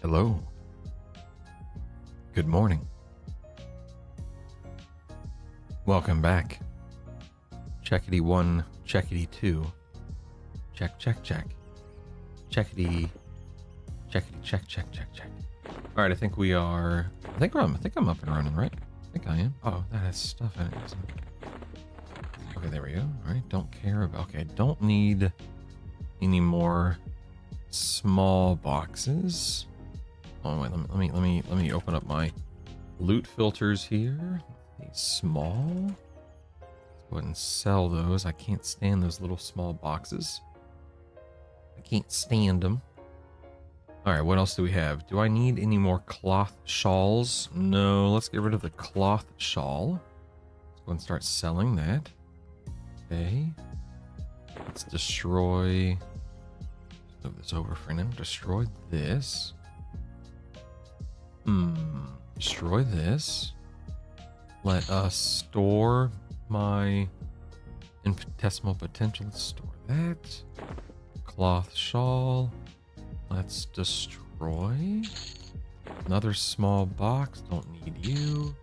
Hello. Good morning. Welcome back. Checkity 1, checkity 2. Check, check, check. Checkity, checkity, check, check, check, check. All right, I think we are. I think I'm up and running, right? I think I am. Oh, that has stuff in it, doesn't it? Okay, there we go. All right, don't care about. Okay, don't need any more small boxes. Oh wait, let me open up my loot filters here. Small. Let's go ahead and sell those. I can't stand those little small boxes. I can't stand them. All right, what else do we have? Do I need any more cloth shawls? No, let's get rid of the cloth shawl. Let's go and start selling that. Okay. Let's destroy. Move this over for now. Destroy this. Destroy this. Let us store my infinitesimal potential. Let's store that. Cloth shawl. Let's destroy. Another small box. Don't need you.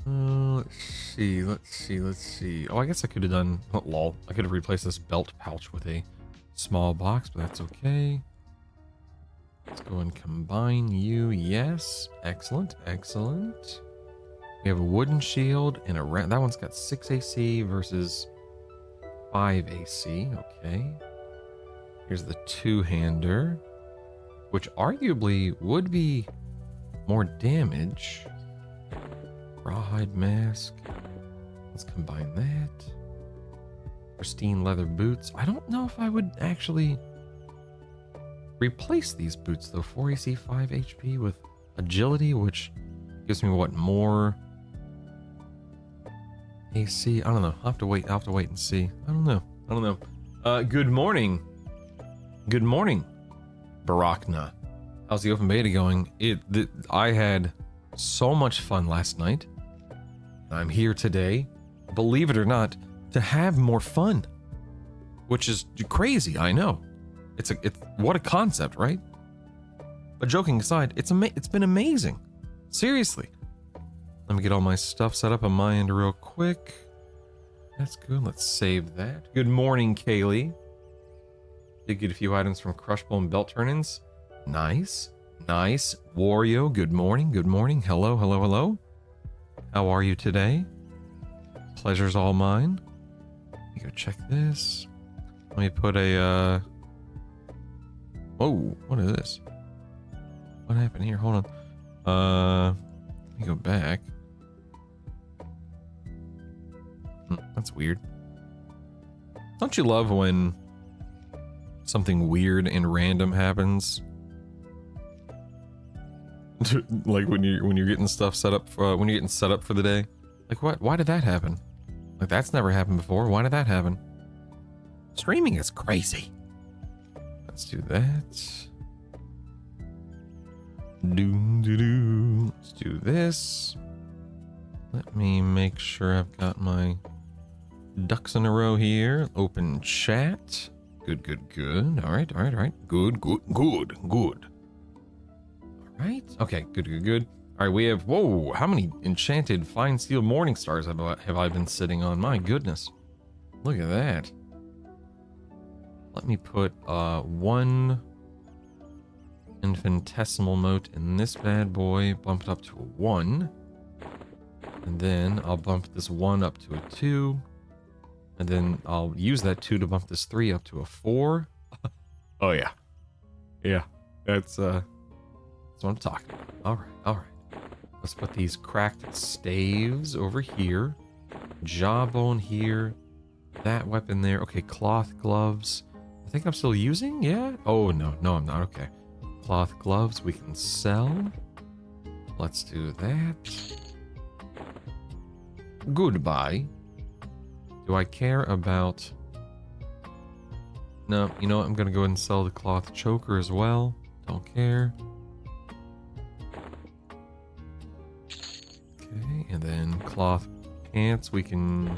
Let's see. Oh, I guess I could have done. Oh, lol. I could have replaced this belt pouch with a small box, but that's okay. Let's go and combine you. Yes. Excellent. Excellent. We have a wooden shield and a that one's got 6 AC versus 5 AC. Okay. Here's the two-hander, which arguably would be more damage. Rawhide mask. Let's combine that. Pristine leather boots. I don't know if I would actually replace these boots though. 4 AC, 5 HP with agility, which gives me what, more AC? I don't know. I'll have to wait and see. I don't know. Good morning. Good morning, Barakna. How's the open beta going? I had so much fun last night. I'm here today, believe it or not, to have more fun, which is crazy. I know. It's what a concept, right? But joking aside, it's been amazing. Seriously. Let me get all my stuff set up on my end real quick. That's good. Let's save that. Good morning, Kaylee. Did get a few items from Crushbone Belt Turn-ins. Nice. Nice. Wario, good morning. Good morning. Hello, hello, hello. How are you today? Pleasure's all mine. Let me go check this. Let me put a, Whoa, what is this? What happened here? Hold on. Let me go back. That's weird. Don't you love when something weird and random happens? Like when you're getting stuff set up for when you're getting set up for the day. Like what? Why did that happen? Like that's never happened before. Why did that happen? Streaming is crazy. Let's do that. Let's do this. Let me make sure I've got my ducks in a row here. Open chat. Good. All right. Good. All right. Okay, good. All right, we have, whoa, how many enchanted fine steel morning stars have I been sitting on? My goodness. Look at that. Let me put one infinitesimal mote in this bad boy, bump it up to a 1. And then I'll bump this 1 up to a 2. And then I'll use that 2 to bump this 3 up to a 4. Oh yeah. Yeah, that's what I'm talking about. All right. Let's put these cracked staves over here. Jawbone here. That weapon there. Okay, cloth gloves. I think I'm still using, yeah? Oh, no, I'm not. Okay. Cloth gloves we can sell. Let's do that. Goodbye. Do I care about... No, you know what? I'm going to go ahead and sell the cloth choker as well. Don't care. Okay, and then cloth pants we can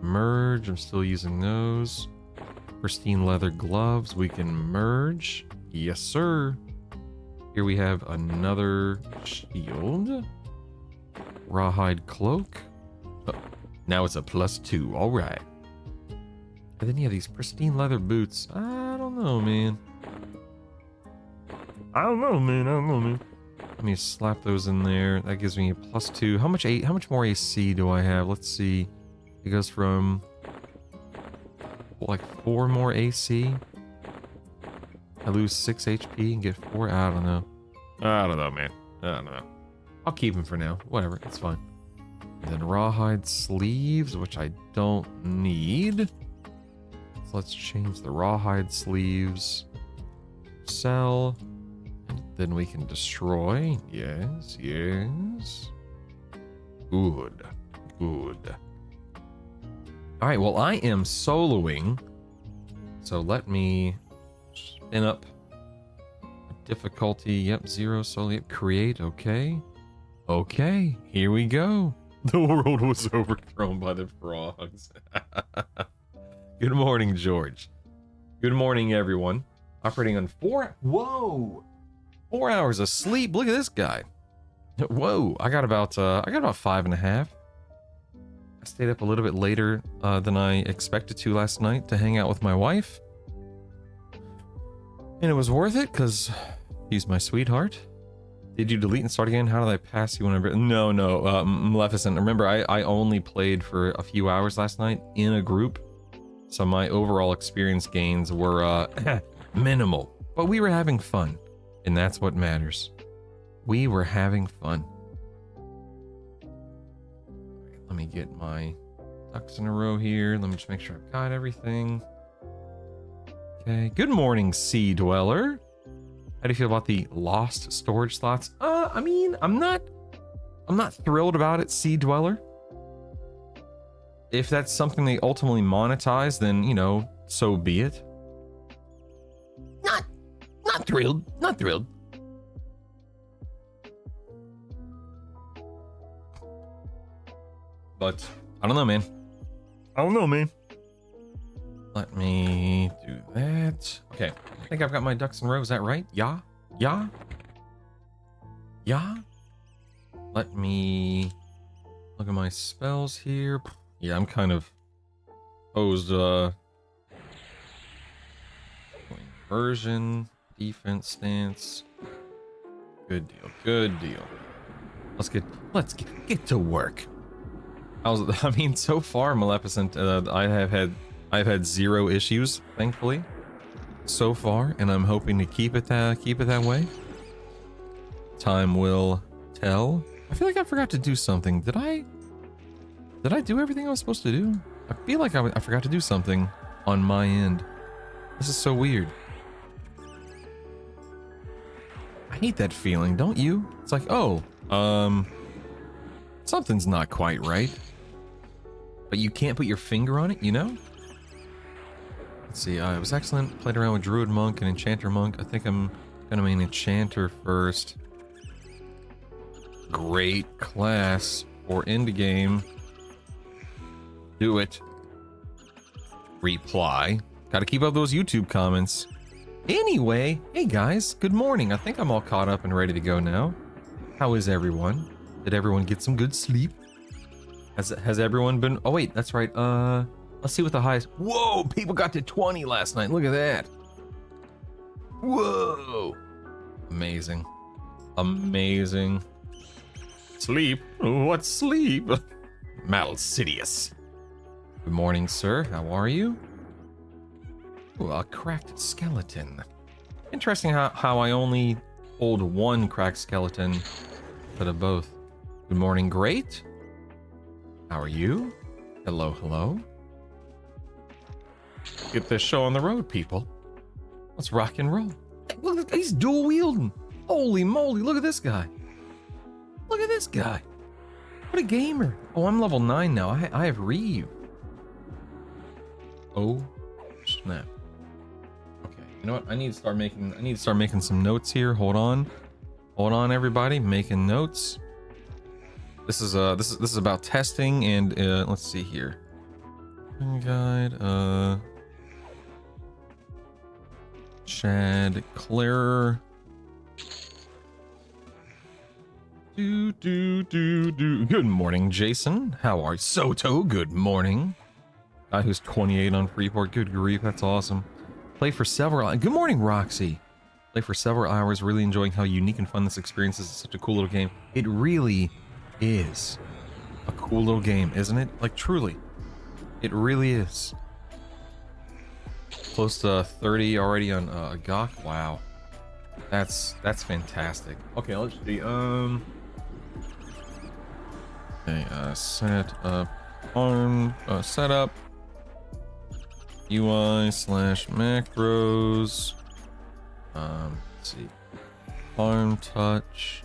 merge. I'm still using those. Pristine leather gloves we can merge. Yes, sir. Here we have another shield. Rawhide cloak. Oh, now it's a +2. All right. And then you have these pristine leather boots. I don't know, man. I don't know, man. Let me slap those in there. That gives me a +2. How much more AC do I have? Let's see. It goes from like 4 more AC. I lose 6 HP and get 4. I don't know. I don't know, man. I don't know. I'll keep them for now. Whatever, it's fine. And then rawhide sleeves, which I don't need. So let's change the rawhide sleeves. Sell. And then we can destroy. Yes, yes. Good. Good. Alright, well, I am soloing. So let me spin up difficulty. Yep, 0 solo. Yep, create. Okay. Okay, here we go. The world was overthrown by the frogs. Good morning, George. Good morning, everyone. Operating on 4 hours of sleep. Look at this guy. Whoa, I got about 5.5. I stayed up a little bit later than I expected to last night to hang out with my wife. And it was worth it because she's my sweetheart. Did you delete and start again? How did I pass you whenever? No, Maleficent. Remember, I only played for a few hours last night in a group. So my overall experience gains were minimal. But we were having fun. And that's what matters. We were having fun. Let me get my ducks in a row here. Let me just make sure I've got everything. Okay. Good morning, Sea Dweller. How do you feel about the lost storage slots? I mean, I'm not thrilled about it, Sea Dweller. If that's something they ultimately monetize, then, you know, so be it. Not thrilled. Not thrilled. But I don't know, man. Let me do that. Okay. I think I've got my ducks in a row. Is that right? Yeah? Yeah? Yeah? Let me look at my spells here. Yeah, I'm kind of posed, inversion, defense stance. Good deal. Good deal. Let's get to work. I mean, so far, Maleficent, I've had 0 issues, thankfully, so far, and I'm hoping to keep it that way. Time will tell. I feel like I forgot to do something. Did I do everything I was supposed to do? I feel like I forgot to do something on my end. This is so weird. I hate that feeling, don't you? It's like, oh, something's not quite right. But you can't put your finger on it, you know? Let's see, it was excellent. Played around with Druid Monk and Enchanter Monk. I think I'm gonna main Enchanter first. Great class for end game. Do it. Reply. Gotta keep up those YouTube comments. Anyway, hey guys, good morning. I think I'm all caught up and ready to go now. How is everyone? Did everyone get some good sleep? Has everyone been... Oh wait, that's right. Let's see what the highest... Whoa, people got to 20 last night. Look at that. Whoa. Amazing. Amazing. Sleep? What's sleep? Malsidious. Good morning, sir. How are you? Ooh, a cracked skeleton. Interesting how I only hold 1 cracked skeleton instead of both. Good morning, great. How are you? Hello, hello. Get this show on the road, people. Let's rock and roll. Hey, look, he's dual wielding. Holy moly, look at this guy. Look at this guy. What a gamer. Oh, I'm level 9 now. I have Reeve. Oh, snap. Okay, you know what? I need to start making some notes here. Hold on. Hold on, everybody. Making notes. This is about testing and let's see here. Guide. Chad Claire. Good morning, Jason. How are you? Soto, good morning. Guy who's 28 on Freeport. Good grief, that's awesome. Play for several... Good morning, Roxy. Play for several hours, really enjoying how unique and fun this experience is. It's such a cool little game. It really is a cool little game, isn't it? Like, truly. It really is. Close to 30 already on GOG. Wow. That's fantastic. Okay, let's see. Okay, set up ARM setup UI/macros. Let's see. ARM touch.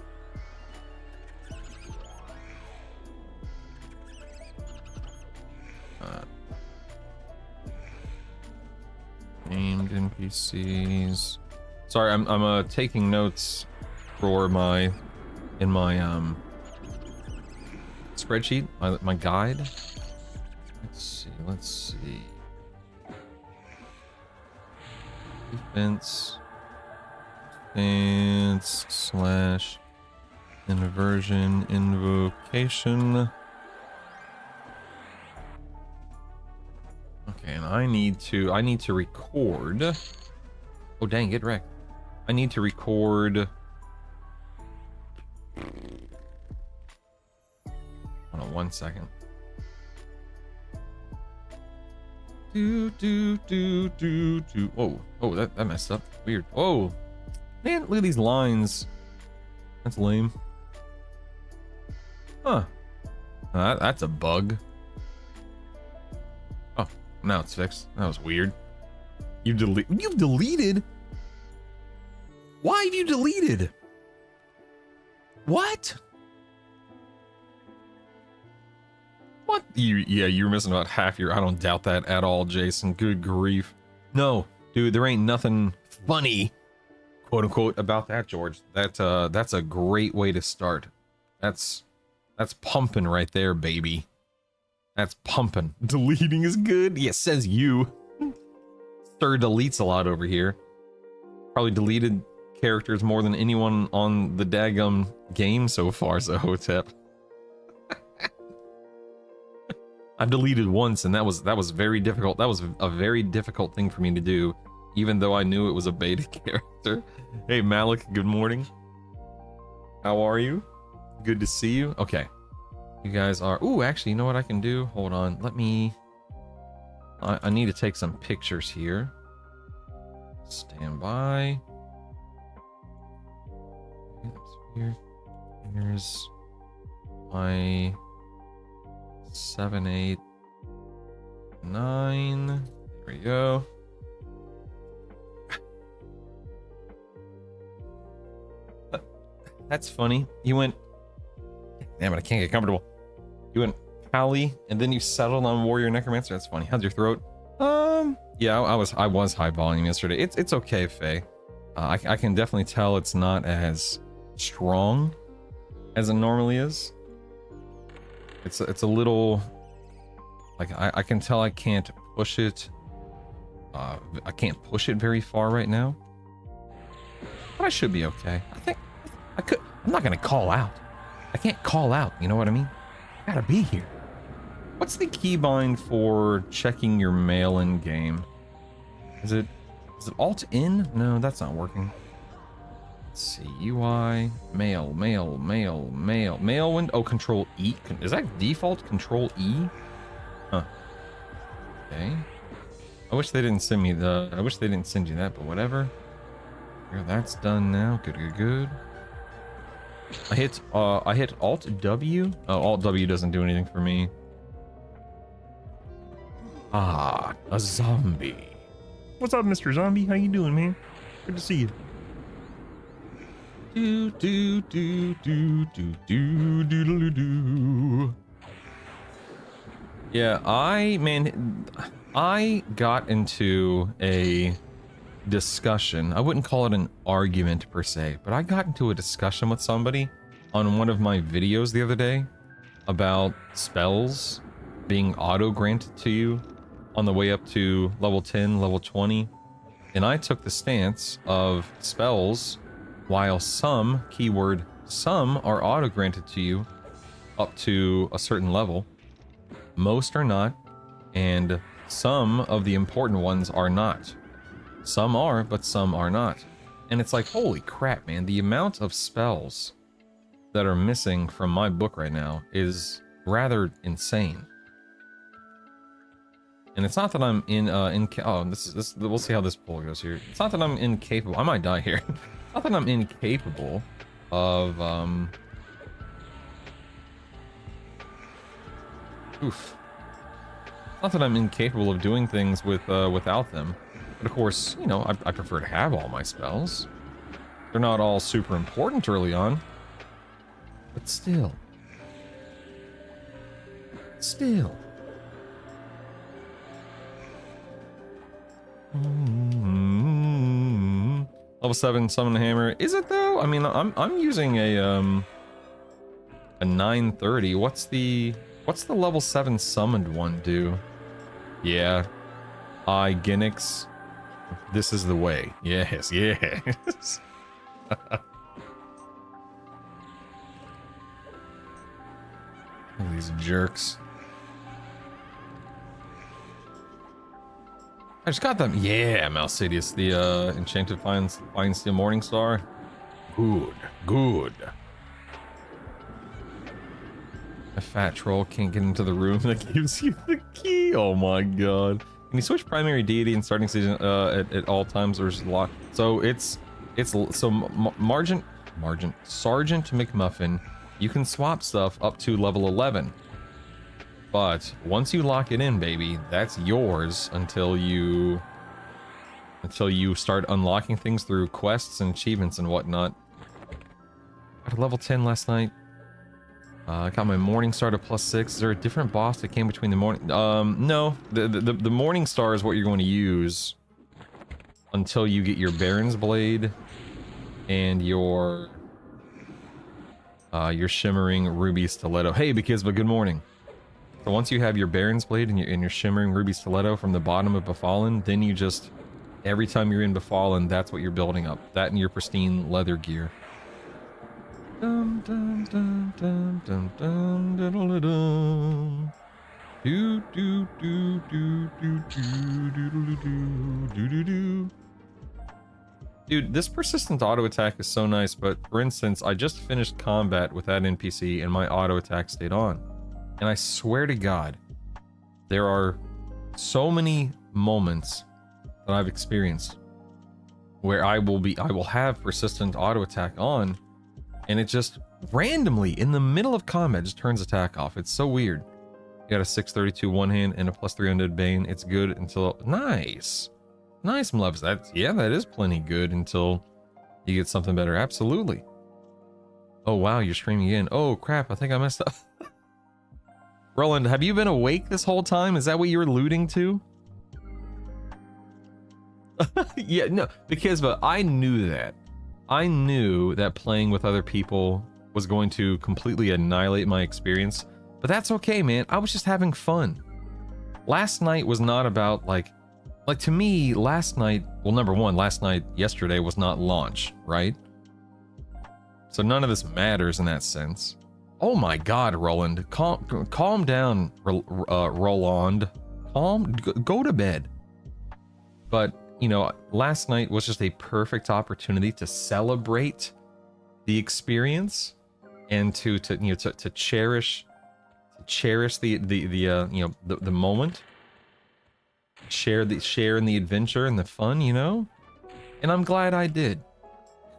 Named NPCs. Sorry, I'm taking notes for my spreadsheet, my guide. Let's see. Defense / inversion invocation. Okay, and I need to record. Oh dang, get wrecked. I need to record. Hold on 1 second. Whoa, oh, that messed up. Weird. Whoa, man, look at these lines. That's lame. Huh. That's a bug. Oh, now it's fixed. That was weird. You've deleted? Why have you deleted? What? What? Yeah, you were missing about half your... I don't doubt that at all, Jason. Good grief. No, dude, there ain't nothing funny, quote unquote, about that, George. That's a great way to start. That's pumping right there, baby. That's pumping. Deleting is good. Yeah, says you. Sir deletes a lot over here. Probably deleted characters more than anyone on the daggum game so far, Zahotep. I've deleted once, and that was very difficult. That was a very difficult thing for me to do, even though I knew it was a beta character. Hey Malik, good morning. How are you? Good to see you. Okay, you guys are... Ooh, actually, you know what I can do? Hold on, let me... I need to take some pictures here. Stand by. Here's my 7, 8, 9. There we go. That's funny. You went... Damn it, I can't get comfortable. You went Pally, and then you settled on Warrior Necromancer. That's funny. How's your throat? Yeah, I was high volume yesterday. It's okay, Faye. I can definitely tell it's not as strong as it normally is. It's a little... Like, I can tell I can't push it. I can't push it very far right now. But I should be okay. I think I could... I'm not gonna call out. I can't call out, you know what I mean? I gotta be here. What's the keybind for checking your mail in game? Is it Alt in? No, that's not working. Let's see, UI, mail window. Oh, Control E. Is that default? Control E? Huh. Okay. I wish they didn't send me the... I wish they didn't send you that, but whatever. Here, that's done now. Good. I hit Alt W. Oh, Alt W doesn't do anything for me. Ah, a zombie. What's up, Mr. Zombie? How you doing, man? Good to see you. Yeah, I got into a discussion. I wouldn't call it an argument per se, but I got into a discussion with somebody on one of my videos the other day about spells being auto-granted to you on the way up to level 10, level 20. And I took the stance of spells, while some, keyword some, are auto-granted to you up to a certain level. Most are not, and some of the important ones are not. Some are, but some are not. And it's like, holy crap, man, the amount of spells that are missing from my book right now is rather insane. And it's not that I'm we'll see how this poll goes here. It's not that I'm incapable. I might die here. It's not that I'm incapable of oof. It's not that I'm incapable of doing things with without them. But of course, you know, I prefer to have all my spells. They're not all super important early on. But still. Still. Level 7 summon hammer. Is it though? I mean, I'm using a 930. What's the level 7 summoned one do? Yeah. Ginnix. This is the way. Yes, yes. These jerks. I just got them. Yeah, Malcidius, the enchanted fine steel morning star. Good, good. A fat troll can't get into the room that gives you the key. Oh my god. Can you switch primary deity in starting season at all times, or is it locked? So Sergeant McMuffin, you can swap stuff up to level 11. But once you lock it in, baby, that's yours until you start unlocking things through quests and achievements and whatnot. Got a level 10 last night. I got my morning star to +6. Is there a different boss that came between the morning? No. The morning star is what you're going to use until you get your Baron's blade and your shimmering ruby stiletto. Hey, Bikizba, good morning. So once you have your Baron's blade and your shimmering ruby stiletto from the bottom of Befallen, then you just, every time you're in Befallen, that's what you're building up. That and your pristine leather gear. Dum dum dum dum dum dum diddle dum. Do do do do do do do do do do. Dude, this persistent auto attack is so nice, but for instance, I just finished combat with that NPC and my auto attack stayed on. And I swear to God, there are so many moments that I've experienced where I will have persistent auto attack on, and it just randomly in the middle of combat just turns attack off. It's so weird. You got a 632 one hand and a +300 Bane. It's good until nice. Nice, Mlubs. That is plenty good until you get something better. Absolutely. Oh wow, you're streaming again. Oh crap, I think I messed up. Roland, have you been awake this whole time? Is that what you're alluding to? Yeah, no, because I knew that. I knew that playing with other people was going to completely annihilate my experience, but that's okay, man. I was just having fun. Last night was not about like to me, last night, well, number one, yesterday was not launch, right? So none of this matters in that sense. Oh my God, Roland, calm down, Roland. Go to bed. But, you know, last night was just a perfect opportunity to celebrate the experience and to cherish the moment, share in the adventure and the fun, you know? And I'm glad I did.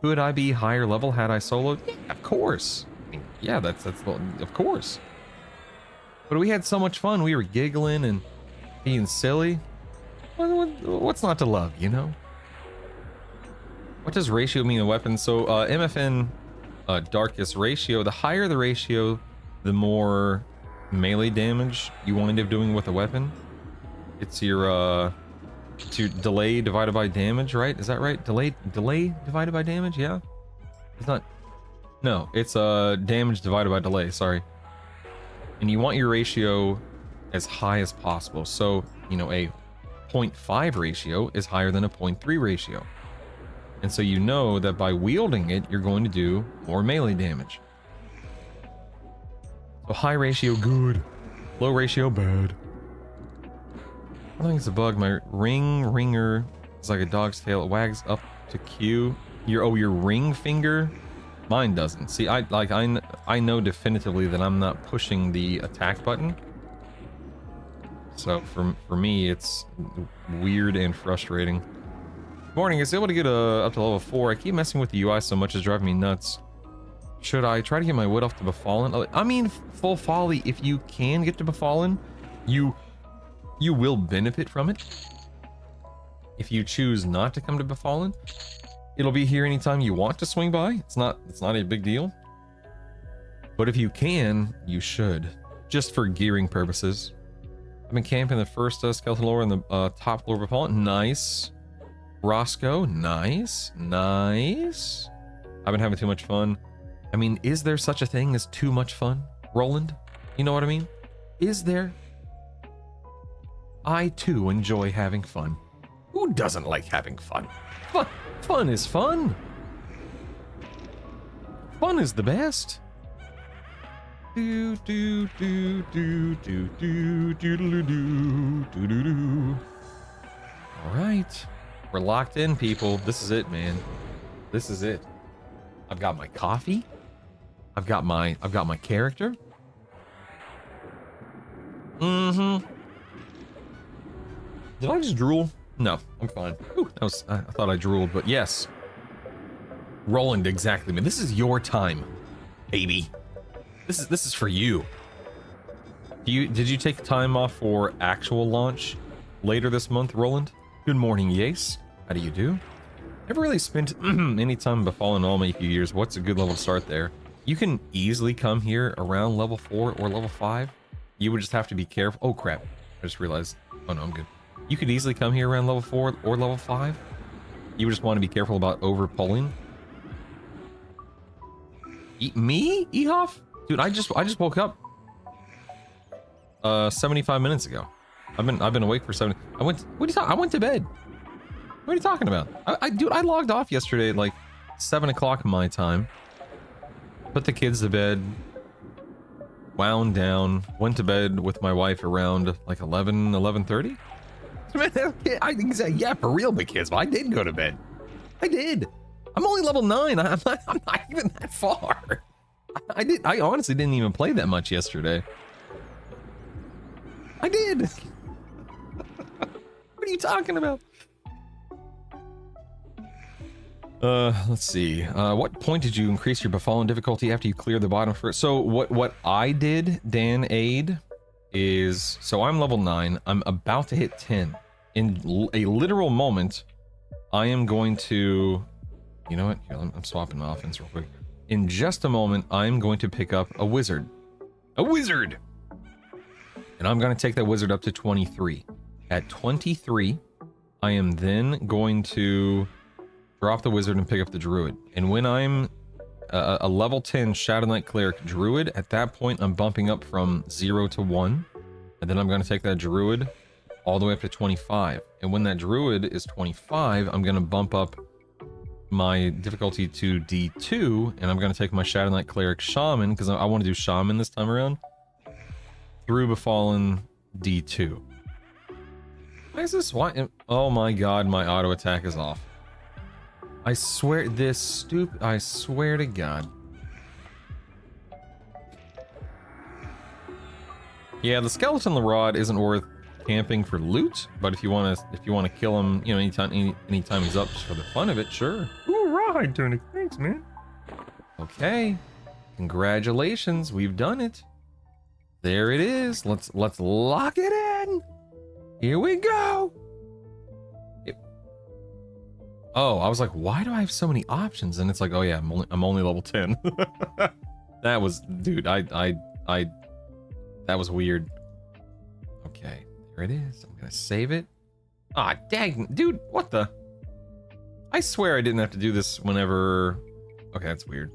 Could I be higher level had I soloed? Yeah, of course. Yeah, that's of course. But we had so much fun. We were giggling and being silly. What's not to love, you know? What does ratio mean in weapons? So MFN Darkest ratio, the higher the ratio, the more melee damage you wind up doing with a weapon. It's your delay divided by damage, right? Is that right? Delay divided by damage? Yeah. It's not. No, it's damage divided by delay. Sorry. And you want your ratio as high as possible. So, you know, a 0.5 ratio is higher than a 0.3 ratio. And so you know that by wielding it, you're going to do more melee damage. So high ratio, good. Low ratio, bad. I think it's a bug. My ringer is like a dog's tail. It wags up to Q. Your ring finger? Mine doesn't. See, I know definitively that I'm not pushing the attack button. So for me, it's weird and frustrating. Morning, is able to get up to level 4. I keep messing with the UI so much it's driving me nuts. Should I try to get my wood off to Befallen? I mean, full folly, if you can get to Befallen, you will benefit from it. If you choose not to come to Befallen, it'll be here anytime you want to swing by. It's not a big deal. But if you can, you should. Just for gearing purposes. I've been camping the first skeleton lore in the top floor of Befallen. Nice. Roscoe, nice. Nice. I've been having too much fun. I mean, is there such a thing as too much fun, Roland? You know what I mean? Is there? I too enjoy having fun. Who doesn't like having fun? Fun is fun. Fun is the best. Do do do do do do do do do do do do. All right, we're locked in, people. This is it, man. This is it. I've got my coffee. I've got my character. Mm-hmm. Did I just drool? No, I'm fine. Ooh, that was, I thought I drooled, but yes. Roland, exactly, man. This is your time, baby. This is for you. Did you take time off for actual launch later this month, Roland? Good morning, Yace. How do you do? Never really spent any time in Befallen all my few years. What's a good level to start there? You can easily come here around level 4 or level 5. You would just have to be careful. Oh crap! I just realized. Oh no, I'm good. You could easily come here around level 4 or level 5. You would just want to be careful about over pulling. Me, Ehoff? Dude, I just woke up 75 minutes ago. I've been awake for 70. I went to bed. What are you talking about? Dude, I logged off yesterday at like 7 o'clock my time. Put the kids to bed. Wound down. Went to bed with my wife around like 11:30. Yeah, for real, big kids. I did go to bed. I did. I'm only level 9. I'm not even that far. I honestly didn't even play that much yesterday. I did. What are you talking about? Let's see. What point did you increase your Befallen difficulty after you cleared the bottom first? So what I did, Dan Aid, is, so I'm level 9. I'm about to hit 10. In a literal moment, I am going to, you know what? Here, I'm swapping my offense real quick. In just a moment, I'm going to pick up a wizard. A wizard! And I'm going to take that wizard up to 23. At 23, I am then going to drop the wizard and pick up the druid. And when I'm a level 10 Shadow Knight Cleric druid, at that point, I'm bumping up from 0 to 1. And then I'm going to take that druid all the way up to 25. And when that druid is 25, I'm going to bump up my difficulty to D2, and I'm going to take my Shadow Knight Cleric Shaman, because I want to do Shaman this time around, through Befallen D2. Why is this? Why? Oh my god, my auto attack is off. I swear, I swear to god. Yeah, the Skeleton Rod isn't worth camping for loot, but if you want to kill him, you know, anytime he's up just for the fun of it, sure. Ooh, rawhide tunic, thanks, man. Okay, congratulations, we've done it. There it is. Let's lock it in. Here we go. Oh, I was like, why do I have so many options? And it's like, oh yeah, I'm only level 10. That was, dude, that was weird. Okay, there it is. I'm gonna save it. Ah, dang, dude, what the? I swear I didn't have to do this whenever. Okay, that's weird.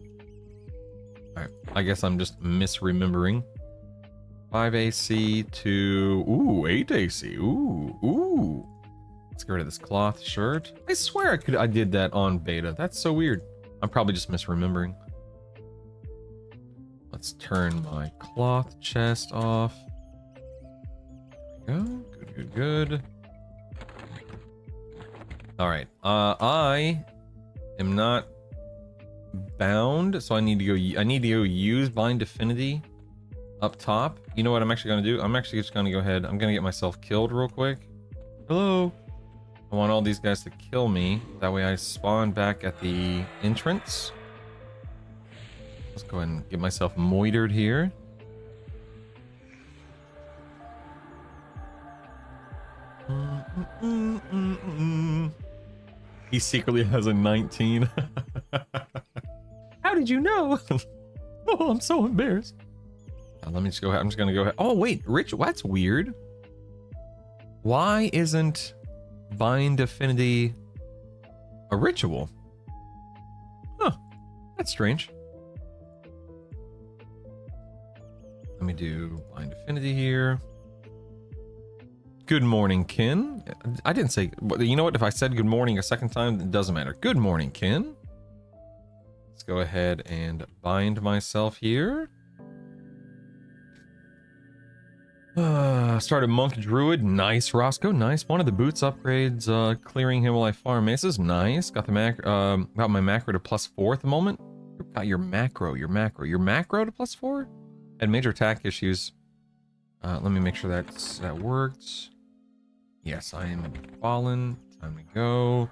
All right, I guess I'm just misremembering. 5 AC to, ooh, 8 AC, ooh. Let's get rid of this cloth shirt. I swear I did that on beta. That's so weird. I'm probably just misremembering. Let's turn my cloth chest off. There we go. Good, good, good. All right. I am not bound, so I need to go use bind affinity up top. You know what I'm actually gonna do? I'm actually just gonna go ahead. I'm gonna get myself killed real quick. Hello. I want all these guys to kill me. That way I spawn back at the entrance. Let's go ahead and get myself moitered here. He secretly has a 19. How did you know? Oh, I'm so embarrassed. Let me just go ahead. I'm just gonna go ahead. Oh wait, ritual. That's weird. Why isn't bind affinity a ritual? Huh. That's strange. Let me do bind affinity here. Good morning, Kin. I didn't say. You know what? If I said good morning a second time, it doesn't matter. Good morning, Kin. Let's go ahead and bind myself here. Started monk druid. Nice, Roscoe. Nice. One of the boots upgrades. Clearing him while I farm mesas. Nice. Got the got my macro to +4 at the moment. Got your macro to +4. Had major attack issues. Let me make sure that worked. Yes, I am fallen. Time to go.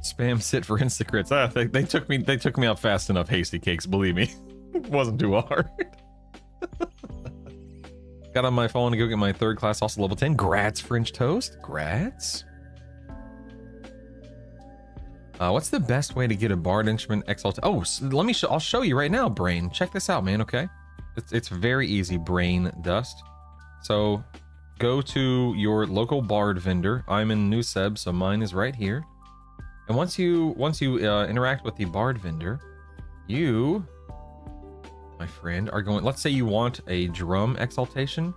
Spam sit for insta-crits. They took me out fast enough, hasty cakes, believe me. It wasn't too hard. Got on my phone to go get my 3rd class, also level 10. Grats, French toast. Grats. What's the best way to get a bard instrument exaltation? Oh, I'll show you right now, Brain. Check this out, man, okay? It's very easy, Brain Dust. So, go to your local bard vendor. I'm in New Seb, so mine is right here. And once you interact with the bard vendor, you, my friend, are going. Let's say you want a drum exaltation.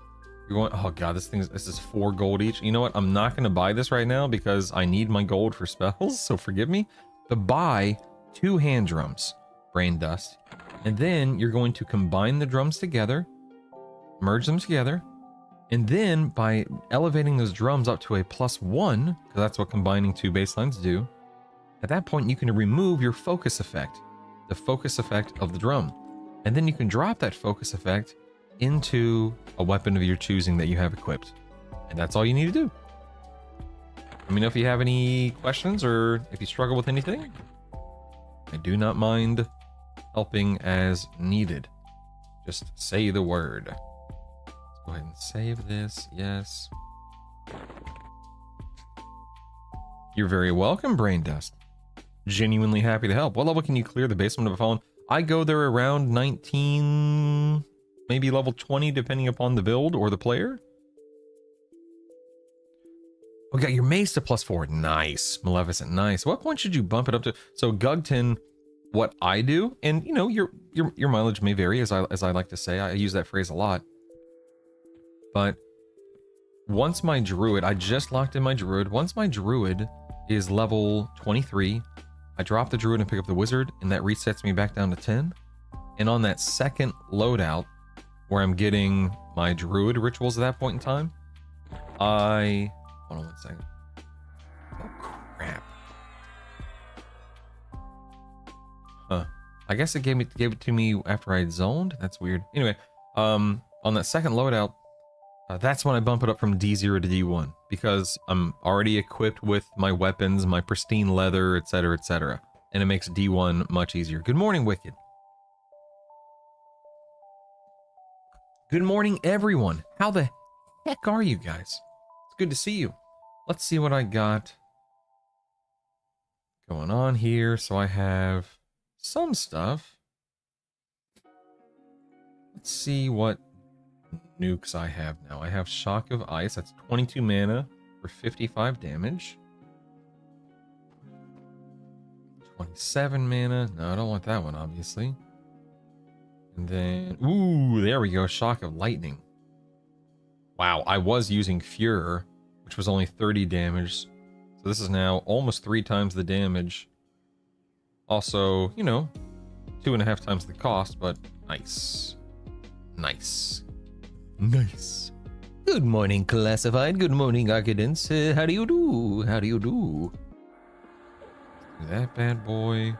You're going. Oh god, this is 4 gold each. You know what? I'm not going to buy this right now because I need my gold for spells. So forgive me. But buy 2 hand drums, Brain Dust, and then you're going to combine the drums together, merge them together. And then by elevating those drums up to a +1, because that's what combining 2 baselines do, at that point you can remove your focus effect, the focus effect of the drum. And then you can drop that focus effect into a weapon of your choosing that you have equipped. And that's all you need to do. Let me know if you have any questions or if you struggle with anything. I do not mind helping as needed. Just say the word. Go ahead and save this. Yes. You're very welcome, Brain Dust. Genuinely happy to help. What level can you clear the basement of a fallen? I go there around 19, maybe level 20, depending upon the build or the player. Oh, got your mace to +4. Nice. Maleficent. Nice. What point should you bump it up to? So Gugton, what I do, and you know, your mileage may vary, as I like to say. I use that phrase a lot. But once my druid, I just locked in my druid. Once my druid is level 23, I drop the druid and pick up the wizard, and that resets me back down to 10. And on that second loadout, where I'm getting my druid rituals at that point in time, hold on one second. Oh crap. Huh. I guess it gave it to me after I had zoned. That's weird. Anyway, on that second loadout, that's when I bump it up from D0 to D1, because I'm already equipped with my weapons, my pristine leather, etc., etc. And it makes D1 much easier. Good morning, Wicked. Good morning, everyone. How the heck are you guys? It's good to see you. Let's see what I got going on here. So I have some stuff. Let's see what nukes I have now. I have Shock of Ice. That's 22 mana for 55 damage. 27 mana. No, I don't want that one, obviously. And then, ooh, there we go. Shock of Lightning. Wow, I was using Furor, which was only 30 damage. So this is now almost 3 times the damage. Also, you know, 2.5 times the cost, but nice. Nice. Nice. Good morning, Classified. Good morning, Archidents. How do you do? How do you do? That bad boy.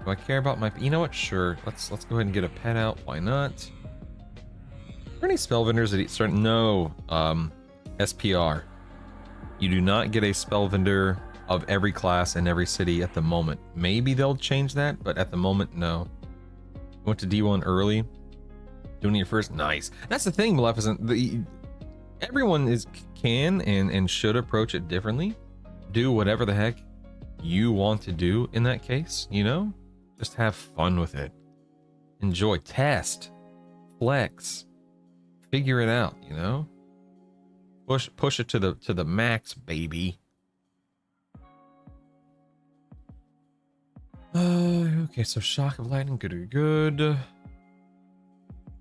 Do I care about my... You know what? Sure. Let's go ahead and get a pet out. Why not? Are there any spell vendors that start... No. SPR. You do not get a spell vendor of every class in every city at the moment. Maybe they'll change that, but at the moment, no. Went to D1 early. Doing your first... Nice. That's the thing, Maleficent. Everyone can and should approach it differently. Do whatever the heck you want to do in that case, you know? Just have fun with it. Enjoy. Test. Flex. Figure it out, you know? Push it to the max, baby. Okay, so Shock of Lightning, good.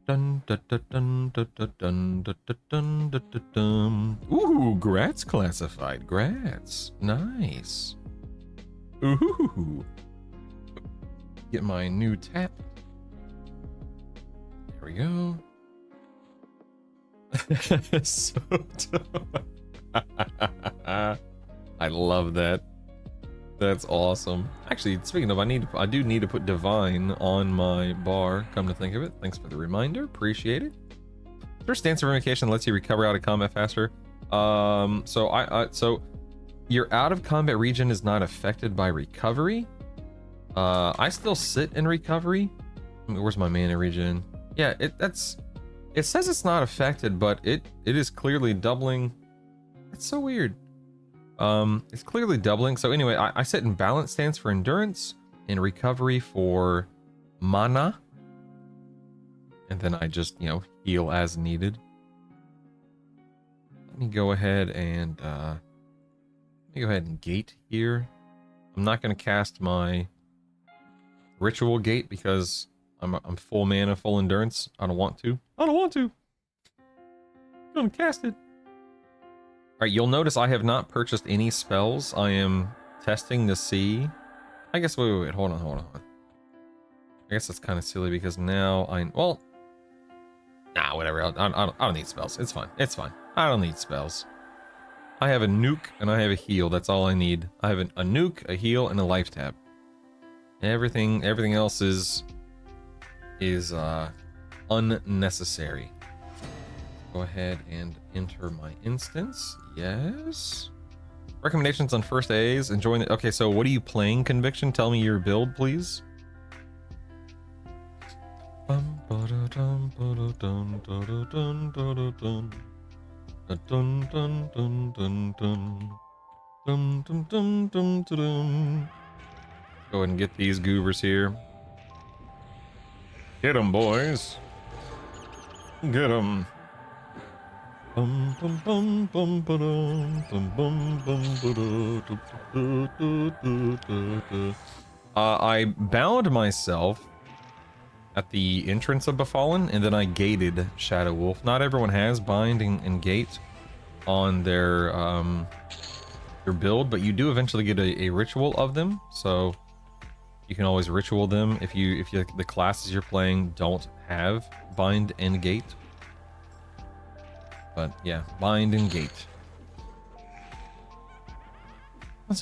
Dun dun dun dun dun dun dun dun dun dun. Ooh, Grats Classified. Grats. Nice. Ooh. Get my new tap. There we go. So dope. I love that. That's awesome. Actually, speaking of, I do need to put Divine on my bar, come to think of it. Thanks for the reminder. Appreciate it. First Dance of Revocation lets you recover out of combat faster. So your out of combat region is not affected by recovery. I still sit in recovery. Where's my mana region? Yeah, it says it's not affected, but it is clearly doubling. It's so weird. It's clearly doubling. So anyway, I sit in balance stance for endurance and recovery for mana. And then I just, you know, heal as needed. Let me go ahead and gate here. I'm not going to cast my ritual gate because I'm full mana, full endurance. I don't want to. I'm gonna cast it. Alright, you'll notice I have not purchased any spells. I am testing to see. I guess, wait, hold on. I guess that's kind of silly because now whatever. I don't need spells. It's fine. I don't need spells. I have a nuke and I have a heal. That's all I need. I have a nuke, a heal, and a life tab. Everything else is unnecessary. Go ahead and enter my instance. Yes. Recommendations on first A's. Enjoying it. Okay, so what are you playing, Conviction? Tell me your build, please. Go ahead and get these goobers here. Get them, boys. Get them. I bound myself at the entrance of Befallen, and then I gated Shadow Wolf. Not everyone has bind and gate on their build, but you do eventually get a ritual of them, so you can always ritual them if the classes you're playing don't have bind and gate. But yeah, bind and gate. Let's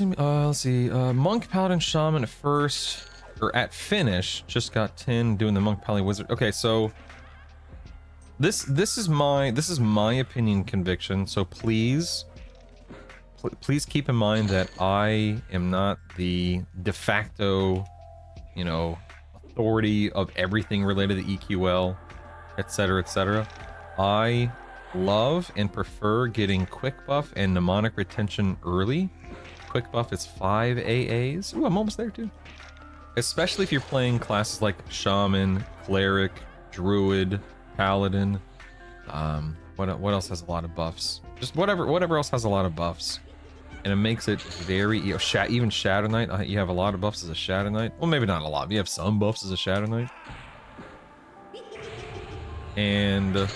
see. Monk, Paladin, Shaman at first, or at finish, just got 10 doing the Monk, Paladin, Wizard. Okay, so this is my opinion, Conviction. So please keep in mind that I am not the de facto, you know, authority of everything related to EQL, etc., etc. I love and prefer getting quick buff and mnemonic retention early. Quick buff is 5 AAs. Ooh, I'm almost there too. Especially if you're playing classes like Shaman, Cleric, Druid, Paladin. What else has a lot of buffs? Just whatever else has a lot of buffs. And it makes it very, you know, even Shadow Knight, you have a lot of buffs as a Shadow Knight. Well, maybe not a lot, but you have some buffs as a Shadow Knight. And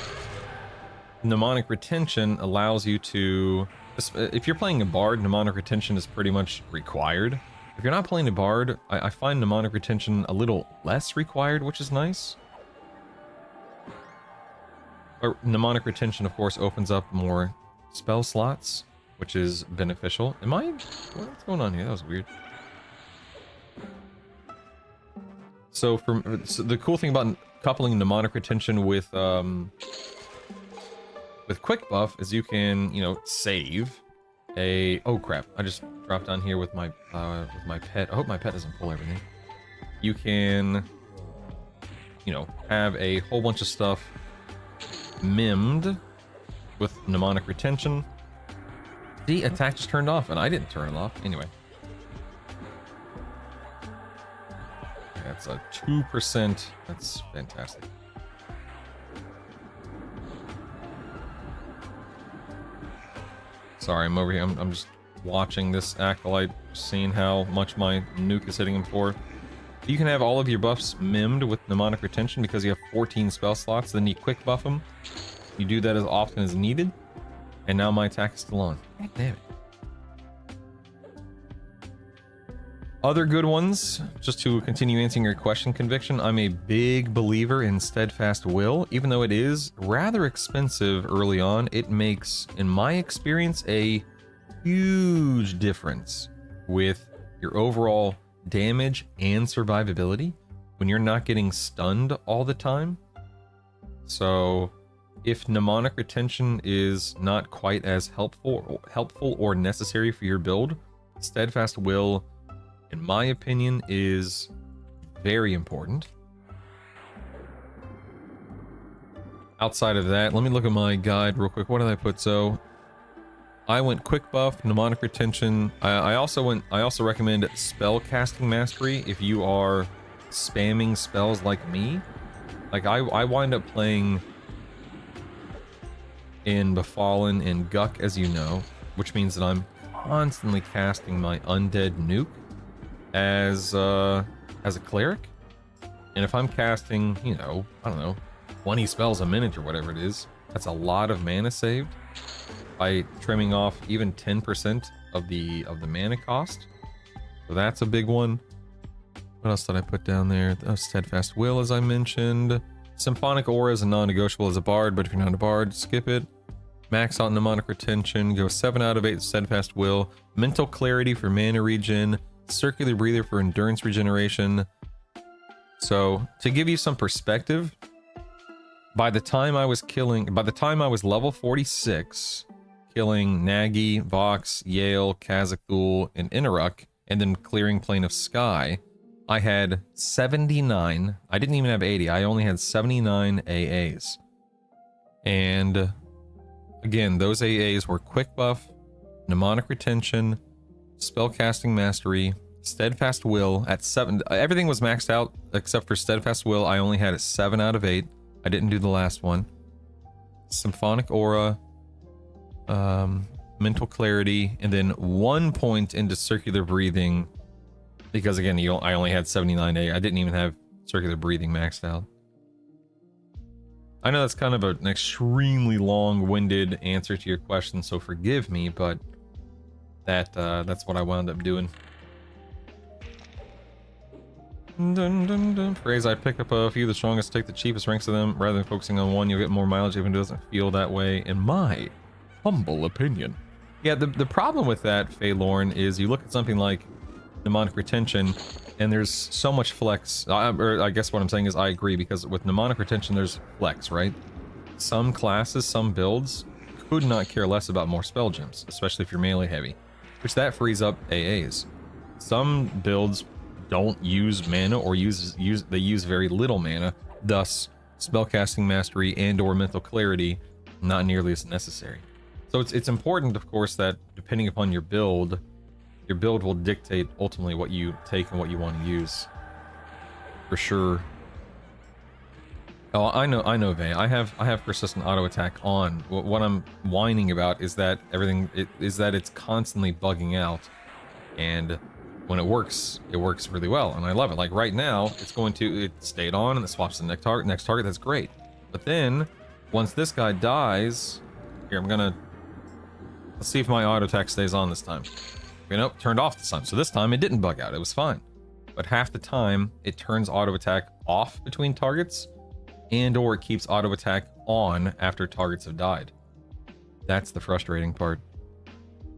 mnemonic retention allows you to... If you're playing a bard, mnemonic retention is pretty much required. If you're not playing a bard, I find mnemonic retention a little less required, which is nice. But mnemonic retention, of course, opens up more spell slots, which is beneficial. Am I... What's going on here? That was weird. So the cool thing about coupling mnemonic retention with quick buff is you can, you know, save a... Oh crap, I just dropped down here with my pet. I hope my pet doesn't pull everything. You can, you know, have a whole bunch of stuff mimed with mnemonic retention. The attack just turned off and I didn't turn it off. Anyway. That's a 2%. That's fantastic. Sorry, I'm over here. I'm just watching this acolyte, seeing how much my nuke is hitting him for. You can have all of your buffs mimed with mnemonic retention because you have 14 spell slots. Then you quick buff them. You do that as often as needed. And now my attack is still on. God damn it. Other good ones, just to continue answering your question, Conviction, I'm a big believer in Steadfast Will. Even though it is rather expensive early on, it makes, in my experience, a huge difference with your overall damage and survivability when you're not getting stunned all the time. So if mnemonic retention is not quite as helpful or necessary for your build, Steadfast Will, in my opinion, is very important. Outside of that, let me look at my guide real quick. What did I put? So I went quick buff, mnemonic retention. I also recommend spell casting mastery if you are spamming spells like me. Like I wind up playing in Befallen and Guck, as you know, which means that I'm constantly casting my undead nuke as a cleric. And if I'm casting, you know, I don't know, 20 spells a minute or whatever it is, that's a lot of mana saved by trimming off even 10% of the mana cost. So that's a big one. What else did I put down there? Steadfast Will, as I mentioned. Symphonic Aura is a non-negotiable as a bard, but if you're not a bard, skip it. Max out mnemonic retention, go 7 out of 8 Steadfast Will. Mental Clarity for mana regen. Circular Breather for endurance regeneration. So to give you some perspective, by the time I was level 46, killing Nagi, Vox, Yale, Kazakul, and Inaruk, and then clearing Plane of Sky, I had 79. I didn't even have 80. I only had 79 AAs. And again, those AAs were quick buff, mnemonic retention, spellcasting mastery, Steadfast Will at 7. Everything was maxed out except for Steadfast Will. I only had a 7 out of 8. I didn't do the last one. Symphonic Aura, Mental Clarity, and then 1 point into Circular Breathing. Because again, I only had 79A. I didn't even have Circular Breathing maxed out. I know that's kind of an extremely long-winded answer to your question, so forgive me, but that's what I wound up doing. Dun, dun, dun. Phrase, I'd pick up a few of the strongest, take the cheapest ranks of them. Rather than focusing on one, you'll get more mileage even if it doesn't feel that way, in my humble opinion. Yeah, the problem with that, Faelorn, is you look at something like mnemonic retention, and there's so much flex. Or I guess what I'm saying is I agree, because with mnemonic retention, there's flex, right? Some classes, some builds, could not care less about more spell gems, especially if you're melee heavy, which that frees up AAs. Some builds don't use mana, or they use very little mana, thus spellcasting mastery and or mental clarity not nearly as necessary. So it's important, of course, that depending upon your build will dictate ultimately what you take and what you want to use, for sure. Oh, I know, Vay. I have persistent auto attack on. What I'm whining about is that it's constantly bugging out, and when it works really well, and I love it. Like right now, it stayed on and it swaps the next target. That's great. But then once this guy dies, here, let's see if my auto attack stays on this time. You know, turned off this time. So this time it didn't bug out, it was fine. But half the time it turns auto attack off between targets, and or it keeps auto attack on after targets have died. That's the frustrating part.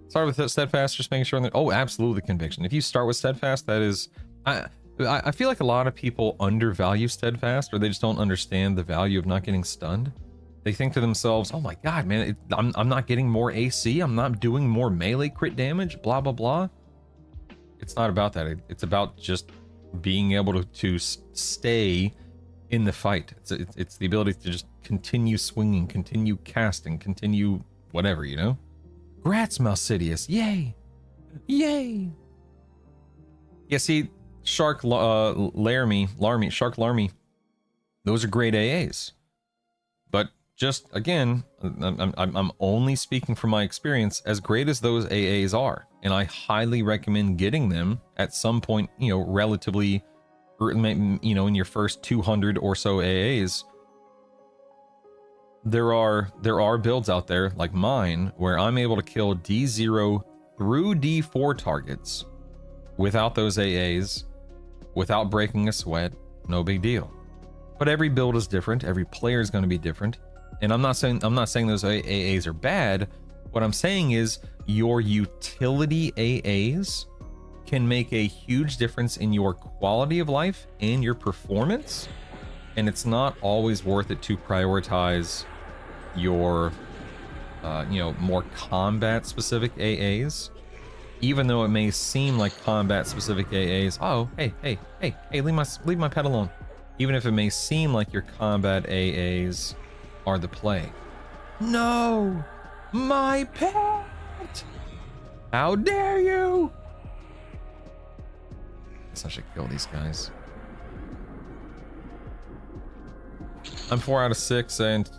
Start with steadfast, just making sure that, oh, absolutely conviction. If you start with steadfast, that is, I feel like a lot of people undervalue steadfast, or they just don't understand the value of not getting stunned. They think to themselves, oh my god, man, I'm not getting more AC, I'm not doing more melee crit damage, blah blah blah. It's not about that. It's about just being able to stay in the fight. It's the ability to just continue swinging, continue casting, continue whatever, you know? Grats, Malsidious. Yay! Yay! Yeah, see, Shark Larmy, Shark Larmy, those are great AAs. But just, again, I'm only speaking from my experience, as great as those AAs are, and I highly recommend getting them at some point, you know, relatively, you know, in your first 200 or so AAs. There are builds out there like mine where I'm able to kill D0 through D4 targets without those AAs, without breaking a sweat, no big deal. But every build is different, every player is going to be different, and I'm not saying those AAs are bad. What I'm saying is your utility AAs can make a huge difference in your quality of life and your performance, and it's not always worth it to prioritize your you know, more combat specific AAs, even though it may seem like combat specific AAs. Oh, hey, leave my pet alone. Even if it may seem like your combat AAs are the play. No, my pet! How dare you! Guess I should kill these guys. I'm 4 out of 6 and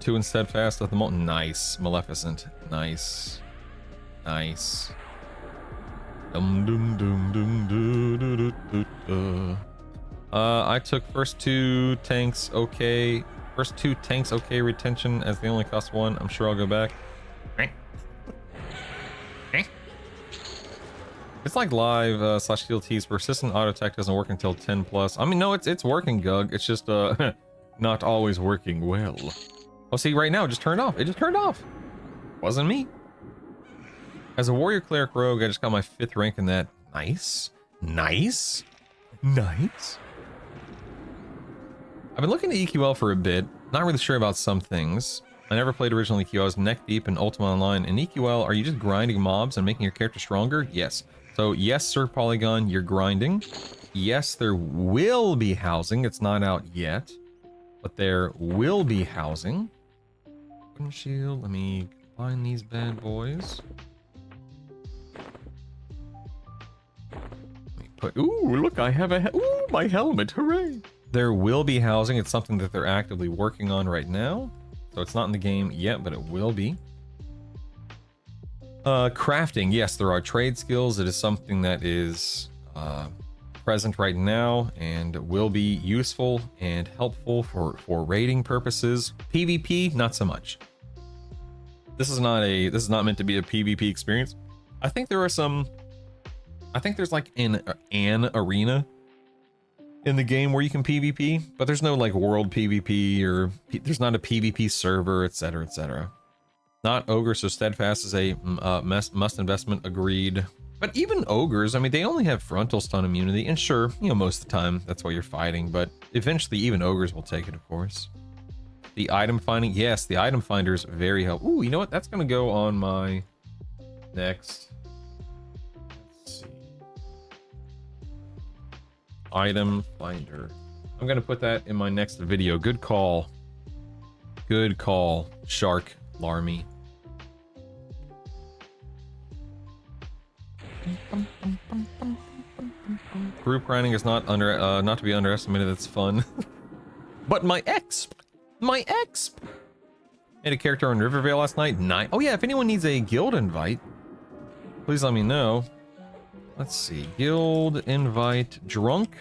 2 in steadfast at the moment. Nice, Maleficent. Nice, nice. I took first two tanks okay. First 2 tanks okay retention as they only cost 1. I'm sure I'll go back. It's like live / TLT's persistent auto attack doesn't work until 10 plus. I mean, no, it's working, Gug. It's just not always working well. Oh, see, right now it just turned off. It just turned off. Wasn't me. As a warrior cleric rogue, I just got my 5th rank in that. Nice, nice, nice. I've been looking at EQL for a bit. Not really sure about some things. I never played original EQL. I was neck deep in Ultima Online. In EQL, are you just grinding mobs and making your character stronger? Yes. So yes, Sir Polygon, you're grinding. Yes, there will be housing. It's not out yet, but there will be housing. Windshield. Let me find these bad boys. Let me put. Ooh, look! I have a. Ooh, my helmet! Hooray! There will be housing. It's something that they're actively working on right now. So it's not in the game yet, but it will be. Crafting. Yes, there are trade skills. It is something that is present right now and will be useful and helpful for raiding purposes. PvP, not so much. This is not meant to be a PvP experience. I think there's like an arena in the game where you can PvP, but there's no like world PvP or there's not a PvP server, etc, etc. Not ogre, so steadfast is a must investment, agreed. But even ogres, I mean, they only have frontal stun immunity, and sure, you know, most of the time that's why you're fighting, but eventually even ogres will take it, of course. The item finding, yes, the item finder is very helpful. Ooh, you know what? That's gonna go on my next. Let's see. Item finder. I'm gonna put that in my next video. Good call. Good call, Shark Larmy. Group grinding is not to be underestimated. It's fun. But my exp, made a character on Rivervale last night. Oh yeah, if anyone needs a guild invite, please let me know. Let's see, guild invite, drunk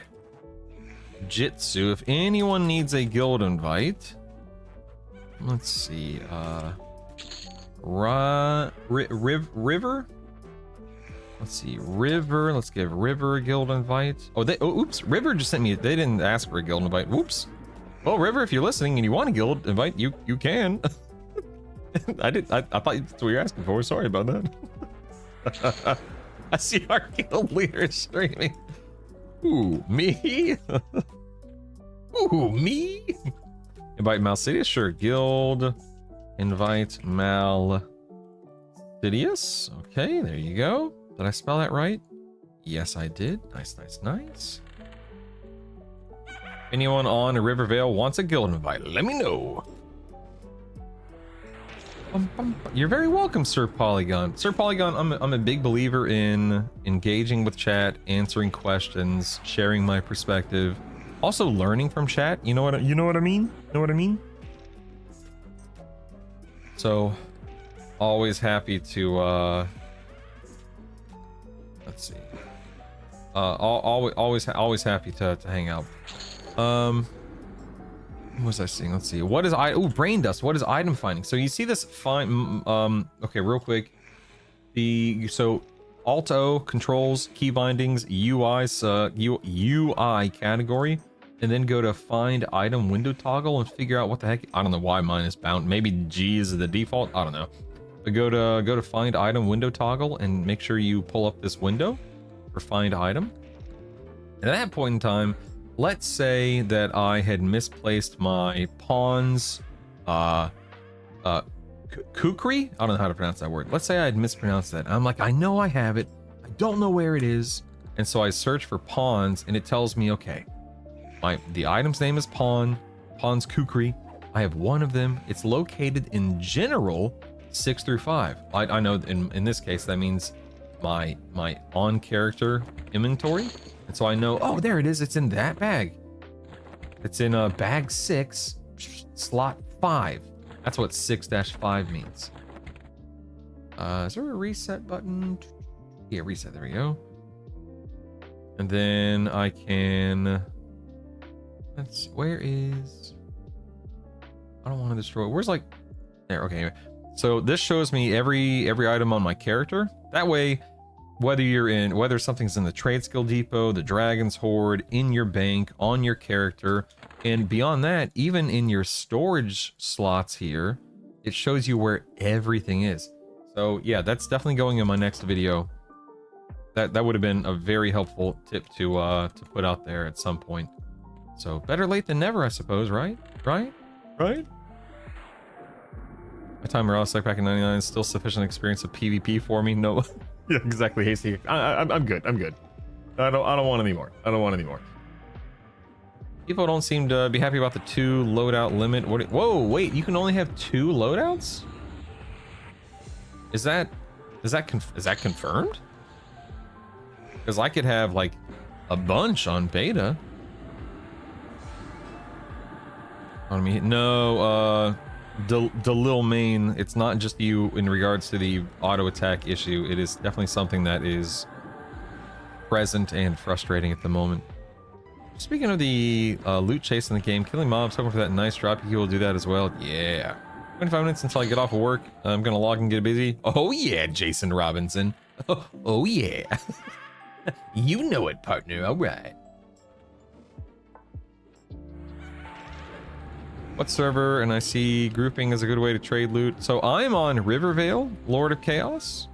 Jitsu. If anyone needs a guild invite, Let's see. River. Let's see. River. Let's give River a guild invite. Oh, oops. River just sent me. They didn't ask for a guild invite. Whoops. Well, River, if you're listening and you want a guild invite, you can. I thought that's what you're asking for. Sorry about that. I see our guild leader streaming. Ooh, me? Ooh, me? Invite Malsidious? Sure. Guild. Invite Malsidious. Okay, there you go. Did I spell that right? Yes, I did. Nice, nice, nice. Anyone on Rivervale wants a guild invite, let me know. You're very welcome, Sir Polygon. Sir Polygon, I'm a big believer in engaging with chat, answering questions, sharing my perspective, also learning from chat. You know what I mean? Know what I mean? So, always happy to let's see. Always happy to hang out. What was I seeing? Let's see. What is brain dust? What is item finding? So you see this okay, real quick. So Alt O controls, key bindings, UIs, UI category, and then go to find item window toggle and figure out what the heck. I don't know why mine is bound. Maybe G is the default. I don't know. But go to find item window toggle and make sure you pull up this window for find item. And at that point in time, let's say that I had misplaced my pawns, kukri? I don't know how to pronounce that word. Let's say I had mispronounced that. I'm like, I know I have it. I don't know where it is. And so I search for pawns and it tells me, okay, the item's name is pawn's kukri. I have one of them. It's located in general 6 through 5. I know in this case, that means my on character inventory. And so I know, oh, there it is. It's in that bag. It's in bag 6, slot 5. That's what 6-5 means. Is there a reset button? Yeah, reset. There we go. And then I can. Where is? I don't want to destroy. Where's like? There. Okay. Anyway. So this shows me every item on my character. That way, whether something's in the trade skill depot, the dragon's hoard, in your bank, on your character, and beyond that, even in your storage slots here, it shows you where everything is. So yeah, that's definitely going in my next video. That would have been a very helpful tip to put out there at some point. So better late than never, I suppose, right? Right? My time Morales like back in 99 is still sufficient experience of PvP for me. No. Yeah, exactly, Hasty. I'm good. I don't want any more. People don't seem to be happy about the 2 loadout limit. Whoa, wait, you can only have 2 loadouts? Is that confirmed? Because I could have like a bunch on beta. No, Delil main, it's not just you in regards to the auto attack issue. It is definitely something that is present and frustrating at the moment. Speaking of the loot chase in the game, killing mobs, hoping for that nice drop, you will do that as well. Yeah. 25 minutes until I get off of work. I'm gonna log and get busy. Oh yeah, Jason Robinson. Oh yeah. You know it, partner. All right. What server? And I see grouping is a good way to trade loot. So I'm on Rivervale, Lord of Chaos.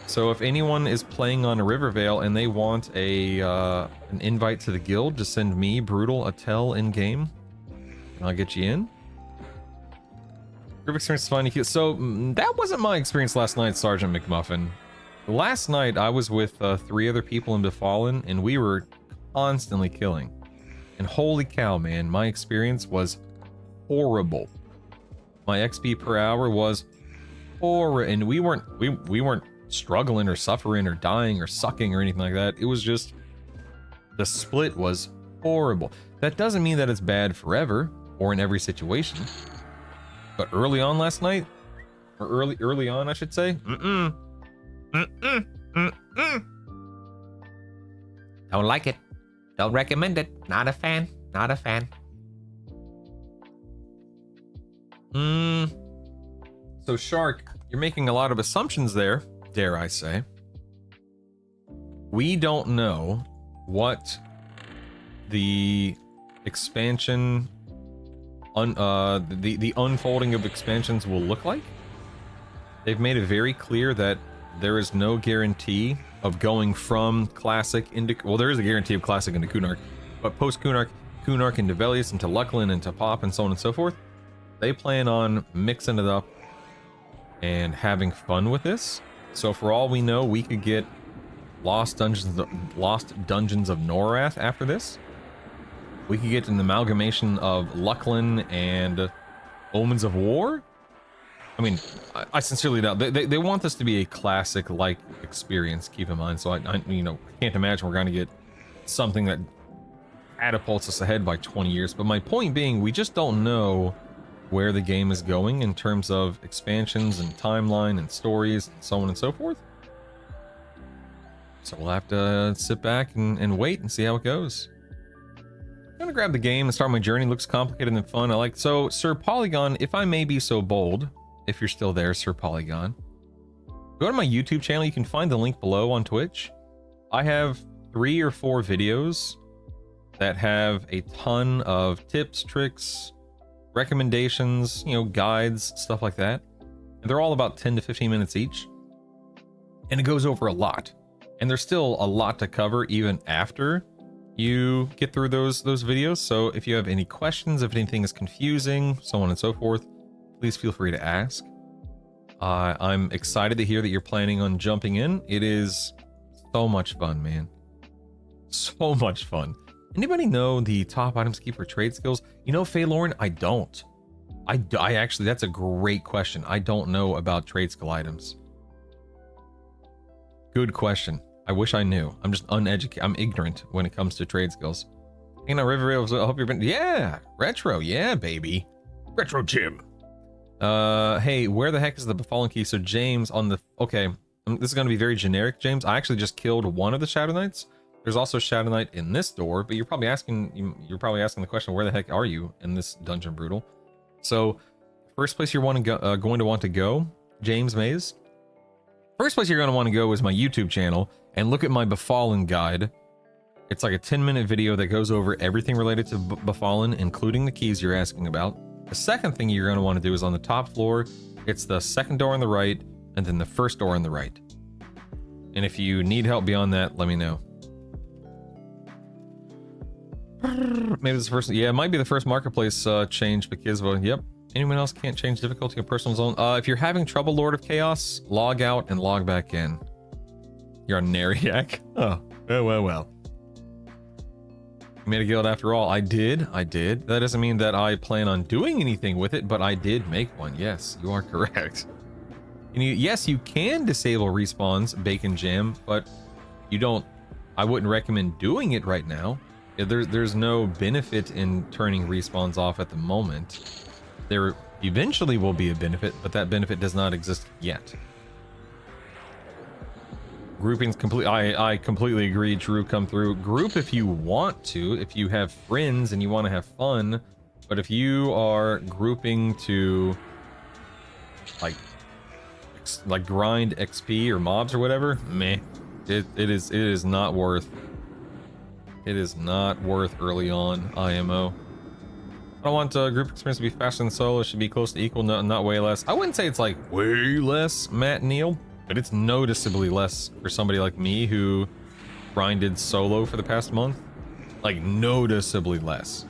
So if anyone is playing on Rivervale and they want an invite to the guild, just send me, Brutal, a tell in game, and I'll get you in. Group experience is fun. So that wasn't my experience last night, Sergeant McMuffin. Last night I was with 3 other people in Befallen, and we were constantly killing. And holy cow, man, my experience was horrible. My XP per hour was horrible, and we weren't struggling or suffering or dying or sucking or anything like that. It was just the split was horrible. That doesn't mean that it's bad forever or in every situation. But early on last night, or early on, I should say. Don't like it. Don't recommend it. Not a fan. Not a fan. So Shark, you're making a lot of assumptions there, dare I say. We don't know what the expansion, the unfolding of expansions will look like. They've made it very clear that there is no guarantee of going from Classic into... Well, there is a guarantee of Classic into Kunark, but post-Kunark, Kunark into Velius, into Lucklin, into Pop, and so on and so forth. They plan on mixing it up and having fun with this. So for all we know, we could get Lost Dungeons of Norath after this. We could get an amalgamation of Lucklin and Omens of War. I mean, I sincerely doubt they want this to be a classic-like experience. Keep in mind, so I can't imagine we're going to get something that catapults us ahead by 20 years. But my point being, we just don't know where the game is going in terms of expansions and timeline and stories and so on and so forth. So we'll have to sit back and wait and see how it goes. I'm gonna grab the game and start my journey. Looks complicated and fun. I like... So, Sir Polygon, if I may be so bold, if you're still there, Sir Polygon, go to my YouTube channel. You can find the link below on Twitch. I have 3 or 4 videos that have a ton of tips, tricks, recommendations, guides, stuff like that. And they're all about 10 to 15 minutes each. And it goes over a lot. And there's still a lot to cover even after you get through those videos. So if you have any questions, if anything is confusing, so on and so forth, please feel free to ask. I'm excited to hear that you're planning on jumping in. It is so much fun, man. So much fun. Anybody know the top items keep for trade skills? Faye Lauren, I don't. I actually, that's a great question. I don't know about trade skill items. Good question. I wish I knew. I'm just uneducated. I'm ignorant when it comes to trade skills. Rivervale, I hope you've been... Yeah, retro. Yeah, baby. Retro Jim. Hey, where the heck is the Befallen key? So James on the... Okay, this is going to be very generic, James. I actually just killed one of the Shadow Knights. There's also Shadow Knight in this door, but you're probably asking the question, where the heck are you in this dungeon, Brutal? So, first place you're going to want to go, James Mays. First place you're going to want to go is my YouTube channel and look at my Befallen guide. It's like a 10-minute video that goes over everything related to Befallen, including the keys you're asking about. The second thing you're going to want to do is on the top floor. It's the second door on the right, and then the first door on the right. And if you need help beyond that, let me know. Maybe this first... Yeah, it might be the first marketplace change, because, well, yep. Anyone else can't change difficulty in personal zone? If you're having trouble, Lord of Chaos, log out and log back in. You're a Nariac? Oh, well. You made a guild after all. I did. That doesn't mean that I plan on doing anything with it, but I did make one. Yes, you are correct. And yes, you can disable respawns, Bacon Jam, but you don't... I wouldn't recommend doing it right now. There's no benefit in turning respawns off at the moment. There eventually will be a benefit, but that benefit does not exist yet. Grouping's complete. I completely agree, Drew. Come through. Group if you want to, if you have friends and you want to have fun. But if you are grouping to like grind XP or mobs or whatever, meh. It is not worth. It is not worth early on IMO. I don't want group experience to be faster than solo. It should be close to equal, not way less. I wouldn't say it's like way less, Matt Neal, but it's noticeably less for somebody like me who grinded solo for the past month. Like noticeably less.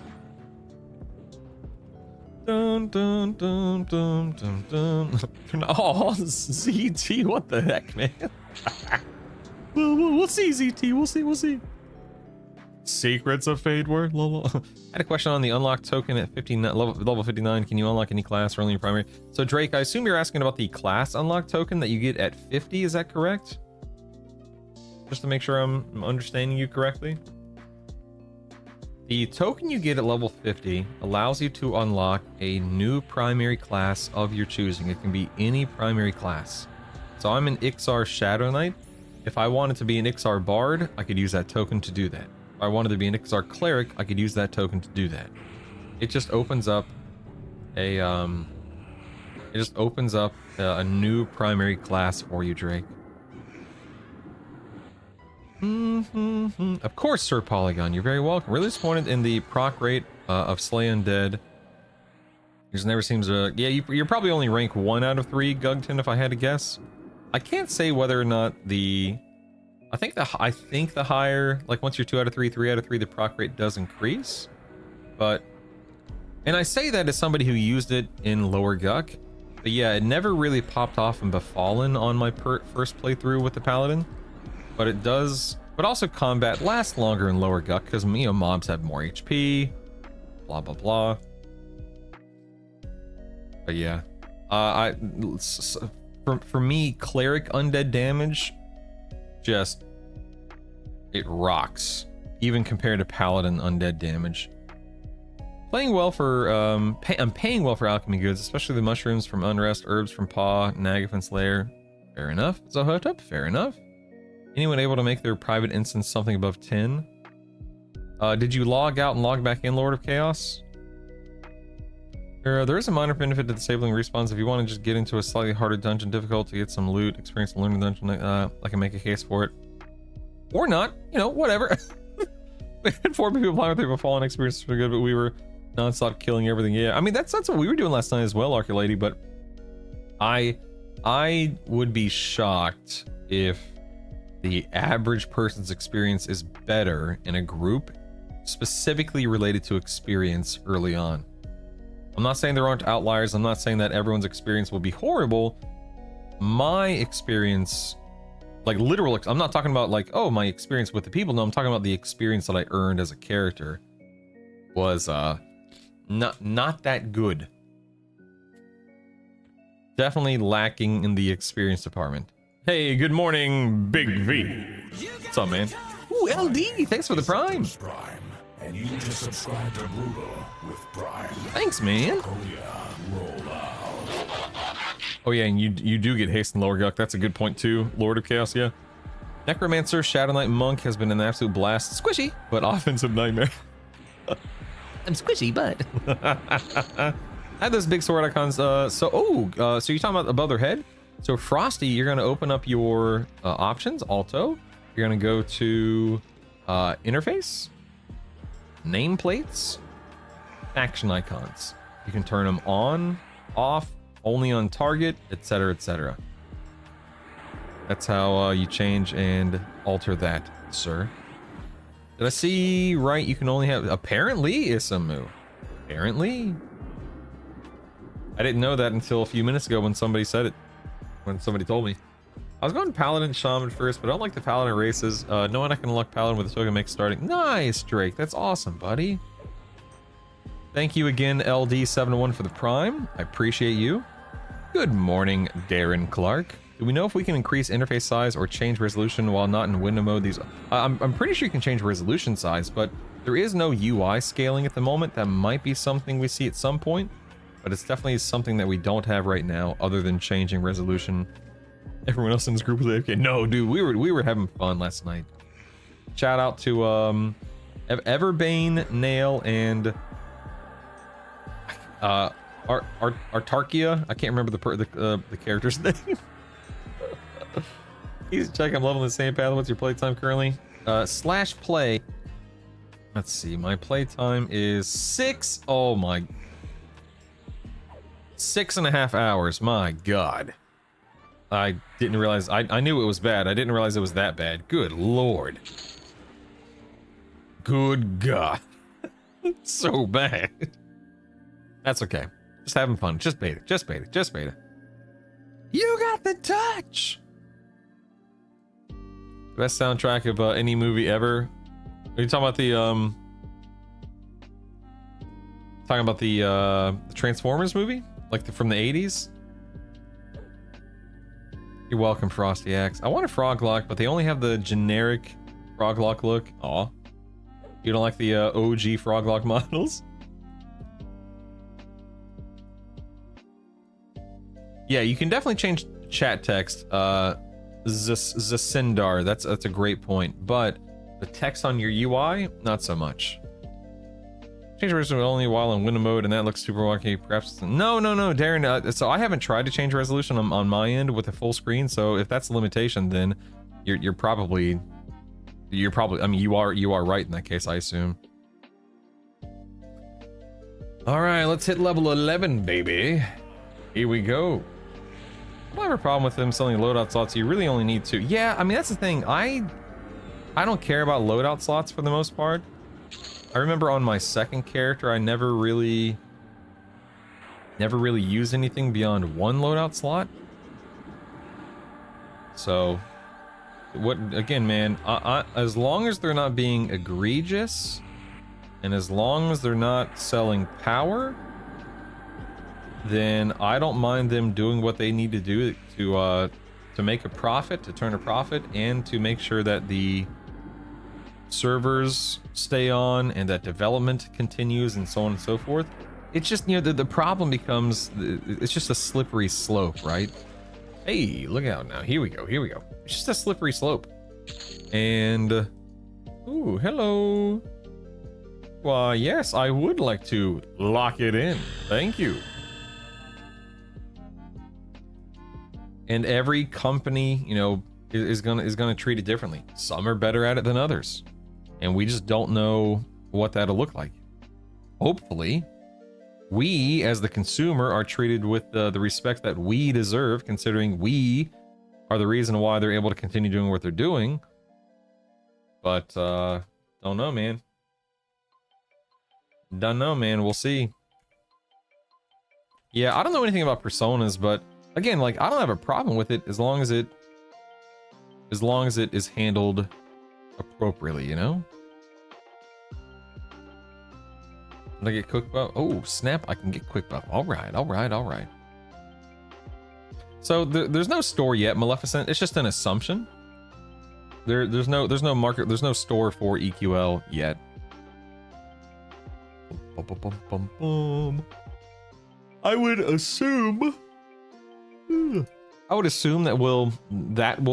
Dun dun dun dun dun dun. Oh, ZT, what the heck, man? We'll see, ZT. We'll see. Secrets of Fade Word. I had a question on the unlock token at 59, level 59. Can you unlock any class or only your primary? So Drake, I assume you're asking about the class unlock token that you get at 50. Is that correct? Just to make sure I'm understanding you correctly. The token you get at level 50 allows you to unlock a new primary class of your choosing. It can be any primary class. So I'm an Ixar Shadow Knight. If I wanted to be an Ixar Bard, I could use that token to do that. If I wanted to be an Ixar Cleric, I could use that token to do that. It just opens up a It just opens up a new primary class for you, Drake. Of course, Sir Polygon, you're very welcome. Really disappointed in the proc rate of Slay Undead. Just never seems to... Yeah, you're probably only rank 1 out of 3, Gugton, if I had to guess. I can't say whether or not the... I think the higher, like once you're 2 out of 3, 3 out of 3, the proc rate does increase. But... And I say that as somebody who used it in lower Guck. But yeah, it never really popped off in Befallen on my first playthrough with the Paladin. But it does, but also combat lasts longer in lower Guck because, you know, mobs have more HP, blah blah blah. But yeah, for me, cleric undead damage, just it rocks, even compared to paladin undead damage. Playing well for I'm paying well for alchemy goods, especially the mushrooms from Unrest, herbs from Paw, Nagafin's Lair. Fair enough, Zohotep. Fair enough. Anyone able to make their private instance something above 10? Did you log out and log back in, Lord of Chaos? There is a minor benefit to disabling respawns. If you want to just get into a slightly harder dungeon difficult to get some loot, experience and learn the dungeon, I can make a case for it. Or not, you know, whatever. We had 4 people playing with a fallen experience pretty good, but we were non-stop killing everything. Yeah, I mean, that's what we were doing last night as well, Arculady, but I would be shocked if the average person's experience is better in a group specifically related to experience early on. I'm not saying there aren't outliers. I'm not saying that everyone's experience will be horrible. My experience, like literal, I'm not talking about like, oh, my experience with the people. No, I'm talking about the experience that I earned as a character was not that good. Definitely lacking in the experience department. Hey, good morning, Big V. What's up, man? Ooh, LD, thanks for the Prime. And you just subscribed to Brutal with Prime. Thanks, man. Oh yeah, and you do get haste in lower Guck. That's a good point too, Lord of Chaos. Yeah. Necromancer, Shadow Knight, Monk has been an absolute blast. Squishy, but offensive nightmare. I'm squishy, but I had those big sword icons. So you're talking about above their head? So Frosty, you're going to open up your options, Alto. You're going to go to interface, nameplates, action icons. You can turn them on, off, only on target, etc., etc. That's how you change and alter that, sir. Did I see right? You can only have apparently Isamu. Apparently, I didn't know that until a few minutes ago when somebody said it. When somebody told me. I was going Paladin Shaman first, but I don't like the Paladin races. Knowing I can unlock Paladin with a token makes starting. Nice, Drake. That's awesome, buddy. Thank you again, LD71 for the Prime. I appreciate you. Good morning, Darren Clark. Do we know if we can increase interface size or change resolution while not in window mode? I'm pretty sure you can change resolution size, but there is no UI scaling at the moment. That might be something we see at some point. But it's definitely something that we don't have right now, other than changing resolution. Everyone else in this group was AFK. No, dude, we were having fun last night. Shout out to Everbane, Nail, and Artarkia. I can't remember the character's name. Easy check. I'm loving the same path. What's your playtime currently? /play. Let's see. My playtime is 6. Oh my. 6.5 hours. My God. I didn't realize. I knew it was bad. I didn't realize it was that bad. Good Lord. Good God. So bad. That's okay. Just having fun. Just beta. Just beta. Just beta. You got the touch. Best soundtrack of any movie ever. Are you talking about the Transformers movie? Like from the 80s? You're welcome, Frosty Axe. I want a Froglock, but they only have the generic Froglock look. Aw. You don't like the OG Froglock models? Yeah, you can definitely change chat text. Zasindar, that's a great point. But the text on your UI, not so much. Change resolution only while in window mode, and that looks super wonky. Perhaps no, Darren. So I haven't tried to change resolution on my end with a full screen. So if that's a limitation, then you're probably. I mean, you are right in that case, I assume. All right, let's hit level 11, baby. Here we go. I don't have a problem with them selling loadout slots. You really only need 2. Yeah, I mean that's the thing. I don't care about loadout slots for the most part. I remember on my second character, I never really used anything beyond 1 loadout slot. So, again, man, as long as they're not being egregious, and as long as they're not selling power, then I don't mind them doing what they need to do to make a profit, to turn a profit, and to make sure that the servers stay on and that development continues and so on and so forth. It's just, you know, the problem becomes, it's just a slippery slope, right? Hey, look out now. Here we go. It's just a slippery slope. And, ooh, hello. Why, yes, I would like to lock it in. Thank you. And every company, you know, is gonna treat it differently. Some are better at it than others. And we just don't know what that'll look like. Hopefully, we as the consumer are treated with the respect that we deserve, considering we are the reason why they're able to continue doing what they're doing. But don't know, man. We'll see. Yeah, I don't know anything about personas, but again, like, I don't have a problem with it as long as it is handled appropriately, you know? Did I get quick buff? Oh, snap, I can get quick buff. All right. So there's no store yet, Maleficent. It's just an assumption. There's no market, there's no store for EQL yet. I would assume that will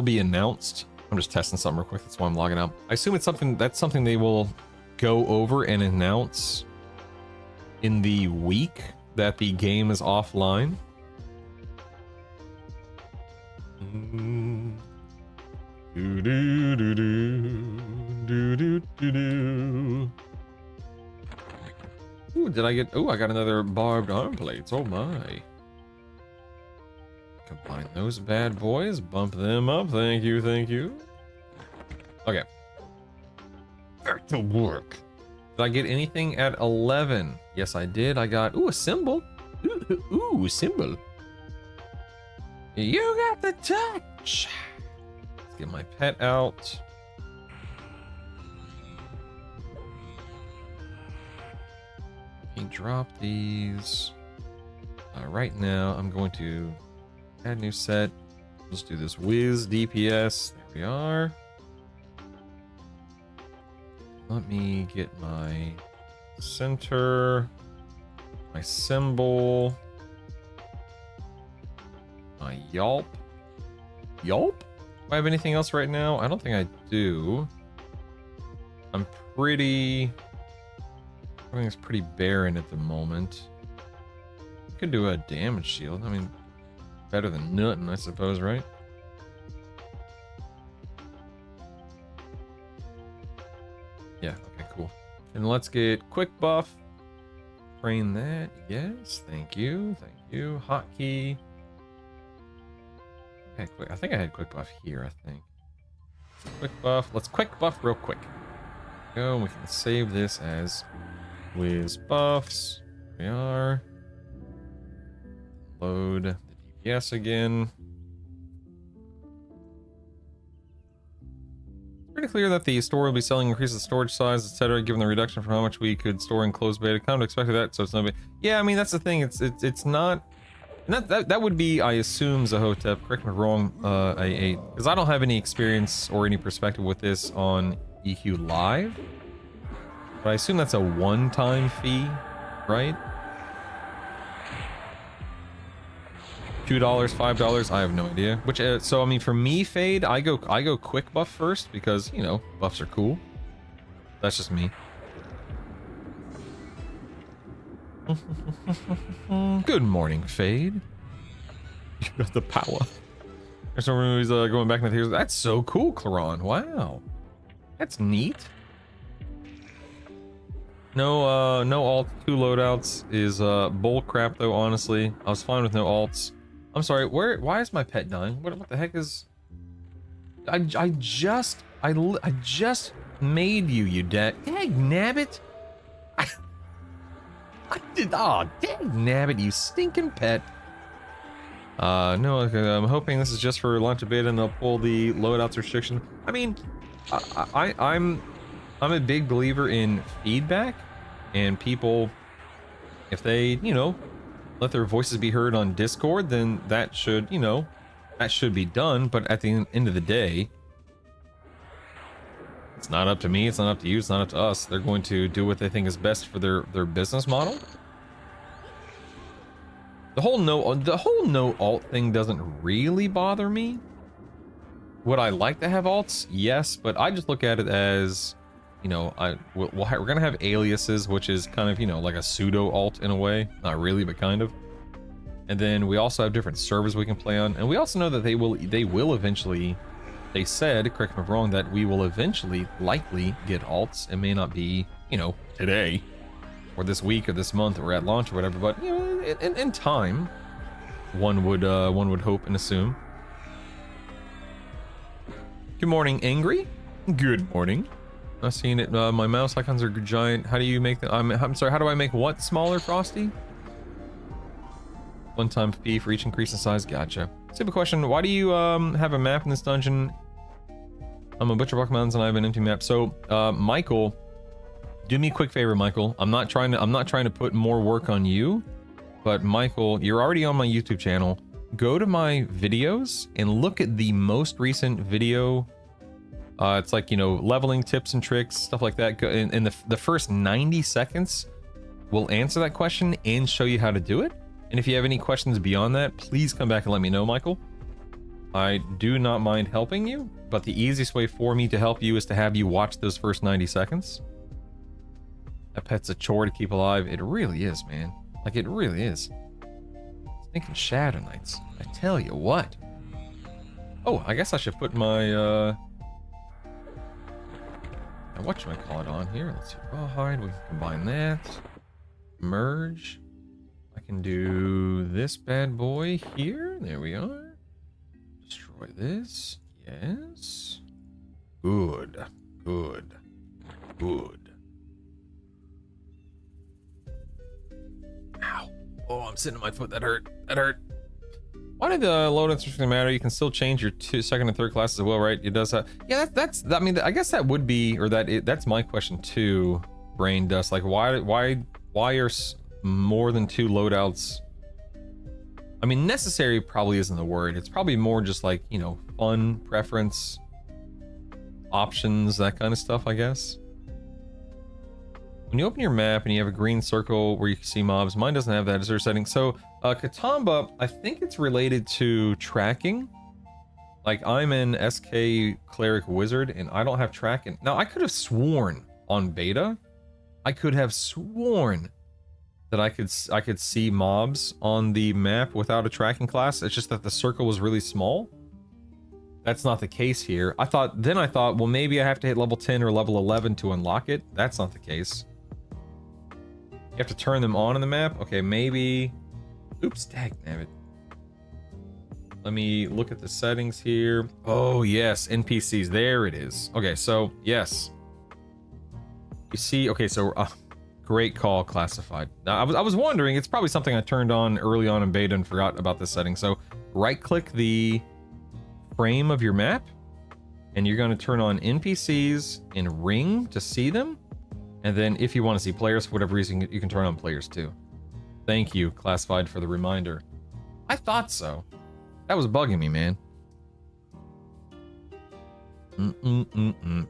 be announced. I'm just testing something real quick. That's why I'm logging out. I assume it's something they will go over and announce in the week that the game is offline. Ooh, did I get? Oh, I got another barbed arm plates. Oh my. Combine those bad boys, bump them up. Thank you. Okay. Back to work. Did I get anything at 11? Yes, I did. I got, ooh, a symbol. Ooh, symbol. You got the touch. Let's get my pet out. Let me drop these. Right now, I'm going to add new set. Let's do this whiz DPS. There we are. Let me get my center, my symbol, my yelp. Yelp? Do I have anything else right now? I don't think I do. Everything's pretty barren at the moment. I could do a damage shield. I mean, better than nothing, I suppose, right? Yeah, okay, cool. And let's get quick buff. Train that. Yes, thank you. Hotkey. Okay, quick. I think I had quick buff here, I think. Quick buff. Let's quick buff real quick. Go, we can save this as whiz buffs. There we are. Load the DPS again. Pretty clear that the store will be selling increases storage size, etc. Given the reduction from how much we could store in closed beta, kind of expected that. So it's no big. Yeah, I mean that's the thing. It's not. And that would be, I assume, Zahotep. Correct me if I'm wrong. Because I don't have any experience or any perspective with this on EQ Live. But I assume that's a one-time fee, right? $2, $5, I have no idea. Which so I mean for me, Fade, I go quick buff first because, you know, buffs are cool. That's just me. Good morning, Fade. You got the power. There's someone who's going back in the theaters. That's so cool, Claron. Wow. That's neat. No, no alt, 2 loadouts is bull crap though, honestly. I was fine with no alts. I'm sorry, why is my pet dying? What the heck is... I just made you dag nabbit. I did, oh, dag nabbit, you stinking pet. No, okay, I'm hoping this is just for launch a bit and they'll pull the loadouts restriction. I mean, I'm a big believer in feedback, and people, if they, you know, let their voices be heard on Discord, then that should, you know, that should be done. But at the end of the day, it's not up to me, it's not up to you, it's not up to us. They're going to do what they think is best for their business model. The whole no alt thing doesn't really bother me. Would I like to have alts? Yes, but I just look at it as, you know, we're gonna have aliases, which is kind of, you know, like a pseudo alt in a way. Not really, but kind of. And then we also have different servers we can play on, and we also know that they will eventually. They said, correct me if I'm wrong, that we will eventually likely get alts. It may not be, you know, today, or this week, or this month, or at launch, or whatever. But you know, in time, one would hope and assume. Good morning, Angry. Good morning. I've seen it. My mouse icons are giant. How do you make them? I'm sorry. How do I make what smaller, Frosty? One-time fee for each increase in size. Gotcha. Simple question. Why do you have a map in this dungeon? I'm a Butcher Block Mountains and I have an empty map. So, Michael, do me a quick favor, Michael. I'm not trying to put more work on you, but Michael, you're already on my YouTube channel. Go to my videos and look at the most recent video. It's like, you know, leveling tips and tricks, stuff like that. In the first 90 seconds will answer that question and show you how to do it. And if you have any questions beyond that, please come back and let me know, Michael. I do not mind helping you, but the easiest way for me to help you is to have you watch those first 90 seconds. A pet's a chore to keep alive. It really is, man. Like, it really is. Thinking Shadow Knights. I tell you what. Oh, I guess I should put my, whatchamacallit on here. Let's see. Rawhide. We can combine that. Merge. I can do this bad boy here. There we are. Destroy this. Yes. Good. Good. Good. Ow. Oh, I'm sitting on my foot. That hurt. That hurt. Why did the loadouts really matter? You can still change your second and third classes as well, right? It does. Yeah, that's. I mean, I guess that would be, or that's my question too. Brain dust. Like, why are more than 2 loadouts? I mean, necessary probably isn't the word. It's probably more just like, you know, fun, preference, options, that kind of stuff, I guess. When you open your map and you have a green circle where you can see mobs, mine doesn't have that. Is there a setting? So, Katamba, I think it's related to tracking. Like, I'm an SK Cleric Wizard and I don't have tracking. Now, I could have sworn on beta, I could have sworn that I could see mobs on the map without a tracking class. It's just that the circle was really small. That's not the case here. I thought, well, maybe I have to hit level 10 or level 11 to unlock it. That's not the case. You have to turn them on in the map. Okay, maybe. Oops, dagnabbit. Let me look at the settings here. Oh yes, NPCs. There it is. Okay, so yes. You see, okay, so great call, classified. Now, I was wondering, it's probably something I turned on early on in beta and forgot about this setting. So right click the frame of your map and you're going to turn on NPCs in ring to see them. And then if you want to see players for whatever reason, you can turn on players too. Thank you, classified, for the reminder. I thought so. That was bugging me, man.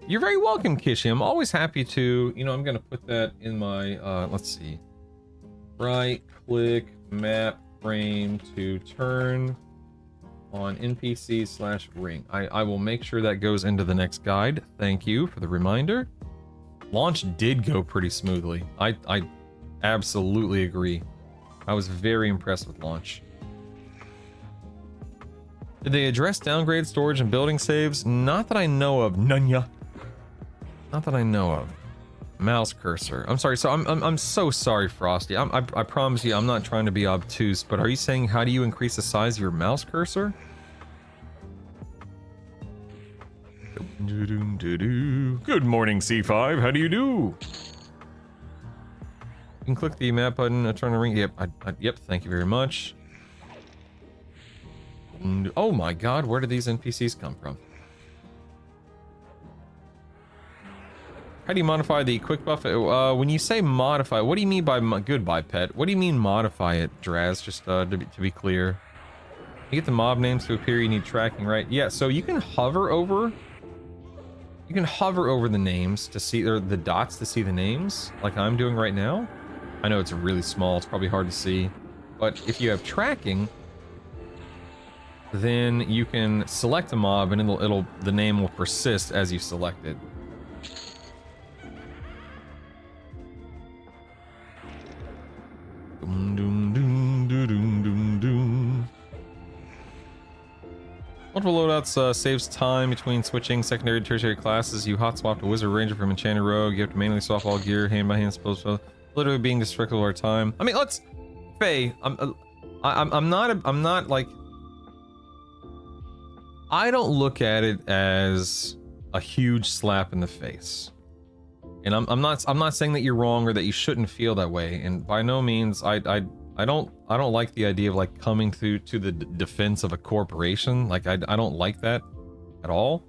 You're very welcome, Kishi. I'm always happy to, you know, I'm going to put that in my, let's see. Right click map frame to turn on NPC/ring. I will make sure that goes into the next guide. Thank you for the reminder. Launch did go pretty smoothly. absolutely agree. I was very impressed with launch. Did they address downgrade storage and building saves? Not that I know of. Nunya. Not that I know of. Mouse cursor. I'm sorry. So I'm so sorry, Frosty. I promise you, I'm not trying to be obtuse. But are you saying how do you increase the size of your mouse cursor? Good morning, C5. How do you do? You can click the map button. Turn the ring. Yep. Yep. Thank you very much. Oh my God! Where did these NPCs come from? How do you modify the quick buff? When you say modify, what do you mean by goodbye pet? What do you mean modify it, Draz? Just to be clear. You get the mob names to appear. You need tracking, right? Yeah. So you can hover over. You can hover over the names to see, or the dots to see the names, like I'm doing right now. I know it's really small. It's probably hard to see, but if you have tracking, then you can select a mob and the name will persist as you select it. Multiple loadouts saves time between switching secondary and tertiary classes. You hot swap to wizard, ranger from enchanted rogue. You have to manually swap all gear hand by hand. Supposed literally being destructible over time. I mean, let's Faye. I'm not like. I don't look at it as a huge slap in the face, and I'm not saying that you're wrong or that you shouldn't feel that way. And by no means, I don't like the idea of like coming through to the defense of a corporation. Like I don't like that at all.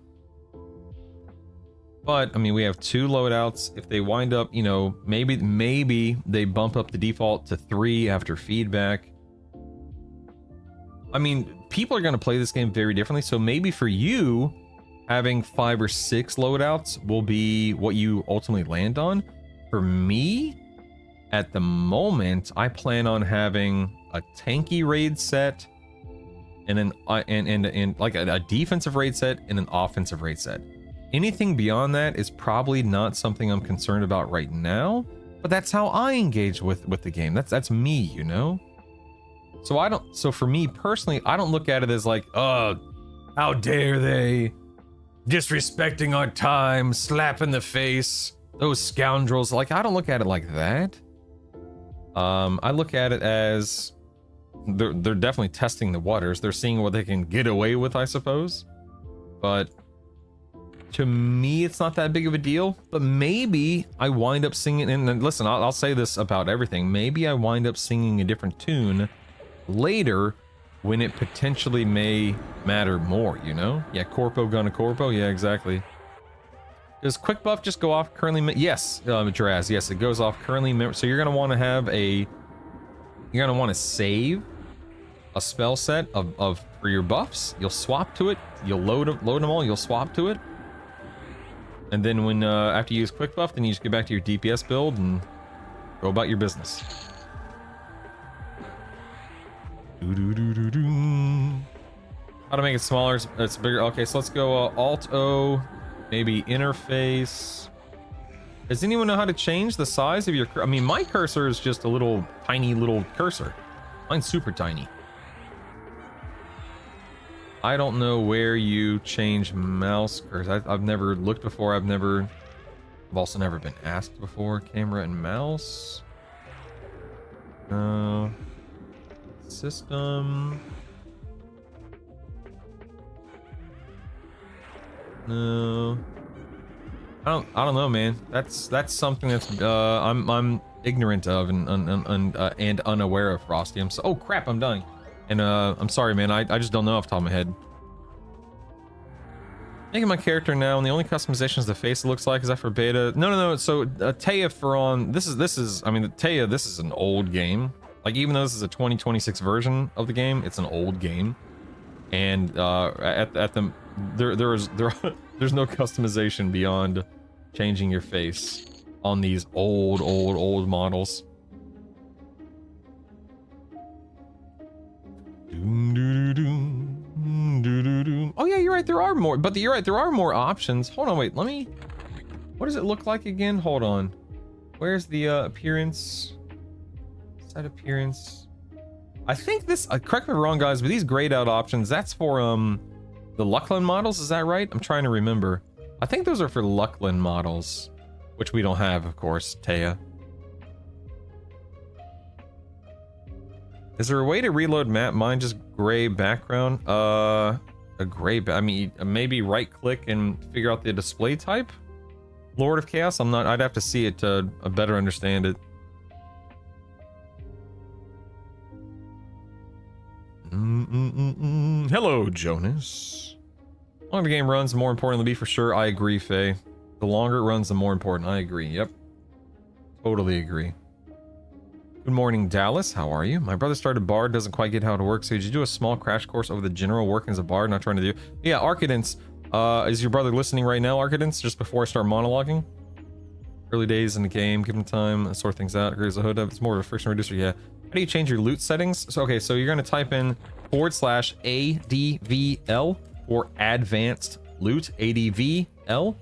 But I mean, we have 2 loadouts. If they wind up, you know, maybe they bump up the default to 3 after feedback. I mean, people are going to play this game very differently. So maybe for you, having 5 or 6 loadouts will be what you ultimately land on. For me, at the moment, I plan on having a tanky raid set, and then and like a defensive raid set and an offensive raid set. Anything beyond that is probably not something I'm concerned about right now, but that's how I engage with the game. That's me, you know. So for me personally, I don't look at it as like, oh, how dare they, disrespecting our time, slap in the face, those scoundrels. Like, I don't look at it like that. I look at it as they're definitely testing the waters. They're seeing what they can get away with, I suppose. But to me, it's not that big of a deal. But maybe I wind up singing, and listen, I'll say this about everything. Maybe I wind up singing a different tune later when it potentially may matter more, you know? Yeah, corpo gonna corpo. Yeah, exactly. Does quick buff just go off currently? Yes, Draz. Yes, it goes off currently. So you're gonna want to have you're gonna want to save a spell set of for your buffs. You'll swap to it. You'll load them all. You'll swap to it, and then when after you use quick buff, then you just get back to your DPS build and go about your business. How to make it smaller? It's bigger. Okay, so let's go Alt O. Maybe interface. Does anyone know how to change the size of your I mean, my cursor is just a little tiny little cursor. Mine's super tiny. I don't know where you change mouse cursor. I've never looked before. I've also never been asked before. Camera and mouse. System. No, I don't know, man. That's something that's I'm ignorant of and unaware of, Frosty. Oh crap, I'm dying. And I'm sorry, man. I just don't know off the top of my head. Making my character now, and the only customization is the face it looks like. Is that for beta? No. So Taya for on this is I mean, Taya, this is an old game. Like, even though this is a 2026 version of the game, it's an old game. And there's no customization beyond changing your face on these old models. Oh yeah, you're right, there are more, but you're right, there are more options. Hold on, wait, what does it look like again? Hold on. Where's the appearance? Set appearance. I think this, correct me if I'm wrong, guys, but these grayed out options, that's for the Luckland models, is that right? I'm trying to remember. I think those are for Luckland models, which we don't have, of course, Taya. Is there a way to reload map? Mine just gray background. A gray, I mean, maybe right click and figure out the display type? Lord of Chaos? I'd have to see it to better understand it. Hello, Jonas. The longer the game runs, the more important it'll be for sure. I agree, Faye. The longer it runs, the more important. I agree. Yep. Totally agree. Good morning, Dallas. How are you? My brother started Bard, doesn't quite get how it works. So did you do a small crash course over the general workings of Bard? Not trying to do. Yeah, Arcadence. Is your brother listening right now, Arcadence? Just before I start monologuing? Early days in the game, give him time, sort things out. Here's a hood up. It's more of a friction reducer. Yeah. How do you change your loot settings? So, okay, so you're going to type in /ADVL for advanced loot, ADVL.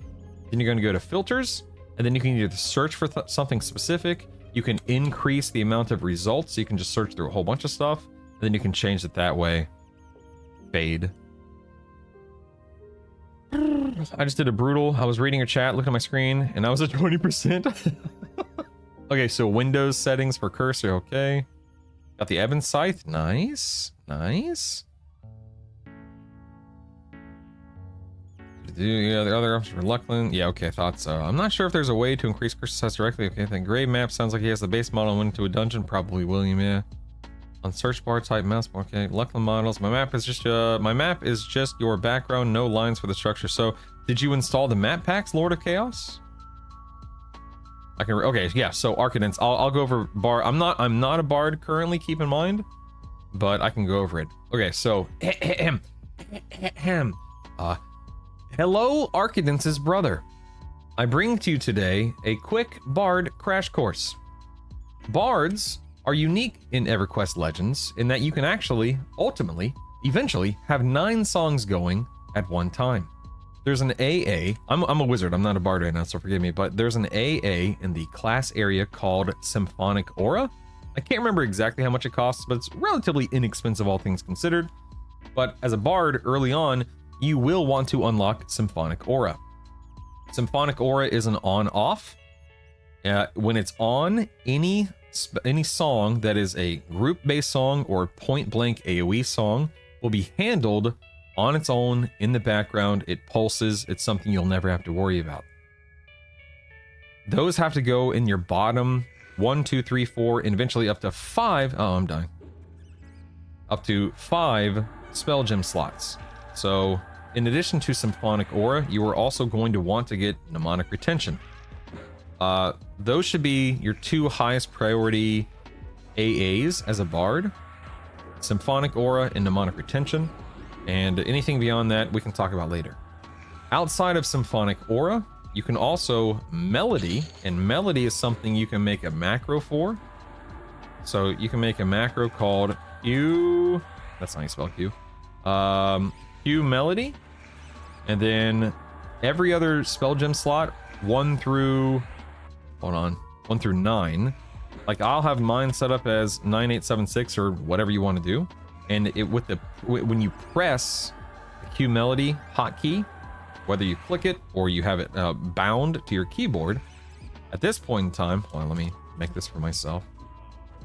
Then you're going to go to filters, and then you can either search for something specific. You can increase the amount of results, so you can just search through a whole bunch of stuff, and then you can change it that way. Fade. I just did a brutal. I was reading your chat, looking at my screen, and I was at 20%. Okay, so Windows settings for cursor, okay. Got the Ebon Scythe, nice, nice. Yeah, the other options for Luckland. Yeah, okay, I thought so. I'm not sure if there's a way to increase cursor size directly. Okay, then gray map sounds like he has the base model and went into a dungeon. Probably William, yeah. On search bar, type mouse bar. Okay, Luckland models. My map is just your background, no lines for the structure. So, did you install the map packs, Lord of Chaos? I can. Okay, yeah. So Arcadence, I'll go over Bard. I'm not a Bard currently. Keep in mind, but I can go over it. Okay, so hello, Arcadence's brother. I bring to you today a quick Bard crash course. Bards are unique in EverQuest Legends in that you can actually, eventually, have 9 songs going at one time. There's an AA. I'm a wizard. I'm not a bard right now, so forgive me. But there's an AA in the class area called Symphonic Aura. I can't remember exactly how much it costs, but it's relatively inexpensive, all things considered. But as a bard, early on, you will want to unlock Symphonic Aura. Symphonic Aura is an on-off. When it's on, any song that is a group-based song or point-blank AoE song will be handled on its own in the background. It pulses. It's something you'll never have to worry about. Those have to go in your bottom 1, 2, 3, 4, and eventually up to 5. Oh, I'm dying. Up to 5 spell gem slots. So, in addition to Symphonic Aura, you are also going to want to get Mnemonic Retention. Those should be your 2 highest priority AAs as a bard. Symphonic Aura and Mnemonic Retention. And anything beyond that, we can talk about later. Outside of Symphonic Aura, you can also Melody, and Melody is something you can make a macro for. So you can make a macro called Q, that's not how you spell Q, Q Melody, and then every other spell gem slot, 1 through 9, like I'll have mine set up as 9876 or whatever you want to do. And when you press the Q Melody hotkey, whether you click it or you have it bound to your keyboard, at this point in time, hold on, let me make this for myself.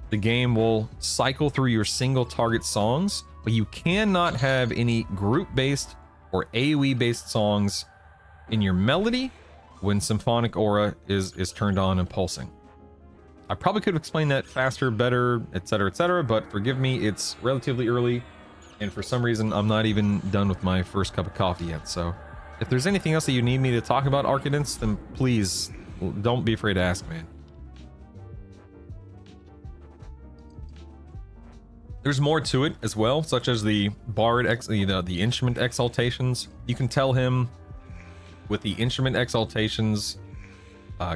The game will cycle through your single target songs, but you cannot have any group-based or AoE-based songs in your melody when Symphonic Aura is turned on and pulsing. I probably could have explained that faster, better, etc., but forgive me, it's relatively early, and for some reason, I'm not even done with my first cup of coffee yet, so if there's anything else that you need me to talk about, Arcadence, then please, don't be afraid to ask, man. There's more to it as well, such as the Bard, the instrument exaltations. You can tell him with the instrument exaltations,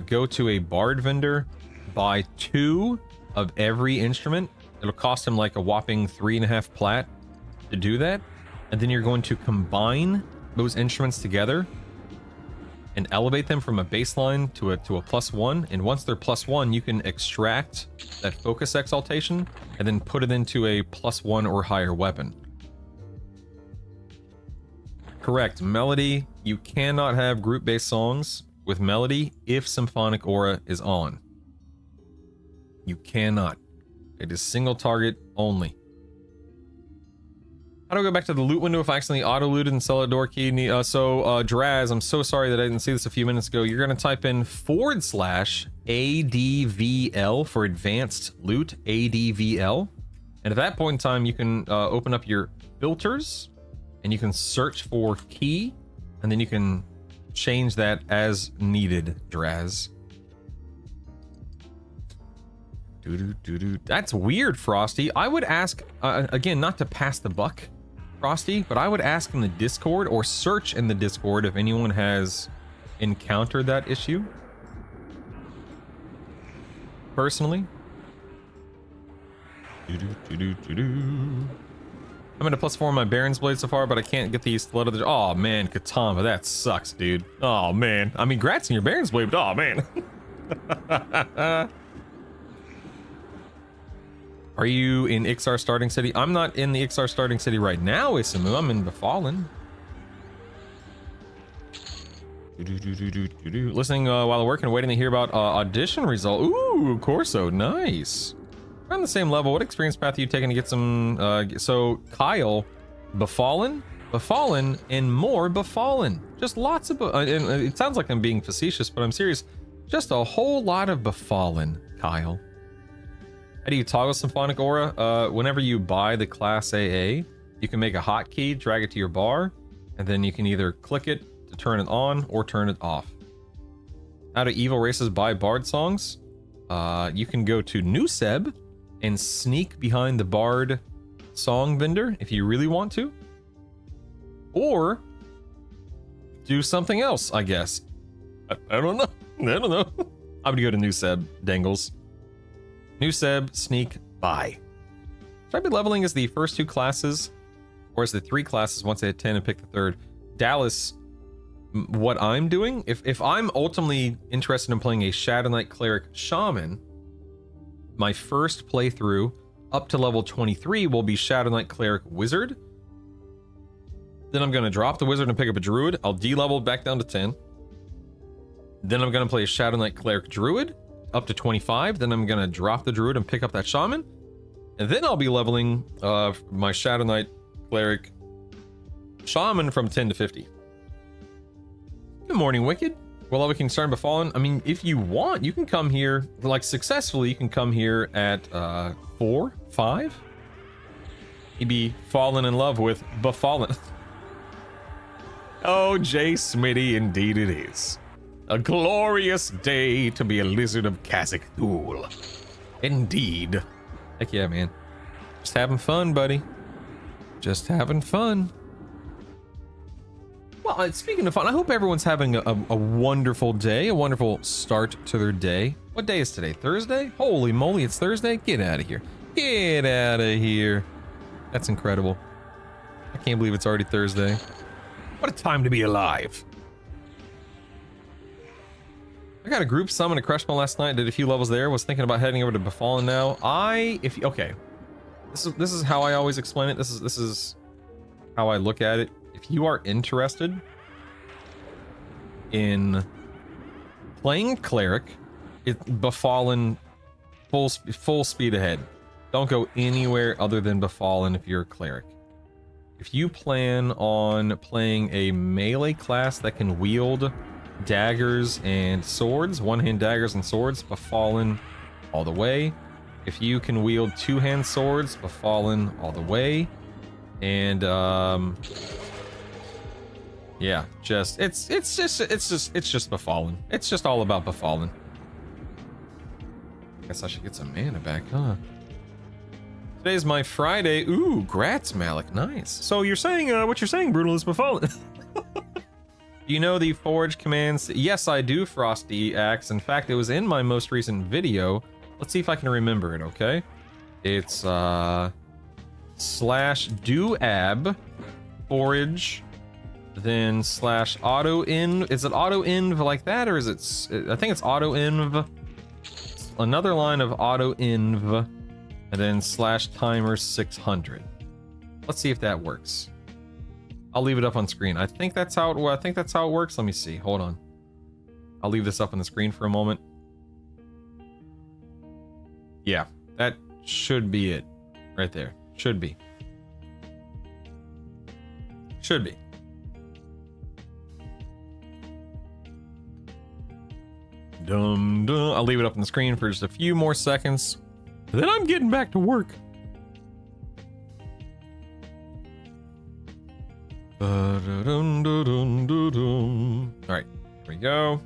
go to a Bard vendor, buy 2 of every instrument. It'll cost him like a whopping 3.5 plat to do that. And then you're going to combine those instruments together and elevate them from a baseline to a +1. And once they're +1, you can extract that focus exaltation and then put it into a +1 or higher weapon. Correct. Melody. You cannot have group-based songs with melody if Symphonic Aura is on. You cannot. It is single target only. How do I go back to the loot window if I accidentally auto-looted and sell a door key? Draz, I'm so sorry that I didn't see this a few minutes ago. You're going to type in /ADVL for advanced loot, ADVL. And at that point in time, you can open up your filters and you can search for key, and then you can change that as needed, Draz. That's weird, Frosty. I would ask, again, not to pass the buck, Frosty, but I would ask in the Discord or search in the Discord if anyone has encountered that issue. Personally. I'm at a +4 on my Baron's Blade so far, but I can't get the stiletto. Oh man, Katama, that sucks, dude. Oh man. I mean, grats on your Baron's Blade, but oh man. Are you in Ixar starting city? I'm not in the Ixar starting city right now, Isamu. I'm in Befallen. Listening while I work and waiting to hear about audition result. Ooh, Corso, nice. We're on the same level. What experience path are you taking to get some? So Kyle, Befallen, and more Befallen. Just lots of. And it sounds like I'm being facetious, but I'm serious. Just a whole lot of Befallen, Kyle. How do you toggle Symphonic Aura? Whenever you buy the Class AA, you can make a hotkey, drag it to your bar, and then you can either click it to turn it on or turn it off. How do evil races buy Bard songs? You can go to Newseb and sneak behind the Bard song vendor if you really want to. Or do something else, I guess. I don't know. I don't know. I'm gonna go to Newseb, Dangles. Newseb, sneak, buy. Should I be leveling as the first 2 classes? Or as the 3 classes once I hit 10 and pick the 3rd? Dallas, what I'm doing, if I'm ultimately interested in playing a Shadow Knight Cleric Shaman, my first playthrough up to level 23 will be Shadow Knight Cleric Wizard. Then I'm going to drop the Wizard and pick up a Druid. I'll de-level back down to 10. Then I'm going to play a Shadow Knight Cleric Druid up to 25. Then I'm going to drop the Druid and pick up that Shaman. And then I'll be leveling my Shadow Knight Cleric Shaman from 10 to 50. Good morning, Wicked. Well, we can start Befallen. I mean, if you want, you can come here, like, successfully, you can come here at 4, 5. You'd be falling in love with Befallen. Oh, Jay Smitty, indeed it is. A glorious day to be a lizard of Kazakh Thul. Indeed. Heck yeah, man. Just having fun, buddy. Just having fun. Well, speaking of fun, I hope everyone's having a wonderful day, a wonderful start to their day. What day is today? Thursday? Holy moly, it's Thursday? Get out of here. Get out of here. That's incredible. I can't believe it's already Thursday. What a time to be alive. I got a group summon at Crushball last night, did a few levels there, was thinking about heading over to Befallen now. Okay. This is how I always explain it. This is how I look at it. If you are interested in playing Cleric, Befallen full speed ahead. Don't go anywhere other than Befallen if you're a Cleric. If you plan on playing a melee class that can wield daggers and swords, one-hand daggers and swords, Befallen all the way. If you can wield two-hand swords, Befallen all the way. And yeah, it's just Befallen. It's just all about Befallen. Guess I should get some mana back, huh? Today's my Friday. Ooh, grats, Malik. Nice. So you're saying what you're saying, Brutal, is Befallen. You know the forge commands? Yes, I do, Frosty Axe. In fact, it was in my most recent video. Let's see if I can remember it, okay? It's /doab forage then slash auto inv. Is it auto inv like that, or is it? I think it's auto inv. Another line of auto inv, and then slash timer 600. Let's see if that works. I'll leave it up on screen. I think that's how it works. Let me see. Hold on. I'll leave this up on the screen for a moment. Yeah, that should be it. Right there. Should be. Should be. Dum dum. I'll leave it up on the screen for just a few more seconds. Then I'm getting back to work. Alright, here we go.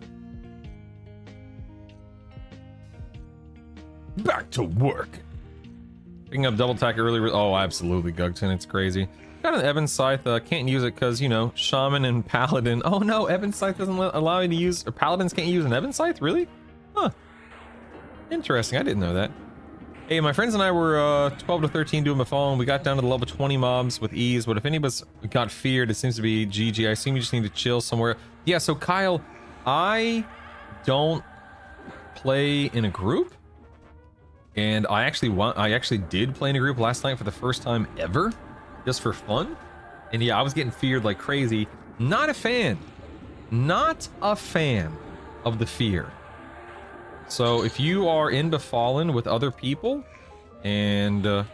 Back to work. Picking up double tack early. Oh, absolutely, Gugton. It's crazy. Got an Evan Scythe. Can't use it because, you know, Shaman and Paladin. Oh no, Evan Scythe doesn't allow you to use, or Paladins can't use an Evan Scythe? Really? Huh. Interesting. I didn't know that. Hey, my friends and I were 12 to 13 doing my phone. We got down to the level 20 mobs with ease, but if any of us got feared, it seems to be GG. I assume you just need to chill somewhere. Yeah, so Kyle, I don't play in a group, and I actually did play in a group last night for the first time ever, just for fun. And yeah, I was getting feared like crazy. Not a fan. Not a fan of the fear. So if you are into Fallen with other people, and I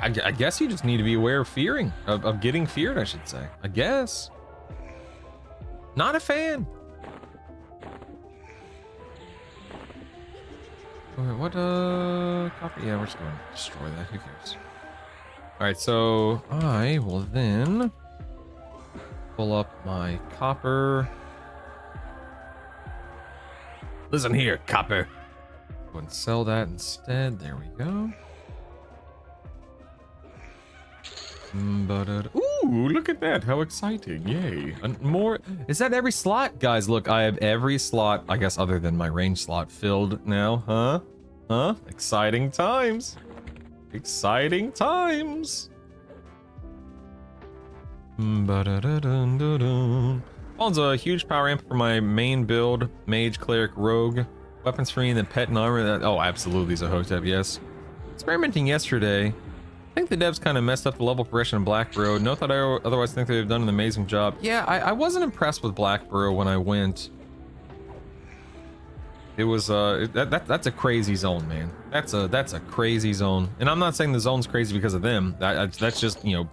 guess you just need to be aware of fearing, of getting feared, I should say. I guess. Not a fan. Okay, what copy? Yeah, we're just going to destroy that. Who cares? All right, so I will then pull up my copper. Listen here, copper. Go and sell that instead. There we go. Ooh, look at that. How exciting. Yay. And more. Is that every slot? Guys, look, I have every slot, I guess, other than my range slot filled now. Huh? Huh? Exciting times. Exciting times. Phone's a huge power amp for my main build, mage, cleric, rogue, weapons free, and then pet and armor. That, oh, absolutely is a hotep, yes. Experimenting yesterday. I think the devs kind of messed up the level progression in Black Bro. No thought I otherwise think they've done an amazing job. Yeah, I wasn't impressed with Black Bro when I went. It was that's a crazy zone, man. That's a crazy zone. And I'm not saying the zone's crazy because of them. That's just, you know,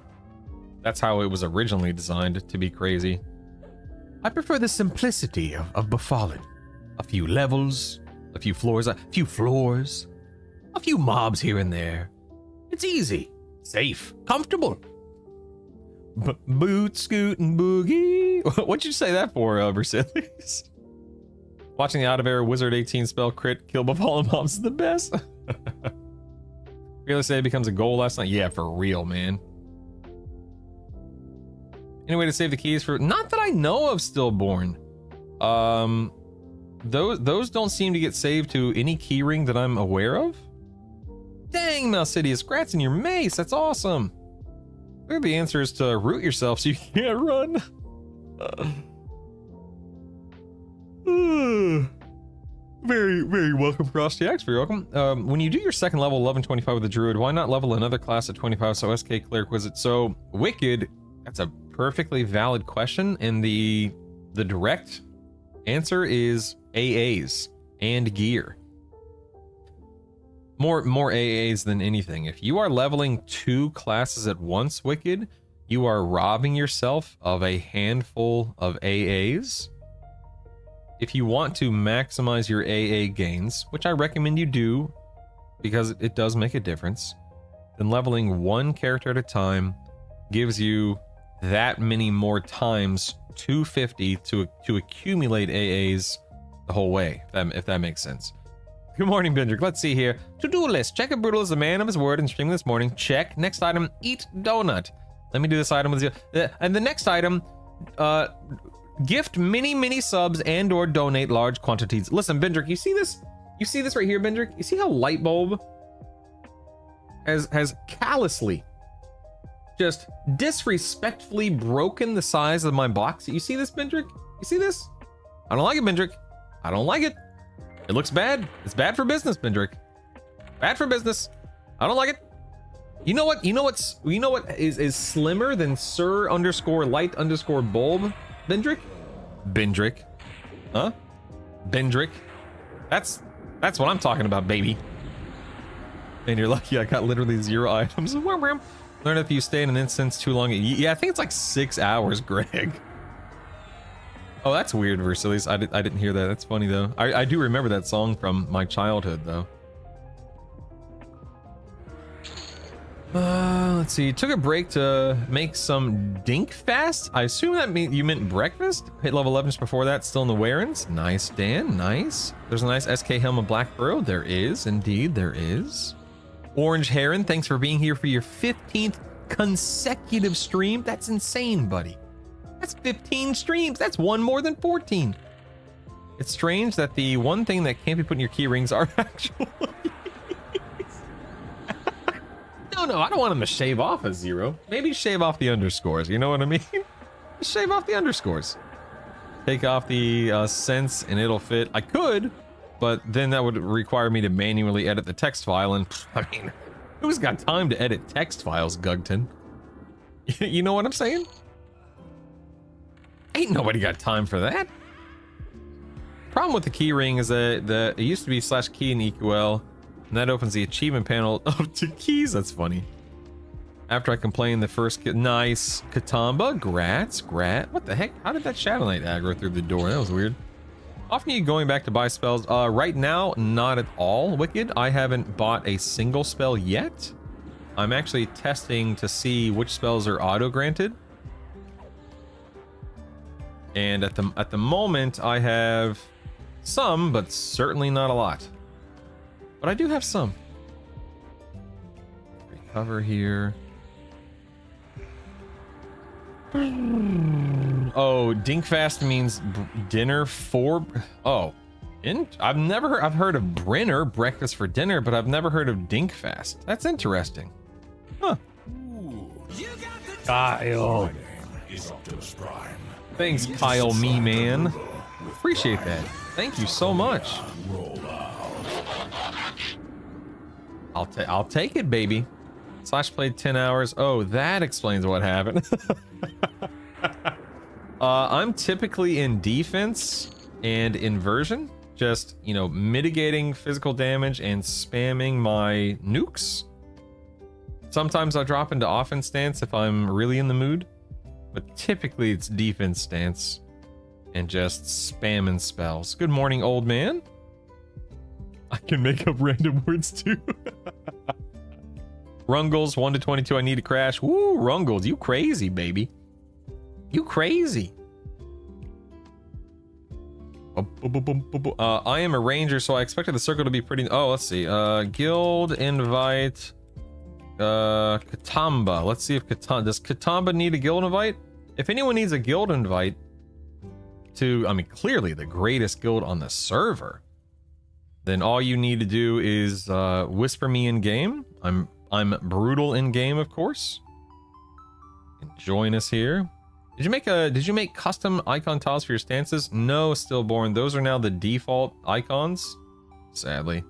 that's how it was originally designed, to be crazy. I prefer the simplicity of Befallen. A few levels, a few floors, a few mobs here and there. It's easy, safe, comfortable. Boot, scoot, and boogie. What'd you say that for, Versailles? Watching the Out of Air Wizard 18 spell crit kill Befallen mobs is the best. Fearless Day becomes a goal last night. Yeah, for real, man. Any way to save the keys for? Not that I know of, Stillborn. Those don't seem to get saved to any keyring that I'm aware of. Dang, Malcidius, grats in your mace. That's awesome. I think the answer is to root yourself so you can't run. Very, very welcome, Frosty X. Very welcome. When you do your second level 1125 with a druid, why not level another class at 25 so SK Cleric was it? So Wicked, that's a perfectly valid question, and the direct answer is AAs and gear. More AAs than anything. If you are leveling 2 classes at once, Wicked, you are robbing yourself of a handful of AAs. If you want to maximize your AA gains, which I recommend you do because it does make a difference, then leveling 1 character at a time gives you that many more times 250 to accumulate AAs the whole way, if that makes sense. Good morning, Bendrick. Let's see here. To-do list. Check if Brutal is a man of his word and streaming this morning. Check. Next item, eat donut. Let me do this item with you. And the next item, gift mini subs and or donate large quantities. Listen, Bendrick, you see this? You see this right here, Bendrick? You see how Lightbulb has callously just disrespectfully broken the size of my box. You see this, Bendrick? You see this? I don't like it, Bendrick. I don't like it. It looks bad. It's bad for business, Bendrick. Bad for business. I don't like it. You know what? You know what is slimmer than Sir _ light _ bulb? Bendrick? Bendrick. Huh? Bendrick. That's what I'm talking about, baby. And you're lucky I got literally 0 items. Learn if you stay in an instance too long. Yeah, I think it's like 6 hours, Greg. Oh, that's weird, Versilis. I didn't hear that. That's funny, though. I do remember that song from my childhood, though. Let's see. Took a break to make some dink fast. I assume that you meant breakfast. Hit level 11 just before that. Still in the wearings. Nice, Dan. Nice. There's a nice SK Helm of Black Bro. There is. Indeed, there is. Orange Heron, thanks for being here for your 15th consecutive stream. That's insane, buddy. That's 15 streams. That's one more than 14. It's strange that the one thing that can't be put in your key rings are actually... No, I don't want him to shave off a 0. Maybe shave off the underscores. You know what I mean? Just shave off the underscores. Take off the sense and it'll fit. I could, but then that would require me to manually edit the text file. And I mean, who's got time to edit text files, Gugton? You know what I'm saying? Ain't nobody got time for that. Problem with the key ring is that it used to be /key in EQL. And that opens the achievement panel up to keys. That's funny. After I complained the first nice Katamba, Grat. What the heck? How did that Shadow Knight aggro through the door? That was weird. Often you going back to buy spells. Right now, not at all, Wicked. I haven't bought a single spell yet. I'm actually testing to see which spells are auto-granted. And at the moment, I have some, but certainly not a lot. But I do have some. Recover here. Oh, Dinkfast means dinner for... Oh. I've heard of Brinner, breakfast for dinner, but I've never heard of Dinkfast. That's interesting. Huh. Kyle. Thanks, Kyle, me man. Appreciate that. Thank you so much. I'll take it, baby. Slash played 10 hours. Oh, that explains what happened. I'm typically in defense and inversion. Just, you know, mitigating physical damage and spamming my nukes. Sometimes I drop into offense stance if I'm really in the mood. But typically it's defense stance. And just spamming spells. Good morning, old man. I can make up random words too. Rungles 1 to 22. I need to crash. Woo, Rungles, you crazy, baby. You crazy. I am a ranger, so I expected the circle to be pretty. Oh, let's see. Guild invite. Katamba. Let's see if does Katamba need a guild invite? If anyone needs a guild invite to, I mean, clearly the greatest guild on the server, then all you need to do is whisper me in game. I'm brutal in game, of course. And join us here. Did you make custom icon tiles for your stances? No, Stillborn. Those are now the default icons. Sadly.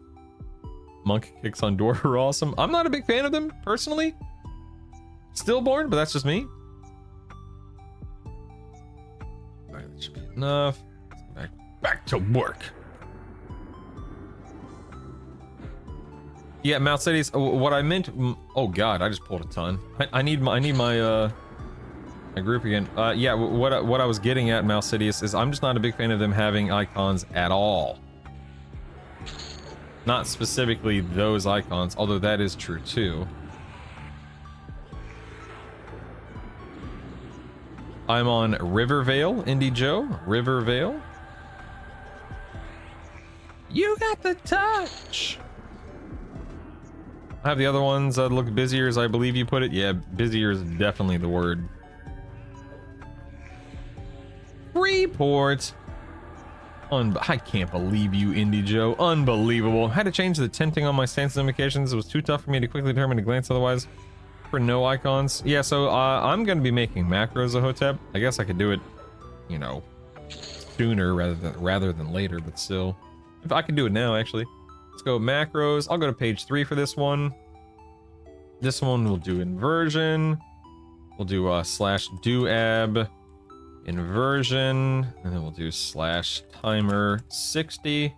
Monkey kicks on door are awesome. I'm not a big fan of them personally. Stillborn, but that's just me. Alright, that should be enough. Let's go back to work. Yeah, Mount Cities. What I meant. Oh God, I just pulled a ton. I need my group again. Yeah, what I was getting at, Mouse Sidious, is I'm just not a big fan of them having icons at all. Not specifically those icons, although that is true too. I'm on Rivervale, Indie Joe. Rivervale. You got the touch. I have the other ones that look busier, as I believe you put it. Yeah, busier is definitely the word. Report. I can't believe you, Indie Joe. Unbelievable. Had to change the tinting on my stance indications. It was too tough for me to quickly determine a glance otherwise. for no icons. Yeah, so I'm gonna be making macros a Hotep. I guess I could do it, you know, sooner rather than later, but still. If I can do it now, actually. Let's go macros. I'll go to page 3 for this one. This one we'll do inversion. We'll do /doab inversion, and then we'll do /timer 60.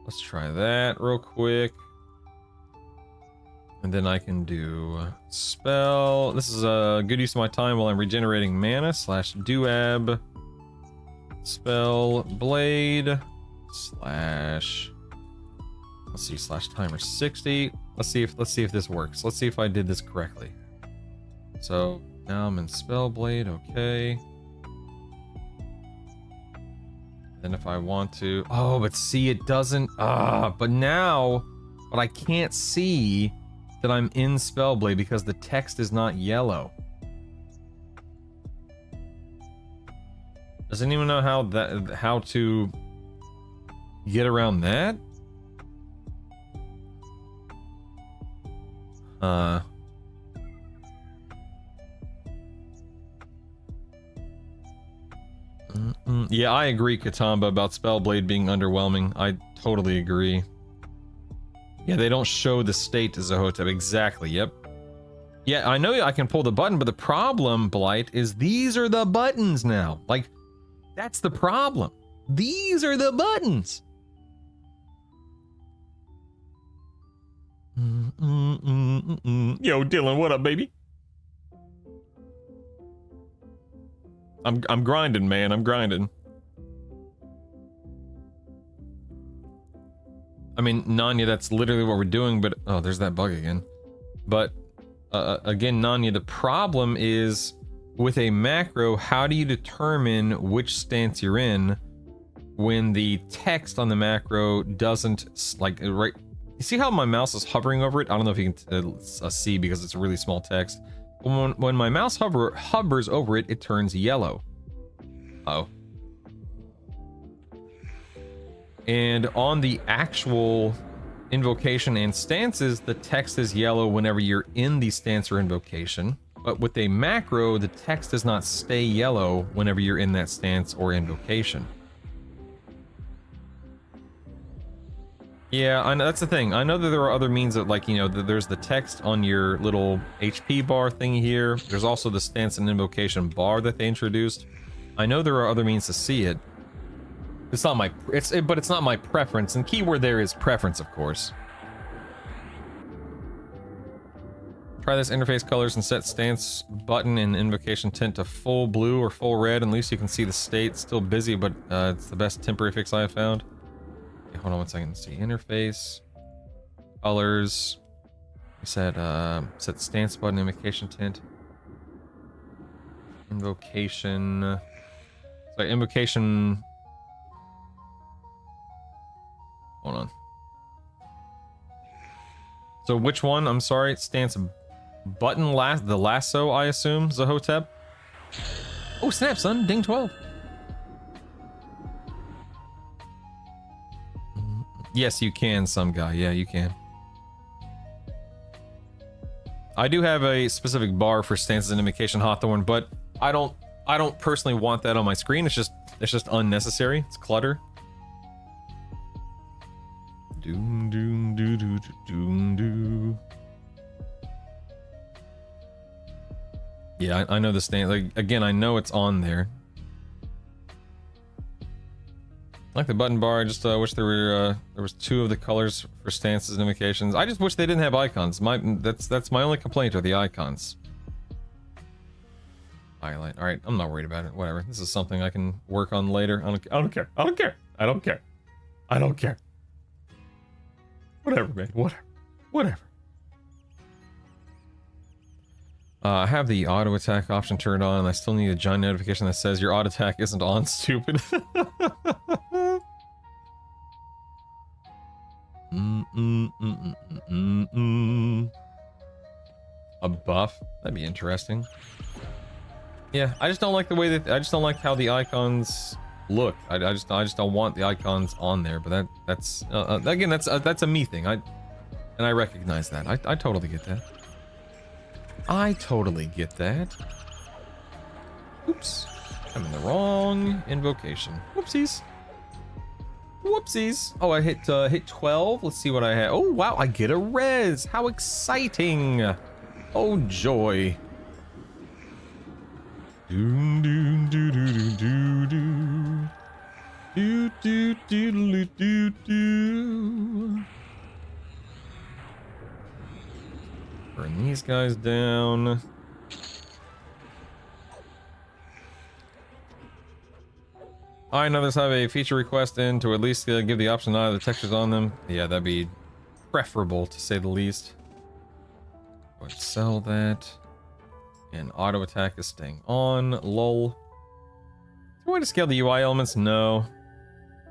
Let's try that real quick. And then I can do spell. This is a good use of my time while I'm regenerating mana. /doab spell blade / let's see, /timer 60. Let's see if this works. Let's see if I did this correctly. So now I'm in spell blade. Okay. Then if I want to, oh, but see, it doesn't. But I can't see that I'm in Spellblade because the text is not yellow. Does anyone know how to get around that? Yeah, I agree, Katamba, about Spellblade being underwhelming. I totally agree. Yeah, they don't show the state as a Hotep. Exactly, yep. Yeah, I know I can pull the button, but the problem, Blight, is these are the buttons now. Like, that's the problem. These are the buttons. Yo, Dylan, what up, baby? I'm grinding, man. I'm grinding. I mean, Nanya, that's literally what we're doing, but... Oh, there's that bug again. But, again, Nanya, the problem is, with a macro, how do you determine which stance you're in when the text on the macro doesn't, like, right... You see how my mouse is hovering over it? I don't know if you can see because it's a really small text. When my mouse hovers over it, it turns yellow. Uh-oh. And on the actual invocation and stances, the text is yellow whenever you're in the stance or invocation. But with a macro, the text does not stay yellow whenever you're in that stance or invocation. Yeah, I know, that's the thing. I know that there are other means of, like, you know, there's the text on your little HP bar thing here. There's also the stance and invocation bar that they introduced. I know there are other means to see it. It's not my, but it's not my preference, and keyword there is preference, of course. Try this interface colors and set stance button and invocation tint to full blue or full red. At least you can see the state. Still busy, but it's the best temporary fix I have found. Okay, hold on one second. Let's see, interface colors. We said set stance button, invocation tint, invocation. Sorry, invocation. Hold on. So which one? I'm sorry. Stance button the lasso, I assume, Zahotep. Oh snap, son! Ding 12. Yes, you can, some guy. Yeah, you can. I do have a specific bar for stances and invocation Hawthorne, but I don't personally want that on my screen. It's just unnecessary. It's clutter. Doom doom doo doo doom doo. Yeah, I know the stance. Like, again, I know it's on there. I like the button bar. I just wish there was 2 of the colors for stances and invocations. I just wish they didn't have icons. That's my only complaint are the icons. Highlight. All right, I'm not worried about it. Whatever. This is something I can work on later. I don't care. I don't care. I don't care. I don't care. Whatever, man. Whatever. I have the auto attack option turned on, and I still need a giant notification that says your auto attack isn't on, stupid. A buff? That'd be interesting. Yeah, I just don't like the way that I just don't like how the icons look. I just don't want the icons on there. But that's again that's a me thing. I recognize that. I totally get that. I totally get that. Oops. I'm in the wrong invocation. Whoopsies. Whoopsies. Oh, I hit 12. Let's see what I have. Oh, wow. I get a res. How exciting. Oh, joy. Doom, doom, doo, doo, doo, doo, doo. Do, do, do, do, do. Burn these guys down. I know others have a feature request in to at least give the option to either the textures on them. Yeah, that'd be preferable to say the least. Go ahead and sell that. And auto attack is staying on. Lol. Is there a way to scale the UI elements? No.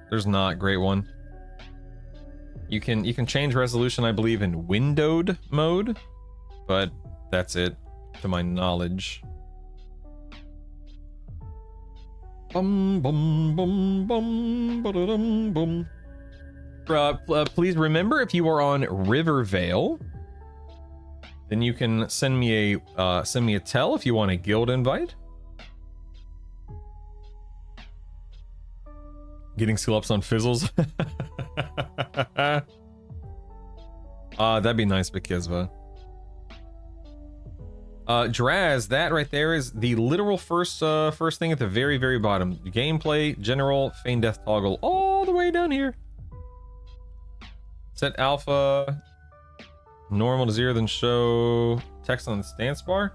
There's not. Great one. You can change resolution, I believe, in windowed mode, but that's it, to my knowledge. Bum bum bum bum ba-da-dum bum. Please remember, if you are on Rivervale, then you can send me a tell if you want a guild invite. Getting skill ups on fizzles. That'd be nice, Bakizva. Draz, that right there is the literal first thing at the very, very bottom. Gameplay, general, feign death toggle, all the way down here. Set alpha normal to 0, then show text on the stance bar.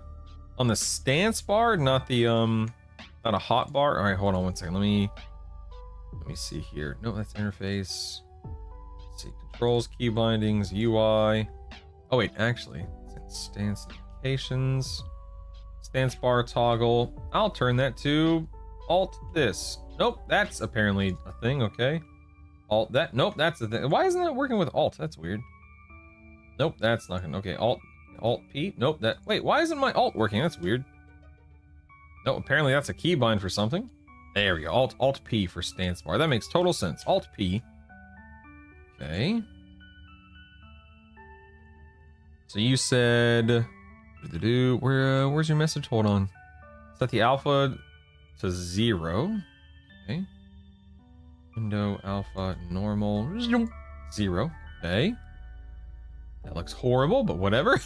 On the stance bar, not the not a hot bar. All right, hold on one second. Let me see here. No, that's interface. Let's see, controls, key bindings, UI. Oh wait, actually, stance notifications, stance bar toggle. I'll turn that to alt this. Nope, that's apparently a thing. Okay, alt that. Nope, that's the thing. Why isn't that working with alt? That's weird. Nope, that's not gonna. Okay, alt P. Nope, that. Wait, why isn't my alt working? That's weird. No, apparently that's a keybind for something. There we go. Alt P for stance bar. That makes total sense. Alt P. Okay. So you said, where's your message? Hold on. Set the alpha to 0. Okay. Window alpha normal 0. Okay. That looks horrible, but whatever.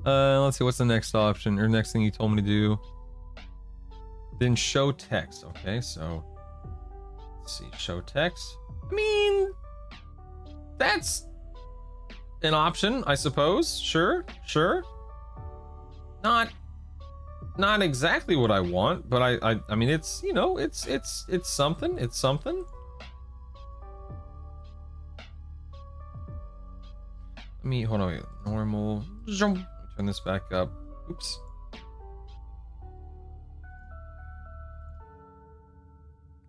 Let's see, what's the next option or next thing you told me to do? Then show text. Okay, so let's see, show text. I mean, that's an option, I suppose. Sure. Not exactly what I want, but I mean, it's, you know, it's something. It's something. Let me hold on. Wait, normal. Turn this back up. Oops.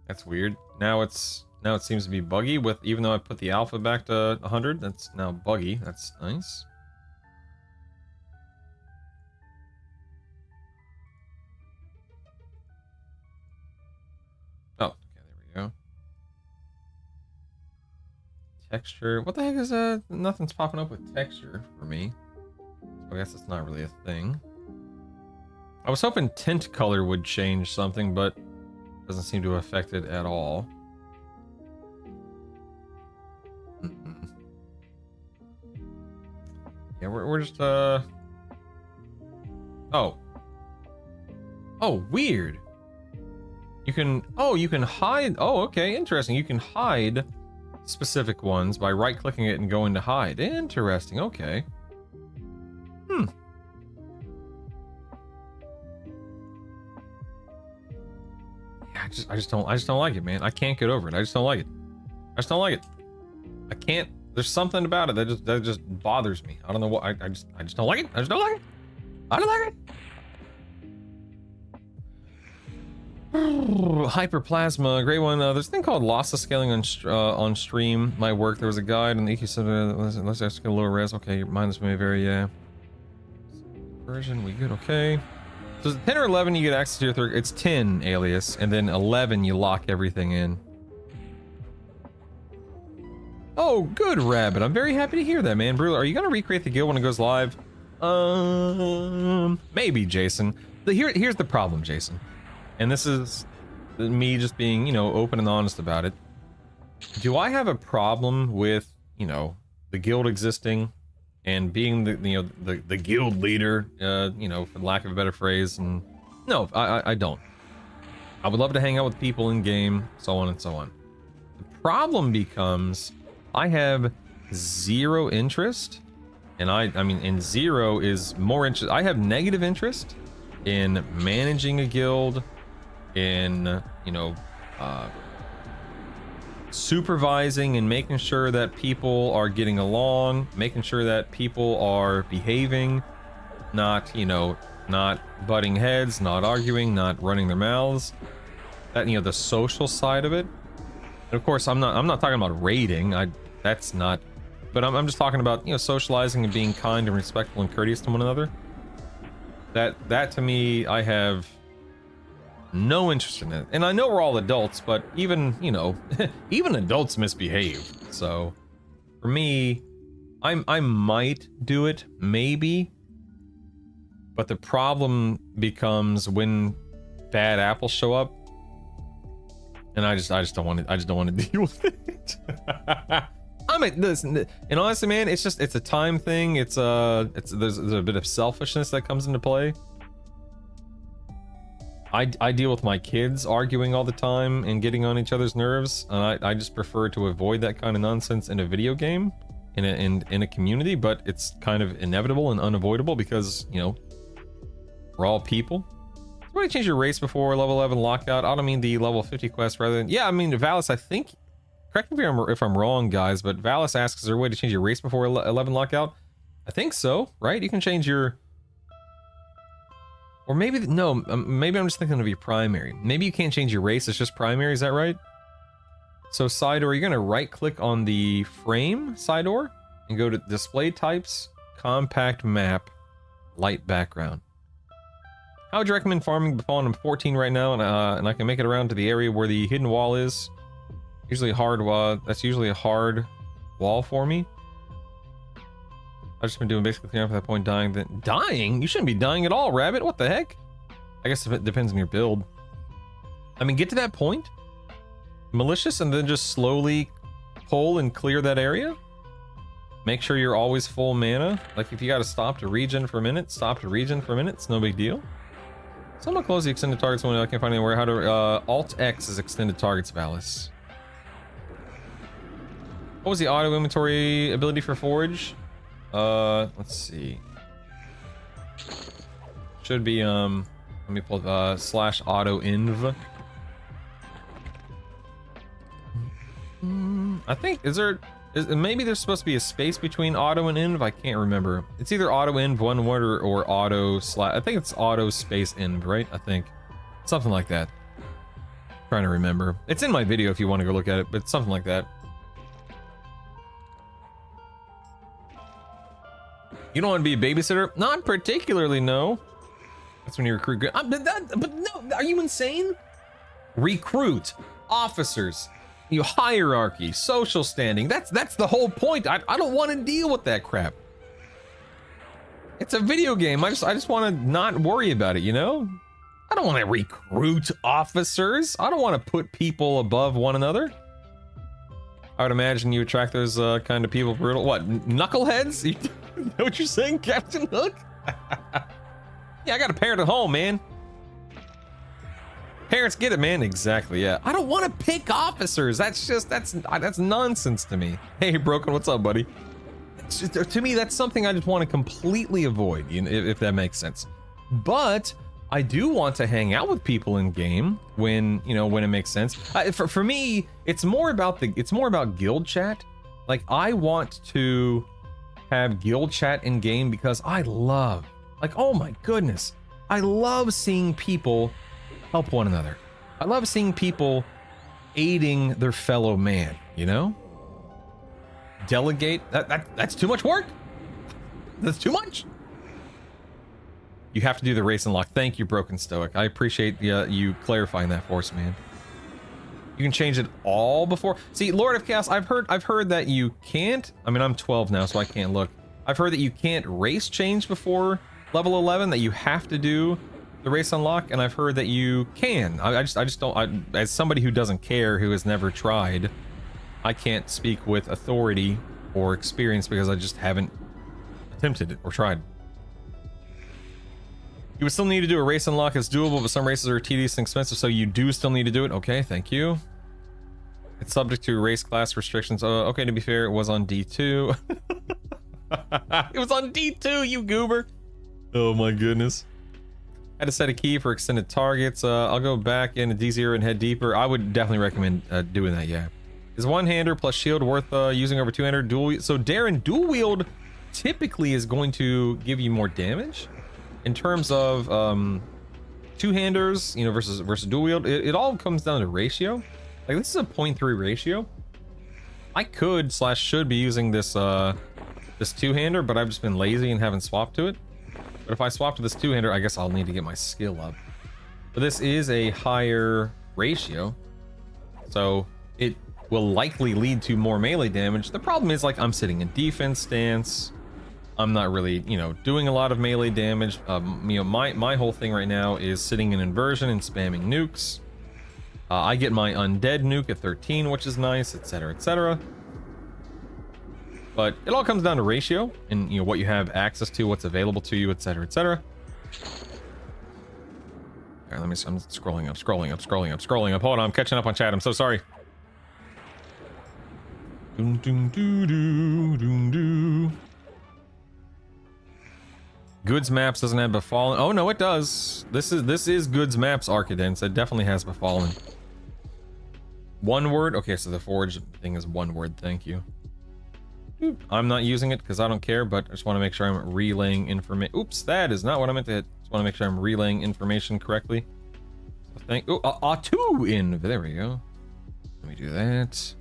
That's weird. Now it seems to be buggy with, even though I put the alpha back to 100, that's now buggy. That's nice. Oh, okay, there we go. Texture. What the heck is that? Nothing's popping up with texture for me. So I guess it's not really a thing. I was hoping tint color would change something, but doesn't seem to affect it at all. Yeah, we're just oh, weird. You can hide. Oh, okay, interesting. You can hide specific ones by right clicking it and going to hide. Interesting. Okay. I just don't like it, man. I can't get over it. I just don't like it. I can't. There's something about it that just bothers me. I don't know what. I just don't like it. I don't like it. Hyperplasma, great one. There's a thing called lossless scaling on stream. My work. There was a guide and the EQ said let's ask a lower res. Okay, mindless may vary. Version, we good? Okay. So 10 or 11, you get access to your third. It's 10 alias, and then 11 you lock everything in. Oh, good, Rabbit. I'm very happy to hear that, man. Brewer, are you gonna recreate the guild when it goes live? Maybe, Jason. Here's the problem, Jason. And this is me just being, you know, open and honest about it. Do I have a problem with, you know, the guild existing and being the guild leader, you know, for lack of a better phrase? And no, I don't. I would love to hang out with people in game, so on and so on. The problem becomes I have zero interest, and I mean, and zero is more interest. I have negative interest in managing a guild, in, you know, supervising and making sure that people are getting along, making sure that people are behaving, not, you know, not butting heads, not arguing, not running their mouths. That, you know, the social side of it. And of course, I'm not talking about raiding. That's not. But I'm just talking about, you know, socializing and being kind and respectful and courteous to one another. That to me, I have no interest in it. And I know we're all adults, but even, you know, even adults misbehave. So for me, I might do it, maybe. But the problem becomes when bad apples show up, and I just don't want to deal with it. I mean, listen, and honestly, man, it's a time thing. There's a bit of selfishness that comes into play. I deal with my kids arguing all the time and getting on each other's nerves, and I just prefer to avoid that kind of nonsense in a video game, in a community. But it's kind of inevitable and unavoidable because, you know, we're all people. Why do you change your race before level 11 lockout? I don't mean the level 50 quest rather than... Yeah, I mean, Valis, I think... Correct me if I'm wrong, guys, but Valis asks, is there a way to change your race before 11 lockout? I think so, right? You can change your... Or maybe... No, maybe I'm just thinking of your primary. Maybe you can't change your race, it's just primary, is that right? So, side door, you're going to right-click on the frame side door and go to Display Types, Compact Map, Light Background. I would recommend farming Befallen. I'm 14 right now, and I can make it around to the area where the hidden wall is. Usually hard. That's usually a hard wall for me. I've just been doing basically clearing up at that point, dying. Dying? You shouldn't be dying at all, Rabbit. What the heck? I guess it depends on your build. I mean, get to that point, malicious, and then just slowly pull and clear that area. Make sure you're always full mana. Like if you got to stop to regen for a minute, stop to regen for a minute. It's no big deal. So I'm gonna close the extended targets window. I can't find anywhere. How to Alt X is extended targets, Valis. What was the auto inventory ability for Forge? Let's see. Should be let me pull slash auto inv. I think maybe there's supposed to be a space between auto and inv. I can't remember. It's either auto inv one word or auto slash. I think it's auto space inv, right? I think something like that. Trying to remember. It's in my video if you want to go look at it, but something like that. You don't want to be a babysitter? Not particularly, no. That's when you recruit. But no, are you insane? Recruit officers. You hierarchy, social standing. That's the whole point. I don't want to deal with that crap. It's a video game. I just want to not worry about it, you know? I don't want to recruit officers. I don't want to put people above one another. I would imagine you attract those kind of people. Brutal. What? Knuckleheads? You know what you're saying, Captain Hook? Yeah, I got a parent at home, man. Parents get it, man. Exactly, yeah. I don't want to pick officers. That's nonsense to me. Hey, Broken, what's up, buddy? To me, that's something I just want to completely avoid, you know, if that makes sense. But I do want to hang out with people in game when it makes sense. For me, it's more about guild chat. Like, I want to have guild chat in game because I love, like, oh my goodness, I love seeing people help one another. I love seeing people aiding their fellow man, you know? Delegate, that's too much work. That's too much. You have to do the race and lock. Thank you, Broken Stoic. I appreciate you clarifying that for us, man. You can change it all before. See, Lord of Chaos, I've heard that you can't. I mean, I'm 12 now, so I can't look. I've heard that you can't race change before level 11, that you have to do the race unlock, and I've heard that you can. I just don't, as somebody who doesn't care, who has never tried, I can't speak with authority or experience because I just haven't attempted it or tried. You would still need to do a race unlock. It's doable, but some races are tedious and expensive, so you do still need to do it. Okay, thank you. It's subject to race class restrictions. Okay, to be fair, it was on D2. It was on D2, you goober. Oh my goodness. I had to set a key for extended targets. I'll go back into D0 and head deeper. I would definitely recommend doing that, yeah. Is one-hander plus shield worth using over two-hander? Dual. So Darren, dual wield typically is going to give you more damage. In terms of two-handers, you know, versus dual wield, it all comes down to ratio. Like, this is a 0.3 ratio. I could / should be using this this two-hander, but I've just been lazy and haven't swapped to it. But if I swap to this two-hander, I guess I'll need to get my skill up. But this is a higher ratio, so it will likely lead to more melee damage. The problem is, like, I'm sitting in defense stance. I'm not really, you know, doing a lot of melee damage. You know, my whole thing right now is sitting in inversion and spamming nukes. I get my undead nuke at 13, which is nice, etc., etc. But it all comes down to ratio and, you know, what you have access to, what's available to you, etc., etc. All right, I'm scrolling up. Hold on, I'm catching up on chat. I'm so sorry. Doom, doom, doo, doo, doom, doo. Goods Maps doesn't have Befallen. Oh no, it does. This is Goods Maps Archidence. It definitely has Befallen. One word. Okay, so the forge thing is one word. Thank you. I'm not using it because I don't care, but I just want to make sure I'm relaying information. Oops, that is not what I meant to hit. Just want to make sure I'm relaying information correctly. So thank. Oh, two in. There we go. Let me do that.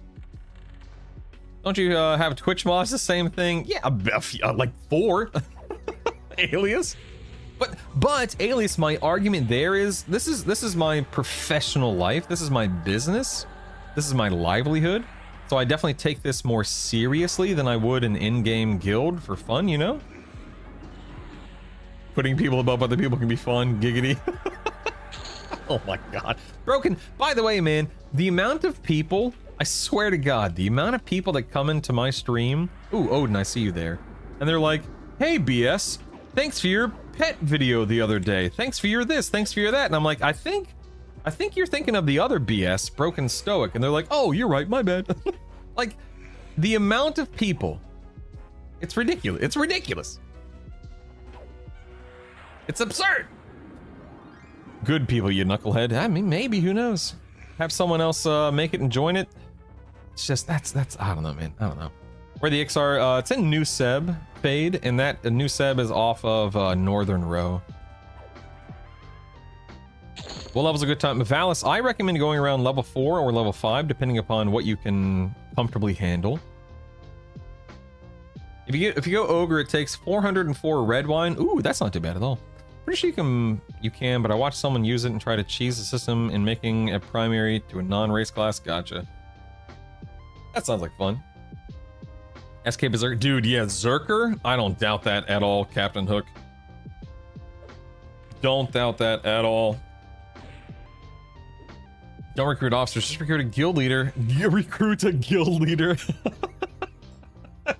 Don't you have Twitch mods the same thing? Yeah, like 4. Alias, but Alias, my argument there is this is my professional life. This is my business. This is my livelihood. So I definitely take this more seriously than I would an in-game guild for fun, you know? Putting people above other people can be fun, giggity. Oh my god. Broken, by the way, man, the amount of people, I swear to god, the amount of people that come into my stream, ooh, Odin, I see you there, and they're like, hey BS, thanks for your pet video the other day. Thanks for your this. Thanks for your that. And I'm like, I think you're thinking of the other BS, Broken Stoic. And they're like, oh, you're right. My bad. Like, the amount of people. It's ridiculous. It's ridiculous. It's absurd. Good people, you knucklehead. I mean, maybe. Who knows? Have someone else make it and join it. It's just, that's, I don't know, man. I don't know. Where the Ix are, it's in New Seb Fade, and that New Seb is off of Northern Row. What level's a good time? Valis, I recommend going around level 4 or level 5, depending upon what you can comfortably handle. If you go Ogre, it takes 404 red wine. Ooh, that's not too bad at all. Pretty sure you can, but I watched someone use it and try to cheese the system in making a primary to a non-race class. Gotcha. That sounds like fun. SK Berserker, dude, yeah, Zerker? I don't doubt that at all, Captain Hook. Don't doubt that at all. Don't recruit officers, just recruit a guild leader. You recruit a guild leader.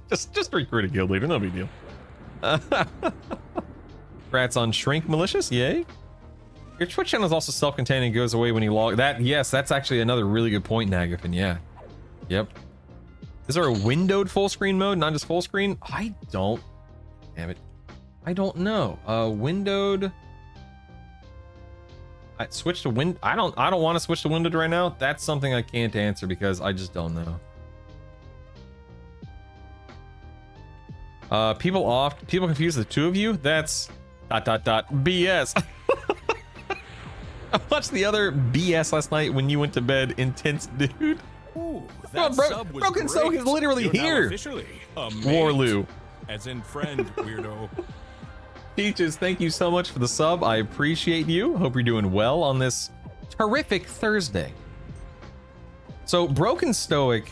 just recruit a guild leader, no big deal. Rats on Shrink Malicious, yay. Your Twitch channel is also self-contained and goes away when you log. That, yes, that's actually another really good point, Nagafin, yeah. Yep. Is there a windowed full screen mode, not just full screen? I don't. Damn it. I don't know. Windowed. I switched to wind. I don't want to switch to windowed right now. That's something I can't answer because I just don't know. People confuse the two of you. That's ... BS. I watched the other BS last night when you went to bed. Intense, dude. Ooh, that sub was Broken Soak is literally You're here. Officially Warloo. As in friend, weirdo. Peaches, thank you so much for the sub. I appreciate you. Hope you're doing well on this terrific Thursday. So Broken Stoic,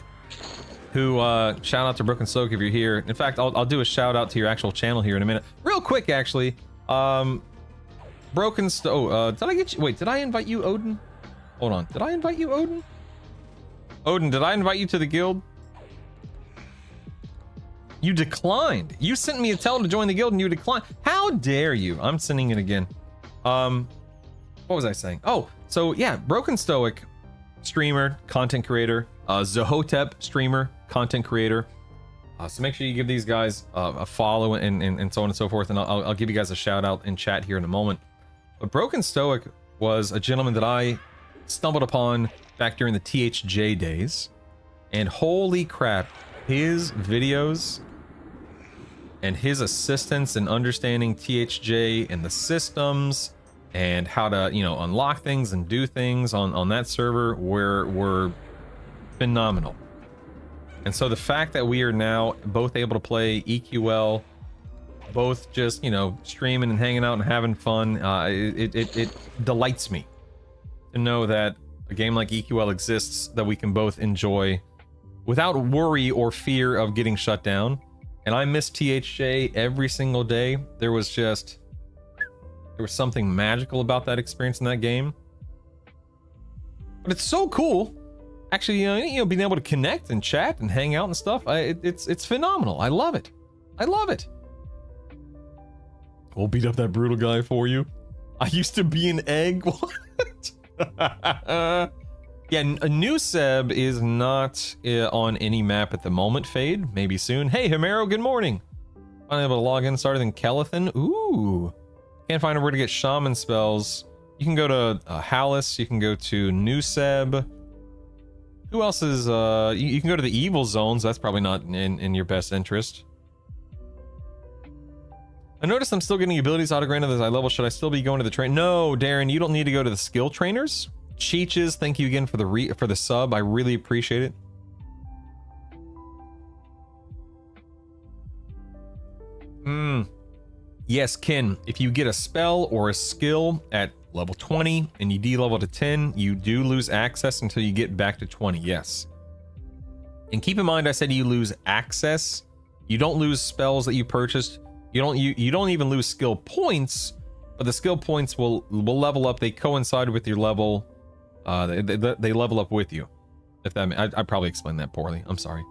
who shout out to Broken Soak if you're here. In fact, I'll do a shout out to your actual channel here in a minute. Real quick, actually. Broken Stoic. Did I get you? Wait, did I invite you, Odin? Hold on. Did I invite you, Odin? Odin, did I invite you to the guild? You declined. You sent me a tell to join the guild and you declined. How dare you? I'm sending it again. What was I saying? Oh, so yeah, Broken Stoic, streamer, content creator, Zahotep, streamer, content creator. So make sure you give these guys a follow and so on and so forth, and I'll give you guys a shout out in chat here in a moment. But Broken Stoic was a gentleman that I stumbled upon back during the THJ days, and holy crap, his videos and his assistance in understanding THJ and the systems and how to, you know, unlock things and do things on that server were phenomenal. And so the fact that we are now both able to play EQL, both just, you know, streaming and hanging out and having fun, it delights me to know that a game like EQL exists that we can both enjoy without worry or fear of getting shut down. And I miss THJ every single day. There was something magical about that experience in that game. But it's so cool. Actually, you know, being able to connect and chat and hang out and stuff, it's phenomenal. I love it. I love it. We'll beat up that brutal guy for you. I used to be an egg. What? Yeah, a new Seb is not on any map at the moment, Fade. Maybe soon. Hey, Homero, good morning. Unable to log in, started in Kelethan. Ooh. Can't find where to get shaman spells. You can go to Hallis. You can go to New Seb. Who else is... you can go to the evil zones. That's probably not in your best interest. I noticed I'm still getting abilities auto-granted as I level. Should I still be going to the train? No, Darren, you don't need to go to the skill trainers. Cheeches, thank you again for the sub. I really appreciate it. Yes, Ken, if you get a spell or a skill at level 20 and you de-level to 10, you do lose access until you get back to 20, yes. And keep in mind, I said you lose access. You don't lose spells that you purchased. You don't even lose skill points, but the skill points will level up. They coincide with your level. They level up with you. If that, I probably explained that poorly. I'm sorry.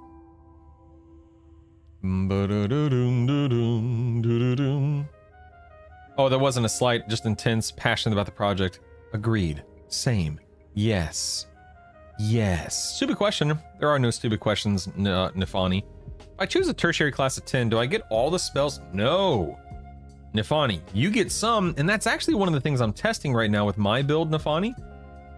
Oh, there wasn't a slight, just intense, passionate about the project. Agreed. Same. Yes. Yes. Stupid question. There are no stupid questions, Nifani. If I choose a tertiary class of 10, do I get all the spells? No. Nifani, you get some, and that's actually one of the things I'm testing right now with my build, Nifani.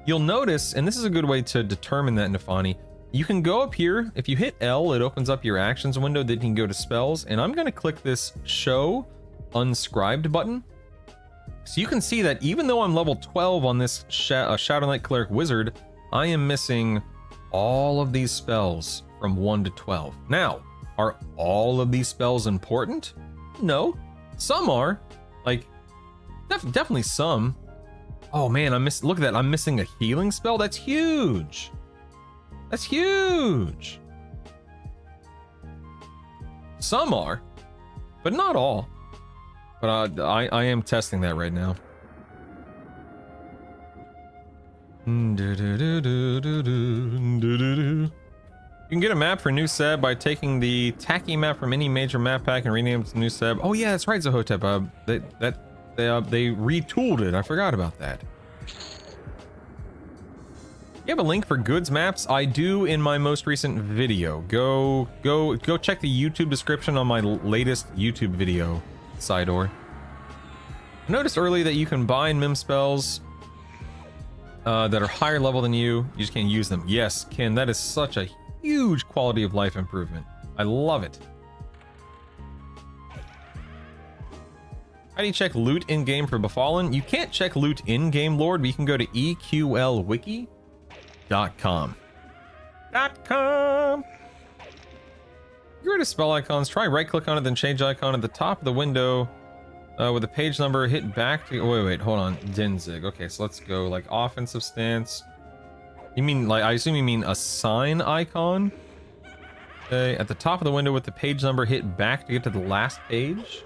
You'll notice, and this is a good way to determine that, Nifani, you can go up here. If you hit L, it opens up your actions window. Then you can go to spells, and I'm going to click this show unscribed button. So you can see that even though I'm level 12 on this Shadow Knight Cleric Wizard, I am missing all of these spells from 1 to 12. Now, are all of these spells important? No. Some are. Like, definitely some. Oh man, look at that. I'm missing a healing spell. That's huge. That's huge. Some are, but not all. But I am testing that right now. You can get a map for New Seb by taking the tacky map from any major map pack and rename it to New Seb. Oh yeah, that's right, Zahotep. They retooled it. I forgot about that. You have a link for goods maps? I do in my most recent video. Go check the YouTube description on my latest YouTube video, Sidor. I noticed early that you can buy Mim spells that are higher level than you. You just can't use them. Yes, Ken, that is such a huge quality of life improvement. I love it. How do you check loot in-game for Befallen? You can't check loot in-game, Lord, but you can go to EQLwiki.com. Go to spell icons, try right-click on it, then change icon at the top of the window with the page number, hit back to... Oh, wait, hold on. Denzig. Okay, so let's go, like, offensive stance. You mean, like, I assume you mean a sign icon? Okay, at the top of the window with the page number, hit back to get to the last page.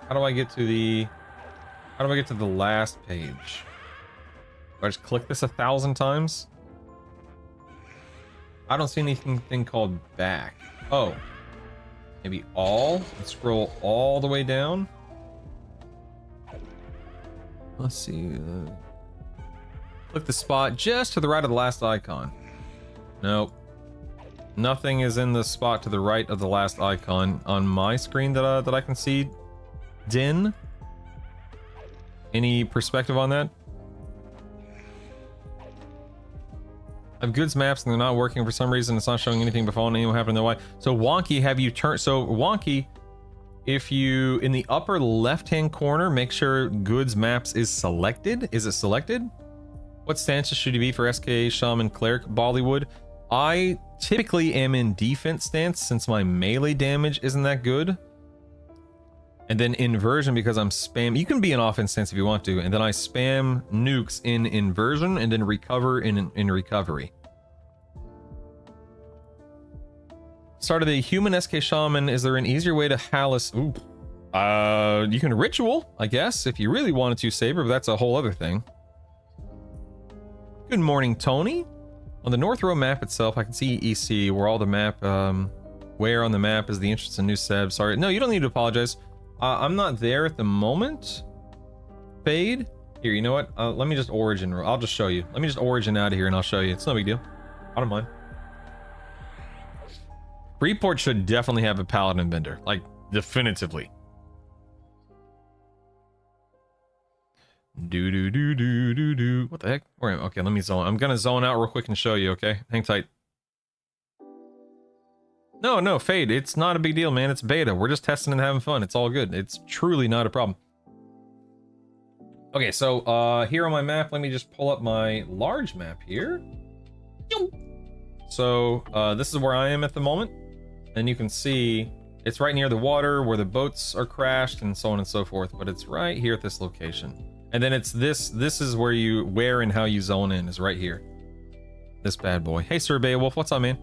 How do I get to the last page? Do I just click this 1,000 times? I don't see anything called back. Oh. Maybe all? And scroll all the way down? Let's see. Click the spot just to the right of the last icon. Nope. Nothing is in the spot to the right of the last icon on my screen that I can see. Din? Any perspective on that? I have goods maps and they're not working for some reason. It's not showing anything befalling anyone happened to know why. So Wonky, have you turned... So Wonky, if you... In the upper left-hand corner, make sure goods maps is selected. Is it selected? What stances should you be for SK, Shaman, Cleric, Bollywood? I typically am in defense stance since my melee damage isn't that good. And then inversion because I'm spam. You can be in offense stance if you want to. And then I spam nukes in inversion and then recover in recovery. Started a human SK Shaman. Is there an easier way to Hallis? Ooh. You can ritual, I guess, if you really wanted to, Saber, but that's a whole other thing. Good morning, Tony. On the North Row map itself, I can see EC, where all the map, where on the map is the entrance to new Seb. Sorry. No, you don't need to apologize. I'm not there at the moment. Fade. Here, you know what? Let me just origin. I'll just show you. Let me just origin out of here and I'll show you. It's no big deal. I don't mind. Freeport should definitely have a Paladin Bender. Like, definitively. What the heck? Okay, let me zone. I'm gonna zone out real quick and show you, okay? Hang tight. No, Fade. It's not a big deal, man. It's beta. We're just testing and having fun. It's all good. It's truly not a problem. Okay, so here on my map, let me just pull up my large map here. So this is where I am at the moment. And you can see it's right near the water where the boats are crashed and so on and so forth. But it's right here at this location. And then it's this is where and how you zone in is right here. This bad boy. Hey, Sir Beowulf, what's up, man?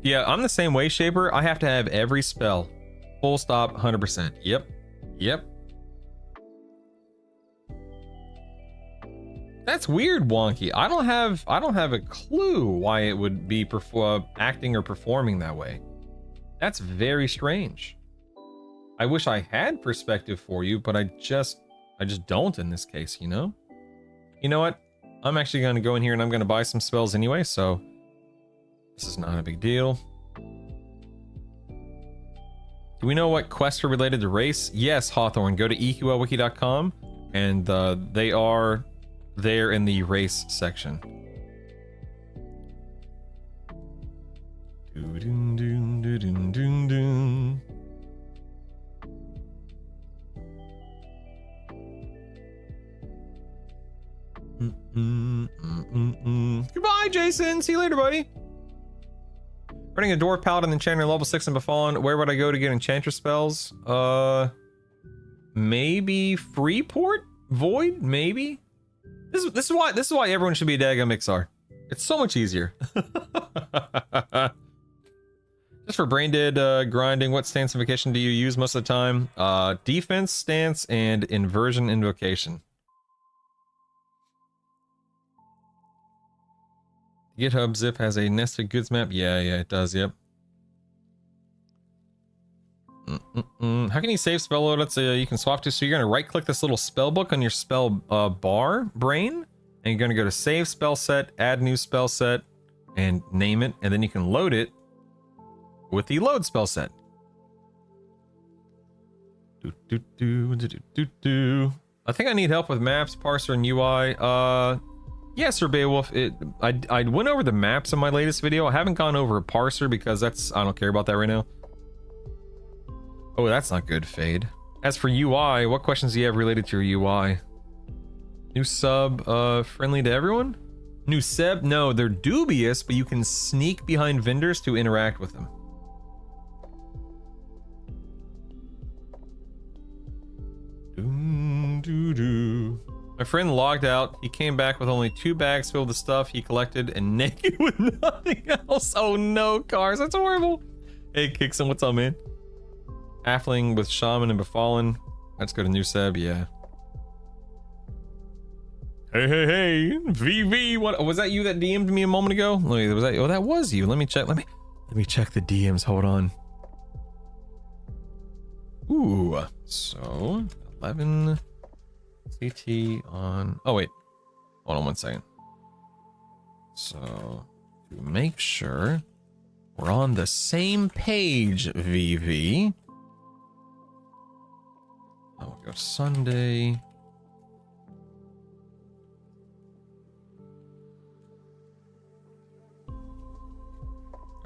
Yeah, I'm the same way, Shaper. I have to have every spell. Full stop, 100%. Yep. That's weird, Wonky. I don't have a clue why it would be acting or performing that way. That's very strange. I wish I had perspective for you, but I just don't in this case, you know? You know what? I'm actually going to go in here and I'm going to buy some spells anyway, so this is not a big deal. Do we know what quests are related to race? Yes, Hawthorne. Go to EQLwiki.com and they are there in the race section. Goodbye, Jason. See you later, buddy. Running a Dwarf Paladin Enchanter level 6 and Befallen. Where would I go to get Enchanter spells? Maybe Freeport? Void? Maybe? This is why everyone should be a daggum Mixar. It's so much easier. Just for brain dead grinding, what stance invocation do you use most of the time? Defense stance and inversion invocation. GitHub zip has a nested goods map. Yeah, it does. Yep. How can you save spell loadouts? You can swap to. So you're gonna right click this little spell book on your spell bar brain, and you're gonna go to save spell set, add new spell set, and name it, and then you can load it with the load spell set. I think I need help with maps, parser, and UI. Yeah, Sir Beowulf, I went over the maps in my latest video. I haven't gone over a parser because I don't care about that right now. Oh, that's not good, Fade. As for UI, what questions do you have related to your UI? New sub, friendly to everyone? New Seb? No, they're dubious, but you can sneak behind vendors to interact with them. My friend logged out. He came back with only 2 bags filled with stuff he collected and naked with nothing else. Oh no, Cars. That's horrible. Hey, Kixon, what's up, man? Halfling with Shaman and Befallen. Let's go to New Seb, yeah. Hey, VV, what was that? You that DM'd me a moment ago? Was that? Oh, that was you. Let me check. Let me check the DMs. Hold on. Ooh, so 11 CT on. Oh wait, hold on 1 second. So to make sure we're on the same page, VV. I'll go Sunday.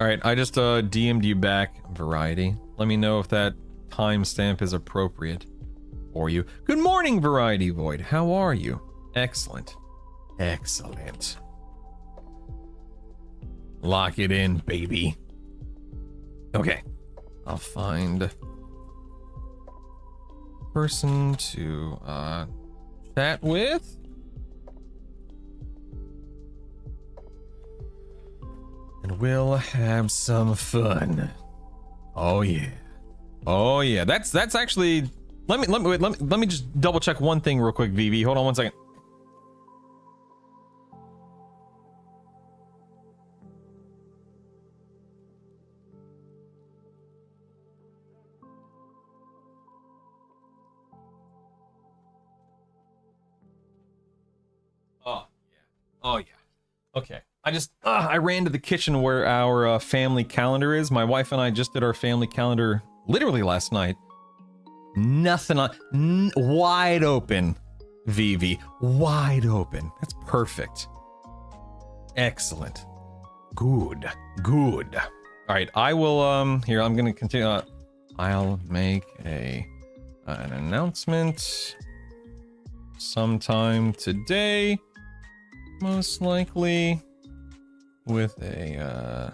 All right, I just DM'd you back, Variety. Let me know if that timestamp is appropriate for you. Good morning, Variety Void. How are you? Excellent. Excellent. Lock it in, baby. Okay. I'll find person to chat with. And we'll have some fun. Oh yeah. Oh yeah. That's actually. Let me just double check one thing real quick, VV. Hold on 1 second. Oh yeah. Oh yeah. Okay. I ran to the kitchen where our family calendar is. My wife and I just did our family calendar literally last night. Nothing on, wide open, VV, wide open. That's perfect. Excellent. Good. All right, I will, here, I'm gonna continue. I'll make an announcement sometime today, most likely. With a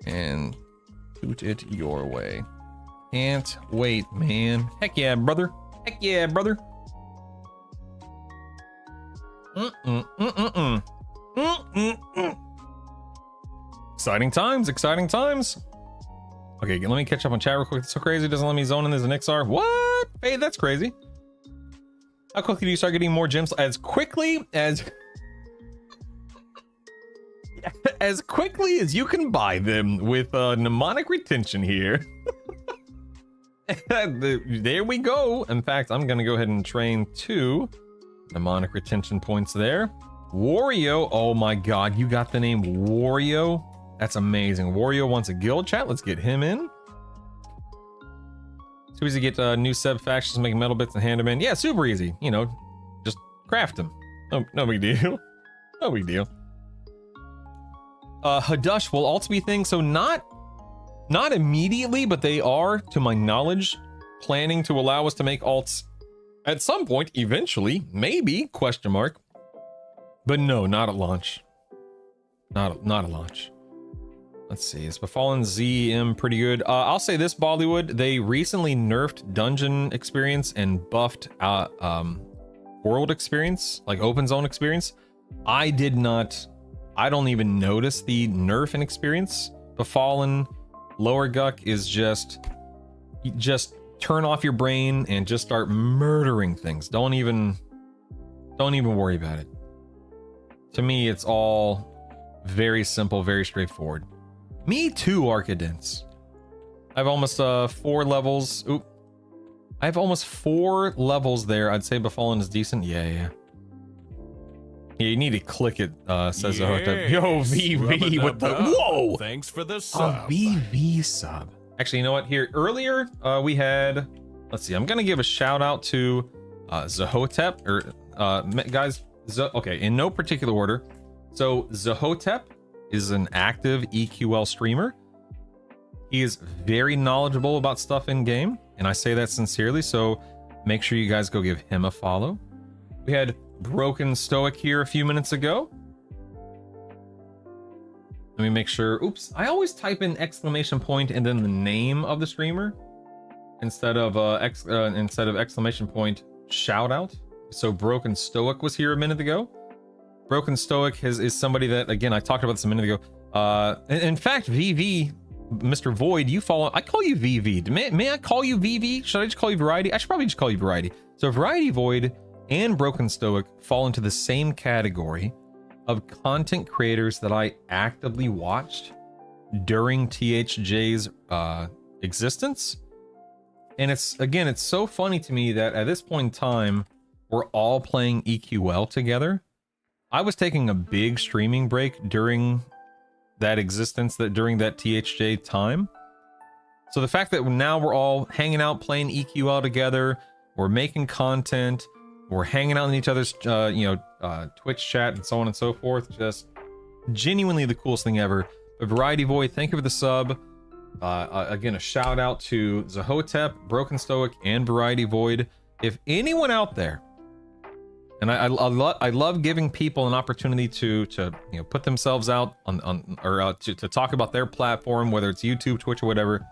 and shoot it your way. Can't wait, man. Heck yeah, brother. Heck yeah, brother. Exciting times, exciting times. Okay, let me catch up on chat real quick. It's so crazy. It doesn't let me zone in as an XR. What? Hey, that's crazy. How quickly do you start getting more gems? As quickly as you can buy them with mnemonic retention here. There we go. In fact, I'm gonna go ahead and train 2 mnemonic retention points there. Wario, oh my god, you got the name Wario? That's amazing. Wario wants a guild, chat. Let's get him in. Too easy to get new Seb factions, make metal bits and hand them in. Yeah, super easy. You know, just craft them. No big deal. No big deal. Hadush will alts be things, so not immediately, but they are, to my knowledge, planning to allow us to make alts at some point, eventually, maybe, question mark. But no, not at launch. Not at launch. Let's see, is Befallen ZM pretty good? I'll say this, Bollywood, they recently nerfed dungeon experience and buffed world experience, like open zone experience. I don't even notice the nerf in experience. Befallen, lower Guck is just turn off your brain and just start murdering things. Don't even worry about it. To me, it's all very simple, very straightforward. Me too, Arcadence. I have almost 4 levels. Oop. I have almost 4 levels there. I'd say Befallen is decent. Yeah. Yeah, you need to click it, says Zahotep. Yo, VV with the whoa! Thanks for the sub. A VV sub. Actually, you know what? Here, earlier, we had, let's see, I'm gonna give a shout out to Zahotep, or guys, okay, in no particular order. So Zahotep is an active EQL streamer. He is very knowledgeable about stuff in game, and I say that sincerely, so make sure you guys go give him a follow. We had Broken Stoic here a few minutes ago. Let me make sure. Oops, I always type in exclamation point and then the name of the streamer. instead of exclamation point shout out. So Broken Stoic was here a minute ago. Broken Stoic is somebody that, again, I talked about this a minute ago. In fact, VV, Mr. Void, you follow. I call you VV. May I call you VV? Should I just call you Variety? I should probably just call you Variety. So Variety Void and Broken Stoic fall into the same category of content creators that I actively watched during THJ's existence. And it's so funny to me that at this point in time, we're all playing EQL together. I was taking a big streaming break during that existence, during that THJ time. So the fact that now we're all hanging out playing EQL together, we're making content, we're hanging out in each other's Twitch chat and so on and so forth, just genuinely the coolest thing ever. But Variety Void, thank you for the sub. Again, a shout out to Zahotep, Broken Stoic, and Variety Void. If anyone out there, and I love giving people an opportunity to put themselves out to talk about their platform, whether it's YouTube, Twitch, or whatever.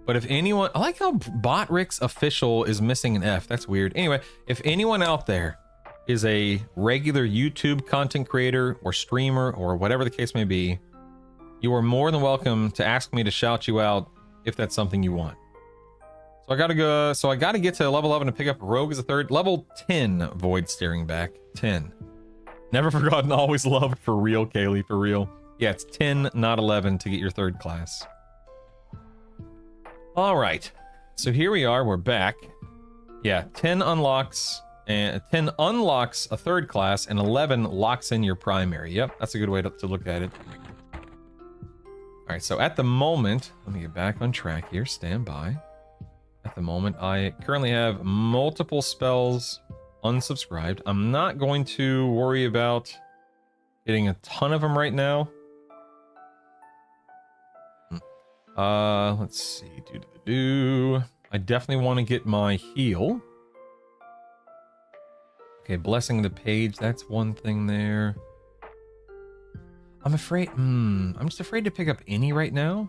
But if anyone, I like how Botrix Official is missing an F. That's weird. Anyway, if anyone out there is a regular YouTube content creator or streamer or whatever the case may be, you are more than welcome to ask me to shout you out if that's something you want. So I gotta get to level 11 to pick up Rogue as a third. Level 10, Void staring back. 10. Never forgotten, always loved. For real, Kaylee, for real. Yeah, it's 10, not 11 to get your third class. All right. So here we are, we're back. Yeah, 10 unlocks a third class, and 11 locks in your primary. Yep, that's a good way to look at it. All right, so at the moment, let me get back on track here. Stand by. At the moment, I currently have multiple spells unsubscribed. I'm not going to worry about getting a ton of them right now. Let's see. I definitely want to get my heal. Okay, Blessing the Page. That's one thing there. I'm afraid. I'm just afraid to pick up any right now.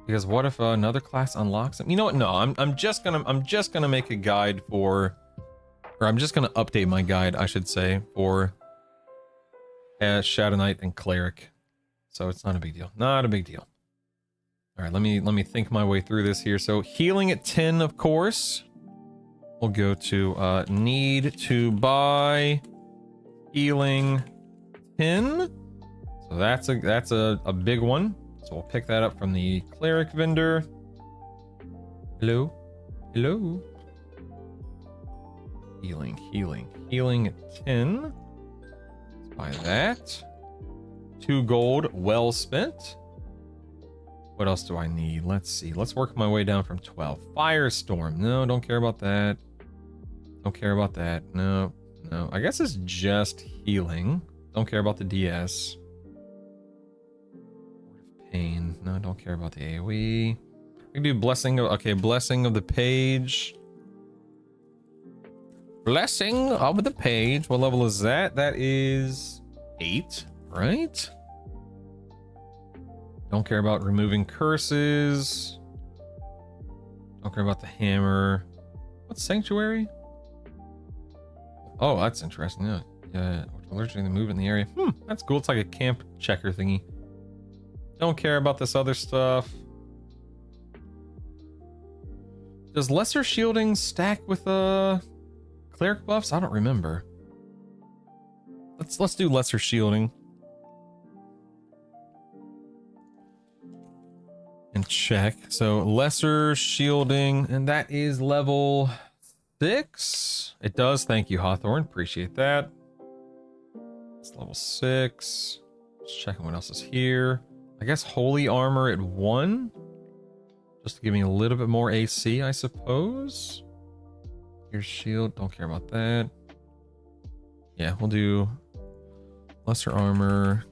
Because what if another class unlocks them? You know what? No, I'm just gonna make a guide for, or I'm just gonna update my guide, I should say, for Shadow Knight and Cleric. So it's not a big deal. Not a big deal. All right, let me think my way through this here. So healing at 10, of course. We'll go to need to buy healing 10. So that's a big one. So we'll pick that up from the cleric vendor. Hello? Hello? Healing at 10. Let's buy that. 2 gold, well spent. What else do I need? Let's see. Let's work my way down from 12. Firestorm. No, don't care about that. Don't care about that. No. I guess it's just healing. Don't care about the DS. Pain. No, don't care about the AoE. We can do Blessing of the Page. Blessing of the Page. What level is that? That is 8, right? Don't care about removing curses. Don't care about the hammer. What's Sanctuary? Oh, that's interesting. Yeah. Allergic to the movement in the area. That's cool. It's like a camp checker thingy. Don't care about this other stuff. Does lesser shielding stack with cleric buffs? I don't remember. Let's do lesser shielding. And check. So lesser shielding, and that is level 6. It does. Thank you, Hawthorne. Appreciate that. It's level 6. Just checking what else is here. I guess holy armor at 1, just to give me a little bit more AC, I suppose. Your shield, don't care about that. Yeah, we'll do lesser armor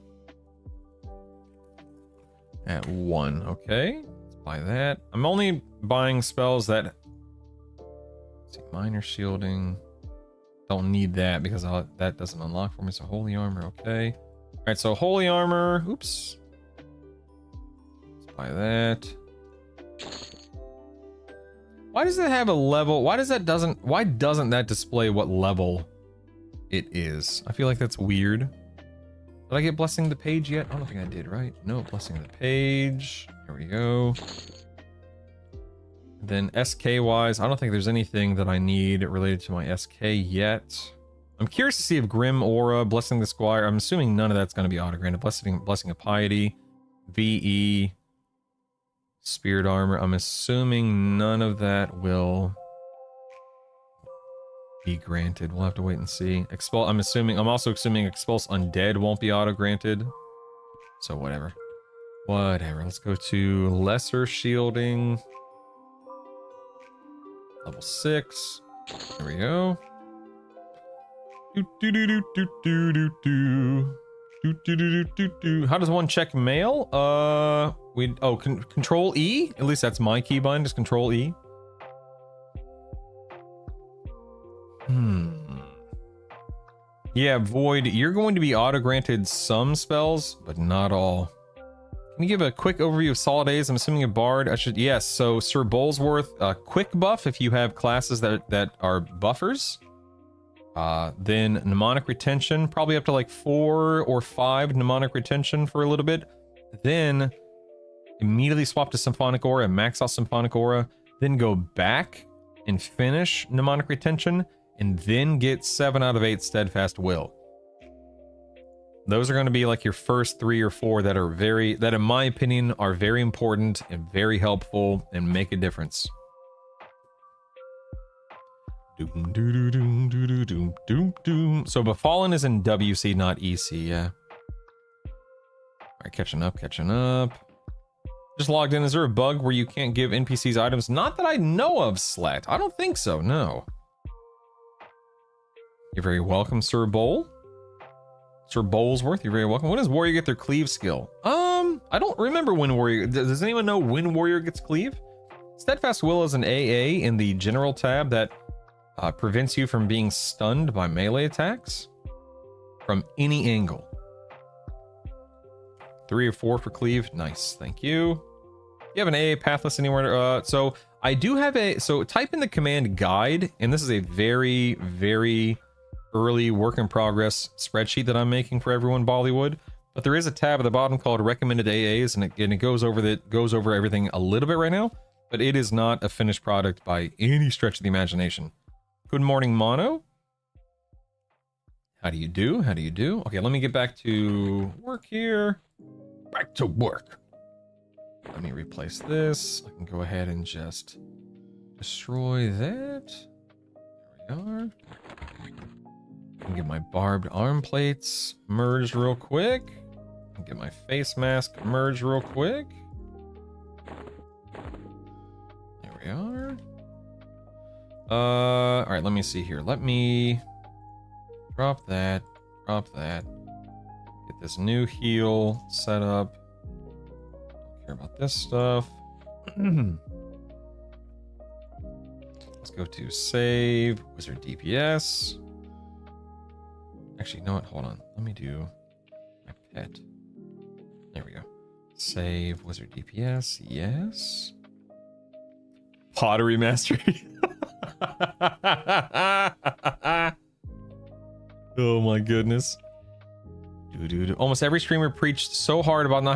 at 1. Okay, let's buy that. I'm only buying spells that, let's see, minor shielding. Don't need that because that doesn't unlock for me. So holy armor, okay. All right, so holy armor. Oops. Buy that. Why does it have a level? Why doesn't that display what level it is? I feel like that's weird. Did I get blessing the page yet? I don't think I did, right? No, blessing the page. Here we go. Then SK wise, I don't think there's anything that I need related to my SK yet. I'm curious to see if Grim Aura, Blessing the Squire, I'm assuming none of that's going to be auto-granted. Blessing of Piety, VE, Spirit Armor, I'm assuming none of that will be granted. We'll have to wait and see. I'm also assuming Expulse Undead won't be auto-granted. So whatever. Whatever. Let's go to Lesser Shielding. Level 6. There we go. How does one check mail? Control E? At least that's my keybind, is Control E. Yeah, Void, you're going to be auto-granted some spells, but not all. Can you give a quick overview of Solid A's? I'm assuming a Bard. Yes, so Sir Bolesworth, quick buff if you have classes that are buffers. Then Mnemonic Retention, probably up to like 4 or 5 Mnemonic Retention for a little bit. Then immediately swap to Symphonic Aura, max out Symphonic Aura, then go back and finish Mnemonic Retention, and then get 7 out of 8 Steadfast Will. Those are going to be like your first 3 or 4 that in my opinion are very important and very helpful and make a difference. So Befallen is in WC, not EC, yeah. Alright, catching up. Just logged in. Is there a bug where you can't give NPCs items? Not that I know of, Slat. I don't think so, no. You're very welcome, Sir Bowl. Sir Bolesworth, you're very welcome. When does Warrior get their cleave skill? I don't remember when Warrior... Does anyone know when Warrior gets cleave? Steadfast Will is an AA in the General tab that prevents you from being stunned by melee attacks from any angle. 3 or 4 for cleave. Nice, thank you. You have an AA pathless anywhere? So I do have so type in the command guide, and this is a very, very early work in progress spreadsheet that I'm making for everyone, Bollywood. But there is a tab at the bottom called recommended AAs, and it goes over everything a little bit right now, but it is not a finished product by any stretch of the imagination. Good morning, Mono. How do you do? Okay, let me get back to work here. Back to work. Let me replace this. I can go ahead and just destroy that. There we are. I can get my barbed arm plates merged real quick. I can get my face mask merged real quick. There we are. All right, let me see here. Let me drop that. Get this new heal set up. Don't care about this stuff. Let's go to save, Wizard DPS. Actually, you know what? Hold on. Let me do my pet. There we go. Save, Wizard DPS. Yes. Pottery Mastery. Oh my goodness. Almost every streamer preached so hard about not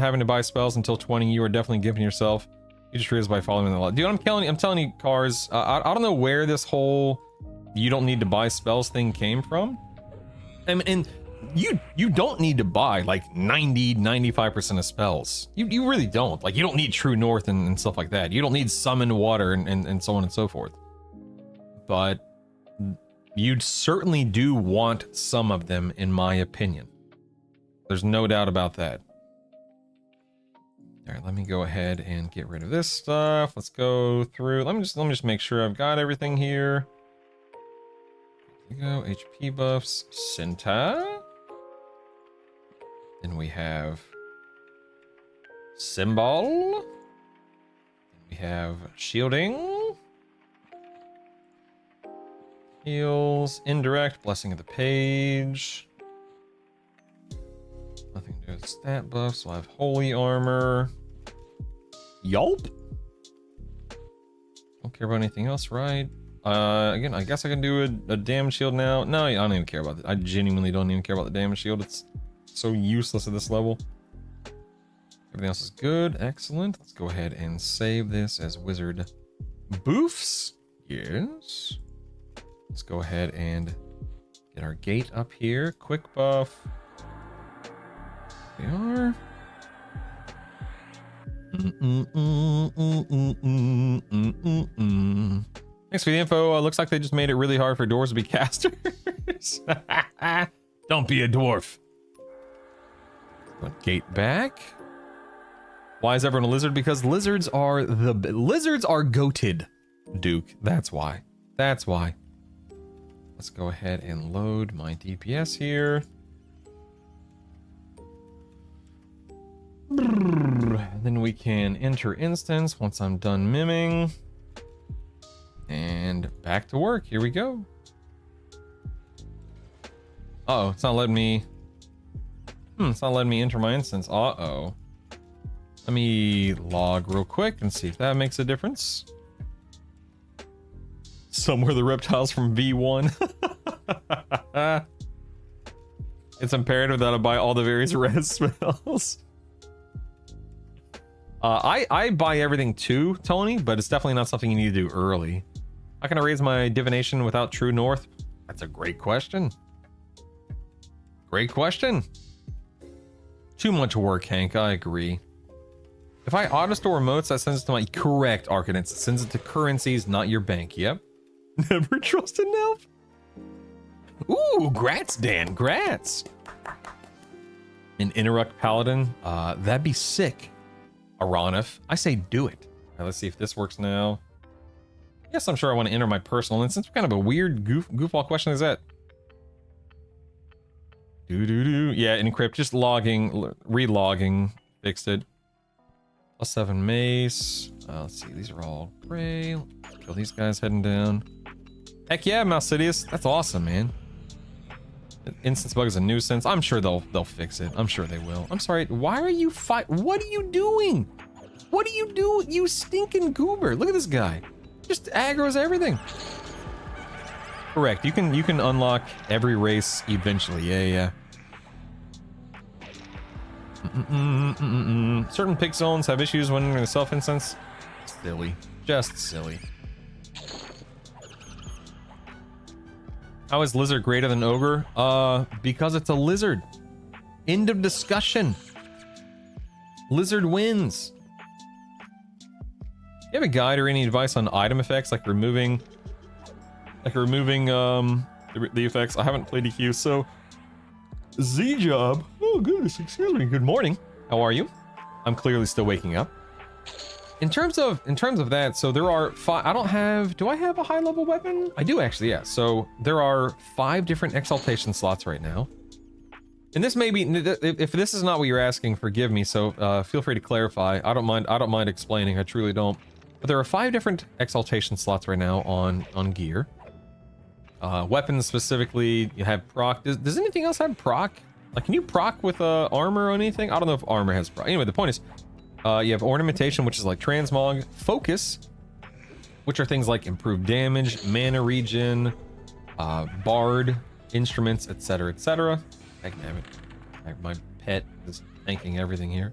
having to buy spells until 20. You are definitely giving yourself. You just realized by following the law. Dude, I'm telling you, Cars, I don't know where this whole you don't need to buy spells thing came from. I mean, and you don't need to buy like 95% of spells. You really don't. Like, you don't need True North and stuff like that. You don't need Summon Water and so on and so forth. But you certainly do want some of them, in my opinion. There's no doubt about that. All right, let me go ahead and get rid of this stuff. Let's go through. Let me just make sure I've got everything here. There we go. HP buffs, Cinta. Then we have Symbol. Then we have Shielding. Heals, Indirect, Blessing of the Page. Nothing to do with stat buffs. So I have Holy Armor. Yelp. Don't care about anything else, right? Again, I guess I can do a damage shield now. No, I don't even care about it. I genuinely don't even care about the damage shield. It's so useless at this level. Everything else is good. Excellent. Let's go ahead and save this as wizard boofs. Yes. Let's go ahead and get our gate up here. Quick buff. We are. Thanks for the info. Looks like they just made it really hard for dwarves to be casters. Don't be a dwarf. Gate back. Why is everyone a lizard? Because lizards are goated, Duke. That's why. That's why. Let's go ahead and load my DPS here. Then we can enter instance once I'm done mimming. And back to work. Here we go. Uh-oh, it's not letting me... it's not letting me enter my instance. Uh-oh. Let me log real quick and see if that makes a difference. Somewhere the reptiles from V1. It's imperative that I buy all the various red spells. I buy everything too, Tony, but it's definitely not something you need to do early. How can I raise my divination without True North? That's a great question. Great question. Too much work, Hank. I agree. If I auto-store remotes, that sends it to my... Correct, Arcanets. It sends it to currencies, not your bank. Yep. Never trust an elf. Ooh, grats, Dan. Grats. An Interrupt Paladin. That'd be sick. Aranif. I say do it. All right, let's see if this works now. Yes, I'm sure I want to enter my personal instance. What kind of a weird goofball question is that? Yeah, encrypt. Just logging, relogging. Fixed it. +7 mace. Let's see. These are all gray. Kill these guys heading down. Heck yeah, Malsidious. That's awesome, man. Instance bug is a nuisance. I'm sure they'll fix it. I'm sure they will. I'm sorry. Why are you What are you doing? What are you doing? You stinking goober. Look at this guy. Just aggroes everything. Correct. You can unlock every race eventually. Yeah. Certain pick zones have issues when in a self-instance. Silly. Just silly. How is lizard greater than ogre? Because it's a lizard. End of discussion. Lizard wins. You have a guide or any advice on item effects, like removing the effects? I haven't played EQ, so Z-Job. Oh goodness, excuse me. Good morning. How are you? I'm clearly still waking up. In terms of that, so there are do I have a high level weapon? I do actually, yeah. So there are 5 different exaltation slots right now. And this may be, if this is not what you're asking, forgive me. So feel free to clarify. I don't mind explaining. I truly don't. But there are 5 different exaltation slots right now on gear. Weapons specifically, you have proc. Does anything else have proc? Like, can you proc with armor or anything? I don't know if armor has proc. Anyway, the point is, you have ornamentation, which is like transmog, focus, which are things like improved damage, mana regen, bard, instruments, etc., etc. Heck damn it. My pet is thanking everything here.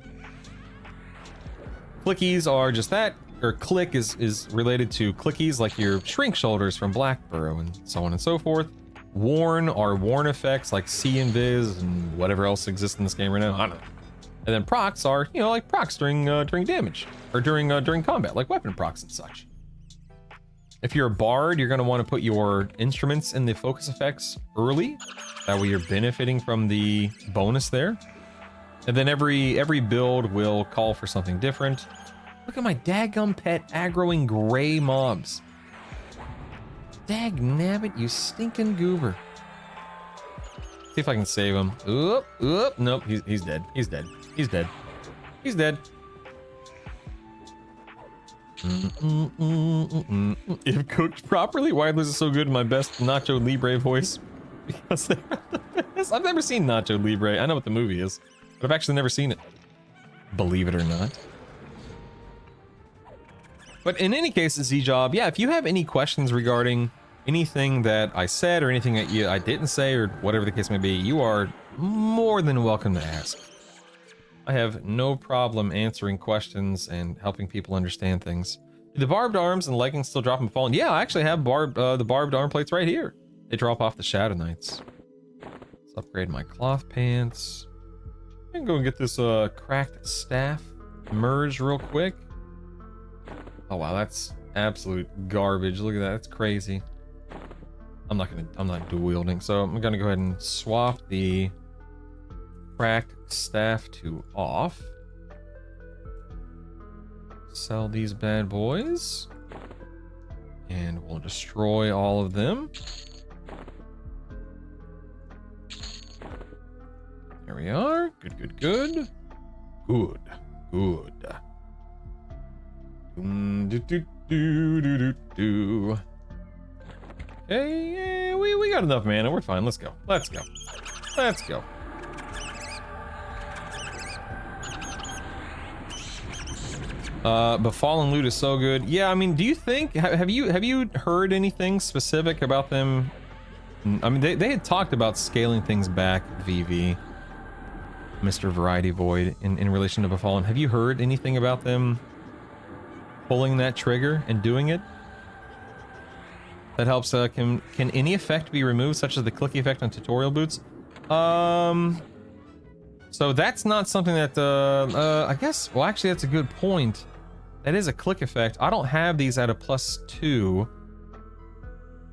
Clickies are just that, or click is related to clickies like your shrink shoulders from Blackburrow and so on and so forth. Warn are warn effects like see invis and whatever else exists in this game right now. I don't know. And then procs are, like procs during damage or during combat, like weapon procs and such. If you're a bard, you're going to want to put your instruments in the focus effects early. That way you're benefiting from the bonus there. And then every build will call for something different. Look at my daggum pet aggroing gray mobs. Dag nabbit, you stinking goober. See if I can save him. Oop, nope, he's dead. He's dead. He's dead. He's dead. If cooked properly, why is this so good in my best Nacho Libre voice? Because they're the best. I've never seen Nacho Libre. I know what the movie is, but I've actually never seen it. Believe it or not. But in any case, Z-Job, yeah, if you have any questions regarding anything that I said or anything that I didn't say or whatever the case may be, you are more than welcome to ask. I have no problem answering questions and helping people understand things. Do the barbed arms and leggings still drop and fall? Yeah, I actually have the barbed arm plates right here. They drop off the Shadow Knights. Let's upgrade my cloth pants. I can go and get this cracked staff merged real quick. Oh wow, that's absolute garbage. Look at that, that's crazy. I'm not dual wielding, so I'm gonna go ahead and swap the cracked staff to off. Sell these bad boys. And we'll destroy all of them. There we are. Good, good, good. Good, good. Okay, yeah, we got enough mana. We're fine. Let's go. Let's go. Let's go. Befallen Loot is so good. Yeah, I mean, do you think have you heard anything specific about them? I mean, they had talked about scaling things back, VV, Mr. Variety Void, in relation to Befallen. Have you heard anything about them pulling that trigger and doing it? That helps. Can any effect be removed, such as the clicky effect on tutorial boots? So that's not something that I guess. Well, actually, that's a good point. That is a click effect. I don't have these at a +2.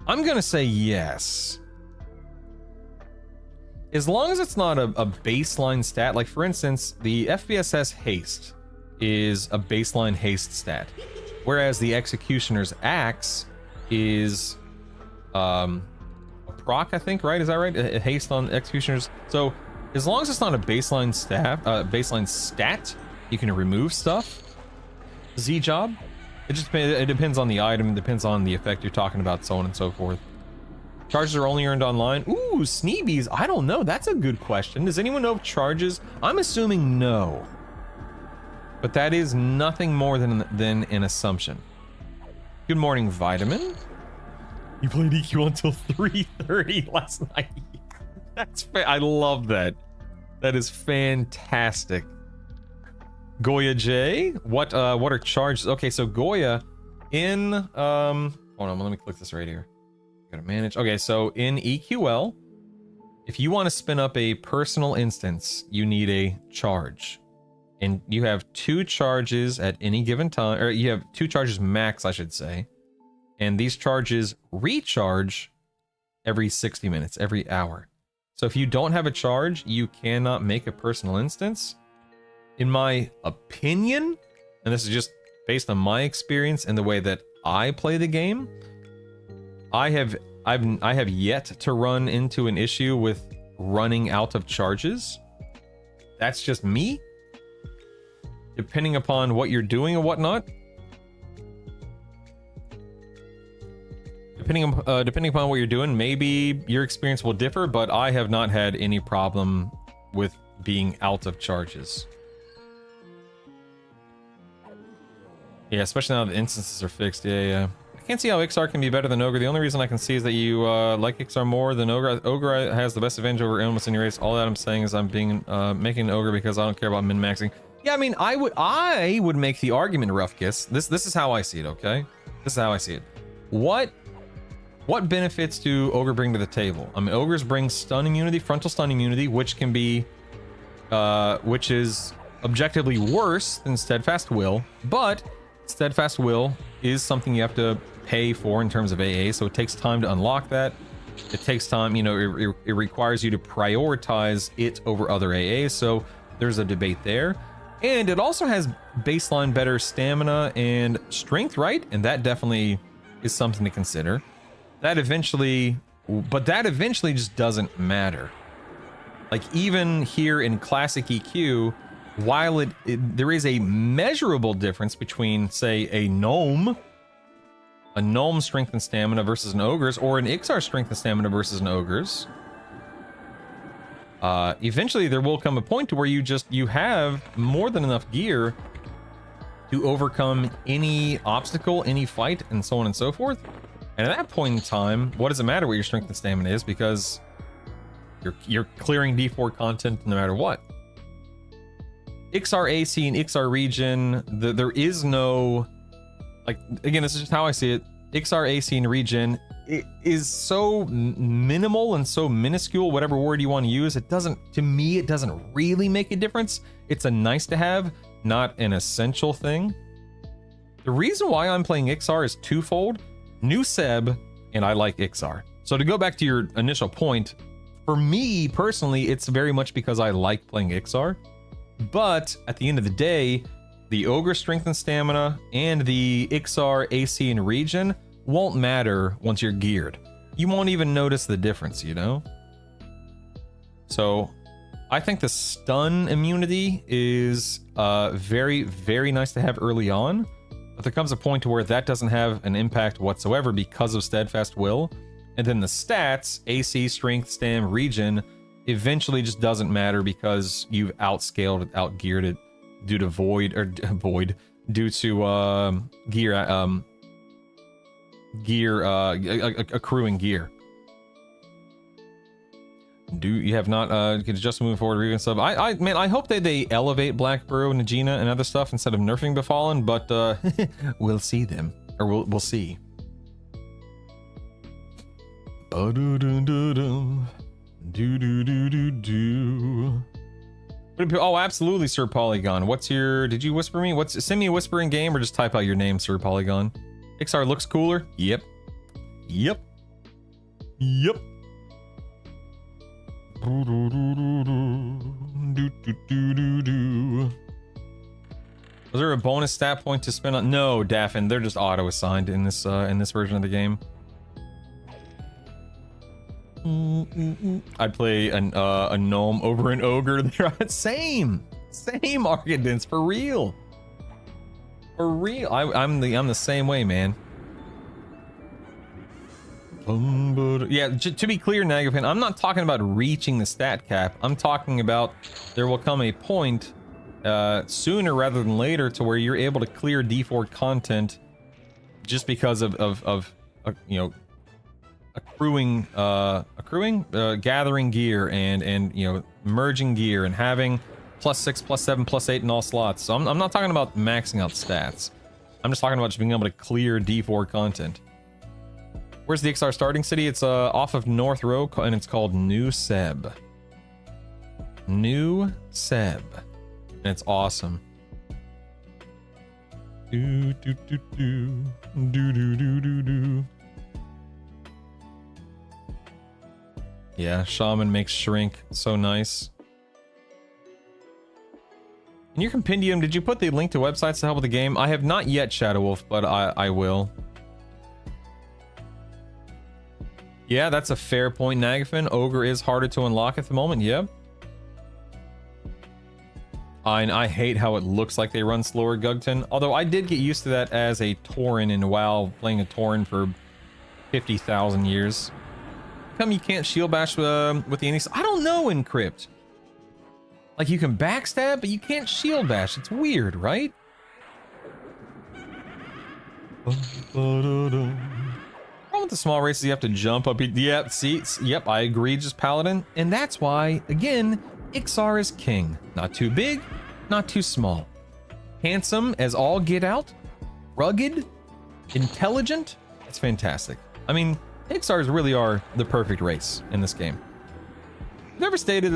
I'm gonna say yes. As long as it's not a baseline stat, like for instance, the FBSS haste is a baseline haste stat, whereas the Executioner's Axe is a proc, I think, right? Is that right? A haste on Executioner's. So as long as it's not a baseline stat, you can remove stuff. Z-Job. It depends on the item, it depends on the effect you're talking about, so on and so forth. Charges are only earned online. Ooh, Sneebies. I don't know. That's a good question. Does anyone know if charges? I'm assuming no. But that is nothing more than an assumption. Good morning, Vitamin. You played EQ until 3:30 last night. I love that. That is fantastic. Goya J, what are charges? Okay, so Goya in hold on, let me click this right here. Gotta manage. Okay, so in EQL, if you want to spin up a personal instance, you need a charge. And you have 2 charges at any given time, or you have 2 charges max, I should say. And these charges recharge every 60 minutes, every hour. So if you don't have a charge, you cannot make a personal instance. In my opinion, and this is just based on my experience and the way that I play the game, I have yet to run into an issue with running out of charges. That's just me. Depending upon what you're doing and whatnot. Depending upon what you're doing, maybe your experience will differ, but I have not had any problem with being out of charges. Yeah, especially now the instances are fixed. Yeah. I can't see how Ixar can be better than Ogre. The only reason I can see is that you like Ixar more than Ogre. Ogre has the best advantage over almost any race. All that I'm saying is I'm being making an Ogre because I don't care about min-maxing. Yeah, I mean, I would make the argument, Rough Kiss. This is how I see it, okay? This is how I see it. What benefits do Ogre bring to the table? I mean, Ogres bring stun immunity, frontal stun immunity, which can be which is objectively worse than Steadfast Will, but Steadfast Will is something you have to pay for in terms of AA, so it takes time to unlock that. It takes time, you know, it requires you to prioritize it over other AAs, so there's a debate there. And it also has baseline better stamina and strength, right? And that definitely is something to consider. That eventually just doesn't matter. Like even here in classic EQ, while there is a measurable difference between, say, a gnome strength and stamina versus an ogre's, or an Ixar strength and stamina versus an ogre's, eventually there will come a point to where you have more than enough gear to overcome any obstacle, any fight, and so on and so forth. And at that point in time, what does it matter what your strength and stamina is, because you're clearing D4 content no matter what. XR AC and XR region, there is no, like, again, this is just how I see it. XR AC and region, it is so minimal and so minuscule, whatever word you want to use. It doesn't, to me, it doesn't really make a difference. It's a nice to have, not an essential thing. The reason why I'm playing XR is twofold. New Seb, and I like XR. So to go back to your initial point, for me personally, it's very much because I like playing XR. But at the end of the day, the Ogre strength and stamina and the XR AC and region won't matter once you're geared. You won't even notice the difference, you know? So I think the stun immunity is very, very nice to have early on. But there comes a point where that doesn't have an impact whatsoever because of Steadfast Will. And then the stats, AC, strength, stam, region, eventually just doesn't matter because you've outscaled it, outgeared it due to due to accruing gear. Do you have not just moving forward or even sub? Man, I hope they elevate Black Burrow and Nagina and other stuff instead of nerfing Befallen, but we'll see them, or we'll see. Oh, absolutely, Sir Polygon. What's your? Did you whisper me? Send me a whisper in game, or just type out your name, Sir Polygon. XR looks cooler. Yep. Was there a bonus stat point to spend on? No, Daffin, they're just auto assigned in this version of the game. I'd play a gnome over an ogre. They're same arguments, for real. I'm the same way, man. Yeah, to be clear, Nagafin, I'm not talking about reaching the stat cap. I'm talking about there will come a point sooner rather than later to where you're able to clear D4 content just because of you know, gathering gear and you know, merging gear and having +6, +7, +8 in all slots. So I'm not talking about maxing out stats. I'm just talking about just being able to clear D4 content. Where's the XR starting city? It's off of North Row, and it's called New Seb. New Seb. And it's awesome. Do. Yeah, Shaman makes shrink so nice. In your compendium, did you put the link to websites to help with the game? I have not yet, Shadow Wolf, but I will. Yeah, that's a fair point, Nagafin. Ogre is harder to unlock at the moment, yep. I hate how it looks like they run slower, Gugton. Although I did get used to that as a Tauren in WoW, playing a Tauren for 50,000 years. How come you can't shield bash with the Anis? I don't know, Encrypt. Like, you can backstab, but you can't shield bash. It's weird, right? With the small races, you have to jump up. Yep, see, yep, I agree, just Paladin. And that's why, again, XR is king. Not too big, not too small. Handsome as all get out. Rugged, intelligent. It's fantastic. I mean, XRs really are the perfect race in this game. They ever stated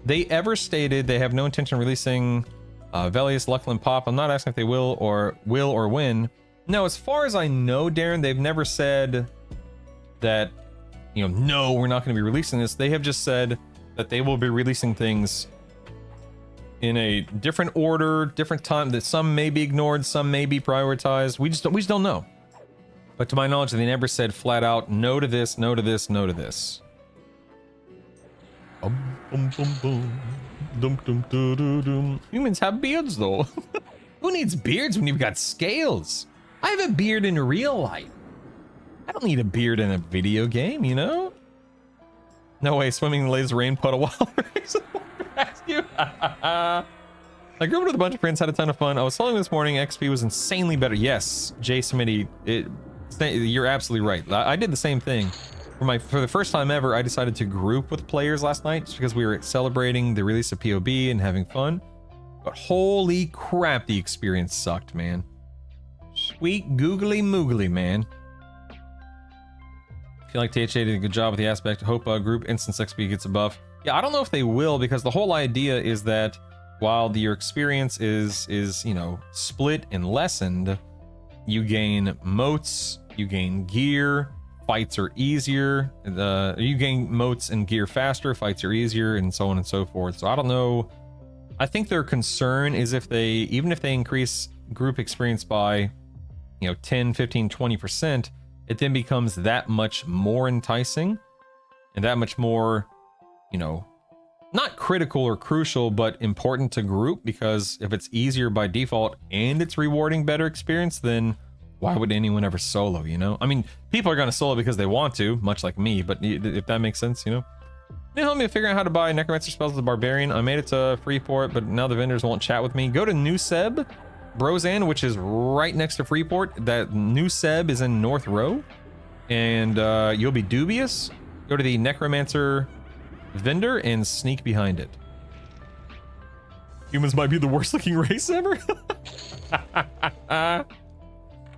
they ever stated they have no intention of releasing Velius, Lucklin, Pop. I'm not asking if they will or when. No, as far as I know, Darren, they've never said that, you know, no, we're not going to be releasing this. They have just said that they will be releasing things in a different order, different time, that some may be ignored, some may be prioritized. We just don't know. But to my knowledge, they never said flat out, no to this, no to this, no to this. Humans have beards, though. Who needs beards when you've got scales? I have a beard in real life. I don't need a beard in a video game, you know? No way, swimming in the latest rain puddle while rescue. Like, I grew up with a bunch of friends, had a ton of fun. I was soloing this morning. XP was insanely better. Yes, Jay Smitty, you're absolutely right. I did the same thing. For the first time ever, I decided to group with players last night just because we were celebrating the release of POB and having fun. But holy crap, the experience sucked, man. Sweet googly moogly, man. I feel like THA did a good job with the aspect. Hope group instance XP gets a buff. Yeah, I don't know if they will, because the whole idea is that while your experience is you know, split and lessened, you gain motes, you gain gear, fights are easier, you gain motes and gear faster, fights are easier, and so on and so forth. So I don't know. I think their concern is even if they increase group experience by, you know, 10, 15, 20%, it then becomes that much more enticing and that much more, you know, not critical or crucial, but important to group, because if it's easier by default and it's rewarding better experience, then why would anyone ever solo, you know? I mean, people are going to solo because they want to, much like me, but if that makes sense, you know? Can you help me figure out how to buy necromancer spells as a barbarian? I made it to Freeport, but now the vendors won't chat with me. Go to New Seb, Brozan, which is right next to Freeport. That New Seb is in North Row, and you'll be dubious. Go to the necromancer vendor and sneak behind it. Humans might be the worst looking race ever.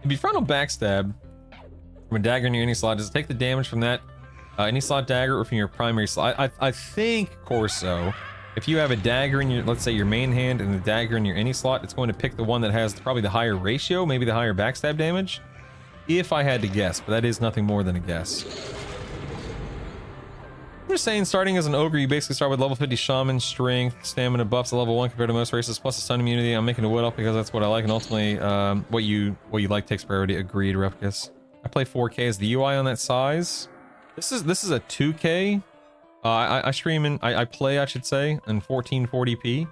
If you frontal backstab from a dagger in your any slot, does it take the damage from that any slot dagger or from your primary slot? I think Corso, if you have a dagger in your, let's say your main hand, and the dagger in your any slot, it's going to pick the one that has probably the higher ratio, maybe the higher backstab damage, if I had to guess, but that is nothing more than a guess. I'm just saying, starting as an ogre, you basically start with level 50 shaman, strength, stamina buffs at level 1 compared to most races, plus a stun immunity. I'm making a wood elf because that's what I like, and ultimately, what you like takes priority. Agreed, Repkus. I play 4K as the UI on that size. This is a 2K. I stream in, I play, I should say, in 1440p.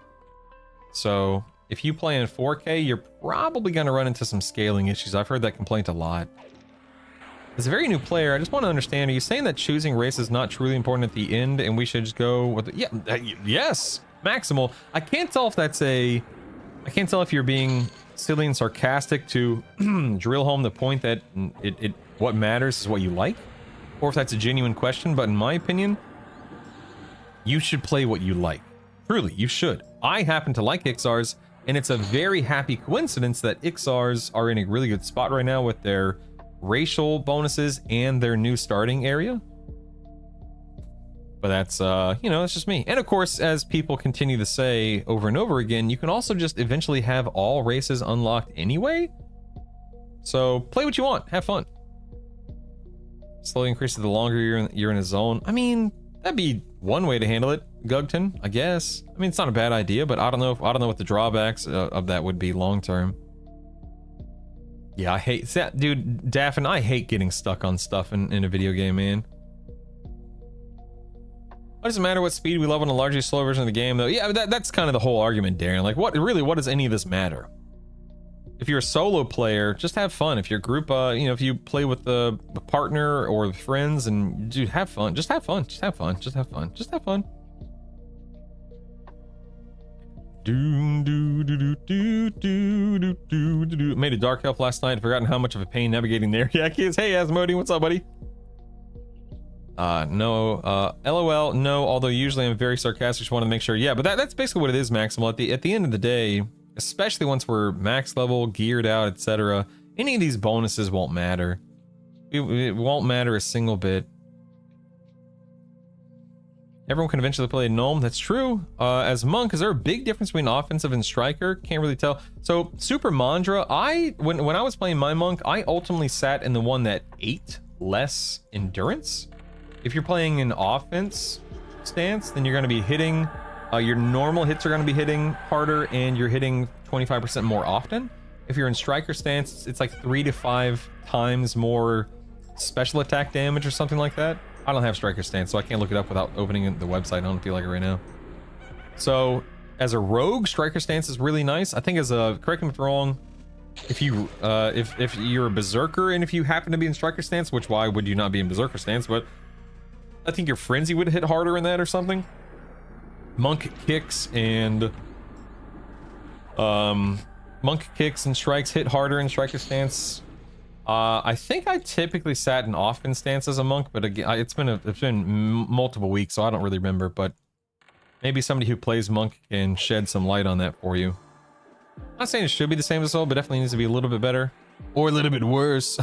So if you play in 4K, you're probably going to run into some scaling issues. I've heard that complaint a lot. As a very new player, I just want to understand, are you saying that choosing race is not truly important at the end and we should just go with the, yes, maximal. I can't tell if that's I can't tell if you're being silly and sarcastic to drill home the point that what matters is what you like, or if that's a genuine question, but in my opinion, you should play what you like. Truly, you should. I happen to like Ixars, and it's a very happy coincidence that Ixars are in a really good spot right now with their racial bonuses and their new starting area. But that's you know, that's just me. And of course, as people continue to say over and over again, you can also just eventually have all races unlocked anyway. So play what you want, have fun. Slowly increases the longer you're in a zone. I mean, that'd be one way to handle it, Gugton, I guess. I mean, it's not a bad idea, but I don't know what the drawbacks of that would be long term. Yeah, I hate that, dude. Daffin, I hate getting stuck on stuff in a video game, man. What does it matter what speed we love on a largely slow version of the game, though? Yeah, that's kind of the whole argument, Darren. Like, what does any of this matter? If you're a solo player, just have fun. If your group, you know, if you play with a partner or friends, and dude, have fun. Just have fun. Just have fun. Just have fun. Just have fun. Made a dark elf last night. Forgotten how much of a pain navigating the area is. Hey, Asmodee, what's up, buddy? No. LOL. No. Although usually I'm very sarcastic. Just want to make sure. Yeah, but that's basically what it is, Maximal. At the end of the day, especially once we're max level, geared out, etc., any of these bonuses won't matter. It won't matter a single bit. Everyone can eventually play a gnome. That's true. As monk, is there a big difference between offensive and striker? Can't really tell. So Super Mandra, when I was playing my monk, I ultimately sat in the one that ate less endurance. If you're playing an offense stance, then you're going to be hitting, your normal hits are going to be hitting harder, and you're hitting 25% more often. If you're in striker stance, it's like 3 to 5 times more special attack damage or something like that. I don't have striker stance, so I can't look it up without opening the website. I don't feel like it right now. So as a rogue, striker stance is really nice. I think as a, correct me if I'm wrong, if you if you're a berserker and if you happen to be in striker stance, which why would you not be in berserker stance? But I think your frenzy would hit harder in that or something. Monk kicks and Monk kicks and strikes hit harder in striker stance. I think I typically sat in offense stance as a monk, but again, it's been multiple weeks, so I don't really remember. But maybe somebody who plays monk can shed some light on that for you. I'm not saying it should be the same as soul, but definitely needs to be a little bit better or a little bit worse.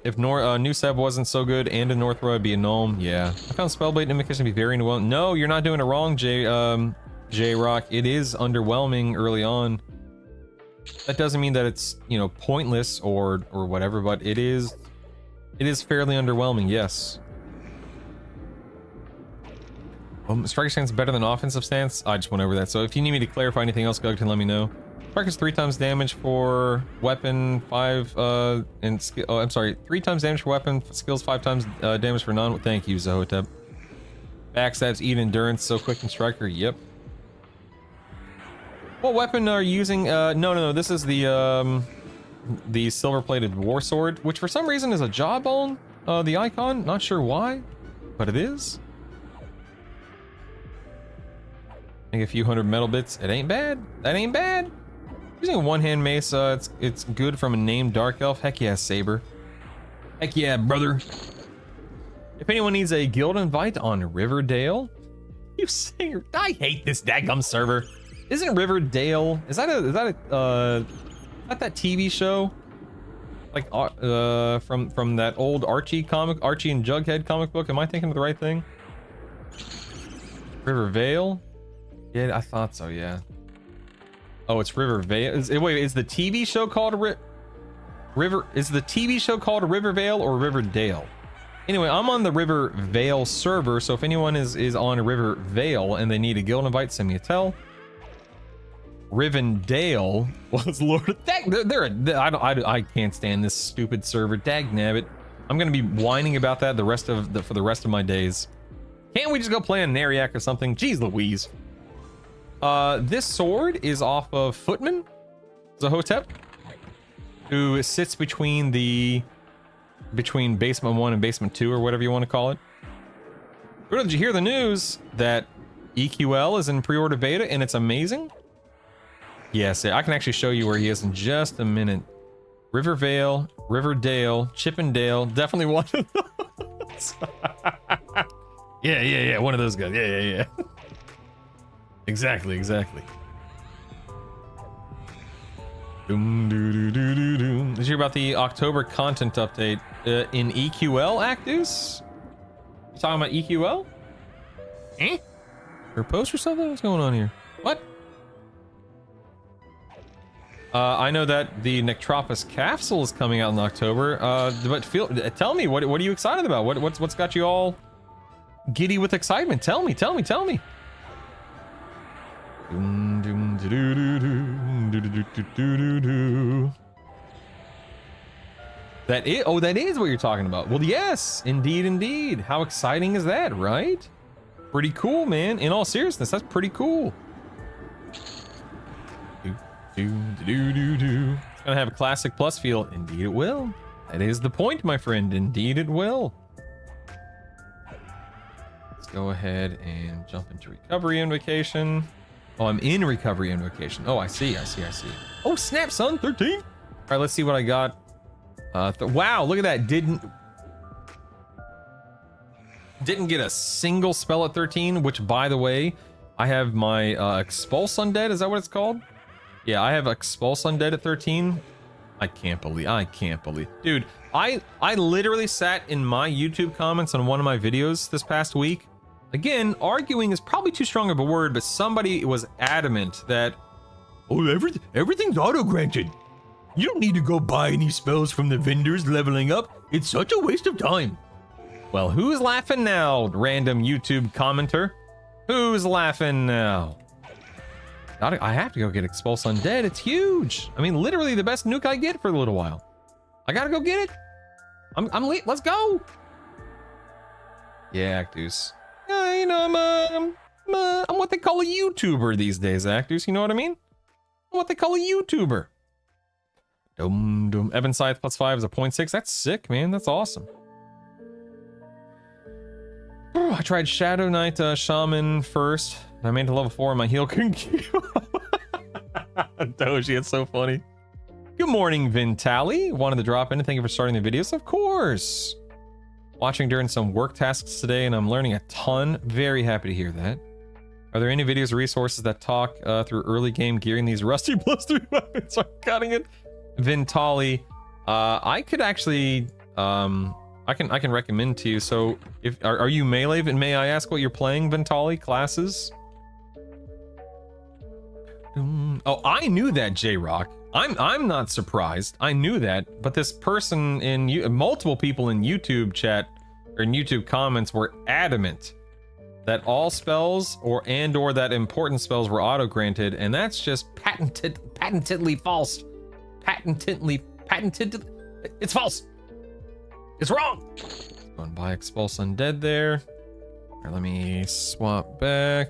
If New Seb wasn't so good and a North Row, it'd be a gnome. Yeah, I found Spellblade Invocation to be very underwhelming. No, you're not doing it wrong, J-Rock. It is underwhelming early on. That doesn't mean that it's, you know, pointless or whatever, but it is fairly underwhelming, yes. Striker stance better than offensive stance? I just went over that. So if you need me to clarify anything else, go ahead and let me know. Striker's 3 times damage for weapon, 5 and skill. Oh, I'm sorry, 3 times damage for weapon, skills 5 times damage for non. Thank you, Zahotep. Backstabs, eat endurance, so quick and striker. Yep. What weapon are you using? No. This is the silver-plated war sword, which for some reason is a jawbone. The icon, not sure why, but it is. Make a few hundred metal bits. It ain't bad. That ain't bad. Using a one-hand mace, it's good from a named dark elf. Heck yeah, Saber. Heck yeah, brother. If anyone needs a guild invite on Riverdale, you singer. I hate this daggum server. Isn't Riverdale? Is that that TV show? Like from that old Archie and Jughead comic book? Am I thinking of the right thing? Rivervale? Yeah, I thought so, yeah. Oh, it's Rivervale. Wait, is the TV show called is the TV show called Rivervale or Riverdale? Anyway, I'm on the Rivervale server, so if anyone is on Rivervale and they need a guild invite, send me a tell. Rivendale was Lord of I can't stand this stupid server. Dagnabbit. I'm gonna be whining about that for the rest of my days. Can't we just go play a Nariak or something? Jeez Louise. This sword is off of Footman Zahotep, who sits between basement 1 and basement 2, or whatever you want to call it. Did you hear the news that EQL is in pre-order beta and it's amazing? Yes, I can actually show you where he is in just a minute. Rivervale, Riverdale, Chippendale, definitely one of those. Yeah, one of those guys. Yeah. Exactly. Did you hear about the October content update in EQL, Actus? You talking about EQL? Or post or something? What's going on here? What? I know that the Nectropus capsule is coming out in October. But tell me, what are you excited about? What's got you all giddy with excitement? Tell me. That is what you're talking about. Well, yes, indeed. How exciting is that, right? Pretty cool, man. In all seriousness, that's pretty cool. It's gonna have a classic plus feel. Indeed it will. That is the point, my friend. Indeed it will. Let's go ahead and jump into recovery invocation. Oh, I'm in recovery invocation. Oh, I see. Oh, snap, son. 13. All right, let's see what I got. Wow, look at that. Didn't get a single spell at 13, which, by the way, I have my Expulse Undead. Is that what it's called? Yeah, I have Expulse Undead at 13. I can't believe. Dude, I literally sat in my YouTube comments on one of my videos this past week. Again, arguing is probably too strong of a word, but somebody was adamant that, oh, everything's auto-granted. You don't need to go buy any spells from the vendors leveling up. It's such a waste of time. Well, who's laughing now, random YouTube commenter? Who's laughing now? I have to go get Expulse Undead. It's huge. I mean, literally the best nuke I get for a little while. I gotta go get it. I'm late. Let's go. Yeah, Actus. You know, I'm what they call a YouTuber these days, Actus. You know what I mean? I'm what they call a YouTuber. Evan Scythe +5 is a 0.6. That's sick, man. That's awesome. I tried Shadow Knight Shaman first. I made it to level 4 and my heal couldn't keep up. Doji, it's so funny. Good morning, Vintali. Wanted to drop in and thank you for starting the videos. Of course. Watching during some work tasks today and I'm learning a ton. Very happy to hear that. Are there any videos or resources that talk through early game gearing these rusty +3 weapons or cutting it? Vintali, I could actually, I can recommend to you. So, if are you melee? And may I ask what you're playing, Vintali? Classes? Oh, I knew that, J-Rock. I'm not surprised. I knew that, but this person in multiple people in YouTube chat or in YouTube comments were adamant that all spells or that important spells were auto-granted, and that's just patentedly false. Patented. It's false. It's wrong. Go and buy Expulse Undead there. All right, let me swap back.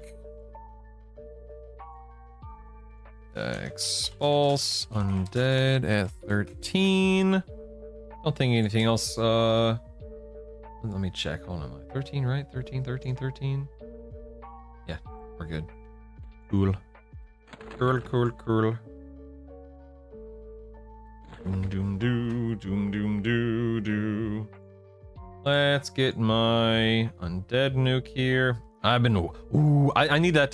Expulse Undead at 13. Don't think anything else. Let me check. Hold on. 13, right? 13. Yeah, we're good. Cool. Doom. Let's get my undead nuke here. I need that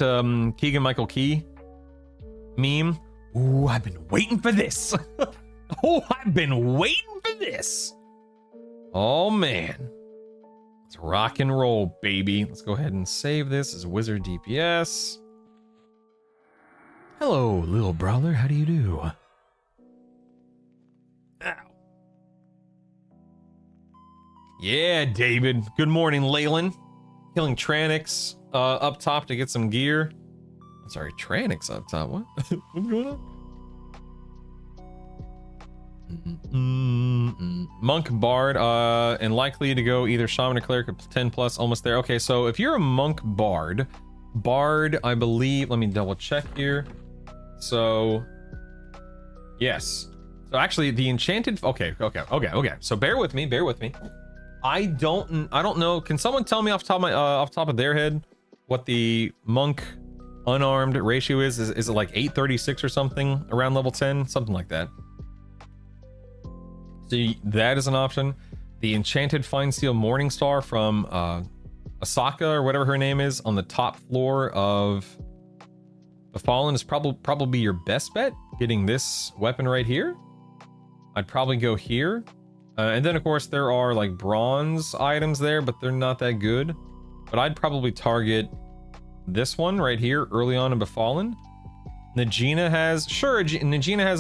Keegan Michael Key meme. Ooh, I've been waiting for this. Oh man. Let's rock and roll, baby. Let's go ahead and save this as Wizard DPS. Hello, little brawler. How do you do? Ow. Yeah, David. Good morning, Leyland. Killing Tranix up top to get some gear. I'm sorry, Tranix up top. What? What's going on? Monk Bard, and likely to go either Shaman or Cleric at 10 plus, almost there. Okay, so if you're a Monk Bard, I believe, let me double check here. So, yes. So actually, the enchanted, okay. So bear with me. I don't know. Can someone tell me off top of their head what the Monk unarmed ratio is? Is it like 836 or something around level 10? Something like that. So that is an option. The enchanted Fine Steel Morningstar from Asaka or whatever her name is on the top floor of the Fallen is probably your best bet. Getting this weapon right here. I'd probably go here. And then of course there are like bronze items there, but they're not that good. But I'd probably target this one right here early on in Befallen. Najina has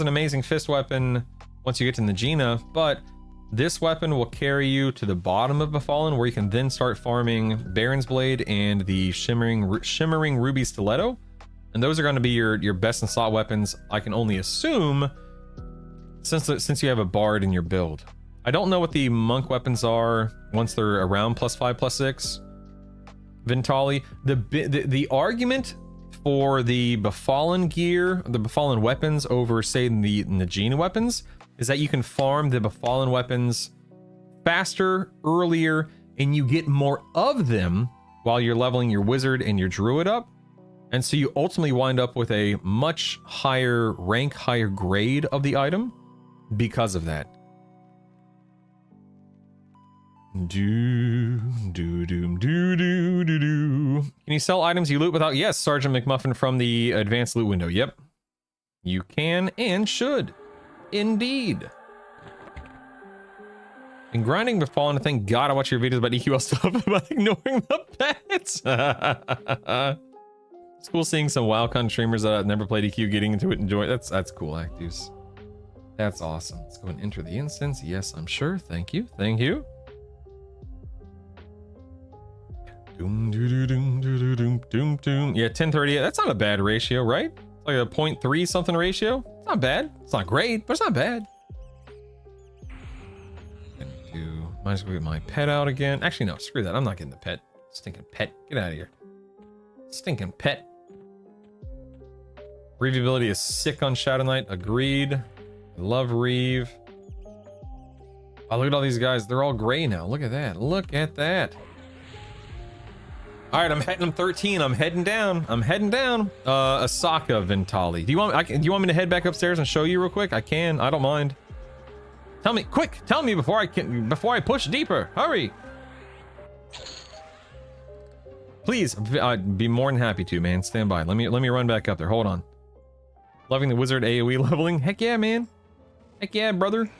an amazing fist weapon once you get to Najina, but this weapon will carry you to the bottom of Befallen where you can then start farming Baron's Blade and the Shimmering Ruby Stiletto. And those are going to be your best and slot weapons, I can only assume, since you have a Bard in your build. I don't know what the monk weapons are once they're around +5, +6. Vintali, the argument for the Befallen gear, the Befallen weapons over, say, the Najina weapons, is that you can farm the Befallen weapons faster, earlier, and you get more of them while you're leveling your Wizard and your Druid up. And so you ultimately wind up with a much higher rank, higher grade of the item because of that. Can you sell items you loot without? Yes, Sergeant McMuffin from the advanced loot window. Yep. You can and should. Indeed. In grinding Befallen, thank God I watch your videos about EQL stuff about ignoring the pets. It's cool seeing some WoW-con streamers that I've never played EQ getting into it and enjoy it. That's cool, Actus. That's awesome. Let's go and enter the instance. Yes, I'm sure. Thank you. Thank you. Doom, doom, doom, doom, doom, doom, doom. Yeah, 1030. That's not a bad ratio, right? It's like a 0.3 something ratio. It's not bad. It's not great, but it's not bad. Might as well get my pet out again. Actually, no, screw that. I'm not getting the pet. Stinking pet. Get out of here. Stinking pet. Reviewability is sick on Shadow Knight. Agreed. I love Reeve. Oh, look at all these guys. They're all gray now. Look at that. Look at that. All right, I'm 13. I'm heading down. Asaka Ventali. Do you want me to head back upstairs and show you real quick? I can. I don't mind. Tell me quick. Tell me before I push deeper. Hurry. Please, I'd be more than happy to, man. Stand by. Let me run back up there. Hold on. Loving the wizard AoE leveling. Heck yeah, man. Heck yeah, brother.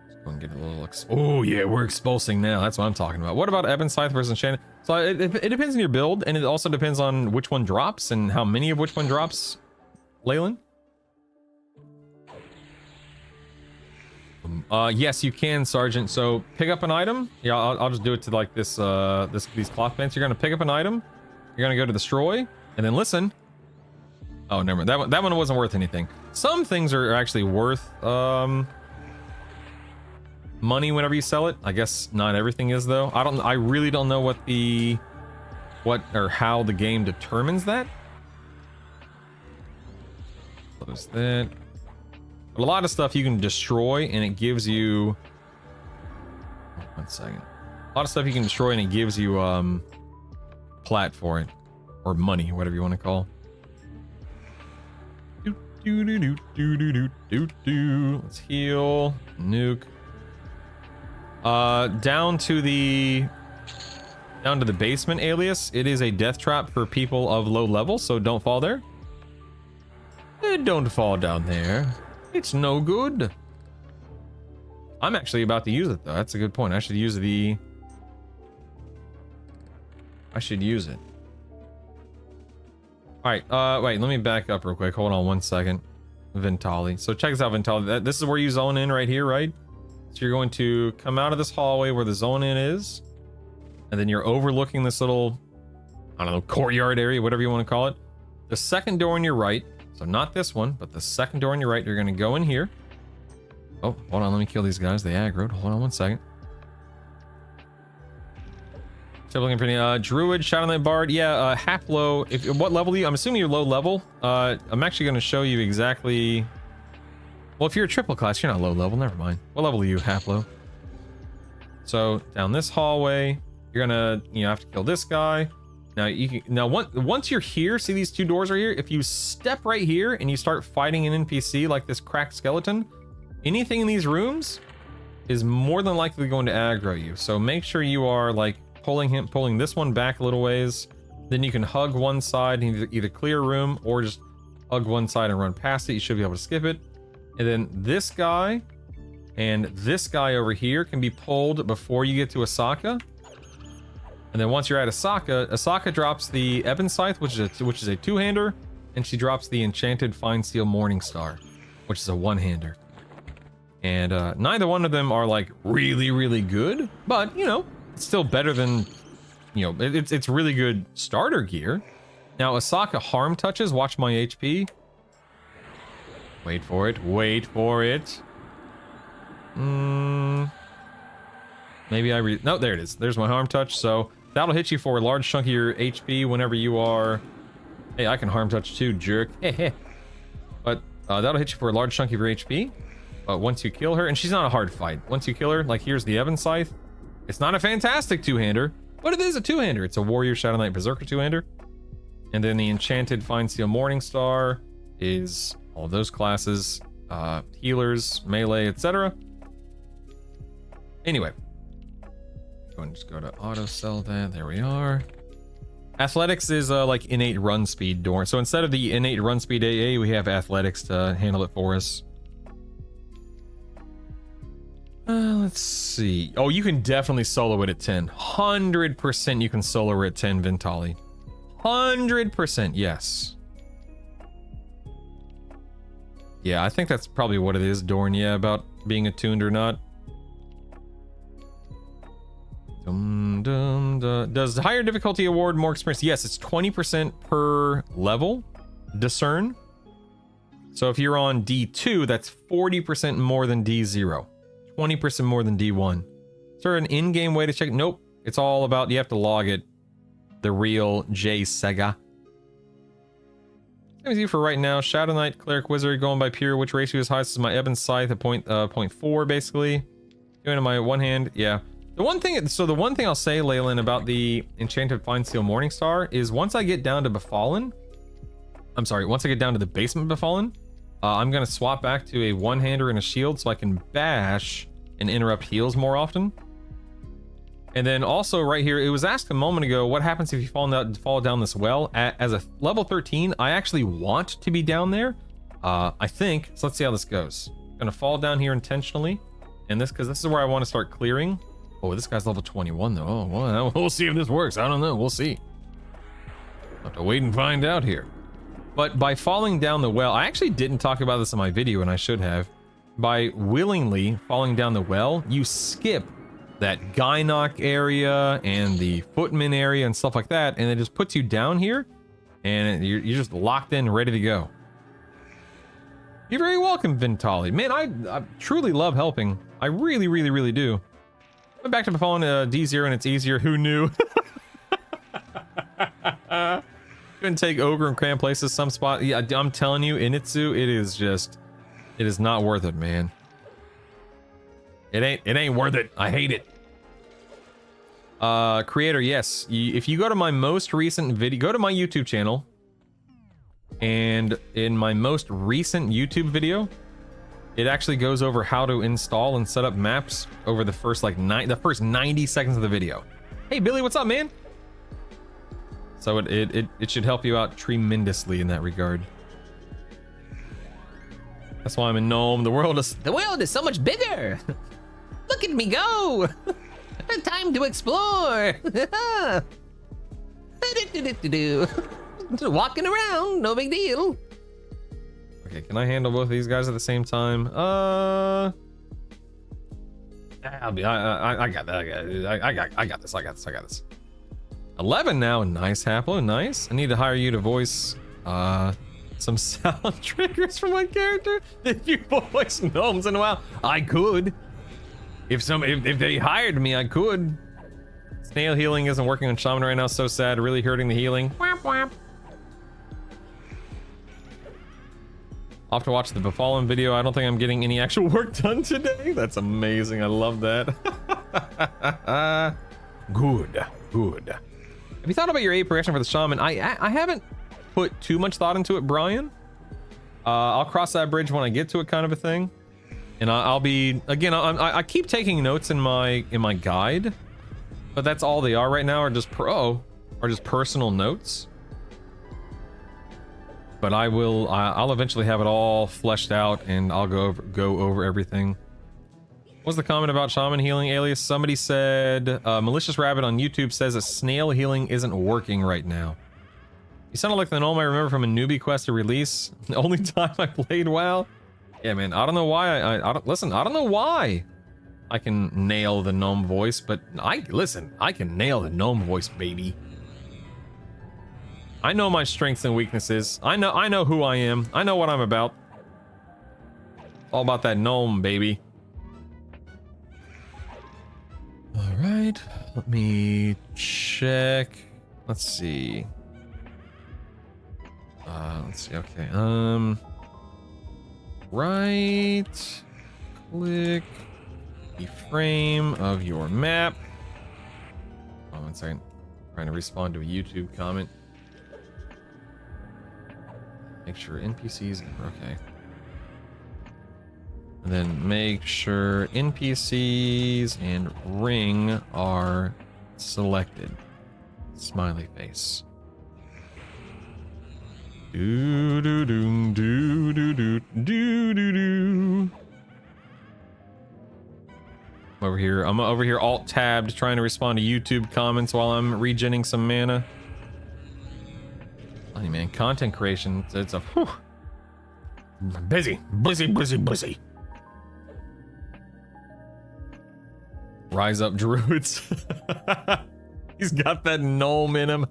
Let's go and get a little oh yeah, we're exposing now. That's what I'm talking about. What about Ebon Scythe versus Shannon? So it depends on your build, and it also depends on which one drops and how many of which one drops. Leyland? Yes, you can, Sergeant. So pick up an item. Yeah, I'll just do it to like this, these cloth pants. You're gonna pick up an item. You're gonna go to destroy, and then listen. Oh, never mind. That one wasn't worth anything. Some things are actually worth money whenever you sell it. I guess not everything is though. I really don't know what or how the game determines that. Close that. But a lot of stuff you can destroy and it gives you 1 second. A lot of stuff you can destroy and it gives you plat for it, or money, whatever you want to call. Let's heal. Nuke. Down to the basement alias. It is a death trap for people of low level, so don't fall there. Don't fall down there. It's no good. I'm actually about to use it though. That's a good point. I should use it. All right, wait, let me back up real quick. Hold on 1 second. Ventali. So check this out, Ventali. This is where you zone in right here, right? So you're going to come out of this hallway where the zone in is, and then you're overlooking this little, I don't know, courtyard area, whatever you want to call it. The second door on your right, so not this one, but the second door on your right, you're going to go in here. Oh, hold on, let me kill these guys. They aggroed. Hold on 1 second. Still looking for any druid, Shadow Knight Bard. Yeah, Haplo. What level are you? I'm assuming you're low level. I'm actually going to show you exactly. Well, if you're a triple class, you're not low level. Never mind. What level are you, Haplo? So down this hallway, you're gonna have to kill this guy. Now once you're here, see these two doors right here. If you step right here and you start fighting an NPC like this cracked skeleton, anything in these rooms is more than likely going to aggro you. So make sure you are like pulling this one back a little ways. Then you can hug one side and either clear a room or just hug one side and run past it. You should be able to skip it. And then this guy and this guy over here can be pulled before you get to Asaka. And then once you're at Asaka drops the Ebon Scythe, which is a two-hander, and she drops the Enchanted Fine Steel Morning Star, which is a one-hander. And neither one of them are like really, really good, but it's still better than, it's really good starter gear. Now Asaka harm touches, watch my HP. Wait for it. Maybe no, there it is. There's my harm touch. So that'll hit you for a large chunk of your HP whenever you are. Hey, I can harm touch too, jerk. But that'll hit you for a large chunk of your HP. But once you kill her, and she's not a hard fight. Once you kill her, like here's the Ebon Scythe. It's not a fantastic two-hander, but it is a two-hander. It's a Warrior Shadow Knight Berserker two-hander. And then the Enchanted Fine Steel Morning Star is all those classes, healers, melee, etc. Anyway, go and just go to auto sell that. There we are. Athletics is like innate run speed door. So instead of the innate run speed AA, we have athletics to handle it for us. Let's see. Oh, you can definitely solo it at 10. 100% you can solo it at 10, Ventali. 100%, yes. Yeah, I think that's probably what it is, Dorn. Yeah, about being attuned or not. Does higher difficulty award more experience? Yes, it's 20% per level. Discern. So if you're on D2, that's 40% more than D0. 20% more than D1. Is there an in-game way to check? Nope. It's all about, you have to log it. The real J Sega. Same as you for right now. Shadow Knight, Cleric, Wizard, going by pure. Which ratio is highest? This is my Ebon Scythe at 0.4, basically. Going to my one hand. Yeah. The one thing I'll say, Leyland, about the Enchanted Fine Steel Morningstar is once I get down to Befallen, once I get down to the basement Befallen, I'm gonna swap back to a one-hander and a shield so I can bash and interrupt heals more often. And then also right here, it was asked a moment ago, what happens if you fall down this well? As a level 13, I actually want to be down there. I think, so let's see how this goes. I'm gonna fall down here intentionally. And because this is where I want to start clearing. Oh, this guy's level 21 though. Oh, well, we'll see if this works. I don't know, we'll see. I'll have to wait and find out here. But by falling down the well, I actually didn't talk about this in my video and I should have. By willingly falling down the well, you skip that Gynoc area and the Footman area and stuff like that, and it just puts you down here, and you're just locked in, ready to go. You're very welcome, Vintali. Man, I truly love helping. I really, really, really do. Went back to Befallen D0 and it's easier. Who knew? Couldn't take Ogre and cram places some spot. Yeah, I'm telling you, Initsu, it is not worth it, man. It ain't worth it. I hate it. Creator, yes. If you go to my most recent video, go to my YouTube channel, and in my most recent YouTube video, it actually goes over how to install and set up maps over the first the first 90 seconds of the video. Hey Billy, what's up, man? So it should help you out tremendously in that regard. That's why I'm a gnome. The world is so much bigger. Look at me go! Time to explore! Walking around, no big deal. Okay, can I handle both of these guys at the same time? I got that. I got this. 11 now. Nice, Haplo. Nice. I need to hire you to voice some sound triggers for my character. If you voice gnomes in a while, I could. If they hired me, I could. Snail healing isn't working on Shaman right now. So sad. Really hurting the healing. Whap, whap. I'll have to watch the Befallen video. I don't think I'm getting any actual work done today. That's amazing. I love that. Good. Have you thought about your A progression for the Shaman? I haven't put too much thought into it, Brian. I'll cross that bridge when I get to it, kind of a thing. And I'll be, again, I keep taking notes in my guide, but that's all they are right now, are just personal notes. But I'll eventually have it all fleshed out, and I'll go over everything. What's the comment about Shaman healing, Alias? Somebody said, Malicious Rabbit on YouTube says a snail healing isn't working right now. You sounded like the gnome I remember from a newbie quest to release. The only time I played WoW. Yeah, man, I don't know why I don't know why I can nail the gnome voice, but I can nail the gnome voice, baby. I know my strengths and weaknesses. I know who I am. I know what I'm about. All about that gnome, baby. All right, let me check. Let's see. Okay. Right click the frame of your map. Oh, 1 second. Trying to respond to a YouTube comment. Make sure NPCs are okay. And then make sure NPCs and ring are selected. Smiley face. Do do do do do do do do do. I'm over here alt tabbed trying to respond to YouTube comments while I'm regenning some mana. Funny, man, content creation, it's a whew. Busy. Rise up, druids. He's got that gnome in him.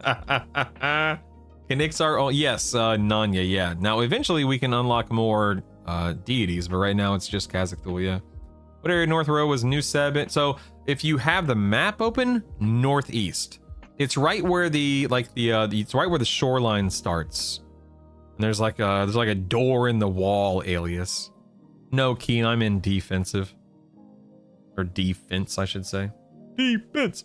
Kinixar, oh yes, Nanya, yeah. Now eventually we can unlock more deities, but right now it's just Khazak-Thul, yeah. What area North Row was New Sebit? So if you have the map open, northeast. It's right where it's right where the shoreline starts. And there's like a door in the wall, Alias. No, Keen, I'm in defensive. Or defense, I should say. Defense.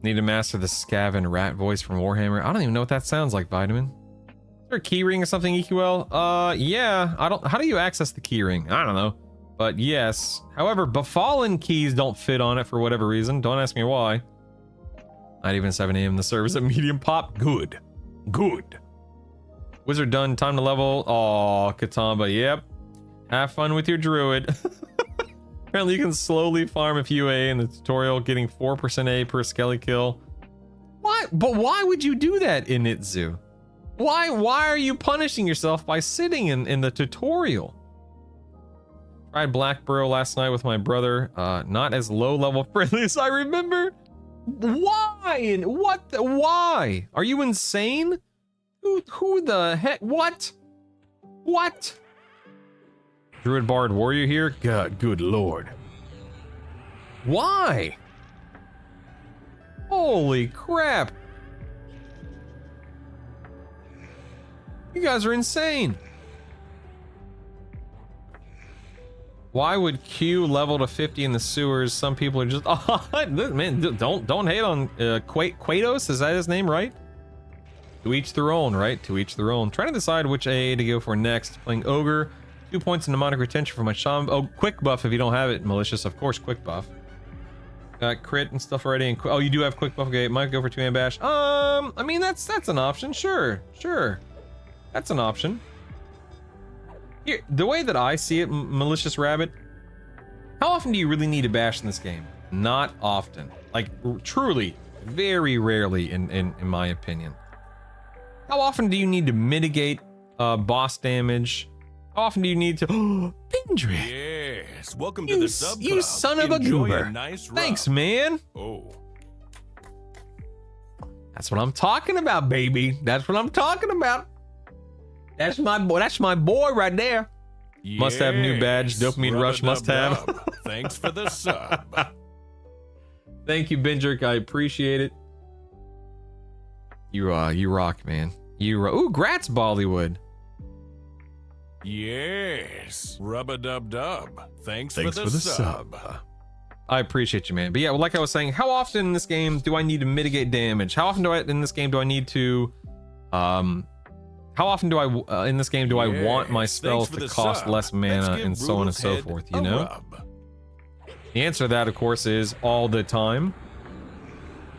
Need to master the scav and rat voice from Warhammer. I don't even know what that sounds like, Vitamin. Is there a keyring or something, EQL? Yeah. How do you access the keyring? I don't know. But yes. However, Befallen keys don't fit on it for whatever reason. Don't ask me why. Not even 7 a.m. the service at medium pop. Good. Good. Wizard done. Time to level. Aw, Katamba. Yep. Have fun with your druid. Apparently you can slowly farm a few A in the tutorial, getting 4% A per skelly kill. Why? But why would you do that in Itzu? Why are you punishing yourself by sitting in the tutorial? Tried Black Burrow last night with my brother. Not as low level friendly as I remember. Why? And what? Why? Are you insane? Who the heck? What? What? Druid Bard Warrior here? God, good lord. Why? Holy crap. You guys are insane. Why would Q level to 50 in the sewers? Some people are just, oh, man, don't hate on Quatos. Is that his name, right? To each their own, right? To each their own. Trying to decide which AA to go for next. Playing Ogre. 2 points in demonic retention for my shaman. Oh, quick buff if you don't have it, malicious. Of course, quick buff. Got crit and stuff already. And oh, you do have quick buff. Okay, might go for 2-man bash. I mean that's an option. Sure, that's an option. Here, the way that I see it, malicious rabbit. How often do you really need to bash in this game? Not often. Like truly, very rarely, in my opinion. How often do you need to mitigate boss damage? How often do you need to... Bindrick! Yes, welcome to the sub club. You son of a goober. Nice thanks, man. Oh. That's what I'm talking about, baby. That's what I'm talking about. That's my boy right there. Yes. Must have new badge. Dopamine rush must have. Thanks for the sub. Thank you, Bindrick. I appreciate it. You rock, man. Ooh, grats, Bollywood. Yes, rub-a-dub-dub. Thanks for the sub. I appreciate you, man. But yeah, well, like I was saying, how often in this game do I need to mitigate damage? How often do I in this game do I need to, how often do I in this game do I want my spells to cost less mana and so on and so forth? You know. The answer to that, of course, is all the time.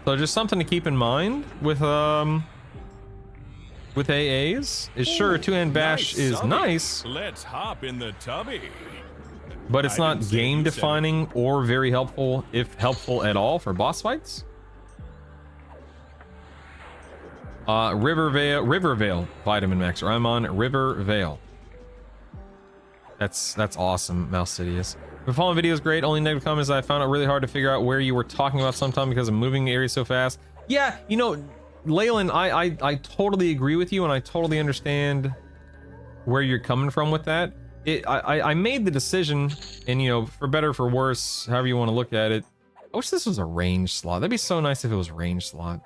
So just something to keep in mind with AAs is sure 2-hand bash is nice. Let's hop in the tubby. But it's not game defining or very helpful, if helpful at all, for boss fights. Rivervale Vitamin Maxer. I'm on Rivervale. That's awesome, Malsidious. The following video is great. Only negative comment is I found it really hard to figure out where you were talking about sometime because I'm moving the area so fast. Yeah, you know, Leyland, I totally agree with you, and I totally understand where you're coming from with that. I made the decision, and you know, for better or for worse, however you want to look at it, I wish this was a range slot. That'd be so nice if it was range slot.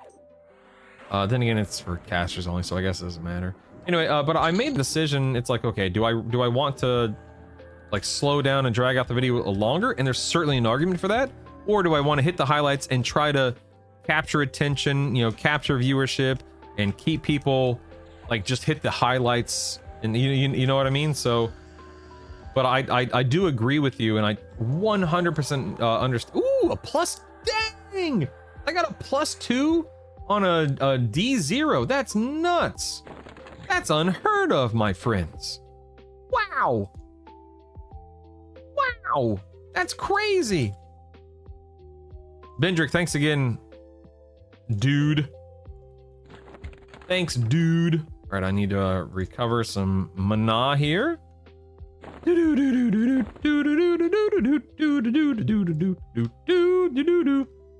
Then again, it's for casters only, so I guess it doesn't matter. Anyway, but I made the decision. It's like, okay, do I want to like slow down and drag out the video longer? And there's certainly an argument for that. Or do I want to hit the highlights and try to capture attention, you know, capture viewership, and keep people like just hit the highlights, and you know what I mean? So, but I do agree with you, and I 100% understand. Ooh, a plus! Dang! I got a +2 on a D0. That's nuts. That's unheard of, my friends. Wow. Wow. That's crazy. Bendrick, thanks again, dude. Thanks, dude. All right, I need to recover some mana here.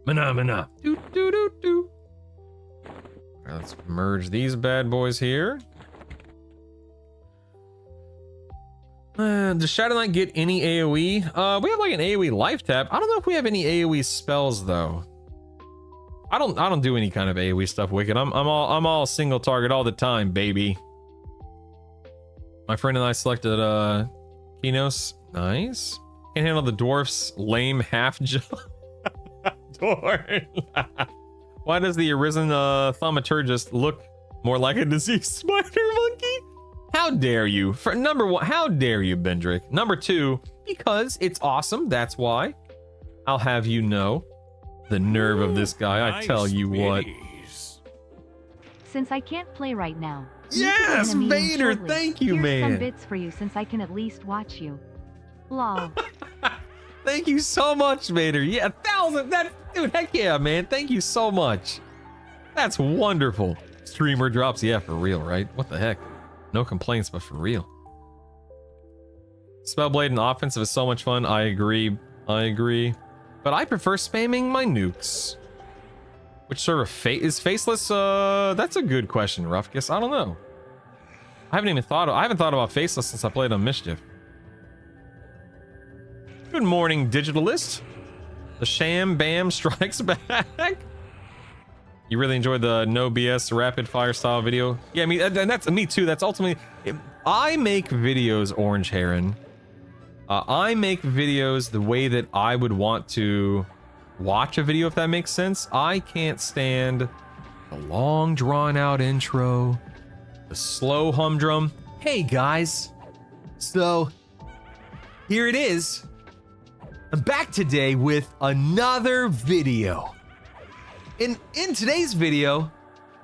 Mana. All right, let's merge these bad boys here. Does Shadow Knight get any AoE? We have like an AoE life tap. I don't know if we have any AoE spells though. I don't do any kind of AoE stuff, Wicked. I'm all single target all the time, baby. My friend and I selected Kinos. Nice. Can't handle the dwarf's lame half jaw. Dwarf. Why does the arisen thaumaturgist look more like a diseased spider monkey? How dare you? For number one, how dare you, Bendrick? Number two, because it's awesome. That's why. I'll have you know. The nerve of this guy. I tell you what. Since I can't play right now. Yes, Vader. Thank you, Here's man. some bits for you since I can at least watch you. Lol. Thank you so much, Vader. Yeah, 1,000. That dude, heck yeah, man. Thank you so much. That's wonderful. Streamer drops. Yeah, for real, right? What the heck? No complaints, but for real. Spellblade and offensive is so much fun. I agree. I agree. But I prefer spamming my nukes. Which sort of is faceless? That's a good question, Ruffkus. I don't know. I haven't thought about faceless since I played on Mischief. Good morning, Digitalist. The Sham Bam strikes back. You really enjoyed the no BS rapid fire style video? Yeah, I mean, and that's me too. That's ultimately, I make videos, Orange Heron. I make videos the way that I would want to watch a video, if that makes sense. I can't stand the long drawn out intro, the slow humdrum. Hey guys, so here it is. I'm back today with another video. In today's video,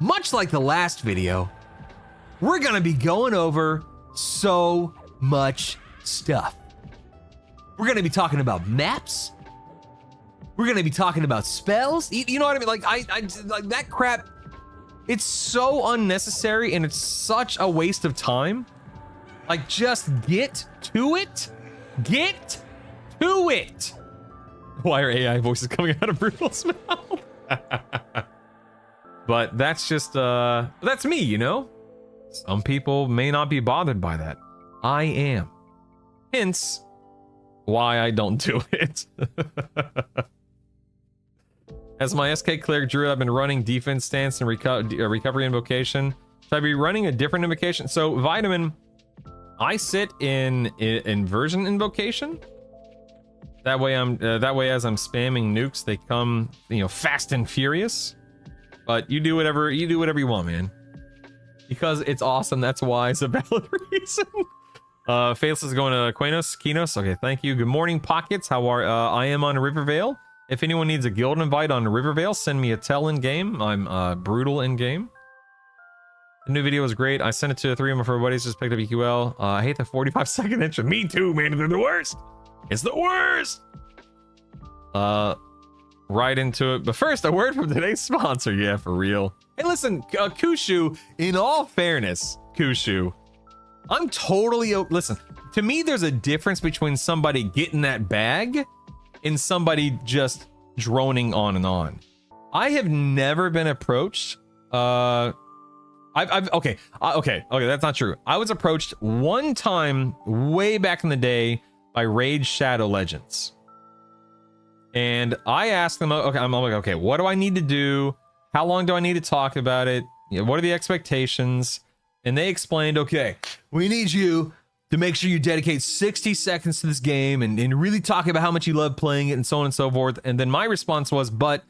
much like the last video, we're gonna be going over so much stuff. We're gonna be talking about maps. We're gonna be talking about spells. You know what I mean? Like I like that crap. It's so unnecessary and it's such a waste of time. Like just get to it. Get to it. Why are AI voices coming out of Brutal's mouth? But that's just that's me, you know? Some people may not be bothered by that. I am. Hence why I don't do it. As my SK cleric druid, I've been running defense stance and recovery invocation. Should I be running a different invocation? So Vitamin, I sit in inversion invocation. That way as I'm spamming nukes, they come, you know, fast and furious. But you do whatever you want, man. Because it's awesome. That's why it's a valid reason. Faceless is going to Kinos. Okay, thank you. Good morning, Pockets. How are I am on Rivervale. If anyone needs a guild invite on Rivervale, send me a tell in game. I'm brutal in game. The new video was great. I sent it to 3 of my four buddies. Just picked up EQL. I hate the 45-second intro. Me too, man. They're the worst. It's the worst. Right into it. But first, a word from today's sponsor. Yeah, for real. Hey, listen, Kushu. In all fairness, Kushu, I'm totally listen. To me, there's a difference between somebody getting that bag and somebody just droning on and on. I have never been approached. Okay, that's not true. I was approached one time way back in the day by Rage Shadow Legends. And I asked them, okay, I'm like, okay, what do I need to do? How long do I need to talk about it? You know, what are the expectations? And they explained, okay, we need you to make sure you dedicate 60 seconds to this game and really talk about how much you love playing it and so on and so forth. And then my response was, but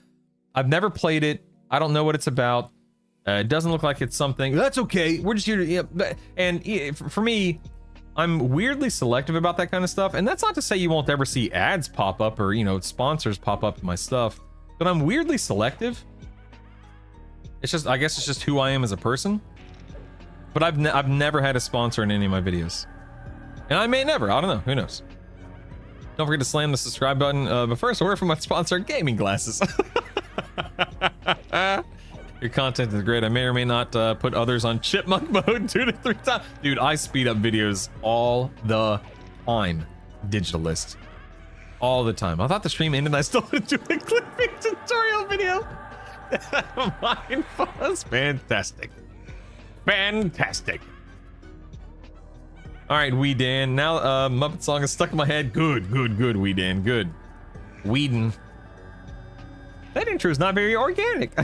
I've never played it. I don't know what it's about. It doesn't look like it's something. That's okay. We're just here to, and for me, I'm weirdly selective about that kind of stuff. And that's not to say you won't ever see ads pop up or, you know, sponsors pop up in my stuff, but I'm weirdly selective. It's just, I guess it's just who I am as a person. But I've never had a sponsor in any of my videos. And I may never, I don't know, who knows. Don't forget to slam the subscribe button. But first, a word from my sponsor, Gaming Glasses. Your content is great. I may or may not put others on chipmunk mode 2 to 3 times. Dude, I speed up videos all the time. Digitalist. All the time. I thought the stream ended and I still didn't do a clipping tutorial video. Mine was fantastic. Fantastic. All right, Wee Dan. Now, Muppet song is stuck in my head. Good, Wee Dan. Good. Whedon. That intro is not very organic.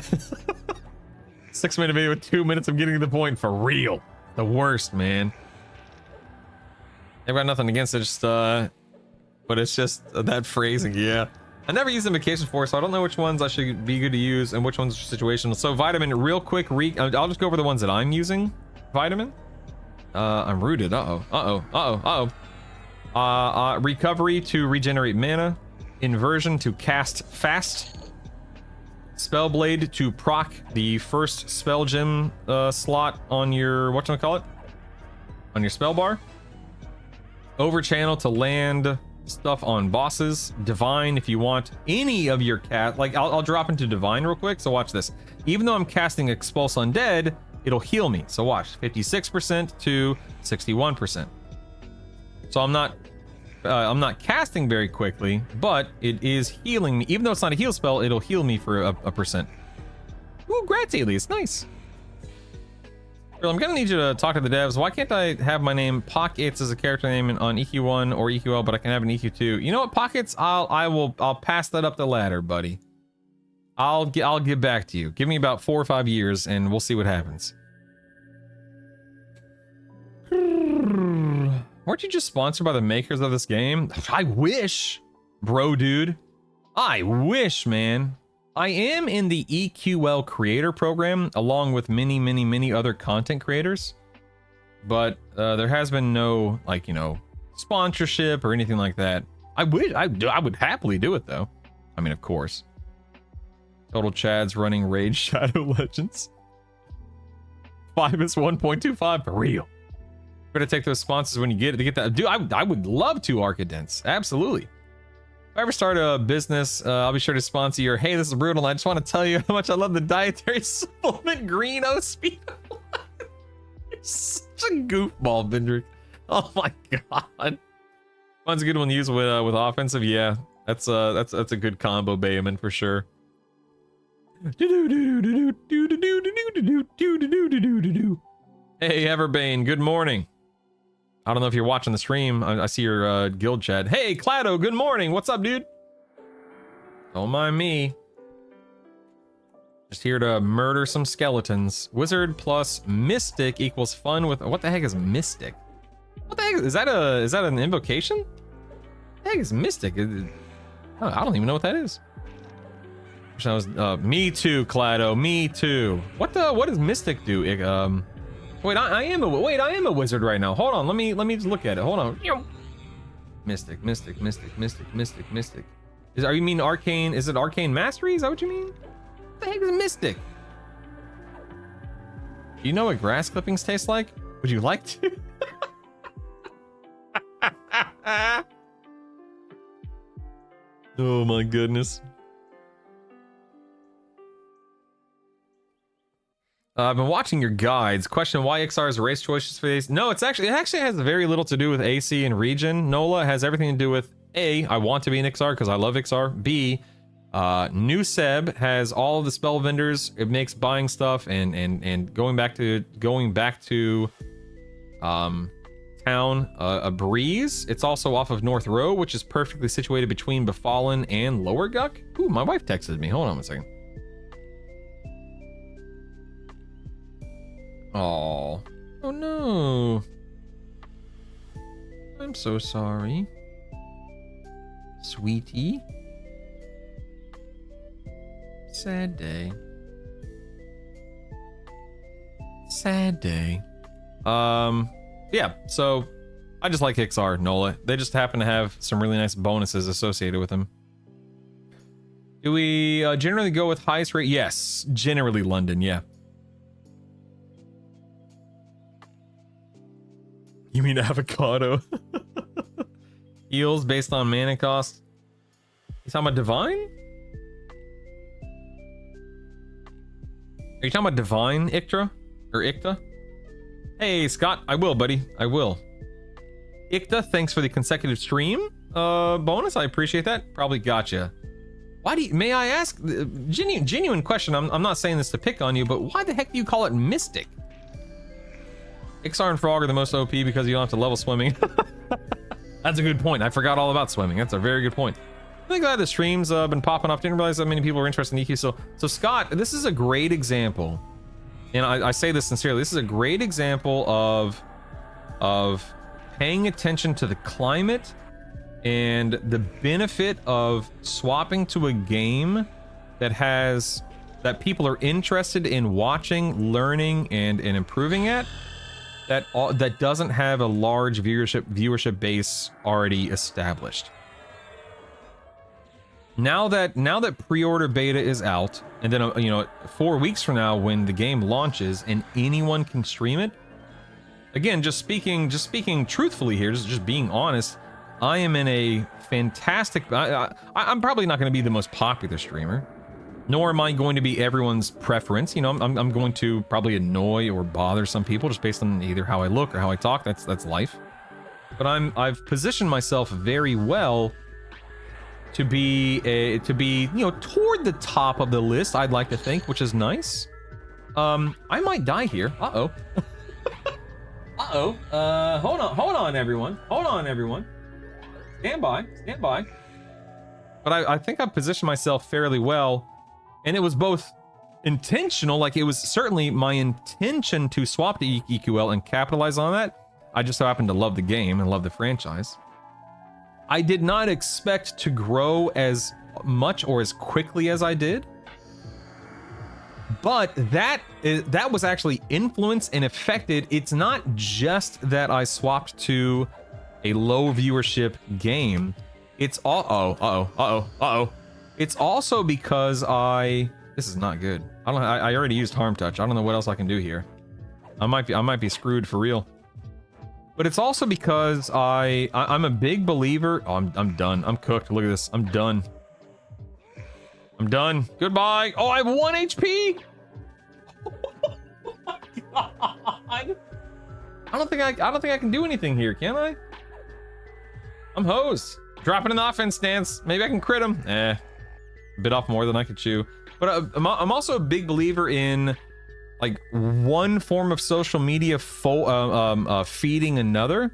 6-minute video with 2 minutes of getting to the point. For real. The worst, man. I've got nothing against it. Just, but it's just that phrasing. Yeah, I never used invocation for, so I don't know which ones I should be good to use and which ones are situational. So vitamin, real quick, I'll just go over the ones that I'm using. Vitamin. I'm rooted. Recovery to regenerate mana. Inversion to cast fast. Spellblade to proc the first spell gem slot on your whatchamacallit? On your spell bar. Overchannel to land stuff on bosses. Divine if you want any of your cat. Like I'll drop into Divine real quick. So watch this. Even though I'm casting Expulse Undead, it'll heal me. So watch, 56% to 61%. So I'm not casting very quickly, but it is healing me. Even though it's not a heal spell, it'll heal me for a percent. Ooh, gradually, it's nice. Girl, I'm gonna need you to talk to the devs. Why can't I have my name Pockets as a character name on EQ1 or EQL, but I can have an EQ2? You know what, Pockets? I'll pass that up the ladder, buddy. I'll get back to you. Give me about 4 or 5 years, and we'll see what happens. Weren't you just sponsored by the makers of this game? I wish, bro, dude. I wish, man. I am in the EQL creator program, along with many other content creators. But there has been no, like, you know, sponsorship or anything like that. I would happily do it, though. I mean, of course. Total Chad's running Rage Shadow Legends. 5 is 1.25 for real. We're gonna take those sponsors when you get it to get that. Dude, I would love to, Archidents. Absolutely. If I ever start a business, I'll be sure to sponsor your. Hey, this is brutal. I just want to tell you how much I love the dietary supplement green Speedo. You're such a goofball, Bindrick. Oh my god. One's a good one to use with offensive. Yeah, that's a good combo, Bayman, for sure. Hey, Everbane, good morning. I don't know if you're watching the stream. I see your guild chat. Hey, Clado, good morning. What's up, dude? Don't mind me. Just here to murder some skeletons. Wizard plus Mystic equals fun with... What the heck is Mystic? What the heck? Is that an invocation? What the heck is Mystic? I don't even know what that is. I was, me too, Clado. Me too. What does Mystic do? Wait, I am a wizard right now. Hold on, let me just look at it. Hold on. Mystic. Are you mean arcane? Is it arcane mastery? Is that what you mean? What the heck is Mystic? Do you know what grass clippings taste like? Would you like to? Oh my goodness. I've been watching your guides. Question why XR's race choices for these? No, it actually has very little to do with AC and region. NOLA has everything to do with A, I want to be an XR because I love XR. B, New Seb has all of the spell vendors. It makes buying stuff and going back to town a breeze. It's also off of North Row, which is perfectly situated between Befallen and Lower Guck. Ooh, my wife texted me. Hold on a second. Oh no. I'm so sorry. Sweetie. Sad day. Sad day. Yeah, so I just like XR, NOLA. They just happen to have some really nice bonuses associated with them. Do we generally go with highest rate? Yes, generally London, yeah. You mean avocado? Heals based on mana cost. You talking about divine? Are you talking about divine, Iktra? Or Ikta? Hey, Scott, I will, buddy. I will. Ikta, thanks for the consecutive stream bonus. I appreciate that. Probably gotcha. Why do you, may I ask, genuine question. I'm not saying this to pick on you, but why the heck do you call it Mystic? XR and Frog are the most OP because you don't have to level swimming. That's a good point. I forgot all about swimming. That's a very good point. I think glad the stream's been popping off. Didn't realize that many people were interested in EQ. So Scott, this is a great example, and I say this sincerely. This is a great example of paying attention to the climate And the benefit of swapping to a game that people are interested in watching, learning, and improving at, that doesn't have a large viewership base already established. Now that pre-order beta is out, and then 4 weeks from now when the game launches and anyone can stream it, again, just speaking truthfully here, just being honest, I am in a fantastic. I'm probably not going to be the most popular streamer, nor am I going to be everyone's preference. I'm going to probably annoy or bother some people just based on either how I look or how I talk. That's life. But I've positioned myself very well to be toward the top of the list. I'd like to think, which is nice. I might die here. Uh-oh. Hold on, everyone. Stand by. But I think I positioned myself fairly well, and it was both intentional, like it was certainly my intention to swap to EQL and capitalize on that. I just so happened to love the game and love the franchise. I did not expect to grow as much or as quickly as I did, but that was actually influenced and affected. It's not just that I swapped to a low viewership game. It's It's also because this is not good. I already used harm touch. I don't know what else I can do here. I might be screwed for real. But it's also because I'm a big believer. Oh, I'm done. I'm cooked. Look at this. I'm done. Goodbye. Oh, I have 1 HP. Oh my God. I don't think I can do anything here, can I? I'm hosed. Dropping an offense stance. Maybe I can crit him. Bit off more than I could chew. But I'm also a big believer in like one form of social media feeding another.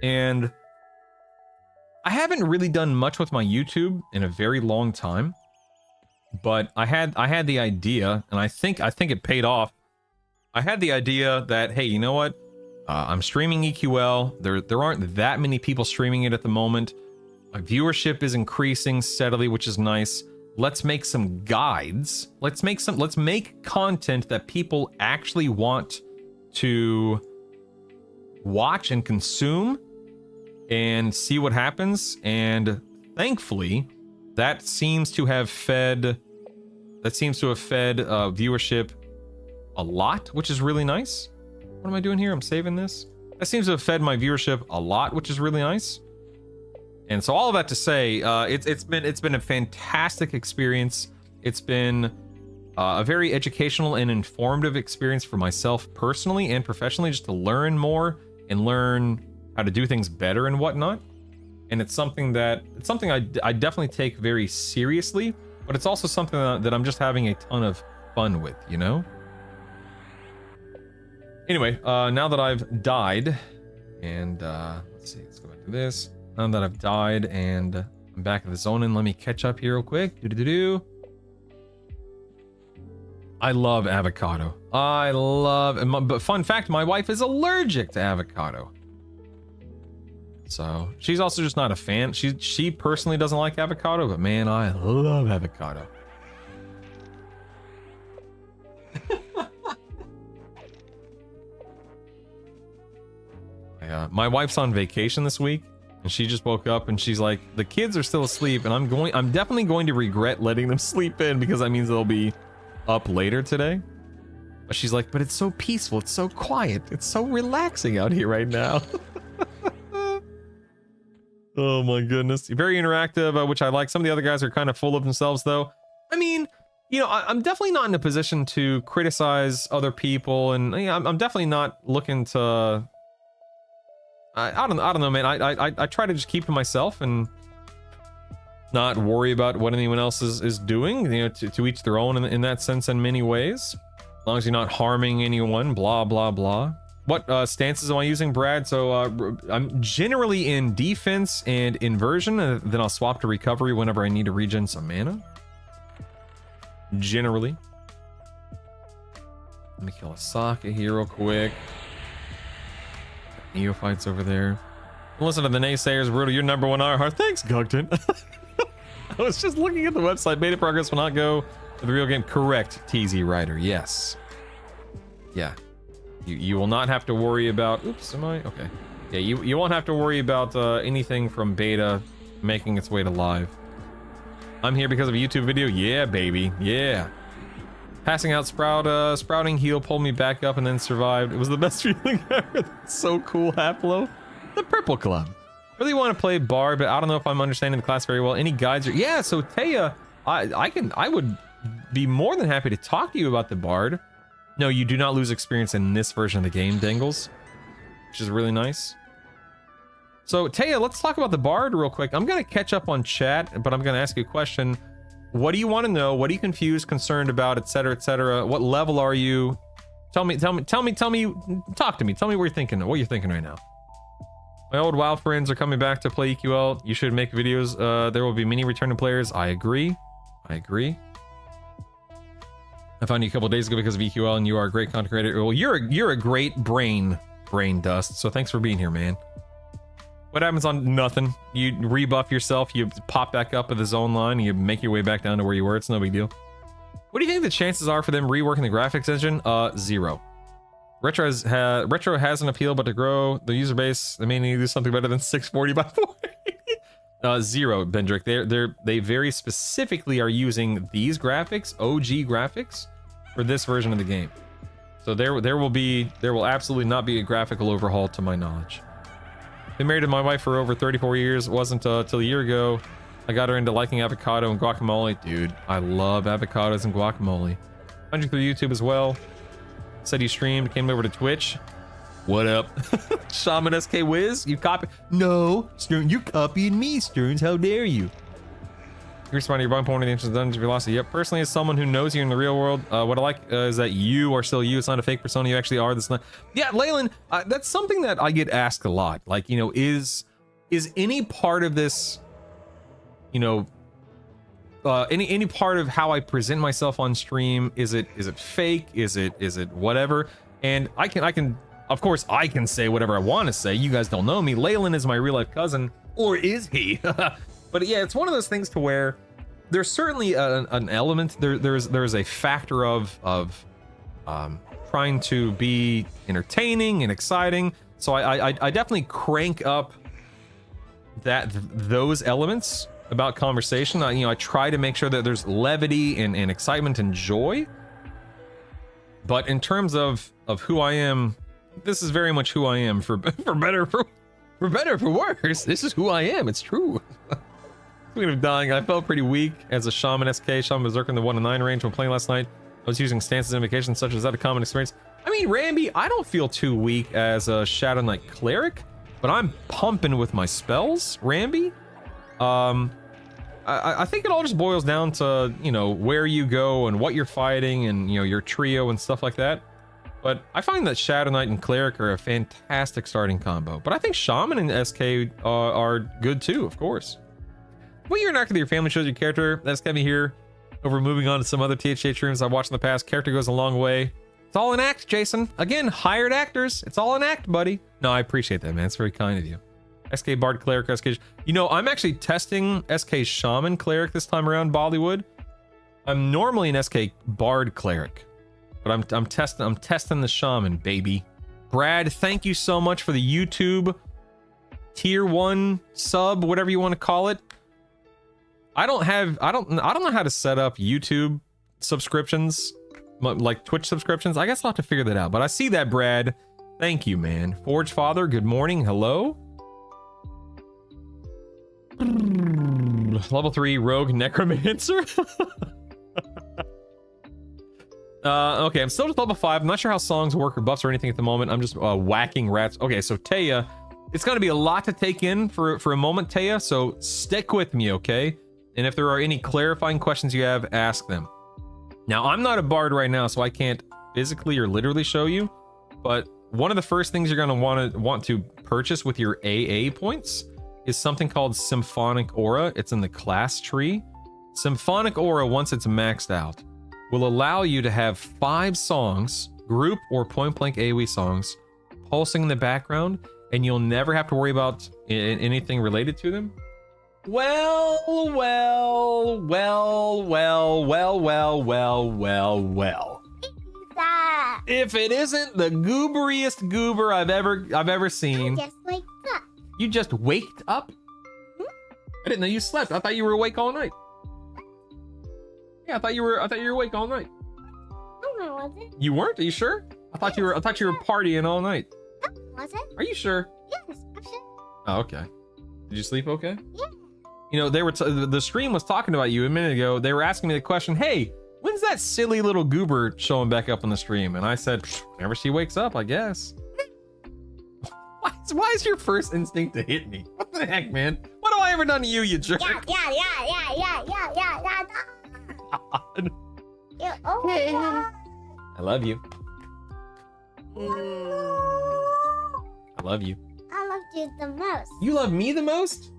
And I haven't really done much with my YouTube in a very long time. But I had the idea, and I think it paid off. I had the idea that, hey, you know what? I'm streaming EQL. There aren't that many people streaming it at the moment. My viewership is increasing steadily, which is nice. Let's make some guides. Let's make content that people actually want to watch and consume and see what happens. And thankfully, that seems to have fed viewership a lot, which is really nice. What am I doing here? I'm saving this. That seems to have fed my viewership a lot, which is really nice. And so all of that to say, it's been a fantastic experience. It's been a very educational and informative experience for myself personally and professionally, just to learn more and learn how to do things better and whatnot. And it's something I definitely take very seriously, but it's also something that I'm just having a ton of fun with, you know? Anyway, now that I've died, and let's see, let's go back to this. Now that I've died and I'm back in the zone, and let me catch up here real quick. I love avocado. But fun fact, my wife is allergic to avocado. So she's also just not a fan. She personally doesn't like avocado, but man, I love avocado. My wife's on vacation this week, and she just woke up and she's like, the kids are still asleep, and I'm definitely going to regret letting them sleep in, because that means they'll be up later today. But she's like, but it's so peaceful, it's so quiet, it's so relaxing out here right now. Oh my goodness. Very interactive, which I like. Some of the other guys are kind of full of themselves, though. I mean, you know, I'm definitely not in a position to criticize other people, and you know, I'm definitely not looking to. I don't know, man. I try to just keep to myself and not worry about what anyone else is doing. You know, to each their own in that sense, in many ways. As long as you're not harming anyone, blah blah blah. What stances am I using, Brad? So I'm generally in defense and inversion, and then I'll swap to recovery whenever I need to regen some mana. Generally. Let me kill a Sokka here real quick. Neophytes over there. Listen to the naysayers, brutal. You're number one Ironheart. Thanks, Gugton. I was just looking at the website. Beta progress will not go to the real game. Correct, TZ Rider. Yes. Yeah. You will not have to worry about. Oops, am I? Okay. Yeah, you won't have to worry about anything from beta making its way to live. I'm here because of a YouTube video. Yeah, baby. Yeah. Passing out sprouting heal pulled me back up and then survived. It was the best feeling ever. That's so cool, Haplo. The Purple Club. Really want to play Bard, but I don't know if I'm understanding the class very well. Any guides? Yeah, so Taya, I would be more than happy to talk to you about the Bard. No, you do not lose experience in this version of the game, Dangles, which is really nice. So Taya, let's talk about the Bard real quick. I'm gonna catch up on chat, but I'm gonna ask you a question. What do you want to know? What are you confused, concerned about, etc., etc.? What level are you? Tell me. Talk to me. Tell me what you're thinking. What you're thinking right now. My old WoW friends are coming back to play EQL. You should make videos. There will be many returning players. I agree. I found you a couple days ago because of EQL, and you are a great content creator. Well, you're a great brain dust. So thanks for being here, man. What happens on nothing? You rebuff yourself. You pop back up at the zone line. And you make your way back down to where you were. It's no big deal. What do you think the chances are for them reworking the graphics engine? 0. Retro has an appeal, but to grow the user base, they may need to do something better than 640 by 480. 0, Bendrick. They very specifically are using these graphics, OG graphics, for this version of the game. So there will absolutely not be a graphical overhaul to my knowledge. Been married to my wife for over 34 years. It wasn't till a year ago I got her into liking avocado and guacamole. Dude, I love avocados and guacamole. Found you through YouTube as well. Said you streamed, came over to Twitch. What up? Shaman SK Wiz, you copy? No, Stern, you copying me, Stearns. How dare you? You're responding to your bottom point of the ancient dungeon velocity. Yep, personally, as someone who knows you in the real world, what I like is that you are still you. It's not a fake persona. You actually are. This not. Yeah, Leyland, that's something that I get asked a lot. Like, you know, is any part of this, you know, any part of how I present myself on stream, is it fake? Is it whatever? And I can of course I can say whatever I want to say. You guys don't know me. Leyland is my real life cousin, or is he? But yeah, it's one of those things to where there's certainly an element. There's a factor of trying to be entertaining and exciting. So I definitely crank up those elements about conversation. I try to make sure that there's levity and excitement and joy. But in terms of who I am, this is very much who I am. For better for worse, this is who I am. It's true. Speaking of dying, I felt pretty weak as a Shaman SK. Shaman Berserker in the 1 to 9 range when playing last night. I was using stances and invocations such as that a common experience. I mean, Ramby, I don't feel too weak as a Shadow Knight Cleric, but I'm pumping with my spells, Ramby. I think it all just boils down to, you know, where you go and what you're fighting and, you know, your trio and stuff like that. But I find that Shadow Knight and Cleric are a fantastic starting combo. But I think Shaman and SK are good too, of course. When you're an actor, your family shows your character. That's got me here. Over moving on to some other THJ streams I've watched in the past. Character goes a long way. It's all an act, Jason. Again, hired actors. It's all an act, buddy. No, I appreciate that, man. It's very kind of you. SK Bard Cleric, SK. You know, I'm actually testing SK Shaman Cleric this time around, Bollywood. I'm normally an SK Bard Cleric, but I'm testing the Shaman, baby. Brad, thank you so much for the YouTube tier 1 sub, whatever you want to call it. I don't know how to set up YouTube subscriptions, like Twitch subscriptions. I guess I'll have to figure that out. But I see that, Brad. Thank you, man. Forge Father, good morning. Hello. Level 3 Rogue Necromancer. Okay, I'm still just level 5. I'm not sure how songs work or buffs or anything at the moment. I'm just whacking rats. Okay, so Taya, it's going to be a lot to take in for a moment, Taya. So stick with me, okay? And if there are any clarifying questions you have, ask them. Now, I'm not a bard right now, so I can't physically or literally show you. But one of the first things you're going to want to purchase with your AA points is something called Symphonic Aura. It's in the class tree. Symphonic Aura, once it's maxed out, will allow you to have 5 songs, group or point-blank AoE songs, pulsing in the background and you'll never have to worry about anything related to them? Well. That. If it isn't the gooberiest goober I've ever seen. Just like that. You just waked up? I didn't know you slept. I thought you were awake all night. Yeah, I thought you were awake all night. No, I wasn't. You weren't? Are you sure? I thought you were partying all night. No, I wasn't. Are you sure? Yes, I'm sure. Oh, okay. Did you sleep okay? Yeah. You know, they were the stream was talking about you a minute ago. They were asking me the question, "Hey, when's that silly little goober showing back up on the stream?" And I said, "Whenever she wakes up, I guess." Why is your first instinct to hit me? What the heck, man? What have I ever done to you, you jerk? Yeah. God. Yeah, oh my God. I love you. I love you. I loved you the most. You love me the most?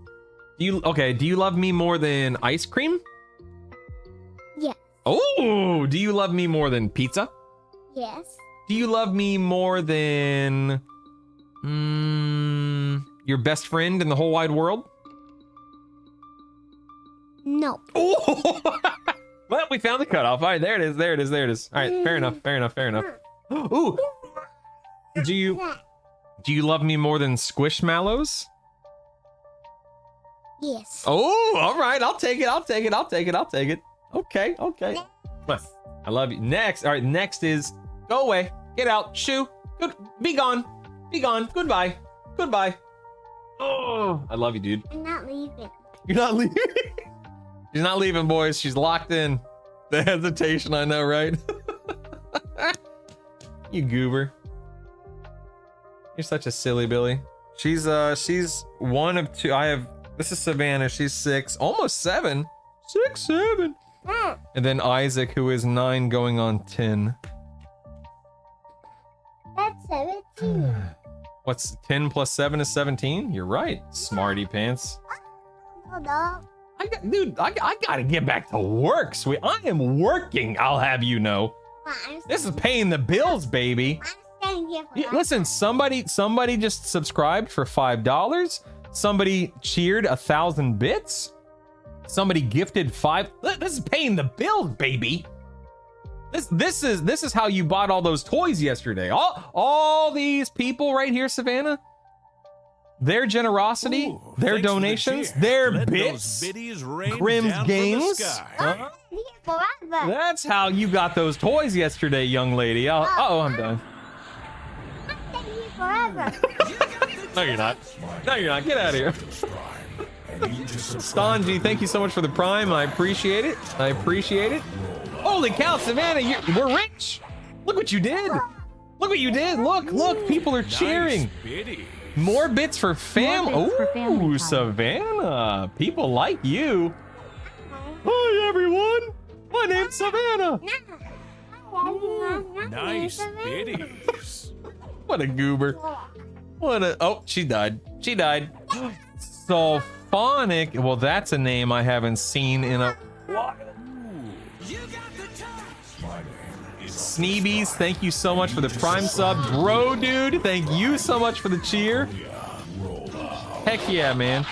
Do you love me more than ice cream? Yes. Oh, do you love me more than pizza? Yes. Do you love me more than your best friend in the whole wide world? No. Oh, well, we found the cutoff. All right, there it is. All right, fair enough. Ooh, do you love me more than Squishmallows? Yes. Oh, all right. I'll take it. Okay. I love you. Next. All right. Next is go away. Get out. Shoo. Good. Be gone. Goodbye. Oh, I love you, dude. I'm not leaving. You're not leaving. She's not leaving, boys. She's locked in. The hesitation, I know, right? You goober. You're such a silly Billy. She's one of two. This is Savannah. She's 6, almost 7. 6, 7. And then Isaac, who is 9, going on 10. That's 17. What's 10 plus 7 is 17? You're right, smarty pants. Hold up. I gotta get back to work, sweet. I am working, I'll have you know. This is paying the bills, baby. I'm staying here for Yeah, listen, somebody just subscribed for $5. Somebody cheered 1,000 bits. Somebody gifted 5. This is paying the bills, baby. This is how you bought all those toys yesterday. All these people right here, Savannah. Their generosity, Ooh, their thanks for the donations, cheer. their Let bits, those biddies rain Grim's down from the games. sky. Huh? I'm here forever. That's how you got those toys yesterday, young lady. Oh, I'm done. I'm staying here forever. No, you're not. Get out of here. Stanji, thank you so much for the prime. I appreciate it. Holy cow, Savannah, we're rich. Look what you did. Look, people are cheering. Nice biddies. More bits for family. More bits for family Ooh, time. Savannah. People like you. Hi, everyone. My name's Savannah. Nice biddies. What a goober. Oh, she died. Sulphonic. Well, that's a name I haven't seen in a while. Sneebies, thank you so much for the prime sub. Bro, dude, thank you so much for the cheer. Heck yeah, man.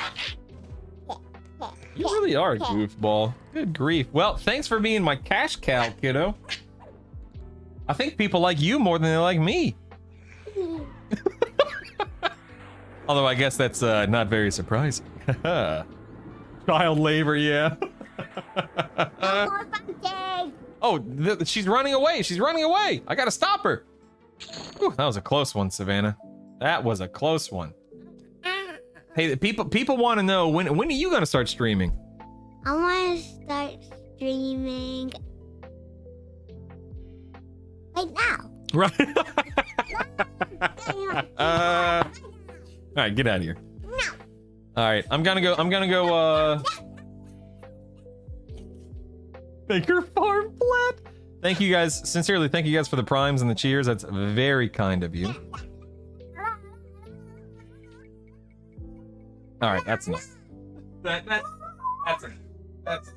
You really are a goofball. Good grief. Well, thanks for being my cash cow, kiddo. I think people like you more than they like me. Although I guess that's not very surprising. Child labor, yeah. No more something. Oh, she's running away. I gotta stop her. Whew, that was a close one, Savannah. That was a close one. Hey, people want to know when are you gonna start streaming? I want to start streaming right now. Right. All right, get out of here. No. All right, I'm gonna go. Baker Farm flat. Thank you guys, sincerely. Thank you guys for the primes and the cheers. That's very kind of you. All right, that's enough. That's it. That's it.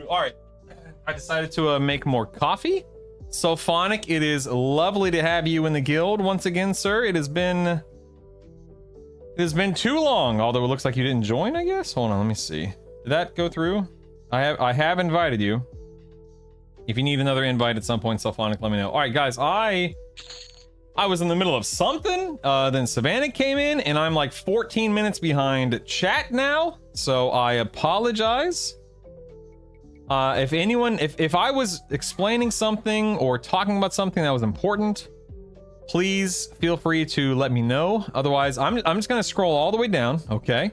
All right, I decided to make more coffee. So Phonic, it is lovely to have you in the guild once again, sir. It has been too long, although it looks like you didn't join, I guess. Hold on, let me see. Did that go through? I have invited you. If you need another invite at some point, Phonic, let me know. All right, guys, I was in the middle of something, then Savannah came in, and I'm like 14 minutes behind chat now, so I apologize. If I was explaining something or talking about something that was important, please feel free to let me know. Otherwise, I'm just gonna scroll all the way down, okay?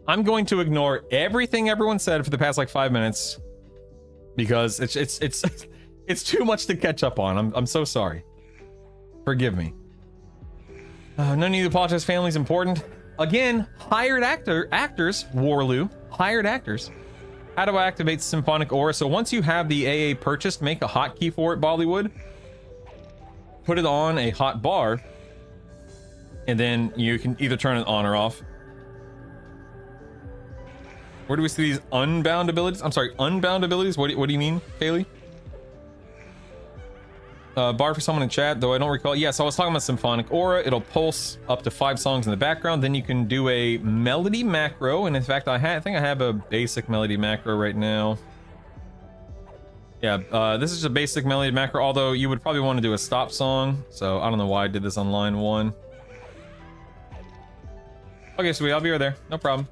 I'm going to ignore everything everyone said for the past like 5 minutes because it's too much to catch up on. I'm so sorry. Forgive me. No need to apologize. Family's important. Again, hired actors, Warloo, hired actors. How do I activate Symphonic Aura? So once you have the AA purchased, make a hotkey for it, Bollywood. Put it on a hot bar, and then you can either turn it on or off. Where do we see these unbound abilities? I'm sorry, unbound abilities? What do you mean, Kaylee? Bar for someone in chat, though I don't recall. Yeah, so I was talking about Symphonic Aura. It'll pulse up to 5 songs in the background. Then you can do a melody macro. And in fact, I think I have a basic melody macro right now. Yeah, this is a basic melody macro, although you would probably want to do a stop song. So I don't know why I did this on line 1. Okay, sweet, I'll be right there. No problem.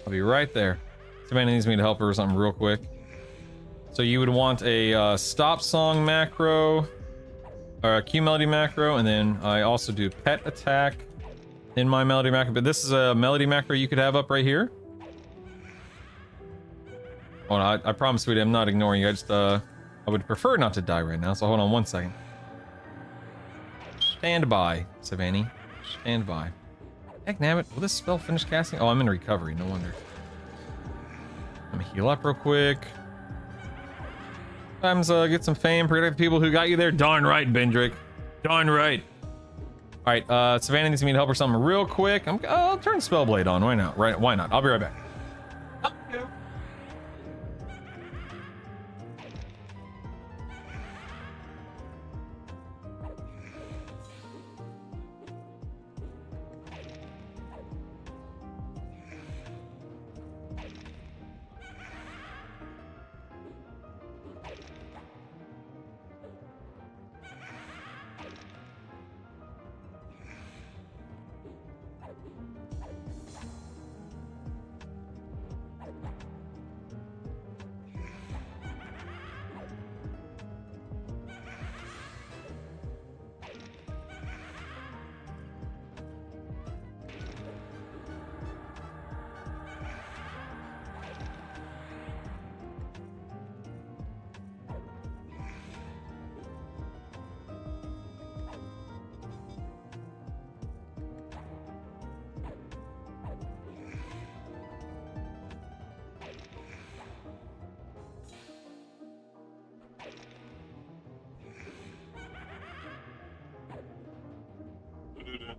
I'll be right there. Savannah needs me to help her with something real quick. So you would want a stop song macro, or a cue melody macro, and then I also do pet attack in my melody macro. But this is a melody macro you could have up right here. Hold on, I promise, sweetie, I'm not ignoring you. I would prefer not to die right now, so hold on 1 second. Stand by, Savannah. Stand by. Heck, damn it. Will this spell finish casting? Oh, I'm in recovery. No wonder. Let me heal up real quick. Sometimes get some fame, protect the people who got you there. Darn right, Bendrick. Darn right. All right, Savannah needs me to help her something real quick. I'll turn Spellblade on. Why not? Right? Why not? I'll be right back.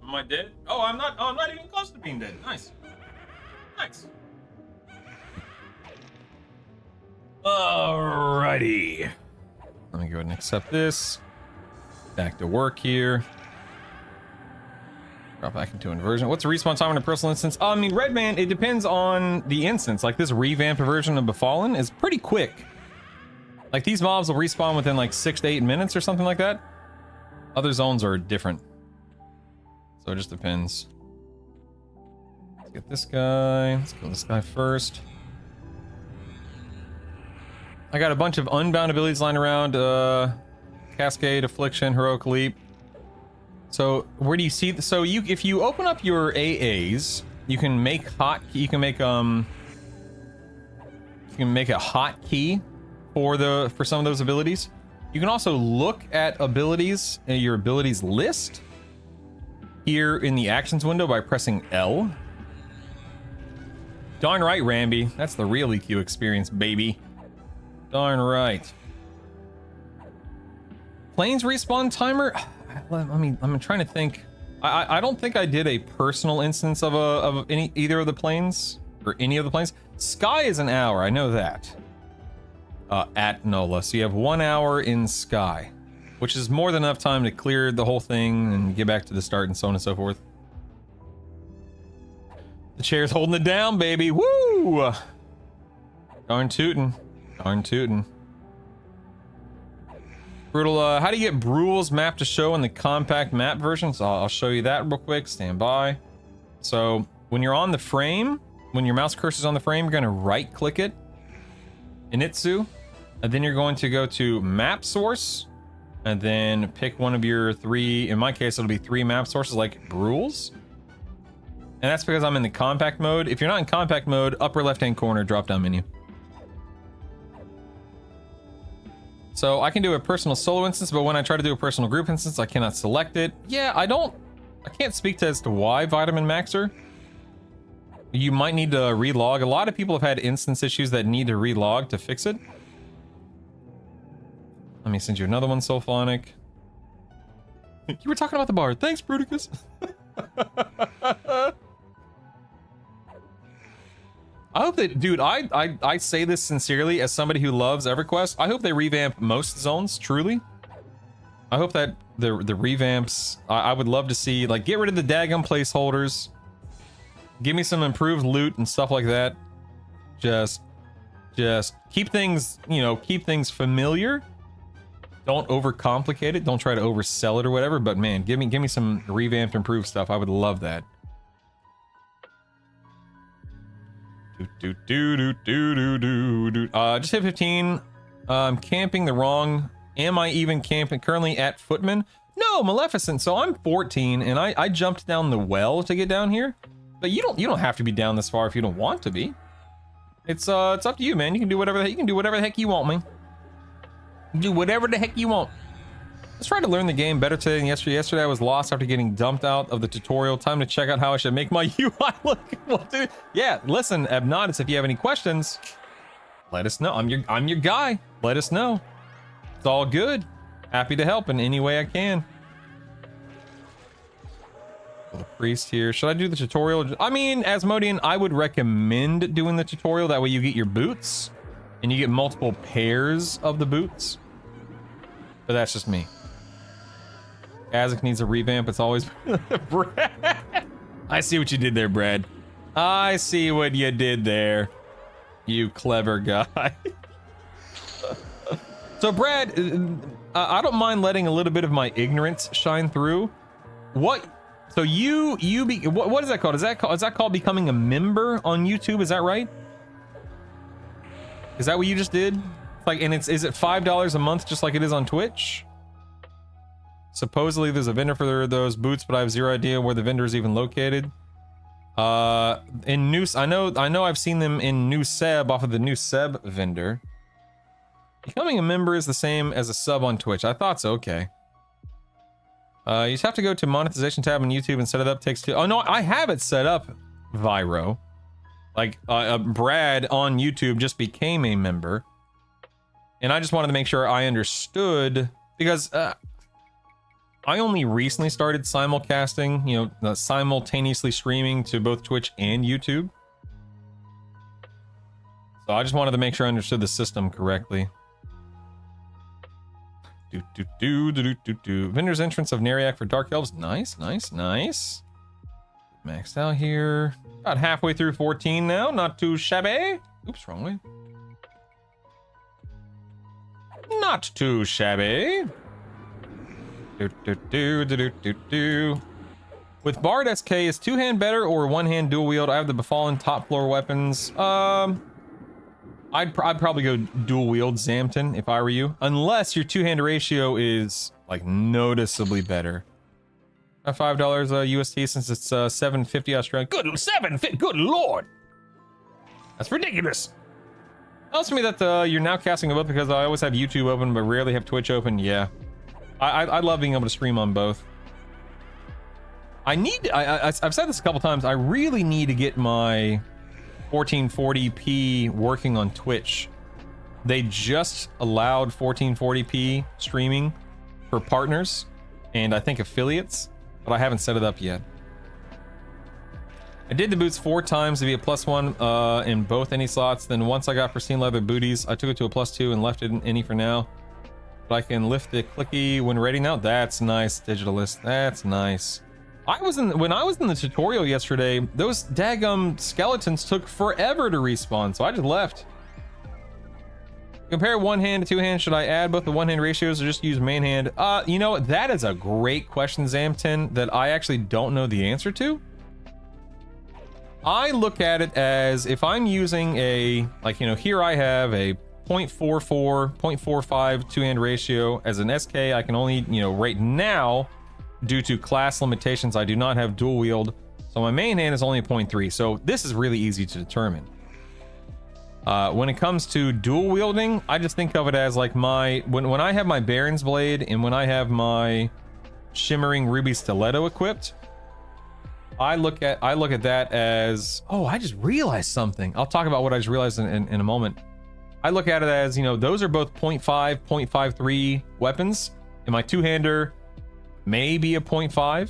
Am I dead? Oh, I'm not. Oh, I'm not even close to being dead. Nice. Nice. Alrighty. Let me go ahead and accept this. Back to work here. Drop back into inversion. What's the respawn time in a personal instance? I mean, Redman, it depends on the instance. Like this revamped version of Befallen is pretty quick. Like these mobs will respawn within like 6 to 8 minutes or something like that. Other zones are different. So it just depends. Let's get this guy. Let's kill this guy first. I got a bunch of unbound abilities lying around. Cascade, Affliction, Heroic Leap. So where do you see? So if you open up your AAs, you can make You can make a hotkey for some of those abilities. You can also look at abilities in your abilities list here in the actions window by pressing L. Darn right, Ramby. That's the real EQ experience, baby. Darn right. Planes respawn timer? I'm trying to think. I don't think I did a personal instance of either of the planes for any of the planes. Sky is an hour, I know that. At NOLA, so you have 1 hour in Sky, which is more than enough time to clear the whole thing and get back to the start and so on and so forth. The chair's holding it down, baby. Woo! Darn tootin'. Darn tootin'. Brutal, how do you get Brutal's map to show in the compact map version? So I'll show you that real quick. Stand by. So when you're on the frame, when your mouse cursor's on the frame, you're gonna right click it, Initsu, and then you're going to go to map source, and then pick one of your 3, in my case, it'll be 3 map sources like Brutal's. And that's because I'm in the compact mode. If you're not in compact mode, upper left-hand corner, drop-down menu. So I can do a personal solo instance, but when I try to do a personal group instance, I cannot select it. Yeah, I can't speak to as to why, Vitamin Maxer. You might need to relog. A lot of people have had instance issues that need to relog to fix it. Let me send you another one, Sulphonic. You were talking about the bar. Thanks, Bruticus. I hope that, dude, I say this sincerely as somebody who loves EverQuest. I hope they revamp most zones, truly. I hope that the revamps, I would love to see, like, get rid of the daggum placeholders. Give me some improved loot and stuff like that. Just keep things, you know, keep things familiar. Don't overcomplicate it. Don't try to oversell it or whatever, but man, give me some revamped, improved stuff. I would love that. Just hit 15. I'm camping the wrong. Am I even camping? Currently at Footman? No, Maleficent. So I'm 14 and I jumped down the well to get down here. But you don't have to be down this far if you don't want to be. It's up to you, man. You can do whatever the heck you want, man. Do whatever the heck you want. Let's try to learn the game better today than yesterday. Yesterday I was lost after getting dumped out of the tutorial. Time to check out how I should make my UI look. Well, dude, yeah, listen, Abnodis, if you have any questions, let us know. I'm your guy. Let us know. It's all good. Happy to help in any way I can. The priest here. Should I do the tutorial? I mean, Asmodean, I would recommend doing the tutorial. That way you get your boots and you get multiple pairs of the boots. But that's just me. Azek needs a revamp. It's always Brad. I see what you did there, Brad. I see what you did there. You clever guy. So Brad, I don't mind letting a little bit of my ignorance shine through. What? So what is that called? Is that called becoming a member on YouTube? Is that right? Is that what you just did? Like, and is it $5 a month just like it is on Twitch? Supposedly there's a vendor for those boots, but I have zero idea where the vendor is even located. In New, I know I've seen them in New Seb off of the New Seb vendor. Becoming a member is the same as a sub on Twitch. I thought so. Okay. You just have to go to monetization tab on YouTube and set it up. Takes two. Oh no, I have it set up, Viro. Like Brad on YouTube just became a member, and I just wanted to make sure I understood because I only recently started simulcasting, you know, simultaneously streaming to both Twitch and YouTube. So I just wanted to make sure I understood the system correctly. Vendor's entrance of Neriac for Dark Elves. Nice, nice, nice. Maxed out here. About halfway through 14 now. Not too shabby. Oops, wrong way. Not too shabby. With Bard SK, is two-hand better or one-hand dual wield? I have the Befallen top floor weapons. I'd probably go dual wield Zamton if I were you, unless your two-hand ratio is like noticeably better. $5 USD since it's 750 Australian. Good 750. Good lord, that's ridiculous. Tells me that you're now casting a both because I always have YouTube open but rarely have Twitch open. Yeah, I love being able to stream on both. I've said this a couple times. I really need to get my 1440p working on Twitch. They just allowed 1440p streaming for partners and I think affiliates, but I haven't set it up yet. I did the boots 4 times to be a +1 in both any slots. Then once I got pristine leather booties, I took it to a +2 and left it in any for now. But I can lift the clicky when ready now. That's nice, Digitalist. That's nice. When I was in the tutorial yesterday, those daggum skeletons took forever to respawn, so I just left. Compare one hand to two hands. Should I add both the one hand ratios or just use main hand? You know, that is a great question, Zamton, that I actually don't know the answer to. I look at it as if I'm using a, like, you know, here I have a 0.44, 0.45 two-hand ratio. As an SK, I can only, you know, right now, due to class limitations, I do not have dual wield. So my main hand is only a 0.3. So this is really easy to determine. When it comes to dual wielding, I just think of it as like my, when I have my Baron's Blade and when I have my Shimmering Ruby Stiletto equipped, I look at that as, oh, I just realized something. I'll talk about what I just realized in a moment. I look at it as, you know, those are both 0.5, 0.53 weapons, and my two-hander may be a 0.5.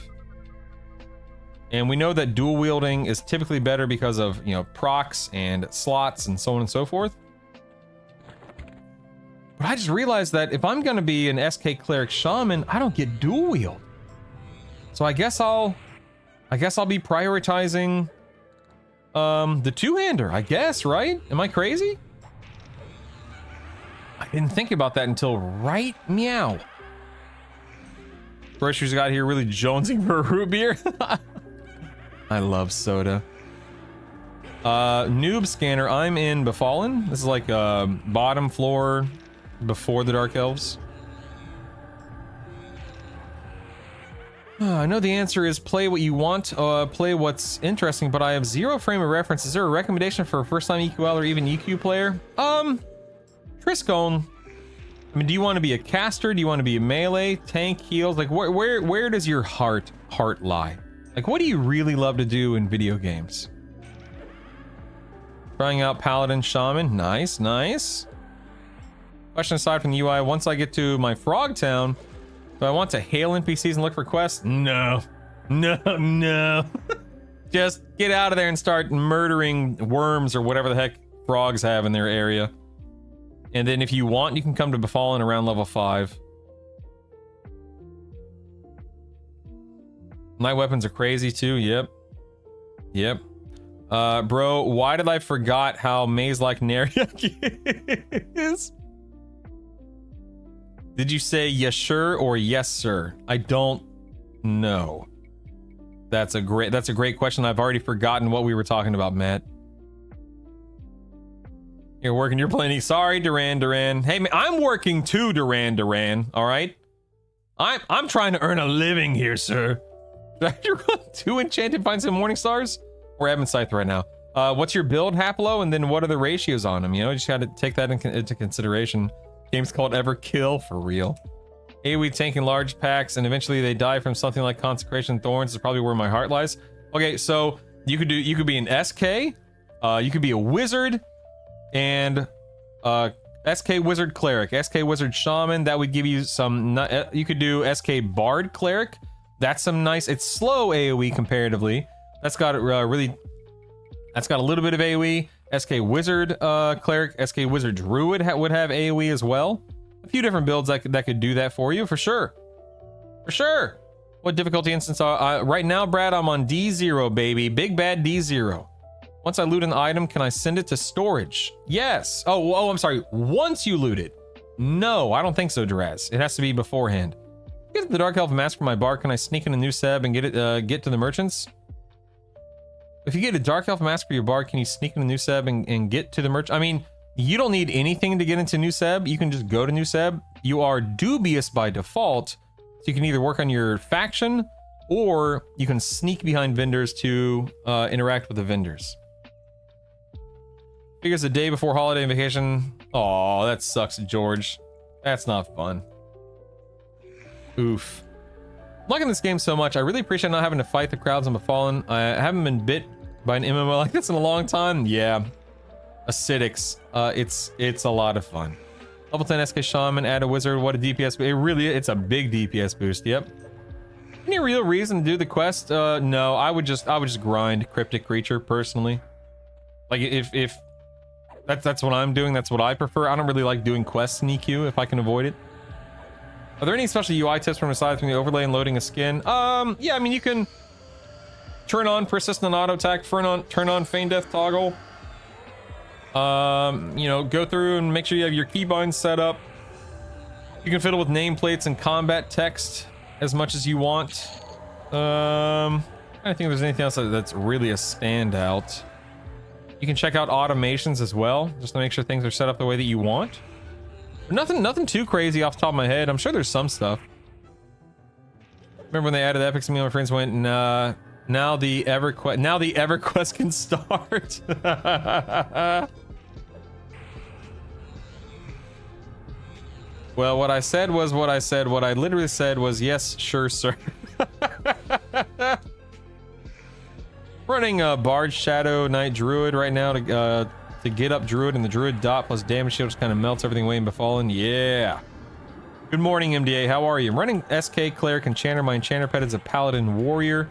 And we know that dual wielding is typically better because of, you know, procs and slots and so on and so forth. But I just realized that if I'm going to be an SK Cleric Shaman, I don't get dual wield. So I guess I'll be prioritizing the two-hander, I guess, right? Am I crazy? I didn't think about that until right meow. Groceries got here really jonesing for a root beer. I love soda. Noob scanner, I'm in Befallen. This is like bottom floor before the Dark Elves. I know the answer is play what you want, play what's interesting, but I have 0 frame of reference. Is there a recommendation for a first-time EQL or even EQ player? Triscone. I mean, do you want to be a caster? Do you want to be a melee, tank, heals? Like, where does your heart lie? Like, what do you really love to do in video games? Trying out Paladin, Shaman. Nice, nice. Question aside from the UI, once I get to my Frog Town, do I want to hail NPCs and look for quests? No. No. Just get out of there and start murdering worms or whatever the heck frogs have in their area. And then if you want, you can come to Befallen around level 5. Night weapons are crazy too. Yep. Bro, why did I forgot how maze-like Nariak is? Did you say yes sure or yes sir? I don't know. That's a great question. I've already forgotten what we were talking about, Matt. You're working, you're playing. Sorry, Duran. Hey man, I'm working too, Duran. All right? I'm trying to earn a living here, sir. Did I run 2 enchanted, find some morning stars? We're having Scythe right now. What's your build, Haplo? And then what are the ratios on them? You know, you just got to take that into consideration. Game's called Everkill, for real. AoE tanking large packs, and eventually they die from something like Consecration Thorns is probably where my heart lies. Okay, so you could be an SK, you could be a wizard, and SK Wizard Cleric, SK Wizard Shaman. That would give you some. You could do SK Bard Cleric. That's some nice. It's slow AoE comparatively. That's got That's got a little bit of AoE. SK Wizard Cleric, SK Wizard Druid would have AoE as well. A few different builds that could do that for you, for sure. For sure. What difficulty instance right now, Brad, I'm on D0, baby. Big bad D0. Once I loot an item, can I send it to storage? Yes. Oh, I'm sorry. Once you loot it. No, I don't think so, Duraz. It has to be beforehand. Get the Dark Elf Mask for my bar. Can I sneak in a new seb and get to the merchants? If you get a Dark Elf Mask for your bar, can you sneak in a new seb and get to the merchant? I mean, you don't need anything to get into new seb. You can just go to new seb. You are dubious by default, so you can either work on your faction or you can sneak behind vendors to interact with the vendors. Figures the day before holiday and vacation. Oh, that sucks, George. That's not fun. Oof. I'm liking this game so much. I really appreciate not having to fight the crowds on Befallen. I haven't been bit by an MMO like this in a long time. Yeah. Acidics. It's a lot of fun. Level 10 SK Shaman, add a wizard. What a DPS. It's a big DPS boost. Yep. Any real reason to do the quest? No, I would just grind cryptic creature personally. Like if that's what I'm doing, that's what I prefer. I don't really like doing quests in EQ if I can avoid it. Are there any special UI tips from aside from the overlay and loading a skin? Yeah, I mean you can turn on persistent auto attack, turn on feign death toggle. You know, go through and make sure you have your keybinds set up. You can fiddle with nameplates and combat text as much as you want. I don't think there's anything else that's really a standout. You can check out automations as well, just to make sure things are set up the way that you want. Nothing too crazy off the top of my head. I'm sure there's some stuff. Remember when they added epics to me? My friends went, nah, now the EverQuest can start. Well, what I said was what I said. What I literally said was, yes, sure, sir. Running a Bard Shadow Knight Druid right now to get up Druid, and the Druid dot plus damage shield just kind of melts everything away in Befallen. Yeah. Good morning, MDA. How are you? I'm running SK Cleric Enchanter. My Enchanter pet is a Paladin Warrior,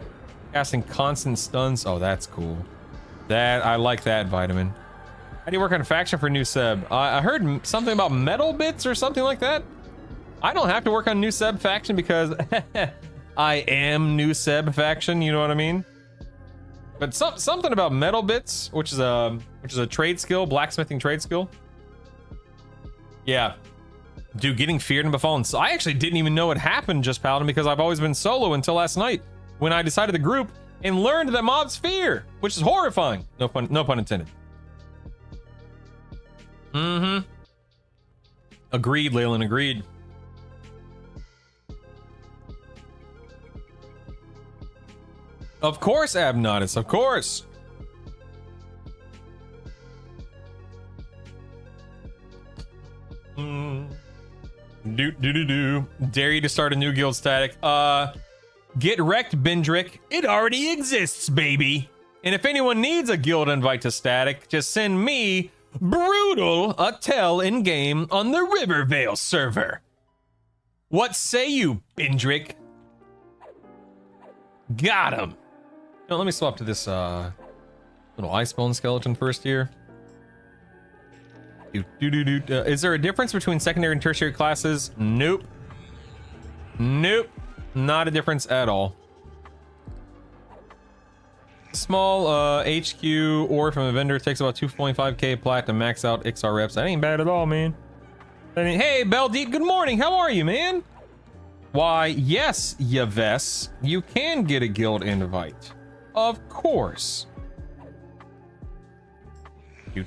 casting constant stuns. Oh, that's cool. I like that, Vitamin. How do you work on a faction for new Seb? I heard something about metal bits or something like that. I don't have to work on new Seb faction because I am new Seb faction. You know what I mean? But something about metal bits, which is a trade skill, blacksmithing trade skill. Yeah, dude, getting feared in Befallen. So I actually didn't even know it happened, just Paladin, because I've always been solo until last night when I decided to group and learned that mobs fear, which is horrifying. No pun intended. Mm-hmm. Agreed, Leyland, agreed. Of course, Abnotis, of course. Dare you to start a new guild, Static. Get wrecked, Bindrick. It already exists, baby. And if anyone needs a guild invite to Static, just send me Brutal a tell in game on the Rivervale server. What say you, Bindrick? Got him. Now, let me swap to this little Icebone skeleton first here. Is there a difference between secondary and tertiary classes? Nope. Nope. Not a difference at all. Small HQ ore from a vendor takes about 2.5k plat to max out XR reps. That ain't bad at all, man. Hey, Beldeep, good morning. How are you, man? Why, yes, Yves, you can get a guild invite. Of course. If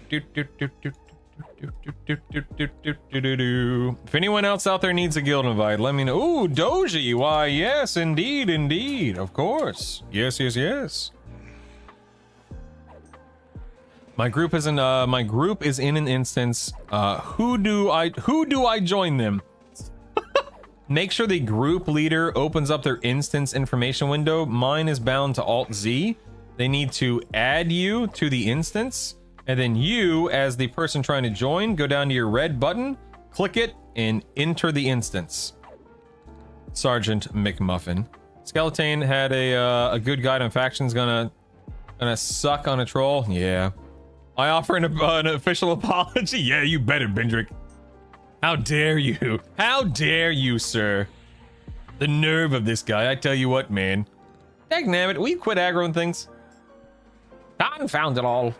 anyone else out there needs a guild invite, let me know. Ooh, Doji. Why, yes, indeed, indeed. Of course. Yes, yes, yes. My group is in an instance. Who do I join them? Make sure the group leader opens up their instance information window. Mine is bound to Alt-Z. They need to add you to the instance, and then you, as the person trying to join, go down to your red button, click it, and enter the instance. Sergeant McMuffin. Skeleton had a good guide on factions. Gonna suck on a troll. Yeah. I offer an official apology. Yeah, you better, Bindrick. How dare you? How dare you, sir? The nerve of this guy. I tell you what, man. Dagnabbit, will you quit aggroing things? Confound it all.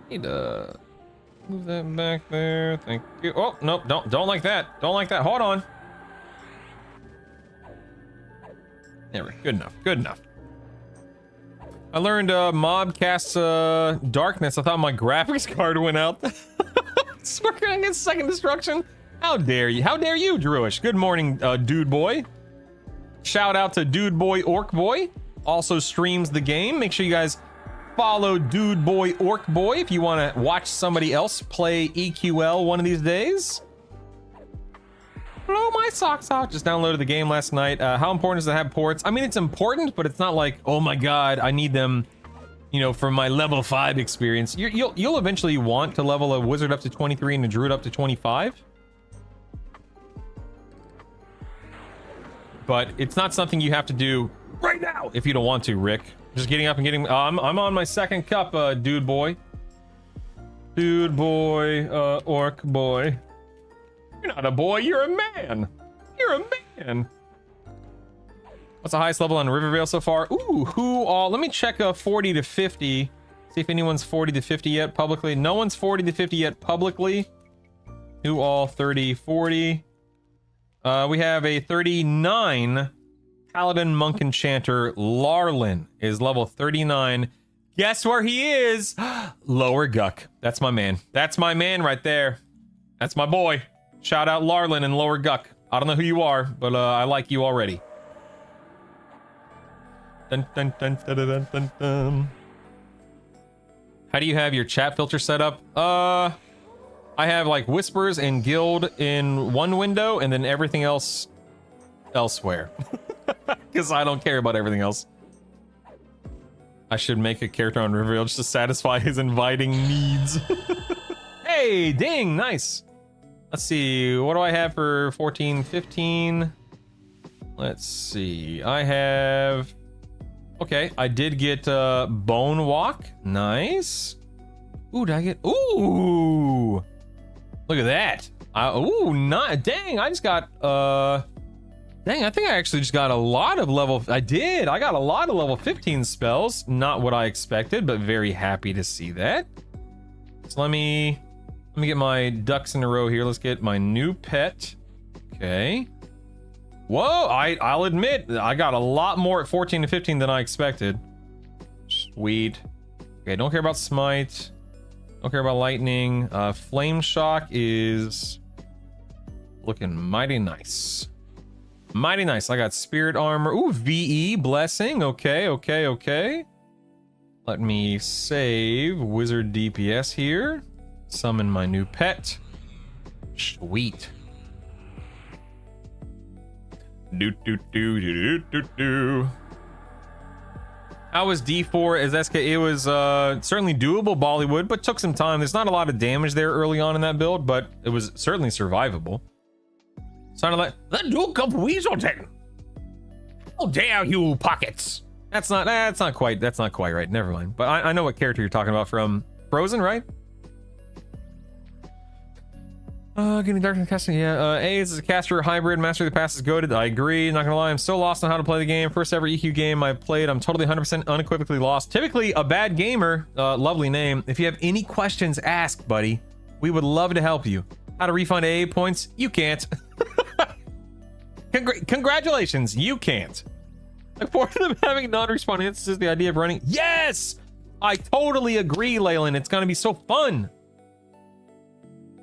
Need to move that back there. Thank you. Oh, no, don't like that. Don't like that. Hold on. There we go. Good enough. Good enough. I learned mob casts darkness. I thought my graphics card went out. It's working against second destruction. How dare you? How dare you, Druish? Good morning, dude boy. Shout out to dude boy orc boy. Also streams the game. Make sure you guys follow dude boy orc boy if you want to watch somebody else play EQL one of these days. Blow my socks out. Just downloaded the game last night. How important is it to have ports? I mean, it's important, but it's not like, oh my god, I need them, you know, for my level 5 experience. You'll eventually want to level a wizard up to 23 and a druid up to 25. but it's not something you have to do right now if you don't want to, Rick. Just getting up and getting... I'm on my second cup, dude boy. Dude boy, orc boy. You're not a boy, you're a man. You're a man. What's the highest level on Rivervale so far? Ooh, who all... Let me check 40 to 50. See if anyone's 40 to 50 yet publicly. No one's 40 to 50 yet publicly. Who all 30, 40. We have a 39 Paladin Monk Enchanter. Larlin is level 39. Guess where he is? Lower Guck. That's my man. That's my man right there. That's my boy. Shout out Larlin and Lower Guck. I don't know who you are, but I like you already. Dun, dun, dun, dun, dun, dun, dun. How do you have your chat filter set up? I have like whispers and guild in one window and then everything else elsewhere. Because I don't care about everything else. I should make a character on Rivervale just to satisfy his inviting needs. Hey, ding, nice. Let's see, what do I have for 14, 15? Let's see, I have... Okay, I did get Bone Walk. Nice. Ooh, did I get... Ooh! Look at that. Ooh, not... Dang, I just got... Dang, I think I actually just got a lot of level... I did. I got a lot of level 15 spells. Not what I expected, but very happy to see that. So let me get my ducks in a row here. Let's get my new pet. Okay. Whoa, I'll admit, I got a lot more at 14 to 15 than I expected. Sweet. Okay, don't care about smite. Don't care about lightning. Flame shock is looking mighty nice. Mighty nice. I got spirit armor. Ooh, VE blessing. Okay, okay, okay. Let me save wizard DPS here. Summon my new pet. Sweet. Do do do do do do. How was D4 as SK? It was certainly doable, Bollywood, but took some time. There's not a lot of damage there early on in that build, but it was certainly survivable. Sounded like the Duke of Weaselton. How dare you, pockets? That's not quite right. Never mind. But I know what character you're talking about from Frozen, right? Getting darkness casting, yeah. A is a caster hybrid, master of the past is goated. I agree, not gonna lie, I'm so lost on how to play the game. First ever EQ game I played, I'm totally 100% unequivocally lost. Typically a bad gamer, lovely name. If you have any questions, ask, buddy. We would love to help you. How to refund AA points? You can't. Congratulations, you can't. Look forward to them having non-responding instances, the idea of running. Yes! I totally agree, Leyland. It's gonna be so fun.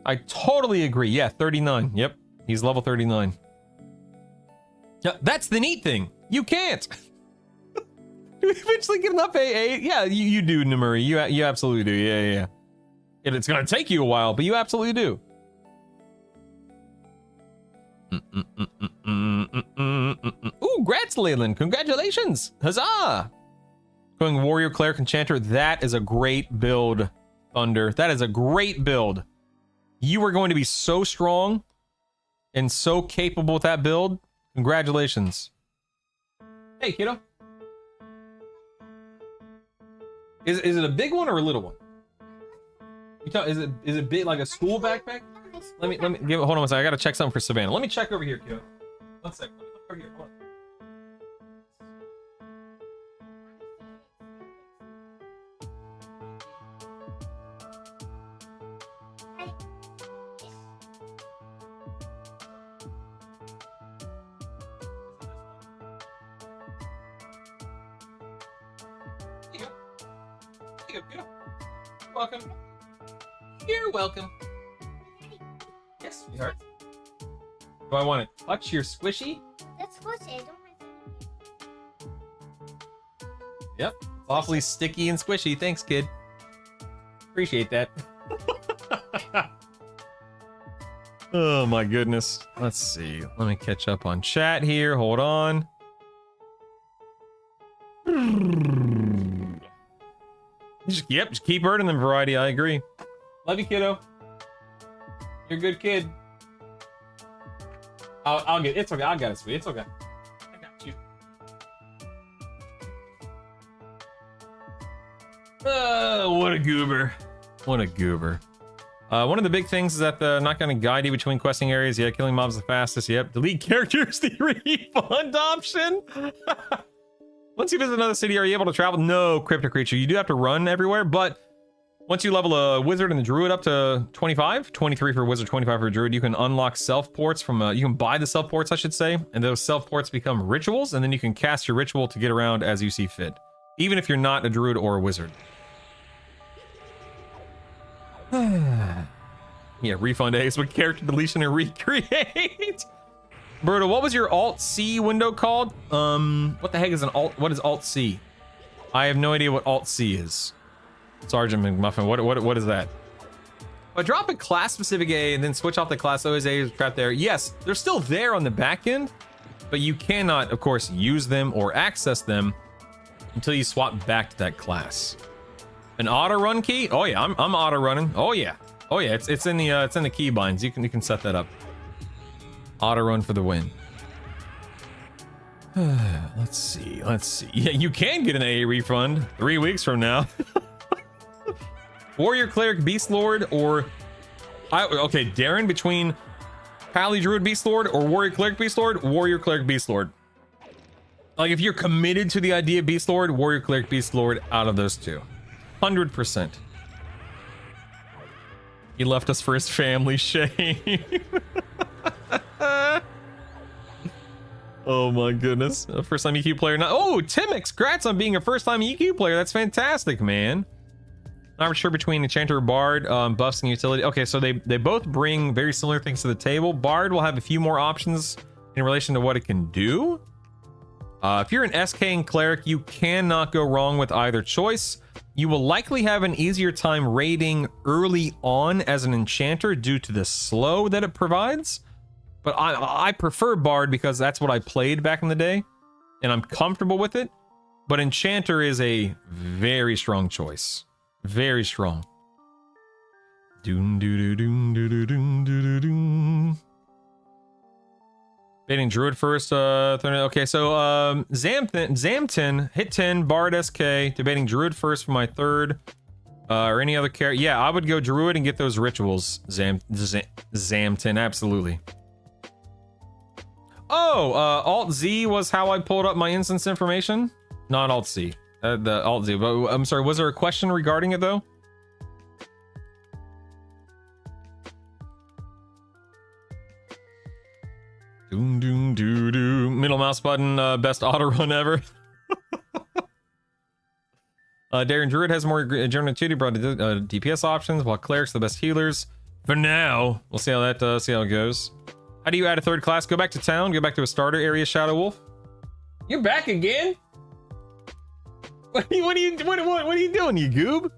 I totally agree. Yeah, 39. Yep, he's level 39. Yeah, that's the neat thing. You can't. Do we eventually get enough AA? Yeah, you do, Namuri. You absolutely do. Yeah. And it's gonna take you a while, but you absolutely do. Ooh, grats, Leyland. Congratulations. Huzzah. Going Warrior, Cleric, Enchanter. That is a great build, Thunder. That is a great build. You are going to be so strong and so capable with that build. Congratulations. Hey, kiddo. Is it a big one or a little one? Is it big, like a school backpack? Let me give it. Hold on one second. I gotta check something for Savannah. Let me check over here, kiddo. One second. Let me look over here. Hold on. Welcome. You're welcome. Yes, sweetheart. Do I want to touch your squishy? That's squishy. I don't want to. Yep. Awfully sticky and squishy. Thanks, kid. Appreciate that. Oh my goodness. Let's see. Let me catch up on chat here. Hold on. Just keep earning them, Variety. I agree. Love you, kiddo. You're a good kid. I'll get it's okay. I got it, sweet. It's okay. What a goober. What a goober. One of the big things is that they're not going to guide you between questing areas. Yeah, killing mobs the fastest. Yep. Delete characters, the refund option. Once you visit another city, are you able to travel? No, crypto creature. You do have to run everywhere, but once you level a wizard and the druid up to 25, 23 for a wizard, 25 for a druid, you can unlock self-ports from, you can buy the self-ports, I should say, and those self-ports become rituals, and then you can cast your ritual to get around as you see fit, even if you're not a druid or a wizard. Yeah, refund A's with character deletion and recreate. Berto, what was your Alt-C window called? What the heck is an Alt? What is Alt-C? I have no idea what Alt-C is. Sergeant McMuffin, what is that? But drop a class-specific A and then switch off the class OS A is trapped there. Yes, they're still there on the back end, but you cannot, of course, use them or access them until you swap back to that class. An auto run key? Oh yeah, I'm auto running. Oh yeah, it's in the keybinds. You can set that up. Auto run for the win. Let's see. Yeah, you can get an AA refund 3 weeks from now. Warrior, Cleric, Beast Lord, or okay, Darren, between Pally, Druid, Beast Lord, or Warrior, Cleric, Beast Lord, Warrior, Cleric, Beast Lord. Like if you're committed to the idea of Beast Lord, Warrior, Cleric, Beast Lord, out of those two, 100%. He left us for his family, shame. Oh my goodness. A first time EQ player. Oh, Timix, congrats on being a first time EQ player. That's fantastic, man. Not sure between Enchanter or Bard, buffs and utility. Okay, so they both bring very similar things to the table. Bard will have a few more options in relation to what it can do. If you're an SK and Cleric, you cannot go wrong with either choice. You will likely have an easier time raiding early on as an Enchanter due to the slow that it provides. But I prefer Bard because that's what I played back in the day, and I'm comfortable with it. But Enchanter is a very strong choice. Very strong. Doom doo doo doom doo doo doom doo doo doom. Baiting Druid first. Okay, so Zamtin hit 10, Bard SK. Debating Druid first for my third. Or any other character. Yeah, I would go Druid and get those rituals. Zamtin, absolutely. Oh, Alt-Z was how I pulled up my instance information? Not Alt-C. The Alt-Z. But I'm sorry, was there a question regarding it, though? Doom, doom, doo, doo. Middle mouse button, best auto run ever. Darren Druid has more German duty, brought DPS options, while Cleric's the best healers. For now, we'll see how that, see how it goes. How do you add a third class? Go back to town, go back to a starter area, Shadow Wolf. You're back again? What are you doing, you goob?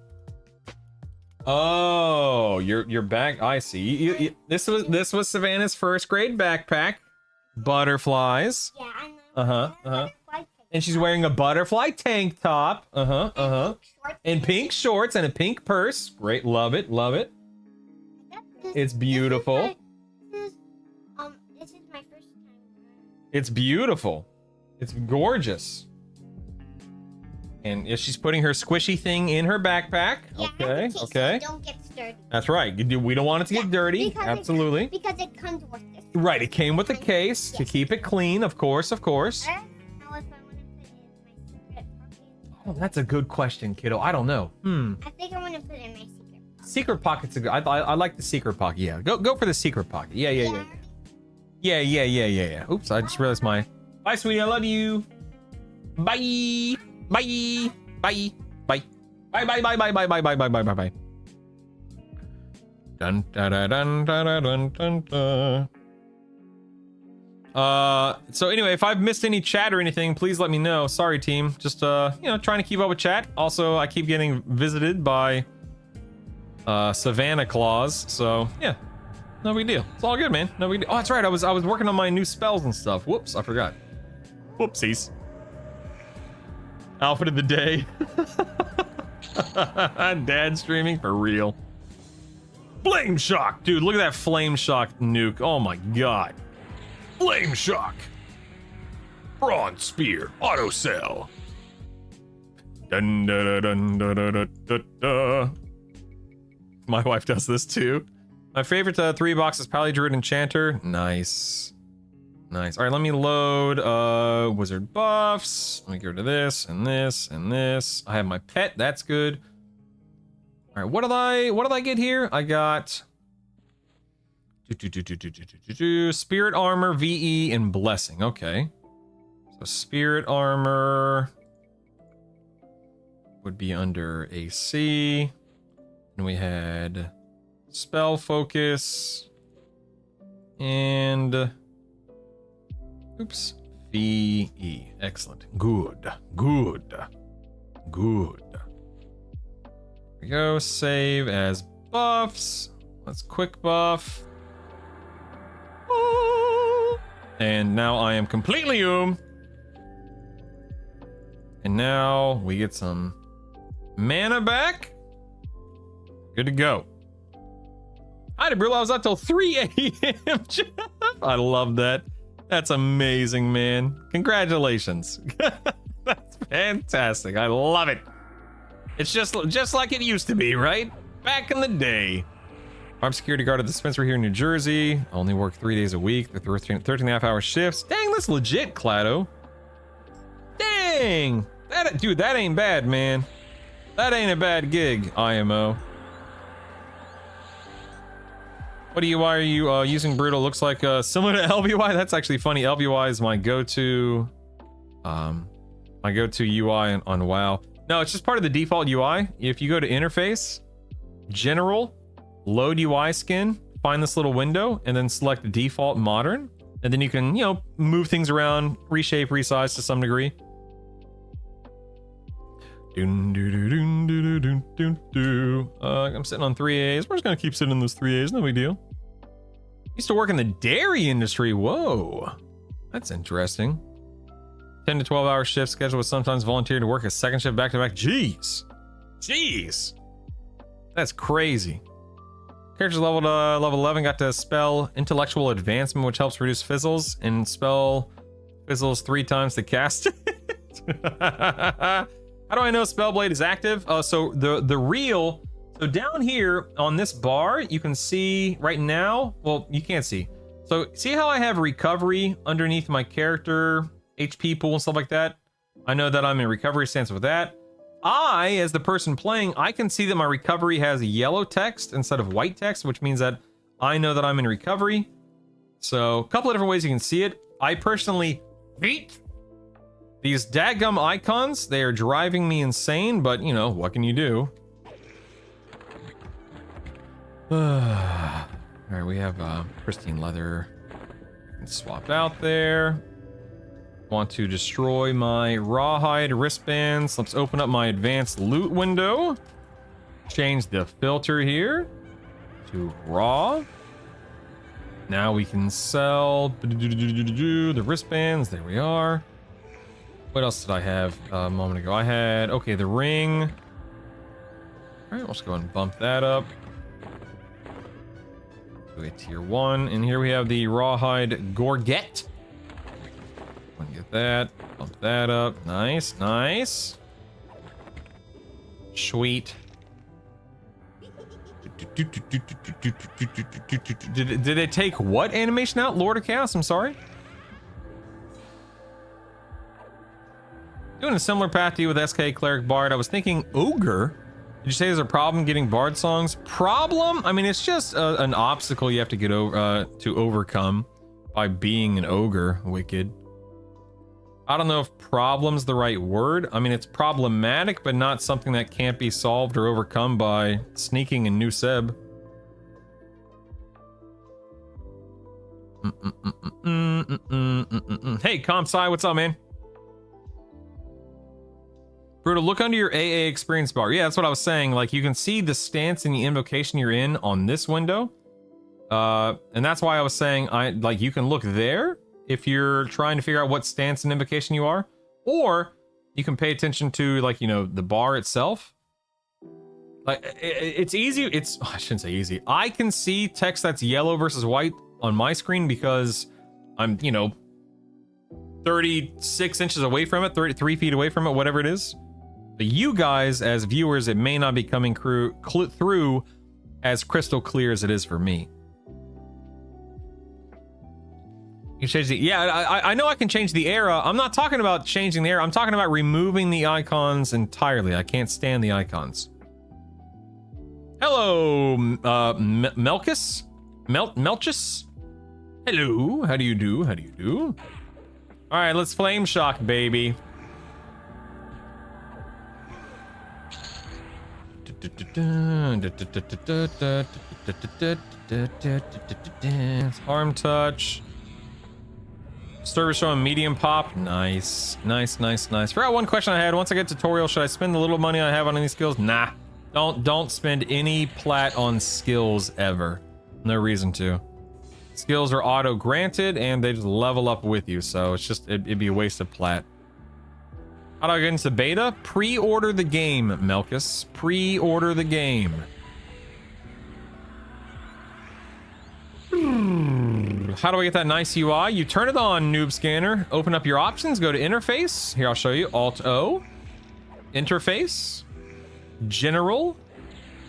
Oh, you're back. I see. This was Savannah's first grade backpack. Butterflies. Yeah, and she's wearing a butterfly tank top. And pink shorts and a pink purse. Great, love it, love it. It's beautiful. This is my first time. It's beautiful. It's gorgeous. And if she's putting her squishy thing in her backpack. Yeah, okay, okay. So don't get dirty. That's right. We don't want it to get dirty. Absolutely. Because it comes with this. Right, it came with a case to keep it clean, of course, of course. I don't know if I want to put it in my secret pocket. Oh, that's a good question, kiddo. I don't know. I think I want to put it in my secret pocket. Secret pocket's a good. I like the secret pocket. Yeah, go for the secret pocket. Yeah. Oops, I just realized my. Bye, sweetie. I love you. Bye. Bye. Bye. Bye. Bye. Bye. Bye. Bye. Bye. Bye. Bye. Bye. Bye. Bye. Bye. Dun dun dun dun dun dun dun. So anyway, if I've missed any chat or anything, please let me know. Sorry, team. Just trying to keep up with chat. Also, I keep getting visited by Savannah Claus. So yeah, no big deal. It's all good, man. No big deal. Oh, that's right. I was working on my new spells and stuff. Whoops, I forgot. Whoopsies. Outfit of the day. Dad streaming for real. Flame shock, dude. Look at that flame shock nuke. Oh my god. Flame shock. Bronze spear. Auto cell. Dun, dun, dun, dun, dun, dun, dun, dun. My wife does this too. My favorite 3 boxes, Pally Druid Enchanter. Nice. Nice. All right, let me load wizard buffs. Let me go to this and this and this. I have my pet. That's good. All right, what did I get here? I got Spirit Armor, VE, and Blessing. Okay. So Spirit Armor would be under AC. And we had Spell Focus and oops, VE. Excellent. Good. Good. Good. Here we go. Save as buffs. Let's quick buff. And now I am completely And now we get some mana back. Good to go. I didn't realize I was up till 3 a.m. I love that. That's amazing, man. Congratulations. That's fantastic. I love it. It's just like it used to be, right? Back in the day. Armed security guard at the dispensary here in New Jersey. Only work 3 days a week. They're 13.5-hour shifts. Dang, that's legit, Clado. Dang. Dude, that ain't bad, man. That ain't a bad gig, IMO. What UI are you using, Brutal? Looks like similar to LBY. That's actually funny. LBY is my go-to UI on WoW. No, it's just part of the default UI. If you go to interface, general, load UI skin, find this little window, and then select default modern, and then you can, move things around, reshape, resize to some degree. I'm sitting on 3As. We're just gonna keep sitting in those 3As, no big deal. Used to work in the dairy industry. Whoa, that's interesting. 10 to 12 hour shift schedule with sometimes volunteer to work a second shift back to back. Jeez, that's crazy. Characters leveled level 11 got to spell intellectual advancement, which helps reduce fizzles, and spell fizzles 3 times to cast it. How do I know Spellblade is active? So so down here on this bar, you can see right now, well, you can't see. So see how I have recovery underneath my character, HP pool and stuff like that? I know that I'm in recovery stance with that. I, as the person playing, I can see that my recovery has yellow text instead of white text, which means that I know that I'm in recovery. So a couple of different ways you can see it. I personally hate these dadgum icons. They are driving me insane, but what can you do? All right, we have pristine leather. I can swap out there. Want to destroy my rawhide wristbands. Let's open up my advanced loot window. Change the filter here to raw. Now we can sell the wristbands. There we are. What else did I have a moment ago? I had, okay, the ring. All right, let's go ahead and bump that up. Do a tier 1. And here we have the rawhide gorget. Get that. Bump that up. Nice, nice. Sweet. Did they take what animation out? Lord of Chaos? I'm sorry. Doing a similar path to you with SK Cleric Bard. I was thinking Ogre. Did you say there's a problem getting Bard songs? Problem? I mean, it's just an obstacle you have to get over to overcome by being an ogre. Wicked. I don't know if problem's the right word. I mean, it's problematic, but not something that can't be solved or overcome by sneaking in New Seb. Hey, CompSci, what's up, man? Brutal, look under your AA experience bar. Yeah, that's what I was saying. Like, you can see the stance and the invocation you're in on this window. And that's why I was saying, you can look there if you're trying to figure out what stance and invocation you are, or you can pay attention to, the bar itself. Like, it's easy. I shouldn't say easy. I can see text that's yellow versus white on my screen because I'm, 36 inches away from it, 33 feet away from it, whatever it is. But you guys, as viewers, it may not be coming through as crystal clear as it is for me. You change the, yeah, I know I can change the era. I'm not talking about changing the era. I'm talking about removing the icons entirely. I can't stand the icons. Hello, Melchus? Melchus? Hello, how do you do? How do you do? All right, let's flame shock, baby. Arm touch. Service showing medium pop. Nice. Nice, nice, nice. Forgot one question I had. Once I get tutorial, should I spend the little money I have on any skills? Nah. Don't spend any plat on skills ever. No reason to. Skills are auto granted and they just level up with you, so it's just it'd be a waste of plat. How do I get into beta? Pre-order the game, Melchus. Pre-order the game. How do I get that nice UI? You turn it on, Noob Scanner. Open up your options, go to interface. Here, I'll show you. Alt-O. Interface. General.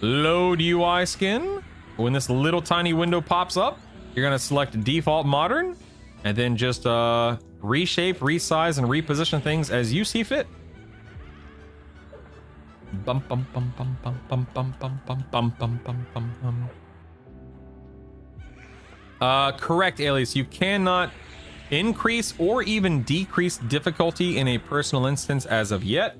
Load UI skin. When this little tiny window pops up, you're gonna select default modern and then just reshape, resize, and reposition things as you see fit. Bum bum bum bum bum bum bum bum bum bum bum bum bum bum. Correct, Alias. You cannot increase or even decrease difficulty in a personal instance as of yet.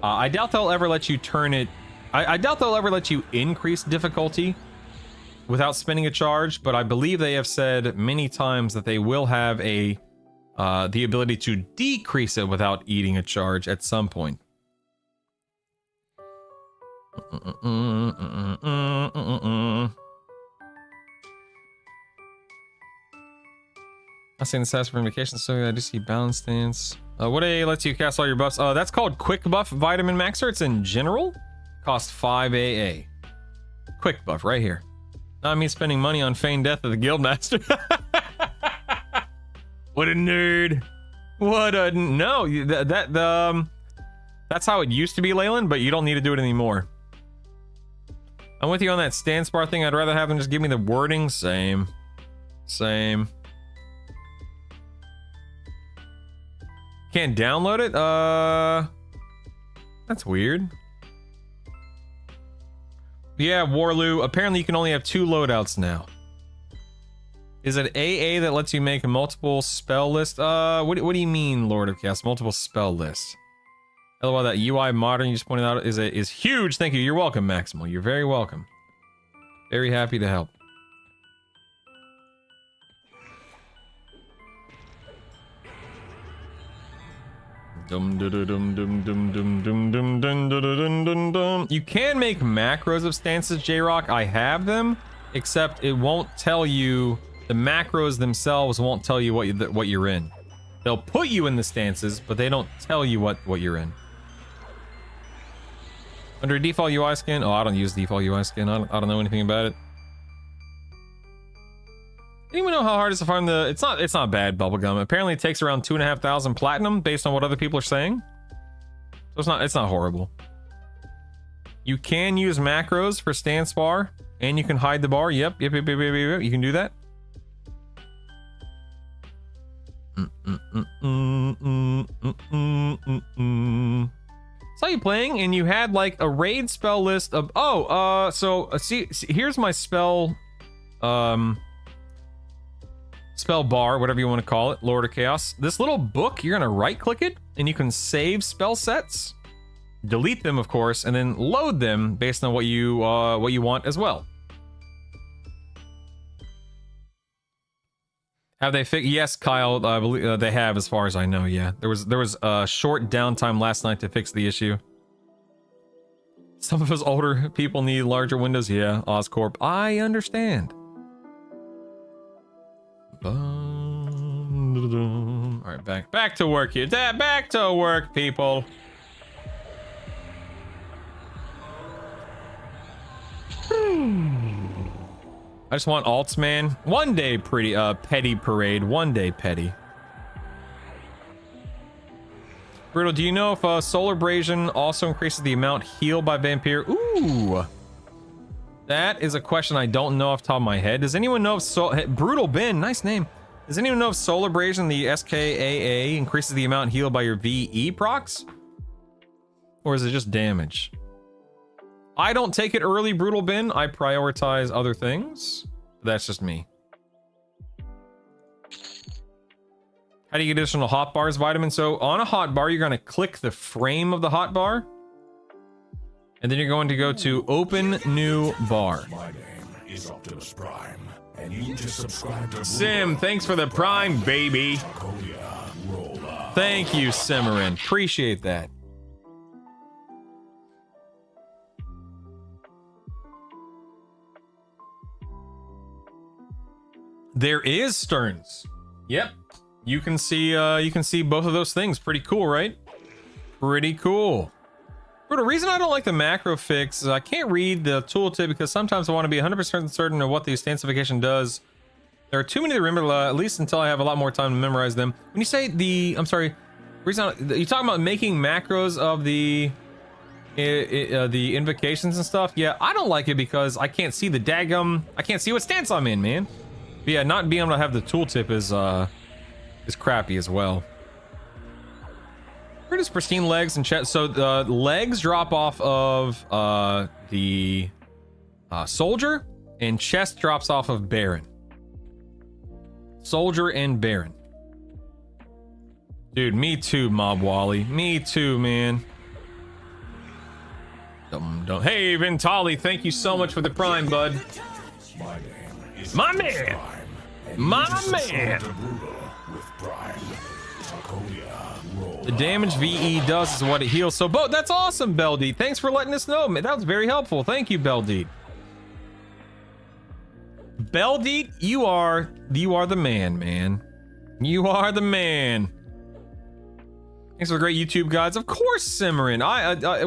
I doubt they'll ever let you turn it. I doubt they'll ever let you increase difficulty without spending a charge, but I believe they have said many times that they will have a the ability to decrease it without eating a charge at some point. I seen the stats for vacation, so I do see balance stance. What A lets you cast all your buffs? That's called Quick Buff Vitamin Maxer. It's in general. Cost 5 AA. Quick Buff right here. Not me spending money on feigned death of the Guildmaster. What a nerd. What a no. That's how it used to be, Leyland, but you don't need to do it anymore. I'm with you on that stance bar thing. I'd rather have them just give me the wording. Same. Same. Can't download it? That's weird. Yeah, Warloo. Apparently you can only have 2 loadouts now. Is it AA that lets you make a multiple spell list? What do you mean, Lord of Chaos? Multiple spell lists. LOL, that UI modern you just pointed out is huge. Thank you. You're welcome, Maximal. You're very welcome. Very happy to help. You can make macros of stances, J-Rock. I have them, except it won't tell you. The macros themselves won't tell you what you're in. They'll put you in the stances, but they don't tell you what you're in. Under default UI skin. Oh, I don't use default UI skin. I don't know anything about it. Anyone know how hard it is to farm the? It's not bad, bubblegum. Apparently, it takes around 2,500 platinum based on what other people are saying. So it's not horrible. You can use macros for stance bar, and you can hide the bar. Yep. You can do that. Saw you playing, and you had like a raid spell list of. See, here's my spell. Spell bar, whatever you want to call it, Lord of Chaos. This little book, you're gonna right click it and you can save spell sets, delete them of course, and then load them based on what you want as well. Have they fixed? Yes, Kyle, I believe they have, as far as I know. Yeah, there was a short downtime last night to fix the issue. Some of us older people need larger windows. Yeah, Oscorp, I understand. All right, back to work here. Back to work, people. I just want alts, man. One day, petty parade. One day, petty. Brutal, do you know if Solar Abrasion also increases the amount healed by Vampire? Ooh. That is a question I don't know off the top of my head. Does anyone know if Brutal Ben, nice name. Does anyone know if Solar Abrasion, the SKAA, increases the amount healed by your VE procs? Or is it just damage? I don't take it early, Brutal Ben. I prioritize other things. That's just me. How do you get additional hotbars, vitamin? So on a hotbar, you're going to click the frame of the hotbar. And then you're going to go to open new bar. My name is Optimus Prime, and you just subscribe to Sim, thanks for the prime, baby. Thank you, Cimarron. Appreciate that. There is Stearns. Yep. You can see both of those things. Pretty cool, right? Pretty cool. But the reason I don't like the macro fix is I can't read the tooltip because sometimes I want to be 100% certain of what the instantification does. There are too many to remember, at least until I have a lot more time to memorize them. When you say I'm sorry, reason you talking about making macros of the invocations and stuff? Yeah, I don't like it because I can't see the daggum. I can't see what stance I'm in, man. But yeah, not being able to have the tooltip is crappy as well. Where does pristine legs and chest? So the legs drop off of the soldier, and chest drops off of Baron. Soldier and Baron. Dude, me too, Mob Wally. Me too, man. Hey, Ventali, thank you so much for the prime, bud. My man. My man. The damage VE does is what it heals. So, that's awesome, Beldeed. Thanks for letting us know, man. That was very helpful. Thank you, Beldeed. Beldeed, you are the man, man. You are the man. Thanks for the great YouTube guides. Of course, Cimarron.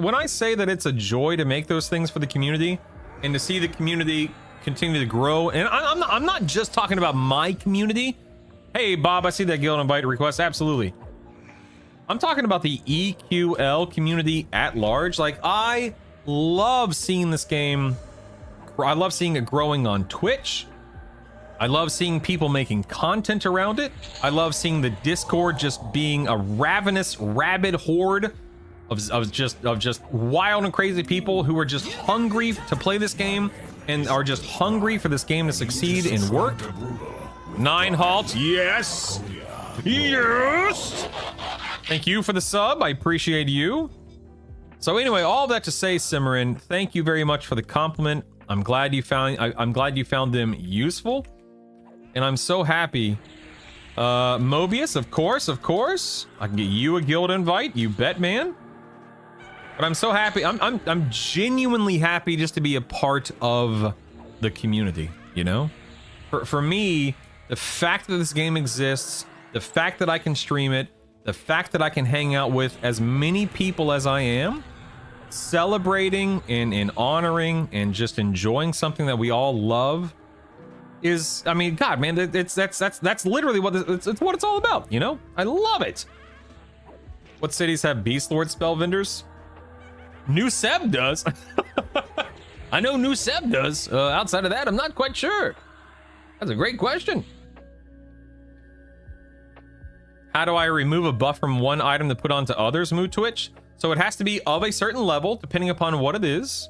When I say that it's a joy to make those things for the community and to see the community continue to grow, and I'm not just talking about my community. Hey, Bob, I see that guild invite request. Absolutely. I'm talking about the EQL community at large. Like, I love seeing this game. I love seeing it growing on Twitch. I love seeing people making content around it. I love seeing the Discord just being a ravenous, rabid horde of just wild and crazy people who are just hungry to play this game and are just hungry for this game to succeed and work. 9 halts, yes, yes. Thank you for the sub. I appreciate you. So anyway, all that to say, Cimarron, thank you very much for the compliment. I'm glad you found them useful, and I'm so happy. Mobius, of course. I can get you a guild invite. You bet, man. But I'm so happy. I'm genuinely happy just to be a part of the community. You know, for me, the fact that this game exists, the fact that I can stream it, the fact that I can hang out with as many people as I am, celebrating and honoring and just enjoying something that we all love is, I mean, God, man, that's literally what it's what it's all about, you know? I love it. What cities have Beast Lord spell vendors? New Seb does. I know New Seb does. Outside of that, I'm not quite sure. That's a great question. How do I remove a buff from one item to put onto others, Moo Twitch? So it has to be of a certain level, depending upon what it is.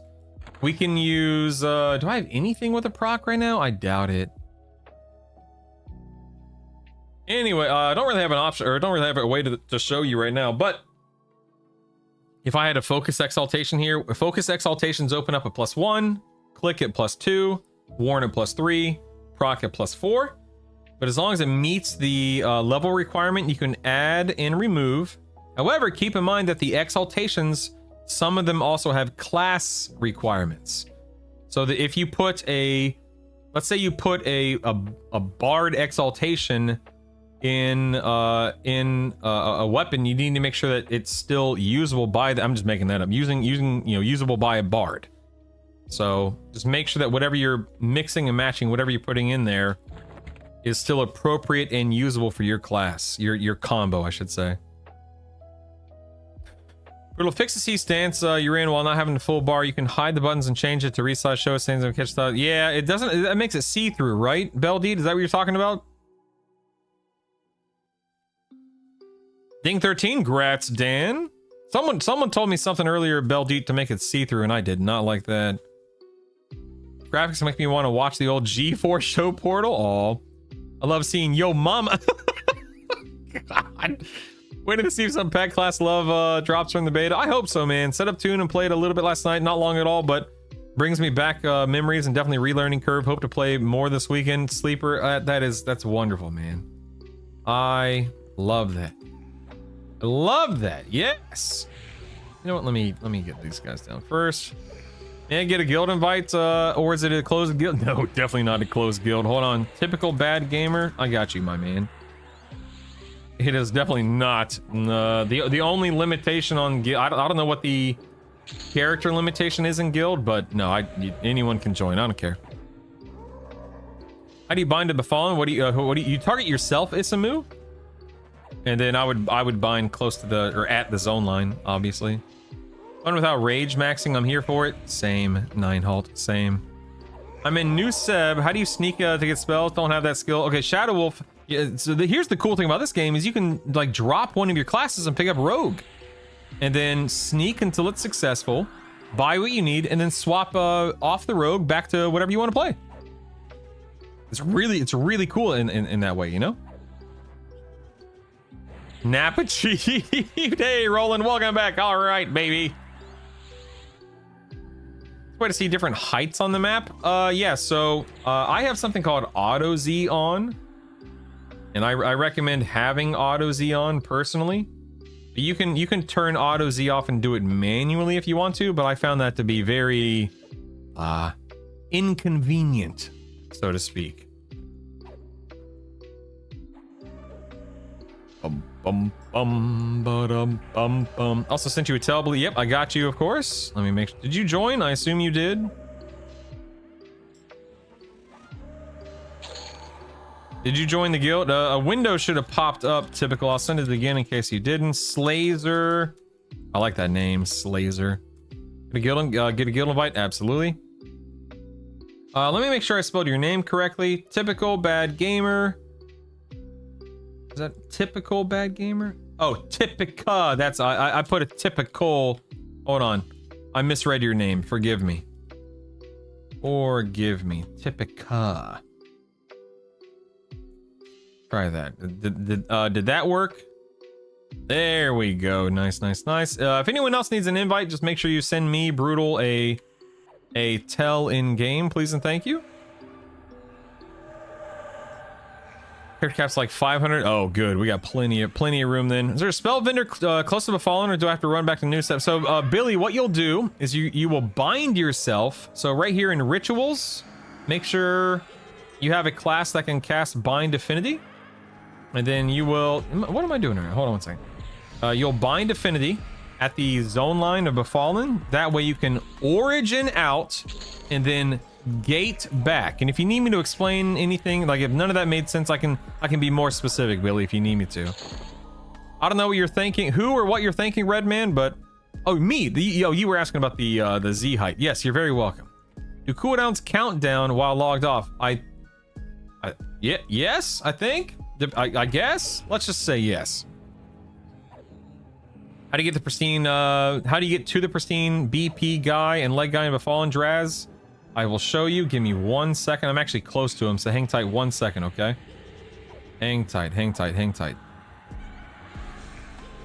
We can use, do I have anything with a proc right now? I doubt it. Anyway, I don't really have an option, or I don't really have a way to show you right now, but if I had a focus exaltation here, focus exaltations open up at +1, click at +2, warn at +3, proc at +4. But as long as it meets the level requirement, you can add and remove. However, keep in mind that the exaltations, some of them also have class requirements. So that if you put let's say you put a bard exaltation in a weapon, you need to make sure that it's still usable by I'm just making that up. Usable by a bard. So just make sure that whatever you're mixing and matching, whatever you're putting in there, is still appropriate and usable for your class, your combo, I should say. It'll fix the C stance you're in while not having the full bar. You can hide the buttons and change it to resize show stands and catch stuff. Yeah, it doesn't. That makes it see-through, right? Beldeed, is that what you're talking about? Ding 13, grats, Dan. Someone told me something earlier, Beldeed, to make it see-through, and I did not like that. Graphics make me want to watch the old G4 show portal. Oh, I love seeing Yo Mama. God. Waiting to see if some pet class love drops from the beta. I hope so, man. Set up Tune and played a little bit last night, not long at all, but brings me back memories and definitely relearning curve. Hope to play more this weekend. Sleeper, that's wonderful, man. I love that. I love that. Yes. You know what? Let me get these guys down first. May I get a guild invite, or is it a closed guild? No, definitely not a closed guild. Hold on. Typical bad gamer. I got you, my man. It is definitely not. The only limitation on guild, I don't know what the character limitation is in guild, but no, anyone can join. I don't care. How do you bind to Befallen? What do you target yourself, Isamu? And then I would bind close to the, or at the zone line, obviously. One without rage maxing, I'm here for it. Same, 9 halt, same. I'm in New Seb. How do you sneak to get spells? Don't have that skill. Okay, Shadow Wolf. Yeah, so here's the cool thing about this game is you can like drop one of your classes and pick up Rogue. And then sneak until it's successful. Buy what you need and then swap off the Rogue back to whatever you want to play. It's really cool in that way, you know? Napa Chief. Hey, Roland, welcome back. All right, baby. Way to see different heights on the map. Yeah, so I have something called Auto Z on. And I recommend having Auto Z on personally. You can turn Auto Z off and do it manually if you want to, but I found that to be very inconvenient, so to speak. Also sent you a tell. Yep, I got you, of course. Let me make sure. Did you join? I assume you did. Did you join the guild? A window should have popped up. Typical. I'll send it again in case you didn't. Slazer. I like that name, Slazer. Get a guild invite? Absolutely. Let me make sure I spelled your name correctly. Typical bad gamer. Is that typical bad gamer? Oh, Typica. That's I put a typical. Hold on. I misread your name. Forgive me. Forgive me. Typica. Try that. Did that work? There we go. Nice. If anyone else needs an invite, just make sure you send me, Brutal, a tell in game, please and thank you. Character cap's like 500. Oh, good. We got plenty of room then. Is there a spell vendor close to the Fallen, or do I have to run back to new step? So, Billy, what you'll do is you will bind yourself. So right here in rituals, make sure you have a class that can cast Bind Affinity. And then you will... What am I doing here? Hold on one second. You'll bind Affinity at the zone line of Befallen. That way you can origin out and then gate back. And if you need me to explain anything, like if none of that made sense, I can be more specific, Billy, if you need me to. I don't know what you're thinking, who or what you're thinking, Redman, but... Oh, me. You were asking about the Z height. Yes, you're very welcome. Do cooldowns count down while logged off? Yeah, yes, I think. I guess. Let's just say yes. How do you get the pristine? How do you get to the pristine BP guy and leg guy in Befallen Draz? I will show you. Give me 1 second. I'm actually close to him, so hang tight 1 second, okay? Hang tight.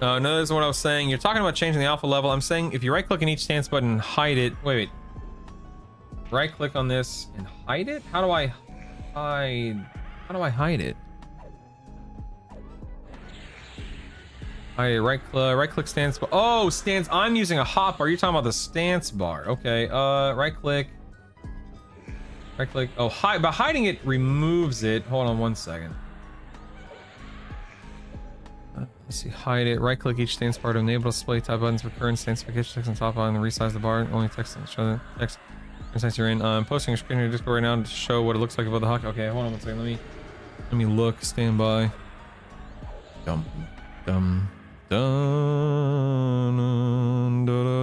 No, this is what I was saying. You're talking about changing the alpha level. I'm saying if you right-click on each stance button and hide it. Wait. Right-click on this and hide it? How do I hide? How do I hide it? Right-click stance bar. Oh, stance. I'm using a hot bar. You're talking about the stance bar. Okay. Right-click. Right-click. Oh, hide. By hiding it removes it. Hold on 1 second. Let's see. Hide it. Right-click each stance bar to enable display type buttons for current stance text on top line and resize the bar. Only text and show the text. Since you're in, I'm posting a screen in your Discord right now to show what it looks like above the hockey. Okay, hold on 1 second. Let me look. Stand by. Dum.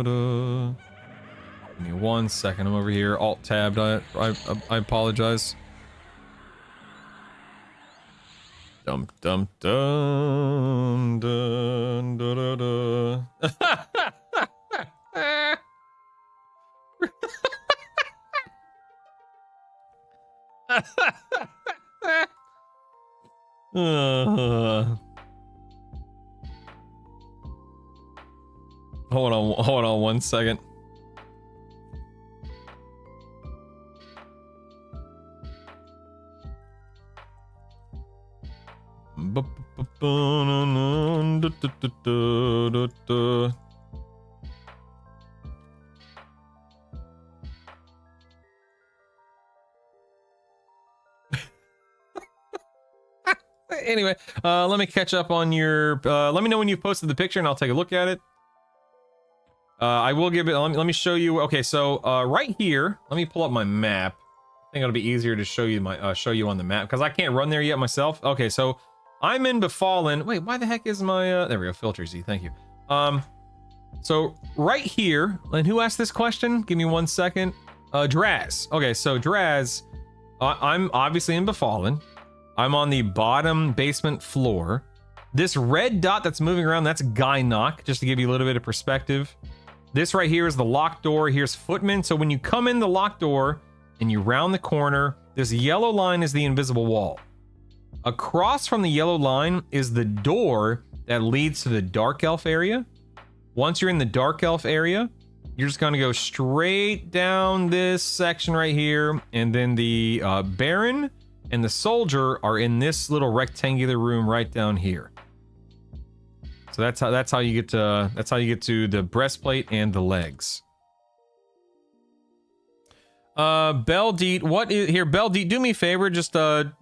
Give me 1 second. I'm over here. Alt tabbed. I apologize. Dum dum dum dun da da da. Hold on 1 second. Anyway, let me catch up on your let me know when you've posted the picture and I'll take a look at it. I will give it, let me show you. Okay, so right here, let me pull up my map. I think it'll be easier to show you my show you on the map because I can't run there yet myself. Okay, so I'm in Befallen. Wait, why the heck is my there we go, filter Z, thank you. So right here, and who asked this question? Give me 1 second. Draz. Okay, so Draz, I'm obviously in Befallen. I'm on the bottom basement floor. This red dot that's moving around, that's Guy Knock, just to give you a little bit of perspective. This right here is the locked door. Here's Footman. So when you come in the locked door and you round the corner, this yellow line is the invisible wall. Across from the yellow line is the door that leads to the Dark Elf area. Once you're in the Dark Elf area, you're just gonna go straight down this section right here, and then the Baron and the Soldier are in this little rectangular room right down here. So that's how you get to the breastplate and the legs. Beldeet, what is here? Beldeet, do me a favor, just hold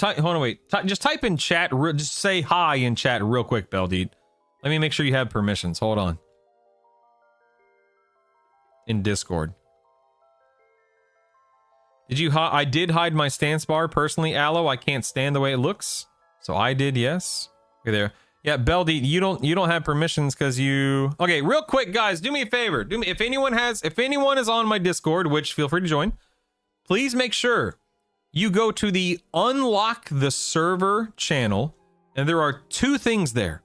on, wait, just type in chat, just say hi in chat real quick, Beldeet. Let me make sure you have permissions. Hold on. In Discord. Did you I did hide my stance bar personally, Aloe. I can't stand the way it looks. So I did, yes. Okay, there. Yeah, Beldeet, you don't have permissions because you. Okay, real quick, guys, do me a favor. If anyone is on my Discord, which feel free to join, please make sure you go to the Unlock the Server channel, and there are 2 things there.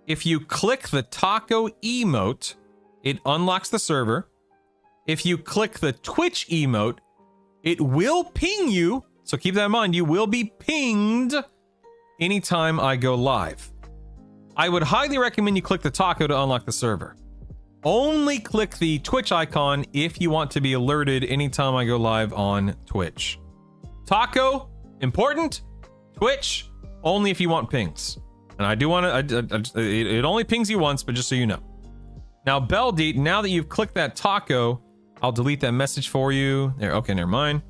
If you click the taco emote, it unlocks the server. If you click the Twitch emote, it will ping you. So keep that in mind. You will be pinged anytime I go live. I would highly recommend you click the taco to unlock the server. Only click the Twitch icon if you want to be alerted anytime I go live on Twitch. Taco, important. Twitch, only if you want pings. And I do want to, it only pings you once, but just so you know. Now, Beldeet, now that you've clicked that taco, I'll delete that message for you. There, okay, never mind.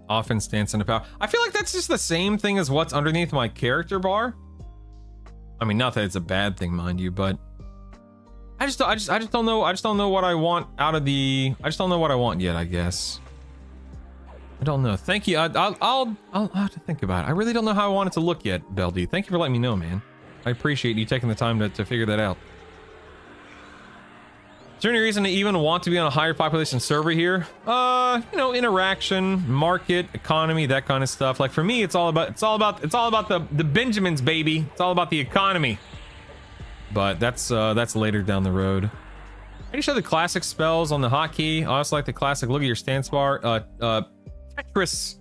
Often stance in the power. I feel like that's just the same thing as what's underneath my character bar. I mean, not that it's a bad thing, mind you, but I just don't know. I just don't know what I want out of the. I just don't know what I want yet, I guess. I don't know. Thank you. I'll have to think about it. I really don't know how I want it to look yet, Beldy. Thank you for letting me know, man. I appreciate you taking the time to figure that out. Is there any reason to even want to be on a higher population server here? You know, interaction, market, economy, that kind of stuff. Like for me, it's all about the Benjamins, baby. It's all about the economy. But that's later down the road. I just show the classic spells on the hotkey. I also like the classic look at your stance bar. Tetris.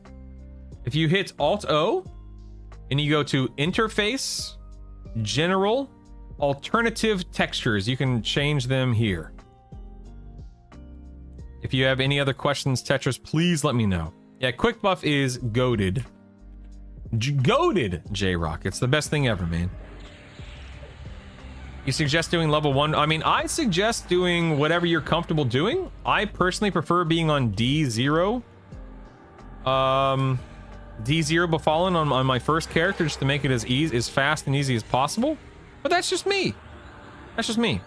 If you hit Alt-O and you go to Interface, General, Alternative Textures, you can change them here. If you have any other questions, Tetris, please let me know. Yeah, Quick Buff is goated. Goated, J-Rock. It's the best thing ever, man. You suggest doing level 1? I mean, I suggest doing whatever you're comfortable doing. I personally prefer being on D0. D0 Befallen on my first character just to make it as fast and easy as possible. But that's just me. That's just me.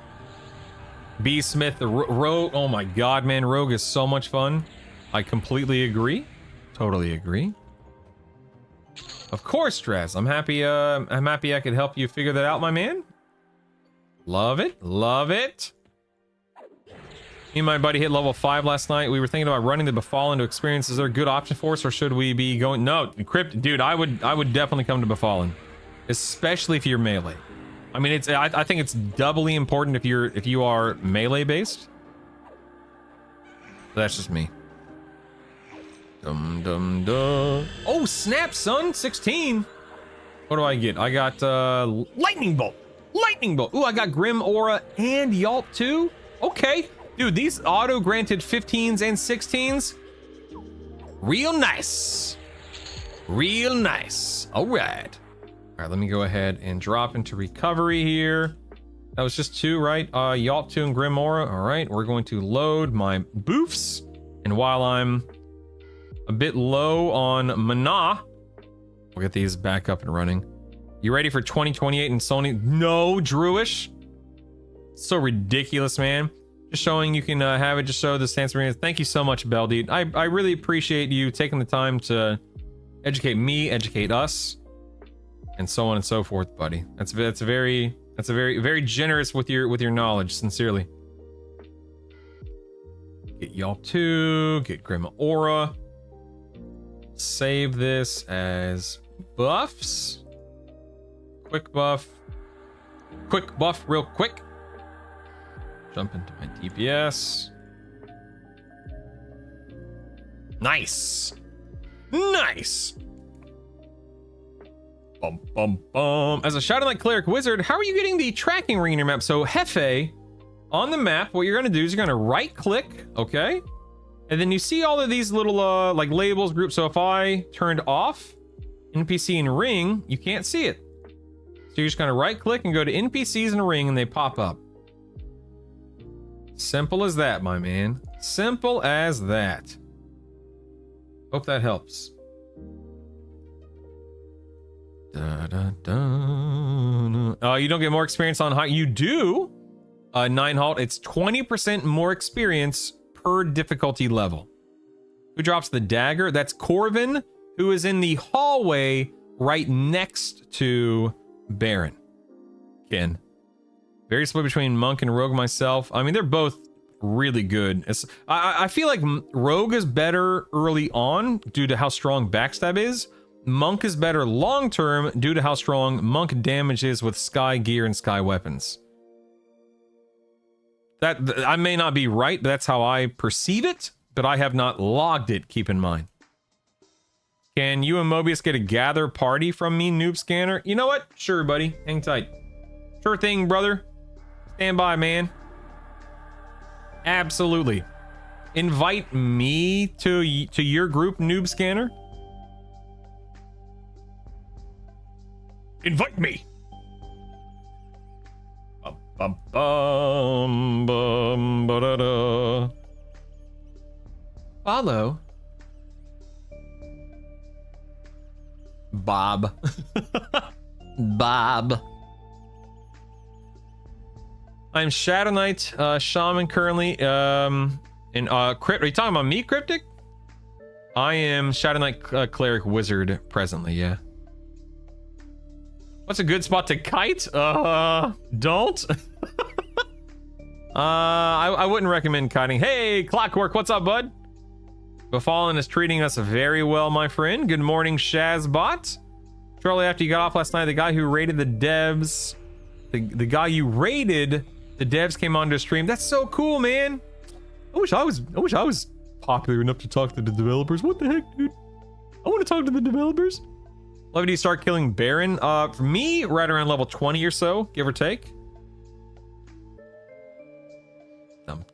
B. Smith, the Rogue. Oh my god, man. Rogue is so much fun. I completely agree. Totally agree. Of course, Stress. I'm happy I could help you figure that out, my man. Love it. Love it. Me and my buddy hit level 5 last night. We were thinking about running the Befallen to experience. Is there a good option for us, or should we be going? No, Crypt, dude. I would definitely come to Befallen, especially if you're melee. I mean, I think it's doubly important if you are melee based. That's just me. Dum dum dum. Oh snap, son! 16. What do I get? I got lightning bolt. Lightning bolt. Ooh, I got Grim Aura and Yelp too. Okay. Dude, these auto-granted 15s and 16s, real nice. Real nice. All right. All right, let me go ahead and drop into recovery here. That was just 2, right? Yelp 2 and Grim Aura. All right, we're going to load my boofs. And while I'm a bit low on mana, we'll get these back up and running. You ready for 2028 and Sony? No, Drewish. So ridiculous, man. Just showing you can have it, just show the stance. Thank you so much, Beldeed. I really appreciate you taking the time to educate me, educate us, and so on and so forth, buddy. That's very generous with your knowledge, sincerely. Get y'all 2, get Grim Aura. Save this as buffs. Quick buff real quick. Jump into my DPS. Nice. Nice. Bum, bum, bum. As a Shadow Knight Cleric Wizard, how are you getting the tracking ring in your map? So Hefe, on the map, what you're gonna do is you're gonna right click, okay? And then you see all of these little like labels, groups. So if I turned off NPC and ring, you can't see it. So you're just gonna right click and go to NPCs and ring and they pop up. Simple as that, my man. Simple as that. Hope that helps. Da, da, da. You don't get more experience on high. You do. 9 halt. It's 20% more experience per difficulty level. Who drops the dagger? That's Corvin, who is in the hallway right next to Baron. Ken. Very split between Monk and Rogue myself. I mean, they're both really good. I feel like Rogue is better early on due to how strong Backstab is. Monk is better long term due to how strong Monk damage is with Sky Gear and Sky Weapons. That I may not be right, but that's how I perceive it, but I have not logged it, keep in mind. Can you and Mobius get a gather party from me, Noob Scanner? You know what? Sure, buddy. Hang tight. Sure thing, brother. Stand by, man. Absolutely. Invite me to your group, Noob Scanner. Invite me. Bum, bum, bum, ba-da-da. Follow. Bob. Bob. I'm Shadow Knight Shaman currently. Crypt. Are you talking about me, Cryptic? I am Shadow Knight Cleric Wizard presently, yeah. What's a good spot to kite? Don't. I wouldn't recommend kiting. Hey, Clockwork, what's up, bud? Befallen is treating us very well, my friend. Good morning, Shazbot. Shortly after you got off last night, the guy who raided the devs, the guy you raided the devs came onto the stream. That's so cool, man. I wish I was popular enough to talk to the developers. What the heck, dude? I want to talk to the developers. Level do you start killing Baron? For me, right around level 20 or so, give or take.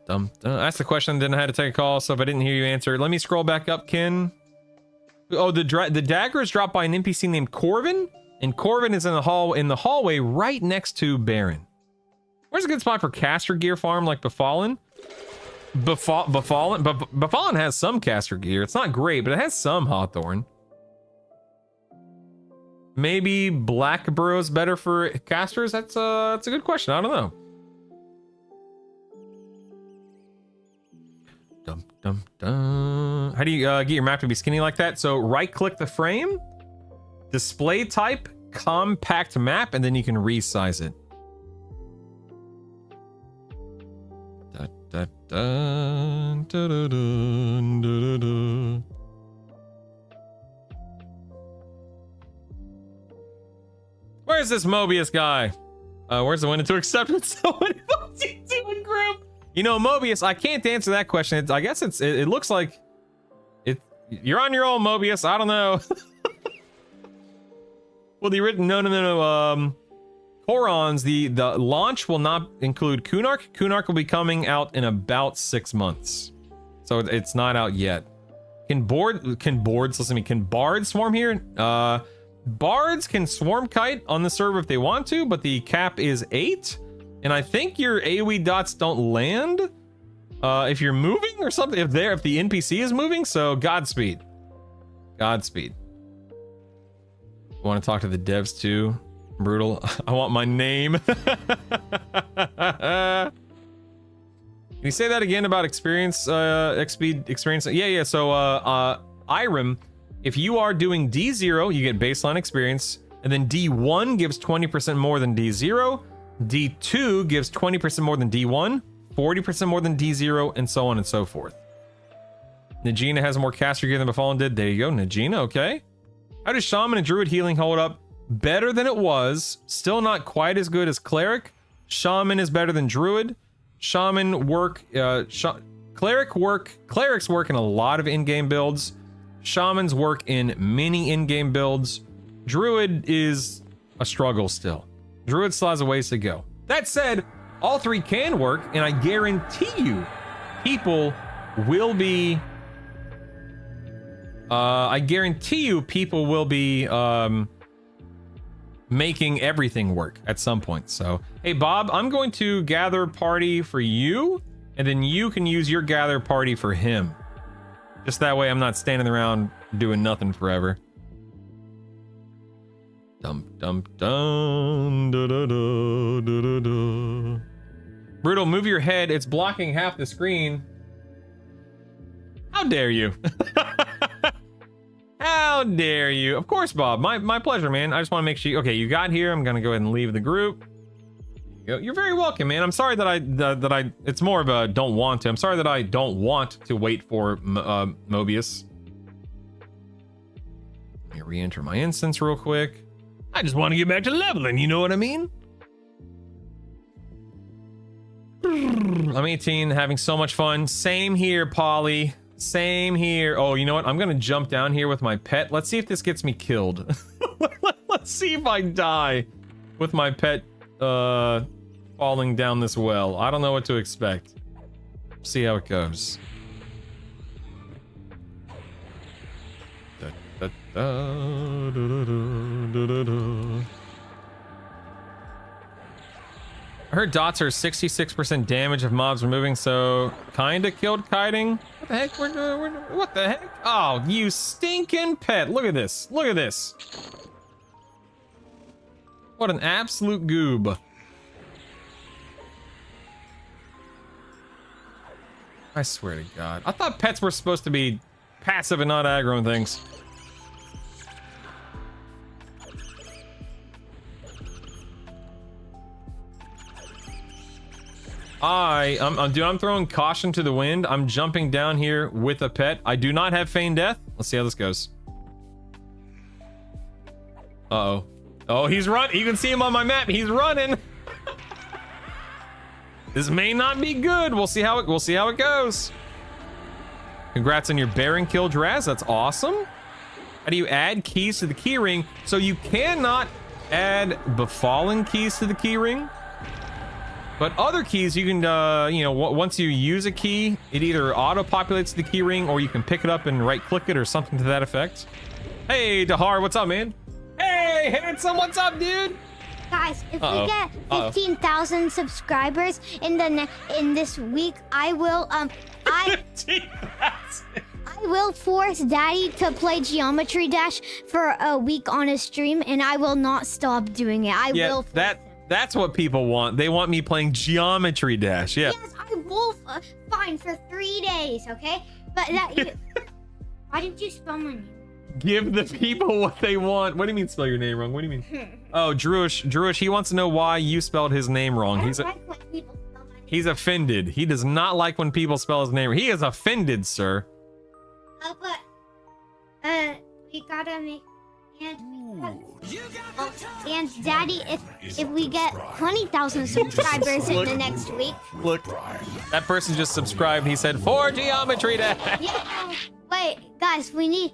That's the question. Then I had to take a call, so if I didn't hear you answer, let me scroll back up, Ken. Oh, the dagger is dropped by an NPC named Corvin, and Corvin is in the hallway right next to Baron. Where's a good spot for caster gear farm like Befallen? Befallen has some caster gear. It's not great, but it has some Hawthorne. Maybe Black Burrow's better for casters? That's a good question. I don't know. Dum dum dum. How do you get your map to be skinny like that? So right click the frame, display type, compact map, and then you can resize it. da, da, da, da, da, da. Where's this Mobius guy? Where's the window to acceptance? So what you doing, group? You know, Mobius, I can't answer that question. I guess it looks like you're on your own, Mobius. I don't know. Well, the written no. Corons, the launch will not include Kunark. Kunark will be coming out in about 6 months, so it's not out yet. Can bards swarm here? Bards can swarm kite on the server if they want to, but the cap is 8, and I think your AoE dots don't land if you're moving or something. If the NPC is moving, so Godspeed. Godspeed. Want to talk to the devs too? Brutal. I want my name. Can you say that again about experience, XP experience? Yeah. So, Irem, if you are doing D0, you get baseline experience, and then D1 gives 20% more than D0, D2 gives 20% more than D1, 40% more than D0, and so on and so forth. Najina has more caster gear than Befallen did. There you go, Najina, okay. How does Shaman and Druid healing hold up? Better than it was. Still not quite as good as Cleric. Shaman is better than Druid. Shaman work, Clerics work in a lot of in-game builds. Shamans work in many in-game builds. Druid is a struggle still. Druid still has a ways to go. That said, all three can work, and I guarantee you, people will be making everything work at some point. So, hey Bob, I'm going to gather party for you, and then you can use your gather party for him. Just that way I'm not standing around doing nothing forever. Dum dum dum da da da da da da. Brutal, move your head. It's blocking half the screen. How dare you? How dare you? Of course, Bob. My pleasure, man. I just want to make sure. Okay, you got here. I'm gonna go ahead and leave the group. You're very welcome, man. I'm sorry that I it's more of a don't want to. I'm sorry that I don't want to wait for Mobius. Let me re-enter my instance real quick. I just want to get back to leveling, you know what I mean? I'm 18, having so much fun. Same here, Polly. Same here. Oh, you know what? I'm gonna jump down here with my pet. Let's see if this gets me killed. Let's see if I die with my pet falling down this well. I don't know what to expect. See how it goes. I heard dots are 66% damage if mobs are moving, so kinda killed kiting. What the heck? What the heck? Oh, you stinking pet. Look at this. Look at this. What an absolute goob. I swear to God. I thought pets were supposed to be passive and not aggro and things. Dude, I'm throwing caution to the wind. I'm jumping down here with a pet. I do not have feign death. Let's see how this goes. Uh-oh. Oh, he's running. You can see him on my map. He's running. This may not be good. We'll see how it goes. Congrats on your Baron kill, Draz. That's awesome. How do you add keys to the keyring? So you cannot add befallen keys to the keyring. But other keys, you can, once you use a key, it either auto-populates the key ring, or you can pick it up and right-click it or something to that effect. Hey, Dahar, what's up, man? Hey, Handsome, what's up, dude? Guys, if we get 15,000 subscribers in this week, I will, I will force Daddy to play Geometry Dash for a week on his stream, and I will not stop doing it. I will. That's what people want. They want me playing Geometry Dash. Yeah. Yes, I will. Fine, for 3 days, okay? But why didn't you spell my name? Give the people what they want. What do you mean spell your name wrong? What do you mean? Oh, Druish, he wants to know why you spelled his name wrong. I don't like when people spell my He's offended. He does not like when people spell his name. He is offended, sir. But we gotta make and Daddy, if we get 20,000 subscribers in the next week. Look, that person just subscribed. He said, "For geometry day." Yeah, wait, guys, we need.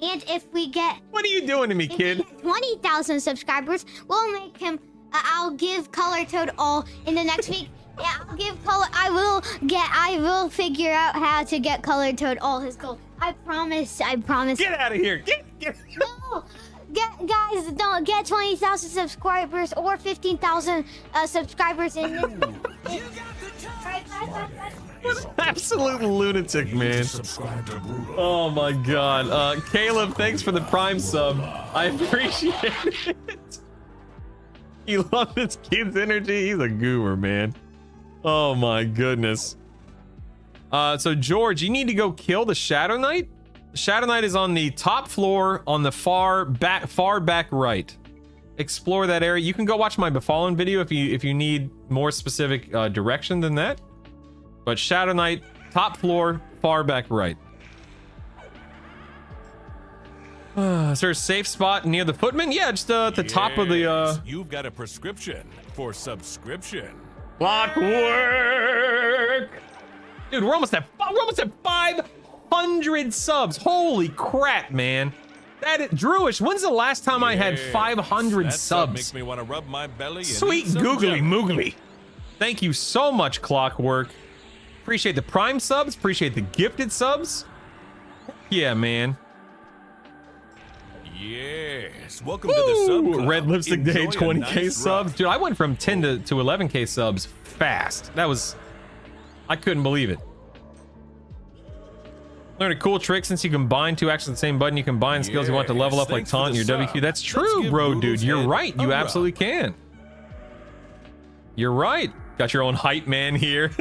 And if we get. What are you doing to me, kid? 20,000 subscribers, we'll make him. I'll give Color Toad all in the next week. Yeah, I'll give Color. I will figure out how to get Color Toad all his gold. I promise. Get out of here. Get. No. Guys, don't get 20,000 subscribers or 15,000 subscribers in this. Absolute lunatic, man. Oh my god. Caleb, thanks for the Prime sub. I appreciate it. You love this kid's energy. He's a goober, man. Oh my goodness. So George, you need to go kill the Shadow Knight. Shadow Knight is on the top floor on the far back right. Explore that area. You can go watch my Befallen video if you need more specific direction than that. But Shadow Knight, top floor, far back right. Is there a safe spot near the footman? Yeah, just at the top of the You've got a prescription for subscription. Clockwork. Dude, we're almost at 500 subs. Holy crap, man. That is, Drewish, when's the last time I had 500 that subs? Makes me want to rub my belly and Sweet eat some googly jelly. moogly. Thank you so much, Clockwork. Appreciate the Prime subs. Appreciate the gifted subs. Yeah, man. Yes. Welcome to the sub club. Red Lipstick Day, Enjoy a 20k nice subs. ride. Dude, I went from 10 to 11k subs fast. That was... I couldn't believe it. Learned a cool trick since you combine two actions on the same button. You combine skills you want to level up like Thanks for taunt the and your sub. WQ. That's Let's true, give bro, Boodle's dude. You're head right. You a absolutely rub. can. You're right. Got your own hype man here.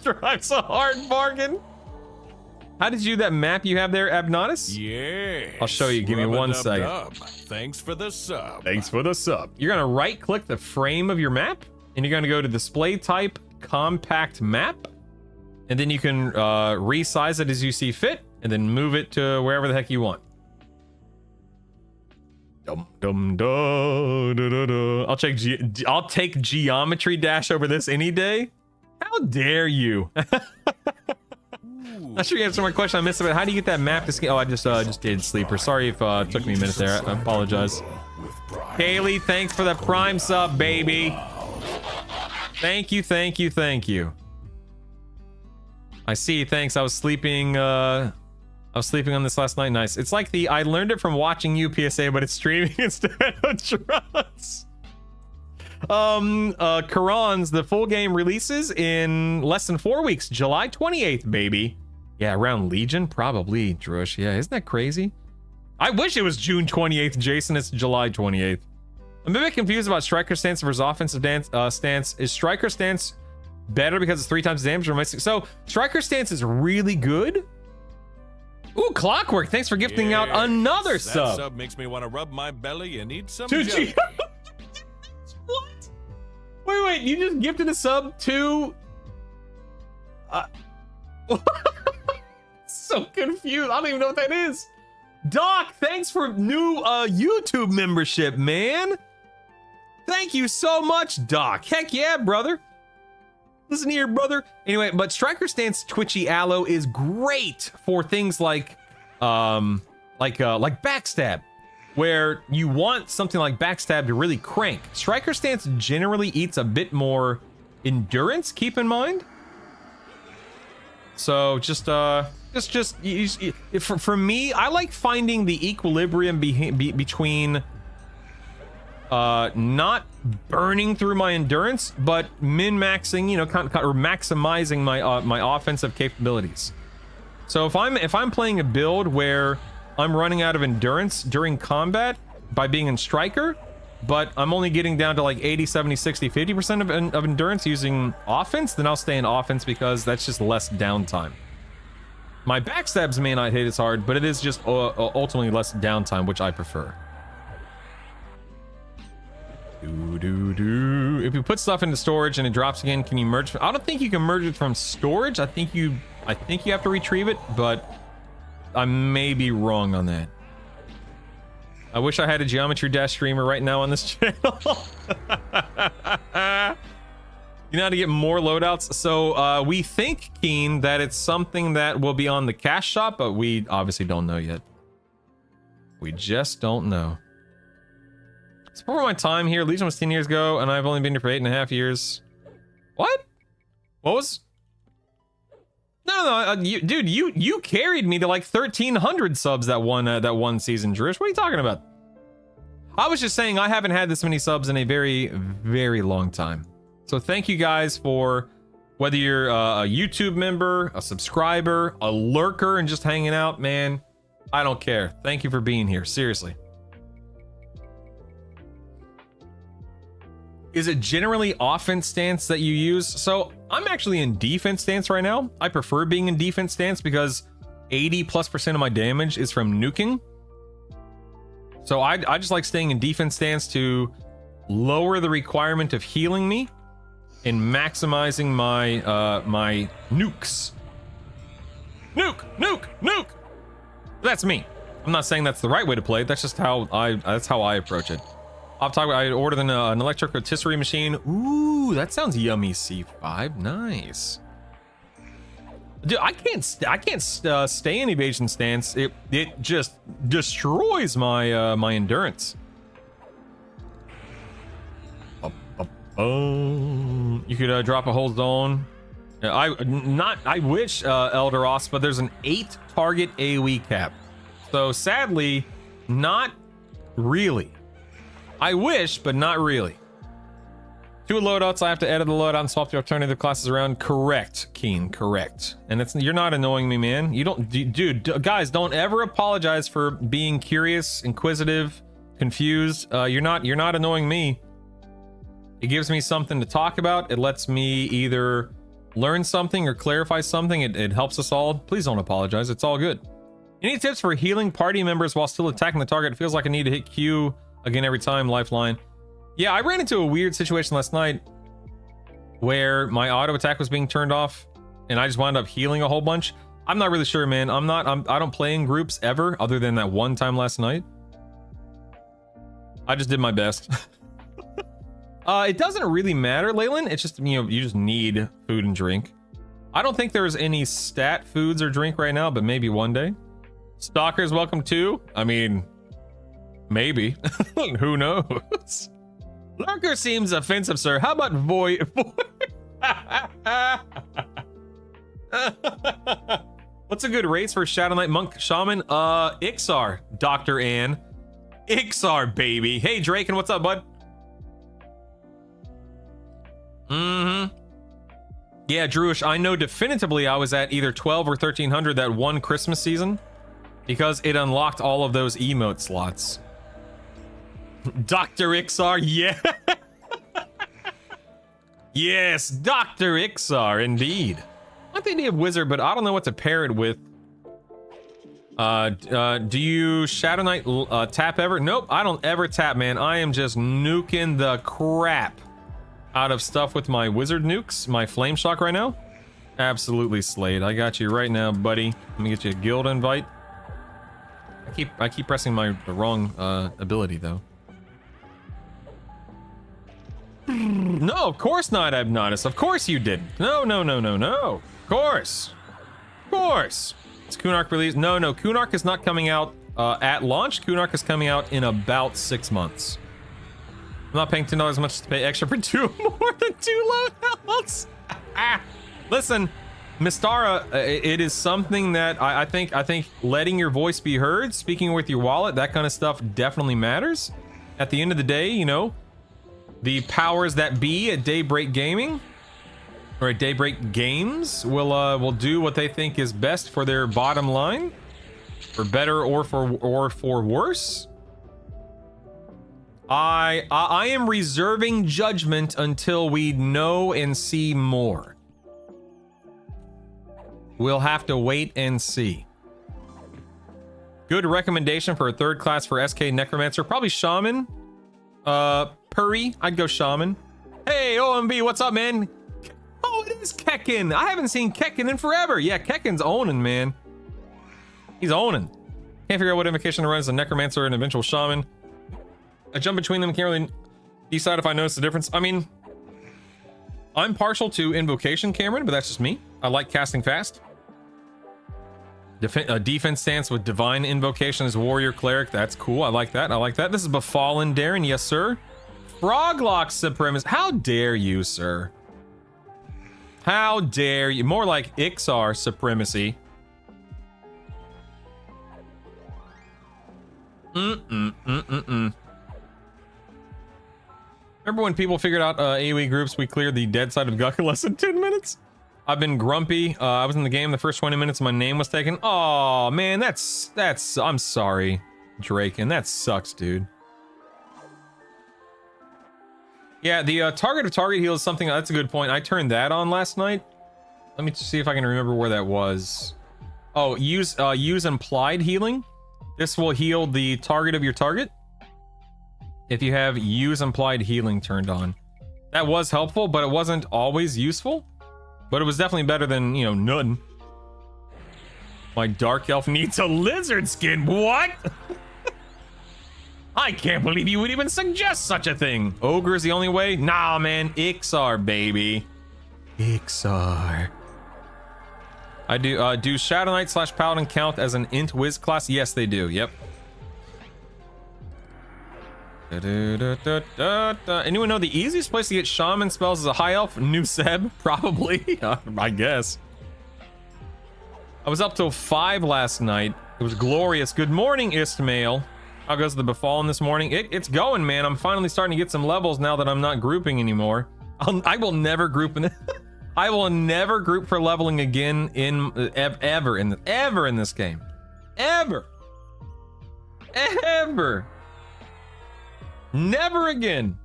Drives a hard bargain. How did you do that map you have there, Abnotis? Yes. I'll show you. Give me one second. Rub-a-dub-dub. Thanks for the sub. Thanks for the sub. You're gonna right click the frame of your map and you're gonna go to display type compact map. And then you can resize it as you see fit and then move it to wherever the heck you want. Dum dum da da da da. I'll take Geometry Dash over this any day. How dare you? Not sure you answered my question. I missed it. How do you get that map to scale? Oh, I just did Sleeper. Sorry if it took me a minute there. I apologize. Kaylee, thanks for the Prime sub, baby. Thank you, thank you, thank you. I see. Thanks. I was sleeping on this last night. Nice. It's like I learned it from watching you, PSA, but it's streaming instead of Trust. Karan's, the full game releases in less than 4 weeks, July 28th, baby. Yeah, around Legion, probably, Drush. Yeah, isn't that crazy? I wish it was June 28th, Jason. It's July 28th. I'm a bit confused about striker stance versus offensive stance. Is striker stance better because it's 3 times the damage? Or so striker stance is really good. Ooh, Clockwork, thanks for gifting out another that sub. Sub makes me want to rub my belly and eat some Dude, jelly. What? Wait, you just gifted a sub to... So confused. I don't even know what that is. Doc, thanks for new YouTube membership, man. Thank you so much, Doc. Heck yeah, brother. Listen here, brother. Anyway, but Striker Stance Twitchy Aloe is great for things like backstab, where you want something like backstab to really crank. Striker Stance generally eats a bit more endurance, keep in mind. So for me, I like finding the equilibrium between not burning through my endurance, but min-maxing, or maximizing my offensive capabilities. So if I'm playing a build where I'm running out of endurance during combat by being in striker, but I'm only getting down to like 80, 70, 60, 50% of endurance using offense, then I'll stay in offense because that's just less downtime. My backstabs may not hit as hard, but it is just ultimately less downtime, which I prefer. If you put stuff into storage and it drops again, can you merge? I don't think you can merge it from storage. I think you have to retrieve it, but I may be wrong on that. I wish I had a Geometry Dash streamer right now on this channel. You know how to get more loadouts? So we think, Keen, that it's something that will be on the cash shop, but we obviously don't know yet. We just don't know. It's before my time here. Legion was 10 years ago, and I've only been here for 8.5 years. What? What was? No, dude, you carried me to like 1,300 subs that one season, Drish. What are you talking about? I was just saying I haven't had this many subs in a very, very long time. So thank you guys for whether you're a YouTube member, a subscriber, a lurker, and just hanging out, man. I don't care. Thank you for being here. Seriously. Is it generally offense stance that you use? So I'm actually in defense stance right now. I prefer being in defense stance because 80+% of my damage is from nuking. So I just like staying in defense stance to lower the requirement of healing me and maximizing my my nukes. Nuke. That's me. I'm not saying that's the right way to play. That's just how I approach it. I ordered an electric rotisserie machine. Ooh, that sounds yummy. C5, nice. Dude, I can't stay in evasion stance. It just destroys my my endurance. You could drop a whole zone. I wish Elderos, but there's an 8 target AoE cap. So sadly, not really. I wish, but not really. 2 loadouts. I have to edit the loadout and swap the alternative classes around. Correct, Keen. Correct. And you're not annoying me, man. You don't, dude. Guys, don't ever apologize for being curious, inquisitive, confused. You're not annoying me. It gives me something to talk about. It lets me either learn something or clarify something. It helps us all. Please don't apologize. It's all good. Any tips for healing party members while still attacking the target? It feels like I need to hit Q again every time. Lifeline. Yeah, I ran into a weird situation last night where my auto attack was being turned off and I just wound up healing a whole bunch. I'm not really sure, man. I don't play in groups ever other than that one time last night. I just did my best. It doesn't really matter, Leyland. It's just, you just need food and drink. I don't think there's any stat foods or drink right now, but maybe one day. Stalkers, welcome too. I mean, maybe. Who knows? Lurker seems offensive, sir. How about void? What's a good race for Shadow Knight Monk Shaman? Ixar, Dr. Ann. Ixar, baby. Hey, Drake, and what's up, bud? Yeah, Drewish, I know definitively I was at either 12 or 1300 that one Christmas season because it unlocked all of those emote slots. Dr. Ixar, yeah. Yes, Dr. Ixar, indeed. I like the idea of wizard, but I don't know what to pair it with. Do you Shadow Knight tap ever? Nope, I don't ever tap, man. I am just nuking the crap out of stuff with my wizard nukes, my flame shock right now. Absolutely slayed. I got you right now, buddy. Let me get you a guild invite. I keep pressing the wrong ability though. No, of course not, Abnotis. Of course you didn't. No. Of course. It's Kunark release. No, Kunark is not coming out at launch. Kunark is coming out in about 6 months. I'm not paying $10 as much to pay extra for more than 2 loadouts. Listen, Mistara, it is something that I think letting your voice be heard, speaking with your wallet, that kind of stuff definitely matters. At the end of the day, the powers that be at Daybreak Gaming or at Daybreak Games will do what they think is best for their bottom line, for better or for worse. I am reserving judgment until we know and see more. We'll have to wait and see. Good recommendation for a 3rd class for SK Necromancer. Probably Shaman. Puri, I'd go Shaman. Hey, OMB, what's up, man? Oh, it is Kekin. I haven't seen Kekin in forever. Yeah, Kekin's owning, man. He's owning. Can't figure out what invocation to run as a Necromancer and eventual Shaman. I jump between them, can't really decide if I notice the difference. I mean, I'm partial to invocation, Cameron, but that's just me. I like casting fast. Defense stance with divine invocation as warrior cleric. That's cool. I like that. I like that. This is Befallen Darren. Yes, sir. Froglock supremacy. How dare you, sir? How dare you? More like Ixar supremacy. Remember when people figured out AoE groups, we cleared the dead side of Guk in less than 10 minutes? I've been grumpy. I was in the game the first 20 minutes, my name was taken. Oh man, that's I'm sorry, Drake, and that sucks, dude. Yeah, the target of target heal is something that's a good point. I turned that on last night. Let me see if I can remember where that was. Oh, use implied healing. This will heal the target of your target if you have use implied healing turned on. That was helpful, but it wasn't always useful. But it was definitely better than, you know, none. My dark elf needs a lizard skin. What? I can't believe you would even suggest such a thing. Ogre is the only way? Nah, man. Ixar, baby. Ixar. I do Shadow Knight / Paladin count as an int whiz class? Yes, they do. Yep. Anyone know the easiest place to get shaman spells is a high elf? New Seb? Probably. I guess. I was up till 5 last night. It was glorious. Good morning, Istmail. How goes the Befallen this morning? It's going, man. I'm finally starting to get some levels now that I'm not grouping anymore. I will never group in I will never group for leveling again in ever in this game. Ever. Never again.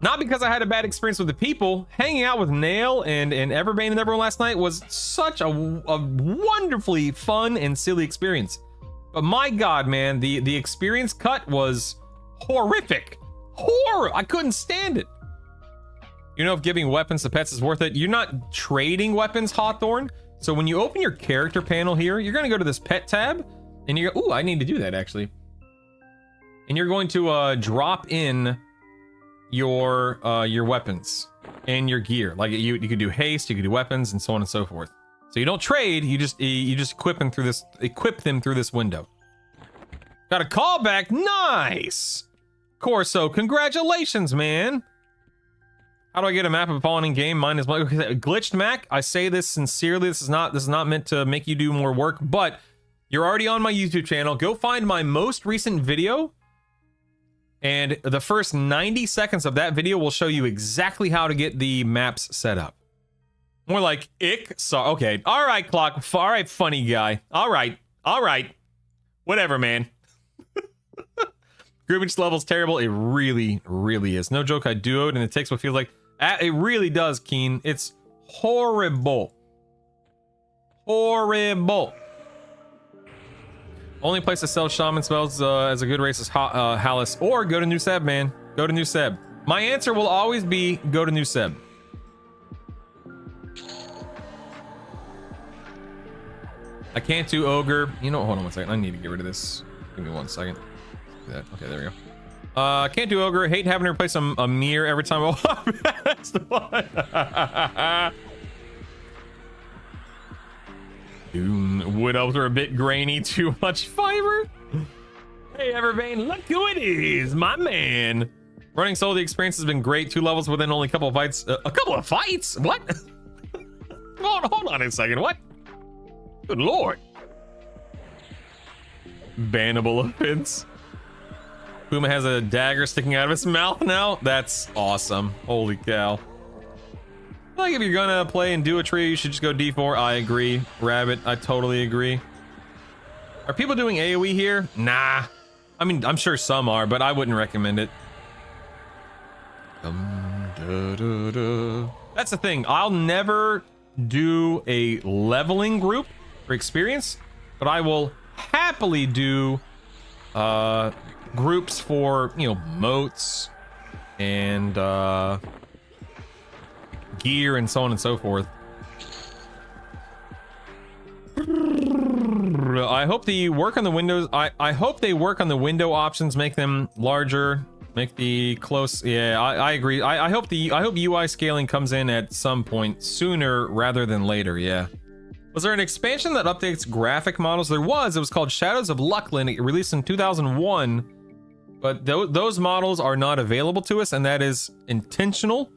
Not because I had a bad experience with the people. Hanging out with Nail and Everbane and everyone last night was such a wonderfully fun and silly experience. But my god, man, the experience cut was horrific. I couldn't stand it. You know if giving weapons to pets is worth it? You're not trading weapons, Hawthorne. So when you open your character panel here, you're gonna go to this pet tab and you go, ooh, I need to do that actually. And you're going to drop in your weapons and your gear. Like you could do haste, you could do weapons, and so on and so forth. So you don't trade, you just equip them through this window. Got a callback, nice. Corso, congratulations, man. How do I get a map of Fallen in game? Mine is glitched Mac. I say this sincerely. This is not meant to make you do more work, but you're already on my YouTube channel. Go find my most recent video. And the first 90 seconds of that video will show you exactly how to get the maps set up. More like okay. All right, Clock. All right, funny guy. All right. Whatever, man. Groupage level's terrible. It really, really is. No joke, I do it, and it takes what feels like... It really does, Keen. It's horrible. Horrible. Only place to sell shaman spells as a good race is Hallis, or go to New Seb, man. Go to New Seb. My answer will always be go to New Seb. I can't do ogre. You know, hold on one second. I need to get rid of this. Give me 1 second. Okay, there we go. Can't do ogre. Hate having to replace a mirror every time. Oh, that's the one. Dude, wood elves are a bit grainy. Too much fiber. Hey, Everbane, look who it is, my man. Running solo, the experience has been great. 2 levels within only a couple of fights. A couple of fights? What? Hold on a second. What? Good lord. Bannable offense. Puma has a dagger sticking out of his mouth now. That's awesome. Holy cow. I feel like if you're gonna play and do a tree, you should just go D4. I agree. Rabbit, I totally agree. Are people doing AoE here? Nah. I mean, I'm sure some are, but I wouldn't recommend it. That's the thing. I'll never do a leveling group for experience, but I will happily do groups for, you know, moats and gear and so on and so forth. I hope the work on the windows. I hope they work on the window options, make them larger, make the close. Yeah, I agree. I hope UI scaling comes in at some point sooner rather than later. Yeah. Was there an expansion that updates graphic models? There was. It was called Shadows of Luckland. It released in 2001, but those models are not available to us, and that is intentional.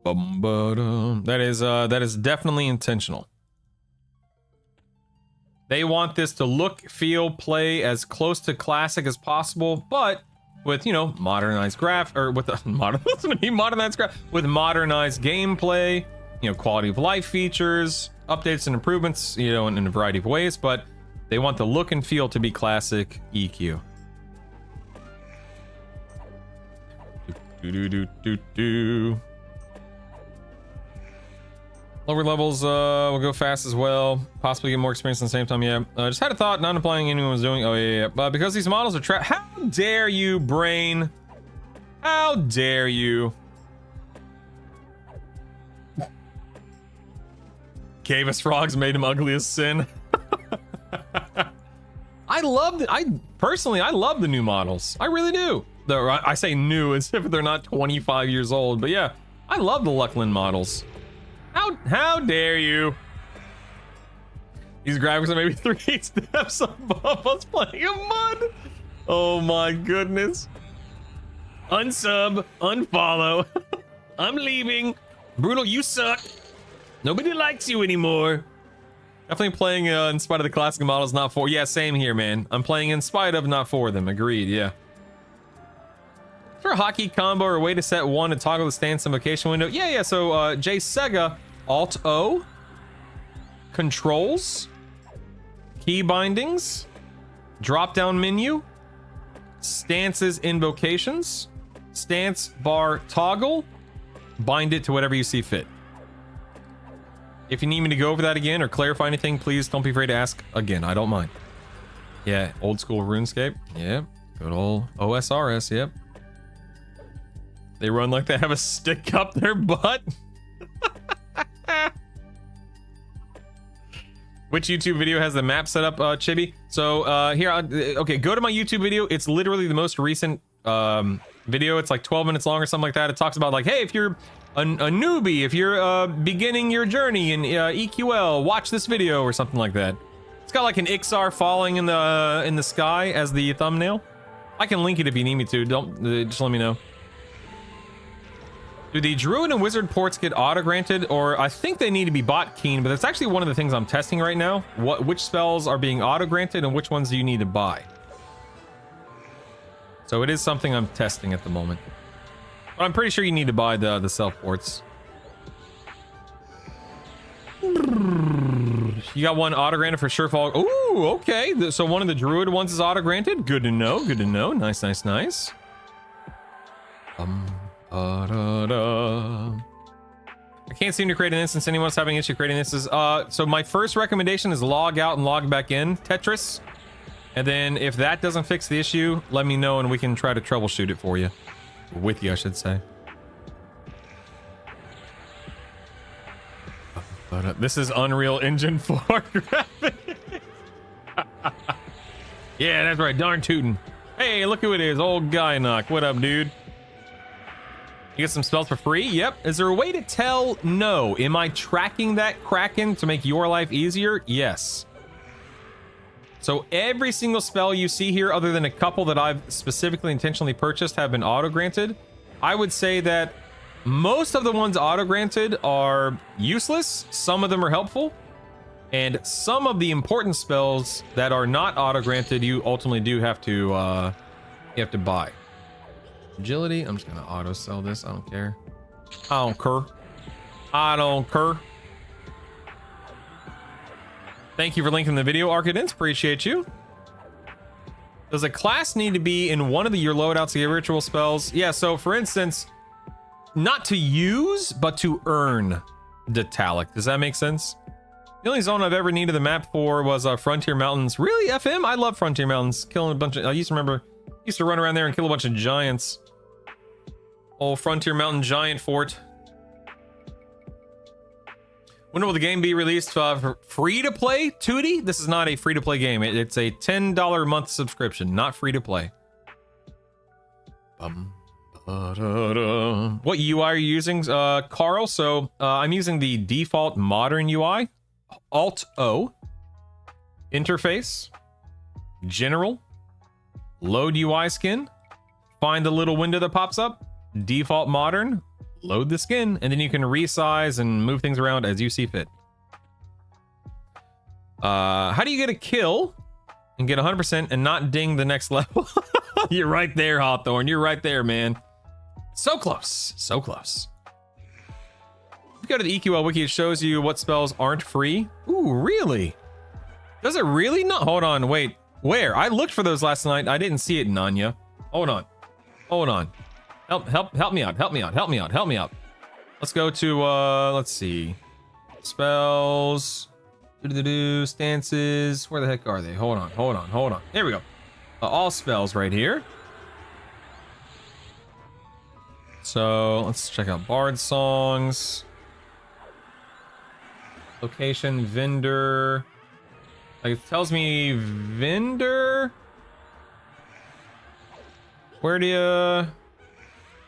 That is definitely intentional. They want this to look, feel, play as close to classic as possible, but with, you know, modernized with modernized gameplay, you know, quality of life features, updates and improvements, you know, in a variety of ways, but they want the look and feel to be classic EQ. Lower levels will go fast as well. Possibly get more experience at the same time. Yeah. Just had a thought. Not implying anyone was doing. Oh yeah. But because these models are trapped. How dare you, brain? How dare you? Cavis frogs made him ugly as sin. I love the new models. I really do. I say new as if they're not 25 years old, but yeah, I love the Luckland models. How dare you? These graphics are maybe 3 steps above us playing in mud. Oh my goodness. Unsub, unfollow. I'm leaving. Brutal, you suck. Nobody likes you anymore. Definitely playing in spite of the classic models, not for. Yeah, same here, man. I'm playing in spite of, not for them. Agreed, yeah. Is there a hotkey combo or a way to set one to toggle the stance and location window? Yeah. So J Sega, Alt-O, controls, key bindings, drop-down menu, stances, invocations, stance bar toggle, bind it to whatever you see fit. If you need me to go over that again or clarify anything, please don't be afraid to ask again. I don't mind. Yeah, old school RuneScape. Yep. Good old OSRS. Yep. They run like they have a stick up their butt. Which YouTube video has the map set up, Chibi? So here, okay, go to my YouTube video. It's literally the most recent video. It's like 12 minutes long or something like that. It talks about like, hey, if you're a newbie, if you're beginning your journey in EQL, watch this video or something like that. It's got like an Ixar falling in the sky as the thumbnail. I can link it if you need me to. Don't just let me know. Do the Druid and Wizard ports get auto-granted, or I think they need to be bot keen, but that's actually one of the things I'm testing right now. Which spells are being auto-granted and which ones do you need to buy? So it is something I'm testing at the moment. But I'm pretty sure you need to buy the self ports. You got one auto-granted for Surefall. Ooh, okay. So one of the Druid ones is auto-granted. Good to know. Good to know. Nice, nice, nice. I can't seem to create an instance. Anyone's having issue creating instances. So my first recommendation is log out and log back in Tetris. And then if that doesn't fix the issue, let me know and we can try to troubleshoot it for you. With you, I should say. This is Unreal Engine 4 graphic. Yeah, that's right. Darn tootin'. Hey, look who it is. Old Guy Knock. What up, dude? You get some spells for free? Yep. Is there a way to tell? No. Am I tracking that Kraken to make your life easier? Yes. So every single spell you see here, other than a couple that I've specifically intentionally purchased, have been auto-granted. I would say that most of the ones auto-granted are useless. Some of them are helpful. And some of the important spells that are not auto-granted, you ultimately do have to buy. Agility, I'm just gonna auto sell this. I don't care. I don't care. I don't care. Thank you for linking the video, Arcadence. Appreciate you. Does a class need to be in one of your loadouts to get ritual spells? Yeah, so for instance, not to use, but to earn Detalic. Does that make sense? The only zone I've ever needed the map for was Frontier Mountains. Really, FM? I love Frontier Mountains. Killing a bunch of... I used to run around there and kill a bunch of giants. Old Frontier Mountain giant fort. When will the game be released for free-to-play, Tootie? This is not a free-to-play game. It's a $10 a month subscription, not free-to-play. What UI are you using, Carl? So, I'm using the default modern UI. Alt-O. Interface. General. Load UI skin. Find the little window that pops up. Default modern. Load the skin. And then you can resize and move things around as you see fit. How do you get a kill and get 100% and not ding the next level? You're right there, Hawthorne. You're right there, man. So close. So close. If you go to the EQL wiki, it shows you what spells aren't free. Ooh, really? Does it really? No, hold on, wait. Where? I looked for those last night. I didn't see it, Nanya. Hold on. Hold on. Help me out. Help me out. Help me out. Help me out. Let's go to, let's see. Spells. Stances. Where the heck are they? Hold on. Hold on. Hold on. There we go. All spells right here. So let's check out Bard songs. Location, vendor. Like it tells me vendor. Where do you?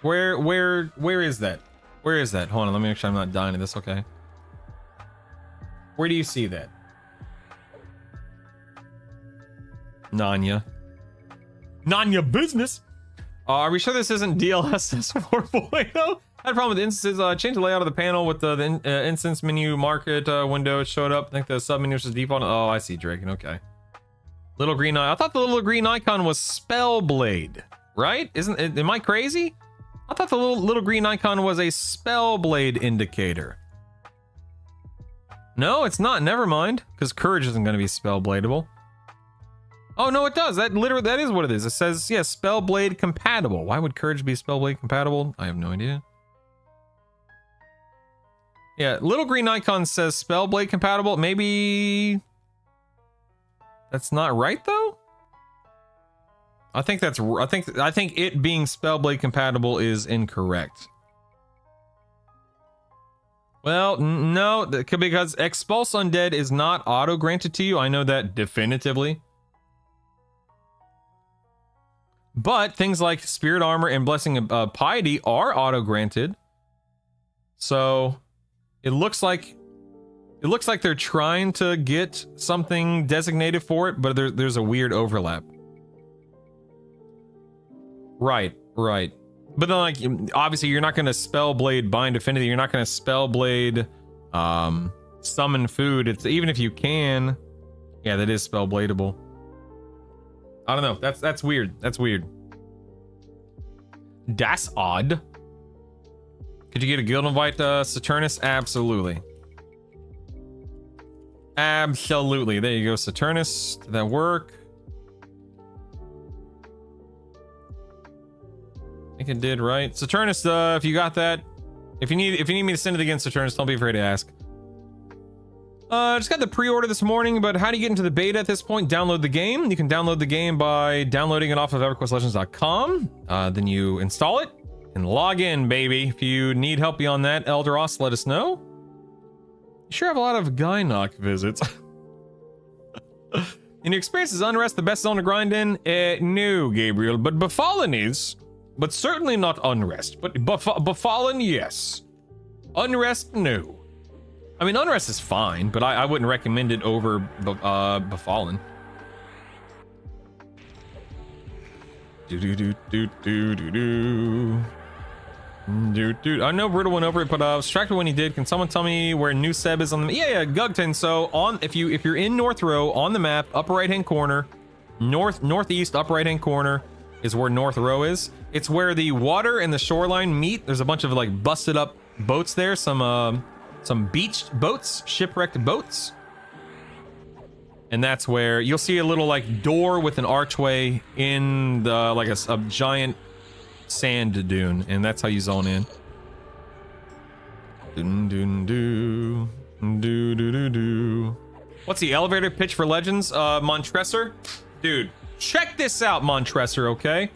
Where is that? Where is that? Hold on, let me make sure I'm not dying to this. Okay. Where do you see that? Nanya business. Are we sure this isn't DLSS 4.0? I had a problem with the instances. Change the layout of the panel with the instance menu market window. It showed up. I think the sub menu was default. Oh, I see, Draken. Okay. Little green eye. I thought the little green icon was Spellblade, right? Am I crazy? I thought the little green icon was a Spellblade indicator. No, it's not. Never mind, because Courage isn't going to be Spellbladeable. Oh no, it does. That is what it is. It says, yeah, Spellblade compatible. Why would Courage be Spellblade compatible? I have no idea. Yeah, little green icon says Spellblade compatible. Maybe that's not right though. I think it being Spellblade compatible is incorrect. Well, no, because Expulse Undead is not auto granted to you. I know that definitively. But things like Spirit Armor and Blessing of Piety are auto-granted. So it looks like they're trying to get something designated for it, but there's a weird overlap. Right. But then, like, obviously you're not going to Spellblade Bind Affinity. You're not going to Spellblade Summon Food. It's even if you can. Yeah, that is Spellbladeable. I don't know. That's weird. That's weird. That's odd. Could you get a guild invite, Saturnus? Absolutely. Absolutely. There you go, Saturnus. Did that work? I think it did, right? Saturnus, if you got that, if you need me to send it again, Saturnus, don't be afraid to ask. Just got the pre-order this morning, but how do you get into the beta at this point? Download the game. You can download the game by downloading it off of EverQuestLegends.com. Then you install it and log in, baby. If you need help beyond that, Elderos, let us know. You sure have a lot of Gynoc visits. In your experience, is Unrest the best zone to grind in? No, Gabriel, but Befallen is. But certainly not Unrest. But Befallen, yes. Unrest, no. I mean, Unrest is fine, but I wouldn't recommend it over Befallen. I know Brutal went over it, but I was distracted when he did. Can someone tell me where New Seb is on the? Yeah, Gugton. So if you're in North Row on the map, upper right hand corner, northeast upper right hand corner is where North Row is. It's where the water and the shoreline meet. There's a bunch of like busted up boats there. Some beached boats, shipwrecked boats. And that's where you'll see a little like door with an archway in the like a giant sand dune, and that's how you zone in. Dun, dun, doo. Doo, doo, doo, doo. What's the elevator pitch for Legends? Montresor? Dude, check this out, Montresor, okay?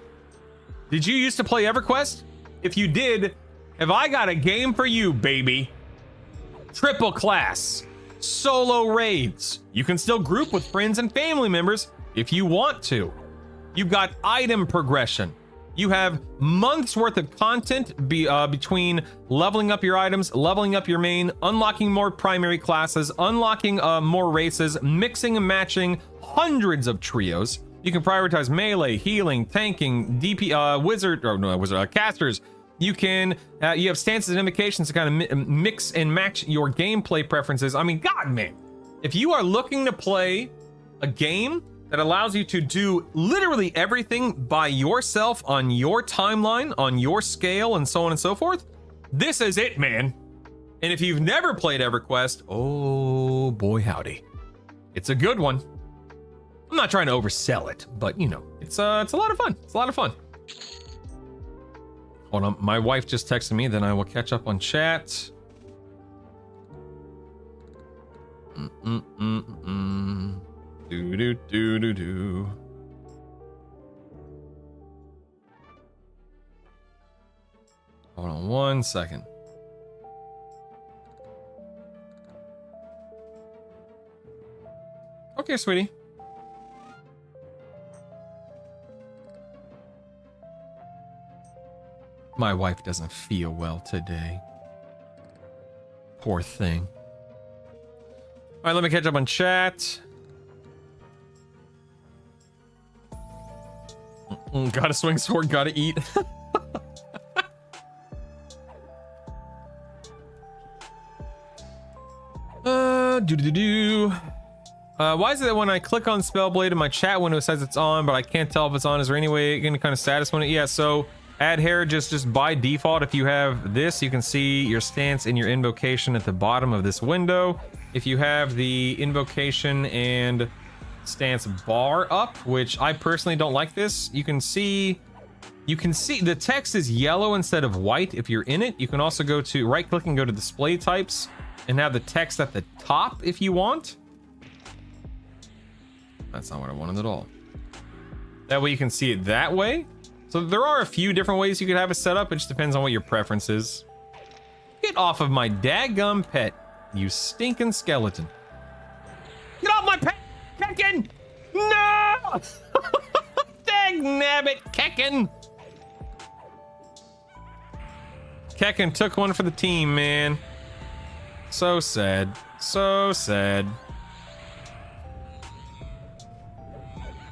Did you used to play EverQuest? If you did, have I got a game for you, baby. Triple class, solo raids. You can still group with friends and family members if you want to. You've got item progression. You have months worth of content between leveling up your items, leveling up your main, unlocking more primary classes, unlocking more races, mixing and matching hundreds of trios. You can prioritize melee, healing, tanking, DP, casters. You have stances and invocations to kind of mix and match your gameplay preferences. I mean, God, man, if you are looking to play a game that allows you to do literally everything by yourself on your timeline, on your scale, and so on and so forth, this is it, man. And if you've never played EverQuest, oh boy howdy, it's a good one. I'm not trying to oversell it, but you know, it's a lot of fun. It's a lot of fun. Hold on, my wife just texted me, then I will catch up on chat. Do do do do do. Hold on 1 second. Okay, sweetie. My wife doesn't feel well today. Poor thing. All right, let me catch up on chat. Gotta swing sword, gotta eat. Why is it that when I click on Spellblade in my chat window it says it's on, but I can't tell if it's on? Is there any way any kind of status on it? Yeah, so add heritage just by default. If you have this, you can see your stance and your invocation at the bottom of this window. If you have the invocation and stance bar up, which I personally don't like this, you can see the text is yellow instead of white if you're in it. You can also go to right click and go to display types and have the text at the top if you want. That's not what I wanted at all. That way you can see it that way. So there are a few different ways you could have it set up. It just depends on what your preference is. Get off of my daggum pet, you stinking skeleton. Get off my pet, Kekken! No! Dag nabbit, Kekken! Kekken took one for the team, man. So sad. So sad.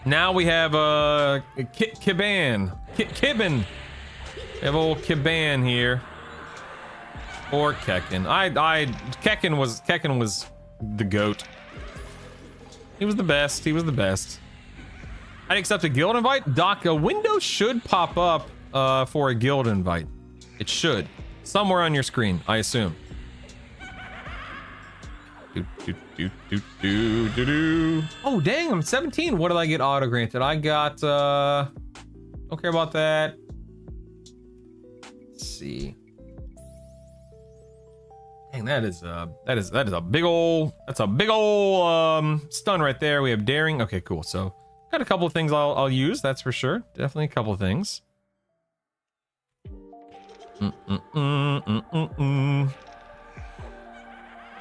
Now we have Kiban. Kibben. We have old Kiban here. Or Kekken. Kekken was the GOAT. He was the best. He was the best. I'd accept a guild invite. Doc, a window should pop up for a guild invite. It should. Somewhere on your screen, I assume. Oh, dang, I'm 17. What did I get auto granted? I got, don't care about that. Let's see. Dang, that is a big ol' stun right there. We have daring. Okay, cool. So got a couple of things I'll use. That's for sure. Definitely a couple of things.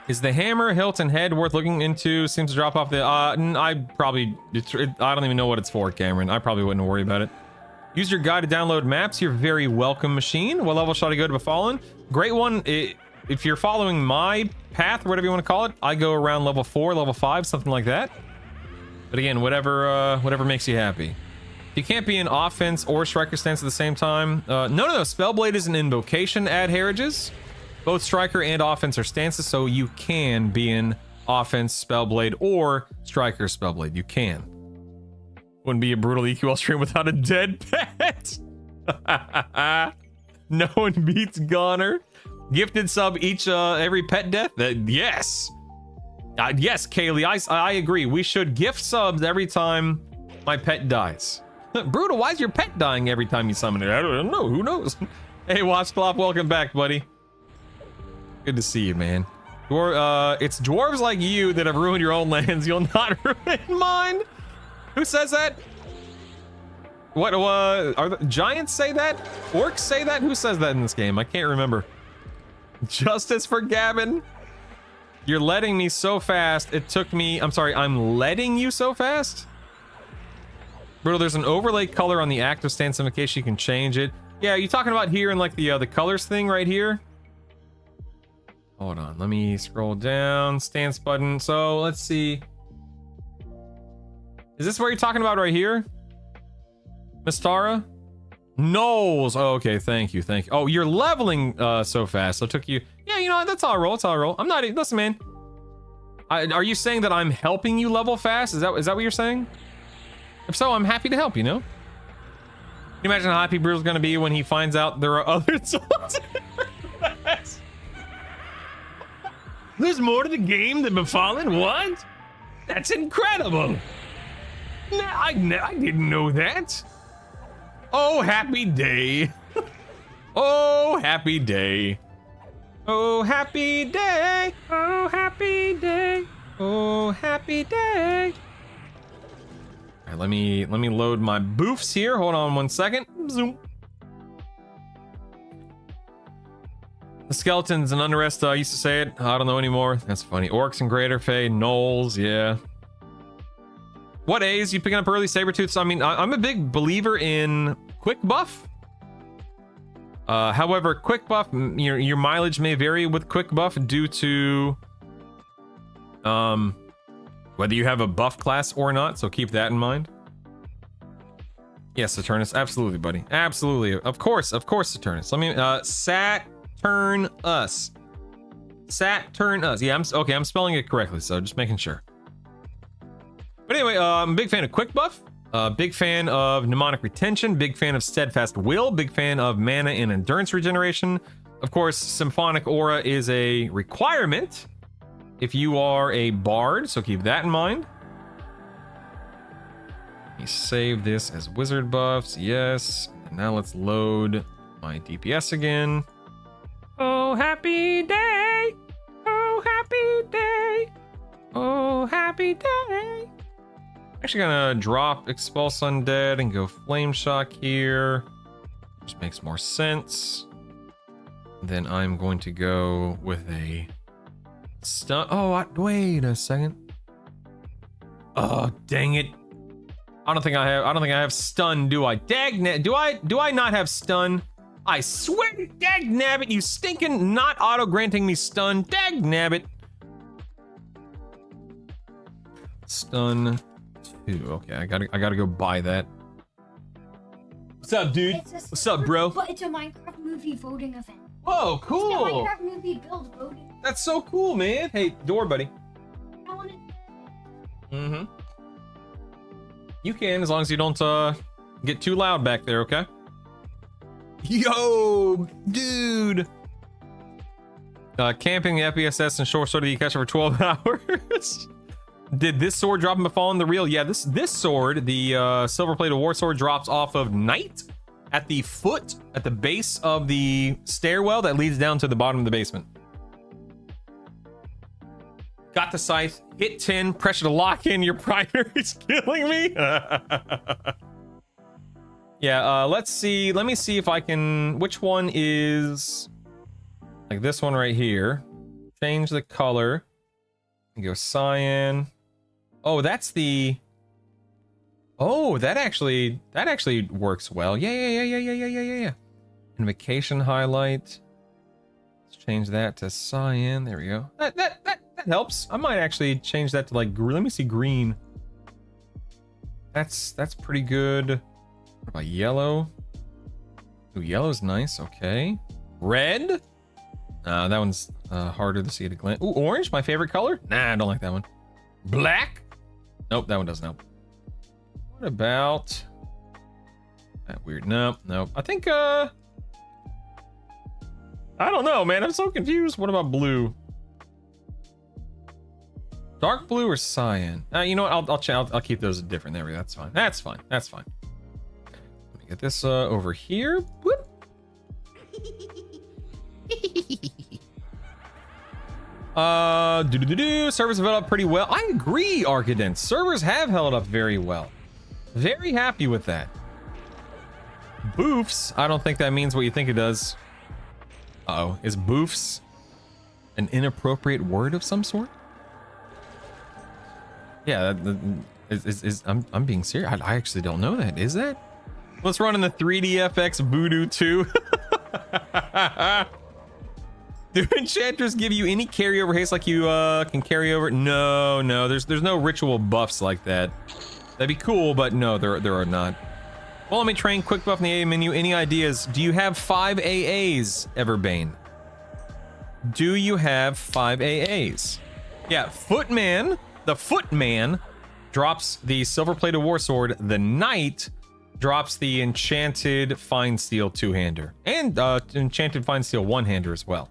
Is the hammer, hilt, and head worth looking into? Seems to drop off the... I don't even know what it's for, Cameron. I probably wouldn't worry about it. Use your guide to download maps. You're very welcome, machine. What level should I go to Befallen? Great one. If you're following my path, or whatever you want to call it, I go around level 4, level 5, something like that. But again, whatever makes you happy. You can't be in offense or striker stance at the same time. No. Spellblade is an invocation. Add heritages. Both striker and offense are stances, so you can be in offense Spellblade or striker Spellblade. You can. Wouldn't be a brutal EQL stream without a dead pet. No one beats Goner. Gifted sub each every pet death. Yes. Yes, Kaylee. I agree. We should gift subs every time my pet dies. Brutal, why is your pet dying every time you summon it? I don't know. Who knows? Hey, Watchclop, welcome back, buddy. Good to see you, man. It's dwarves like you that have ruined your own lands. You'll not ruin mine. Who says that? What, are the giants say that? Orcs say that? Who says that in this game? I can't remember. Justice for Gavin. You're letting me so fast. It took me, I'm sorry, I'm letting you so fast? Bro, there's an overlay color on the active stance in case you can change it. Yeah, you talking about here in like the colors thing right here? Hold on, let me scroll down, stance button. So let's see. Is this where you're talking about right here? Miss Tara? Knowles. Oh, okay, thank you, thank you. Oh, you're leveling so fast. So it took you, yeah, you know what, that's how I roll, that's how I roll. I'm not, listen, man. Are you saying that I'm helping you level fast? Is that what you're saying? If so, I'm happy to help, you know? Can you imagine how happy Brew's gonna be when he finds out there are other tools? There's more to the game than Befallen? What? That's incredible. I didn't know that. Oh, happy day. Oh, happy day. Oh, happy day. Oh, happy day. Oh, happy day. All right, let me load my boofs here. Hold on 1 second. Zoom. The skeletons and unrest used to say it. I don't know anymore. That's funny. Orcs and Greater Fey, Knowles, yeah. What A's you picking up early Sabertooths? I mean, I'm a big believer in quick buff. However, quick buff, your mileage may vary with quick buff due to whether you have a buff class or not, so keep that in mind. Yes, Saturnus, absolutely, buddy. Absolutely. Of course, Saturnus. Let me Saturn us. Yeah, I'm spelling it correctly, so just making sure. But anyway, I'm a big fan of quick buff, big fan of mnemonic retention, big fan of steadfast will, big fan of mana and endurance regeneration. Of course, symphonic aura is a requirement if you are a bard, so keep that in mind. Let me save this as wizard buffs, yes. And now let's load my DPS again. Oh, happy day! Oh, happy day! Oh, happy day! Actually gonna drop Expulse Undead and go Flame Shock here. Just makes more sense. Then I'm going to go with a stun. Oh, wait a second. Oh, dang it! I don't think I have stun. Do I? Do I not have stun? I swear, dag nabbit, you stinking not auto granting me stun. Dag nabbit. Stun 2. Okay, I gotta go buy that. What's up, dude? What's up, bro? But it's a Minecraft movie voting event. Oh, cool. It's a Minecraft movie build voting. That's so cool, man. Hey, door, buddy. I want to. Mm-hmm. You can, as long as you don't get too loud back there, okay? Yo, dude. Camping the FPSS and short sword that you catch for 12 hours. Did this sword drop in Befallen the real? Yeah, this sword, the silver plated war sword, drops off of Night at the foot, at the base of the stairwell that leads down to the bottom of the basement. Got the scythe, hit 10, pressure to lock in, your primary's killing me. Yeah, let's see. Let me see if I can, which one is like this one right here. Change the color and go cyan. Oh, that's the, oh, that actually works well. Yeah. Invocation highlight. Let's change that to cyan. There we go. That helps. I might actually change that to like, let me see, green. That's pretty good. What about yellow? Ooh, yellow's nice. Okay. Red? That one's harder to see at a glance. Ooh, orange, my favorite color? Nah, I don't like that one. Black? Nope, that one doesn't help. What about that weird? Nope. I think I don't know, man. I'm so confused. What about blue? Dark blue or cyan? You know what? I'll keep those different. There we go. That's fine. That's fine. Let me get this over here. Whoop. Servers have held up pretty well. I agree, Archident. Servers have held up very well. Very happy with that. Boofs. I don't think that means what you think it does. Uh-oh. Is boofs an inappropriate word of some sort? Yeah, I'm being serious. I actually don't know that. Is that? Let's run in the 3DFX Voodoo 2. Do enchanters give you any carryover haste like you can carry over? No, there's no ritual buffs like that. That'd be cool, but no, there are not. Well, let me train quick buff in the AA menu. Any ideas? Do you have 5 AAs, Everbane? Do you have 5 AAs? Yeah, Footman, the Footman drops the silver-plated war sword. The Knight drops the enchanted fine steel two-hander and enchanted fine steel one-hander as well.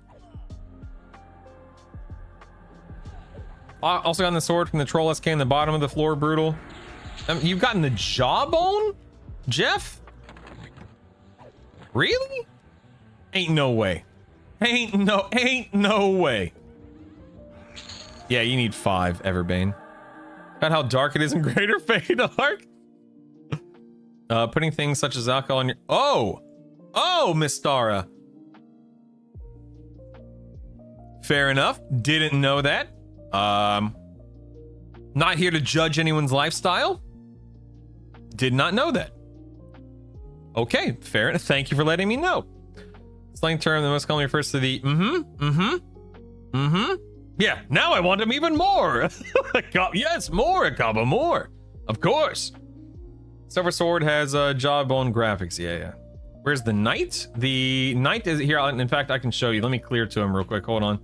Also gotten the sword from the Troll SK in the bottom of the floor, Brutal. You've gotten the Jawbone, Jeff? Really? Ain't no way. Ain't no way. Yeah, you need 5, Everbane. About how dark it is in Greater Fade Arc. Putting things such as alcohol in your... Oh, Miss Stara. Fair enough. Didn't know that. Not here to judge anyone's lifestyle. Did not know that. Okay, fair enough. Thank you for letting me know. Slang term that most commonly refers to the Yeah, now I want him even more. Yes, more, a combo more. Of course. Silver Sword has jawbone graphics. Yeah. Where's the Knight? The Knight is here. In fact, I can show you. Let me clear to him real quick. Hold on.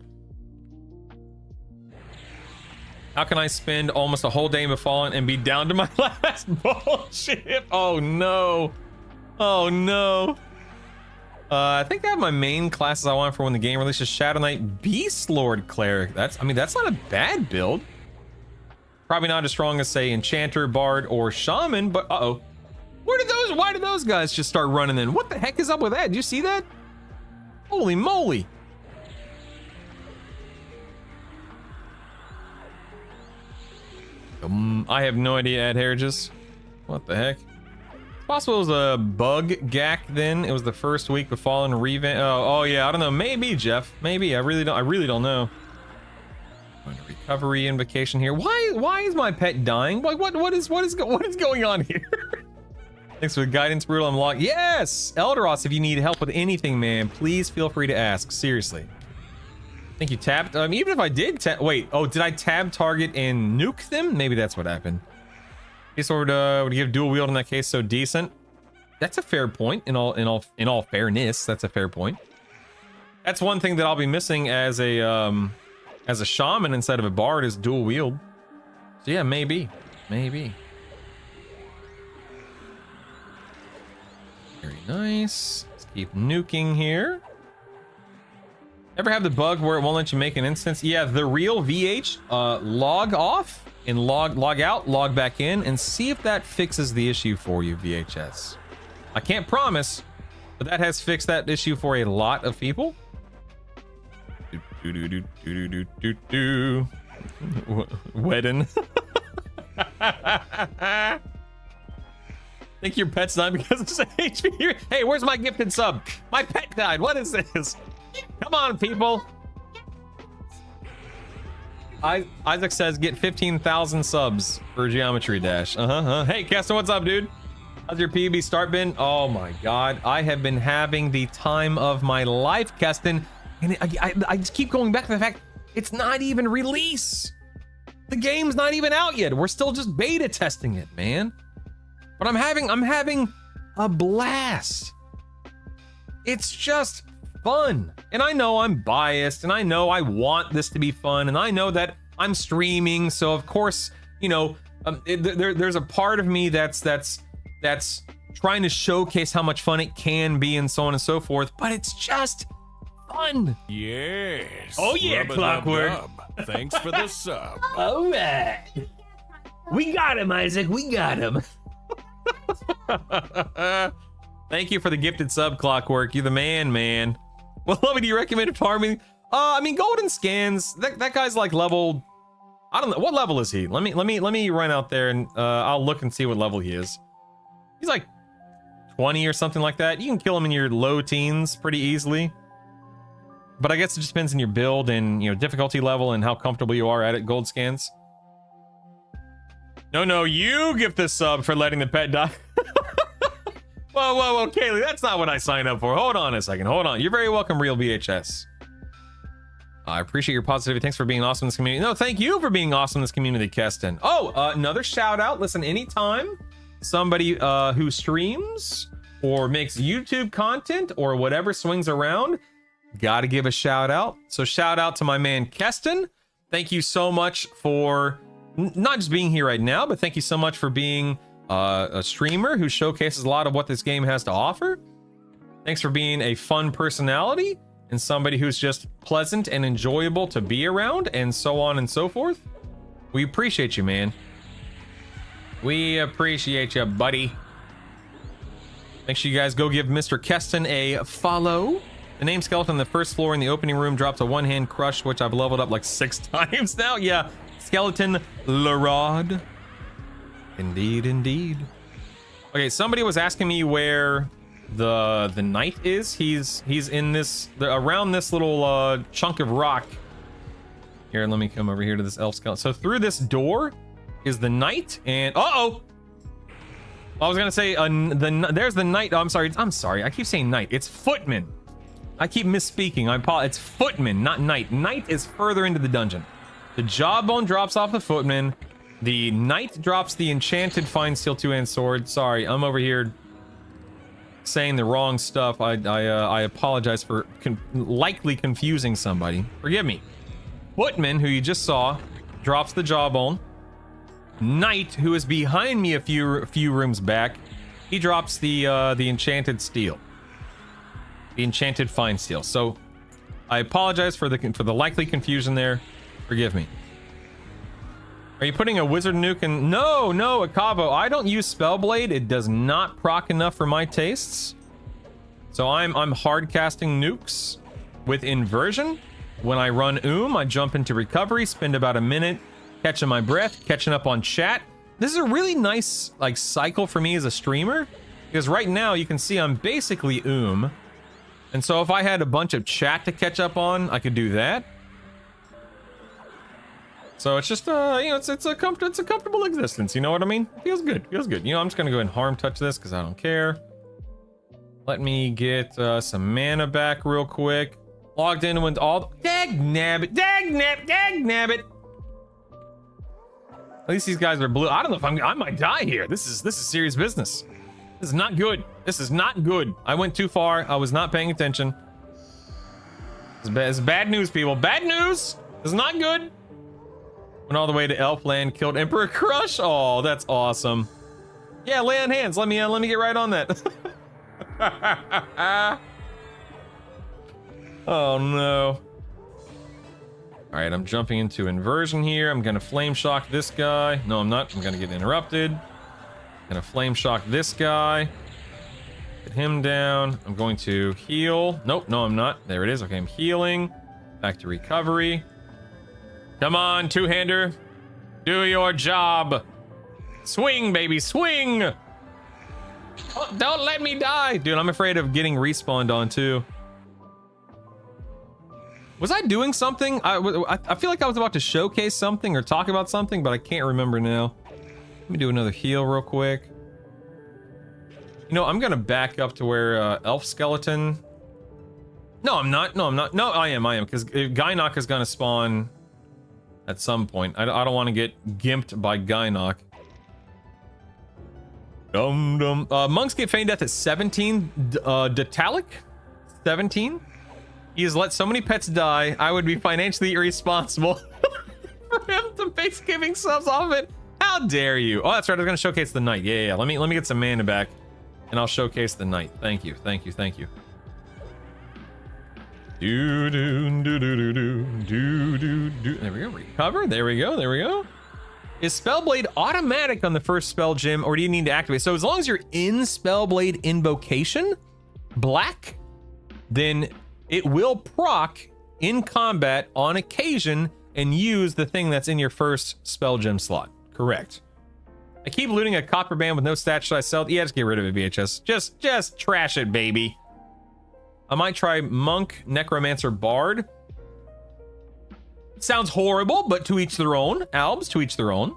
How can I spend almost a whole day in Fallen and be down to my last bullshit? Oh no. I think I have my main classes I want for when the game releases. Shadow Knight, Beast Lord Cleric. That's not a bad build. Probably not as strong as, say, Enchanter, Bard, or Shaman, but why did those guys just start running then? What the heck is up with that? Did you see that? Holy moly. I have no idea, Ed Heriges. What the heck? It's possible it was a bug gack then. It was the first week of Fallen revamp. Oh yeah, I don't know. Maybe, Jeff. Maybe. I really don't know. Going to recovery invocation here. Why is my pet dying? Like what is going on here? Thanks for the guidance, Brutal. I'm locked. Yes! Elderos, if you need help with anything, man, please feel free to ask. Seriously. I think you tapped. Even if I did wait. Oh, did I tab target and nuke them? Maybe that's what happened. This sword would give dual wield in that case so decent. That's a fair point. In all fairness, that's a fair point. That's one thing that I'll be missing as a shaman instead of a bard is dual wield. So yeah, maybe. Very nice. Let's keep nuking here. Ever have the bug where it won't let you make an instance? Yeah, the real VH, log off and log out, log back in, and see if that fixes the issue for you, VHS. I can't promise, but that has fixed that issue for a lot of people. Wedding. Think your pet's died because of HP? Hey, where's my gifted sub? My pet died. What is this? Come on, people. Isaac says get 15,000 subs for Geometry Dash. Hey, Keston, what's up, dude? How's your PB start been? Oh my god, I have been having the time of my life, Keston. And I just keep going back to the fact it's not even release. The game's not even out yet. We're still just beta testing it, man. But I'm having a blast. It's just fun. And I know I'm biased, and I know I want this to be fun, and I know that I'm streaming, so of course, you know, there's a part of me that's trying to showcase how much fun it can be and so on and so forth, but it's just fun. Yes. Oh yeah, Clockwork. Thanks for the sub. All right. We got him, Isaac. We got him. Thank you for the gifted sub, Clockwork. You're the man. Well, do you recommend farming I mean, golden scans. That guy's like level. I don't know what level is he. Let me run out there and I'll look and see what level he is. He's like 20 or something like that. You can kill him in your low teens pretty easily. But I guess it just depends on your build and, you know, difficulty level and how comfortable you are at it. Gold scans. No, you give this sub for letting the pet die. Whoa, Kaylee, that's not what I signed up for. Hold on a second. Hold on. You're very welcome, Real VHS. I appreciate your positivity. Thanks for being awesome in this community. No, thank you for being awesome in this community, Keston. Oh, another shout out. Listen, anytime somebody who streams or makes YouTube content or whatever swings around, gotta give a shout out. So shout out to my man Keston. Thank you so much for not just being here right now, but thank you so much for being a streamer who showcases a lot of what this game has to offer. Thanks for being a fun personality and somebody who's just pleasant and enjoyable to be around, and so on and so forth. We appreciate you, man. We appreciate you, buddy. Make sure you guys go give Mr. Keston a follow. The name skeleton on the first floor in the opening room drops a one-hand crush, which I've leveled up like 6 times now. Yeah, skeleton Larod. Indeed. Okay, somebody was asking me where the knight is. He's in this around this little chunk of rock. Here, let me come over here to this elf skeleton. So through this door is the knight, and I was gonna say there's the knight. Oh, I'm sorry. I keep saying knight. It's footman. I keep misspeaking. I apologize. It's footman, not knight. Knight is further into the dungeon. The jawbone drops off the footman. The knight drops the enchanted fine steel 2-hand sword. Sorry, I'm over here saying the wrong stuff. I apologize for likely confusing somebody. Forgive me. Footman, who you just saw, drops the jawbone. Knight, who is behind me a few rooms back, he drops the enchanted steel, the enchanted fine steel. So I apologize for the likely confusion there. Forgive me. Are you putting a wizard nuke in? No, Akavo. I don't use Spellblade. It does not proc enough for my tastes. So I'm hard casting nukes with inversion. When I run I jump into recovery, spend about a minute catching my breath, catching up on chat. This is a really nice like cycle for me as a streamer, because right now you can see I'm basically and so if I had a bunch of chat to catch up on, I could do that. So it's just, you know, it's a comfortable existence. You know what I mean? Feels good. You know, I'm just gonna go ahead and harm touch this because I don't care. Let me get some mana back real quick. Logged in with all. Dag nabbit. At least these guys are blue. I don't know if I might die here. This is serious business. This is not good. I went too far. I was not paying attention. It's bad news, people. Bad news. It's not good. Went all the way to Elfland, killed Emperor Crush. Oh, that's awesome. Yeah, lay on hands. Let me get right on that. Oh no. All right, I'm jumping into inversion here. I'm gonna flame shock this guy. No, I'm not. I'm gonna get interrupted. Gonna flame shock this guy. Get him down. I'm going to heal. Nope, no, I'm not. There it is. Okay, I'm healing. Back to recovery. Come on, two-hander. Do your job. Swing, baby, swing. Oh, don't let me die. Dude, I'm afraid of getting respawned on too. Was I doing something? I feel like I was about to showcase something or talk about something, but I can't remember now. Let me do another heal real quick. You know, I'm gonna back up to where Elf Skeleton. No, I'm not. No, I am, because Gynok is gonna spawn at some point. I don't want to get gimped by Gynok. Monks get feign death at 17. Detalic? 17? He has let so many pets die, I would be financially irresponsible for him to face giving subs off it. How dare you? Oh, that's right. I was going to showcase the knight. Yeah. Let me get some mana back, and I'll showcase the knight. Thank you. Do. There we go. Recover. There we go. Is Spellblade automatic on the first spell gem, or do you need to activate? So as long as you're in Spellblade Invocation, black, then it will proc in combat on occasion and use the thing that's in your first spell gem slot. Correct. I keep looting a copper band with no stats. Should I sell it? Yeah, just get rid of it, VHS. Just trash it, baby. I might try Monk, Necromancer, Bard. Sounds horrible, but to each their own. Albs, to each their own.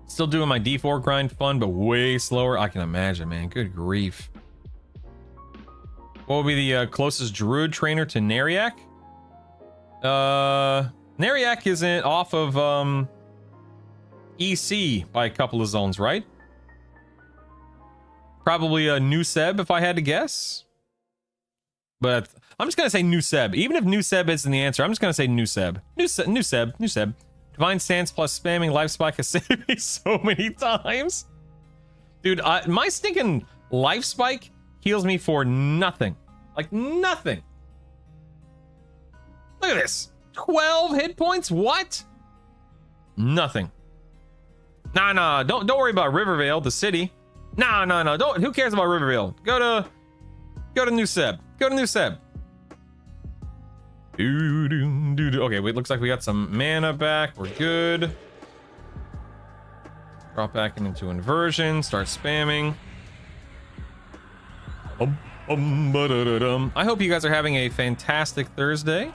Still doing my D4 grind fun, but way slower. I can imagine, man. Good grief. What would be the closest druid trainer to Neriak? Neriak isn't off of EC by a couple of zones, right? Probably a New Seb if I had to guess. But I'm just gonna say New Seb. Even if New Seb isn't the answer, I'm just gonna say New Seb. New Seb. Divine Stance plus spamming Life Spike has saved me so many times. Dude, my stinking Life Spike heals me for nothing. Like nothing. Look at this. 12 hit points? What? Nothing. Nah, don't worry about Rivervale, the city. No, don't. Who cares about Rivervale? Go to New Seb. Go to New Seb. Okay, wait, looks like we got some mana back. We're good. Drop back into inversion. Start spamming. I hope you guys are having a fantastic Thursday.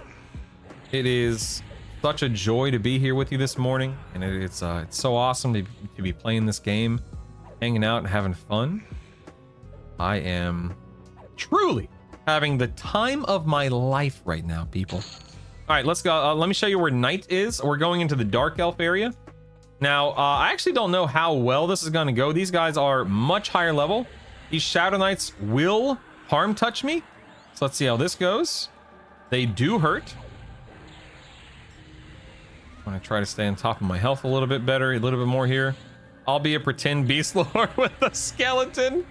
It is such a joy to be here with you this morning, and it's so awesome to be playing this game, hanging out and having fun. I am truly having the time of my life right now, people. All right, let's go. Let me show you where night is. We're going into the dark elf area. Now, I actually don't know how well this is going to go. These guys are much higher level. These shadow knights will harm touch me. So let's see how this goes. They do hurt. I'm going to try to stay on top of my health a little bit better, a little bit more here. I'll be a pretend beast lord with a skeleton.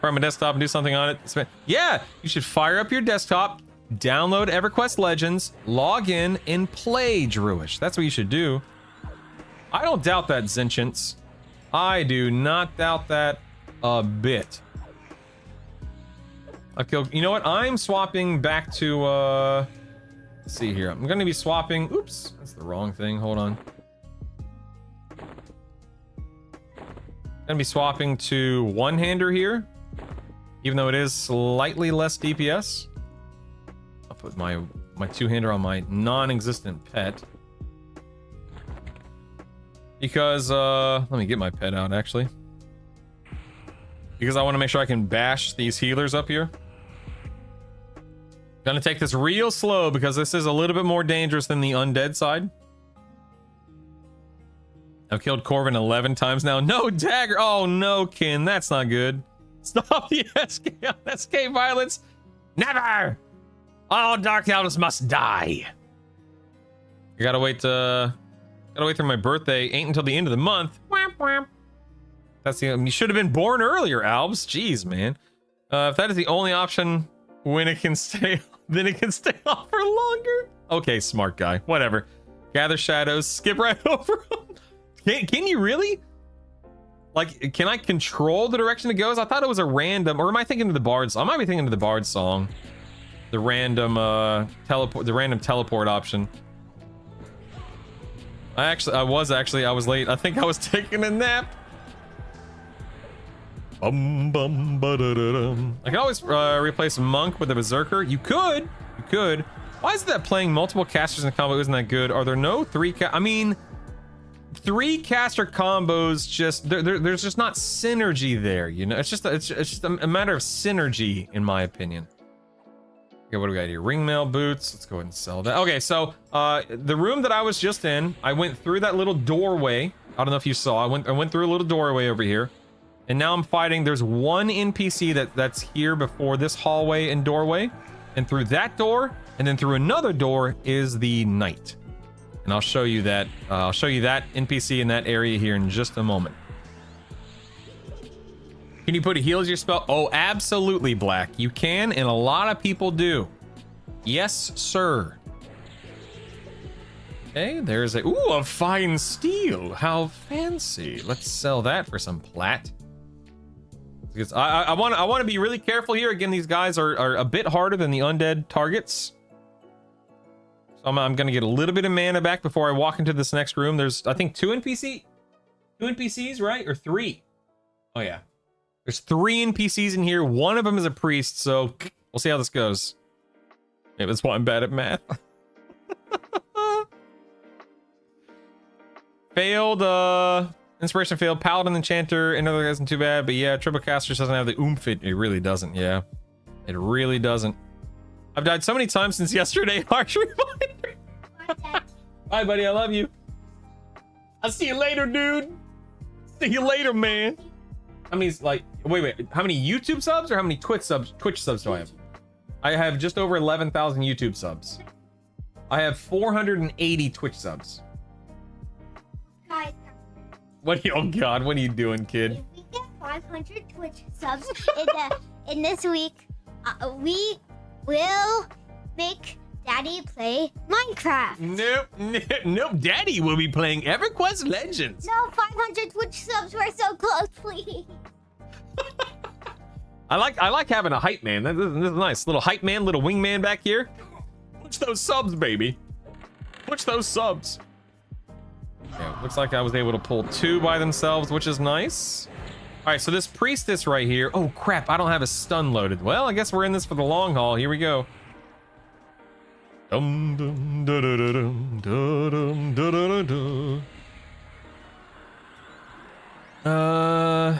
From a desktop and do something on it. Yeah, you should fire up your desktop, download EverQuest Legends, log in, and play Druish. That's what you should do. I don't doubt that, Zinchance. I do not doubt that a bit. Okay, you know what? I'm swapping back to, let's see here. I'm going to be swapping. Oops, that's the wrong thing. Hold on. Going to be swapping to one-hander here. Even though it is slightly less DPS. I'll put my two-hander on my non-existent pet. Because, let me get my pet out, actually. Because I want to make sure I can bash these healers up here. Gonna take this real slow because this is a little bit more dangerous than the undead side. I've killed Corvin 11 times now. No dagger! Oh no, Kin, that's not good. Stop the SK violence. Never! All dark elves must die. I gotta wait through my birthday. Ain't until the end of the month. That's the you should have been born earlier, Albs. Jeez, man. If that is the only option when it can stay, then it can stay off for longer. Okay, smart guy. Whatever. Gather shadows. Skip right over them. Can you really? Like, can I control the direction it goes? I thought it was a random, or am I thinking of the Bard's? I might be thinking of the Bard's song. The random teleport option. I was late. I think I was taking a nap. I can always replace Monk with a Berserker. You could. Why is that playing multiple casters in combo isn't that good? Are there no three caster combos? Just there's just not synergy there, you know. It's just a matter of synergy, in my opinion. Okay, what do we got here? Ringmail boots. Let's go ahead and sell that. Okay, so the room that I was just in, I went through that little doorway. I don't know if you saw. I went through a little doorway over here, and now I'm fighting. There's one NPC that's here before this hallway and doorway, and through that door, and then through another door is the knight. And I'll show you that. I'll show you that NPC in that area here in just a moment. Can you put a heal as your spell? Oh, absolutely, Black. You can, and a lot of people do. Yes, sir. Okay, there's a fine steel. How fancy. Let's sell that for some plat. Because I want to be really careful here. Again, these guys are a bit harder than the undead targets. So I'm gonna get a little bit of mana back before I walk into this next room. There's, I think, two NPCs, right? Or 3? Oh yeah. There's 3 NPCs in here. One of them is a priest, so we'll see how this goes. Maybe that's why I'm bad at math. Failed, inspiration failed. Paladin, Enchanter, another isn't too bad, but yeah, Triple Casters doesn't have the oomph. It really doesn't, yeah. It really doesn't. I've died so many times since yesterday. Harsh reminder. Bye, buddy. I love you. I'll see you later, dude. See you later, man. How many, like, wait, how many YouTube subs or how many Twitch subs do I have? I have just over 11,000 YouTube subs. I have 480 Twitch subs. Guys, What? Oh God, what are you doing, kid? if we get 500 Twitch subs in this week, we will make Daddy play Minecraft. Nope. Daddy will be playing EverQuest Legends. No, 500 Twitch subs. We're so close, please. I like having a hype man. This is nice. Little hype man, little wingman back here. Push those subs, baby. Push those subs. Okay, looks like I was able to pull 2 by themselves, which is nice. All right, so this priestess right here. Oh crap! I don't have a stun loaded. Well, I guess we're in this for the long haul. Here we go. Dum dum da da da dum da dum da da da da.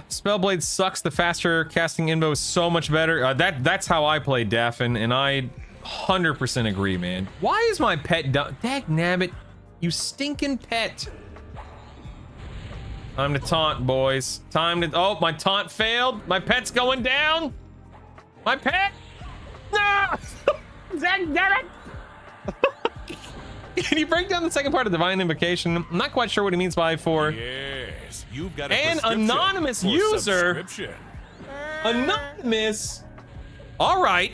Spellblade sucks. The faster casting info is so much better. That's how I play Daffin, and I 100% agree, man. Why is my pet done? Dagnabbit, you stinking pet. Time to taunt, boys. Time to. Oh, my taunt failed. My pet's going down. My pet. No. Dagnabbit. Can you break down the second part of Divine Invocation? I'm not quite sure what he means by for. Yes, you've got An anonymous user. Anonymous. All right,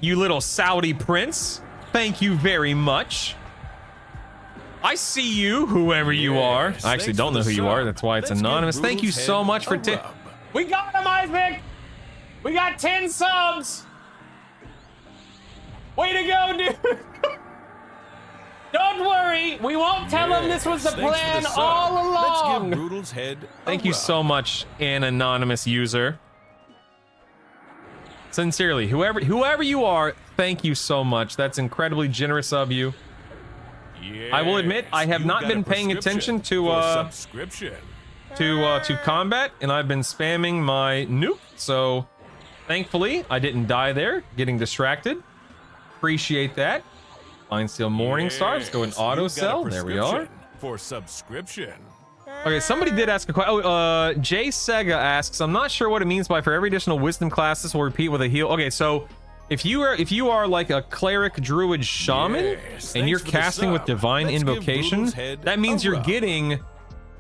you little Saudi prince. Thank you very much. I see you, whoever you are. I actually don't know who you are. That's why it's anonymous. Thank you so much for 10. We got him, Isaac. We got 10 subs. Way to go, dude. Don't worry, we won't tell him this was the plan all along. Let's give Brutal's head a Thank you so much, an anonymous user. Sincerely, whoever you are, thank you so much. That's incredibly generous of you. Yes, I will admit, I have not been paying attention to combat, and I've been spamming my nuke. So, thankfully, I didn't die there, getting distracted. Appreciate that. Fine Steel Morning Stars, go in auto sell. There we are. For subscription. Okay, somebody did ask a question. Oh, Jay Sega asks, I'm not sure what it means by for every additional wisdom classes will repeat with a heal. Okay, so if you are like a cleric, druid, shaman, and you're casting with divine invocation, that means you're getting,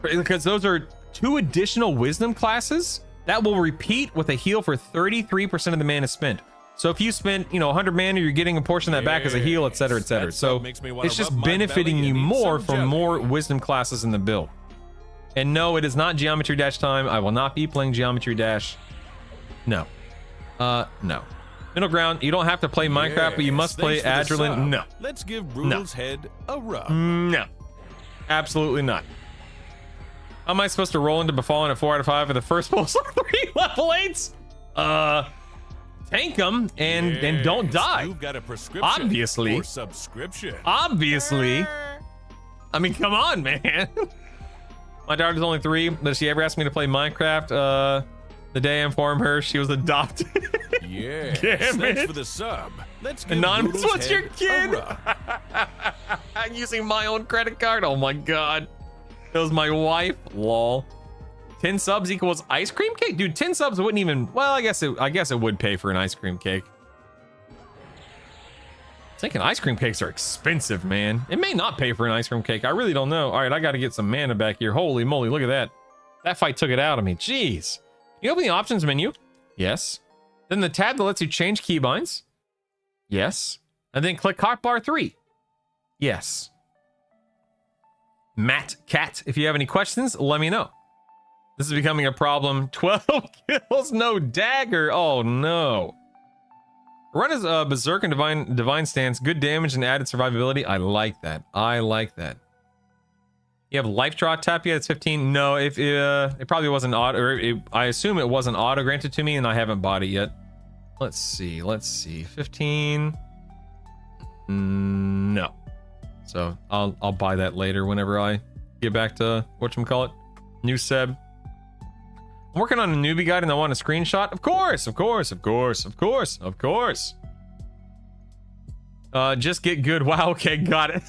because those are 2 additional wisdom classes that will repeat with a heal for 33% of the mana spent. So if you spend, 100 mana, you're getting a portion of that back as a heal, etc., etc. So it's just benefiting you more from more wisdom classes in the build. And no, it is not Geometry Dash time. I will not be playing Geometry Dash. No. No. Middle ground, you don't have to play Minecraft, but you must play Adrenaline. No. Let's give Brutal's head a rub. No. Absolutely not. How am I supposed to roll into Befallen at 4 out of 5 for the first pulse of 3 level 8s? Tank them and don't die. You've got a prescription Obviously. for subscription. Obviously. I mean, come on, man. My daughter's only 3. Does she ever ask me to play Minecraft? The day I informed her she was adopted. Yeah. Damn Thanks it. for the sub. Let's give Anonymous, Brutal's what's your head a kid? rub. I'm using my own credit card. Oh my god. That was my wife. Lol. 10 subs equals ice cream cake? Dude, 10 subs wouldn't even, well, I guess it would pay for an ice cream cake. I'm thinking ice cream cakes are expensive, man. It may not pay for an ice cream cake. I really don't know. All right, I got to get some mana back here. Holy moly, look at that. That fight took it out of me. Jeez. You open the options menu? Yes. Then the tab that lets you change keybinds? Yes. And then click hotbar 3? Yes. Matt Cat, if you have any questions, let me know. This is becoming a problem. 12 kills, no dagger. Oh no. Run as Berserk and Divine Stance. Good damage and added survivability. I like that. I like that. You have Life Draw tap yet? It's 15. No, if it probably wasn't auto. Or I assume it wasn't auto granted to me, and I haven't bought it yet. Let's see. Let's see. 15. No. So I'll buy that later whenever I get back to whatchamacallit. New Seb. I'm working on a newbie guide and I want a screenshot. Of course, of course, of course, of course, of course. Just get good. Wow, okay, got it.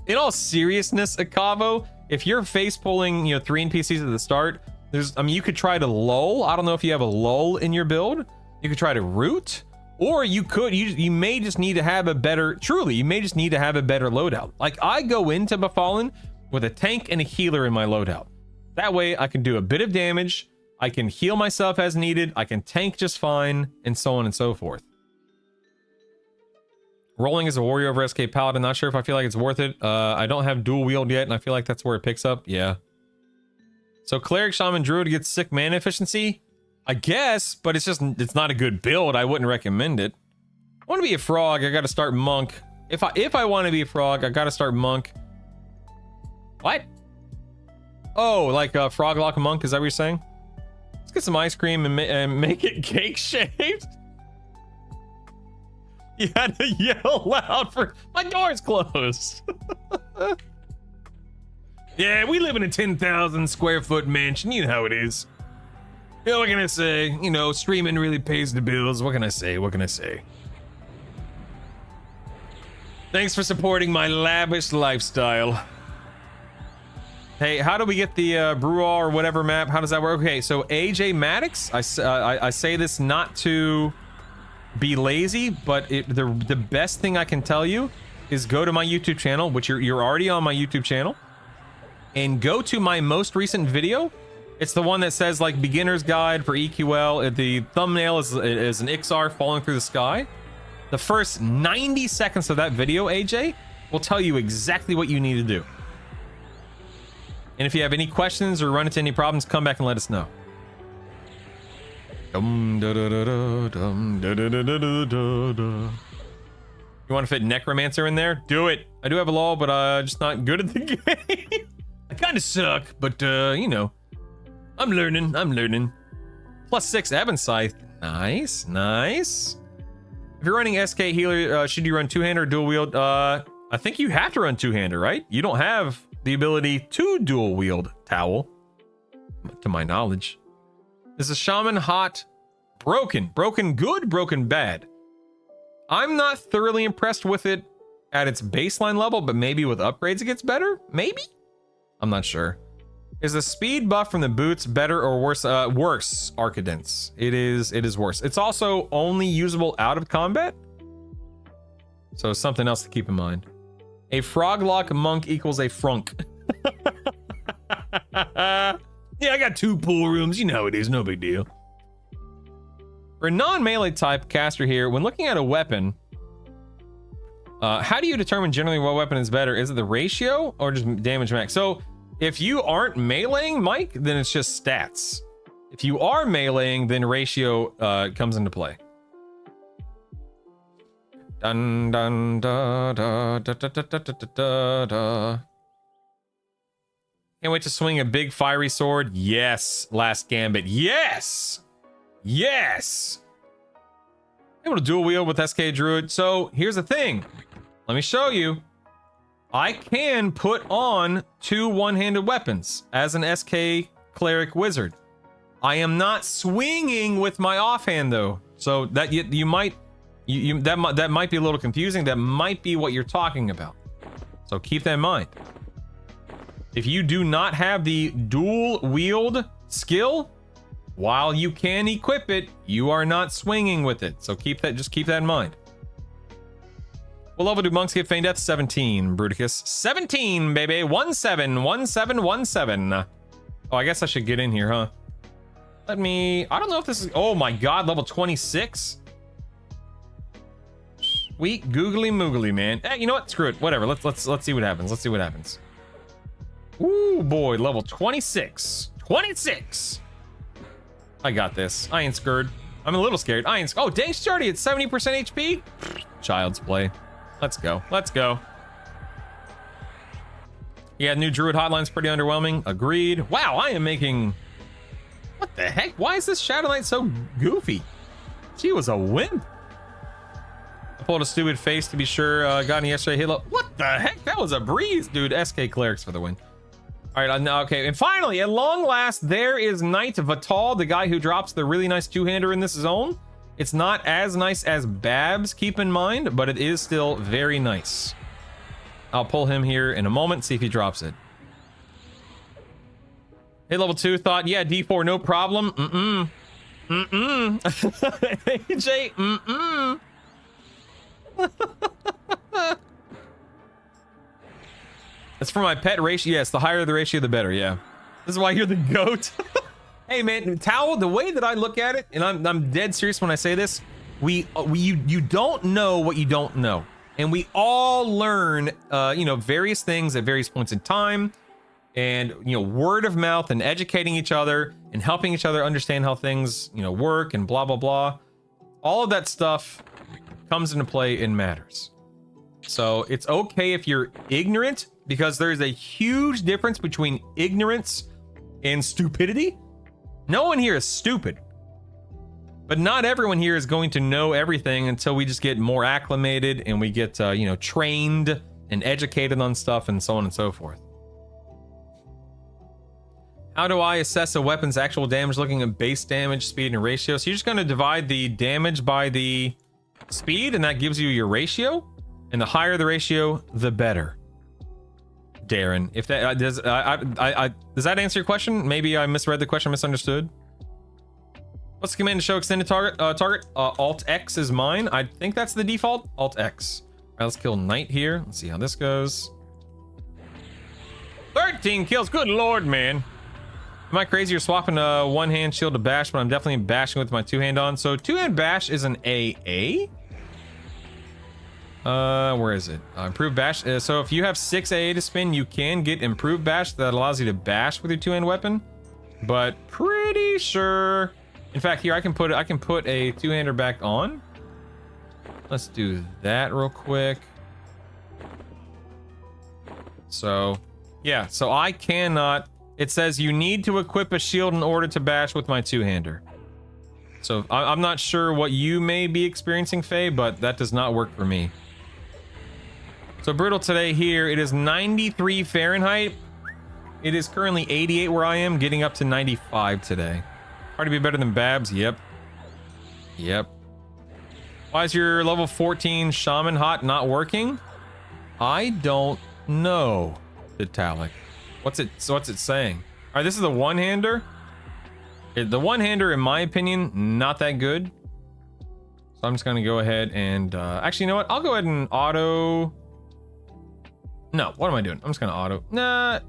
In all seriousness, Akavo, if you're face pulling, 3 NPCs at the start, you could try to lull. I don't know if you have a lull in your build. You could try to root, or you may just need to have a better, truly, you may just need to have a better loadout. Like, I go into Befallen with a tank and a healer in my loadout. That way I can do a bit of damage, I can heal myself as needed, I can tank just fine, and so on and so forth. Rolling as a warrior over SK Paladin, not sure if I feel like it's worth it. I don't have dual wield yet, and I feel like that's where it picks up. Yeah. So Cleric, Shaman, Druid gets sick mana efficiency? I guess, but it's not a good build. I wouldn't recommend it. I want to be a frog, I gotta start monk. If I want to be a frog, I gotta start monk. What? Oh, like a frog lock monk, is that what you're saying? Let's get some ice cream and make it cake shaped. You had to yell loud for my door's closed. Yeah, we live in a 10,000 square foot mansion. You know how it is. What can I say? Streaming really pays the bills. What can I say? What can I say? Thanks for supporting my lavish lifestyle. Hey, how do we get the Brewer or whatever map? How does that work? Okay, so AJ Maddox, I say this not to be lazy, but the best thing I can tell you is go to my YouTube channel, which you're already on my YouTube channel, and go to my most recent video. It's the one that says like beginner's guide for EQL. The thumbnail is an Ixar falling through the sky. The first 90 seconds of that video, AJ, will tell you exactly what you need to do. And if you have any questions or run into any problems, come back and let us know. You want to fit Necromancer in there? Do it. I do have a lull, but just not good at the game. I kind of suck, but I'm learning. +6 Ebon Scythe. Nice, nice. If you're running SK healer, should you run two-hander or dual wield? I think you have to run two-hander, right? You don't have the ability to dual wield towel, to my knowledge. Is a shaman hot? Broken good, broken bad. I'm not thoroughly impressed with it at its baseline level, but maybe with upgrades it gets better? Maybe? I'm not sure. Is the speed buff from the boots better or worse? Worse, Arcadence. It is worse. It's also only usable out of combat, so something else to keep in mind. A froglock monk equals a frunk. Yeah, I got 2 pool rooms. You know how it is. No big deal. For a non-melee type caster here, when looking at a weapon, how do you determine generally what weapon is better? Is it the ratio or just damage max? So if you aren't meleeing, Mike, then it's just stats. If you are meleeing, then ratio comes into play. Dun dun da da da da da da da da. Can't wait to swing a big fiery sword. Yes, Last Gambit. Yes, yes. Able to dual wield with SK Druid. So here's the thing. Let me show you. I can put on 2 one-handed weapons as an SK Cleric Wizard. I am not swinging with my offhand though. So that you might. That might be a little confusing. That might be what you're talking about. So keep that in mind. If you do not have the dual wield skill, while you can equip it, you are not swinging with it. So just keep that in mind. What level do monks get feign death? 17, Bruticus. 17, baby. 17. Oh, I guess I should get in here, huh? I don't know if this is, oh my God, level 26. Sweet googly moogly, man. Hey, you know what? Screw it. Whatever. Let's see what happens. Let's see what happens. Ooh boy, level 26. 26. I got this. I ain't scared. I'm a little scared. I ain't. Oh, dang, she's already at 70% HP. Child's play. Let's go. Let's go. Yeah, new Druid hotline's pretty underwhelming. Agreed. Wow, I am making... What the heck? Why is this Shadow Knight so goofy? She was a wimp. I pulled a stupid face to be sure. Got any yesterday. Halo. What the heck? That was a breeze, dude. SK Clerics for the win. All right, okay. And finally, at long last, there is Knight Vital, the guy who drops the really nice two-hander in this zone. It's not as nice as Babs, keep in mind, but it is still very nice. I'll pull him here in a moment, see if he drops it. Hit level 2, thought, yeah, D4, no problem. AJ, It's for my pet ratio. Yes, the higher the ratio, the better. Yeah, this is why you're the goat. Hey man, Towel, the way that I look at it, and I'm dead serious when I say this, you don't know what you don't know, and we all learn you know, various things at various points in time, and you know, word of mouth and educating each other and helping each other understand how things, you know, work and blah blah blah. All of that stuff comes into play and matters. So it's okay if you're ignorant, because there's a huge difference between ignorance and stupidity. No one here is stupid, but not everyone here is going to know everything until we just get more acclimated and we get you know, trained and educated on stuff and so on and so forth. How do I assess a weapon's actual damage looking at base damage, speed, and ratio? So you're just going to divide the damage by the speed, and that gives you your ratio, and the higher the ratio, the better. Darren, if that does that answer your question? Maybe I misread the question, misunderstood. What's the command to show extended target? Alt X is mine. I think that's the default. Alt X. All right, let's kill Knight here. Let's see how this goes. 13 kills. Good lord, man. Am I crazy? You're swapping a one-hand shield to bash, but I'm definitely bashing with my two-hand on. So two-hand bash is an AA. Where is it? Improved bash. So if you have 6 AA to spin, you can get improved bash that allows you to bash with your two-hand weapon. But pretty sure. In fact, here I can put a two-hander back on. Let's do that real quick. So yeah, so I cannot. It says you need to equip a shield in order to bash with my two-hander. So I'm not sure what you may be experiencing, Faye, but that does not work for me. So brutal today here. It is 93 Fahrenheit. It is currently 88 where I am, getting up to 95 today. Hard to be better than Babs. Yep. Yep. Why is your level 14 Shaman Hot not working? I don't know, Vitalik. What's it saying? All right, this is the one-hander. The one-hander, in my opinion, not that good. So I'm just gonna go ahead and actually, you know what? I'll go ahead and auto. No, what am I doing? I'm just gonna auto. Nah.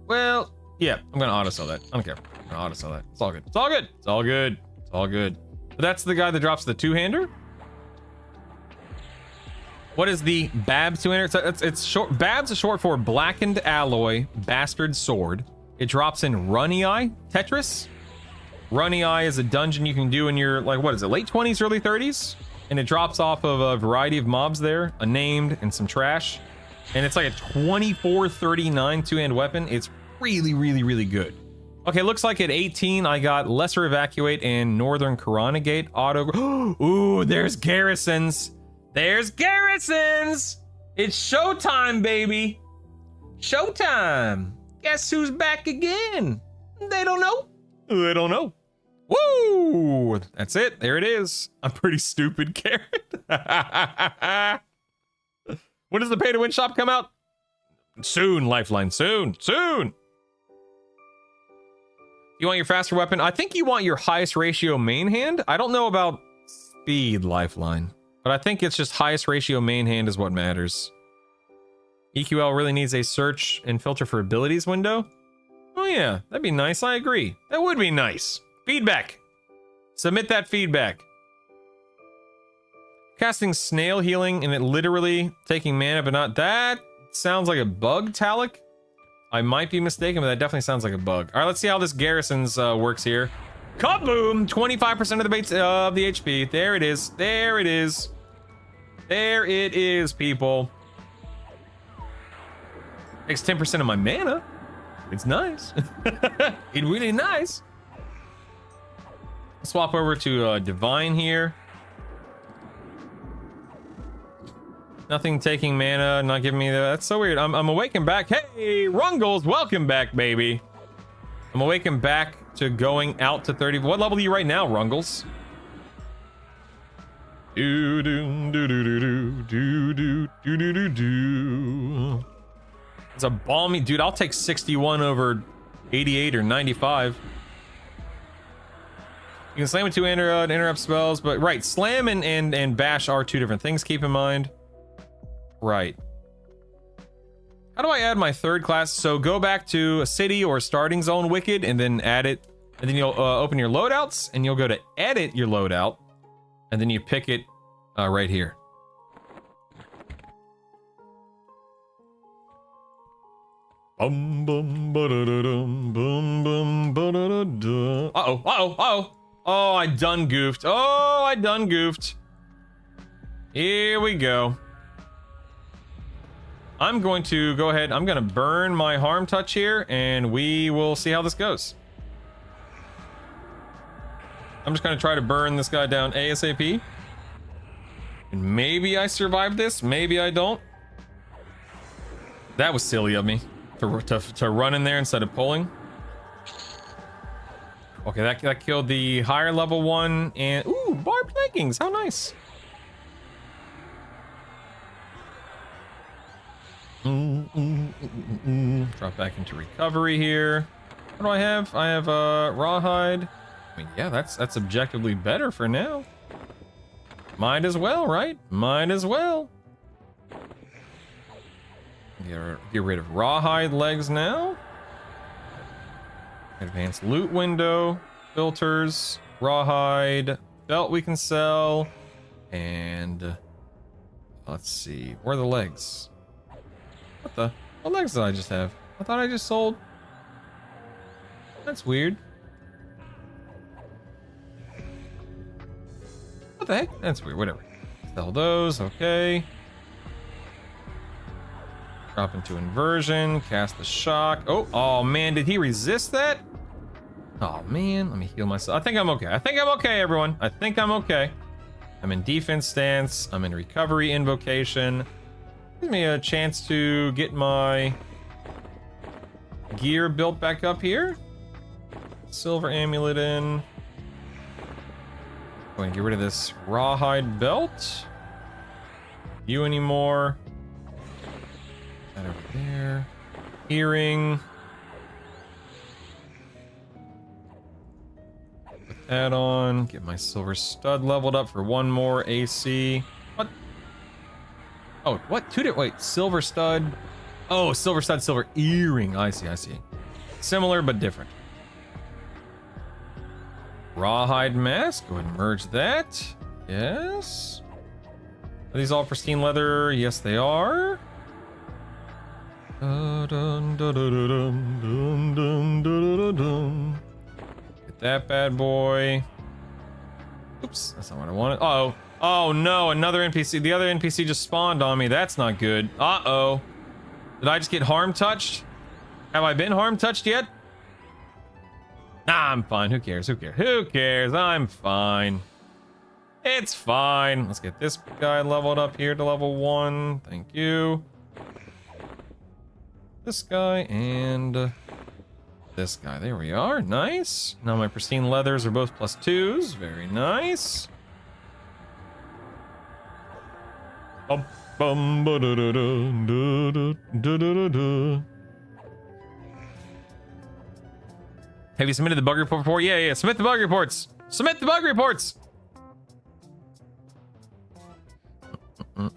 Well, yeah, I'm gonna auto sell that. I don't care. I'm gonna auto sell that. It's all good. It's all good. It's all good. It's all good. But that's the guy that drops the two-hander. What is the Babs two-hander? It's short. Babs is short for Blackened Alloy Bastard Sword. It drops in Runny Eye Tetris. Runny Eye is a dungeon you can do in your, like, what is it, late 20s, early 30s? And it drops off of a variety of mobs there, a named and some trash. And it's like a 2439 two-hand weapon. It's really, really, really good. Okay, looks like at 18, I got Lesser Evacuate and Northern Coronagate auto. Ooh, there's Garrisons. There's Garrisons. It's showtime, baby. Showtime. Guess who's back again? They don't know. They don't know. Woo! That's it. There it is. I'm pretty stupid, Carrot. When does the pay to win shop come out? Soon, Lifeline. Soon. Soon. You want your faster weapon? I think you want your highest ratio main hand. I don't know about speed, Lifeline, but I think it's just highest ratio main hand is what matters. EQL really needs a search and filter for abilities window. Oh yeah, that'd be nice. I agree. That would be nice. Feedback. Submit that feedback. Casting Snail Healing and it literally taking mana, but not that. Sounds like a bug, Talik. I might be mistaken, but that definitely sounds like a bug. All right, let's see how this Garrisons works here. Kaboom! 25% of the base of the HP. There it is. There it is. There it is, people. Takes 10% of my mana. It's nice. It's really nice. Swap over to Divine here. Nothing taking mana, not giving me the... That's so weird. I'm awakened back. Hey, Rungles, welcome back, baby. I'm awakened back to going out to 30. What level are you right now, Rungles? Do do do do do do do do do do do. It's a balmy dude. I'll take 61 over 88 or 95. You can slam with two interrupt spells, but right, slam and bash are two different things. Keep in mind. Right. How do I add my third class? So go back to a city or starting zone wicked and then add it. And then you'll open your loadouts and you'll go to edit your loadout. And then you pick it right here. Bum bum ba-da-da-dum, bum bum ba-da-da-da. Uh-oh, uh-oh, uh-oh. Oh, I done goofed. Oh, I done goofed. Here we go. I'm going to go ahead. I'm going to burn my harm touch here, and we will see how this goes. I'm just going to try to burn this guy down ASAP. And maybe I survive this. Maybe I don't. That was silly of me to run in there instead of pulling. Okay, that killed the higher level one. And ooh, barbed leggings. How nice. Drop back into recovery here. What do I have? I have rawhide. I mean, yeah, that's objectively better for now. Might as well, right? Might as well. Get rid of rawhide legs now. Advanced loot window, filters, rawhide, belt we can sell, and let's see, where are the legs? What legs did I just have? I thought I just sold. That's weird. What the heck? That's weird, whatever. Sell those, okay. Drop into inversion, cast the shock. Oh man, did he resist that? Oh man, let me heal myself. I think I'm okay. I think I'm okay, everyone. I think I'm okay. I'm in defense stance. I'm in recovery invocation. Gives me a chance to get my gear built back up here. Silver amulet in. Going to get rid of this rawhide belt. You anymore. That over there. Earring. Put that on. Get my silver stud leveled up for one more AC. What? Oh, what? Wait, silver stud. Oh, silver stud, silver earring. I see. Similar, but different. Rawhide mask. Go ahead and merge that. Yes. Are these all pristine leather? Yes, they are. Get that bad boy. Oops, that's not what I wanted. Uh-oh. Oh no, another NPC. The other NPC just spawned on me. That's not good. Uh-oh. Did I just get harm touched? Have I been harm touched yet? Nah, I'm fine. Who cares? Who cares? Who cares? I'm fine. It's fine. Let's get this guy leveled up here to level 1. Thank you. This guy and this guy. There we are. Nice. Now my pristine leathers are both +2s. Very nice. Bum, bum, ba, da, da, da, da, da, da. Have you submitted the bug report before? Yeah. Submit the bug reports. Submit the bug reports.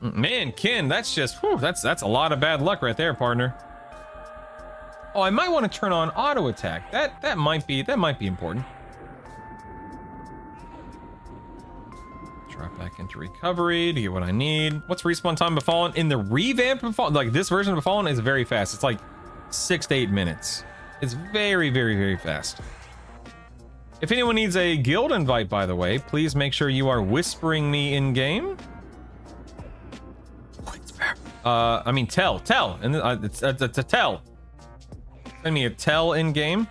Man, Ken, that's just, whew, that's a lot of bad luck right there, partner. Oh, I might want to turn on auto attack. That might be important. Drop back into recovery to get what I need. What's respawn time Befallen? In the revamped Befallen, like this version of Befallen is very fast. It's like 6 to 8 minutes. It's very, very, very fast. If anyone needs a guild invite, by the way, please make sure you are whispering me in game. I mean, tell, and it's a tell. Send me a tell in game.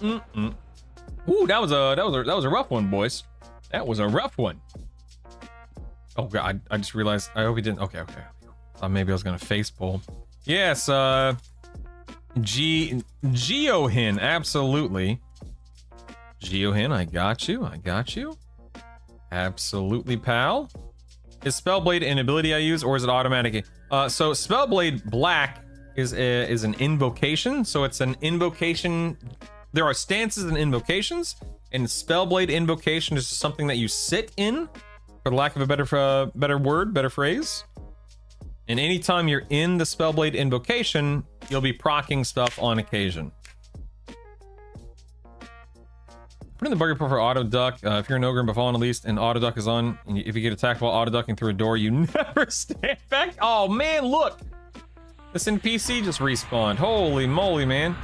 Ooh, that was a rough one, boys. That was a rough one. Oh god, I just realized. I hope he didn't. Okay. Maybe I was gonna face pull. Yes, Geohin, absolutely. Geohin, I got you. Absolutely, pal. Is Spellblade an ability I use, or is it automatic? So Spellblade Black is an invocation. So it's an invocation. There are stances and invocations, and Spellblade invocation is something that you sit in, for the lack of a better phrase. And anytime you're in the Spellblade invocation, you'll be proccing stuff on occasion. Put in the buggy for auto duck. If you're an ogre and befallen at least, and auto duck is on, and if you get attacked while auto ducking through a door, you never stand back. Oh man, look! This NPC just respawned. Holy moly, man.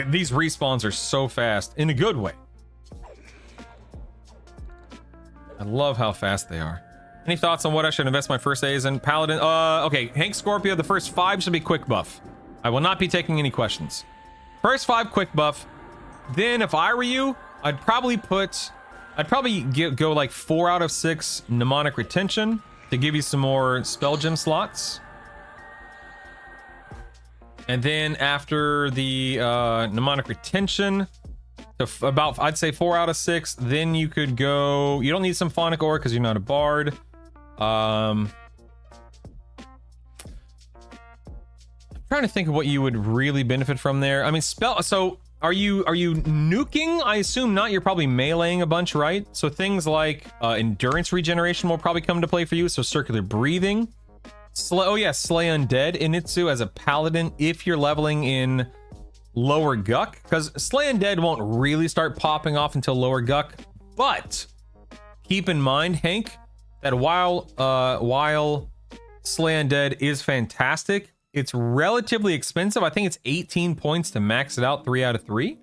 These respawns are so fast, in a good way. I love how fast they are. Any thoughts on what I should invest my first A's in? Paladin? Okay, Hank Scorpio, the first 5 should be quick buff. I will not be taking any questions. First 5 quick buff. Then if I were you, I'd probably go like 4 out of 6 mnemonic retention to give you some more spell gem slots. And then after the mnemonic retention, about I'd say 4 out of 6, then you could go. You don't need symphonic ore because you're not a bard. I'm trying to think of what you would really benefit from there. I mean, so are you nuking? I assume not. You're probably meleeing a bunch, right? So things like endurance regeneration will probably come into play for you. So circular breathing. Slay Undead Initsu as a paladin if you're leveling in lower Guck, because Slay Undead won't really start popping off until lower Guck. But keep in mind, Hank, that while Slay Undead is fantastic, it's relatively expensive. I think it's 18 points to max it out 3 out of 3.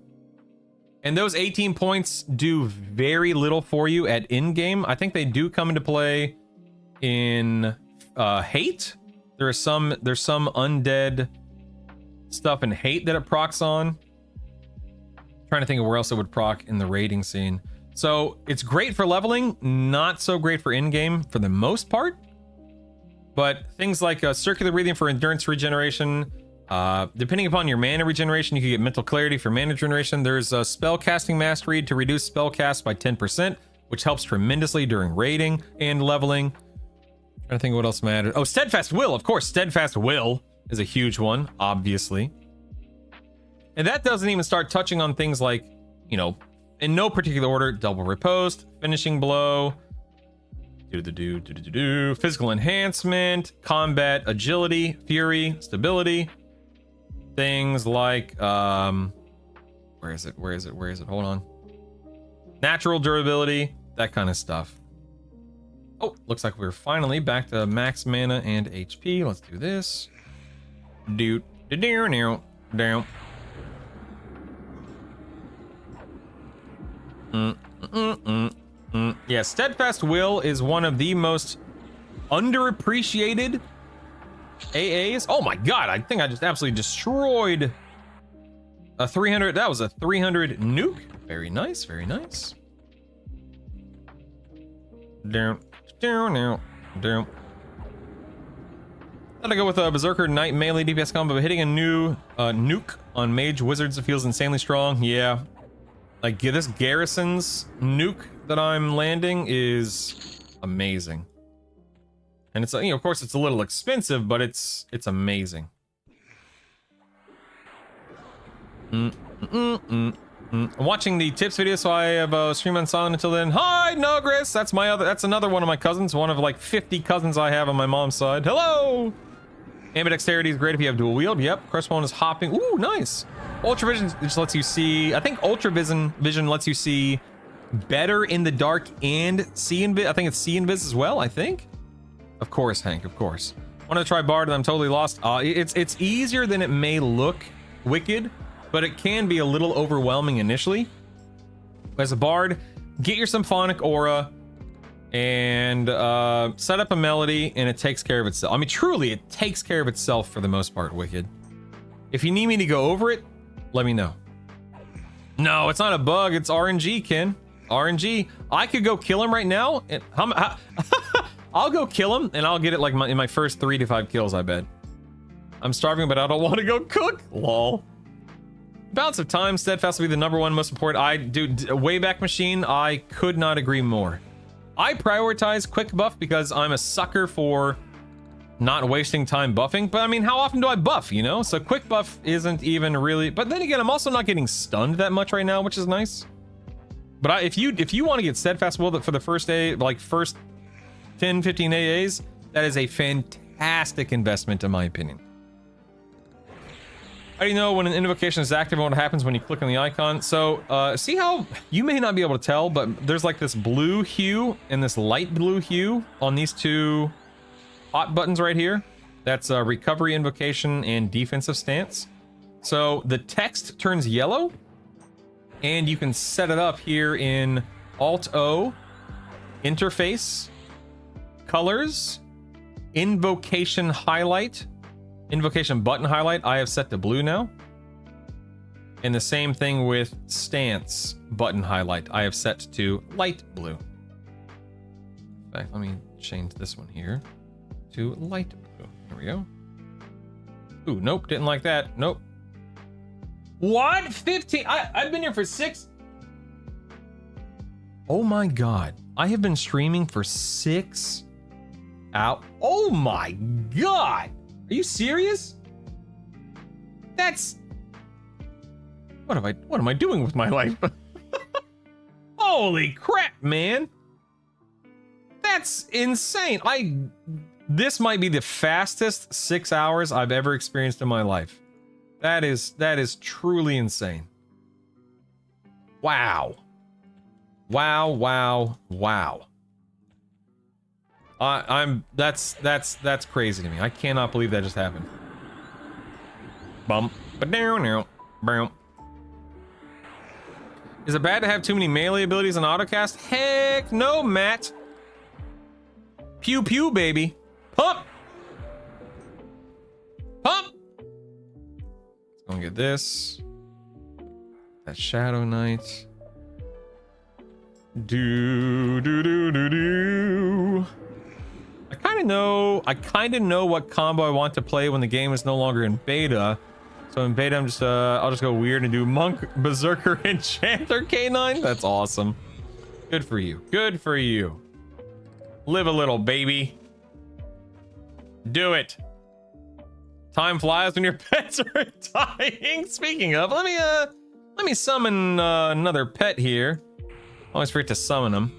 And those 18 points do very little for you at in-game. I think they do come into play in hate. There's some undead stuff in hate that it procs on. Trying to think of where else it would proc in the raiding scene. So it's great for leveling, not so great for in-game for the most part. But things like circular breathing for endurance regeneration, depending upon your mana regeneration, you can get mental clarity for mana regeneration. There's a spell casting mastery to reduce spell cast by 10%, which helps tremendously during raiding and leveling. Trying to think of what else matters. Oh, steadfast will, of course. Steadfast will is a huge one, obviously. And that doesn't even start touching on things like, you know, in no particular order, double riposte, finishing blow, physical enhancement, combat agility, fury, stability, things like where is it? Hold on. Natural durability, that kind of stuff. Oh, looks like we're finally back to max mana and HP. Let's do this. Down. Yeah, steadfast will is one of the most underappreciated AAs. Oh my god, I think I just absolutely destroyed a 300. That was a 300 nuke. Very nice, very nice. Down. Gotta go with a Berserker Knight melee DPS combo, but hitting a new nuke on mage wizards, it feels insanely strong. Yeah, like this garrison's nuke that I'm landing is amazing, and it's, you know, of course it's a little expensive, but it's amazing. I'm watching the tips video, so I have stream on silent until then. Hi, Nogris. That's another one of my cousins. One of like 50 cousins I have on my mom's side. Hello. Ambidexterity is great if you have dual wield. Yep. Crossbone is hopping. Ooh, nice. Ultravision just lets you see. I think Ultravision lets you see better in the dark and see invis. I think it's see invis as well. I think. Of course, Hank. Of course. Want to try Bard and I'm totally lost. It's easier than it may look, Wicked, but it can be a little overwhelming initially. As a Bard, get your symphonic aura and set up a melody, and it takes care of itself. I mean, truly, it takes care of itself for the most part, Wicked. If you need me to go over it, let me know. No, it's not a bug. It's RNG, Ken. RNG. I could go kill him right now. And I'll go kill him, and I'll get it like in my first 3 to 5 kills, I bet. I'm starving, but I don't want to go cook. Lol. Balance of time, steadfast will be the #1 most important. Wayback Machine, I could not agree more. I prioritize quick buff because I'm a sucker for not wasting time buffing. But I mean, how often do I buff, you know? So quick buff isn't even really, but then again, I'm also not getting stunned that much right now, which is nice. But if you want to get steadfast will for the first day, like first 10, 15 AAs, that is a fantastic investment in my opinion. How do you know when an invocation is active and what happens when you click on the icon? So, see how you may not be able to tell, but there's like this blue hue and this light blue hue on these two hot buttons right here. That's recovery invocation and defensive stance. So the text turns yellow, and you can set it up here in Alt-O, interface, colors, invocation highlight, invocation button highlight. I have set to blue now. And the same thing with stance button highlight. I have set to light blue. In fact, let me change this one here to light blue. There we go. Ooh, nope, didn't like that. Nope. What? 15? I've been here for 6. Oh my god. I have been streaming for 6 hours. Oh my god. Are you serious? That's... What am I doing with my life? Holy crap, man. That's insane. This might be the fastest 6 hours I've ever experienced in my life. That is truly insane. Wow. Wow, wow, wow. That's crazy to me. I cannot believe that just happened. Bump, but down now. Boom. Is it bad to have too many melee abilities on autocast? Heck no, Matt. Pew pew, baby. Pump. Pump. Let's go and get this. That Shadow Knight. Do. I kind of know what combo I want to play when the game is no longer in beta. So in beta, I'll just go weird and do Monk, Berserker, Enchanter, K9. That's awesome. Good for you. Good for you. Live a little, baby. Do it. Time flies when your pets are dying. Speaking of, let me summon another pet here. Always forget to summon them.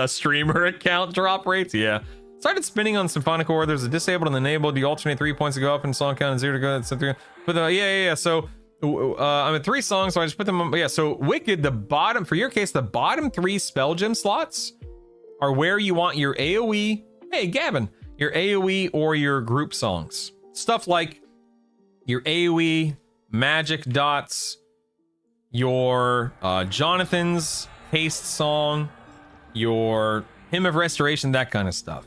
Streamer account drop rates, yeah. Started spinning on Symphonic Aura. There's a disabled and enabled. You alternate 3 points to go up and song count and 0 to go. So yeah. So I'm at 3 songs, so I just put them on. Yeah. So Wicked, the bottom, for your case, the bottom 3 spell gem slots are where you want your AoE. Hey, Gavin, your AoE or your group songs. Stuff like your AoE, magic dots, your Jonathan's haste song, your Hymn of Restoration, that kind of stuff.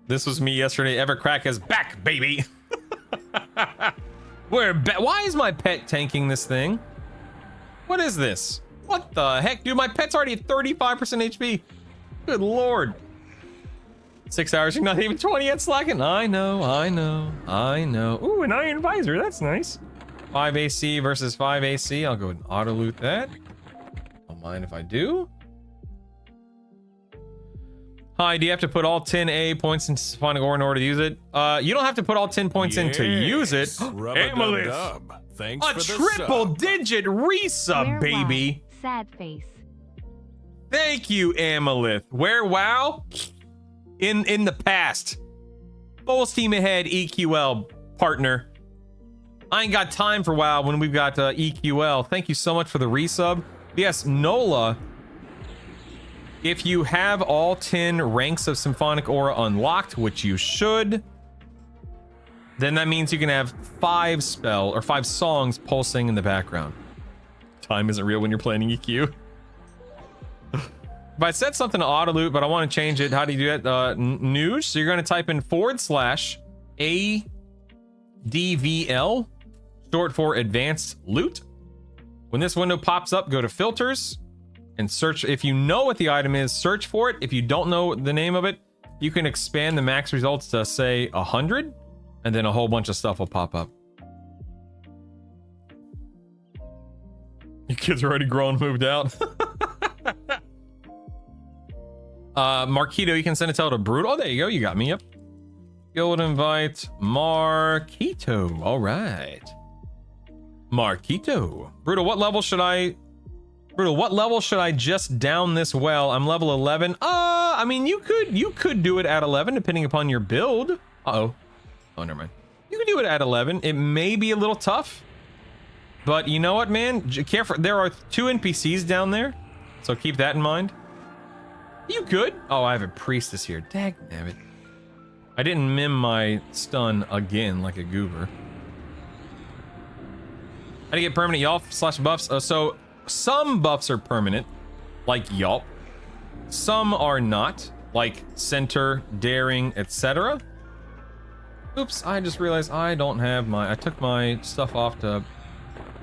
This was me yesterday. Evercrack is back, baby. Why is my pet tanking this thing? What is this? What the heck, dude? My pet's already at 35% HP. Good lord. 6 hours, you're not even 20 yet, slacking. I know. Ooh, an Iron Visor. That's nice. 5 AC versus 5 AC. I'll go ahead and auto loot that. Don't mind if I do. Hi, do you have to put all 10 A points into Symphonic Aura in order to use it? You don't have to put all 10 points in to use it. Amalith, thanks for the triple sub. Digit resub, Where baby. wow? Sad face. Thank you, Amalith. Where WoW? In the past. Full steam ahead, EQL partner. I ain't got time for WoW when we've got EQL. Thank you so much for the resub. Yes, Nola. If you have all 10 ranks of Symphonic Aura unlocked, which you should, then that means you can have 5 songs pulsing in the background. Time isn't real when you're playing EQ. If I set something to auto loop, but I want to change it, how do you do it? News. So you're going to type in /ADVL, short for advanced loot. When this window pops up, go to filters and search. If you know what the item is, search for it. If you don't know the name of it, you can expand the max results to say 100, and then a whole bunch of stuff will pop up. Your kids are already grown, moved out. Marquito, you can send a tell to Brutal. Oh, there you go. You got me. Yep. Guild invite Marquito. All right. Marquito. Brutal, what level should I just down this well? I'm level 11. I mean, you could do it at 11 depending upon your build. Oh, never mind. You could do it at 11. It may be a little tough, but you know what, man? Careful. There are 2 NPCs down there, so keep that in mind. You could. Oh, I have a priestess here. Dagnabbit. I didn't mim my stun again like a goober. How do you get permanent Yelp / buffs? So some buffs are permanent, like Yelp. Some are not, like Center, Daring, etc. Oops, I just realized I don't have I took my stuff off to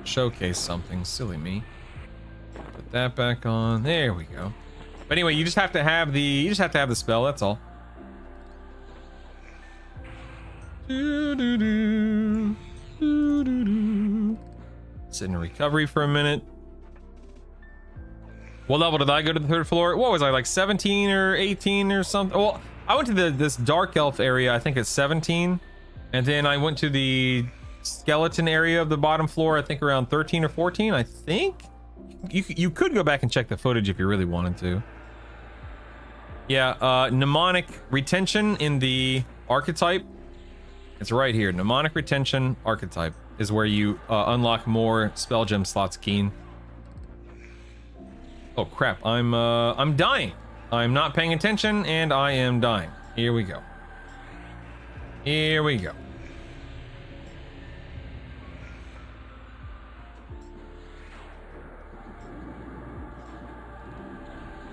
showcase something. Silly me. Put that back on. There we go. But anyway, you just have to have the spell, that's all. Sit in recovery for a minute. What level did I go to the 3rd floor? What was I, like 17 or 18 or something? Well, I went to this dark elf area, I think it's 17. And then I went to the skeleton area of the bottom floor, I think around 13 or 14, I think. You could go back and check the footage if you really wanted to. Yeah, mnemonic retention in the archetype. It's right here. Mnemonic retention archetype is where you unlock more spell gem slots. Keen. Oh crap! I'm dying. I'm not paying attention, and I am dying. Here we go. Here we go.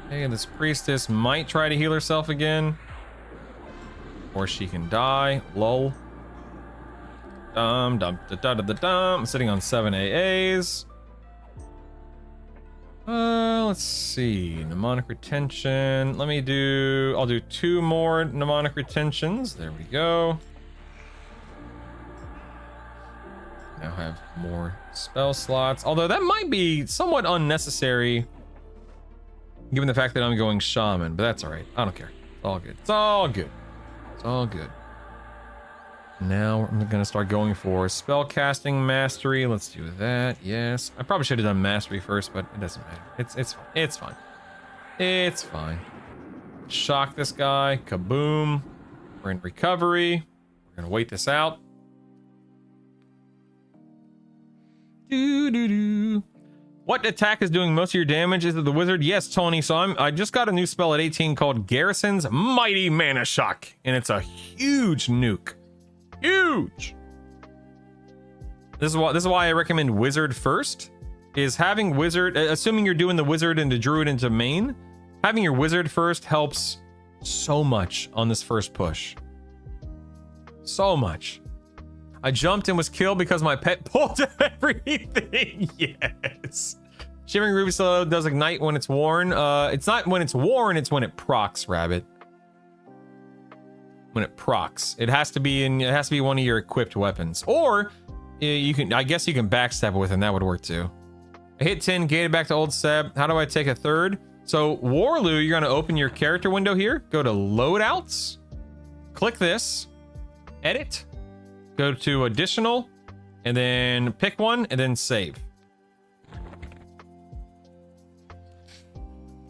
Hey, this priestess might try to heal herself again. Or she can die. Lol. I'm sitting on 7 AAs. Let's see. Mnemonic retention. I'll do 2 more mnemonic retentions. There we go. Now have more spell slots. Although that might be somewhat unnecessary given the fact that I'm going shaman, but that's all right. I don't care. It's all good. It's all good. It's all good. Now I'm gonna start going for spell casting mastery. Let's do that. Yes, I probably should have done mastery first, but it doesn't matter. It's fine. It's fine. It's fine. Shock this guy. Kaboom. We're in recovery. We're gonna wait this out. Doo-doo-doo. What attack is doing most of your damage? Is it the wizard? Yes, Tony. So I just got a new spell at 18 called Garrison's Mighty Mana Shock, and it's a huge nuke. Huge. This is why I recommend wizard first. Is having wizard, assuming you're doing the wizard and the druid into main, having your wizard first helps so much on this first push. So much. I jumped and was killed because my pet pulled everything. Yes. Shivering Ruby Solo does ignite when it's worn. It's not when it's worn, it's when it procs, Rabbit. When it procs. It has to be one of your equipped weapons. Or I guess you can backstab it with, and that would work too. I hit 10, gated back to old Seb. How do I take a 3rd? So Warloo, you're gonna open your character window here, go to loadouts, click this, edit. Go to additional, and then pick one, and then save.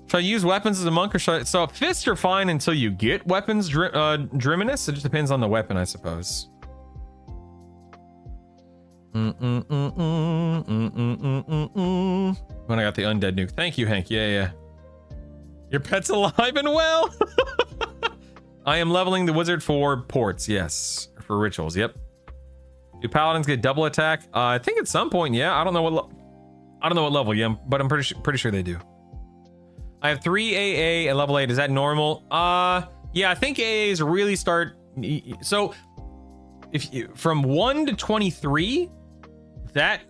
Should I use weapons as a monk, or should I? So fists are fine until you get weapons, Driminus. It just depends on the weapon, I suppose. When I got the undead nuke. Thank you, Hank. Yeah. Your pet's alive and well. I am leveling the wizard for ports. Yes, for rituals. Yep. Do paladins get double attack? I think at some point, yeah. I don't know what level, yeah, but I'm pretty sure they do. I have 3 AA at level 8. Is that normal? Yeah, I think AAs really start. So, if you, from 1 to 23, that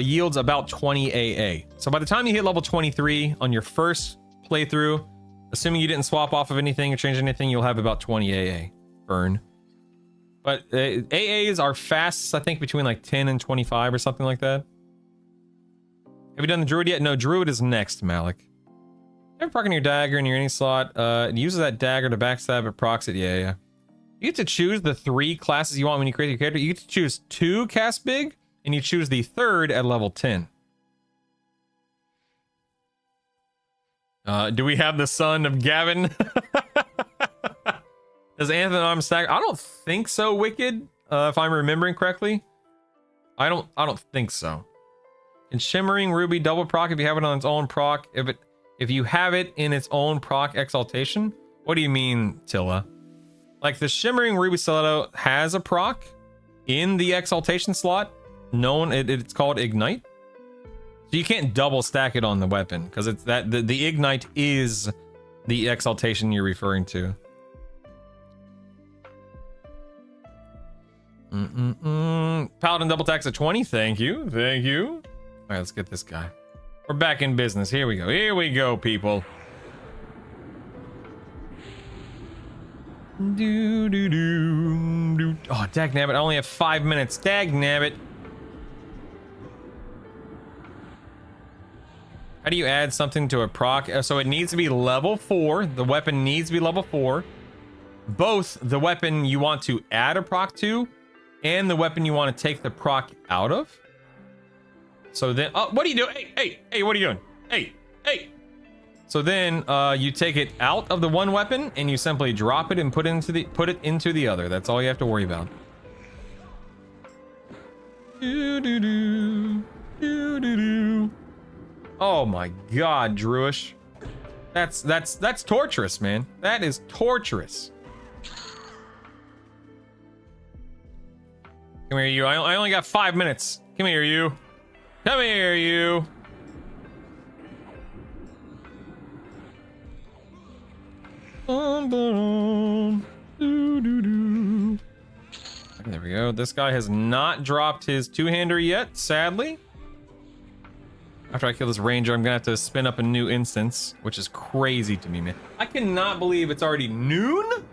yields about 20 AA. So by the time you hit level 23 on your first playthrough, assuming you didn't swap off of anything or change anything, you'll have about 20 AA burn. But AAs are fast, I think, between like 10 and 25 or something like that. Have you done the druid yet? No, druid is next, Malik. Ever proccing your dagger in your any slot? It uses that dagger to backstab it, procs it. Yeah. You get to choose the 3 classes you want when you create your character. You get to choose 2 cast big, and you choose the 3rd at level 10. Do we have the son of Gavin? Does Anthem stack? I don't think so, Wicked. If I'm remembering correctly. I don't think so. In Shimmering Ruby double proc if you have it on its own proc. If you have it in its own proc exaltation. What do you mean, Tilla? Like the Shimmering Ruby Stiletto has a proc in the exaltation slot. It's called Ignite. So you can't double stack it on the weapon because it's that the Ignite is the exaltation you're referring to. Paladin double attacks at 20. Thank you. All right, let's get this guy. We're back in business. Here we go, people. Oh, dagnabbit, I only have 5 minutes. Dagnabbit. How do you add something to a proc? So it needs to be level 4. The weapon needs to be level 4. Both the weapon you want to add a proc to and the weapon you want to take the proc out of. So then, what are you doing? Hey, what are you doing? Hey. So then, you take it out of the one weapon and you simply drop it and put it into the other. That's all you have to worry about. Oh my God, Druish. That's torturous, man. That is torturous. Come here, you. I only got 5 minutes. Come here, you. Come here, you. There we go. This guy has not dropped his two-hander yet, sadly. After I kill this ranger, I'm gonna have to spin up a new instance, which is crazy to me, man. I cannot believe it's already noon.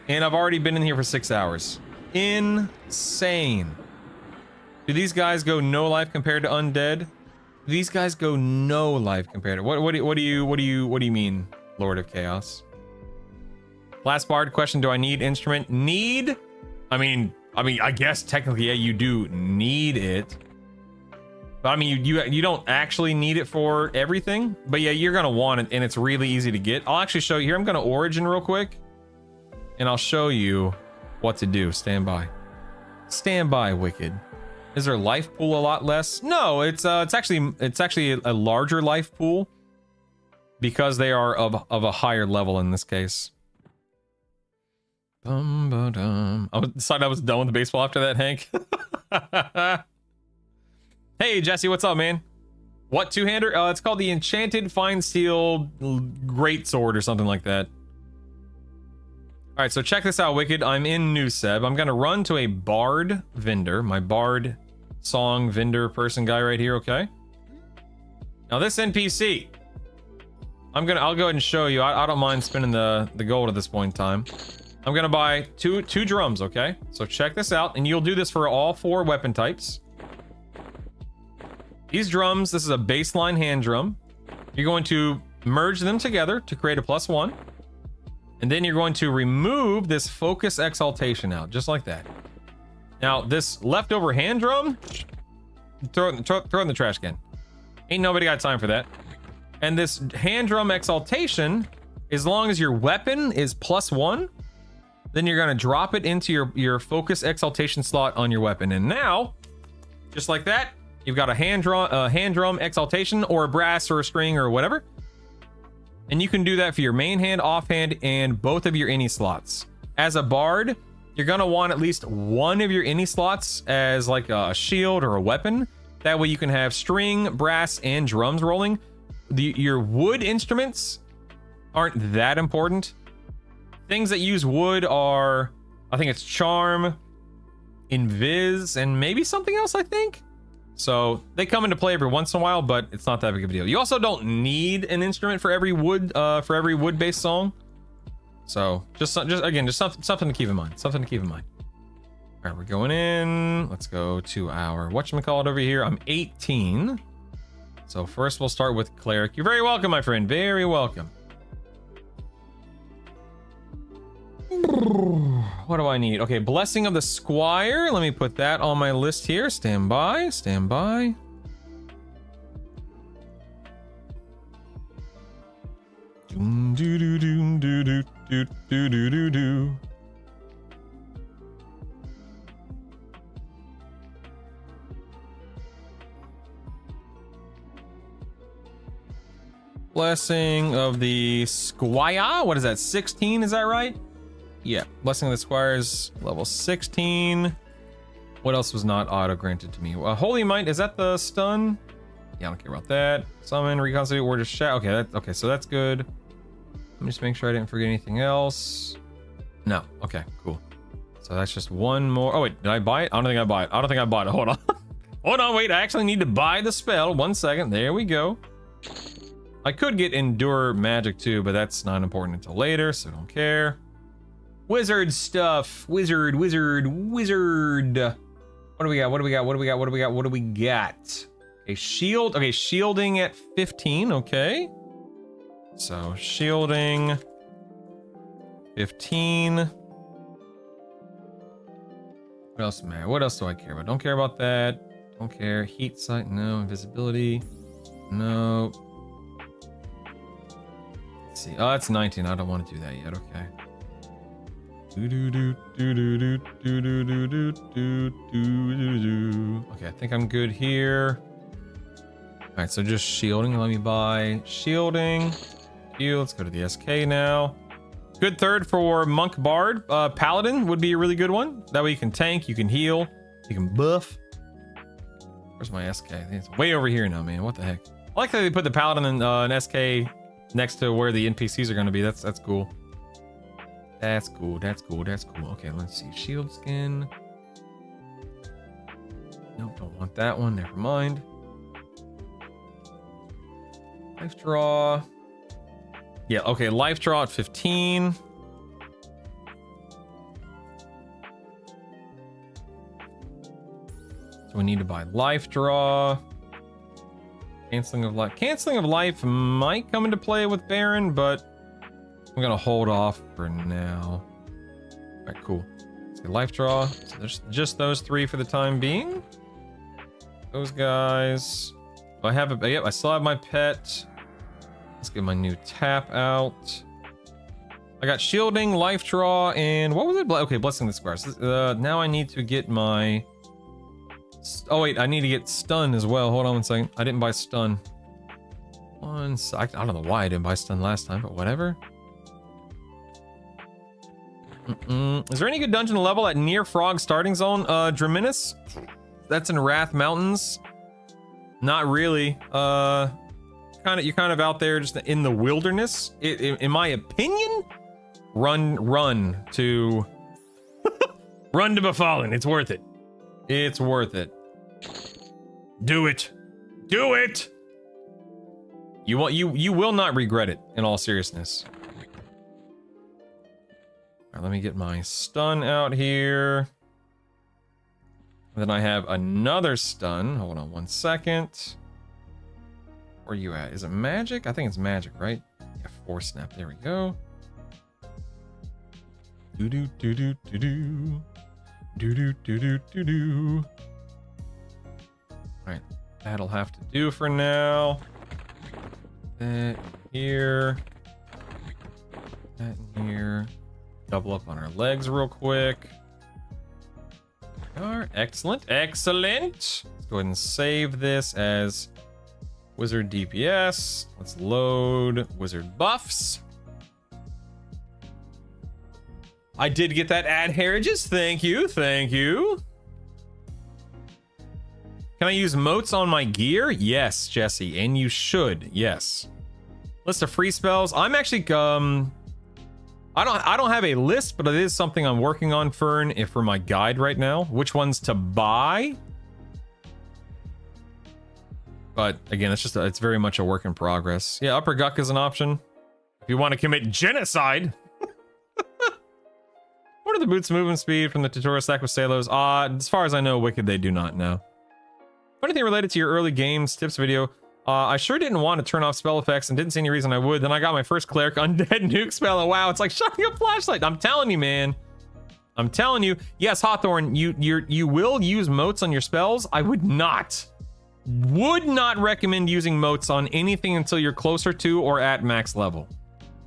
And I've already been in here for 6 hours. Insane. Do these guys go no life compared to undead? These guys go no life compared to what do you mean, Lord of Chaos? Last bard question, do I need instrument? Need? I mean I guess technically yeah, you do need it. But I mean you don't actually need it for everything, but yeah, you're gonna want it and it's really easy to get. I'll actually show you here. I'm gonna origin real quick and I'll show you what to do. Stand by. Stand by, Wicked. Is their life pool a lot less? No, it's actually a larger life pool because they are of a higher level in this case. I decided I was done with the baseball after that, Hank. Hey, Jesse, what's up, man? What two-hander? It's called the Enchanted Fine Steel Greatsword or something like that. All right, so check this out, Wicked. I'm in New Seb. I'm gonna run to a bard vendor, my bard song vendor person guy right here, okay? Now this NPC, I'll go ahead and show you. I don't mind spending the gold at this point in time. I'm gonna buy two drums, okay? So check this out, and you'll do this for all 4 weapon types. These drums, this is a baseline hand drum. You're going to merge them together to create a +1. And then you're going to remove this focus exaltation out, just like that. Now, this leftover hand drum, throw it in the trash can. Ain't nobody got time for that. And this hand drum exaltation, as long as your weapon is +1, then you're gonna drop it into your focus exaltation slot on your weapon. And now, just like that, You've got a hand drum exaltation, or a brass, or a string, or whatever. And you can do that for your main hand, offhand, and both of your any slots. As a bard, you're gonna want at least one of your any slots as like a shield or a weapon. That way you can have string, brass, and drums rolling. Your wood instruments aren't that important. Things that use wood are, I think it's charm, invis, and maybe something else, I think. So they come into play every once in a while, but it's not that big of a deal. You also don't need an instrument for every wood-based song. So just something to keep in mind. Something to keep in mind. All right, we're going in. Let's go to our whatchamacallit over here. I'm 18. So first we'll start with cleric. You're very welcome, my friend. Very welcome. What do I need? Okay, blessing of the squire. Let me put that on my list here. Stand by. Stand by. Doom doo doo doom doo doo doo doo doo doo doo. Blessing of the squire. What is that? 16? Is that right? Yeah. Blessing of the squire is level 16. What else was not auto granted to me? Holy might. Is that the stun? Yeah, I don't care about that. Summon, reconstitute, word of shout. Okay, okay, so that's good. Let me just make sure I didn't forget anything else. No. Okay, cool. So that's just one more. Oh wait, did I buy it? I don't think I bought it. I don't think I bought it. Hold on. Hold on, wait. I actually need to buy the spell. 1 second. There we go. I could get endure magic too, but that's not important until later, so don't care. Wizard stuff. Wizard. What do we got? What do we got? What do we got? What do we got? What do we got? A shield. Okay, shielding at 15. Okay. So shielding 15. What else, man? What else do I care about? Don't care about that. Don't care. Heat sight. No. Invisibility. No. Let's see. Oh, that's 19. I don't want to do that yet. Okay. Okay, I think I'm good here. All right, so just shielding. Let me buy shielding. Let's go to the SK now. Good third for monk bard. Paladin would be a really good one. That way you can tank, you can heal, you can buff. Where's my SK? I think it's way over here now, man. What the heck? I like that they put the paladin and an SK next to where the NPCs are going to be. That's cool. That's cool. That's cool. That's cool. Okay, let's see. Shield skin. Nope, don't want that one. Never mind. Life draw. Yeah, okay. Life draw at 15. So we need to buy life draw. Canceling of life. Canceling of life might come into play with Baron, but I'm gonna hold off for now. All right, cool. Let's get life draw. So there's just those three for the time being. Those guys. I have a. Yep, I still have my pet. Let's get my new tap out. I got shielding, life draw, and what was it? Okay, blessing the squares. Now I need to get my. Oh wait, I need to get stun as well. Hold on 1 second. I didn't buy stun. I don't know why I didn't buy stun last time, but whatever. Is there any good dungeon level at near Frog starting zone? Draminus? That's in Wrath Mountains. Not really. You're kind of out there just in the wilderness. In my opinion, run to run to Befallen. It's worth it. It's worth it. Do it. Do it. You will not regret it, in all seriousness. All right, let me get my stun out here. And then I have another stun. Hold on 1 second. Where are you at? Is it magic? I think it's magic, right? Yeah, 4 snap. There we go. Do do do do do do. Do do do do do do. All right, that'll have to do for now. That here. That in here. Double up on our legs real quick. Excellent. Excellent. Let's go ahead and save this as Wizard DPS. Let's load Wizard buffs. I did get that ad heritage. Thank you. Thank you. Can I use motes on my gear? Yes, Jesse, and you should. Yes. List of free spells. I'm actually I don't have a list, but it is something I'm working on, Fern, for my guide right now. Which ones to buy? But again, it's very much a work in progress. Yeah, Upper Guck is an option if you want to commit genocide. What are the boots' movement speed from the tutorial stack with Salos? As far as I know, Wicked, they do not know. Anything related to your early games tips video? I sure didn't want to turn off spell effects and didn't see any reason I would. Then I got my first cleric undead nuke spell. And wow, it's like shining a flashlight. I'm telling you, man. I'm telling you. Yes, Hawthorne, you will use motes on your spells. I would not recommend using motes on anything until you're closer to or at max level.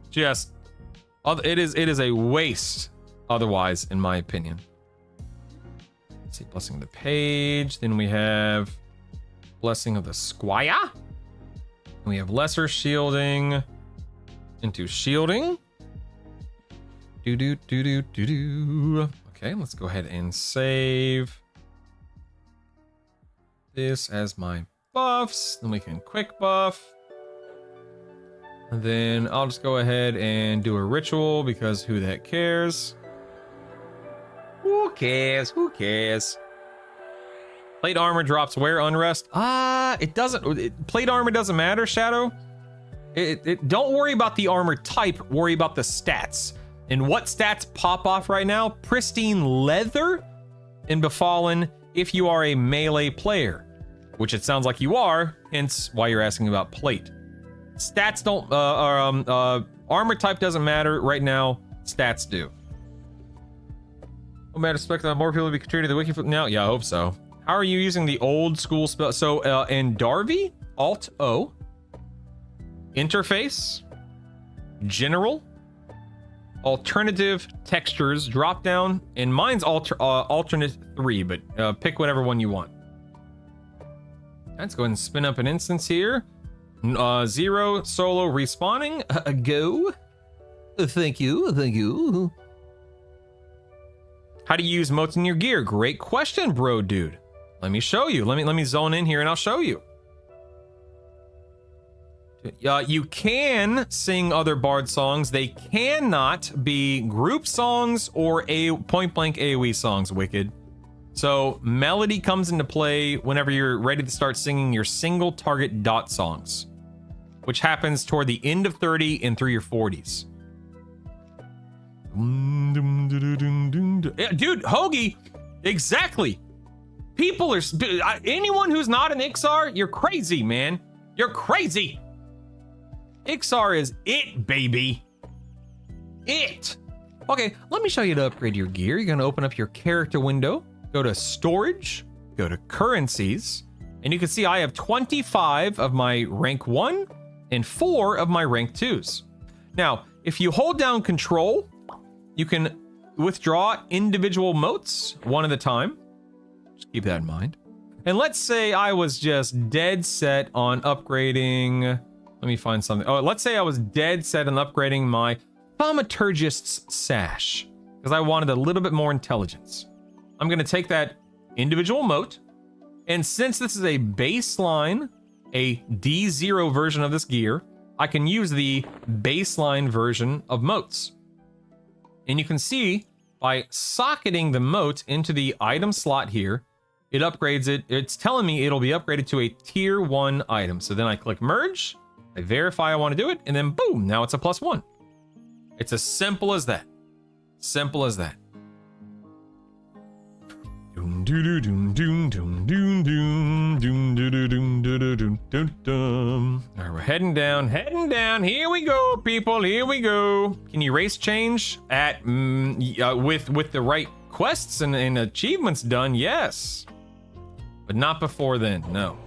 Just, it is a waste otherwise, in my opinion. Let's see, Blessing of the Page. Then we have Blessing of the Squire. And we have lesser shielding into shielding. Okay, let's go ahead and save this as my buffs. Then we can quick buff. And then I'll just go ahead and do a ritual because who the heck cares? Who cares? Who cares? Plate armor drops where, Unrest? It doesn't. Plate armor doesn't matter, Shadow. Don't worry about the armor type. Worry about the stats. And what stats pop off right now? Pristine leather and Befallen if you are a melee player, which it sounds like you are. Hence why you're asking about plate. Stats don't. Armor type doesn't matter right now. Stats do. Oh man, expect more people to be contributing to the wiki now. Yeah, I hope so. How are you using the old school spell? So in Darby, Alt O, interface, general, alternative textures, drop down, and mine's alternate 3, but pick whatever one you want. Let's go ahead and spin up an instance here. 0 solo respawning. Go. Thank you. Thank you. How do you use motes in your gear? Great question, bro, dude. Let me show you. Let me zone in here and I'll show you. You can sing other bard songs. They cannot be group songs or point blank AoE songs, Wicked. So melody comes into play whenever you're ready to start singing your single target dot songs, which happens toward the end of 30 and through your 40s. Yeah, dude, Hoagie, exactly. People are, anyone who's not an Ixar, you're crazy, man. You're crazy. Ixar is it, baby. It. Okay, let me show you to upgrade your gear. You're gonna open up your character window, go to storage, go to currencies, and you can see I have 25 of my rank 1 and 4 of my rank 2s. Now, if you hold down control, you can withdraw individual motes one at a time. Just keep that in mind. And let's say I was just dead set on upgrading. Let me find something. Oh, let's say I was dead set on upgrading my Thaumaturgist's sash because I wanted a little bit more intelligence. I'm going to take that individual mote. And since this is a baseline, a D0 version of this gear, I can use the baseline version of motes. And you can see by socketing the mote into the item slot here, it upgrades it. It's telling me it'll be upgraded to a tier 1 item. So then I click merge, I verify I want to do it, and then boom, now it's a +1. It's as simple as that. Simple as that. All right, we're heading down. Here we go, people. Here we go. Can you race change at with the right quests and achievements done? Yes, but not before then. No.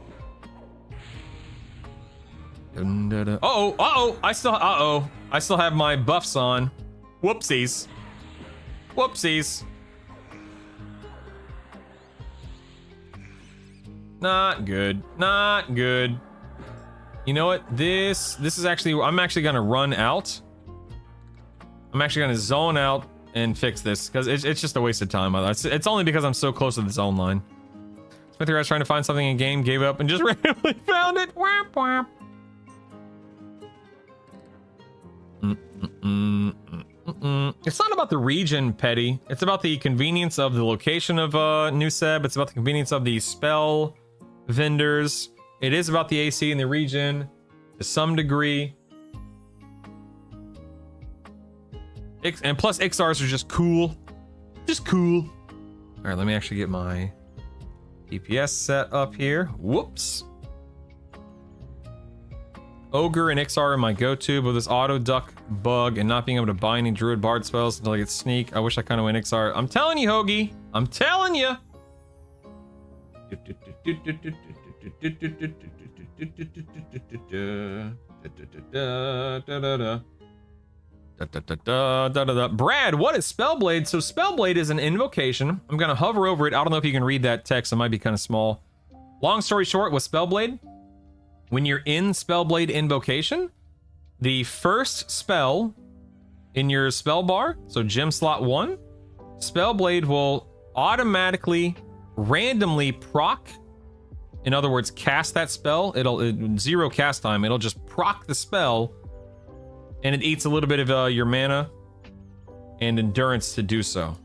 I still have my buffs on. Whoopsies. Not good. Not good. You know what? This is actually, I'm actually gonna run out. I'm actually gonna zone out and fix this because it's just a waste of time. It's only because I'm so close to the zone line. Smithy was trying to find something in game, gave up, and just randomly found it. Whap, whap. It's not about the region, Petty. It's about the convenience of the location of New Seb. It's about the convenience of the spell vendors. It is about the AC in the region to some degree. And plus XRs are just cool. Just cool. All right, let me actually get my DPS set up here. Whoops. Ogre and XR are my go-to, but this auto duck bug and not being able to buy any druid bard spells until I get sneak. I wish I kind of went XR. I'm telling you, Hoagie. I'm telling you. Brad, what is Spellblade? So Spellblade is an invocation. I'm gonna hover over it. I don't know if you can read that text. It might be kind of small. Long story short, with Spellblade, when you're in Spellblade invocation, the first spell in your spell bar, so gem slot 1, Spellblade will automatically, randomly proc. In other words, cast that spell. It'll zero cast time. It'll just proc the spell, and it eats a little bit of your mana and endurance to do so.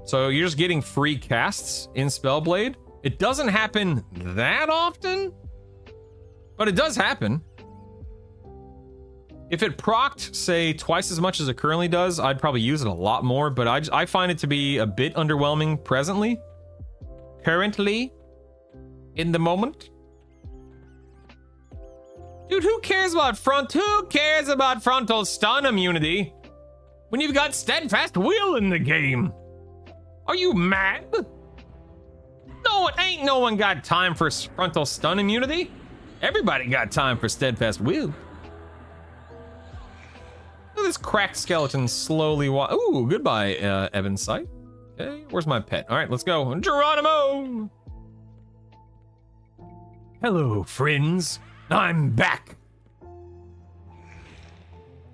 So you're just getting free casts in Spellblade. It doesn't happen that often, but it does happen. If it procced, say, twice as much as it currently does, I'd probably use it a lot more, but I find it to be a bit underwhelming presently. Currently, in the moment. Dude, who cares about frontal stun immunity when you've got steadfast will in the game? Are you mad? No, ain't no one got time for frontal stun immunity. Everybody got time for steadfast will. Look at this cracked skeleton slowly ooh, goodbye, Evan's sight. Okay, where's my pet? All right, let's go. Geronimo! Hello, friends. I'm back.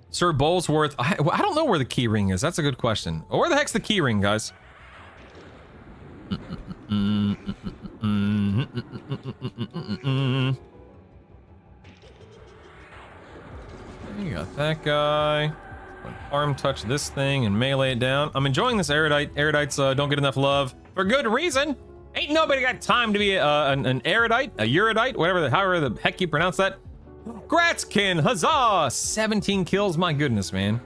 Sir Bolesworth. I don't know where the key ring is. That's a good question. Oh, where the heck's the key ring, guys? You got that guy. Arm touch this thing and melee it down. I'm enjoying this erudite. Erudites don't get enough love for good reason. Ain't nobody got time to be an erudite, a erudite, however the heck you pronounce that. Gratzkin, huzzah! 17 kills, my goodness, man.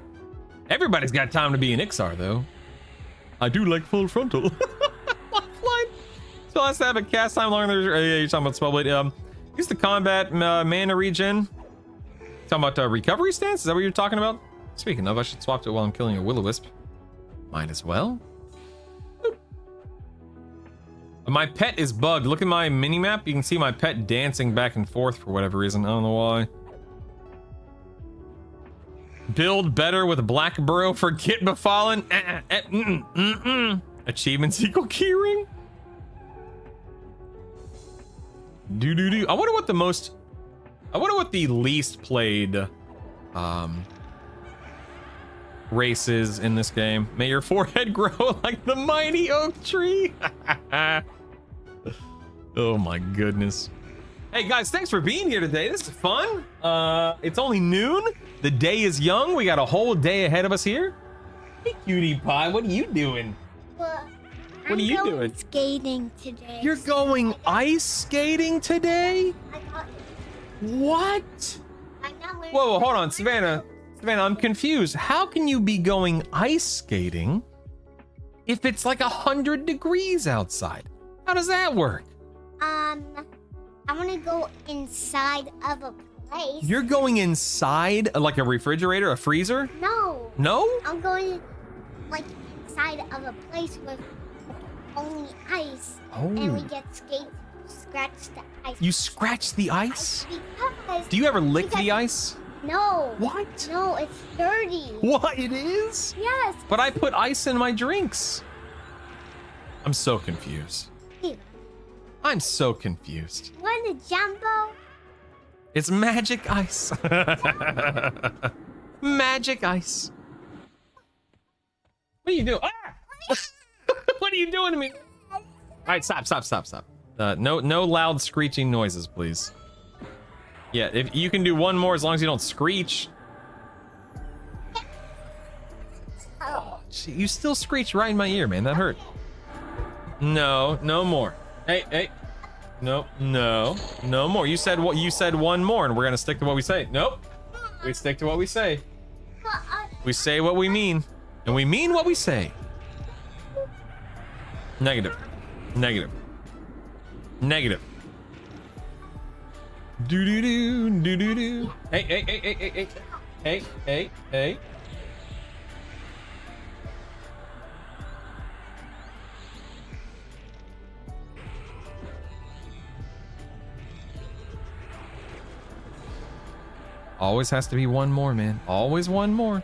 Everybody's got time to be an Ixar, though. I do like full frontal. Lifeline. So let's have a cast time longer. You're talking about Spellblade. Use the combat mana regen. Talking about recovery stance? Is that what you're talking about? Speaking of, I should swap it while I'm killing a will-o-wisp. Might as well. My pet is bugged. Look at my mini-map. You can see my pet dancing back and forth for whatever reason. I don't know why. Build better with Black Burrow. Forget Befallen. Achievements equal keyring. Do. I wonder what the least played race is in this game. May your forehead grow like the mighty oak tree. Oh my goodness. Hey guys, thanks for being here today. This is fun. It's only noon. The day is young. We got a whole day ahead of us here. Hey cutie pie, what are you doing? Well, what are you doing? Skating today. You're going ice skating today? What? I'm not learning. Whoa, hold on, Savannah, I'm confused. How can you be going ice skating if it's like 100 degrees outside? How does that work? I want to go inside of a place. You're going inside like a refrigerator, a freezer? No. No? I'm going like inside of a place with only ice. Oh. And we get scratch the ice. You scratch the ice? Because Do you ever lick the ice? No. What? No, it's dirty. What, it is? Yes. But I put ice in my drinks. I'm so confused. Here. I'm so confused. Want a jumbo? It's magic ice. Magic ice. What are you doing? Ah! What are you doing to me? All right, stop. No loud screeching noises, please. Yeah, if you can do one more as long as you don't screech. Oh, gee, you still screech right in my ear, man. That hurt. No more. Hey. No more. You said what? You said one more, and we're gonna stick to what we say. Nope. We stick to what we say. We say what we mean, and we mean what we say. Negative. Do. Hey. Always has to be one more, man. Always one more.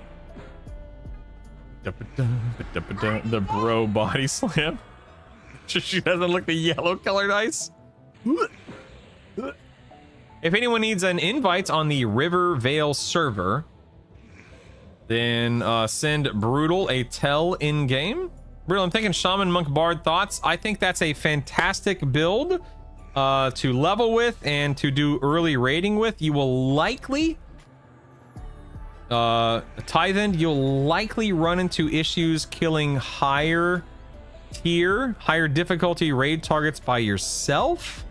The bro body slam. She doesn't look the yellow colored ice. If anyone needs an invite on the Rivervale server, then send Brutal a tell in game. Brutal, I'm thinking Shaman Monk Bard thoughts. I think that's a fantastic build to level with and to do early raiding with. You will likely Tithe End, you'll likely run into issues killing higher difficulty raid targets by yourself.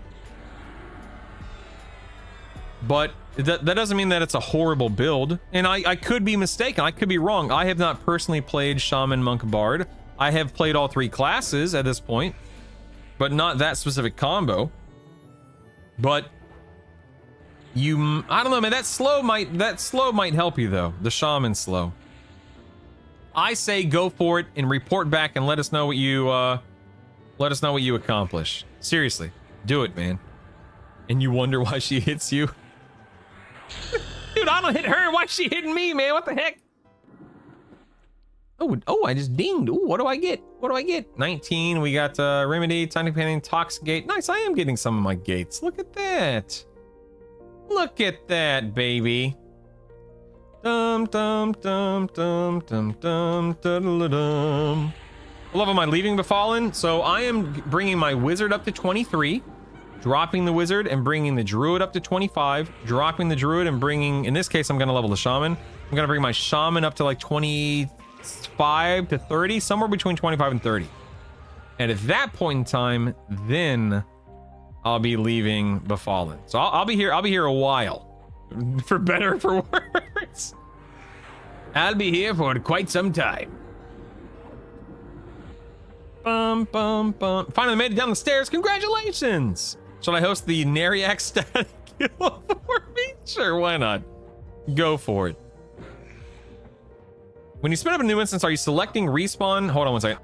But that doesn't mean that it's a horrible build. And I could be mistaken. I could be wrong. I have not personally played Shaman Monk Bard. I have played all three classes at this point, but not that specific combo. But I don't know, man. That slow might help you though. The shaman slow. I say go for it and report back and let us know what you accomplish. Seriously, do it, man. And you wonder why she hits you. Dude, I don't hit her. Why's she hitting me, man? What the heck? Oh, I just dinged. Ooh, what do I get? 19. We got Remedy, Tiny Painting, Toxicate. Nice, I am getting some of my gates. Look at that. Look at that, baby. Dum. I love am I leaving Befallen? So I am bringing my wizard up to 23. Dropping the wizard and bringing the druid up to 25, dropping the druid and bringing, in this case, I'm going to level the shaman. I'm going to bring my shaman up to like 25 to 30, somewhere between 25 and 30. And at that point in time, then I'll be leaving Befallen. So I'll be here a while, for better or for worse. I'll be here for quite some time. Bum. Finally made it down the stairs. Congratulations. Should I host the Neriac static kill for me? Sure, why not? Go for it. When you spin up a new instance, are you selecting respawn? Hold on one second.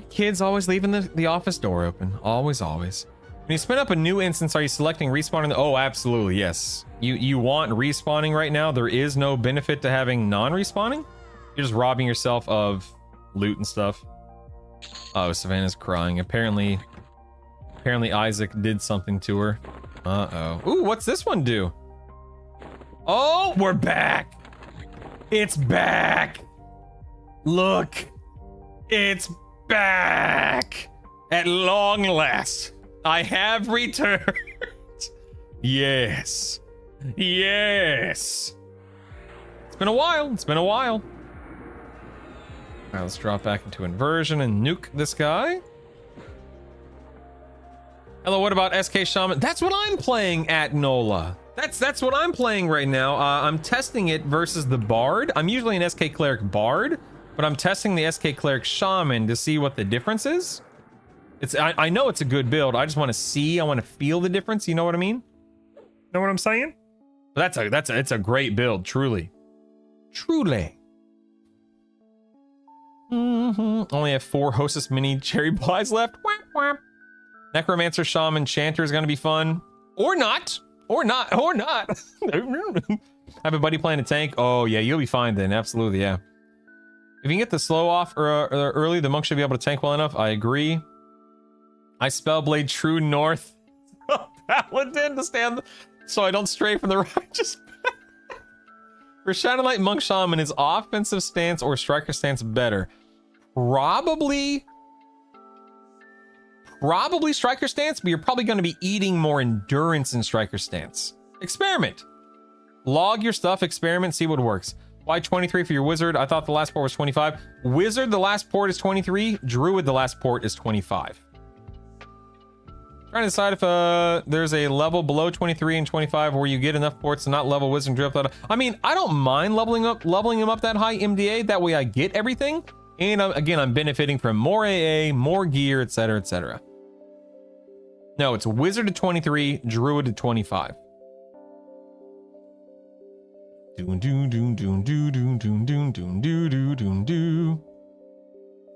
Kids always leaving the office door open. Always. When you spin up a new instance, are you selecting respawn? Oh, absolutely, yes. You want respawning right now. There is no benefit to having non-respawning. You're just robbing yourself of loot and stuff. Oh, Savannah's crying. Apparently Isaac did something to her. Uh-oh. Ooh, what's this one do? Oh, we're back. It's back. Look. It's back. At long last. I have returned. Yes. It's been a while. All right, let's drop back into inversion and nuke this guy. Hello, what about SK Shaman? That's what I'm playing at Nola. That's what I'm playing right now. I'm testing it versus the Bard. I'm usually an SK Cleric Bard, but I'm testing the SK Cleric Shaman to see what the difference is. I know it's a good build. I just want to see. I want to feel the difference. You know what I mean? Know what I'm saying? It's a great build. Truly. Only have 4 Hostess Mini Cherry Pies left. Necromancer, Shaman, Chanter is going to be fun. Or not. I have a buddy playing a tank. Oh yeah, you'll be fine then. Absolutely, yeah. If you can get the slow off early, the monk should be able to tank well enough. I agree. I spellblade true north. Paladin to stand so I don't stray from the righteous. For Shadow Knight, Monk, Shaman, is offensive stance or striker stance better? Probably striker stance, but you're probably going to be eating more endurance in striker stance. Experiment. Log your stuff, experiment, see what works. Why 23 for your wizard? I thought the last port was 25. Wizard, the last port is 23. Druid, the last port is 25. Trying to decide if there's a level below 23 and 25 where you get enough ports to not level wizard drift. I mean, I don't mind leveling them up that high MDA. That way I get everything. And again, I'm benefiting from more AA, more gear, etc., etc. No, it's wizard to 23, druid to 25. Doon doon doon doon doon doon doon doon doon doon doon doon.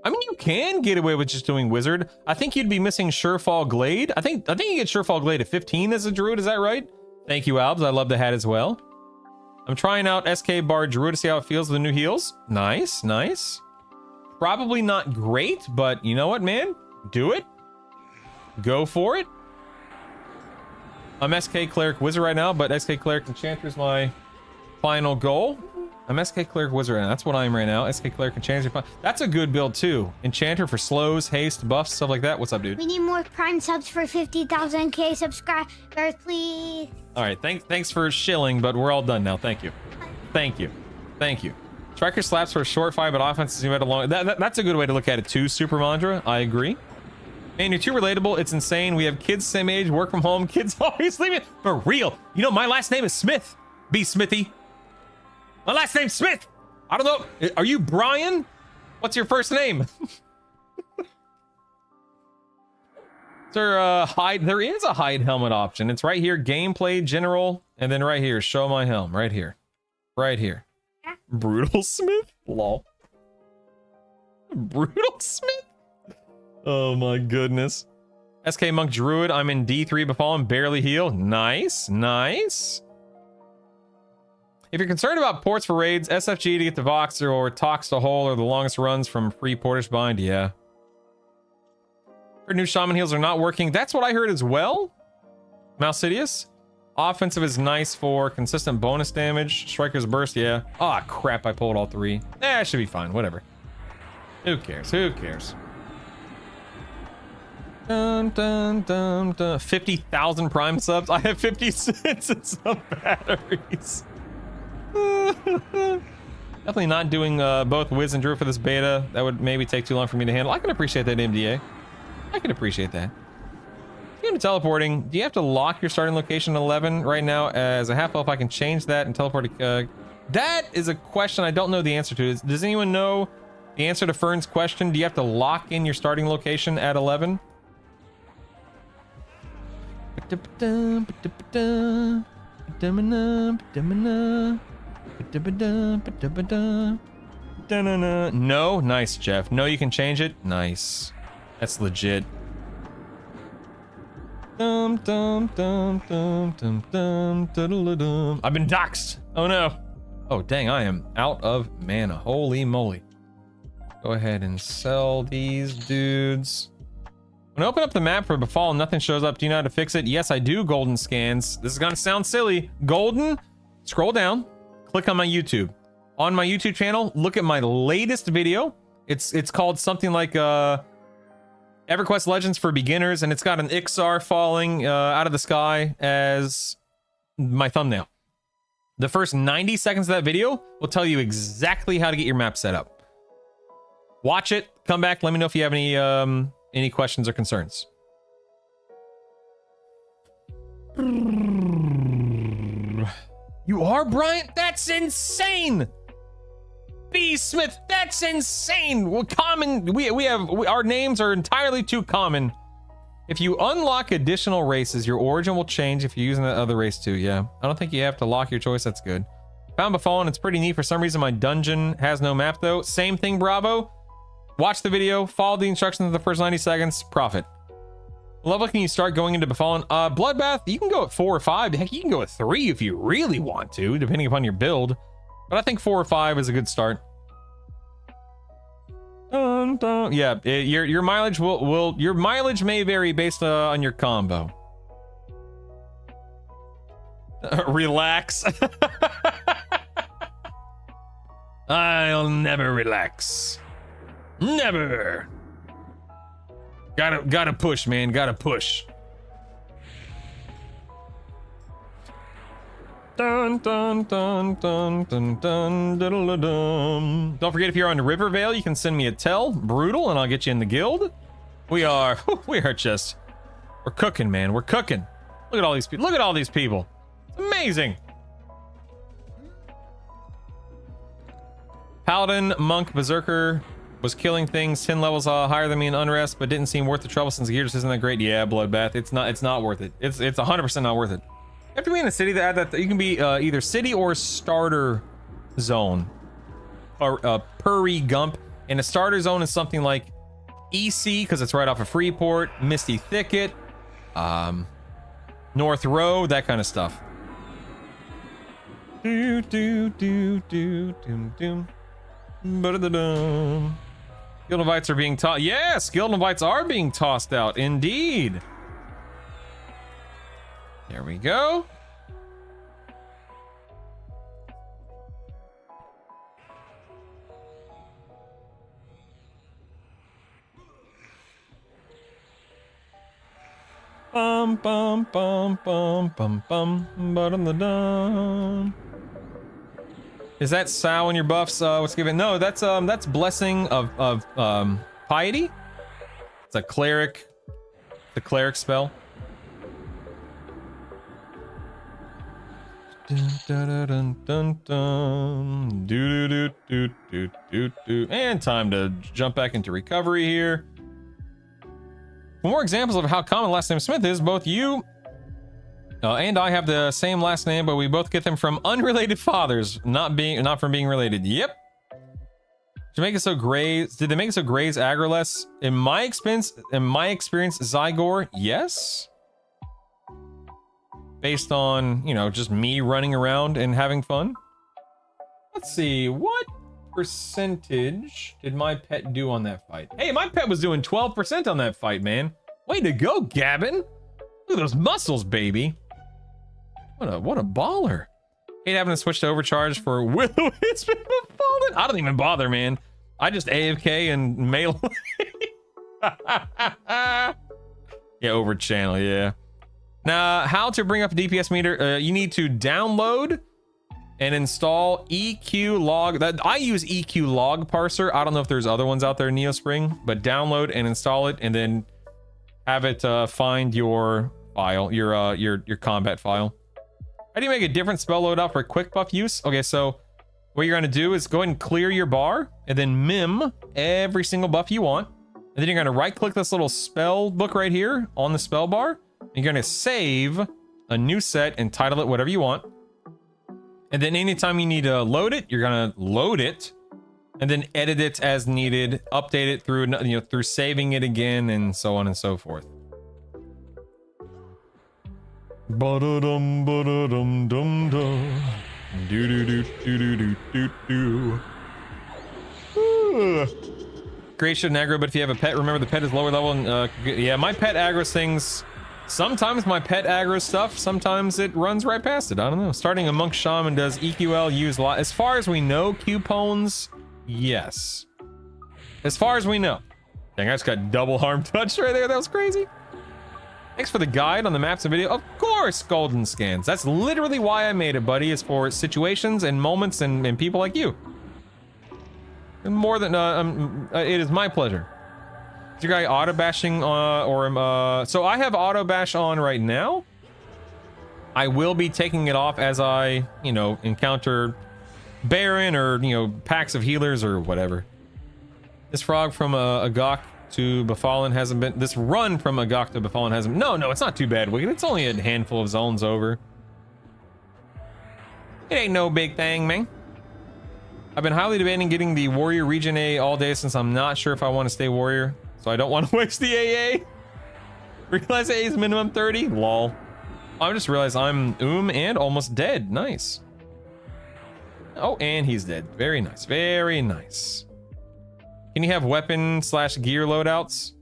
I mean, you can get away with just doing wizard. I think you'd be missing Surefall Glade. I think you get Surefall Glade at 15 as a druid. Is that right? Thank you, Albs. I love the hat as well. I'm trying out SK Bar Druid to see how it feels with the new heals. Nice, nice. Probably not great, but you know what, man? Do it. Go for it. I'm SK Cleric Wizard right now, but SK Cleric Enchanter is my final goal. I'm SK Cleric Wizard, and that's what I am right now. SK Cleric Enchanter. That's a good build too. Enchanter for slows, haste, buffs, stuff like that. What's up, dude? We need more Prime subs for 50,000K subscribers, please. All right, thanks for shilling, but we're all done now. Thank you. Thank you. Thank you. Striker slaps for a short fight, but offense is a long. That's a good way to look at it too, Super Mandra. I agree. Man, you're too relatable. It's insane. We have kids same age, work from home. Kids always leave me. For real. You know, my last name is Smith. B. Smithy. My last name's Smith. I don't know. Are you Brian? What's your first name? There is a hide helmet option. It's right here. Gameplay, general, and then right here. Show my helm. Right here. Right here. Brutal Smith? Lol. Brutal Smith? Oh my goodness. SK Monk Druid. I'm in D3 Befallen. Barely heal. Nice. Nice. If you're concerned about ports for raids, SFG to get the Voxer or Tox to Hole are the longest runs from free Portish Bind. Yeah. Heard new Shaman heals are not working. That's what I heard as well. Malsidious. Offensive is nice for consistent bonus damage. Striker's Burst, yeah. Ah, crap, I pulled all three. Eh, it should be fine, whatever. Who cares? Who cares? Dun, dun, dun, dun. 50,000 Prime subs. I have 50 cents and some batteries. Definitely not doing both Wiz and Drew for this beta. That would maybe take too long for me to handle. I can appreciate that, MDA. I can appreciate that. Speaking of teleporting, do you have to lock your starting location at 11 right now? As a half elf, I can change that and teleport. That is a question I don't know the answer to. Does anyone know the answer to Fern's question? Do you have to lock in your starting location at 11? No? Nice, Jeff. No, you can change it? Nice. That's legit. I've been doxxed. Oh no. Oh dang, I am out of mana. Holy moly. Go ahead and sell these dudes. When I open up the map for Befallen, nothing shows up. Do you know how to fix it? Yes, I do, Golden Scans. This is gonna sound silly. Golden, scroll down, click on my YouTube. On my YouTube channel, look at my latest video. It's called something like EverQuest Legends for Beginners, and it's got an Ixar falling out of the sky as my thumbnail. The first 90 seconds of that video will tell you exactly how to get your map set up. Watch it, come back, let me know if you have any questions or concerns. You are Bryant? That's insane! B. Smith, that's insane. Well, common, our names are entirely too common. If you unlock additional races, your origin will change if you're using that other race too. Yeah, I don't think you have to lock your choice. That's good. Found Befallen, it's pretty neat. For some reason, my dungeon has no map though. Same thing, Bravo. Watch the video, follow the instructions of the first 90 seconds, profit. level can you start going into Befallen? Bloodbath, you can go at 4 or 5. Heck, you can go at 3 if you really want to, depending upon your build. But I think 4 or 5 is a good start. Dun, dun. Yeah, your mileage your mileage may vary based on your combo. Relax. I'll never relax. Never. Gotta push, man. Gotta push. Dun dun dun dun dun dun dun dun. Don't forget, if you're on Rivervale, you can send me a tell, brutal, and I'll get you in the guild. We are just, we're cooking, man. We're cooking. Look at all these people. Look at all these people. It's amazing. Paladin, monk, berserker was killing things 10 levels higher than me in Unrest, but didn't seem worth the trouble since the gear just isn't that great. Yeah, Bloodbath. It's not worth it. It's 100% not worth it. You have to be in a city that add that. You can be either city or starter zone. Or Purry Gump. And a starter zone is something like EC, because it's right off of Freeport, Misty Thicket, North Row, that kind of stuff. Do do do do doom doom. Guild invites are being tossed. Yes, guild invites are being tossed out. Indeed. There we go. Bum bum bum bum bum bum ba-dum-da-dum. Is that Sow in your buffs? What's given? No, that's blessing of piety. It's a cleric. The cleric spell. Dun, dun, dun, dun, dun. Do, do, do, do, do, do. And time to jump back into recovery here. For more examples of how common last name Smith is, both you and I have the same last name, but we both get them from unrelated fathers, not from being related. Yep. To make it so Grays, did they make it so Grays aggro less? In my experience, Zygor, yes. Based on, you know, just me running around and having fun. Let's see, what percentage did my pet do on that fight? Hey, my pet was doing 12% on that fight, man. Way to go, Gavin. Look at those muscles, baby. What a baller. Hate having to switch to overcharge for Will-O-Wisp and Fallen. I don't even bother, man. I just AFK and mail. Yeah, over channel, yeah. Now, how to bring up a DPS meter? You need to download and install EQ log. I use EQ log parser. I don't know if there's other ones out there in Neospring, but download and install it, and then have it find your file, your combat file. How do you make a different spell loadout for quick buff use? Okay, so what you're gonna do is go ahead and clear your bar, and then mim every single buff you want, and then you're gonna right-click this little spell book right here on the spell bar. You're gonna save a new set and title it whatever you want. And then anytime you need to load it, you're gonna load it and then edit it as needed, update it through, you know, through saving it again, and so on and so forth. Ba-da-dum, ba-da-dum, dum, dum. Do-do-do-do-do-do-do. Great shouldn't aggro, but if you have a pet, remember the pet is lower level. And yeah, my pet aggro's things. Sometimes my pet aggro stuff, sometimes it runs right past it. I don't know. Starting a monk shaman does EQL use a lot. As far as we know, Q-pones, yes. As far as we know. Dang, I just got double harm touch right there. That was crazy. Thanks for the guide on the maps and video. Of course, golden scans. That's literally why I made it, buddy. Is for situations and moments and people like you. And more than it is my pleasure. Is your guy auto bashing so I have auto bash on right now. I will be taking it off as I, you know, encounter Baron or, you know, packs of healers or whatever. This frog from Agok to Befallen hasn't been, this run from Agok to Befallen hasn't, no, it's not too bad, Wicked. It's only a handful of zones over. It ain't no big thing, man. I've been highly debating getting the Warrior Region A all day since I'm not sure if I want to stay Warrior. So I don't want to waste the AA. Realize A is minimum 30? Lol. I just realized I'm and almost dead. Nice. Oh, and he's dead. Very nice. Very nice. Can you have weapon / gear loadouts?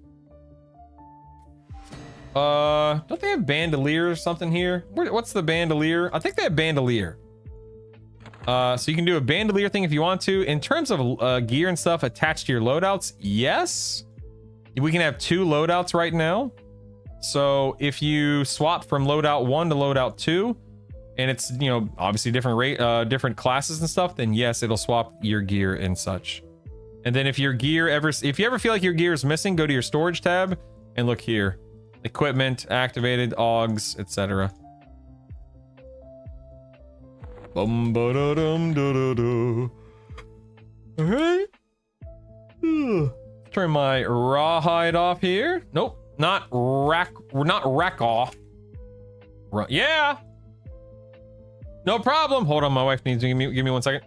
Don't they have bandolier or something here? What's the bandolier? I think they have bandolier. So you can do a bandolier thing if you want to. In terms of gear and stuff attached to your loadouts, yes. We can have 2 loadouts right now. So if you swap from loadout 1 to loadout 2, and it's, you know, obviously different classes and stuff, then yes, it'll swap your gear and such. And then if your gear if you ever feel like your gear is missing, go to your storage tab and look here. Equipment, activated, AUGs, etc. Bum ba da dum da da da. Alright. Turn my rawhide off here. Nope, not rack off. Yeah. No problem. Hold on, my wife needs to give me 1 second.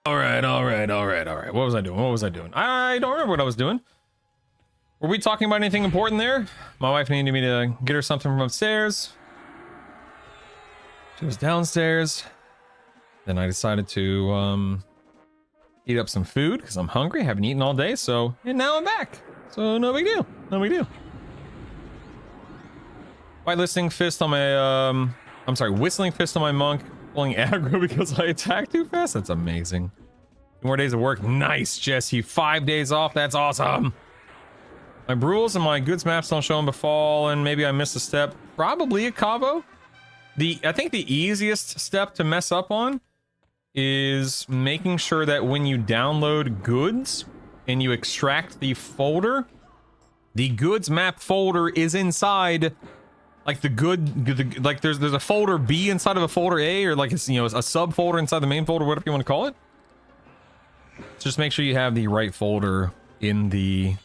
All right. What was I doing? I don't remember what I was doing. Were we talking about anything important there? My wife needed me to get her something from upstairs. She was downstairs. Then I decided to eat up some food because I'm hungry. Haven't eaten all day, and now I'm back. So no big deal. No big deal. Whistling fist on my monk, pulling aggro because I attacked too fast. That's amazing. 2 more days of work. Nice, Jesse. 5 days off. That's awesome. My rules and my goods maps don't show in Befall, and maybe I missed a step. Probably a Cavo. I think the easiest step to mess up on is making sure that when you download goods and you extract the folder, the goods map folder is inside, like like there's a folder B inside of a folder A, or like it's, you know, a subfolder inside the main folder, whatever you want to call it. So just make sure you have the right folder in the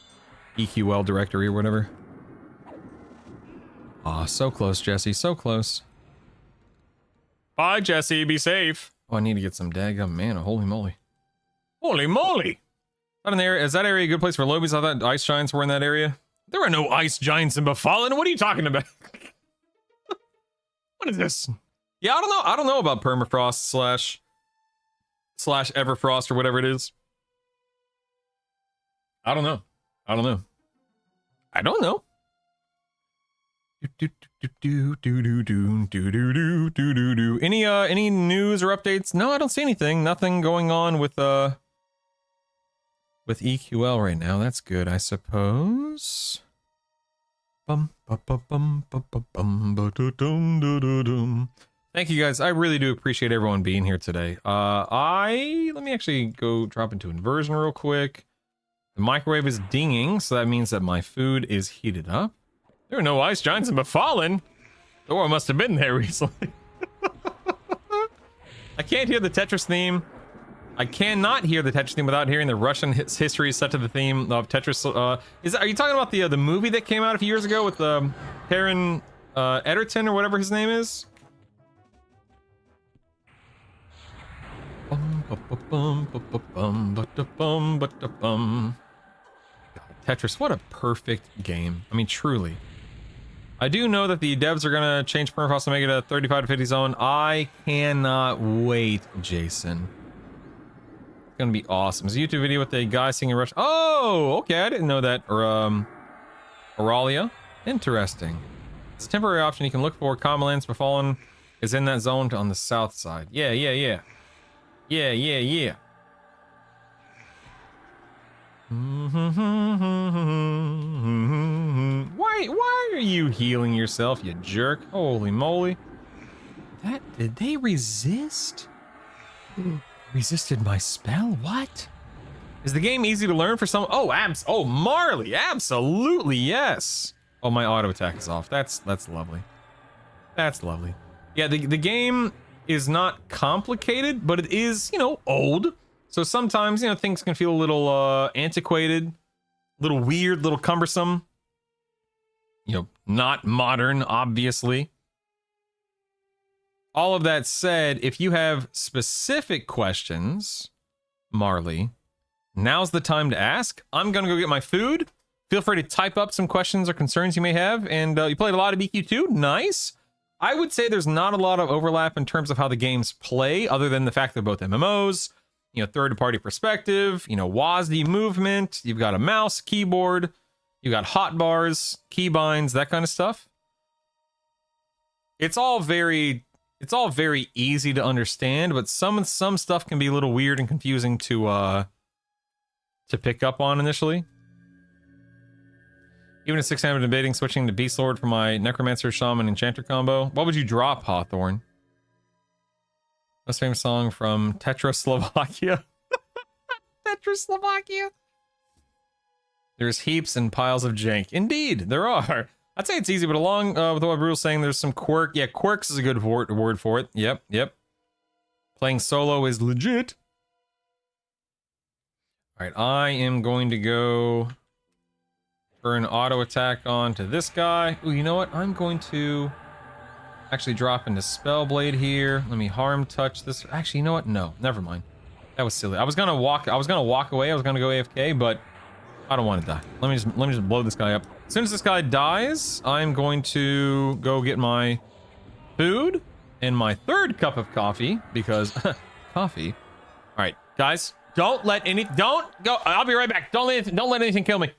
EQL directory or whatever. Aw, so close, Jesse, so close. Bye, Jesse, be safe. Oh, I need to get some daggum mana, holy moly. Holy moly! Not an area. Is that area a good place for lobies? I thought ice giants were in that area. There are no ice giants in Befallen. What are you talking about? What is this? Yeah, I don't know. I don't know about permafrost slash Everfrost or whatever it is. I don't know. I don't know. I don't know. Any news or updates? No, I don't see anything. Nothing going on with EQL right now. That's good, I suppose. Thank you guys. I really do appreciate everyone being here today. Let me actually go drop into inversion real quick. The microwave is dinging, so that means that my food is heated up. There are no ice giants in Befallen. Or I must have been there recently. I can't hear the Tetris theme. I cannot hear the Tetris theme without hearing the Russian history set to the theme of Tetris. Are you talking about the movie that came out a few years ago with Taron Egerton or whatever his name is? Tetris, what a perfect game. I mean, truly. I do know that the devs are gonna change permafrost to make it a 35 to 50 zone. I cannot wait, Jason. It's gonna be awesome. It's a YouTube video with a guy singing Russian. Oh, okay, I didn't know that. Or, Auralia. Interesting. It's a temporary option you can look for. Common lands Befallen is in that zone on the south side. Yeah. Why are you healing yourself, you jerk? Holy moly. Did they resist? Resisted my spell? What? Is the game easy to learn for some? Oh, Marley, absolutely, yes. Oh, my auto attack is off. That's lovely. That's lovely. Yeah, the game is not complicated, but it is, old. So sometimes, things can feel a little antiquated, a little weird, a little cumbersome. Not modern, obviously. All of that said, if you have specific questions, Marley, now's the time to ask. I'm gonna go get my food. Feel free to type up some questions or concerns you may have. And you played a lot of EQ2, nice. I would say there's not a lot of overlap in terms of how the games play, other than the fact they're both MMOs. Third-party perspective, WASD movement, you've got a mouse, keyboard, you got hotbars, keybinds, that kind of stuff. It's all very easy to understand, but some stuff can be a little weird and confusing to pick up on initially. Even at 6 I'm debating switching to Beast Lord for my Necromancer, Shaman, Enchanter combo. What would you drop, Hawthorne? Most famous song from Czechoslovakia. Czechoslovakia. There's heaps and piles of jank. Indeed, there are. I'd say it's easy, but along with what Brutal's saying, there's some quirk. Yeah, quirks is a good word for it. Yep. Playing solo is legit. All right, I am going to go for an auto attack onto this guy. Ooh, you know what? I'm going to actually drop into Spellblade here. Let me harm touch this. Actually, you know what? No, never mind. That was silly. I was gonna walk away. I was gonna go AFK, but I don't want to die. Let me just blow this guy up. As soon as this guy dies, I'm going to go get my food and my third cup of coffee because coffee. All right, guys, don't go. I'll be right back. Don't let anything kill me.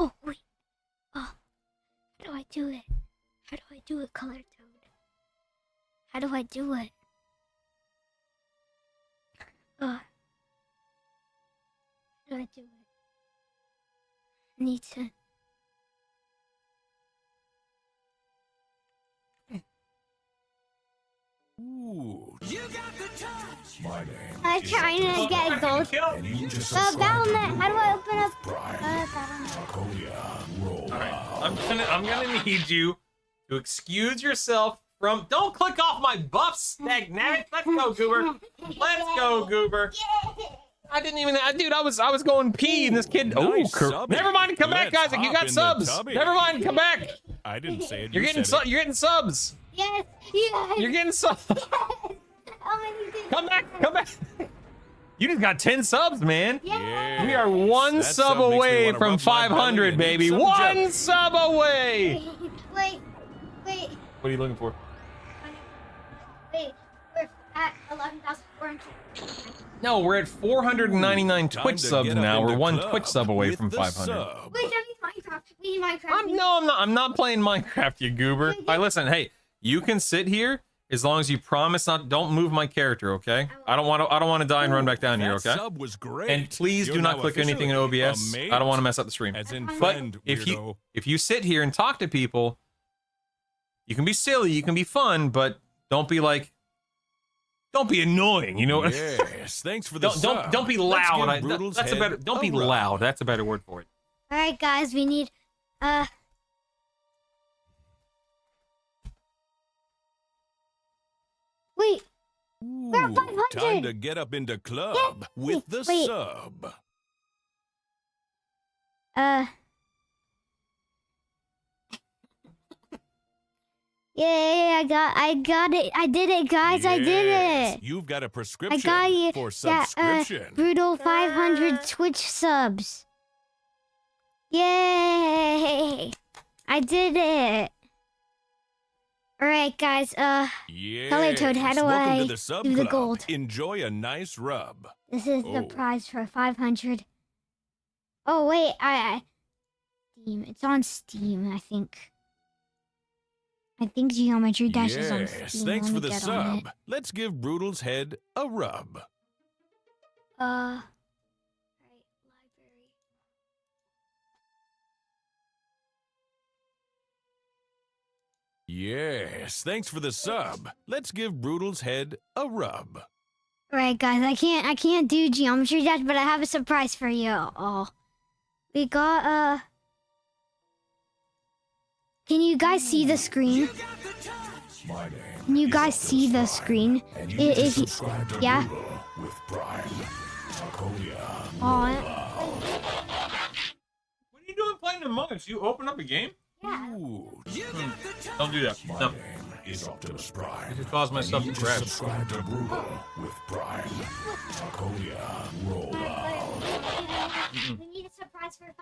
Oh, wait. Oh, how do I do it? How do I do it, Color Toad? How do I do it? How do I do it? need to. Ooh, you got the touch. My name I'm trying to get gold. Battle.net. How do I open up? All right, I'm gonna need you to excuse yourself from. Don't click off my buffs, dagnabbit. Let's go, Goober. Let's go, Goober. I didn't even, dude. I was going pee, and this kid. Nice subbing. Never mind. Come back, Let's guys. You hop got in the subs. tubby. Never mind. Come back. I didn't say it. You're you getting said it. you're getting subs. Yes. Yes. You're getting subs. How many did? Come back. Come back. You just got 10 subs, man. Yeah. We are one That sub makes me away wanna from rub my belly 500, and eat baby. some One jelly. sub away. Wait. What are you looking for? We're at 11,400. No, we're at 499 Time Twitch to subs get up now. in We're the one club Twitch sub away with from the 500. sub. Wait, that means Minecraft. We need Minecraft. I'm not playing Minecraft, you goober. All right, listen, hey, you can sit here as long as you promise don't move my character, okay? I don't want to die and run back down here, That okay? sub was great. And please You're do not now click anything in officially OBS. a mate. I don't want to mess up the stream. As in But friend, if weirdo. you sit here and talk to people, you can be silly, you can be fun, but don't be annoying, you know what? Yes, thanks for the Don't sub. don't be Let's loud. give Brutal's That's a head better. Don't be rub. loud. That's a better word for it. All right, guys, we need Wait. We're at Ooh, 500. time to get up into club with the Wait. sub. Yeah, I got it. I did it, guys. I did Yes, it. You've got a prescription I got you. for subscription. Brutal 500 Twitch subs. Yay! I did it. All right, guys. Yes. Color Toad, how do Welcome I to the sub do the club. gold? Enjoy a nice rub. This is the Oh. prize for 500. Oh wait, Steam. It's on Steam, I think. I think Geometry Dash is on Steam. Yes, thanks Let for me the get on it. sub. Let's give Brutal's head a rub. Right, library. Yes, thanks for the sub. Let's give Brutal's head a rub. Right, guys, I can't do Geometry Dash, but I have a surprise for you all. We got Can you guys see the screen? Can you guys see the screen? If you, yeah. Oh, What are you doing playing Among Us? You open up a game? yeah. Ooh, Don't do that. No. is Optimus Prime. I just caused myself to crash. Subscribe to Brutal with Prime. Taconia, roll out. We need a surprise for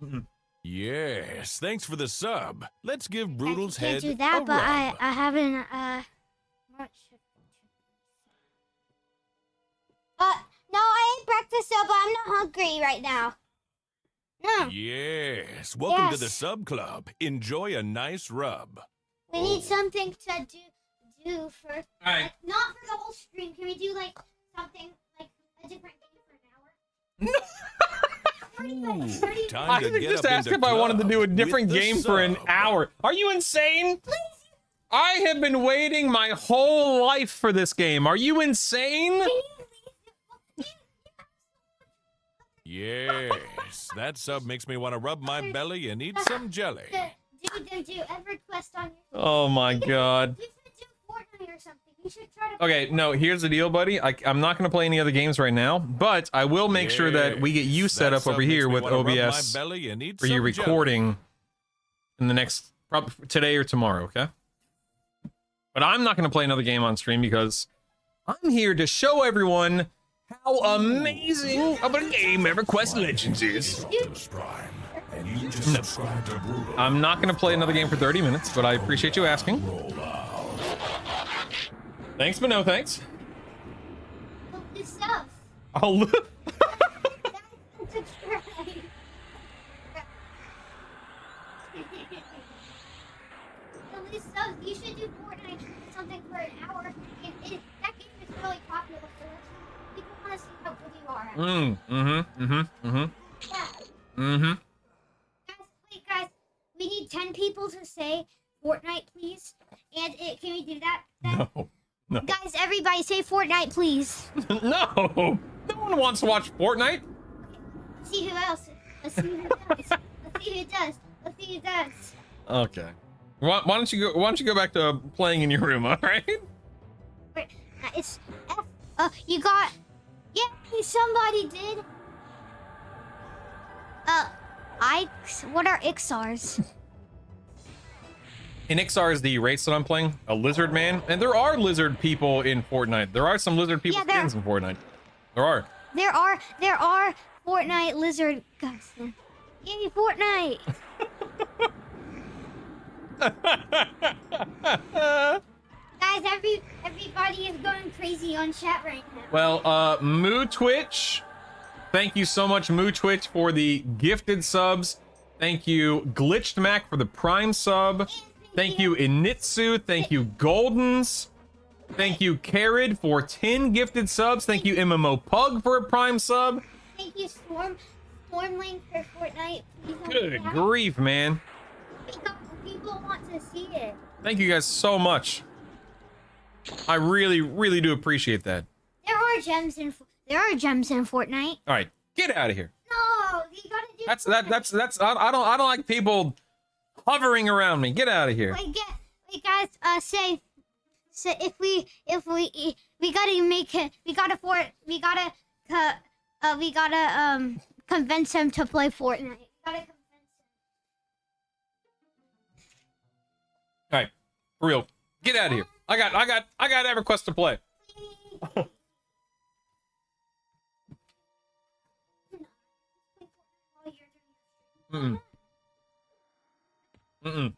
500. Yes, thanks for the sub. Let's give Brutal's I can't head do that, a but rub. I haven't no, I ate breakfast, so but I'm not hungry right now. No, Yes, welcome to the Yes. sub club. Enjoy a nice rub. we need something to do for Alright. not for the whole stream. Can we do like something like a different game for an hour? Ooh, time I to get just up asked into if I wanted to do a club different with the game for an sub. hour. Are you insane? I have been waiting my whole life for this game. Are you insane? Yes, that sub makes me want to rub my belly and eat some jelly. Do EverQuest on your. Oh my god. You should do Fortnite or something. You should try to. Okay, no, here's the deal, buddy. I'm not going to play any other games right now, but I will make sure that we get you Yes, set that up sub over makes here me with wanna rub my OBS belly and eat for you some jelly. recording in the next, probably today or tomorrow, okay? But I'm not going to play another game on stream because I'm here to show everyone how amazing of a game EverQuest Legends is. Optimus Prime, and you just subscribe to Brutal. I'm not going to play another game for 30 minutes, but I appreciate you asking. Roll out. Thanks, but no thanks. This stuff. I'll look. Subscribe. This stuff. You should do Fortnite or something for an hour. That game is really popular, so people want to see how good you are. At it. Mm-hmm. Yeah. Mm-hmm. Wait, guys. We need 10 people to say Fortnite, please. And can we do that? No. No. Guys, everybody say Fortnite, please. No. No one wants to watch Fortnite. Let's see who else. Let's see who does. Let's see who does. Let's see who does. Okay. Why don't you go back to playing in your room, all right? Wait, it's F. You got. Yeah, somebody did. What are XRs? In XR is the race that I'm playing, a lizard man, and there are lizard people in Fortnite. There are some lizard people skins in Fortnite. There are. There are Fortnite lizard guys. Yay, Fortnite! Guys, everybody is going crazy on chat right now. Well, Moo Twitch, thank you so much, Moo Twitch, for the gifted subs. Thank you, Glitched Mac, for the Prime sub. Thank you, Initsu. Thank you, Goldens. Thank you, Carrot, for 10 gifted subs. Thank you, MMO Pug, for a Prime sub. Thank you, Stormling, for Fortnite. Good grief, man. People want to see it. Thank you guys so much. I really, really do appreciate that. There are gems in Fortnite. All right, get out of here. No, you gotta do. That's. I don't like people hovering around me. Get out of here. Wait, guys. Say if we gotta convince him to play Fortnite. We gotta convince him. All right, for real. Get out of here. I got EverQuest to play. Mm-mm. Mm-mm.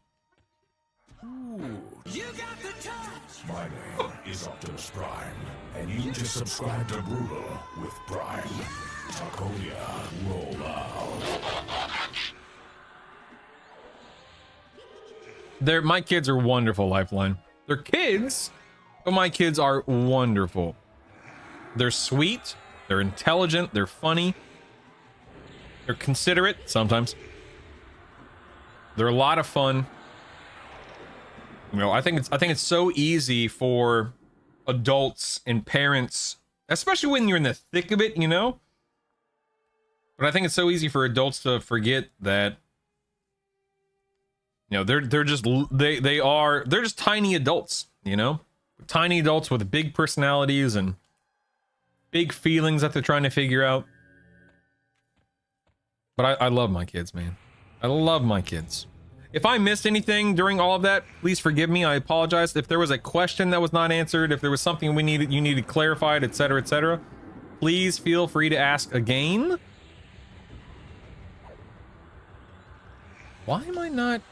My name is Optimus Prime, and you just subscribed to Brutal with Prime. Takoya, roll out. My kids are wonderful, Lifeline. They're kids, but my kids are wonderful. They're sweet, they're intelligent, they're funny, they're considerate sometimes. They're a lot of fun. You know, I think it's so easy for adults and parents, especially when you're in the thick of it, you know? But I think it's so easy for adults to forget that, you know, they're just tiny adults, you know? Tiny adults with big personalities and big feelings that they're trying to figure out. But I love my kids, man. I love my kids. If I missed anything during all of that, please forgive me. I apologize. If there was a question that was not answered, if there was something you needed clarified, etc., please feel free to ask again. Why am I not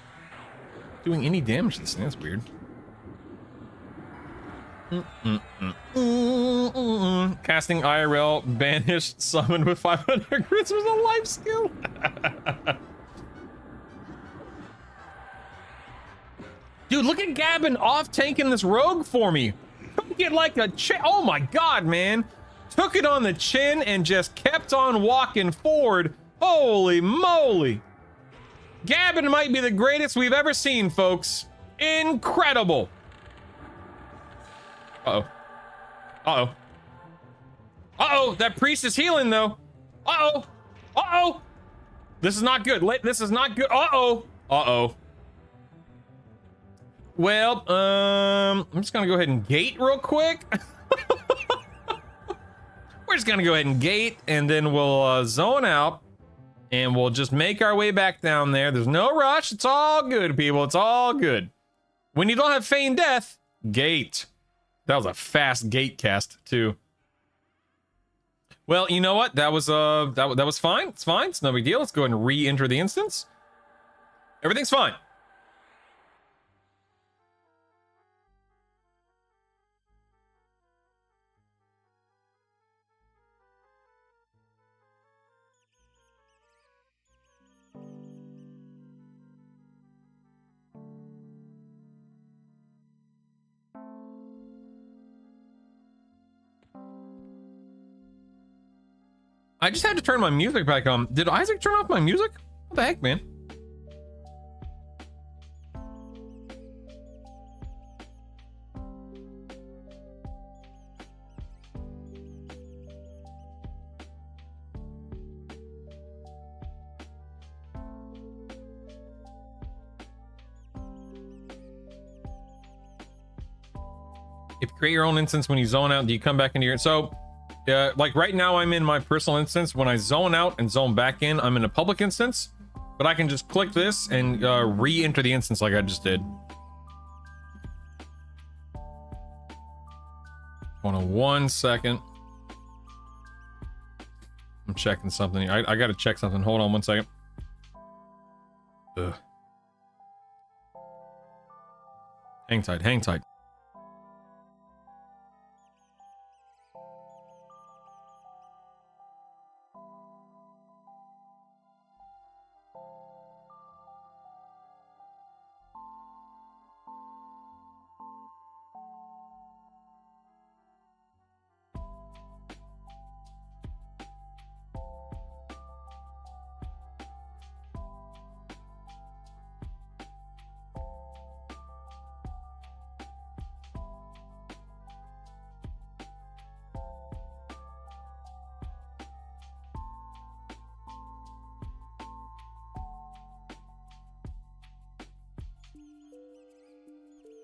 doing any damage to this thing? That's weird. Casting IRL, banished, summoned with 500 crits was a life skill. Dude, look at Gavin off tanking this rogue for me. Took it like a chin. Oh my god, man. Took it on the chin and just kept on walking forward. Holy moly. Gavin might be the greatest we've ever seen, folks. Incredible. Uh-oh. Uh-oh. Uh-oh, that priest is healing, though. Uh-oh. Uh-oh. This is not good. This is not good. Uh-oh. Uh-oh. Well, I'm just gonna go ahead and gate real quick. We're just gonna go ahead and gate, and then we'll zone out, and we'll just make our way back down there. There's no rush. It's all good, people. It's all good. When you don't have feigned death, gate. That was a fast gate cast too. Well, you know what? That was that was fine. It's fine. It's no big deal. Let's go ahead and re-enter the instance. Everything's fine. I just had to turn my music back on. Did Isaac turn off my music? What the heck, man? If you create your own instance when you zone out, do you come back into your... So, like right now I'm in my personal instance. When I zone out and zone back in, I'm in a public instance. But I can just click this and re-enter the instance like I just did. Hold on 1 second. I'm checking something. I gotta check something. Hold on 1 second. Ugh. Hang tight, hang tight.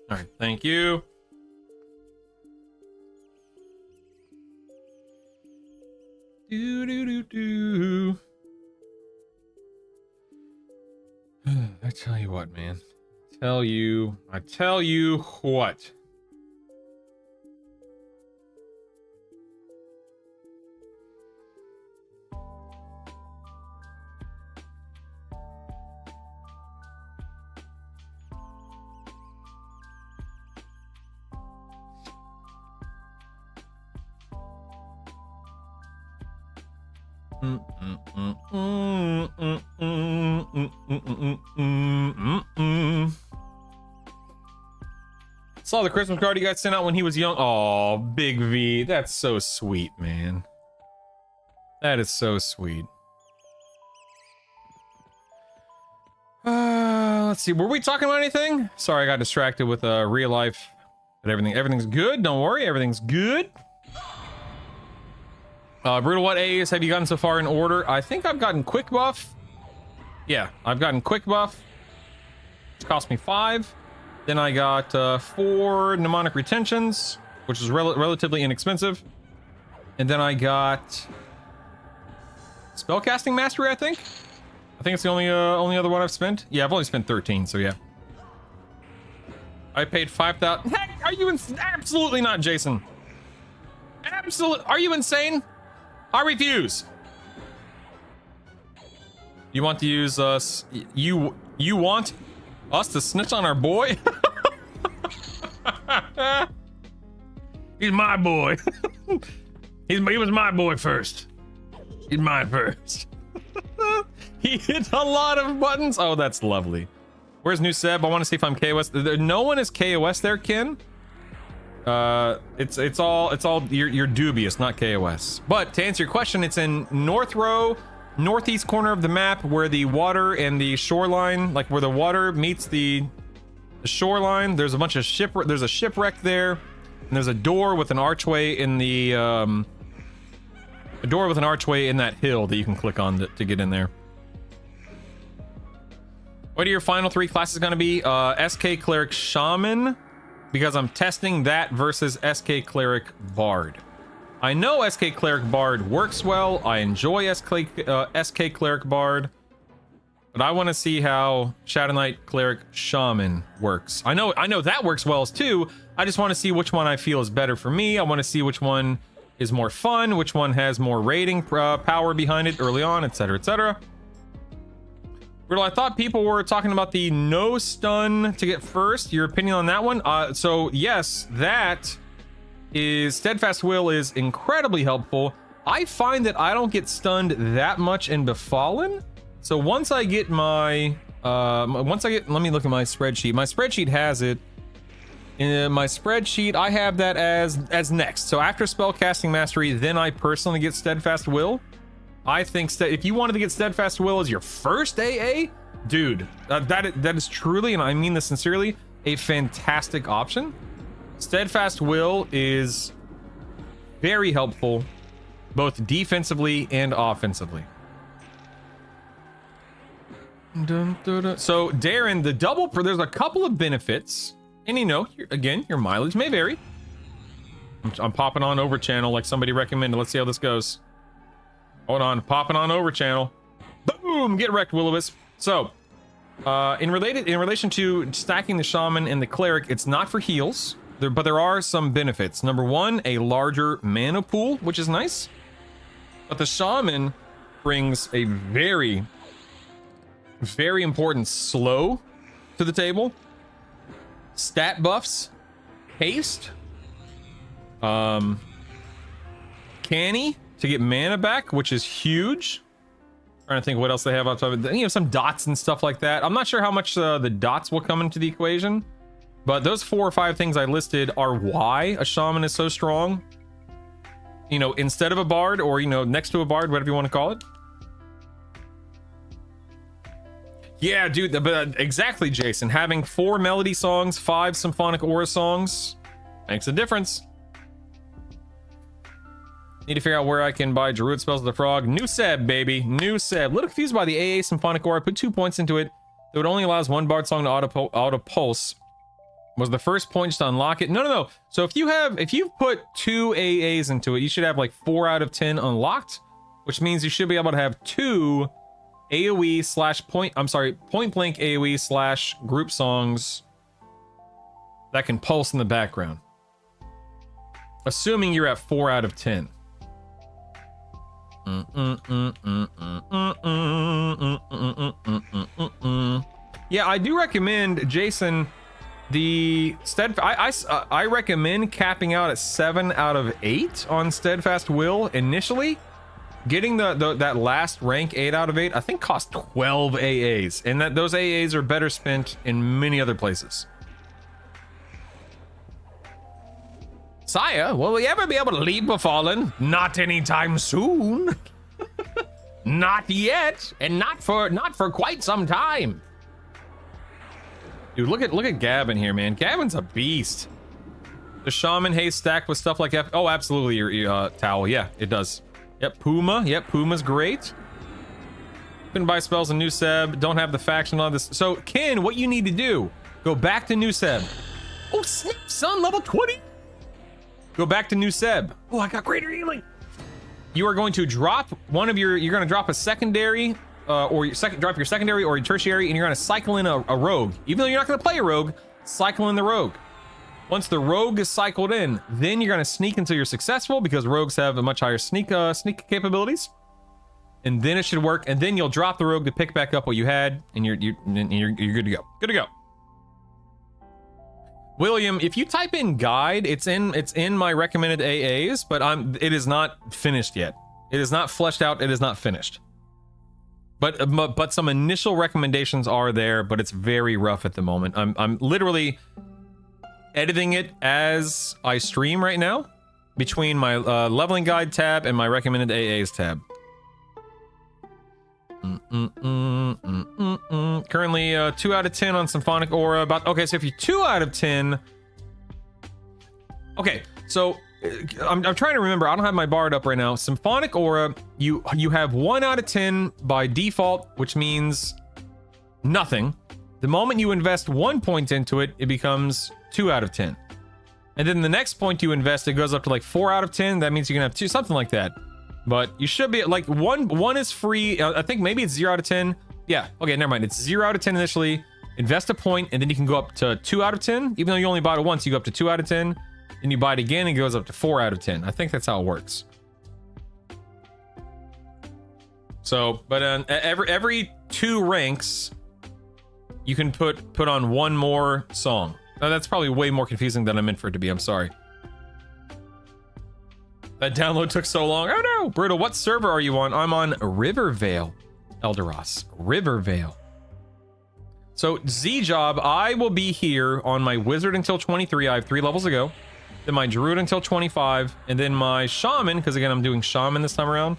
All right, thank you. Do do do do. I tell you what, man. I tell you what. Saw the Christmas card he got sent out when he was young. Oh, Big V. That's so sweet, man. That is so sweet. Let's see. Were we talking about anything? Sorry, I got distracted with real life. But everything's good. Don't worry, everything's good. Brutal, what A's have you gotten so far in order? I think I've gotten quick buff. Yeah, I've gotten quick buff. It's cost me 5. Then I got 4 mnemonic retentions, which is relatively inexpensive. And then I got spellcasting mastery, I think. I think it's the only other one I've spent. Yeah, I've only spent 13, so yeah. I paid 5,000. Heck, are you absolutely not, Jason? Absolutely. Are you insane? I refuse. You want to use us? You want us to snitch on our boy? He's my boy. He was my boy first. He's mine first. He hit a lot of buttons. Oh, that's lovely. Where's new Seb? I want to see if I'm KOS. No one is KOS there, Kin. It's all you're dubious, not KOS. But to answer your question, it's in North Row, northeast corner of the map, where the water and the shoreline, like where the water meets the shoreline. There's a bunch of there's a shipwreck there, and there's a door with an archway in the a door with an archway in that hill that you can click on to get in there. What are your final 3 classes going to be? SK Cleric Shaman, because I'm testing that versus SK Cleric Bard. I know SK Cleric Bard works well. I enjoy SK Cleric Bard, but I want to see how Shadow Knight Cleric Shaman works. I know that works well too. I just want to see which one I feel is better for me. I want to see which one is more fun, which one has more rating power behind it early on, etc., etc. Riddle, I thought people were talking about the no stun to get first. Your opinion on that one? So yes, that is Steadfast Will is incredibly helpful. I find that I don't get stunned that much in Befallen. So once I get my let me look at my spreadsheet. My spreadsheet has it. In my spreadsheet, I have that as next. So after spellcasting mastery, then I personally get Steadfast Will. I think if you wanted to get Steadfast Will as your first AA, dude, that is truly, and I mean this sincerely, a fantastic option. Steadfast Will is very helpful, both defensively and offensively. So Darren, the double, there's a couple of benefits, and you know, again, your mileage may vary. I'm popping on over channel like somebody recommended. Let's see how this goes. Hold on, popping on over channel. Boom, get wrecked, Will-O-Wisp. So, in relation to stacking the shaman and the cleric, it's not for heals, but there are some benefits. Number one, a larger mana pool, which is nice. But the shaman brings a very, very important slow to the table. Stat buffs, haste, canny to get mana back, which is huge. Trying to think what else they have on top of it. You know, some dots and stuff like that. I'm not sure how much the dots will come into the equation, but those 4 or 5 things I listed are why a shaman is so strong. You know, instead of a bard, or you know, next to a bard, whatever you want to call it. Yeah, dude, but exactly, Jason. Having 4 melody songs, 5 symphonic aura songs makes a difference. Need to figure out where I can buy Druid Spells of the Frog. New Seb, baby. New Seb. Little confused by the AA Symphonic Aura. I put 2 points into it. Though it only allows 1 bard song to auto pulse. Was the first point just to unlock it? No. So if you've put 2 AAs into it, you should have like 4 out of 10 unlocked, which means you should be able to have 2 AoE slash point blank AoE slash group songs that can pulse in the background. Assuming you're at 4 out of 10. Yeah, I do recommend, Jason, I recommend capping out at 7 out of 8 on Steadfast Will initially. Getting that last rank 8 out of 8 I think cost 12 AAs, and those AAs are better spent in many other places. Sire, will we ever be able to leave Befallen? Not anytime soon. Not yet, and not for quite some time. Dude, look at Gavin here, man. Gavin's a beast. The shaman haste stacked with stuff like oh, absolutely, your towel. Yeah, it does. Yep, Puma. Yep, Puma's great. Couldn't buy spells in New Seb. Don't have the faction on this. So, Ken, what you need to do? Go back to New Seb. Oh, snap, son, level 20. Go back to New Seb. Oh, I got greater healing. You are going to drop you're going to drop a secondary, drop your secondary or your tertiary, and you're going to cycle in a rogue. Even though you're not going to play a rogue, cycle in the rogue. Once the rogue is cycled in, then you're going to sneak until you're successful, because rogues have a much higher sneak capabilities. And then it should work, and then you'll drop the rogue to pick back up what you had, and you're good to go. Good to go. William, if you type in guide, it's in my recommended AAs, but it is not finished yet. It is not fleshed out. It is not finished. But some initial recommendations are there, but it's very rough at the moment. I'm literally editing it as I stream right now, between my leveling guide tab and my recommended AAs tab. Currently 2 out of 10 on Symphonic Aura. Okay, so if you're 2 out of 10, okay, so I'm trying to remember. I don't have my bard up right now. Symphonic Aura, you have 1 out of 10 by default, which means nothing. The moment you invest 1 point into it, it becomes 2 out of 10, and then the next point you invest, it goes up to like 4 out of 10. That means you can have 2, something like that. But you should be at like one is free. I think maybe it's 0 out of 10. Yeah, okay, never mind. It's 0 out of 10 initially. Invest a point, and then you can go up to 2 out of 10. Even though you only bought it once, you go up to 2 out of 10. Then you buy it again, and it goes up to 4 out of 10. I think that's how it works. So, but every 2 ranks, you can put on 1 more song. That's probably way more confusing than I meant for it to be. I'm sorry. That download took so long. Oh no! Brutal, what server are you on? I'm on Rivervale, Eldoras. Rivervale. So, Z-Job, I will be here on my Wizard until 23. I have 3 levels to go. Then my Druid until 25. And then my Shaman, because again, I'm doing Shaman this time around.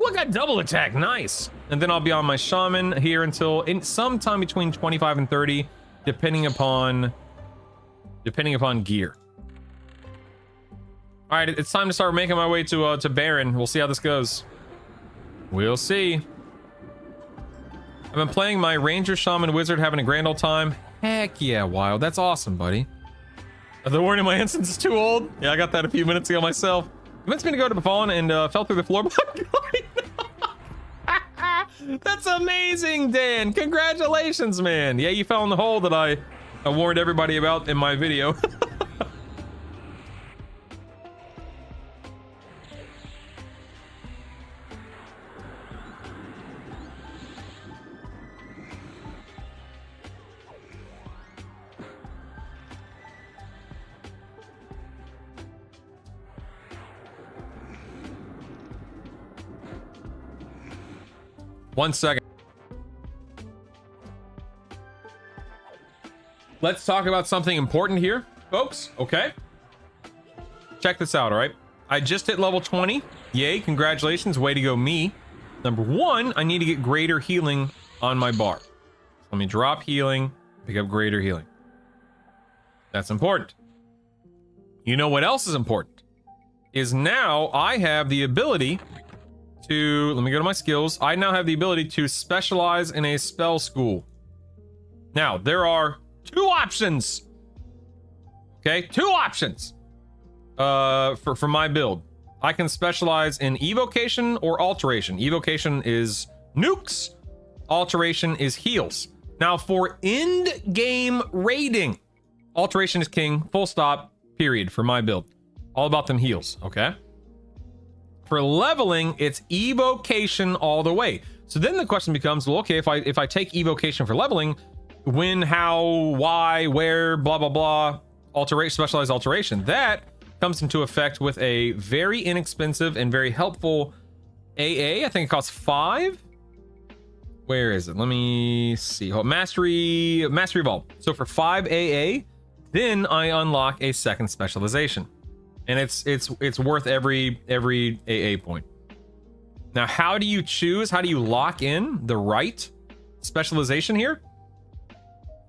Look at double attack, nice. And then I'll be on my shaman here until sometime between 25 and 30, depending upon gear. All right, it's time to start making my way to Baron. We'll see how this goes. We'll see. I've been playing my Ranger, Shaman, Wizard, having a grand old time. Heck yeah, Wild. That's awesome, buddy. The warning my instance is too old. Yeah, I got that a few minutes ago myself. Convinced me to go to Befallen and fell through the floor. That's amazing, Dan. Congratulations, man. Yeah, you fell in the hole that I warned everybody about in my video. 1 second. Let's talk about something important here, folks. Okay. Check this out, all right? I just hit level 20. Yay, congratulations. Way to go, me. Number one, I need to get greater healing on my bar. Let me drop healing, pick up greater healing. That's important. You know what else is important? Is now I have the ability to, let me go to my skills. I now have the ability to specialize in a spell school. Now, there are two options. Okay, two options for my build. I can specialize in evocation or alteration. Evocation is nukes, alteration is heals. Now, for end game raiding, alteration is king, full stop, period, for my build. All about them heals, okay? For leveling, it's evocation all the way. So then the question becomes, well, okay, if I take evocation for leveling, when, how, why, where, blah, blah, blah, alteration, specialized alteration, that comes into effect with a very inexpensive and very helpful AA. I think it costs 5. Where is it? Let me see. Oh, Mastery Vault. So for 5 AA, then I unlock a second specialization. And it's worth every AA point. Now, how do you choose? How do you lock in the right specialization here?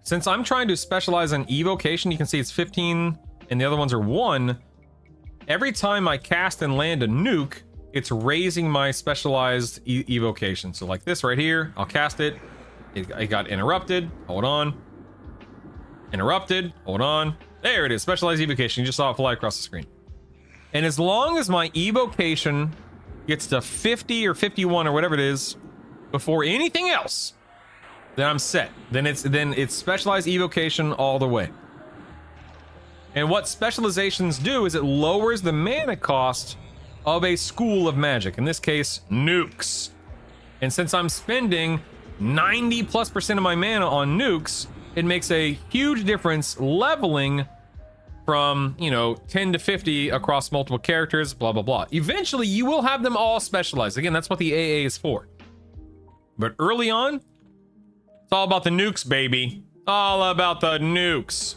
Since I'm trying to specialize in evocation, you can see it's 15 and the other ones are 1. Every time I cast and land a nuke, it's raising my specialized evocation. So like this right here, I'll cast it. It got interrupted. Hold on. Interrupted. Hold on. There it is. Specialized evocation. You just saw it fly across the screen. And as long as my evocation gets to 50 or 51 or whatever it is before anything else, then I'm set. Then it's specialized evocation all the way. And what specializations do is it lowers the mana cost of a school of magic. In this case, nukes. And since I'm spending 90+% of my mana on nukes, it makes a huge difference leveling from, 10 to 50 across multiple characters, blah, blah, blah. Eventually, you will have them all specialized. Again, that's what the AA is for. But early on, it's all about the nukes, baby. All about the nukes.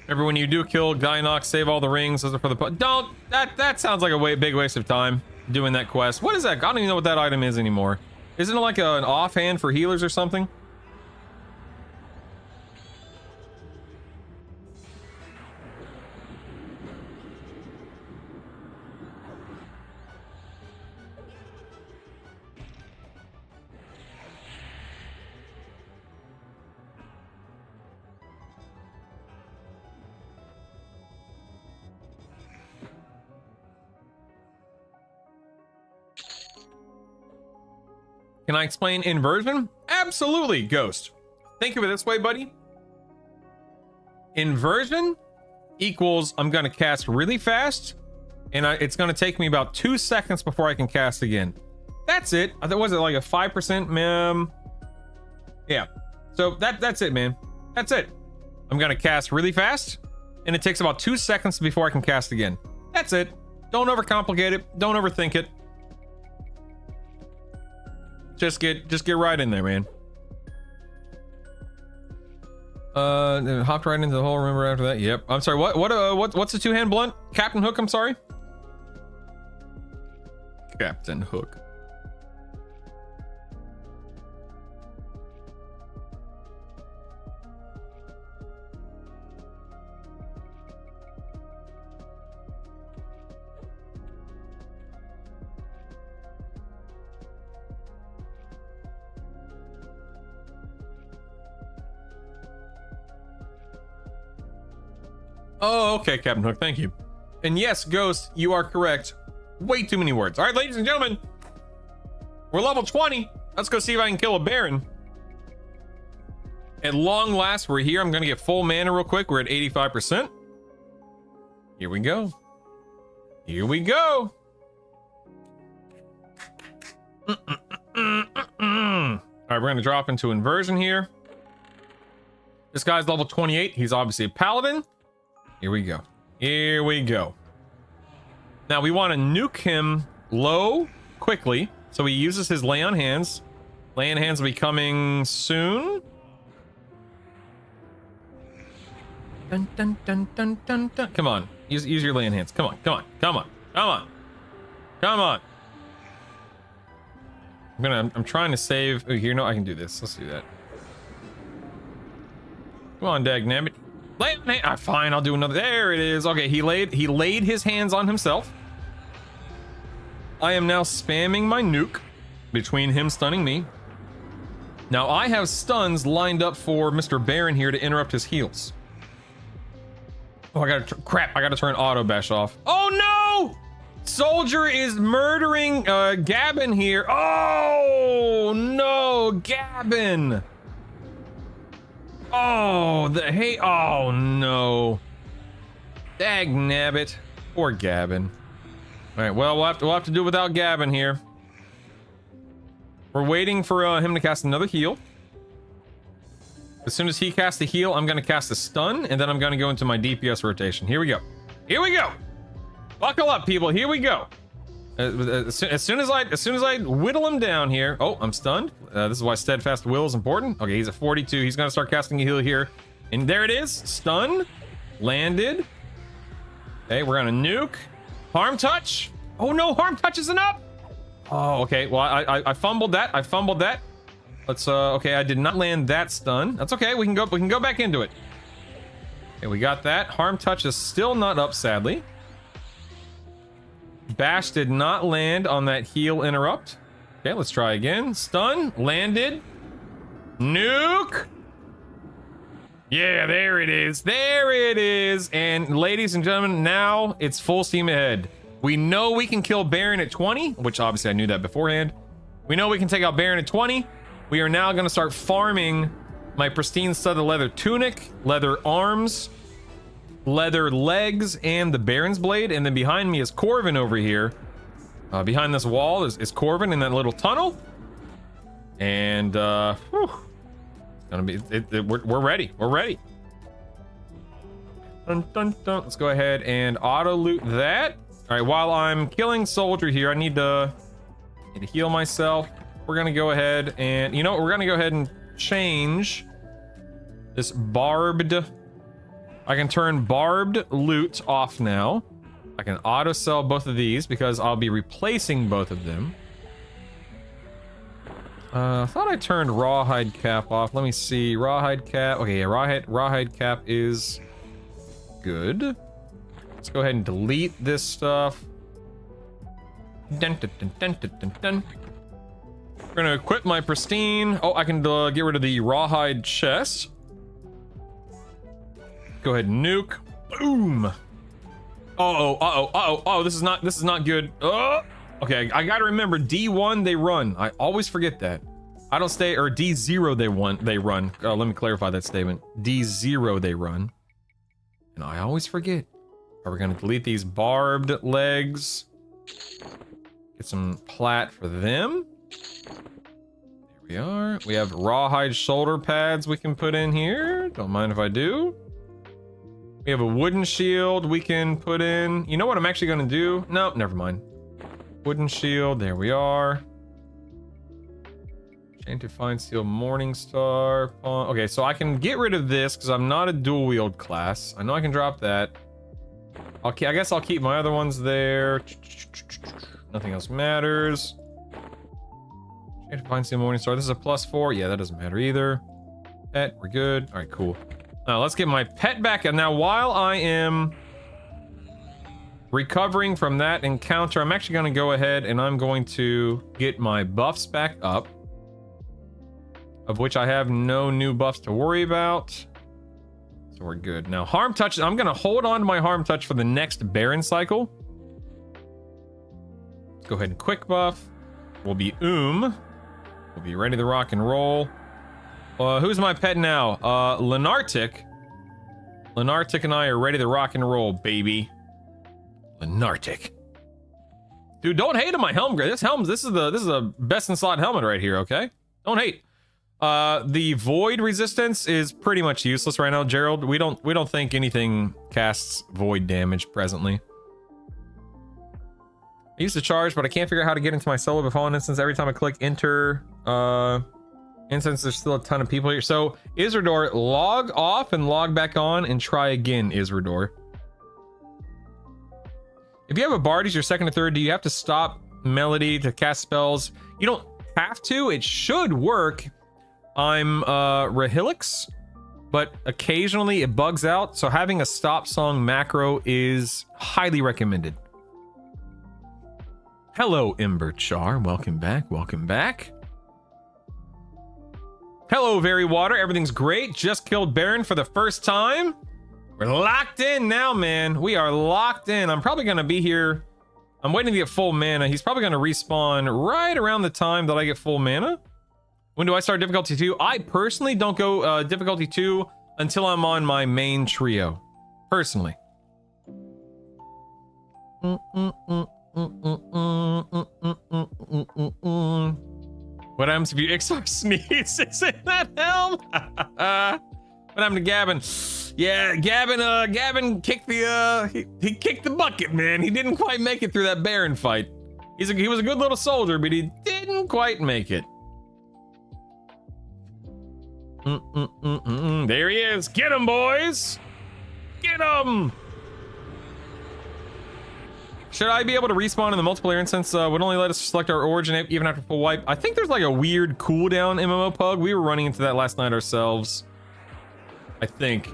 Remember when you do kill Gynox, save all the rings, those are for the... Don't! That sounds like a big waste of time. Doing that quest. What is that? I don't even know what that item is anymore. Isn't it like an offhand for healers or something? Can I explain inversion? Absolutely, Ghost. Think of it this way, buddy. Inversion equals I'm going to cast really fast, and it's going to take me about 2 seconds before I can cast again. That's it. I thought, was it like a 5%? Yeah. So that's it, man. That's it. I'm going to cast really fast, and it takes about 2 seconds before I can cast again. That's it. Don't overcomplicate it. Don't overthink it. Just get right in there, man. Hopped right into the hole. Remember after that? Yep. I'm sorry. What's the two-hand blunt? Captain Hook. I'm sorry. Captain Hook. Oh, okay, Captain Hook, thank you. And yes, Ghost, you are correct. Way too many words. All right, ladies and gentlemen, we're level 20. Let's go see if I can kill a Baron. At long last, we're here. I'm gonna get full mana real quick. We're at 85%. Here we go. Here we go. All right, we're gonna drop into inversion here. This guy's level 28. He's obviously a paladin. Here we go. Here we go. Now we want to nuke him low quickly. So he uses his lay on hands. Lay on hands will be coming soon. Dun, dun, dun, dun, dun, dun. Come on. Use your lay on hands. Come on. Come on. Come on. Come on. Come on. I'm trying to save. Oh, here, no, I can do this. Let's do that. Come on, dagnabbit. Lay on hand. Fine, I'll do another. There it is. Okay, he laid his hands on himself. I am now spamming my nuke between him stunning me. Now I have stuns lined up for Mr. Baron here to interrupt his heals. Oh, I gotta turn auto bash off. Oh no! Soldier is murdering Gavin here. Oh no, Gavin. Oh, oh no. Dagnabbit. Poor Gavin. Alright, well, we'll have to do without Gavin here. We're waiting for him to cast another heal. As soon as he casts the heal, I'm gonna cast a stun, and then I'm gonna go into my DPS rotation. Here we go. Here we go. Buckle up, people. Here we go. As soon as I whittle him down here. Oh, I'm stunned. This is why steadfast will is important. Okay, he's at 42. He's gonna start casting a heal here, and there it is. Stun, landed. Okay, we're gonna nuke. Harm touch. Oh no, harm touch isn't up. Oh, okay. Well, I fumbled that. Let's okay, I did not land that stun. That's okay. We can go back into it. Okay, we got that. Harm touch is still not up, sadly. Bash did not land on that heal interrupt. Okay, let's try again. Stun, landed. Nuke. Yeah, there it is. There it is. And ladies and gentlemen, now it's full steam ahead. We know we can kill Baron at 20, which obviously I knew that beforehand. We know we can take out Baron at 20. We are now going to start farming my pristine studded leather tunic, leather arms, leather legs, and the Baron's blade. And then behind me is Corvin over here. Behind this wall is Corvin in that little tunnel. And whew, it's gonna be we're ready. We're ready. Dun, dun, dun. Let's go ahead and auto loot that. All right, while I'm killing soldier here, I need to heal myself. We're gonna go ahead and, you know what, we're gonna go ahead and change this barbed. I can turn barbed loot off now. I can auto sell both of these because I'll be replacing both of them. I thought I turned rawhide cap off. Let me see. Rawhide cap. Okay, yeah, rawhide cap is good. Let's go ahead and delete this stuff. Dun, dun, dun, dun, dun, dun, dun. We're gonna equip my pristine. Oh, I can get rid of the rawhide chest. Go ahead and nuke. Boom. Oh, this is not good. Okay, I gotta remember D1 they run. I always forget that. I don't stay, or D0 they run. Let me clarify that statement. D0 they run. And I always forget. Are we gonna delete these barbed legs? Get some plat for them. There we are. We have rawhide shoulder pads we can put in here. Don't mind if I do. We have a wooden shield we can put in. You know what I'm actually gonna do? No, never mind. Wooden shield, there we are. Chain to Fine Steel Morningstar. Okay, so I can get rid of this because I'm not a dual wield class. I know I can drop that. I guess I'll keep my other ones there. Nothing else matters. Chain to Fine Steel Morningstar. This is a +4. Yeah, that doesn't matter either. Pet, we're good. All right, cool. Now let's get my pet back. And now while I am recovering from that encounter, I'm actually going to go ahead and I'm going to get my buffs back up, of which I have no new buffs to worry about. So we're good. Now harm touch, I'm going to hold on to my harm touch for the next Baron cycle. Let's go ahead and quick buff. We'll be We'll be ready to rock and roll. Who's my pet now? Lenartic. Lenartic and I are ready to rock and roll, baby. Lenartic. Dude, don't hate on my helm grade. This is the best in slot helmet right here, okay? Don't hate. The void resistance is pretty much useless right now, Gerald. We don't think anything casts void damage presently. I used to charge, but I can't figure out how to get into my solo befallen instance. Every time I click enter instance, there's still a ton of people here. So Isrador, log off and log back on and try again, Isrador. If you have a bard as your second or third, do you have to stop melody to cast spells? You don't have to. It should work. I'm Rahilix, but occasionally it bugs out, so having a stop song macro is highly recommended. Hello, Ember Char. Welcome back. Welcome back. Hello, Very Water. Everything's great. Just killed Baron for the first time. We're locked in now, man. We are locked in. I'm probably going to be here. I'm waiting to get full mana. He's probably going to respawn right around the time that I get full mana. When do I start difficulty 2? I personally don't go difficulty 2 until I'm on my main trio. Personally. What happens if you XR sneezes in that helm? What happened to Gavin? Yeah, Gavin kicked the he kicked the bucket, man. He didn't quite make it through that Baron fight. He was a good little soldier, but he didn't quite make it. There he is. Get him, boys. Get him. Should I be able to respawn in the multiplayer instance? Would only let us select our origin even after full wipe. I think there's like a weird cooldown MMO pug. We were running into that last night ourselves, I think.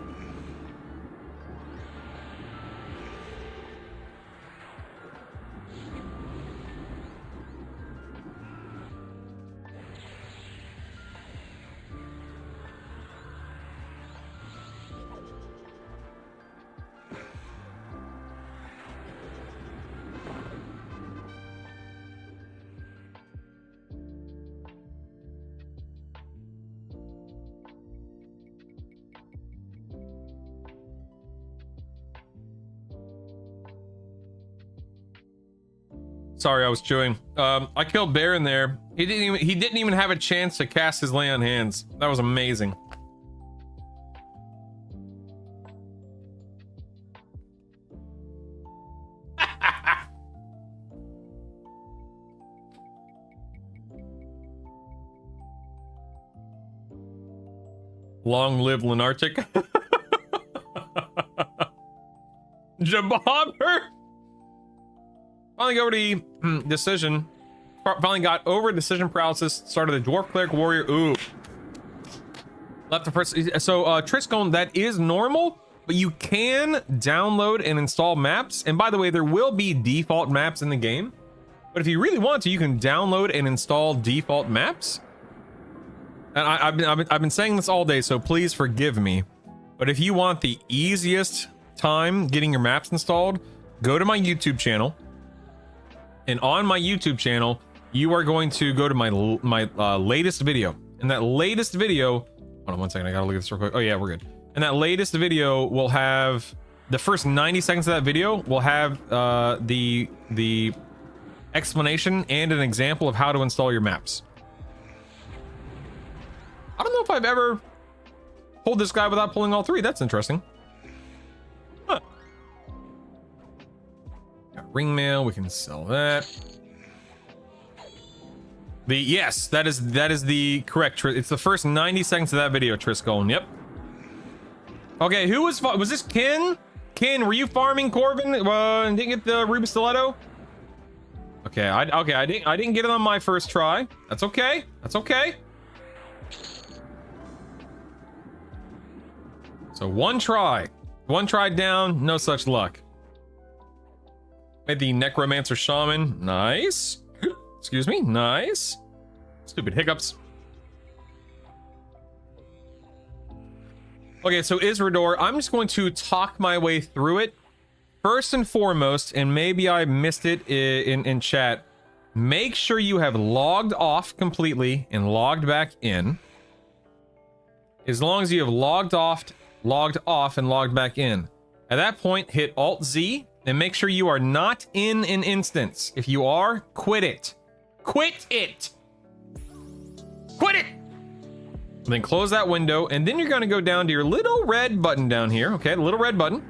Sorry, I was chewing. I killed Baron there. He didn't even have a chance to cast his lay on hands. That was amazing. Long live Lenartic. Jabobber. Finally got over the decision. Finally got over decision paralysis. Started the Dwarf Cleric Warrior. Ooh. Left the person. So Triscone, that is normal, but you can download and install maps. And by the way, there will be default maps in the game. But if you really want to, you can download and install default maps. And I've been saying this all day, so please forgive me. But if you want the easiest time getting your maps installed, go to my YouTube channel. And on my YouTube channel, you are going to go to my latest video. And that latest video, hold on one second, I gotta look at this real quick. Oh yeah, we're good. And that latest video will have the first 90 seconds of that video will have the explanation and an example of how to install your maps. I don't know if I've ever pulled this guy without pulling all three. That's interesting. Huh. Got ring mail, we can sell that. Yes, that is the correct. It's the first 90 seconds of that video, Triscone. Yep. Okay, who was this Ken? Ken, were you farming Corbin? Didn't get the Ruby Stiletto? Okay, I didn't get it on my first try. That's okay. That's okay. So one try down, no such luck. Made the Necromancer Shaman. Nice. Excuse me. Nice. Stupid hiccups. Okay, so Isrador, I'm just going to talk my way through it. First and foremost, and maybe I missed it in chat, make sure you have logged off completely and logged back in. As long as you have logged off and logged back in. At that point, hit Alt-Z and make sure you are not in an instance. If you are, quit it. Quit it! Quit it! And then close that window, and then you're gonna go down to your little red button down here, okay? The little red button.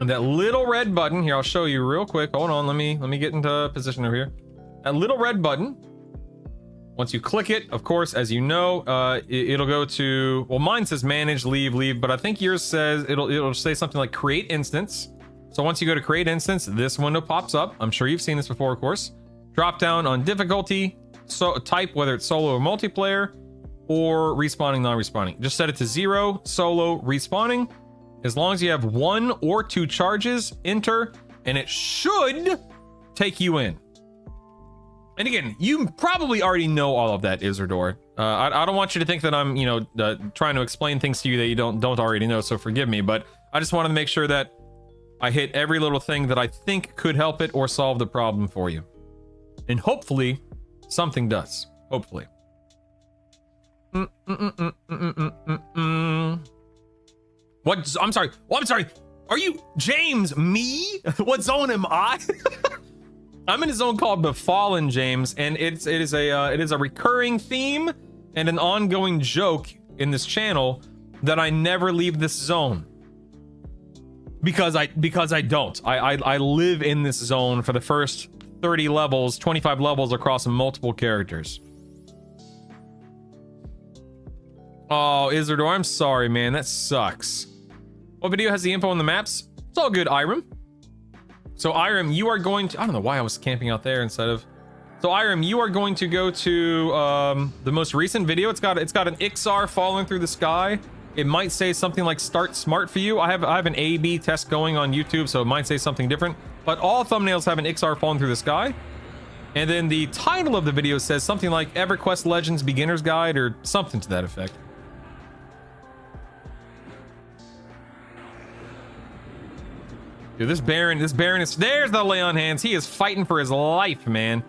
And that little red button, here, I'll show you real quick. Hold on, let me get into position over here. That little red button, once you click it, of course, as you know, it'll go to, well, mine says manage, leave, but I think yours says, it'll say something like create instance. So once you go to create instance, this window pops up. I'm sure you've seen this before, of course. Drop down on difficulty, so type whether it's solo or multiplayer, or respawning, non-respawning. Just set it to 0, solo, respawning. As long as you have 1 or 2 charges, enter, and it should take you in. And again, you probably already know all of that, Isrador. I don't want you to think that I'm, trying to explain things to you that you don't already know, so forgive me, but I just wanted to make sure that I hit every little thing that I think could help it or solve the problem for you. And hopefully, something does. Hopefully. What? I'm sorry. Oh, I'm sorry. Are you James? Me? What zone am I? I'm in a zone called Befallen, James, and it is a recurring theme and an ongoing joke in this channel that I never leave this zone. Because I don't. I live in this zone for the first 30 levels, 25 levels across multiple characters. Oh, Isrador, I'm sorry, man. That sucks. What video has the info on the maps? It's all good, Irem. So, Irem, you are going to... I don't know why I was camping out there instead of... So, Irem, you are going to go to the most recent video. It's got an XR falling through the sky. It might say something like start smart for you. I have an A/B test going on YouTube, so it might say something different. But all thumbnails have an XR falling through the sky. And then the title of the video says something like EverQuest Legends Beginner's Guide or something to that effect. Dude, this Baron is... There's the lay on hands. He is fighting for his life, man.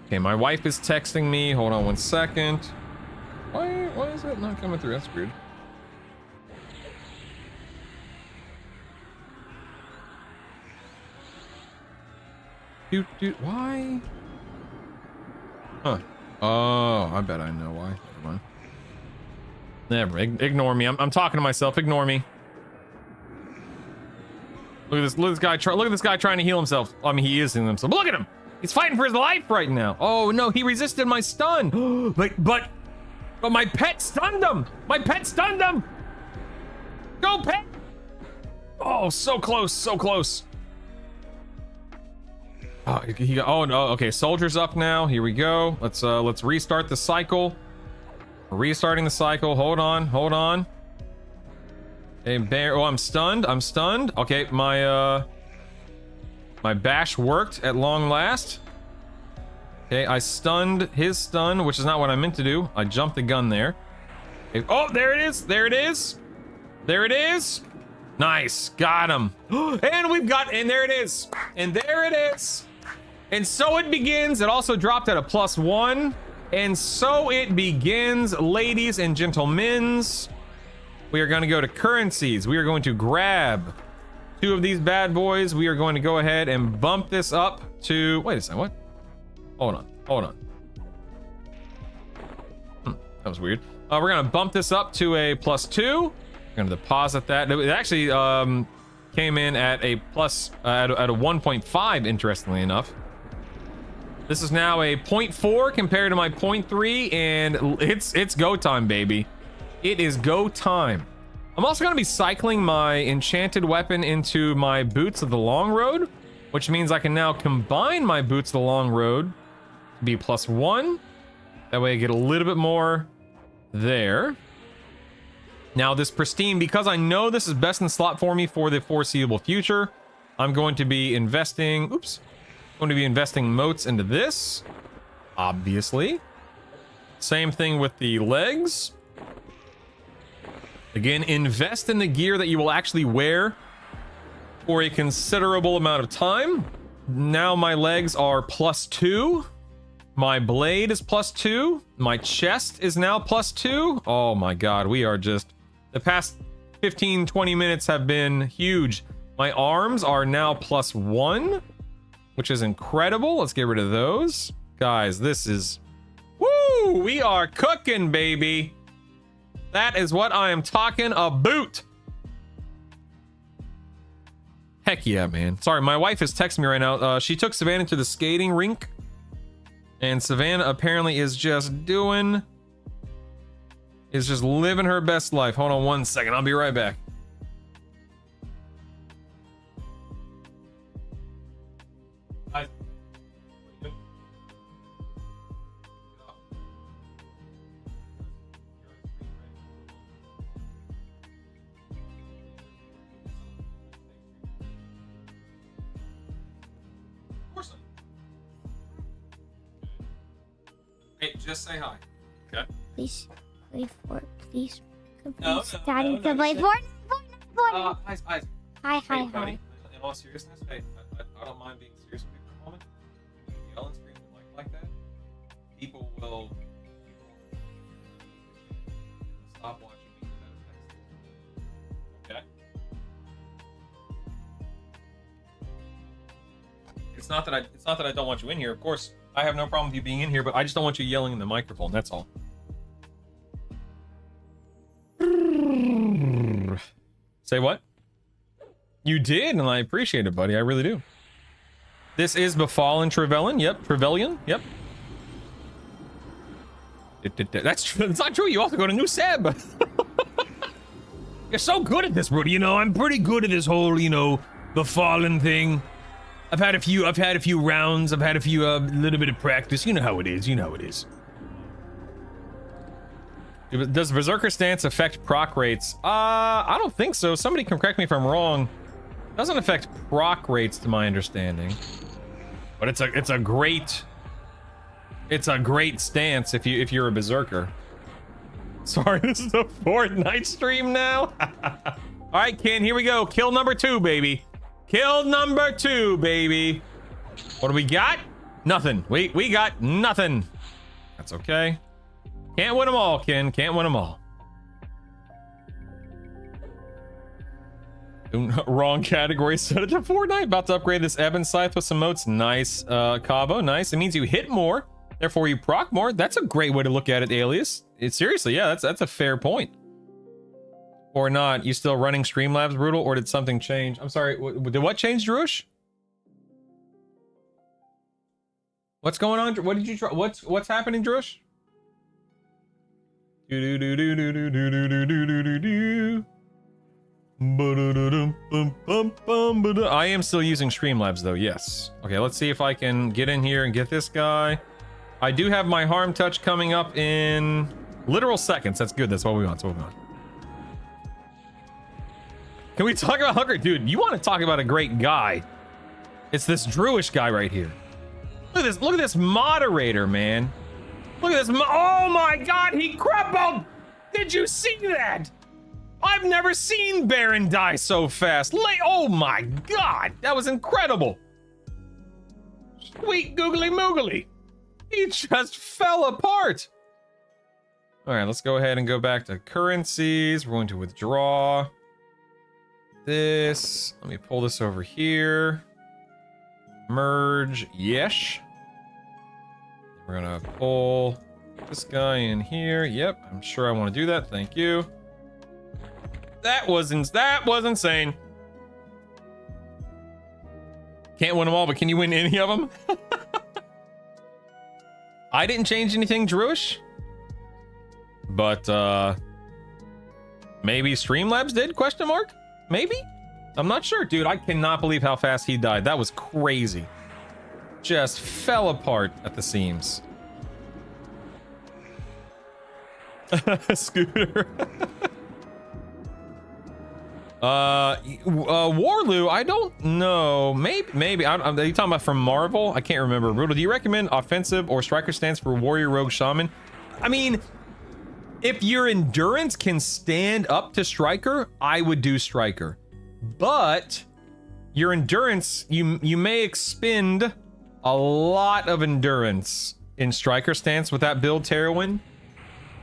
Okay, my wife is texting me. Hold on one second. Why is that not coming through? That's weird. Dude, why? Huh. Oh, I bet I know why. Never mind. Ignore me. I'm talking to myself. Ignore me. Look at this guy. Look at this guy trying to heal himself. I mean, he is healing himself. But look at him. He's fighting for his life right now. Oh no, he resisted my stun. but my pet stunned him. My pet stunned him. Go, pet. Oh, so close, so close. Oh, oh no. Okay, soldier's up now. Here we go. Let's restart the cycle. We're restarting the cycle. Hold on. Hey, bear. Oh, I'm stunned. Okay, my bash worked at long last. Okay, I stunned his stun, which is not what I meant to do. I jumped the gun there. Okay. Oh, there it is. Nice, got him. And there it is. And so it begins. It also dropped at a +1. And so it begins, ladies and gentlemen. We are going to go to currencies. We are going to grab 2 of these bad boys. We are going to go ahead and bump this up to... Wait a second, what? Hold on. That was weird. We're going to bump this up to a +2. We're going to deposit that. It actually came in at a 1.5, interestingly enough. This is now a 0.4 compared to my 0.3, and it's go time, baby. It is go time. I'm also going to be cycling my enchanted weapon into my boots of the long road, which means I can now combine my boots of the long road to be +1. That way I get a little bit more there. Now this pristine, because I know this is best in slot for me for the foreseeable future, I'm going to be investing, motes into this, obviously. Same thing with the legs. Again, invest in the gear that you will actually wear for a considerable amount of time. Now my legs are +2. My blade is +2. My chest is now +2. Oh my god, we are just... The past 15-20 minutes have been huge. My arms are now +1, which is incredible. Let's get rid of those. Guys, this is... Woo! We are cooking, baby. That is what I am talking about. Heck yeah, man. Sorry, my wife is texting me right now. She took Savannah to the skating rink. And Savannah apparently is just living her best life. Hold on 1 second. I'll be right back. Hey, just say hi. Okay. Please play for please. No, Daddy to play Fortnite. Hi. Hi. Hey, Cody, in all seriousness, hey, I don't mind being serious with you for a moment. When you yell and scream like that, people will stop watching me for that. Okay? It's not that I don't want you in here. Of course, I have no problem with you being in here, but I just don't want you yelling in the microphone. That's all. Say what? You did, and I appreciate it, buddy. I really do. This is Befallen Trevelyan. Yep, Trevelyan. Yep. That's true. It's not true. You also got a new Seb. You're so good at this, Rudy. You know, I'm pretty good at this whole, Befallen thing. I've had a few rounds. I've had a few little bit of practice. You know how it is. Does Berserker Stance affect proc rates? I don't think so. Somebody can correct me if I'm wrong. It doesn't affect proc rates to my understanding. But it's a great stance if you're a Berserker. Sorry, this is a Fortnite stream now. All right, Ken, here we go. Kill number 2, baby. Kill number 2, baby. What do we got? Nothing. We got nothing. That's okay. Can't win them all, Ken. Can't win them all. Wrong category. Set it to Fortnite. About to upgrade this Ebon Scythe with some motes. Nice, Cabo. Nice. It means you hit more. Therefore, you proc more. That's a great way to look at it, Alias. Seriously, yeah, that's a fair point. Or not. You still running Streamlabs, Brutal, or did something change? I'm sorry. Did what change, Drush? What's going on? What did you try? What's happening, Drush? I am still using Streamlabs though, yes. Okay, let's see if I can get in here and get this guy. I do have my harm touch coming up in literal seconds. That's good. That's what we want. Can we talk about Hugger? Dude, you want to talk about a great guy. It's this Druish guy right here. Look at this moderator, man. Look at this. Oh my god, he crumbled! Did you see that? I've never seen Baron die so fast. Oh my god, that was incredible. Sweet googly moogly. He just fell apart. All right, let's go ahead and go back to currencies. We're going to withdraw this. Let me pull this over here. Merge, yes. We're gonna pull this guy in here. Yep, I'm sure I want to do that. Thank you. That was insane. Can't win them all, but can you win any of them? I didn't change anything Druish, but maybe Streamlabs did, question mark? Maybe? I'm not sure. Dude, I cannot believe how fast he died. That was crazy. Just fell apart at the seams. Scooter. Warloo, I don't know. Maybe. Are you talking about from Marvel? I can't remember. Brutal, do you recommend offensive or striker stance for warrior, rogue, shaman? I mean, if your endurance can stand up to striker, I would do striker. But your endurance, you may expend a lot of endurance in striker stance with that build, Terrawin.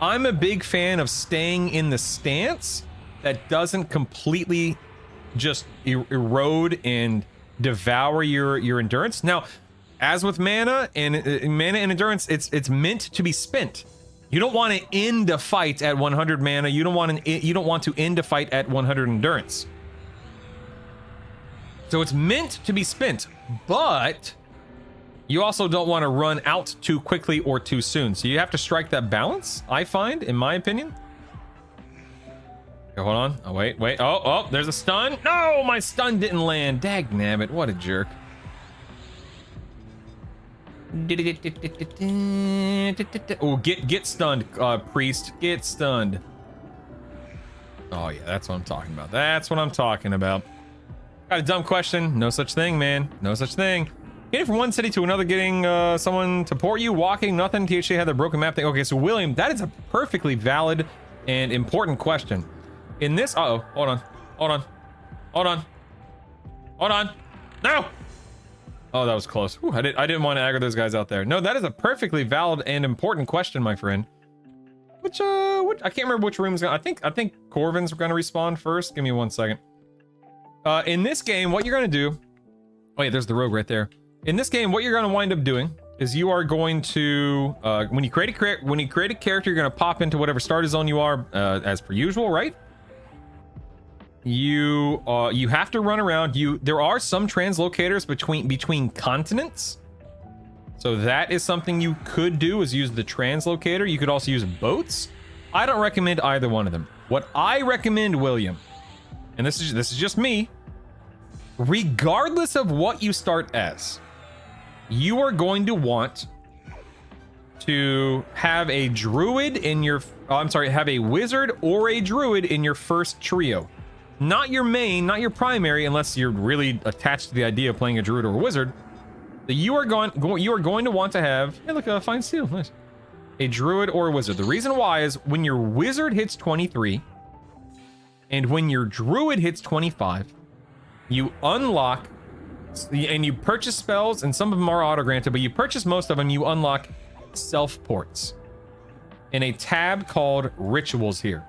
I'm a big fan of staying in the stance that doesn't completely just erode and devour your endurance. Now, as with mana and endurance, it's meant to be spent. You don't want to end a fight at 100 mana. You don't want to end a fight at 100 endurance. So it's meant to be spent, but you also don't want to run out too quickly or too soon. So you have to strike that balance, I find, in my opinion. Okay, hold on. Oh, wait. Oh, there's a stun. No, my stun didn't land. Dagnabbit, what a jerk. Oh, get stunned, priest. Get stunned. Oh, yeah, that's what I'm talking about. That's what I'm talking about. Got a dumb question. No such thing, man. No such thing. Getting from one city to another, getting someone to port you, walking, nothing. THC had the broken map thing. Okay, so William, that is a perfectly valid and important question. In this, hold on. No! Oh, that was close. Whew, I didn't want to aggro those guys out there. No, that is a perfectly valid and important question, my friend. Which I can't remember which room is gonna. I think Corvin's gonna respawn first. Give me 1 second. In this game, what you're gonna do. Oh yeah, there's the rogue right there. In this game, what you're gonna wind up doing is you are going to when you create a character, you're gonna pop into whatever starter zone you are as per usual, right? You have to run around. There are some translocators between continents, so that is something you could do, is use the translocator. You could also use boats. I don't recommend either one of them. What I recommend, William, and this is just me, regardless of what you start as, you are going to want to have a druid in your have a wizard or a druid in your first trio. Not your main, not your primary, unless you're really attached to the idea of playing a druid or a wizard. You are going to want to have, hey look, a fine steel, nice, a druid or a wizard. The reason why is when your wizard hits 23 and when your druid hits 25, you unlock and you purchase spells, and some of them are auto granted, but you purchase most of them. You unlock self ports in a tab called rituals here,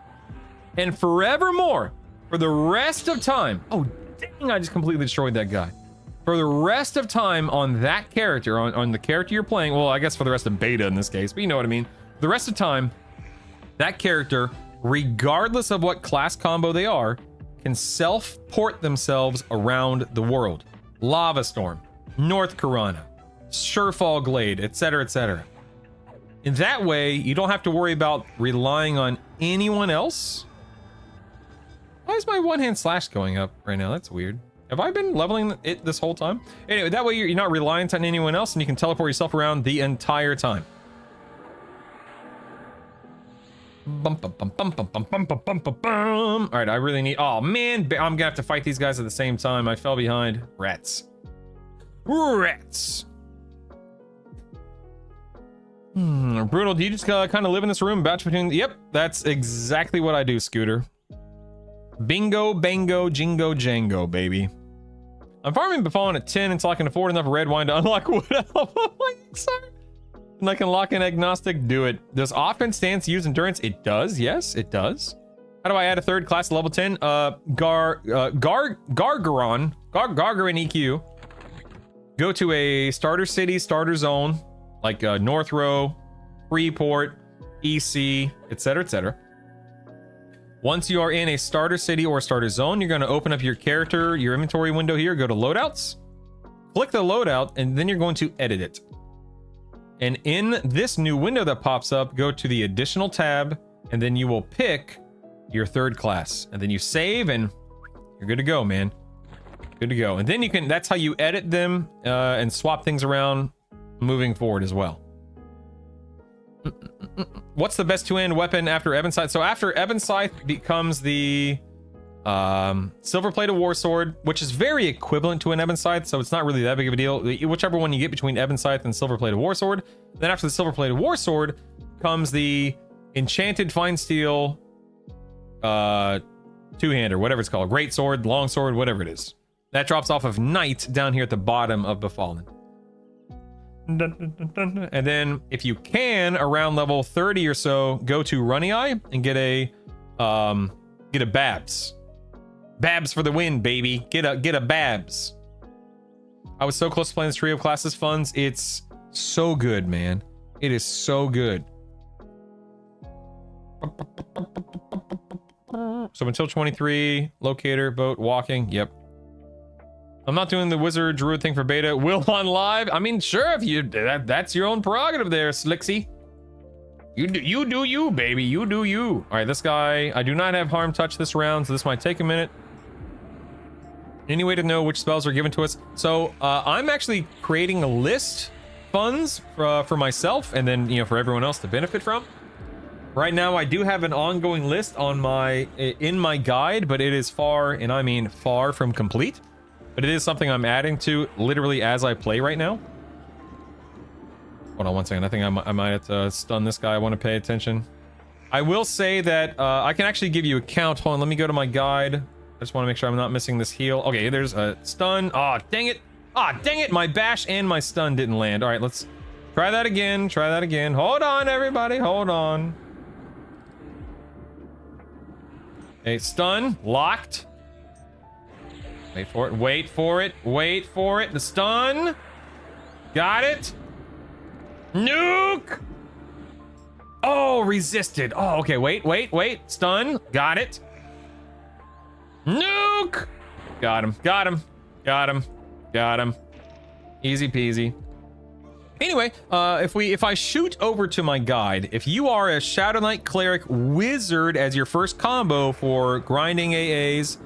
and forevermore, for the rest of time. Oh dang, I just completely destroyed that guy. For the rest of time on that character, on the character you're playing, well, I guess for the rest of beta in this case, but you know what I mean. For the rest of time, that character, regardless of what class combo they are, can self-port themselves around the world. Lava Storm, North Corona, Surefall Glade, etc., etc. In that way, you don't have to worry about relying on anyone else. Why is my one-hand slash going up right now? That's weird. Have I been leveling it this whole time? Anyway, that way you're not reliant on anyone else, and you can teleport yourself around the entire time. Bum, bum, bum, bum, bum, bum, bum, bum, bum, bum. All right, I really need. Oh man, I'm gonna have to fight these guys at the same time. I fell behind. Rats. Rats. Brutal. Do you just kind of live in this room, batch between? Yep, that's exactly what I do, Scooter. Bingo, bango, jingo, jango, baby. I'm farming Befallen at 10 until I can afford enough red wine to unlock Wood Elf. Sorry. And I can lock in agnostic. Do it. Does offense stance use endurance? It does. Yes, it does. How do I add a third class level 10? Gargaron EQ. Go to a starter city, starter zone, like North Row, Freeport, EC, etc., etc. Once you are in a starter city or starter zone, you're going to open up your character, your inventory window here, go to loadouts, click the loadout, and then you're going to edit it. And in this new window that pops up, go to the additional tab, and then you will pick your third class. And then you save, and you're good to go, man. Good to go. And then you can, that's how you edit them and swap things around moving forward as well. What's the best two-hand weapon after Ebon Scythe? So after Ebon Scythe becomes the silver-plated war sword, which is very equivalent to an Ebon Scythe, so it's not really that big of a deal. Whichever one you get between Ebon Scythe and silver-plated war sword. Then after the silver-plated war sword comes the enchanted fine steel two-hander, whatever it's called, great sword, long sword, whatever it is. That drops off of Knight down here at the bottom of Befallen. And then if you can, around level 30 or so, go to Runny Eye and get a Babs. Babs for the win, baby. Get a Babs. I was so close to playing this trio of classes funds. It's so good, man. It is so good. So until 23, locator, boat, walking. Yep. I'm not doing the wizard druid thing for beta. Will on live? I mean, sure, if you that's your own prerogative there, Slixy. You do you, baby. You do you. All right, this guy, I do not have harm touch this round, so this might take a minute. Any way to know which spells are given to us? So I'm actually creating a list funds for myself, and then for everyone else to benefit from. Right now, I do have an ongoing list on in my guide, but it is far, and I mean far from complete. But it is something I'm adding to literally as I play right now. Hold on one second. I think I might have to stun this guy. I want to pay attention. I will say that I can actually give you a count. Hold on. Let me go to my guide. I just want to make sure I'm not missing this heal. Okay, there's a stun. Oh, dang it. Ah, dang it. My bash and my stun didn't land. All right, let's try that again. Try that again. Hold on, everybody. Hold on. Okay, stun. Locked. Wait for it, wait for it, wait for it. The stun. Got it. Nuke. Oh, resisted. Oh, okay, wait. Stun. Got it. Nuke. Got him. Easy peasy. Anyway, if I shoot over to my guide, if you are a Shadow Knight Cleric Wizard as your first combo for grinding AAs,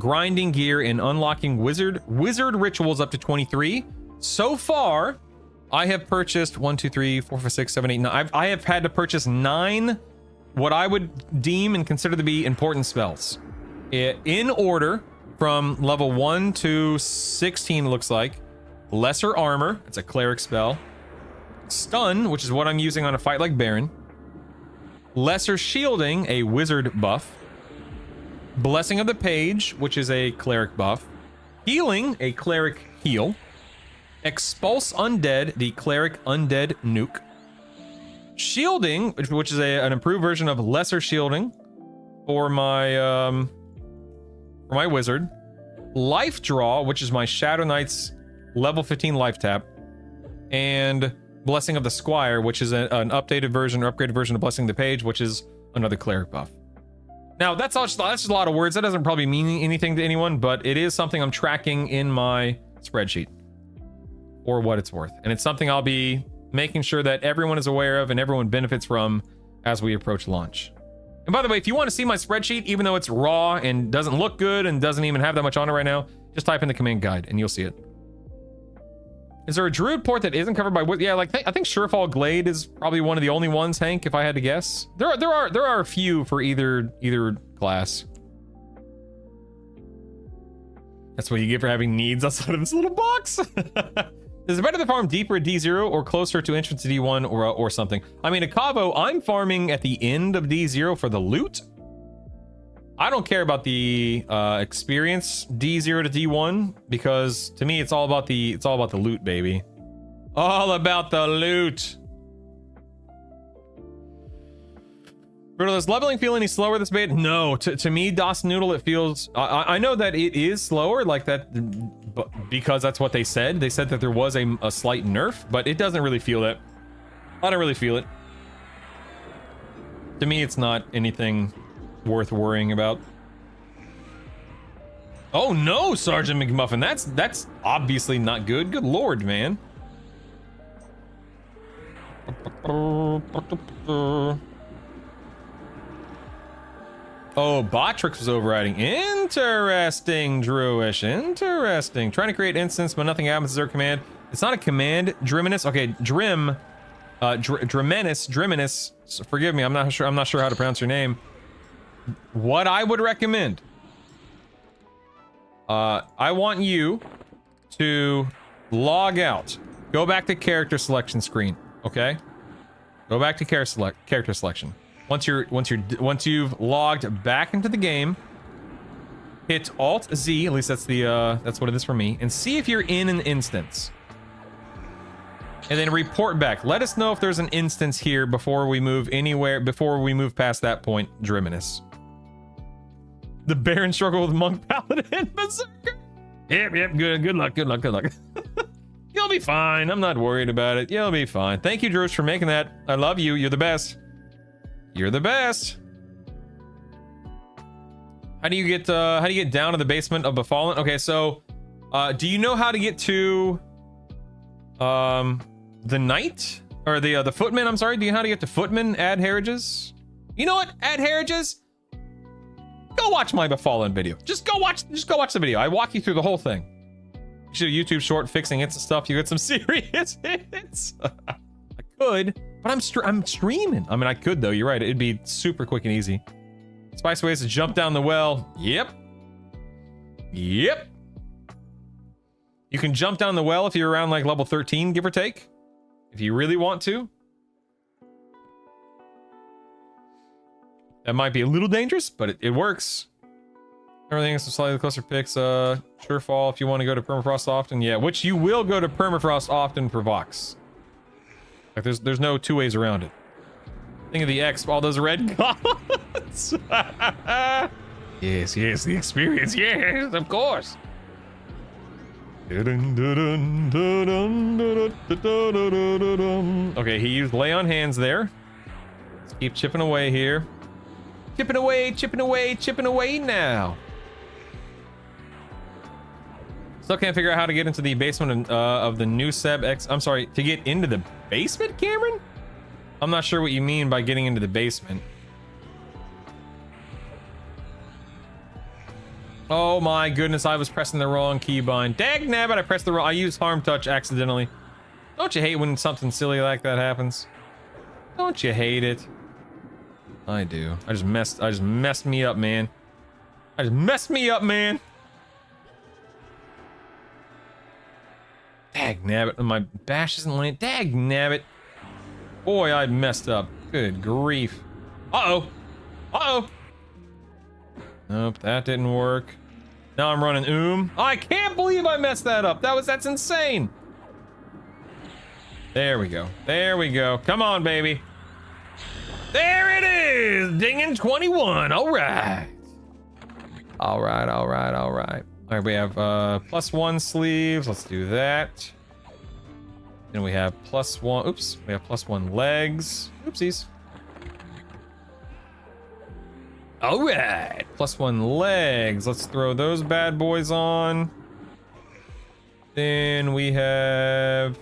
grinding gear, and unlocking wizard rituals up to 23. So far, I have purchased 1, 2, 3, 4, 5, 6, 7, 8, 9. I have had to purchase 9 what I would deem and consider to be important spells. In order from level 1 to 16, looks like. Lesser Armor, it's a cleric spell. Stun, which is what I'm using on a fight like Baron. Lesser Shielding, a wizard buff. Blessing of the Page, which is a cleric buff. Healing, a cleric heal. Expulse Undead, the cleric undead nuke. Shielding, which is an improved version of Lesser Shielding for my wizard. Life Draw, which is my Shadow Knight's level 15 life tap. And Blessing of the Squire, which is an updated version or upgraded version of Blessing of the Page, which is another cleric buff. Now, that's just a lot of words. That doesn't probably mean anything to anyone, but it is something I'm tracking in my spreadsheet for what it's worth. And it's something I'll be making sure that everyone is aware of and everyone benefits from as we approach launch. And by the way, if you want to see my spreadsheet, even though it's raw and doesn't look good and doesn't even have that much on it right now, just type in the command guide and you'll see it. Is there a druid port that isn't covered by wood? Yeah, like I think Surefall Glade is probably one of the only ones, Hank, if I had to guess. There are a few for either class. That's what you get for having needs outside of this little box. Is it better to farm deeper at D0 or closer to entrance to D1 or something? I mean, at Cavo, I'm farming at the end of D0 for the loot. I don't care about the experience D0 to D1 because to me it's all about the loot, baby. All about the loot. Brutal, does leveling feel any slower this beta? No, to me, DOS Noodle, it feels. I know that it is slower, like that, because that's what they said. They said that there was a slight nerf, but it doesn't really feel that. I don't really feel it. To me, it's not anything worth worrying about. Oh no, Sergeant McMuffin, that's obviously not good. Good lord, man. Oh, Botrix was overriding. Interesting, Druish. Interesting. Trying to create instance, but nothing happens as their command. It's not a command. Driminus. Okay, Driminus. Forgive me. I'm not sure how to pronounce your name. What I would recommend. I want you to log out. Go back to character selection screen. Okay. Go back to character selection. Once you've logged back into the game, hit Alt Z, at least that's what it is for me, and see if you're in an instance. And then report back. Let us know if there's an instance here before we move past that point, Driminus. The Baron struggle with Monk Paladin Berserker. Yep, good luck. You'll be fine. I'm not worried about it. You'll be fine. Thank you, Druish, for making that. I love you. You're the best. You're the best. How do you get down to the basement of Befallen? Okay, so do you know how to get to the knight or the footman? I'm sorry. Do you know how to get to footman? Add Heriges. You know what? Add Heriges. Go watch my Befallen video. Just go watch the video. I walk you through the whole thing. You should YouTube short fixing hits and stuff. You get some serious hits. I could, but I'm streaming. I mean, I could though. You're right. It'd be super quick and easy. Spice ways to jump down the well. Yep. You can jump down the well if you're around like level 13, give or take, if you really want to. That might be a little dangerous, but it works. Everything is some slightly closer picks. Surefall if you want to go to Permafrost often. Yeah, which you will go to Permafrost often for Vox. Like there's no two ways around it. Think of the X, all those red gods. Yes, the experience. Yes, of course. Okay, he used lay on hands there. Let's keep chipping away here. Chipping away now. Still can't figure out how to get into the basement of the new Seb X. I'm sorry, to get into the basement, Cameron? I'm not sure what you mean by getting into the basement. Oh my goodness, I was pressing the wrong keybind. Dagnabbit, I pressed the wrong. I used harm touch accidentally. Don't you hate when something silly like that happens? Don't you hate it? I do. I just messed me up, man. Dagnabbit, my bash isn't landing. Dagnabbit. Boy, I messed up. Good grief. Uh-oh. Nope, that didn't work. Now I'm running I can't believe I messed that up. That's insane. There we go. Come on, baby. There it is. Dinging 21. All right. All right, we have +1 sleeves. Let's do that. Then we have +1. Oops. We have +1 legs. Oopsies. All right. +1 legs. Let's throw those bad boys on. Then we have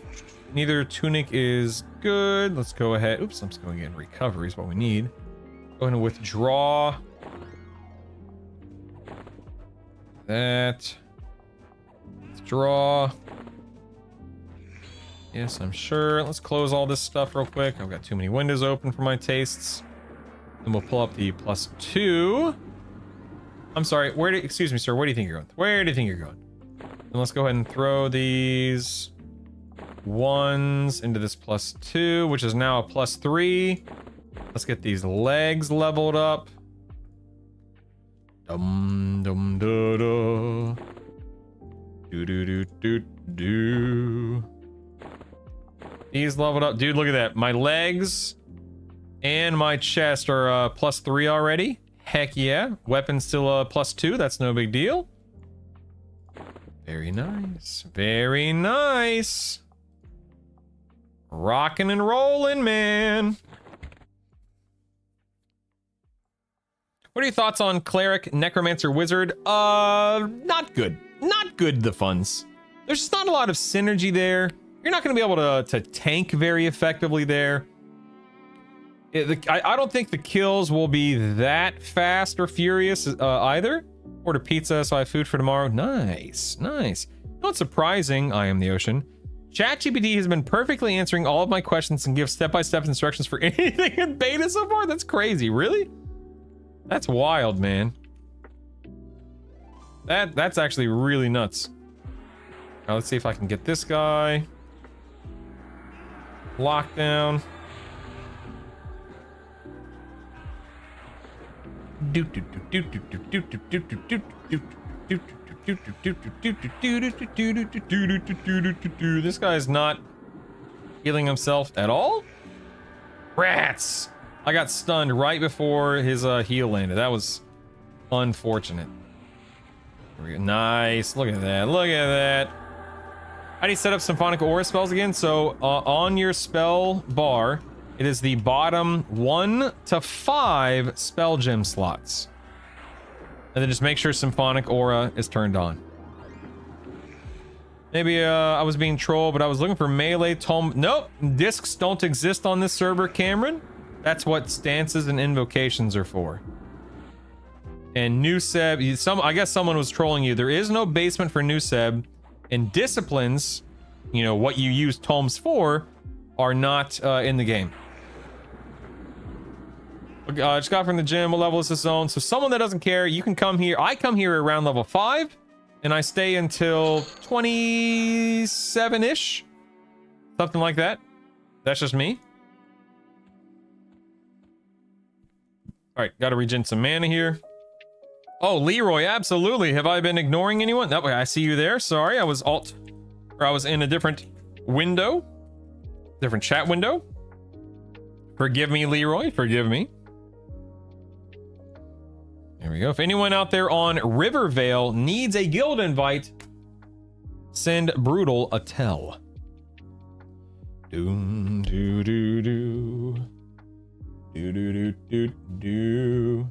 neither tunic is good. Let's go ahead. Oops. I'm just going to get recovery is what we need. Go ahead and withdraw. That. Withdraw. Yes, I'm sure. Let's close all this stuff real quick. I've got too many windows open for my tastes. Then we'll pull up the +2. I'm sorry. Excuse me, sir. Where do you think you're going? And let's go ahead and throw these ones into this +2, which is now a +3. Let's get these legs leveled up. Dum dum da da. Do do do do do. These leveled up, dude. Look at that. My legs and my chest are +3 already. Heck yeah. Weapon's still +2. That's no big deal. Very nice. Rocking and rolling, man. What are your thoughts on Cleric, Necromancer, Wizard? Not good. Not good, the funds. There's just not a lot of synergy there. You're not going to be able to tank very effectively there. I don't think the kills will be that fast or furious either. Order pizza, so I have food for tomorrow. Nice, nice. Not surprising, I am the ocean. ChatGPT has been perfectly answering all of my questions and gives step-by-step instructions for anything in beta so far. That's crazy, really? That's wild, man. That's actually really nuts. Now let's see if I can get this guy. Lockdown. This guy's not healing himself at all. Rats! I got stunned right before his heal landed. That was unfortunate. Nice. Look at that. Look at that. How do you set up symphonic aura spells again? So on your spell bar, it is the bottom 1 to 5 spell gem slots. And then just make sure symphonic aura is turned on. Maybe I was being trolled, but I was looking for melee tome. Nope, discs don't exist on this server, Cameron. That's what stances and invocations are for. And new Seb, I guess someone was trolling you. There is no basement for new Seb, and disciplines, you know, what you use tomes for, are not in the game. Just got from the gym. What level is this zone? So someone that doesn't care, you can come here. I come here around level 5, and I stay until 27-ish. Something like that. That's just me. All right, got to regen some mana here. Oh, Leroy, absolutely. Have I been ignoring anyone? That way, I see you there. Sorry, I was I was in a different window. Different chat window. Forgive me, Leroy. Forgive me. There we go. If anyone out there on Rivervale needs a guild invite, send Brutal a tell. Doom, doo, doo, doo. Doo, doo, doo, doo, doo.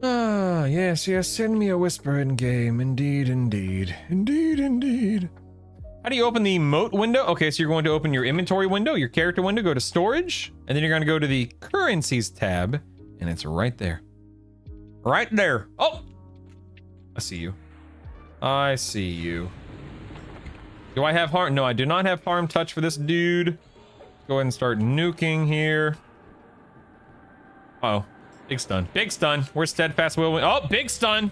Ah, yes, yes, send me a whisper in game. Indeed, indeed. Indeed, indeed. How do you open the emote window? Okay, so you're going to open your inventory window, your character window, go to storage, and then you're going to go to the currencies tab, and it's right there. Right there. Oh! I see you. I see you. Do I have harm? No, I do not have harm touch for this dude. Go ahead and start nuking here. Uh-oh. Big stun. Big stun. Where's steadfast will? Oh, big stun.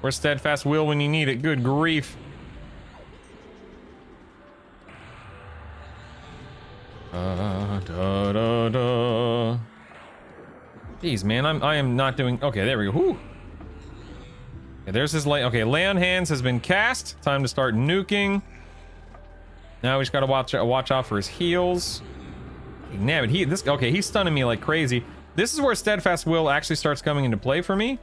Where's steadfast will when you need it? Good grief. Da, da, da. Jeez, man, I am not doing. Okay, there we go. Whew. Okay, there's his lay. Okay, lay on hands has been cast. Time to start nuking. Now we just gotta watch out for his heals. Damn it, okay, he's stunning me like crazy. This is where steadfast will actually starts coming into play for me.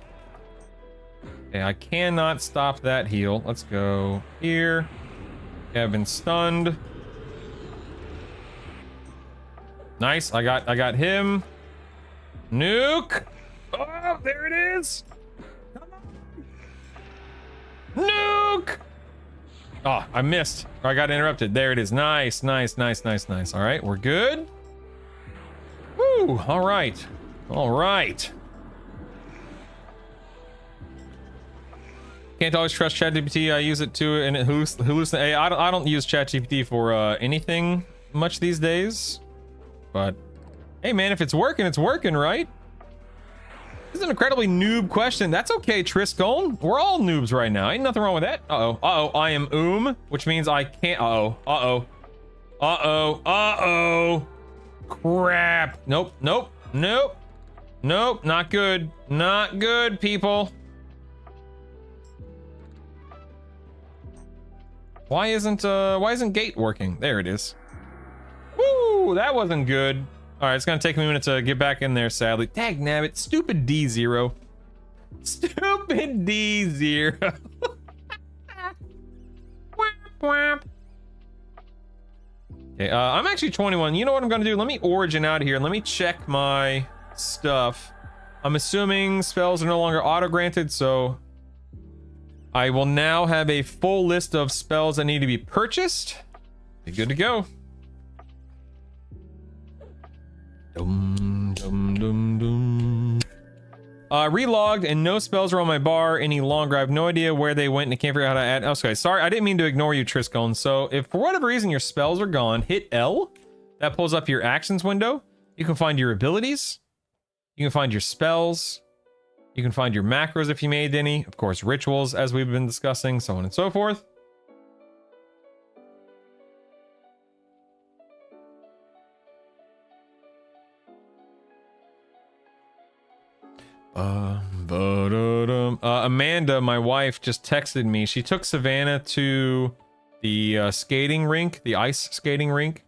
Okay, I cannot stop that heal. Let's go here. I've been stunned. Nice. I got him. Nuke. Oh, there it is. Come on. Nuke. Oh, I missed. I got interrupted. There it is. Nice, nice, nice, nice, nice. All right, we're good. Woo. All right. All right. Can't always trust ChatGPT. I use it too, and it hallucinates. I don't use ChatGPT for anything much these days. But hey, man, if it's working, right? This is an incredibly noob question. That's okay, Triscone. We're all noobs right now. Ain't nothing wrong with that. Uh-oh. Uh-oh. I am which means I can't. Uh-oh. Uh-oh. Uh-oh. Uh-oh. Crap. Nope. Nope. Nope. Nope. Not good. Not good, people. Why isn't gate working? There it is. Woo! That wasn't good. All right, it's gonna take me a minute to get back in there, sadly. Dagnabbit, stupid D0. Stupid D0. Okay, I'm actually 21. You know what I'm gonna do? Let me origin out of here and let me check my stuff. I'm assuming spells are no longer auto-granted, so I will now have a full list of spells that need to be purchased. Be good to go. Dum, dum, dum, dum. Relogged and no spells are on my bar any longer. I have no idea where they went and I can't figure out how to add. Okay, sorry, I didn't mean to ignore you, Triscone. So if for whatever reason your spells are gone, hit L. That pulls up your actions window. You can find your abilities. You can find your spells. You can find your macros if you made any. Of course, rituals, as we've been discussing, so on and so forth. Amanda, my wife, just texted me. She took Savannah to the skating rink, the ice skating rink.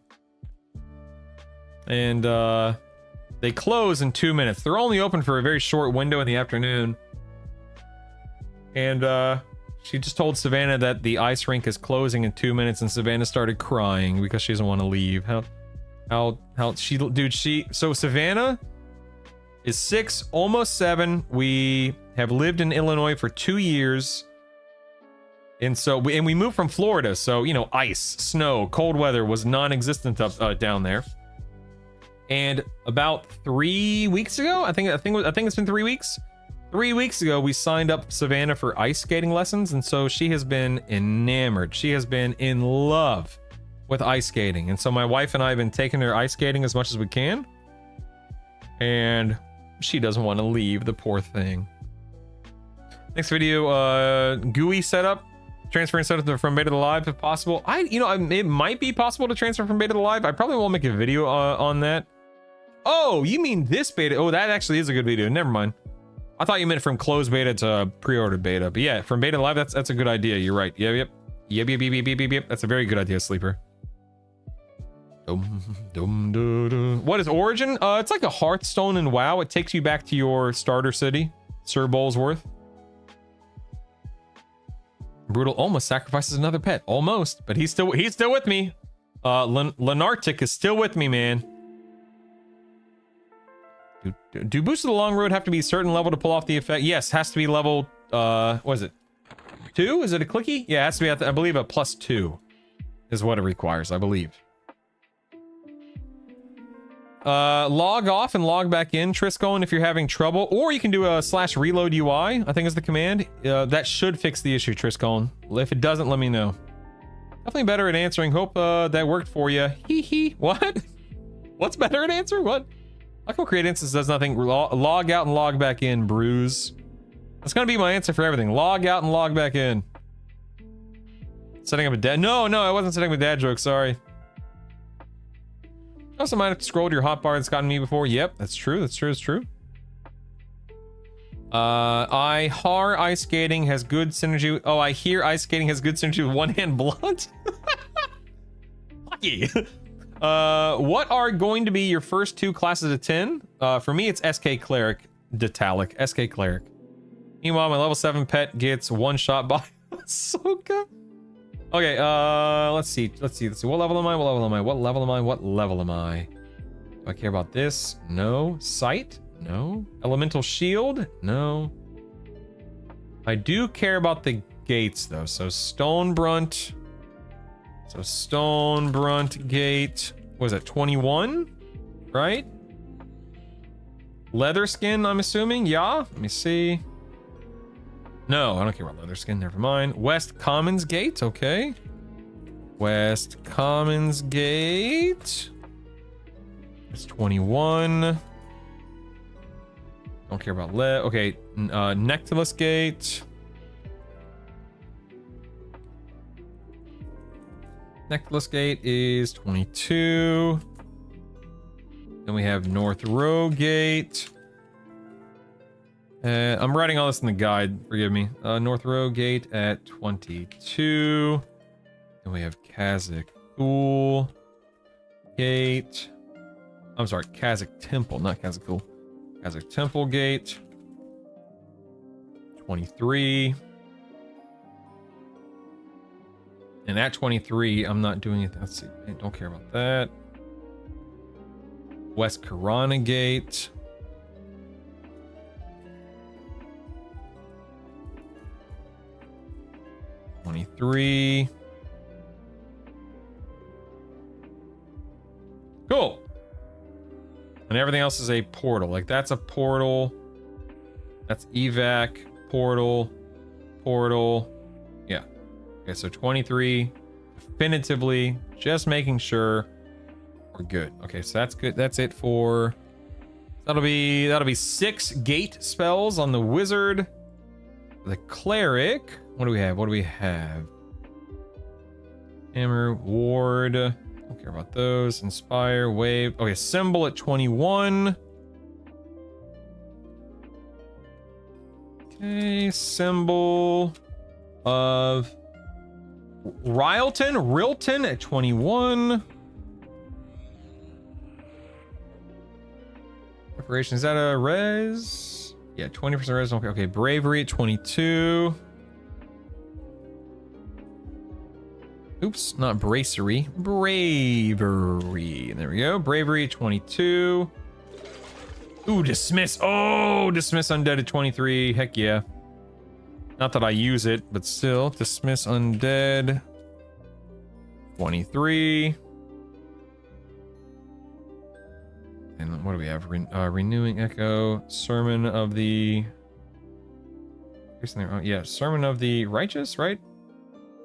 And they close in 2 minutes. They're only open for a very short window in the afternoon. And she just told Savannah that the ice rink is closing in 2 minutes, and Savannah started crying because she doesn't want to leave. So Savannah is 6, almost 7. We have lived in Illinois for 2 years. And so we moved from Florida. So, you know, ice, snow, cold weather was non-existent up down there. And about 3 weeks ago, I think it's been 3 weeks. 3 weeks ago, we signed up Savannah for ice skating lessons, and so she has been enamored. She has been in love with ice skating, and so my wife and I have been taking her ice skating as much as we can, and she doesn't want to leave, the poor thing. Next video, GUI setup. Transferring setup from beta to live if possible. It might be possible to transfer from beta to live. I probably won't make a video on that. Oh, you mean this beta? Oh, that actually is a good video. Never mind. I thought you meant from closed beta to pre-ordered beta. But yeah, from beta to live, that's a good idea. You're right. Yep. That's a very good idea, Sleeper. What is Origin? It's like a Hearthstone in WoW. It takes you back to your starter city, Sir Bolesworth. Brutal almost sacrifices another pet. Almost, but he's still with me. Lenartic is still with me, man. Do boosts of the long road have to be a certain level to pull off the effect? Yes, has to be level, what is it? 2? Is it a clicky? Yeah, it has to be, I believe, a +2 is what it requires, I believe. Log off and log back in, Triscone, if you're having trouble, or you can do a /reload UI, I think is the command. That should fix the issue, Triscone. If it doesn't, let me know. Definitely better at answering. Hope that worked for you. Hee hee. What? What's better at answer? What? Like how create instance does nothing. Log out and log back in, Bruise. That's gonna be my answer for everything. Log out and log back in. Setting up a dad. No, I wasn't setting up a dad joke. Sorry. Also might have scrolled your hotbar that's gotten me before. Yep, that's true. It's true. I hear ice skating has good synergy. Oh, I hear ice skating has good synergy with one-hand blunt. Lucky. What are going to be your first 2 classes of 10? For me, it's SK Cleric, Detalic, SK Cleric. Meanwhile, my level 7 pet gets 1 shot by Ahsoka. Okay, let's see. What level am I? Do I care about this? No. Sight? No. Elemental shield? No. I do care about the gates, though. So Stone Brunt gate. What is that? 21? Right? Leather skin, I'm assuming. Yeah. Let me see. No, I don't care about leather skin. Never mind. West Commons Gate. Okay. West Commons Gate. It's 21. Don't care about okay. Nectilus Gate. Nectilus Gate is 22. Then we have North Row Gate. I'm writing all this in the guide, forgive me. North Row Gate at 22. Then we have Kazakh Gate. I'm sorry, Kazakh Temple, not Kazakh. Kazakh Temple Gate. 23. And at 23, I'm not doing it. Let's see, I don't care about that. West Karana Gate. 23. Cool. And everything else is a portal. Like that's a portal. That's evac, portal, portal. Yeah. Okay, so 23. Definitively, just making sure we're good. Okay, so that's good. That's it for... That'll be 6 gate spells on the wizard. The cleric. What do we have? What do we have? Hammer, ward. Don't care about those. Inspire, wave. Okay, symbol at 21. Okay, symbol of Rilton at 21. Preparation, is that a res? Yeah, 20% res. Okay, okay. Bravery at 22. Oops, not bracery. Bravery. There we go. Bravery at 22. Ooh, dismiss. Oh, dismiss undead at 23. Heck yeah. Not that I use it, but still. Dismiss undead. 23. And what do we have? Renewing Echo. Sermon of the... Oh, yeah, Sermon of the Righteous, right?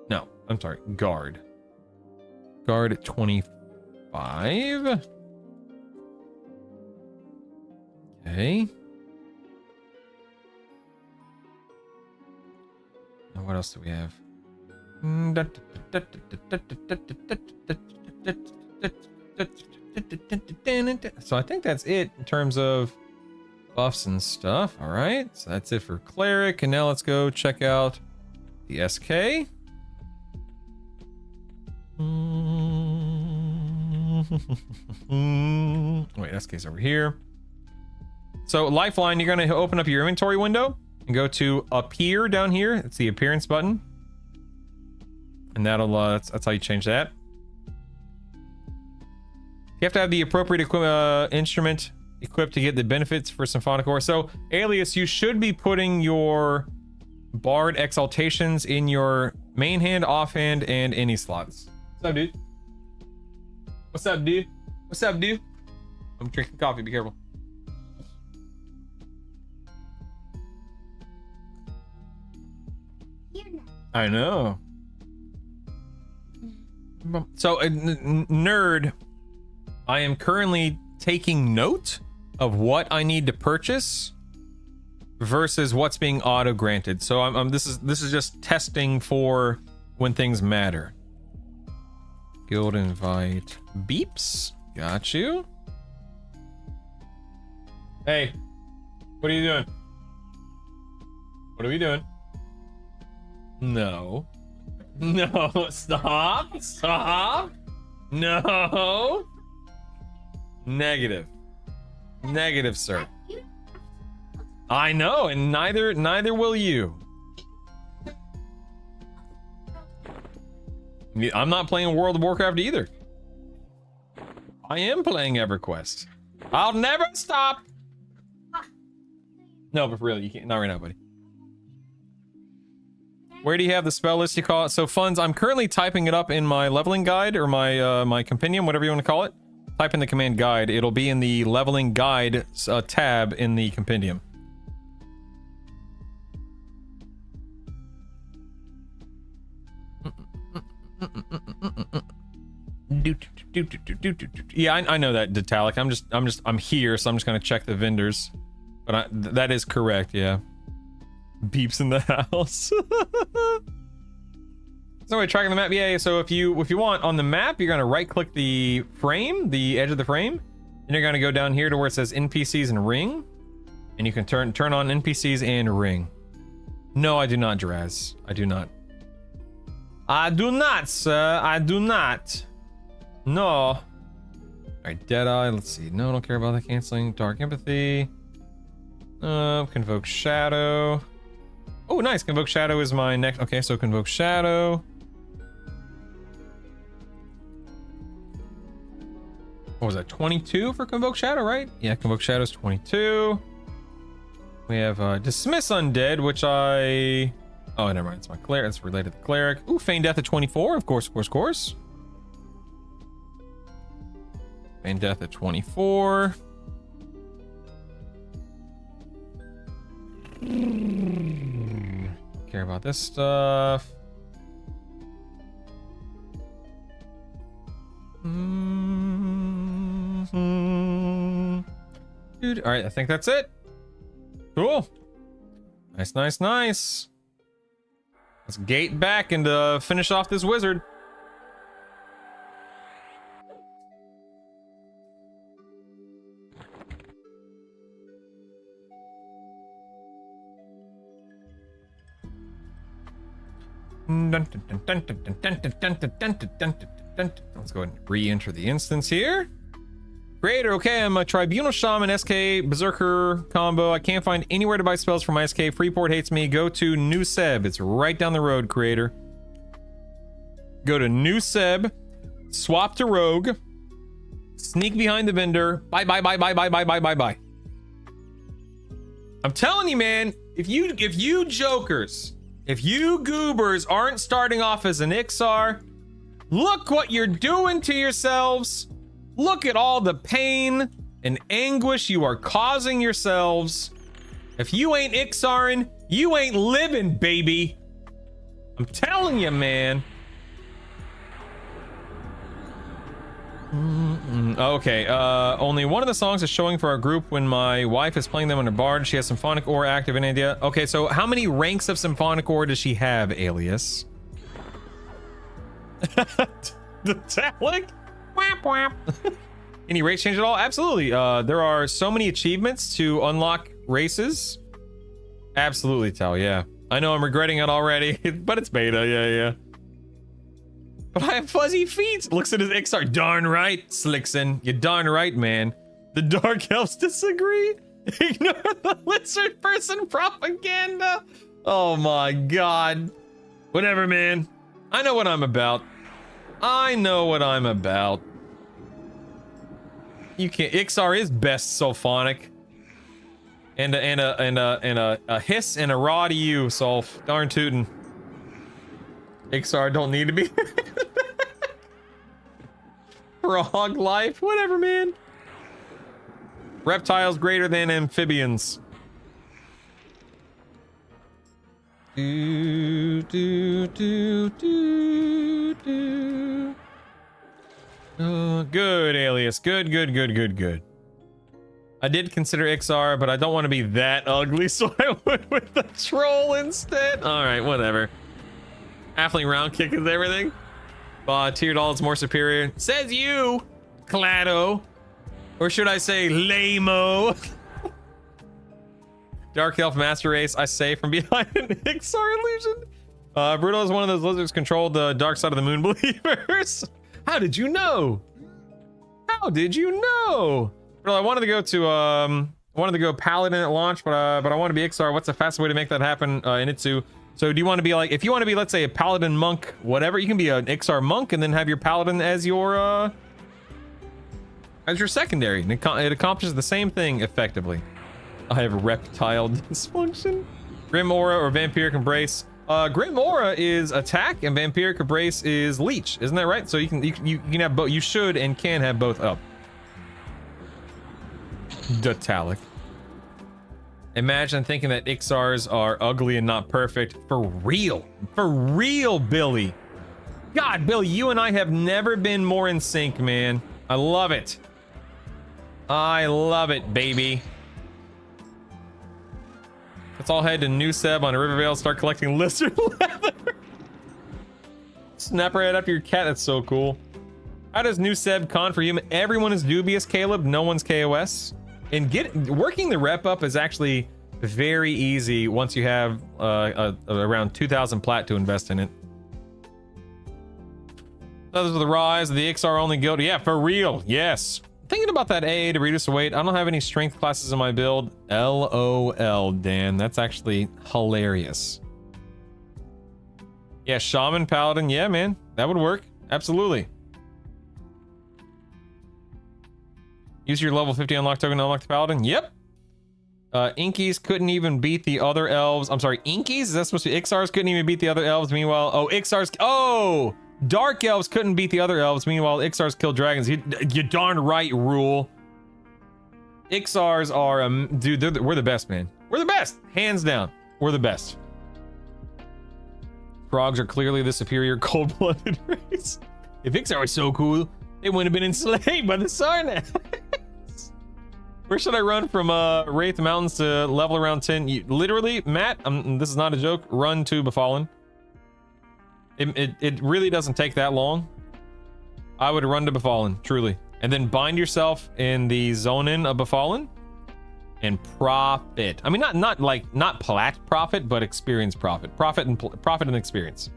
No, I'm sorry. Guard. Guard at 25. Okay. And what else do we have? So I think that's it in terms of buffs and stuff. All right, so that's it for cleric, and now let's go check out the SK. Wait, SK's over here. So Lifeline, you're gonna open up your inventory window and go to appear down here. It's the appearance button, and that'll that's how you change that. You have to have the appropriate instrument equipped to get the benefits for Symphonic Ore. So, Alias, you should be putting your Bard Exaltations in your main hand, offhand, and any slots. What's up, dude? What's up, dude? What's up, dude? I'm drinking coffee. Be careful. I know. So, nerd... I am currently taking note of what I need to purchase versus what's being auto granted. So this is just testing for when things matter. Guild invite beeps. Got you. Hey, what are you doing? What are we doing? No. No, stop. Stop. No. Negative. Negative, sir. I know, and neither will you. I'm not playing World of Warcraft either. I am playing EverQuest. I'll never stop. No, but really, you can't. Not right now, buddy. Where do you have the spell list you call it? So funds, I'm currently typing it up in my leveling guide or my my compendium, whatever you want to call it. Type in the command guide. It'll be in the leveling guide tab in the compendium. Yeah, I know that, Detalic. I'm here, so I'm just gonna check the vendors. But that is correct, yeah. Beeps in the house. So we're tracking the map. Yeah, so if you want on the map, you're gonna right click the frame, the edge of the frame, and you're gonna go down here to where it says NPCs and ring, and you can turn on NPCs and ring. No, I do not, Draz. I do not. I do not, sir. I do not. No. All right, Deadeye. Let's see. No, don't care about that. Canceling. Dark Empathy. Convoke Shadow. Oh, nice. Convoke Shadow is my next. Okay, so Convoke Shadow. What was that? 22 for Convoke Shadow, right? Yeah, Convoke Shadow's 22. We have Dismiss Undead, which I Oh, never mind. It's my cleric. It's related to the cleric. Ooh, feign death at 24. Of course, of course, of course. Feign death at 24. Care about this stuff. Dude, all right, I think that's it. Cool. Nice, nice, nice. Let's gate back and finish off this wizard. Let's go ahead and re-enter the instance here. Creator, okay, I'm a Tribunal Shaman SK Berserker combo. I can't find anywhere to buy spells for my SK. Freeport hates me. Go to New Seb. It's right down the road, Creator. Go to New Seb. Swap to Rogue. Sneak behind the vendor. Bye, bye, bye, bye, bye, bye, bye, bye, bye. I'm telling you, man, if you jokers, if you goobers aren't starting off as an Ixar, look what you're doing to yourselves. Look at all the pain and anguish you are causing yourselves. If you ain't Ixarin, you ain't living, baby. I'm telling you, man. Okay, only one of the songs is showing for our group when my wife is playing them on her bard. She has Symphonic Ore active in India. Okay, so how many ranks of Symphonic Ore does she have, Alias? The Talic? Whap, whap. Any race change at all? Absolutely. There are so many achievements to unlock races. Absolutely, Tal, yeah. I know I'm regretting it already, but it's beta, yeah. But I have fuzzy feet. Looks at his Ixar. Darn right, Slickson. You're darn right, man. The Dark Elves disagree. Ignore the lizard person propaganda. Oh my god. Whatever, man. I know what I'm about. I know what I'm about. You can't. Ixar is best Sulphonic. And a hiss and a raw to you, Sulph. Darn tootin'. Ixar don't need to be. Frog life, whatever, man. Reptiles greater than amphibians. Do, do, do, do, do. Oh, good, Alias. Good. I did consider Ixar, but I don't want to be that ugly, so I went with the troll instead. All right, whatever. Halfling round kick is everything. Tiered all is more superior. Says you, Clado. Or should I say Lamo? Dark Elf Master Race, I say from behind an Ixar illusion. Brutal is one of those lizards controlled the dark side of the moon believers. How did you know? How did you know? Brutal, I wanted to go to Paladin at launch, but I want to be Ixar. What's the fastest way to make that happen, Initsu? So do you want to be like, if you want to be, let's say, a Paladin monk, whatever, you can be an Ixar monk and then have your Paladin as your secondary. And it accomplishes the same thing effectively. I have reptile dysfunction. Grim Aura or Vampiric Embrace. Grim Aura is attack and Vampiric Embrace is leech. Isn't that right? So you can have both. You should and can have both up. Detalic. Imagine thinking that Ixars are ugly and not perfect. For real, Billy. God, Billy, you and I have never been more in sync, man. I love it. I love it, baby. Let's all head to New Seb on Rivervale, start collecting lizard leather. Snap right up your cat, that's so cool. How does New Seb con for human? Everyone is dubious, Caleb, no one's KOS. And working the rep up is actually very easy once you have around 2,000 plat to invest in it. Others with the rise of the Ixar only guild. Yeah, for real. Yes. Thinking about that AA to reduce the weight. I don't have any strength classes in my build. LOL, Dan. That's actually hilarious. Yeah, Shaman, Paladin. Yeah, man. That would work. Absolutely. Use your level 50 unlock token to unlock the Paladin. Yep. Inkies couldn't even beat the other elves. I'm sorry, Inkies? Is that supposed to be Ixars couldn't even beat the other elves? Meanwhile, oh, Ixars. Oh! Dark elves couldn't beat the other elves. Meanwhile, Ixars killed dragons. You darn right, Rule. Ixars are, dude, we're the best, man. We're the best! Hands down. We're the best. Frogs are clearly the superior cold-blooded race. If Ixar was so cool, they wouldn't have been enslaved by the Sarnax. Where should I run from Wraith Mountains to level around 10? Literally, Matt, this is not a joke, run to Befallen. It really doesn't take that long. I would run to Befallen, truly. And then bind yourself in the zone-in of Befallen and profit. I mean, not plat profit, but experience profit. Profit and experience.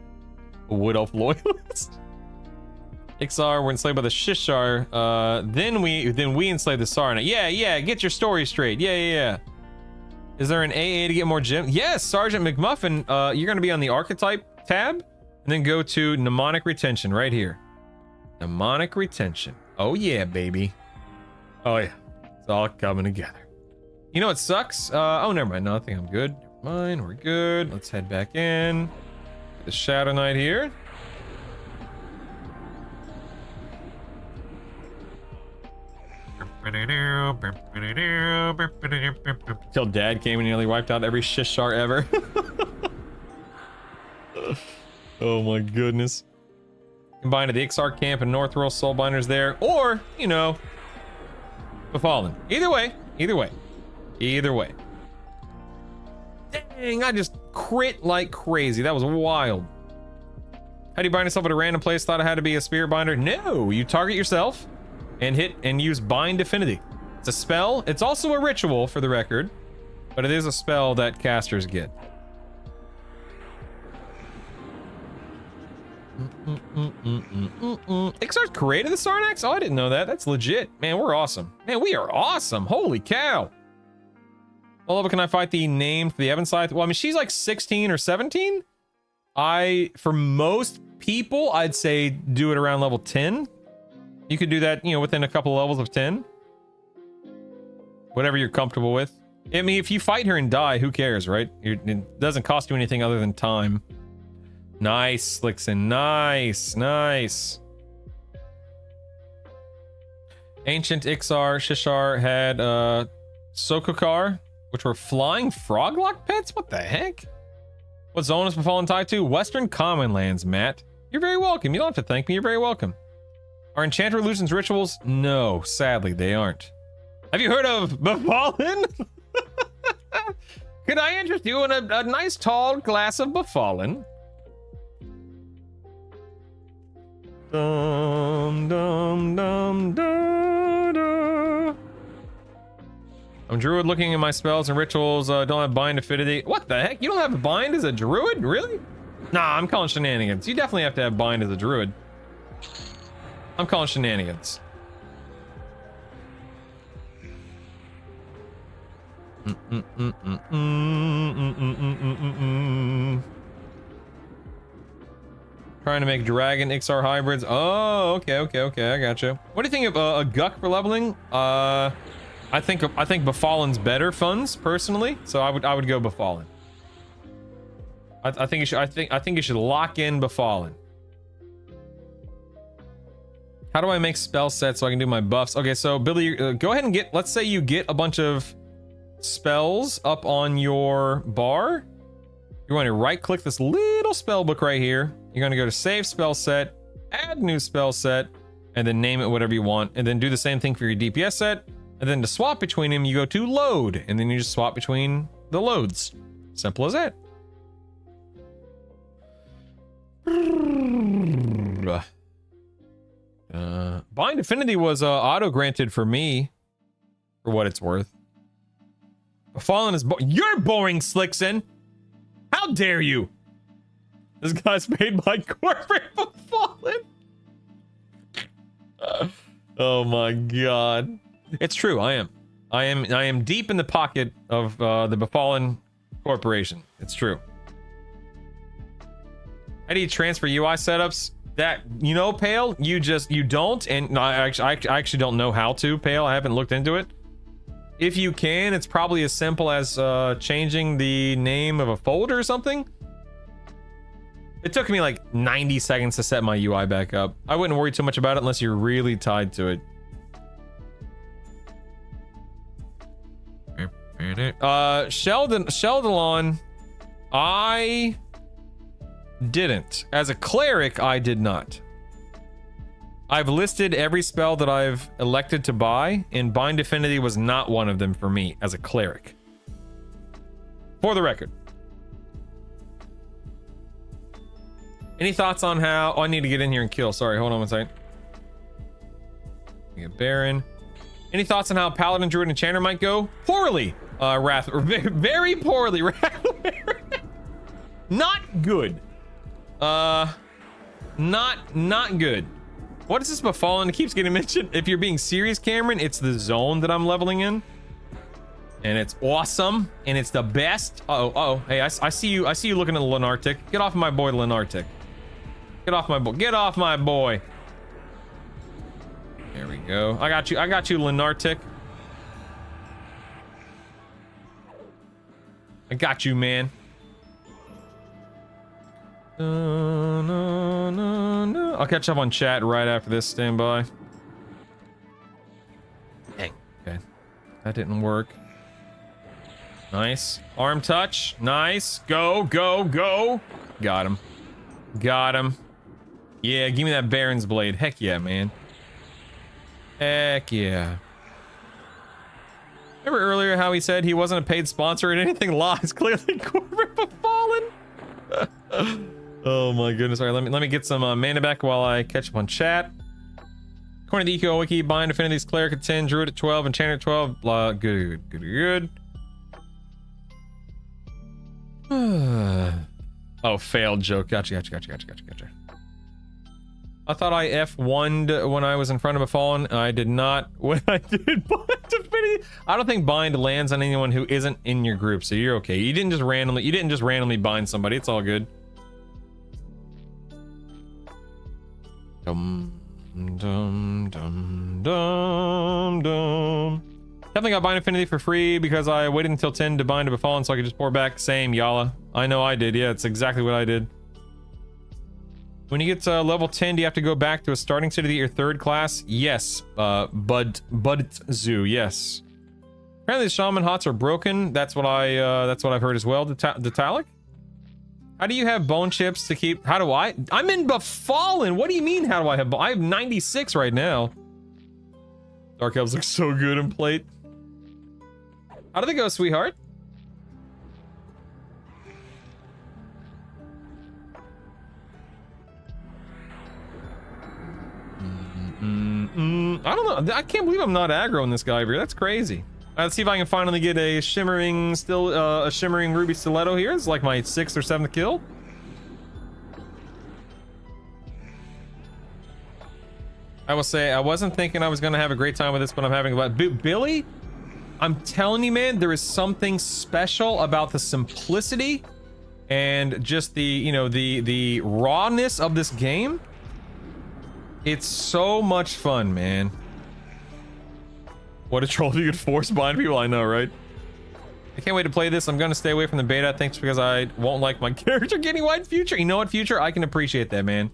Wood Elf Loyalist. Ixar were enslaved by the Shishar. Then we enslaved the Sarna. Yeah, get your story straight. Yeah. Is there an AA to get more gems? Yes, Sergeant McMuffin. You're gonna be on the archetype tab, and then go to mnemonic retention right here. Mnemonic retention. Oh yeah, baby. Oh yeah, it's all coming together. You know what sucks? Oh, never mind. No, I think I'm good. Never mind, we're good. Let's head back in. The Shadow Knight here. Till Dad came and nearly wiped out every Shishar ever. Oh my goodness. Combine to the Ixar camp and Northrall Soulbinders there, or, you know, Befallen. Either way. Dang, I just crit like crazy. That was wild. How do you bind yourself at a random place? Thought I had to be a spirit binder. No, you target yourself and hit and use Bind Affinity. It's a spell. It's also a ritual, for the record, but it is a spell that casters get. Ixar's created the Sarnax? Oh, I didn't know that. That's legit. Man, we're awesome. Man, we are awesome. Holy cow. What level can I fight the name for the Evenscythe? Well, I mean, she's like 16 or 17. For most people, I'd say do it around level 10. You could do that, you know, within a couple of levels of 10. Whatever you're comfortable with. I mean, if you fight her and die, who cares, right? It doesn't cost you anything other than time. Nice, Slickson. Nice. Ancient Ixar, Shishar had Sokokar, which were flying froglock pets? What the heck? What zone is Befallen tied to? Western Commonlands, Matt. You're very welcome. You don't have to thank me. You're very welcome. Are Enchanter Illusions rituals? No, sadly, they aren't. Have you heard of Befallen? Could I interest you in a nice tall glass of Befallen? Dum, dum, dum, da, da. I'm Druid looking at my spells and rituals. Don't have Bind Affinity. What the heck? You don't have a Bind as a Druid? Really? Nah, I'm calling shenanigans. You definitely have to have Bind as a Druid. I'm calling shenanigans. Trying to make dragon Ixar hybrids. Oh, okay, I gotcha. What do you think of a Guck for leveling? I think Befallen's better funds personally, so I would go Befallen. I think you should lock in Befallen. How do I make spell sets so I can do my buffs? Okay, so Billy, go ahead and let's say you get a bunch of spells up on your bar. You're going to right click this little spell book right here. You're going to go to save spell set, add new spell set, and then name it whatever you want. And then do the same thing for your DPS set. And then to swap between them, you go to load, and then you just swap between the loads. Simple as that. Bind Affinity was auto granted for me, for what it's worth. Befallen is you're boring, Slickson. How dare you? This guy's made by corporate Befallen. Oh my god. It's true, I am deep in the pocket of the Befallen Corporation. It's true. How do you transfer UI setups? That, you know, Pale, you don't, and no, I actually don't know how to, Pale. I haven't looked into it. if you can, it's probably as simple as changing the name of a folder or something. It took me like 90 seconds to set my UI back up. I wouldn't worry too much about it unless you're really tied to it. Sheldon, I didn't. As a cleric, I did not. I've listed every spell that I've elected to buy, and Bind Affinity was not one of them for me as a cleric. For the record. Any thoughts on how... Oh, I need to get in here and kill. Sorry, hold on one second. Get Baron. Any thoughts on how Paladin, Druid, and Enchanter might go? Poorly. Wrath... Very poorly. Not good. Not good. What is this Befallen? It keeps getting mentioned. If you're being serious, Cameron, it's the zone that I'm leveling in. And it's awesome. And it's the best. Uh-oh. Hey, I see you. I see you looking at Lenartic. Get off of my boy, Lenartic. Get off my boy. Get off my boy. There we go. I got you, Lenartic. I got you, man. No. I'll catch up on chat right after this. Stand by. Dang. Okay. That didn't work. Nice. Arm touch. Nice. Go. Got him. Yeah, give me that Baron's Blade. Heck yeah, man. Heck yeah. Remember earlier how he said he wasn't a paid sponsor and anything? Lies. Clearly Corbin Befallen. Oh my goodness. All right, let me get some mana back while I catch up on chat. According to the EQL wiki, Bind Affinity's Cleric at 10, Druid at 12, Enchanter at 12. Blah, good. Oh, failed joke. Gotcha. I thought I F1'd when I was in front of Befallen. I did not when I did Bind Affinity. I don't think Bind lands on anyone who isn't in your group, so you're okay. You didn't just randomly bind somebody. It's all good. Definitely got Bind Affinity for free because I waited until 10 to bind a Befallen so I could just pour back. Same, Yala. I know I did. Yeah, it's exactly what I did. When you get to level 10, do you have to go back to a starting city to get your third class? Yes. Bud Zoo. Yes. Apparently the Shaman Hots are broken. That's what I've heard as well. Detalic? How do you have bone chips to keep? How do I? I'm in Befallen. What do you mean? How do I have? I have 96 right now. Dark Elves look so good in plate. How do they go, sweetheart? I don't know. I can't believe I'm not aggroing this guy over here. That's crazy. Let's see if I can finally get a shimmering ruby stiletto here. It's like my 6th or 7th kill. I will say I wasn't thinking I was gonna have a great time with this, but I'm having a lot. Billy, I'm telling you, man, there is something special about the simplicity and just the the rawness of this game. It's so much fun, man. What a troll if you could force bind people. I know, right? I can't wait to play this. I'm gonna stay away from the beta. Thanks, because I won't like my character getting wide future. You know what, future? I can appreciate that, man.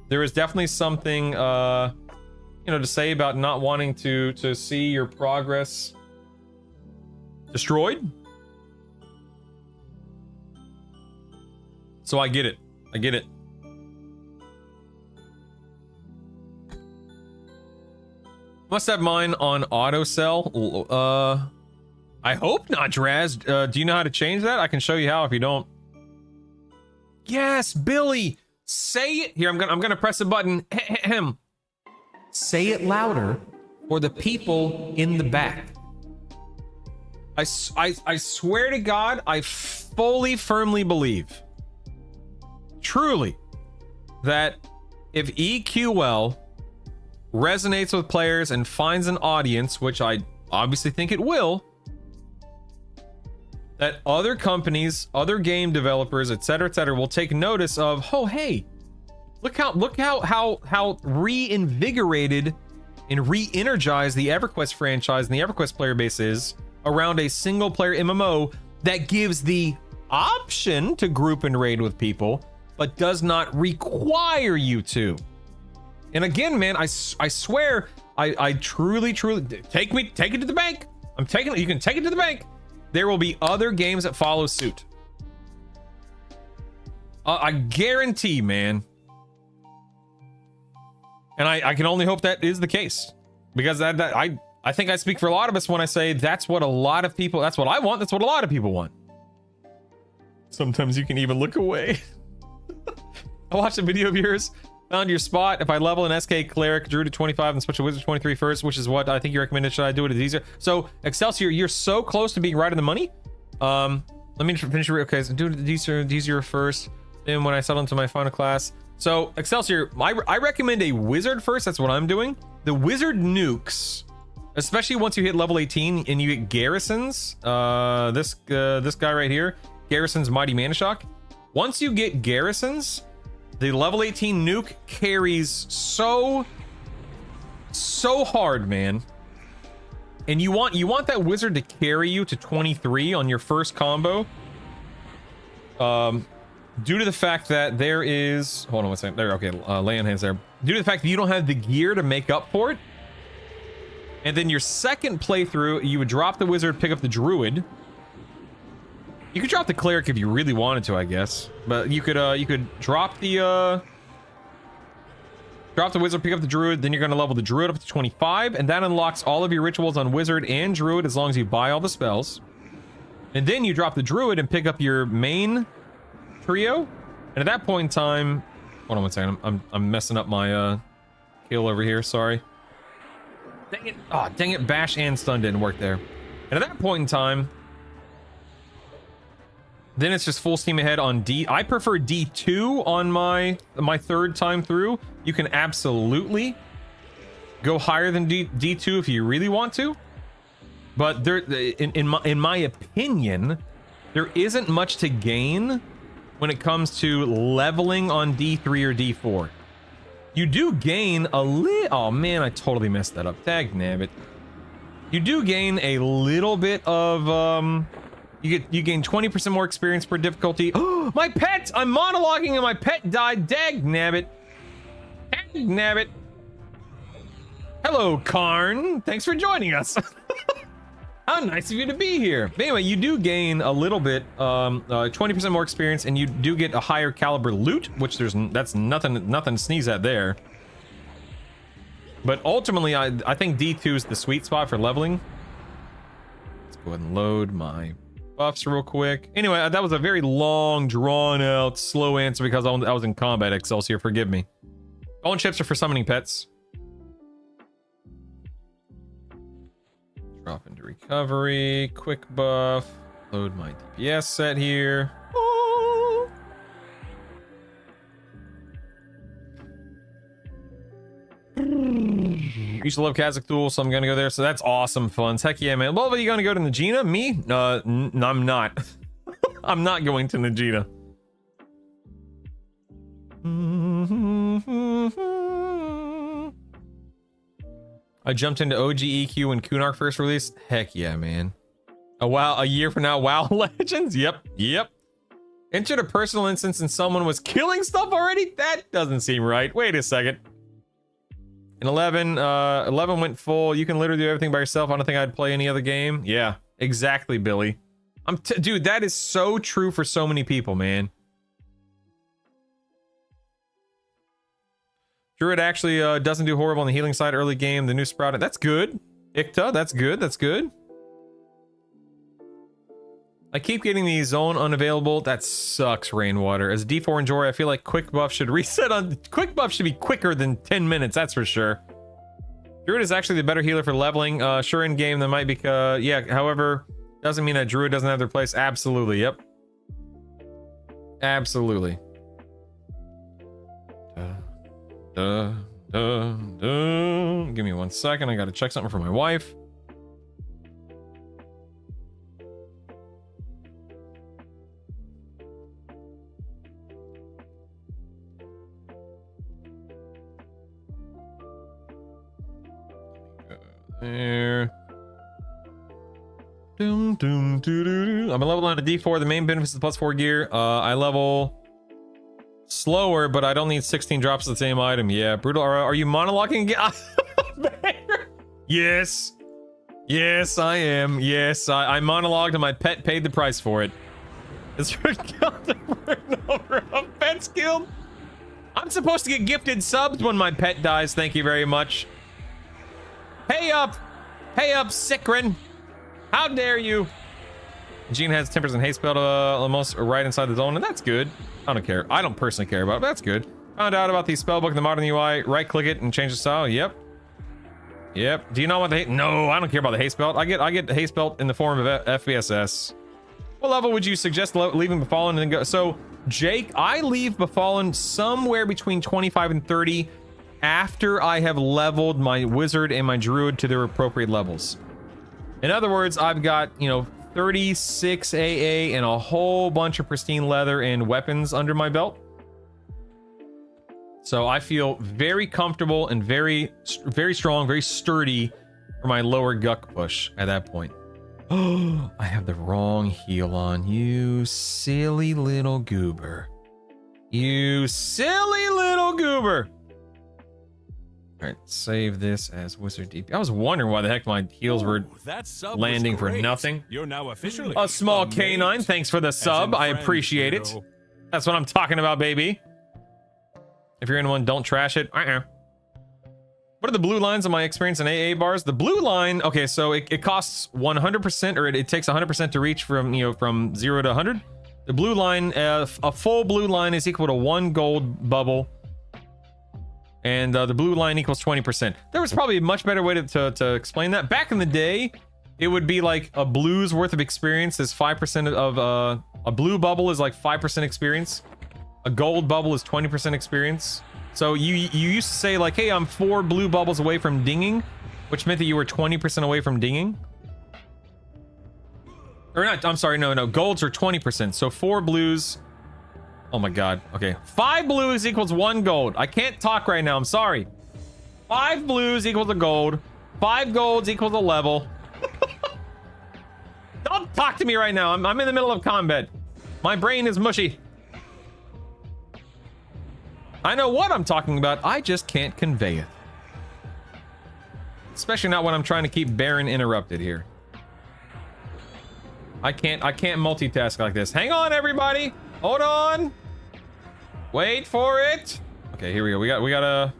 There is definitely something, to say about not wanting to see your progress destroyed. So I get it. I get it. Must have mine on auto sell. I hope not, Draz. Do you know how to change that? I can show you how if you don't. Yes, Billy. Say it. Here, I'm gonna press a button. Say it louder for the people in the back. I swear to God, I fully, firmly believe, truly, that if EQL resonates with players and finds an audience, which I obviously think it will, that other companies, other game developers, etc., will take notice of, oh hey, look how reinvigorated and re-energize the EverQuest franchise and the EverQuest player base is around a single player MMO that gives the option to group and raid with people, but does not require you to. And again, man, I swear, I truly take it to the bank. I'm taking it. You can take it to the bank. There will be other games that follow suit. I guarantee, man. And I can only hope that is the case, because I think I speak for a lot of us when I say that's what a lot of people, that's what I want. That's what a lot of people want. Sometimes you can even look away. I watched a video of yours, found your spot. If I level an SK cleric, drew to 25 and switch to wizard 23 first, which is what I think you recommended. Should I do it? It's easier. So Excelsior, you're so close to being right on the money. Let me finish. Okay, so do it easier first. Then when I settle into my final class. So Excelsior, I recommend a wizard first. That's what I'm doing. The wizard nukes, especially once you hit level 18 and you get garrisons. This guy right here, Garrison's Mighty Mana Shock. Once you get garrisons, the level 18 nuke carries so hard, man. And you want that wizard to carry you to 23 on your first combo. Due to the fact that there is, hold on one second. There, okay, land hands there. Due to the fact that you don't have the gear to make up for it. And then your second playthrough, you would drop the wizard, pick up the druid. You could drop the cleric if you really wanted to, I guess. But you could drop the wizard, pick up the druid, then you're gonna level the druid up to 25, and that unlocks all of your rituals on wizard and druid as long as you buy all the spells. And then you drop the druid and pick up your main trio, and at that point in time, hold on one second, I'm messing up my kill over here, sorry. Dang it. Oh, dang it, bash and stun didn't work there. And at that point in time, then it's just full steam ahead on D. I prefer D2 on my third time through. You can absolutely go higher than D2 if you really want to, but there, in my opinion, there isn't much to gain when it comes to leveling on D3 or D4. You do gain a little, oh man, I totally messed that up. Dag nabbit. You do gain a little bit of, you gain 20% more experience per difficulty. Oh, my pet! I'm monologuing and my pet died. Dag nabbit. Dag nabbit. Hello, Karn. Thanks for joining us. How nice of you to be here. But anyway, you do gain a little bit, 20% more experience, and you do get a higher caliber loot, which that's nothing to sneeze at there. But ultimately, I think D2 is the sweet spot for leveling. Let's go ahead and load my buffs real quick. Anyway, that was a very long, drawn out, slow answer because I was in combat, Excelsior, forgive me. Bone chips are for summoning pets. Drop into recovery, quick buff, load my DPS set here. Oh. Used to love Kazakh Duel, so I'm gonna go there. So that's awesome fun. Heck yeah, man. Well, are you gonna go to Najina? Me? No, I'm not. I'm not going to Najina. I jumped into OG EQ when Kunark first released. Heck yeah, man. A year from now, WoW Legends? Yep. Entered a personal instance and someone was killing stuff already? That doesn't seem right. Wait a second. In 11 went full. You can literally do everything by yourself. I don't think I'd play any other game. Yeah, exactly, Billy. Dude, that is so true for so many people, man. Druid actually doesn't do horrible on the healing side early game. The new sprout, that's good. Ikta, that's good. I keep getting the zone unavailable. That sucks, Rainwater. As D4 enjoyer, I feel like quick buff should reset on... Quick buff should be quicker than 10 minutes, that's for sure. Druid is actually the better healer for leveling. Sure, in game, that might be... yeah, however, doesn't mean that Druid doesn't have their place. Absolutely, yep. Absolutely. Give me 1 second. I gotta check something for my wife. There. Doom, doom, doo, doo, doo. I'm a level on a D4. The main benefit is the +4 gear. I level slower, but I don't need 16 drops of the same item. Yeah, brutal. Are you monologuing again? Yes. Yes, I am. Yes, I monologued and my pet paid the price for it. It's for a number of pets killed. I'm supposed to get gifted subs when my pet dies. Thank you very much. Pay up, Sikrin. How dare you? Gene has 10% haste spell almost right inside the zone, and that's good. I don't care. I don't personally care about it, but that's good. Found out about the spellbook in the modern UI. Right click it and change the style. Yep. Do you not want the hate? No, I don't care about the haste belt. I get the haste belt in the form of FBSS. What level would you suggest leaving Befallen and then go? So, Jake, I leave Befallen somewhere between 25 and 30 after I have leveled my wizard and my druid to their appropriate levels. In other words, I've got, 36 AA and a whole bunch of pristine leather and weapons under my belt. So I feel very comfortable and very strong, very sturdy for my lower guck push at that point. Oh, I have the wrong heal on. You silly little goober. You silly little goober. All right, save this as Wizard DP. I was wondering why the heck my heals were landing for nothing. You're now officially a small canine. Thanks for the sub. I appreciate it. That's what I'm talking about, baby. If you're in one, don't trash it. What are the blue lines on my experience in AA bars? The blue line, okay, so it costs 100%, or it takes 100% to reach from, from 0 to 100. The blue line, a full blue line is equal to 1 gold bubble. And the blue line equals 20%. There was probably a much better way to explain that. Back in the day, it would be like a blue's worth of experience is 5% of, a blue bubble is like 5% experience. A gold bubble is 20% experience. So you used to say like, hey, I'm 4 blue bubbles away from dinging, which meant that you were 20% away from dinging. Or not, I'm sorry, no, golds are 20%. So 4 blues. Oh my God, okay. 5 blues equals 1 gold. I can't talk right now, I'm sorry. 5 blues equals a gold. 5 golds equals a level. Don't talk to me right now, I'm in the middle of combat. My brain is mushy. I know what I'm talking about, I just can't convey it. Especially not when I'm trying to keep Baron interrupted here. I can't multitask like this. Hang on, everybody. Hold on. Wait for it. Okay, here we go. We gotta.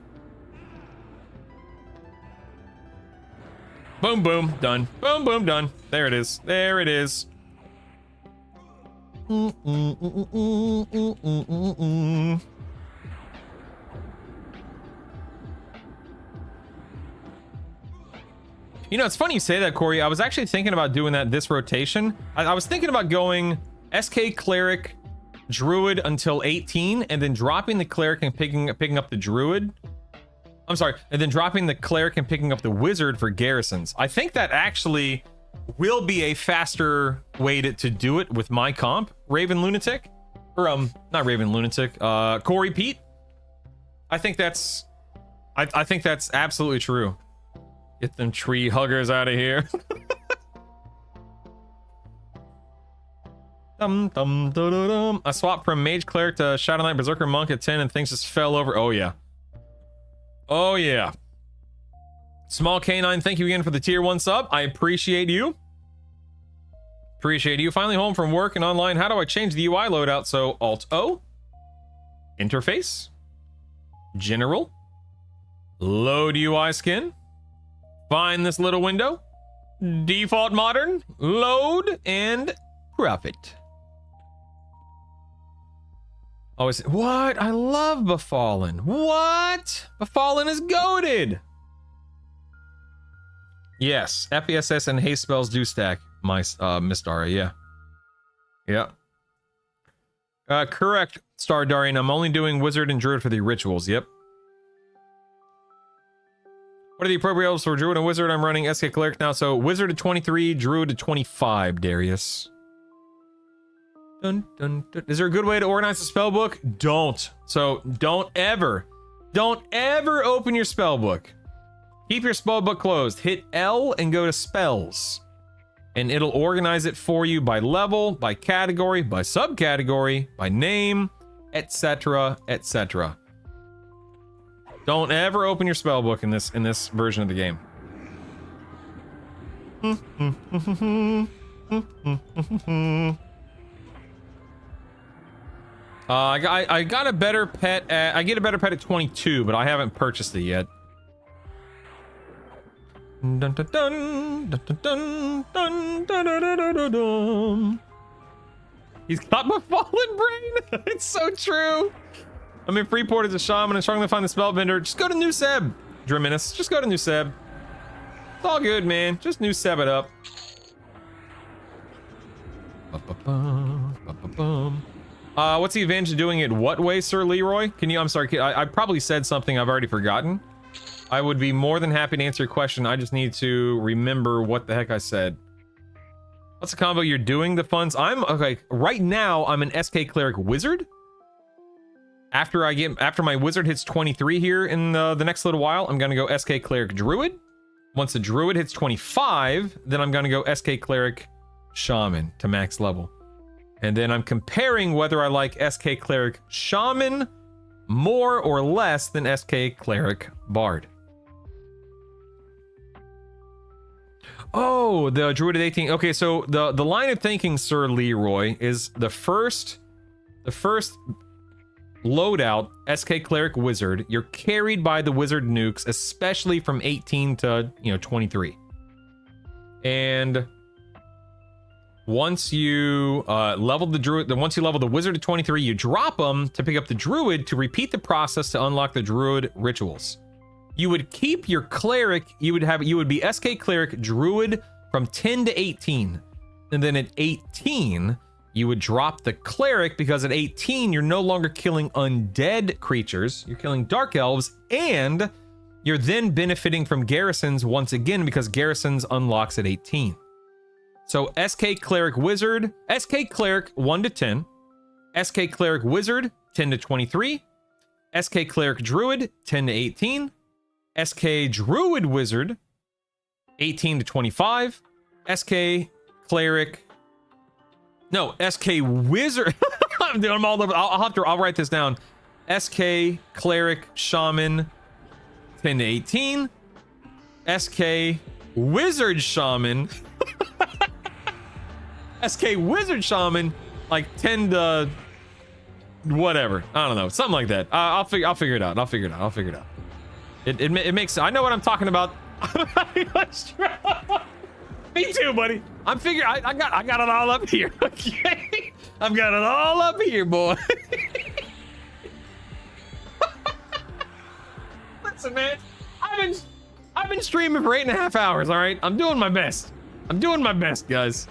Boom, boom, done. Boom, boom, done. There it is. There it is. You know, it's funny you say that, Corey. I was actually thinking about doing that this rotation. I was thinking about going SK Cleric, Druid until 18, and then dropping the Cleric and picking up the Druid. I'm sorry, and then dropping the Cleric and picking up the Wizard for garrisons. I think that actually will be a faster way to do it with my comp, Raven Lunatic. Or, not Raven Lunatic, Corey Pete. I think that's absolutely true. Get them tree huggers out of here. I swapped from Mage Cleric to Shadow Knight Berserker Monk at 10 and things just fell over. Oh yeah. Oh yeah. Small Canine, thank you again for the tier 1 sub. I appreciate you. Appreciate you. Finally home from work and online. How do I change the UI loadout? So Alt-O. Interface. General. Load UI skin. Find this little window. Default modern. Load and profit. Always. What? I love Befallen. What? Befallen is goated. Yes, FESS and haste spells do stack. My Mistara, yeah. Yeah. Correct, Star Darian. I'm only doing Wizard and Druid for the rituals. Yep. What are the appropriate levels for Druid and Wizard? I'm running SK Cleric now, so Wizard to 23, Druid to 25, Darius. Dun, dun, dun. Is there a good way to organize the spellbook? Don't. So don't ever open your spellbook. Keep your spell book closed. Hit L and go to spells. And it'll organize it for you by level, by category, by subcategory, by name, etc., etc. Don't ever open your spell book in this version of the game. I got a better pet at, I get a better pet at 22, but I haven't purchased it yet. Dun, dun, dun, dun, dun, dun, dun, dun, dun, dun, dun. He's got my fallen brain. It's so true. I'm in Freeport as a shaman and struggling to find the spell vendor. Just go to New Seb, Dreminus. Just go to New Seb. It's all good, man. Just New Seb it up. What's the advantage of doing it what way, Sir Leroy? Can you, I'm sorry, I probably said something I've already forgotten. I would be more than happy to answer your question. I just need to remember what the heck I said. What's the combo you're doing? The funds? I'm okay. Right now, I'm an SK Cleric Wizard. After my Wizard hits 23 here in the next little while, I'm gonna go SK Cleric Druid. Once the Druid hits 25, then I'm gonna go SK Cleric Shaman to max level. And then I'm comparing whether I like SK Cleric Shaman more or less than SK Cleric Bard. Oh, the Druid at 18. Okay, so the line of thinking, Sir Leroy, is the first loadout, SK Cleric Wizard, you're carried by the Wizard nukes, especially from 18 to 23. And once you level the Druid, once you level the Wizard to 23, you drop them to pick up the Druid to repeat the process to unlock the Druid rituals. You would keep your Cleric, you would be SK Cleric Druid from 10 to 18. And then at 18, you would drop the Cleric because at 18, you're no longer killing undead creatures, you're killing Dark Elves, and you're then benefiting from Garrisons once again because Garrisons unlocks at 18. So SK Cleric Wizard, SK Cleric 1 to 10, SK Cleric Wizard 10 to 23, SK Cleric Druid 10 to 18, SK Druid Wizard 18 to 25, SK Cleric, no, SK Wizard, I'm all over, I'll write this down, SK Cleric Shaman 10 to 18, SK Wizard Shaman, SK Wizard Shaman, like 10 to whatever. I don't know, something like that. I'll figure it out. It makes. I know what I'm talking about. Me too, buddy. I got it all up here. Okay, I've got it all up here, boy. Listen, man. I've been streaming for 8.5 hours. All right, I'm doing my best. Guys.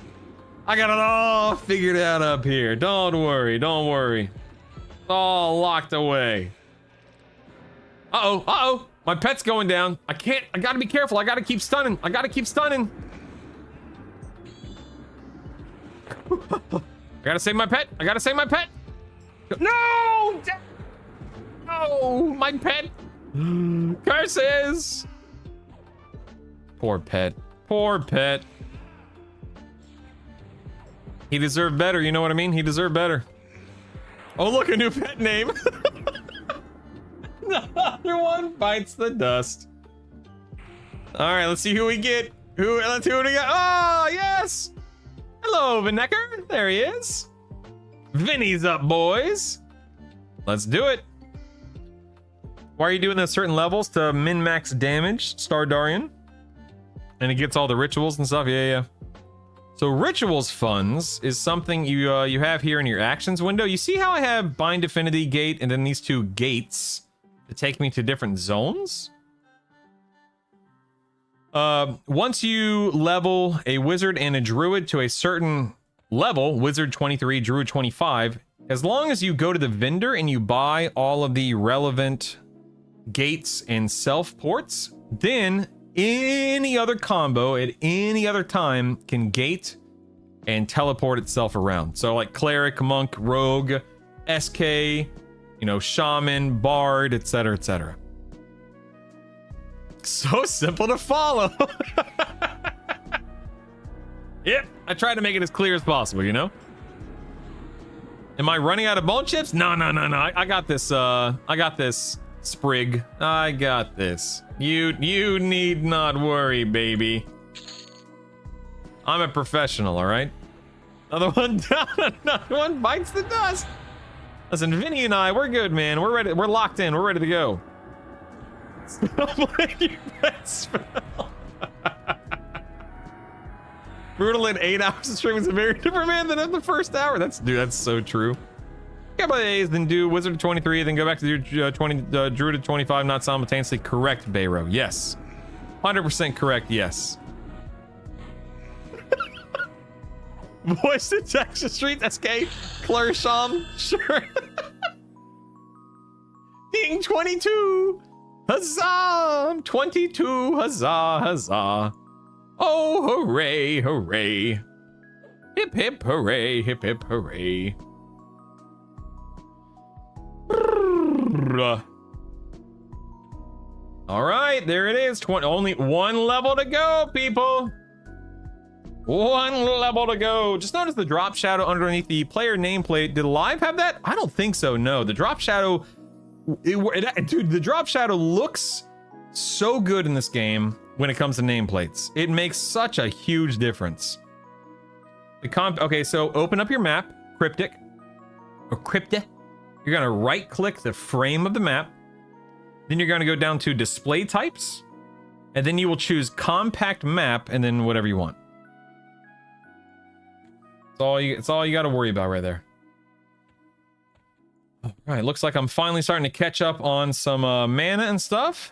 I got it all figured out up here. Don't worry. It's all locked away. Uh-oh. My pet's going down. I gotta be careful. I gotta keep stunning. I gotta save my pet. No! No! My pet! Curses! Poor pet. He deserved better, you know what I mean? He deserved better. Oh, look, a new pet name. The other one bites the dust. All right, let's see who we get. Let's see who we got. Oh, yes. Hello, Vinecker. There he is. Vinny's up, boys. Let's do it. Why are you doing those certain levels to min-max damage, Stardarian? And it gets all the rituals and stuff. Yeah. So rituals funds is something you have here in your actions window. You see how I have Bind Affinity Gate and then these two gates to take me to different zones? Once you level a wizard and a druid to a certain level, wizard 23, druid 25, as long as you go to the vendor and you buy all of the relevant gates and self ports, then any other combo at any other time can gate and teleport itself around. So like cleric, monk, rogue, SK, shaman, bard, etc., etc. So simple to follow. Yep, I tried to make it as clear as possible, you know? Am I running out of bone chips? No. I got this, Sprig. I got this. You need not worry, baby. I'm a professional, all right? Another one down, another one bites the dust. Listen, Vinny and I, we're good, man. We're ready. We're locked in. We're ready to go. Brutal in 8 hours of stream is a very different man than in the first hour. That's so true. Get by the A's, then do Wizard to 23, then go back to do 20, Druid to 25, not simultaneously. Correct, Bayro. Yes. 100% correct, yes. Voice to Texas Street, SK, Clarisham, sure. Ding 22. Huzzah! 22, huzzah, huzzah. Oh, hooray, hooray. Hip, hip, hooray, hip, hip, hooray. All right, there it is. Only one level to go, people. One level to go. Just notice the drop shadow underneath the player nameplate. Did Live have that? I don't think so, no. The drop shadow, dude, the drop shadow looks so good in this game when it comes to nameplates. It makes such a huge difference. Okay, so open up your map, Cryptic, or Crypta. You're gonna right click the frame of the map. Then you're gonna go down to display types, and then you will choose compact map, and then whatever you want. It's all you gotta worry about right there. All right, looks like I'm finally starting to catch up on some mana and stuff.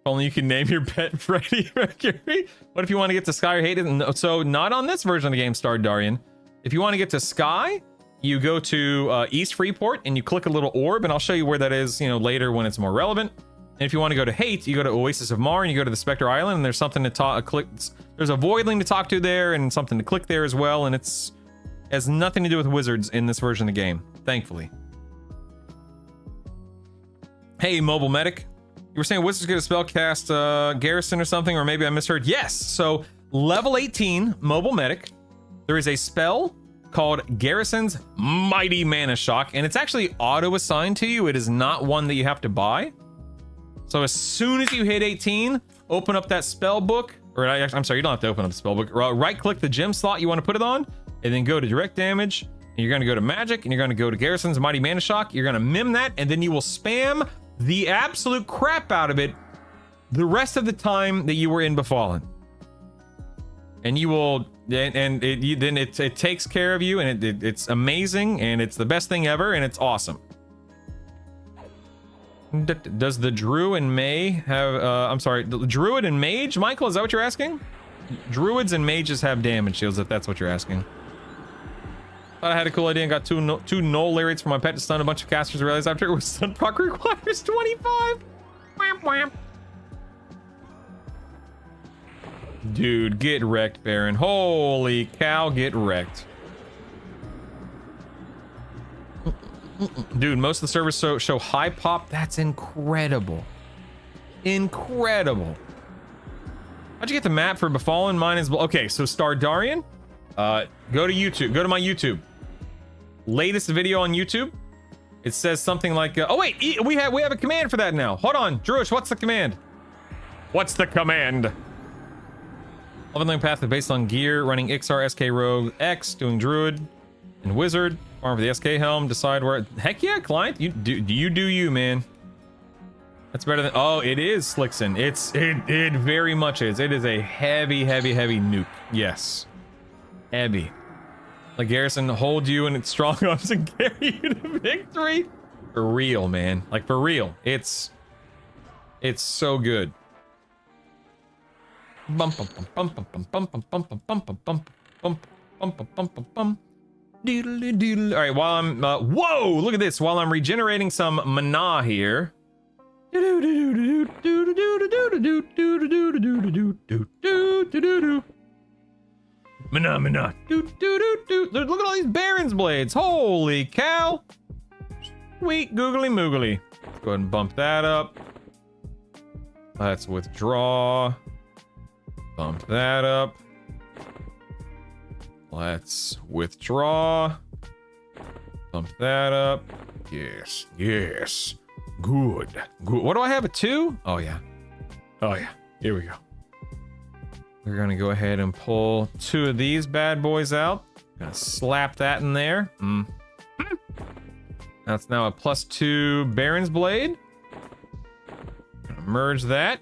Only you can name your pet Freddie Mercury. What if you want to get to Sky or hate it? So not on this version of the game, Star Darian. If you want to get to Sky, you go to East Freeport and you click a little orb, and I'll show you where that is, you know, later when it's more relevant. And if you want to go to hate, you go to Oasis of Mar and you go to the Spectre Island, and there's something to click. There's a voidling to talk to there and something to click there as well, and it has nothing to do with wizards in this version of the game, thankfully. Hey, Mobile Medic. You were saying wizards get a spell cast Garrison or something, or maybe I misheard. Yes, so level 18 Mobile Medic, there is a spell called Garrison's Mighty Mana Shock, and it's actually auto-assigned to you. It is not one that you have to buy. So as soon as you hit 18, open up that spell book, or I'm sorry, you don't have to open up the spell book. Right-click the gem slot you want to put it on, and then go to direct damage, and you're going to go to magic, and you're going to go to Garrison's Mighty Mana Shock. You're going to mim that, and then you will spam the absolute crap out of it the rest of the time that you were in Befallen. And you will, then it takes care of you, and it's amazing, and it's the best thing ever, and it's awesome. Does the Druid and May have, I'm sorry, the Druid and Mage, Michael, is that what you're asking? Druids and Mages have damage shields, if that's what you're asking. Thought I had a cool idea and got two null lariats for my pet to stun a bunch of casters. Realized after it was stun proc requires 25. Wham, wham. Dude, get wrecked, Baron. Holy cow, get wrecked. Dude, most of the servers show high pop. That's incredible. Incredible. How'd you get the map for Befallen? Mine is... Okay, so Star Darian, go to YouTube. Go to my YouTube. Latest video on YouTube. It says something like, oh wait, we have a command for that now. Hold on, Druish, what's the command? What's the command? Leveling path is based on gear, running XR, SK Rogue, X, doing Druid and Wizard, farm for the SK helm, decide where. Heck yeah, client, you do you, man. That's better than, oh, it is Slickson. It very much is. It is a heavy nuke. Yes. Heavy. Like Garrison hold you in its strong arms and carry you to victory. For real, man. Like for real. It's so good. Bum bum bum bum bum bum bum bum bum bum bum bum bum bum bum bum bum. Doodle doodle. All right, while I'm whoa, look at this. While I'm regenerating some mana here. Mana. Look at all these Baron's blades. Holy cow. Sweet googly moogly. Let's go ahead and bump that up. Let's withdraw. Bump that up. Let's withdraw. Bump that up. Yes, yes. Good, good. What do I have, a 2? Oh, yeah. Oh, yeah. Here we go. We're gonna go ahead and pull 2 of these bad boys out. Gonna slap that in there. That's now a +2 Baron's Blade. Gonna merge that.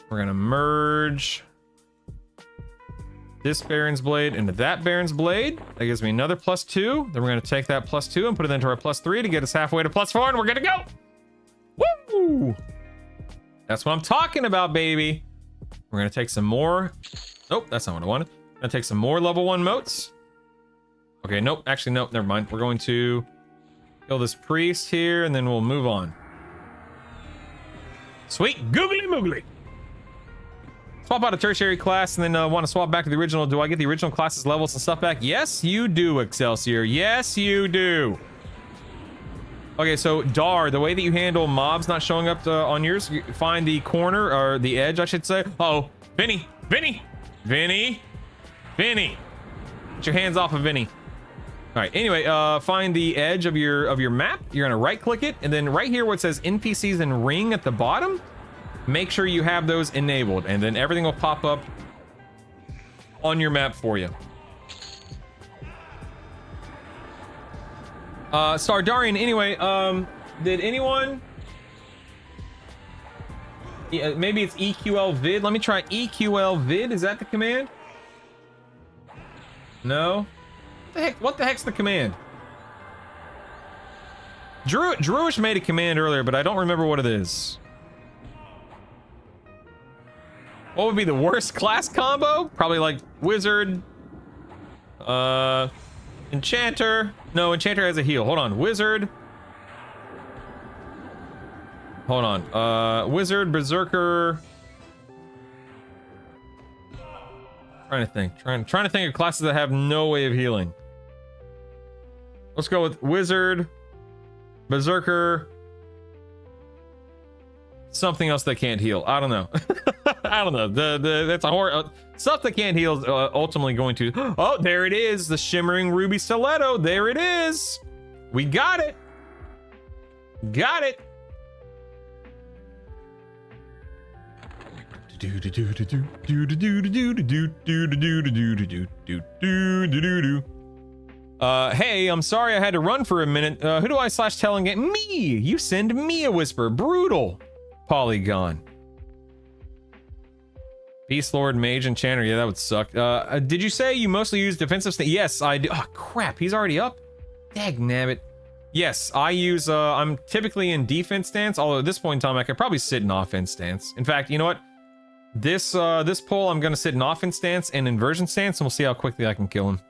We're gonna merge this Baron's Blade into that Baron's Blade. That gives me another +2. Then we're gonna take that +2 and put it into our +3 to get us halfway to +4, and we're gonna go! Woo! That's what I'm talking about, baby. We're gonna take some more. Nope, that's not what I wanted. I'm gonna take some more level 1 motes. Okay, nope, actually, nope, never mind. We're going to kill this priest here, and then we'll move on. Sweet googly moogly. Swap out a tertiary class and then want to swap back to the original. Do I get the original class's levels and stuff back? Yes, you do, Excelsior. Yes, you do. Okay, so Dar, the way that you handle mobs not showing up on yours, you find the corner, or the edge, I should say. Uh-oh, Vinny, Vinny, Vinny, Vinny. Get your hands off of Vinny. All right, anyway, find the edge of your map. You're gonna right click it, and then right here where it says NPCs and ring at the bottom, make sure you have those enabled, and then everything will pop up on your map for you. Stardarian, anyway, did anyone... Yeah, maybe it's EQL vid. Let me try EQL vid. Is that the command? No? What the heck's the command? Druish made a command earlier, but I don't remember what it is. What would be the worst class combo? Probably like Wizard, Enchanter. No, Enchanter has a heal. Hold on, Wizard. Hold on, Wizard, Berserker. Trying to think. Trying to think of classes that have no way of healing. Let's go with Wizard, Berserker, something else that can't heal. I don't know. I don't know. That's a horror. Stuff that can't heal is ultimately going to. Oh, there it is. The Shimmering Ruby Stiletto. There it is. We got it. Got it. Hey, I'm sorry I had to run for a minute. Who do I /tell and get? Me! You send me a whisper. Brutal. Polygon. Beast Lord, Mage, Enchanter. Yeah, that would suck. Did you say you mostly use defensive stance? Yes, I do. Oh, crap. He's already up. Dagnabbit. Yes, I use, I'm typically in defense stance, although at this point in time, I could probably sit in offense stance. In fact, you know what? This pull, I'm gonna sit in offense stance and inversion stance, and we'll see how quickly I can kill him.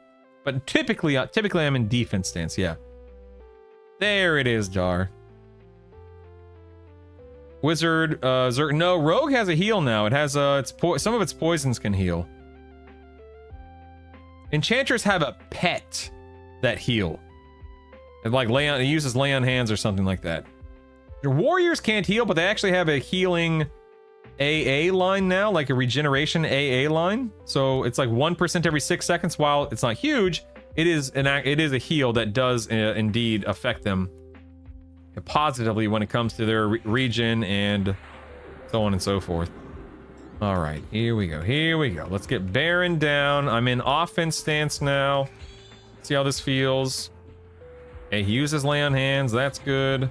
But typically I'm in defense stance, yeah. There it is, Jar. Wizard, no, Rogue has a heal now. It has, some of its poisons can heal. Enchanters have a pet that heal. It like it uses lay on hands or something like that. Your warriors can't heal, but they actually have a healing AA line now, like a regeneration AA line. So it's like 1% every 6 seconds. While it's not huge, it is a heal that does indeed affect them positively when it comes to their regen and so on and so forth. All right, here we go. Here we go. Let's get Baron down. I'm in offense stance now. See how this feels. Okay, he uses lay on hands. That's good.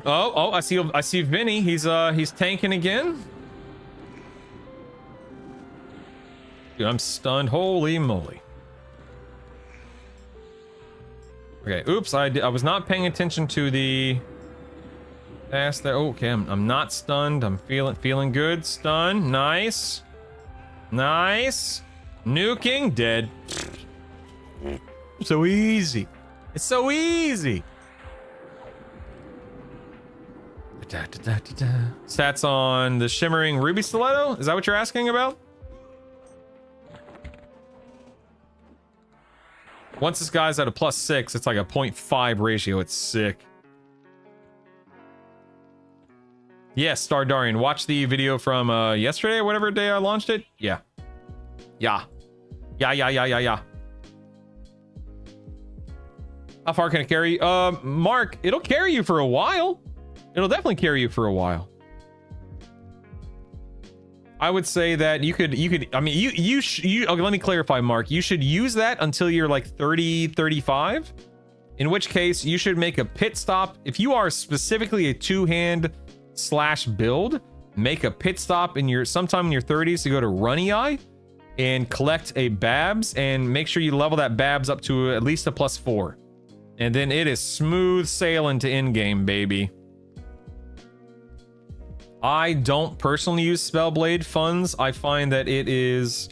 Oh, I see Vinny. He's tanking again. Dude, I'm stunned. Holy moly. Okay, oops, I was not paying attention to the pass there. Okay, I'm not stunned. I'm feeling good. Stun. Nice. Nice. Nuking. Dead. So easy. It's so easy. Stats on the Shimmering Ruby Stiletto? Is that what you're asking about? Once this guy's at a +6, it's like a 0.5 ratio. It's sick. Yes, Stardarian. Watch the video from yesterday or whatever day I launched it. Yeah. Yeah. Yeah. How far can it carry? Mark, it'll carry you for a while. It'll definitely carry you for a while. I would say that you could, I mean, you okay, let me clarify, Mark. You should use that until you're like 30, 35. In which case you should make a pit stop. If you are specifically a two-hand / build, make a pit stop in sometime in your 30s to go to Runny Eye and collect a Babs and make sure you level that Babs up to at least a +4. And then it is smooth sailing to in-game, baby. I don't personally use Spellblade funds. I find that it is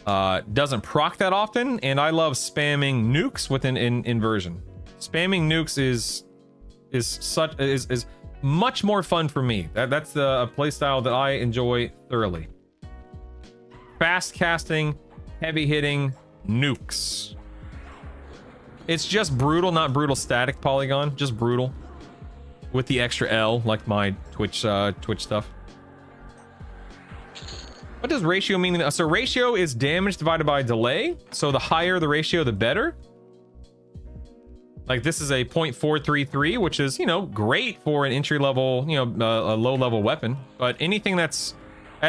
doesn't proc that often, and I love spamming nukes with an inversion. Spamming nukes is much more fun for me. That's the playstyle that I enjoy thoroughly. Fast casting, heavy hitting nukes. It's just brutal, not brutal static polygon, just brutal. With the extra L, like my Twitch stuff. What does ratio mean? So ratio is damage divided by delay. So the higher the ratio, the better. Like this is a 0.433, which is, you know, great for an entry level, you know, a low level weapon. But anything that's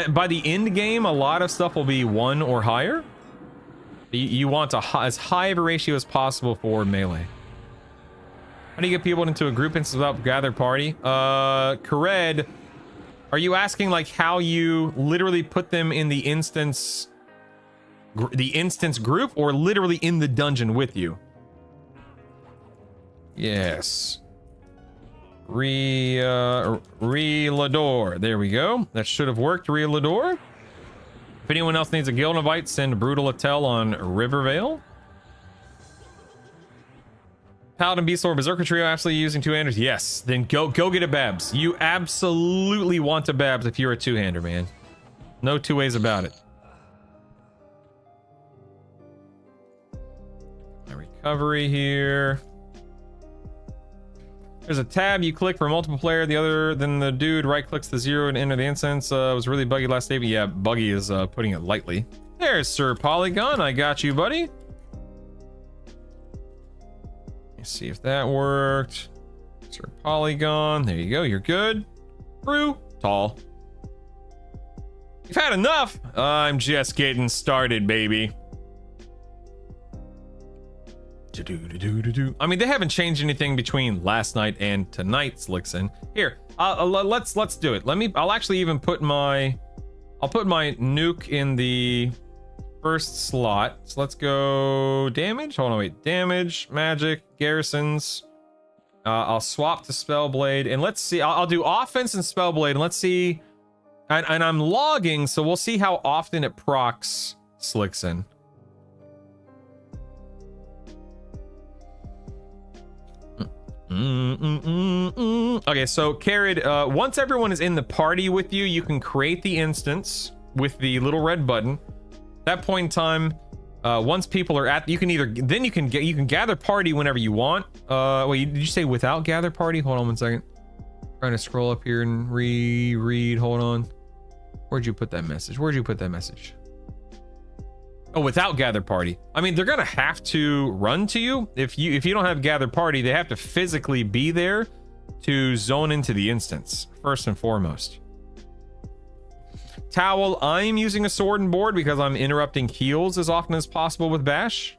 by the end game, a lot of stuff will be 1 or higher. You want as high of a ratio as possible for melee. How do you get people into a group instance without gather party? Kared, are you asking like how you literally put them in the instance group, or literally in the dungeon with you? Yes. Relador. There we go. That should have worked, Relador. If anyone else needs a guild invite, send Brutal Attel on Rivervale. Paladin, Beast Lord, Berserker Trio, absolutely using two-handers. Yes, then go get a Babs. You absolutely want a Babs if you're a two-hander, man. No two ways about it. My recovery here. There's a tab you click for multiple player. The other than the dude right clicks the 0 and enter the instance. It was really buggy last day, but yeah, buggy is putting it lightly. There's Sir Polygon. I got you, buddy. Let's see if that worked. Sir Polygon. There you go. You're good. Brew. Tall. You've had enough. I'm just getting started, baby. I mean, they haven't changed anything between last night and tonight's Lixin. Here, let's do it. I'll actually even put my nuke in the first slot. So let's go damage. Hold on, wait. Damage, magic, garrisons. I'll swap to Spellblade, and let's see. I'll do offense and Spellblade, and let's see. And I'm logging, so we'll see how often it procs Slixin. Okay, so Carrot, once everyone is in the party with you, you can create the instance with the little red button. At that point in time, once people are at, you can gather party whenever you want. Wait, did you say without gather party? Hold on 1 second. Trying to scroll up here and reread. Hold on. Where'd you put that message? Oh, without gather party. I mean, they're gonna have to run to you. If you don't have gather party, they have to physically be there to zone into the instance, first and foremost. Towel, I'm using a sword and board because I'm interrupting heals as often as possible with Bash.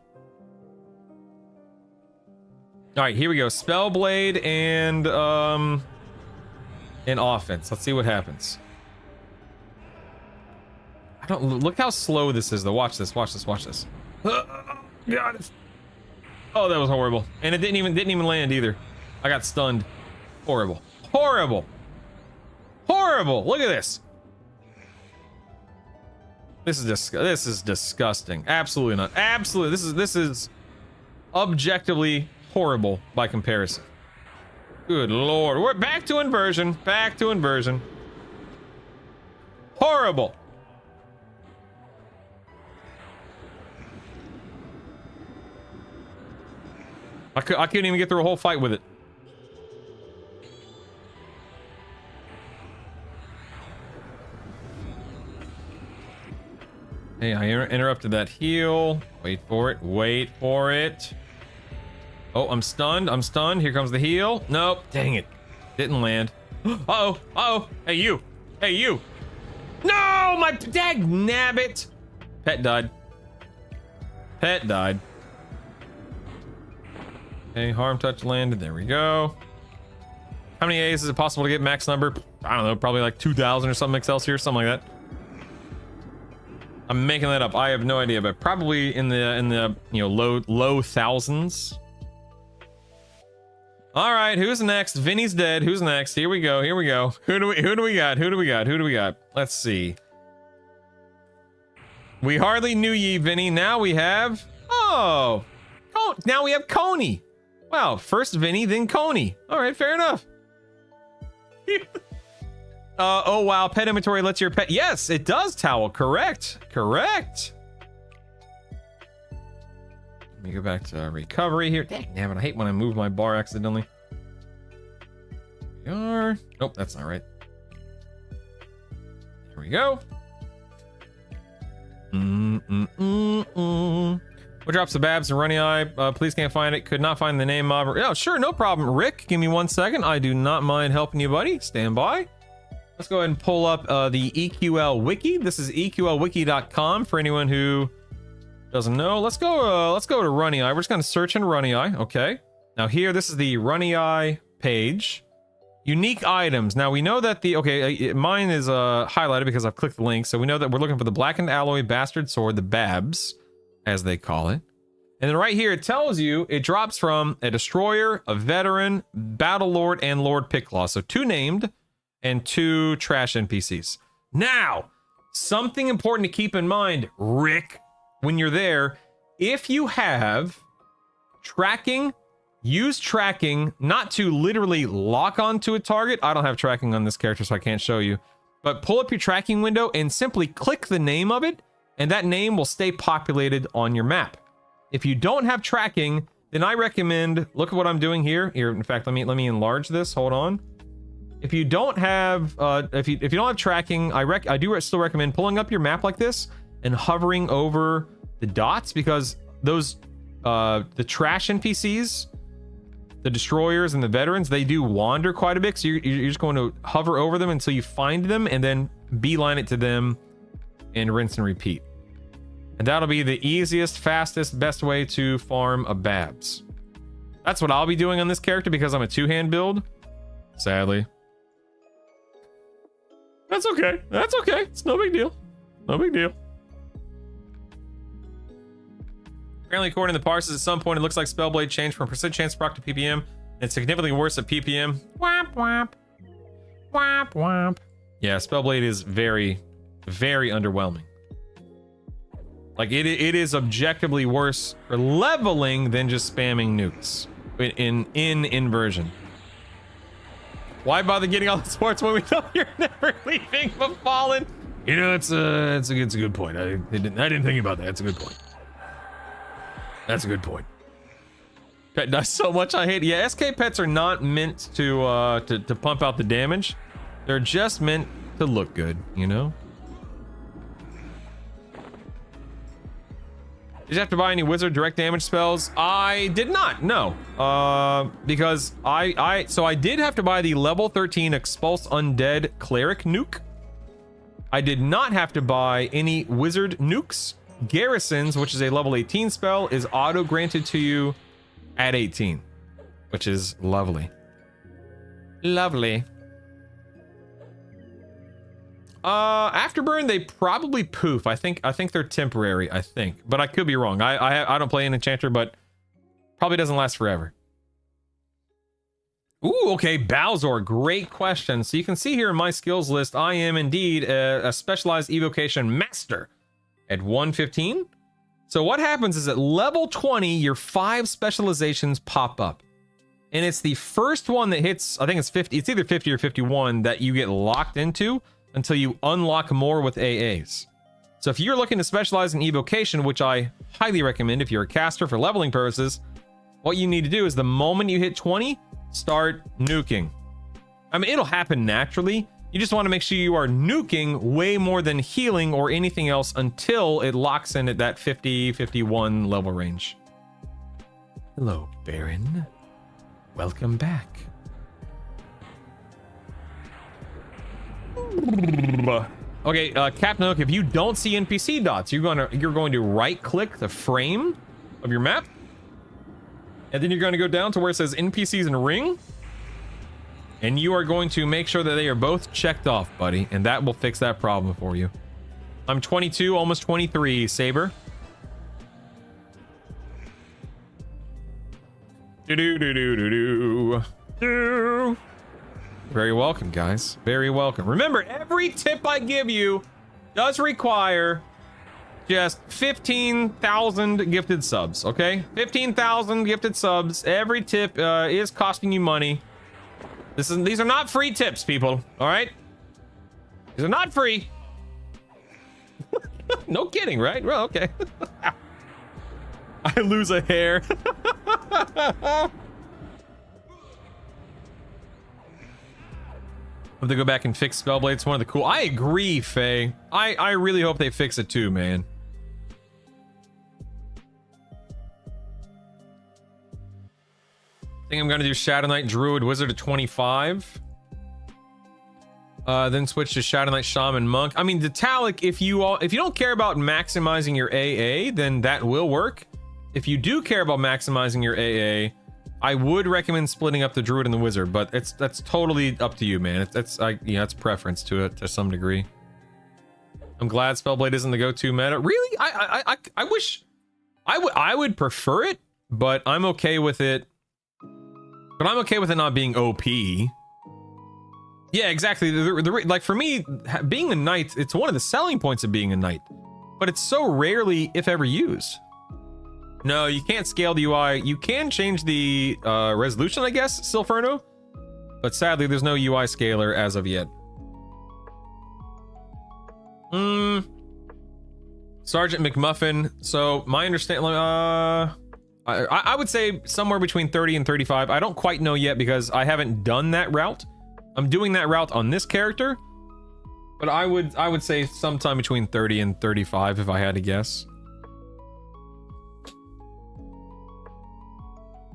All right, here we go. Spellblade and offense. Let's see what happens. I don't look how slow this is though. Watch this. God. Oh, that was horrible. And it didn't even land either. I got stunned. Horrible. Look at this. This is disgusting. Absolutely not. Absolutely. This is objectively horrible by comparison. Good lord. We're back to inversion. Horrible. I couldn't even get through a whole fight with it. Hey, I interrupted that heal. Wait for it. Wait for it. Oh, I'm stunned. I'm stunned. Here comes the heal. Nope. Dang it. Didn't land. Uh-oh. Uh-oh. Hey, you. Hey, you. No! My dag nabbit. Pet died. Pet died. Okay, harm touch landed. There we go. How many A's is it possible to get max number? I don't know. Probably like 2,000 or something Excelsior, something like that. I'm making that up. I have no idea, but probably in the you know low thousands. All right, who's next? Vinny's dead. Who's next? Here we go. Here we go. Who do we got? Who do we got? Who do we got? Let's see. We hardly knew ye, Vinny. Now we have now we have Coney. Wow, first Vinny, then Coney. All right, fair enough. Oh wow, pet inventory lets your pet. Yes, it does, Towel. Correct. Correct. Let me go back to recovery here. Damn it, I hate when I move my bar accidentally. Here we are. Nope, that's not right. Here we go. What drops the Babs and Runny Eye? Please can't find it. Could not find the name of. Oh, sure, no problem. Rick, give me 1 second. I do not mind helping you, buddy. Stand by. Let's go ahead and pull up the EQL wiki. This is eqlwiki.com for anyone who doesn't know. Let's go to Runny Eye. We're just gonna search in Runny Eye. Okay. Now here, this is the Runny Eye page. Unique items. Now we know that mine is highlighted because I've clicked the link. So we know that we're looking for the blackened alloy bastard sword, the Babs, as they call it. And then right here, it tells you it drops from a destroyer, a veteran, battle lord, and Lord Picklaw. So 2 named and 2 trash NPCs. Now, something important to keep in mind, Rick, when you're there, if you have tracking, use tracking not to literally lock onto a target. I don't have tracking on this character, so I can't show you. But pull up your tracking window and simply click the name of it, and that name will stay populated on your map. If you don't have tracking, then I recommend, look at what I'm doing here. Here, in fact, let me enlarge this. Hold on. If you don't have if you don't have tracking, I do still recommend pulling up your map like this and hovering over the dots, because those the trash NPCs, the destroyers and the veterans, they do wander quite a bit. So you're just going to hover over them until you find them and then beeline it to them and rinse and repeat. And that'll be the easiest, fastest, best way to farm a Babs. That's what I'll be doing on this character because I'm a 2-hand build. Sadly. That's okay. That's okay. It's no big deal. No big deal. Apparently, according to the parsers, at some point it looks like Spellblade changed from percent chance proc to PPM, and it's significantly worse at PPM. Whap whap. Whap whap. Yeah, Spellblade is very, very underwhelming. Like it is objectively worse for leveling than just spamming nukes in inversion. Why bother getting all the sports when we know you're never leaving the Fallen? You know, it's a good point. I didn't think about that. It's a good point. That's a good point. Pet does so much I hate it. Yeah, SK pets are not meant to pump out the damage. They're just meant to look good, you know? Did you have to buy any wizard direct damage spells? I did not, no. Because I did have to buy the level 13 Expulse Undead Cleric nuke. I did not have to buy any wizard nukes. Garrisons, which is a level 18 spell, is auto granted to you at 18, which is lovely. Lovely. Afterburn, they probably poof. I think they're temporary, I think, but I could be wrong. I don't play an enchanter, but probably doesn't last forever. Ooh, okay, Bowser, great question. So you can see here in my skills list, I am indeed a specialized evocation master at 115. So what happens is at level 20, your 5 specializations pop up. And it's the first one that hits, I think it's 50, it's either 50 or 51 that you get locked into until you unlock more with AAs. So if you're looking to specialize in evocation, which I highly recommend if you're a caster for leveling purposes, what you need to do is the moment you hit 20, start nuking. I mean, it'll happen naturally. You just want to make sure you are nuking way more than healing or anything else until it locks in at that 50-51 level range. Hello, Baron. Welcome back. Okay, Captain Hook, if you don't see NPC dots, you're going to right click the frame of your map, and then you're going to go down to where it says NPCs in ring, and you are going to make sure that they are both checked off, buddy, and that will fix that problem for you. I'm 22, almost 23, Saber. Do. Very welcome, guys. Very welcome. Remember, every tip I give you does require just 15,000 gifted subs, okay? 15,000 gifted subs. Every tip is costing you money. These are not free tips, people, all right? These are not free. No kidding, right? Well, okay. I lose a hair. If they go back and fix Spellblade, it's one of the cool. I agree, Faye. I really hope they fix it too, man. I think I'm gonna do Shadow Knight Druid Wizard at 25. Then switch to Shadow Knight Shaman Monk. I mean, Detalic, if you don't care about maximizing your AA, then that will work. If you do care about maximizing your AA, I would recommend splitting up the Druid and the Wizard, but that's totally up to you, man. That's preference to it to some degree. I'm glad Spellblade isn't the go-to meta. Really, I wish I would prefer it, but I'm okay with it. But I'm okay with it not being OP. Yeah, exactly. Like for me, being a knight, it's one of the selling points of being a knight, but it's so rarely, if ever, used. No, you can't scale the UI. You can change the resolution, I guess, Silferno, but sadly, there's no UI scaler as of yet. Sergeant McMuffin. So my understanding, I would say somewhere between 30 and 35. I don't quite know yet because I haven't done that route. I'm doing that route on this character, but I would say sometime between 30 and 35 if I had to guess.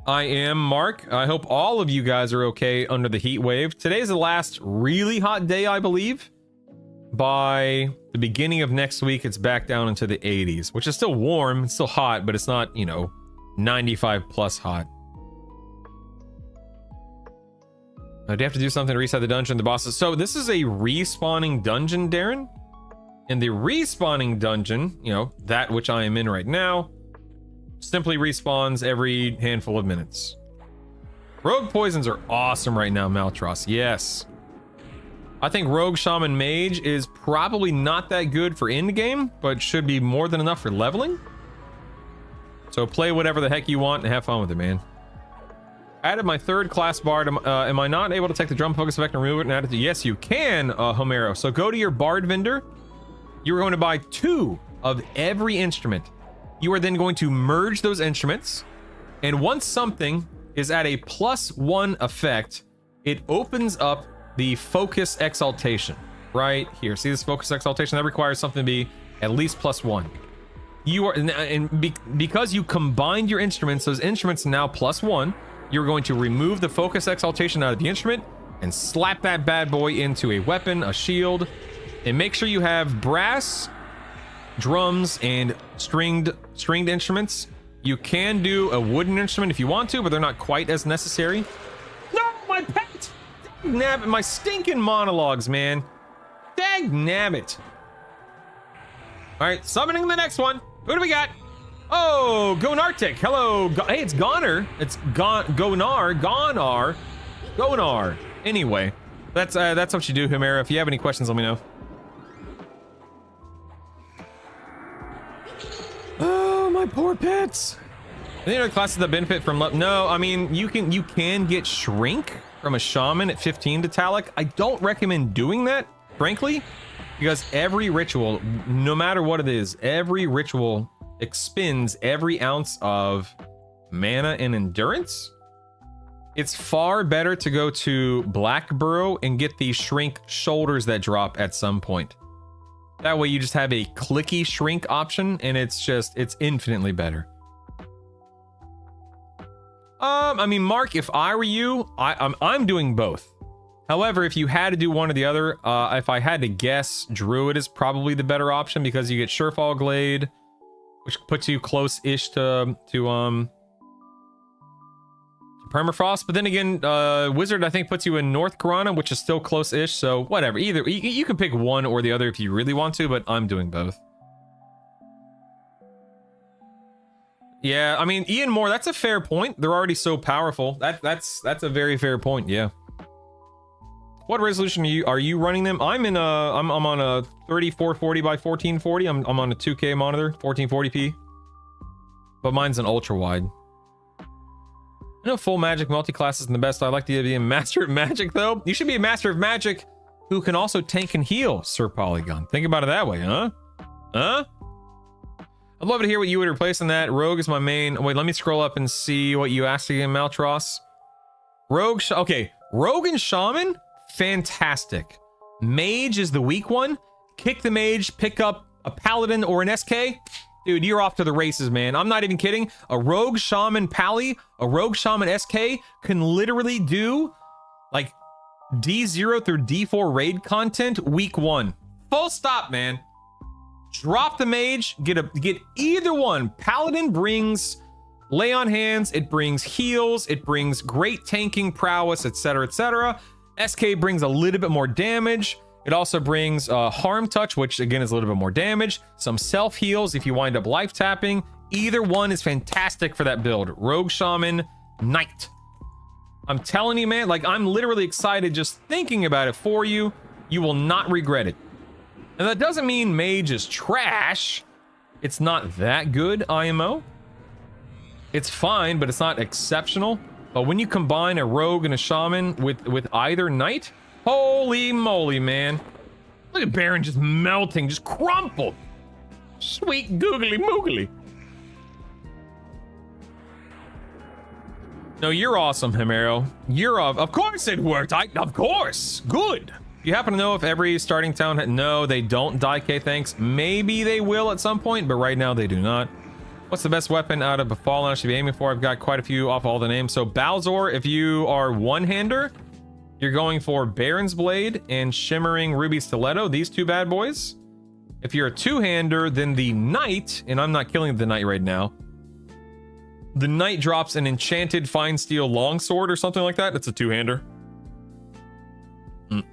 I am Mark. I hope all of you guys are okay under the heat wave. Today's the last really hot day, I believe. By the beginning of next week, it's back down into the 80s, which is still warm. It's still hot, but it's not, 95 plus hot. Do you have to do something to reset the dungeon, the bosses? So this is a respawning dungeon, Darren. And the respawning dungeon, that which I am in right now, simply respawns every handful of minutes. Rogue poisons are awesome right now, Maltros. Yes. I think Rogue Shaman Mage is probably not that good for end game, but should be more than enough for leveling. So play whatever the heck you want and have fun with it, man. Added my third class bard. Am I not able to take the drum focus effect and remove it and add it to? Yes, you can, Homero. So go to your bard vendor. You're going to buy 2 of every instrument. You are then going to merge those instruments, and once something is at a +1 effect, it opens up the focus exaltation right here. See this focus exaltation? That requires something to be at least +1. You are, because you combined your instruments, those instruments now +1. You're going to remove the focus exaltation out of the instrument and slap that bad boy into a weapon, a shield, and make sure you have brass, drums, and stringed instruments. You can do a wooden instrument if you want to, but they're not quite as necessary. No, my pet! Dag nabbit, my stinking monologues, man. Dag nabbit. All right, summoning the next one. Who do we got? Oh, Gonartic. Hello. Hey, it's Goner. It's Gonar. Anyway, that's what you do, Himera. If you have any questions, let me know. Oh, my poor pets. Any other classes that benefit from no, I mean, you can get shrink from a shaman at 15 to Talic. I don't recommend doing that, frankly, because every ritual, no matter what it is, every ritual expends every ounce of mana and endurance. It's far better to go to Black Burrow and get the shrink shoulders that drop at some point. That way you just have a clicky shrink option, and it's infinitely better. I mean, Mark, if I were you, I'm doing both. However, if you had to do one or the other, if I had to guess, Druid is probably the better option because you get Surefall Glade, which puts you close-ish to Permafrost. But then again, Wizard, I think, puts you in North Corona, which is still close-ish. So whatever, either you can pick one or the other if you really want to, but I'm doing both. Yeah, I mean, Ian Moore, that's a fair point. They're already so powerful. That's a very fair point. Yeah. What resolution are you running them? I'm on a 3440 by 1440. I'm on a 2K monitor, 1440p. But mine's an ultra wide. I know full magic multi-class isn't the best. I like the idea of being master of magic though. You should be a master of magic who can also tank and heal, Sir Polygon. Think about it that way, huh? Huh? I'd love to hear what you would replace in that. Rogue is my main. Wait, let me scroll up and see what you asked again, Maltros. Rogue, okay. Rogue and Shaman, fantastic. Mage is the weak one. Kick the mage, pick up a Paladin or an SK. Dude, you're off to the races, man. I'm not even kidding. A Rogue Shaman Pally, a Rogue Shaman SK can literally do like D0 through D4 raid content week 1. Full stop, man. Drop the mage, get either one. Paladin brings lay on hands, it brings heals, it brings great tanking prowess, etc, etc. SK brings a little bit more damage. It also brings harm touch, which again is a little bit more damage. Some self heals if you wind up life tapping. Either one is fantastic for that build. Rogue Shaman Knight. I'm telling you, man, like I'm literally excited just thinking about it for you. You will not regret it. And that doesn't mean mage is trash. It's not that good, IMO. It's fine, but it's not exceptional. But when you combine a rogue and a shaman with either knight, holy moly, man. Look at Baron just melting, just crumpled. Sweet googly moogly. No, you're awesome, Himero. You're of course it worked. Of course. Good. You happen to know if every starting town no, they don't die K thanks. Maybe they will at some point, but right now they do not. What's the best weapon out of Befallen I should be aiming for? I've got quite a few off all the names. So Balzor, if you are one-hander, you're going for Baron's Blade and Shimmering Ruby Stiletto, these two bad boys. If you're a two-hander, then the Knight, and I'm not killing the Knight right now. The Knight drops an Enchanted Fine Steel Longsword or something like that. It's a two-hander. You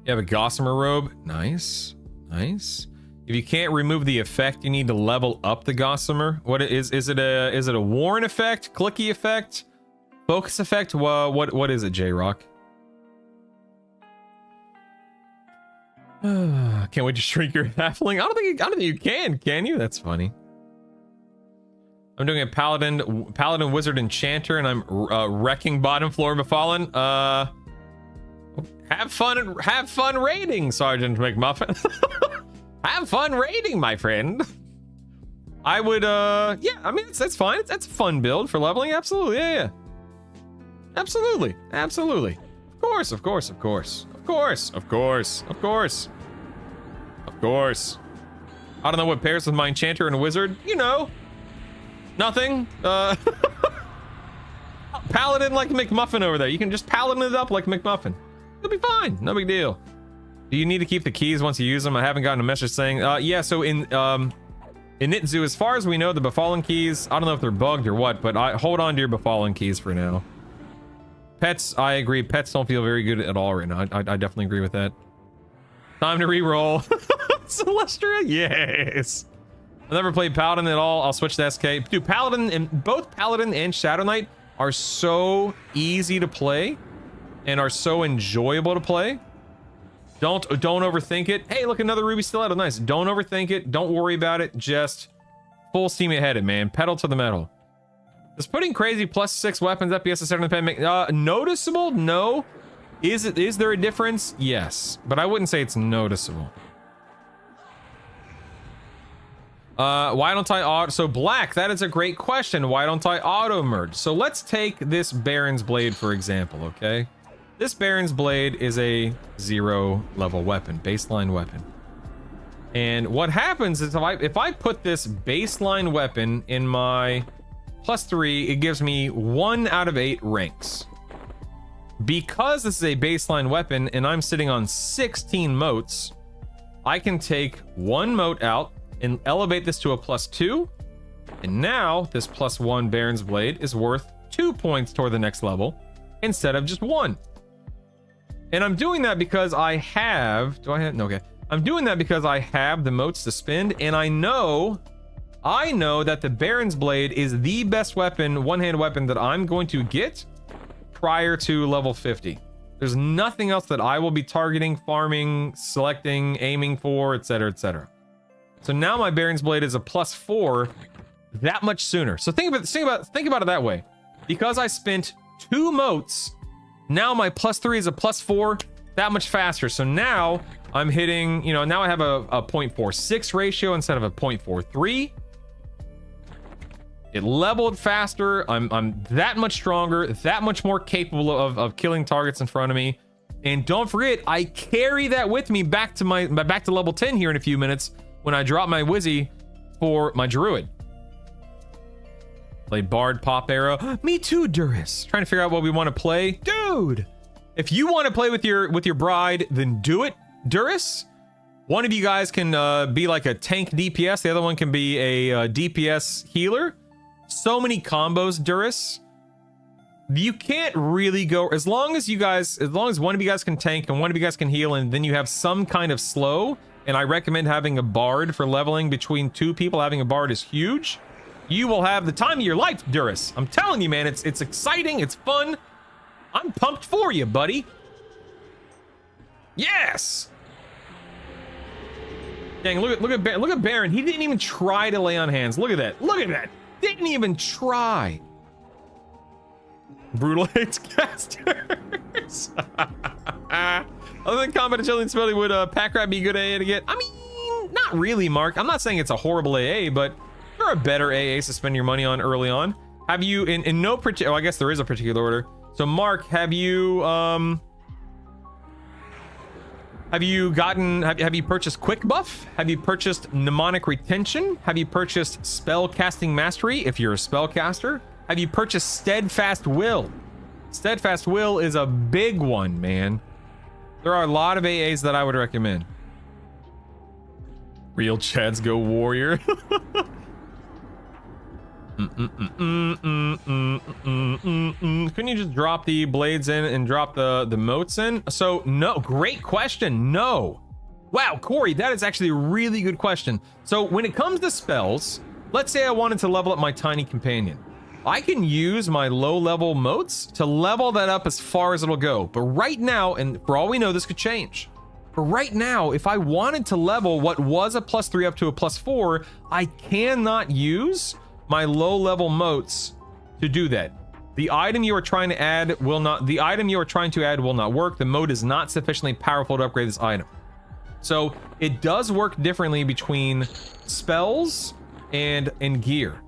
have a Gossamer robe. Nice. Nice. If you can't remove the effect, you need to level up the Gossamer. What is it a Warren effect? Clicky effect? Focus effect? What is it, J-Rock? Can't wait to shrink your halfling. I don't think you can you? That's funny. I'm doing a paladin wizard enchanter, and I'm wrecking bottom floor Befallen. Have fun raiding, Sergeant McMuffin. Have fun raiding, my friend. I would yeah, I mean that's fine. That's a fun build for leveling. Absolutely. Yeah. Absolutely. Absolutely. Of course. Of course. Of course. Of course. Of course. Of course. Of course. I don't know what pairs with my enchanter and a wizard. You know. Nothing. Paladin like McMuffin over there. You can just paladin it up like McMuffin. It'll be fine. No big deal. Do you need to keep the keys once you use them? I haven't gotten a message saying. Yeah. So in Nitzu, as far as we know, the Befallen keys. I don't know if they're bugged or what, but hold on to your Befallen keys for now. Pets. I agree. Pets don't feel very good at all right now. I definitely agree with that. Time to re-roll. Celestia. Yes. I've never played Paladin at all. I'll switch to SK. Dude, Paladin and both Paladin and Shadow Knight are so easy to play and are so enjoyable to play. Don't overthink it. Hey, look, another Ruby Stiletto. Nice. Don't overthink it. Don't worry about it. Just full steam ahead, man. Pedal to the metal. Does putting crazy +6 weapons FPS at 7 make noticeable? No. Is there a difference? Yes, but I wouldn't say it's noticeable. Why don't I auto? So Black, that is a great question. Why don't I auto merge? So let's take this Baron's Blade, for example, okay? This Baron's Blade is a 0 level weapon, baseline weapon. And what happens is if I put this baseline weapon in my +3, it gives me 1 out of 8 ranks. Because this is a baseline weapon and I'm sitting on 16 motes, I can take 1 mote out and elevate this to a +2. And now this +1 Baron's Blade is worth 2 points toward the next level instead of just 1. And I'm doing that because I have, no, okay. I'm doing that because I have the motes to spend, and I know that the Baron's Blade is the best weapon, one-hand weapon that I'm going to get prior to level 50. There's nothing else that I will be targeting, farming, selecting, aiming for, etc., etc. So now my Baron's Blade is a +4 that much sooner. So think about it that way. Because I spent 2 motes, now my +3 is a +4 that much faster. So now I'm hitting, you know, now I have a 0.46 ratio instead of a 0.43. It leveled faster. I'm that much stronger, that much more capable of killing targets in front of me. And don't forget, I carry that with me back to level 10 here in a few minutes when I drop my Wizzy for my Druid. Play Bard, Pop Arrow. Me too, Duris. Trying to figure out what we want to play. Dude, if you want to play with your bride, then do it, Duris. One of you guys can be like a tank DPS. The other one can be a DPS healer. So many combos, Duris. You can't really go as long as one of you guys can tank and one of you guys can heal, and then you have some kind of slow. And I recommend having a bard for leveling between 2 people. Having a bard is huge. You will have the time of your life, Duris. I'm telling you, man, it's exciting, it's fun. I'm pumped for you, buddy. Yes. Dang, look at Baron. He didn't even try to lay on hands. Look at that. Look at that. Didn't even try. Brutal hates casters. Other than combat agility and spelling, would pack rat be good AA to get? I mean, not really, Mark. I'm not saying it's a horrible AA, but there are better AAs to spend your money on early on. Have you, in no particular, I guess there is a particular order. So Mark, have you purchased Quick Buff? Have you purchased Mnemonic Retention? Have you purchased Spell Casting Mastery if you're a spellcaster? Have you purchased Steadfast Will? Steadfast Will is a big one, man. There are a lot of AAs that I would recommend. Real Chads go Warrior. Couldn't you just drop the blades in and drop the motes in? So no, great question. No. Wow, Corey, that is actually a really good question. So when it comes to spells, let's say I wanted to level up my Tiny Companion. I can use my low level motes to level that up as far as it'll go. But right now, and for all we know, this could change. But right now, if I wanted to level what was a +3 up to a +4, I cannot use my low level motes to do that. The item you are trying to add will not work. The mote is not sufficiently powerful to upgrade this item. So it does work differently between spells and gear.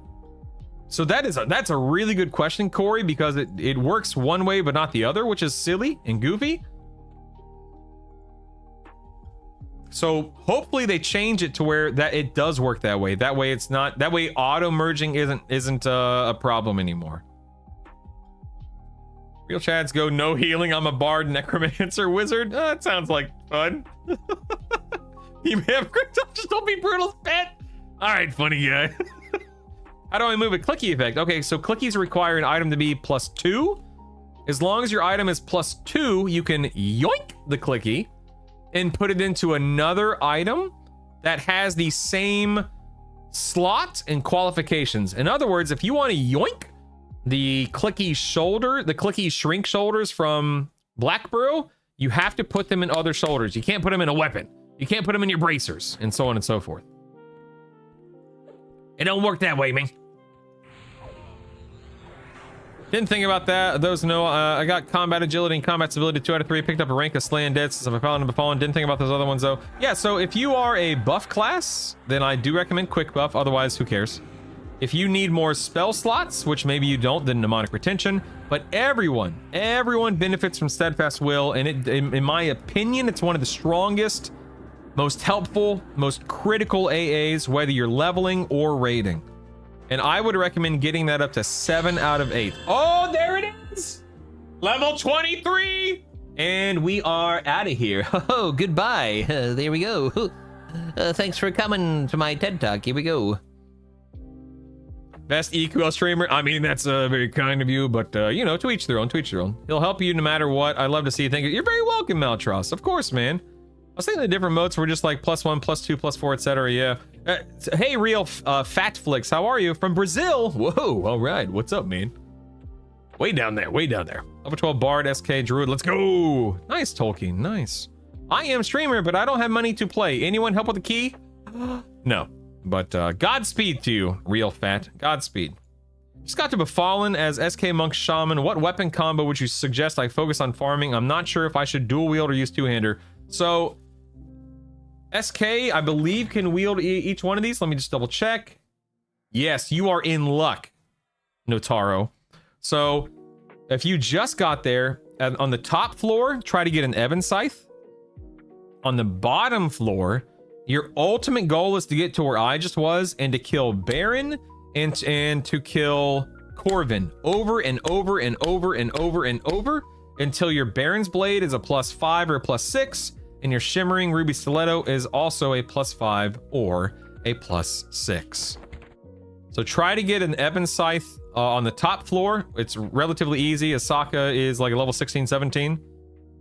So that's a really good question, Corey, because it works one way but not the other, which is silly and goofy. So hopefully they change it to where that it does work that way. That way it's not, that way auto merging isn't a problem anymore. Real Chads go no healing. I'm a bard, necromancer, wizard. That sounds like fun. You have just don't be Brutal's pet. All right, funny guy. How do I move a clicky effect? Okay, so clickies require an item to be +2. As long as your item is +2, you can yoink the clicky and put it into another item that has the same slot and qualifications. In other words, if you want to yoink the clicky shoulder, the clicky shrink shoulders from Blackburrow, you have to put them in other shoulders. You can't put them in a weapon. You can't put them in your bracers, and so on and so forth. It don't work that way, man. Didn't think about that. Those know I got combat agility and combat stability 2 out of 3. Picked up a rank of Slay Undead since I'm a Paladin Befallen. Didn't think about those other ones though. Yeah, so if you are a buff class, then I do recommend quick buff. Otherwise, who cares? If you need more spell slots, which maybe you don't, then mnemonic retention. But everyone benefits from steadfast will, and in my opinion, it's one of the strongest, most helpful, most critical AAs, whether you're leveling or raiding. And I would recommend getting that up to 7 out of 8. Oh, there it is! Level 23! And we are out of here. Oh, goodbye. There we go. Thanks for coming to my TED Talk. Here we go. Best EQL streamer. I mean, that's very kind of you, but you know, to each their own, to each their own. He'll help you no matter what. I love to see you. Thank you. You're very welcome, Maltros. Of course, man. I was thinking the different modes were just like +1, +2, +4, etc. Yeah. Hey, real Fatflix, how are you? From Brazil. Whoa, all right. What's up, man? Way down there, way down there. Level 12 Bard, SK, Druid. Let's go. Nice, Tolkien. Nice. I am streamer, but I don't have money to play. Anyone help with the key? No. But Godspeed to you, real fat. Godspeed. Just got to Befallen as SK Monk Shaman. What weapon combo would you suggest I focus on farming? I'm not sure if I should dual wield or use two-hander. So, SK, I believe, can wield each one of these. Let me just double check. Yes, you are in luck, Notaro. So, if you just got there, on the top floor, try to get an Ebon Scythe. On the bottom floor, your ultimate goal is to get to where I just was and to kill Baron and to kill Corvin over and over and over and over and over until your Baron's Blade is a +5 or a +6, and your Shimmering Ruby Stiletto is also a +5 or a +6. So try to get an Ebon Scythe on the top floor. It's relatively easy. Asaka is like a level 16, 17.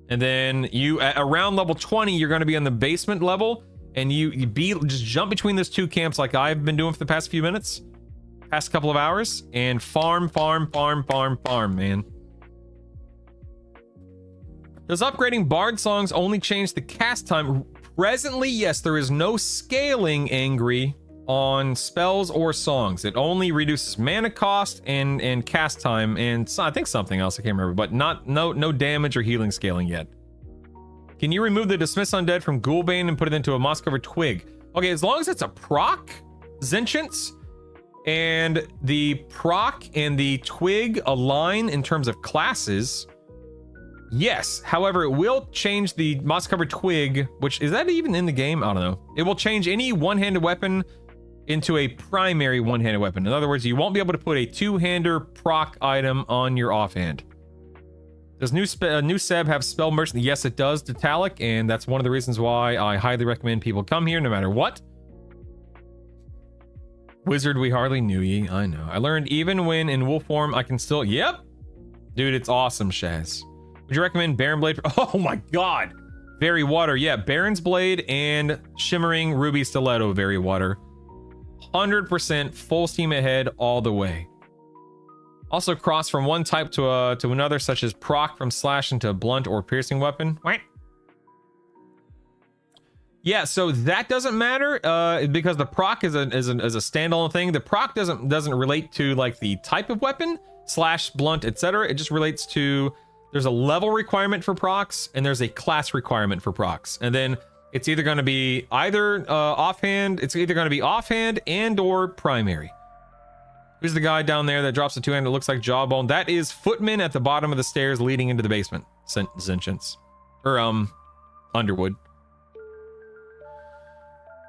And then you, at around level 20, you're going to be on the basement level, and you just jump between those two camps like I've been doing for the past few minutes, past couple of hours, and farm, man. Does upgrading Bard songs only change the cast time? Presently, yes, there is no scaling, Angry, on spells or songs. It only reduces mana cost and cast time, and I think something else, I can't remember, but no damage or healing scaling yet. Can you remove the Dismiss Undead from Ghoulbane and put it into a Moss-Covered Twig? Okay, as long as it's a proc, Sentience, and the proc and the twig align in terms of classes, yes. However, it will change the Moss-Covered Twig, which, is that even in the game? I don't know. It will change any one-handed weapon into a primary one-handed weapon. In other words, you won't be able to put a two-hander proc item on your offhand. Does new Seb have Spell Merchant? Yes, it does, Detalic, and that's one of the reasons why I highly recommend people come here no matter what. Wizard, we hardly knew ye. I know. I learned even when in wolf form, I can still... Yep. Dude, it's awesome, Shaz. Would you recommend Baron Blade? Oh my god. Very Water. Yeah, Baron's Blade and Shimmering Ruby Stiletto, Very Water. 100% full steam ahead all the way. Also cross from one type to another, such as proc from slash into a blunt or piercing weapon. What? Yeah, so that doesn't matter because the proc is a standalone thing. The proc doesn't relate to like the type of weapon, slash, blunt, etc. It just relates to, there's a level requirement for procs and there's a class requirement for procs, and then it's either going to be either offhand. It's either going to be offhand and or primary. Who's the guy down there that drops the two-hand that looks like Jawbone? That is Footman at the bottom of the stairs leading into the basement. Sentience. Or, Underwood.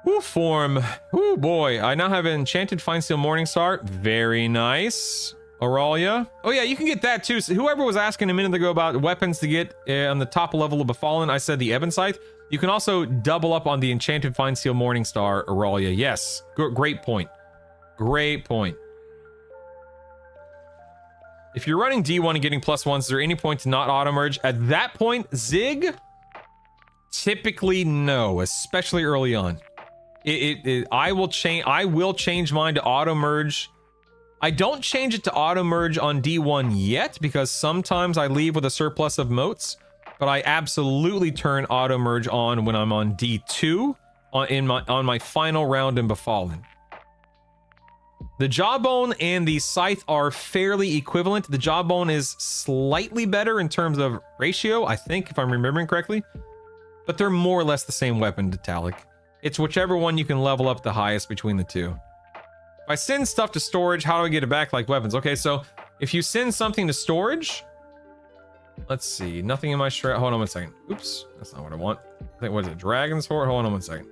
Ooh, form. Ooh, boy. I now have an enchanted Fine Steel Morningstar. Very nice. Auralia. Oh, yeah, you can get that, too. So whoever was asking a minute ago about weapons to get on the top level of Befallen, I said the Ebon Scythe. You can also double up on the enchanted Fine Steel Morningstar, Auralia. Yes. Great point. Great point. If you're running D1 and getting +1s, is there any point to not auto-merge? At that point, Zig? Typically, no, especially early on. I will change mine to auto-merge. I don't change it to auto-merge on D1 yet, because sometimes I leave with a surplus of motes, but I absolutely turn auto-merge on when I'm on D2 on my final round in Befallen. The Jawbone and the Scythe are fairly equivalent. The Jawbone is slightly better in terms of ratio, I think, if I'm remembering correctly. But they're more or less the same weapon, Detalic. It's whichever one you can level up the highest between the two. If I send stuff to storage, how do I get it back like weapons? Okay, so if you send something to storage... Let's see, nothing in my shred. Hold on 1 second. Oops, that's not what I want. I think, what is it? Dragon's Horde? Hold on 1 second.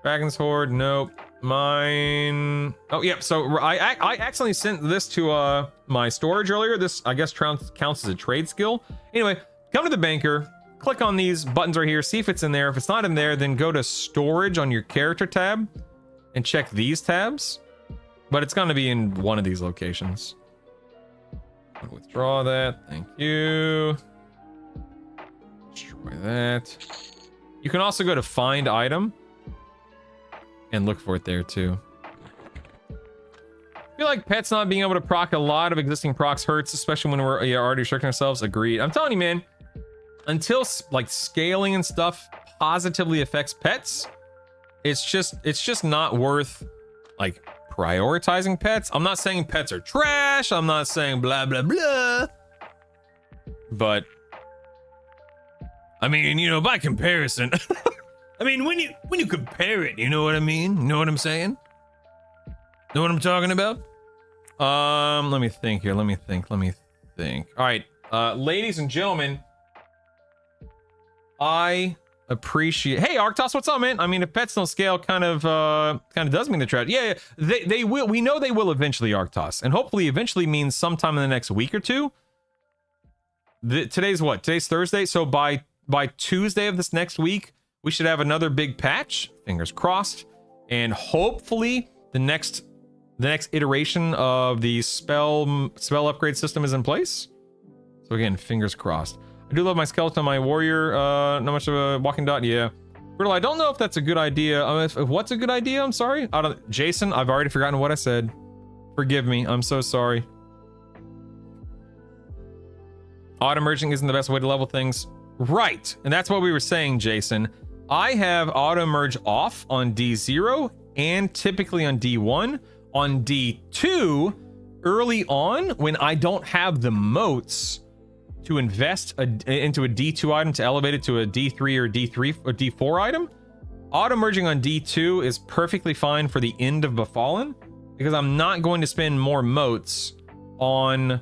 Dragon's Horde, nope. Mine. Oh, yeah. So I accidentally sent this to my storage earlier. This, I guess, counts as a trade skill. Anyway, come to the banker, click on these buttons right here, see if it's in there. If it's not in there, then go to storage on your character tab and check these tabs. But it's going to be in one of these locations. I'll withdraw that. Thank you. Destroy that. You can also go to find item and look for it there too. I feel like pets not being able to proc a lot of existing procs hurts, especially when we're already restricting ourselves. Agreed. I'm telling you, man, until like scaling and stuff positively affects pets, it's just not worth like prioritizing pets. I'm not saying pets are trash. I'm not saying blah blah blah. But I mean, you know, by comparison, I mean, when you compare it, you know what I mean? You know what I'm saying? Know what I'm talking about? Let me think here. Let me think. All right, ladies and gentlemen, I appreciate. Hey, Arctos, what's up, man? I mean, if pets don't scale, kind of does mean the tragedy. Yeah, they will. We know they will eventually, Arctos, and hopefully, eventually means sometime in the next week or two. Today's what? Today's Thursday, so by Tuesday of this next week, we should have another big patch, fingers crossed, and hopefully the next iteration of the spell upgrade system is in place. So again, fingers crossed. I do love my skeleton, my warrior, not much of a walking dot, yeah. Brittle, I don't know if that's a good idea. If what's a good idea? I'm sorry. Jason, I've already forgotten what I said. Forgive me, I'm so sorry. Auto merging isn't the best way to level things. Right, and that's what we were saying, Jason. I have auto merge off on D0 and typically on D1. On D2, early on, when I don't have the motes to invest into a D2 item to elevate it to a D3 or D3 or D4 item, auto merging on D2 is perfectly fine for the end of Befallen, because I'm not going to spend more motes on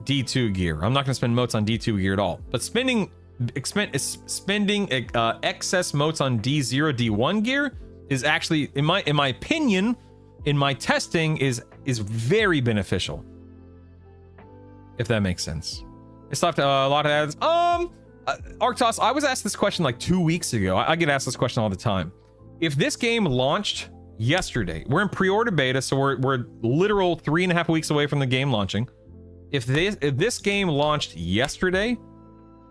D2 gear. I'm not going to spend motes on D2 gear at all. But spending excess motes on D0, D1 gear is actually, in my opinion, in my testing, is very beneficial. If that makes sense. It's left a lot of ads. Arctos, I was asked this question like 2 weeks ago. I get asked this question all the time. If this game launched yesterday, we're in pre-order beta, so we're literal 3.5 weeks away from the game launching. If this game launched yesterday,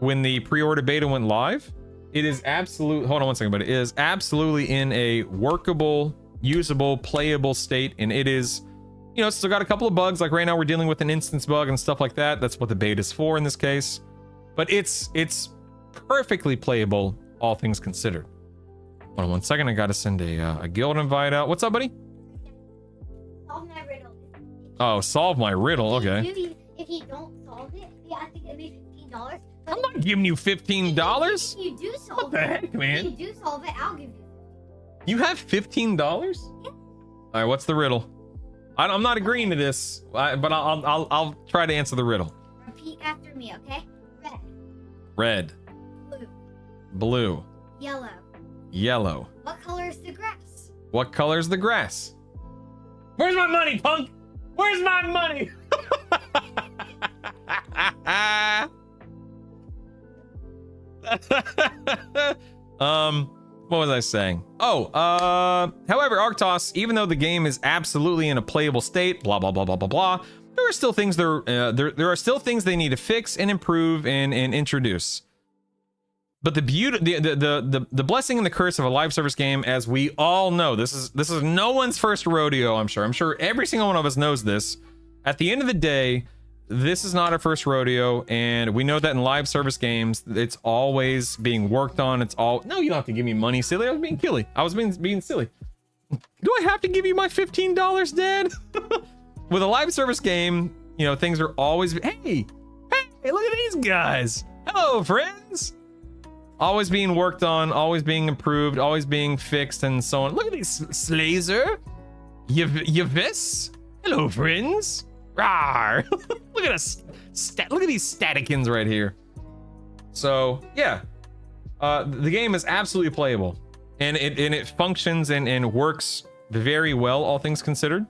when the pre-order beta went live, it is absolute. Hold on 1 second, but it is absolutely in a workable, usable, playable state, and it is, you know, it's still got a couple of bugs. Like right now, we're dealing with an instance bug and stuff like that. That's what the beta is for in this case. But it's perfectly playable, all things considered. Hold on 1 second. I got to send a guild invite out. What's up, buddy? Solve my riddle. Oh, solve my riddle. Okay. If you don't solve it, yeah, I think it'd be $15. I'm not giving you $15. If you do solve What the heck, man? If you do solve it, I'll give you. You have $15? Yeah. All right, what's the riddle? I'm not agreeing to this, but I'll try to answer the riddle. Repeat after me, okay? Red. Blue. Blue. Yellow. Yellow. What color is the grass? What color is the grass? Where's my money, punk? Where's my money? What was I saying? Oh, however, Arctos, even though the game is absolutely in a playable state, blah blah blah blah blah blah, there are still things there are still things they need to fix and improve and introduce. But the beauty, the blessing and the curse of a live service game, as we all know, this is no one's first rodeo. I'm sure every single one of us knows this. At the end of the day, this is not our first rodeo, and we know that in live service games, it's always being worked on. It's all, no, you don't have to give me money, silly. I was being silly. Do I have to give you my $15, Dad? With a live service game, you know, things are always, hey, look at these guys. Hello, friends. Always being worked on, always being improved, always being fixed, and so on. Look at these, Slazer. Yavis. Hello, friends. Rawr. Look at us. Look at these staticins right here. So, yeah. The game is absolutely playable. And it functions and works very well, all things considered.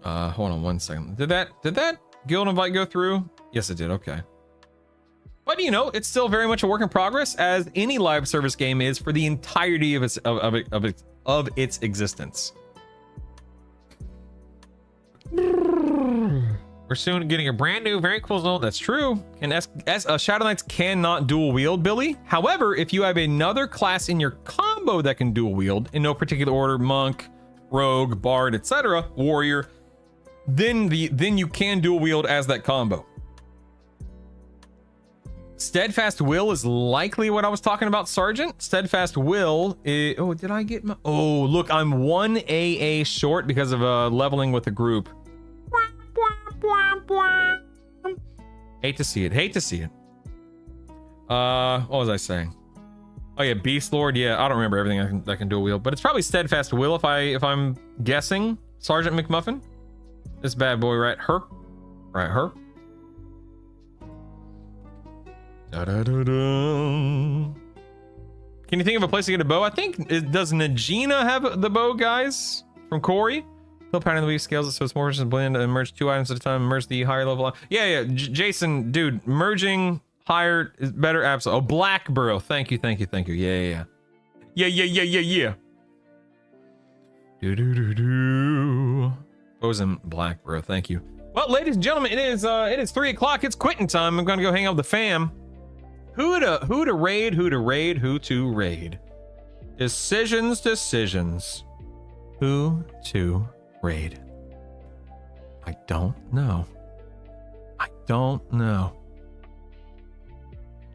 Hold on one second. Did that guild invite go through? Yes, it did. Okay. But you know, it's still very much a work in progress, as any live service game is for the entirety of its existence. We're soon getting a brand new, very cool zone. That's true. And Shadow Knights cannot dual wield, Billy. However, if you have another class in your combo that can dual wield in no particular order, monk, rogue, bard, etc., warrior, then you can dual wield as that combo. Steadfast Will is likely what I was talking about, Sergeant. Steadfast Will is, oh, did I get my, oh, look, I'm 1 AA short because of leveling with the group. Hate to see it. What was I saying? Oh yeah, Beast Lord. Yeah, I don't remember everything I can dual wield, but it's probably Steadfast Will if I'm guessing. Sergeant McMuffin. This bad boy right her. Da-da-da-da. Can you think of a place to get a bow? I think, does Najina have the bow, guys? From Corey? Fill pattern the weave scales it so it's more versus blend and merge 2 items at a time, merge the higher level. Yeah. Jason, dude, merging higher is better. Absolutely. Oh, Black Burrow. Thank you. Yeah. Do. Frozen Black Burrow. Thank you. Well, ladies and gentlemen, it is 3 o'clock. It's quitting time. I'm gonna go hang out with the fam. Who to raid? Decisions. Who to raid? I don't know.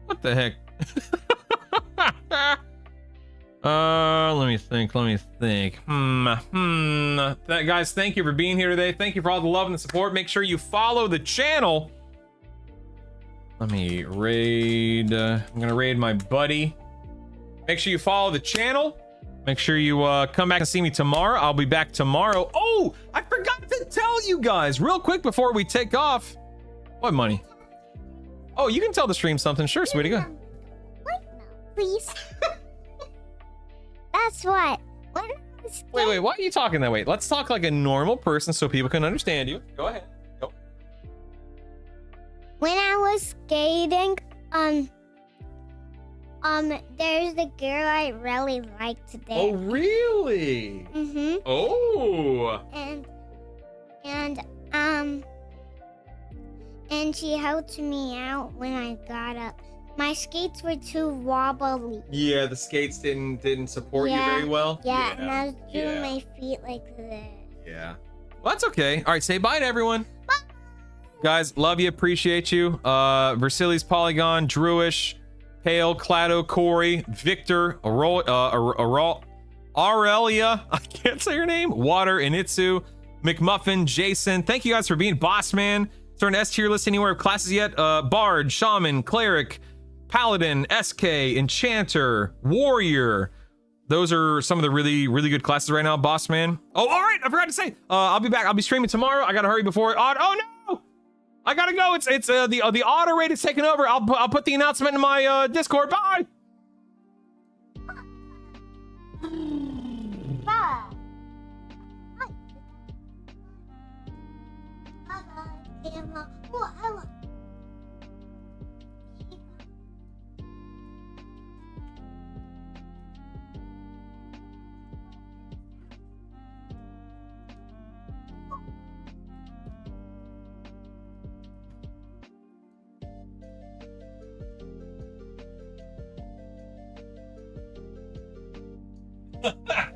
What the heck? Let me think. Guys, thank you for being here today. Thank you for all the love and the support. Make sure you follow the channel. Let me raid. I'm gonna raid my buddy. Make sure you follow the channel. Make sure you come back and see me tomorrow. I'll be back tomorrow. Oh, I forgot to tell you guys real quick before we take off. What money? Oh, you can tell the stream something. Sure, sweetie, go. Wait, no, please. That's what. Wait, why are you talking that way? Let's talk like a normal person so people can understand you. Go ahead. Go. When I was skating, there's a girl I really liked there. Oh, really? Mm-hmm. Oh. And she helped me out when I got up. My skates were too wobbly. Yeah, the skates didn't support you very well. Yeah, and I was doing my feet like this. Yeah. Well, that's okay. All right, say bye to everyone. Bye. Guys, love you, appreciate you. Versili's Polygon, Druish, Pale, Clado, Corey, Victor, Aurelia, I can't say her name, Water, Initsu, McMuffin, Jason. Thank you guys for being Boss Man. Start an S tier list anywhere of classes yet. Bard, Shaman, Cleric, Paladin, SK, Enchanter, Warrior. Those are some of the really, really good classes right now, Boss Man. Oh, all right, I forgot to say, I'll be back. I'll be streaming tomorrow. I gotta hurry before, oh no! I gotta go. It's the auto raid is taking over. I'll put the announcement in my Discord. Bye. Bye. Ha ha!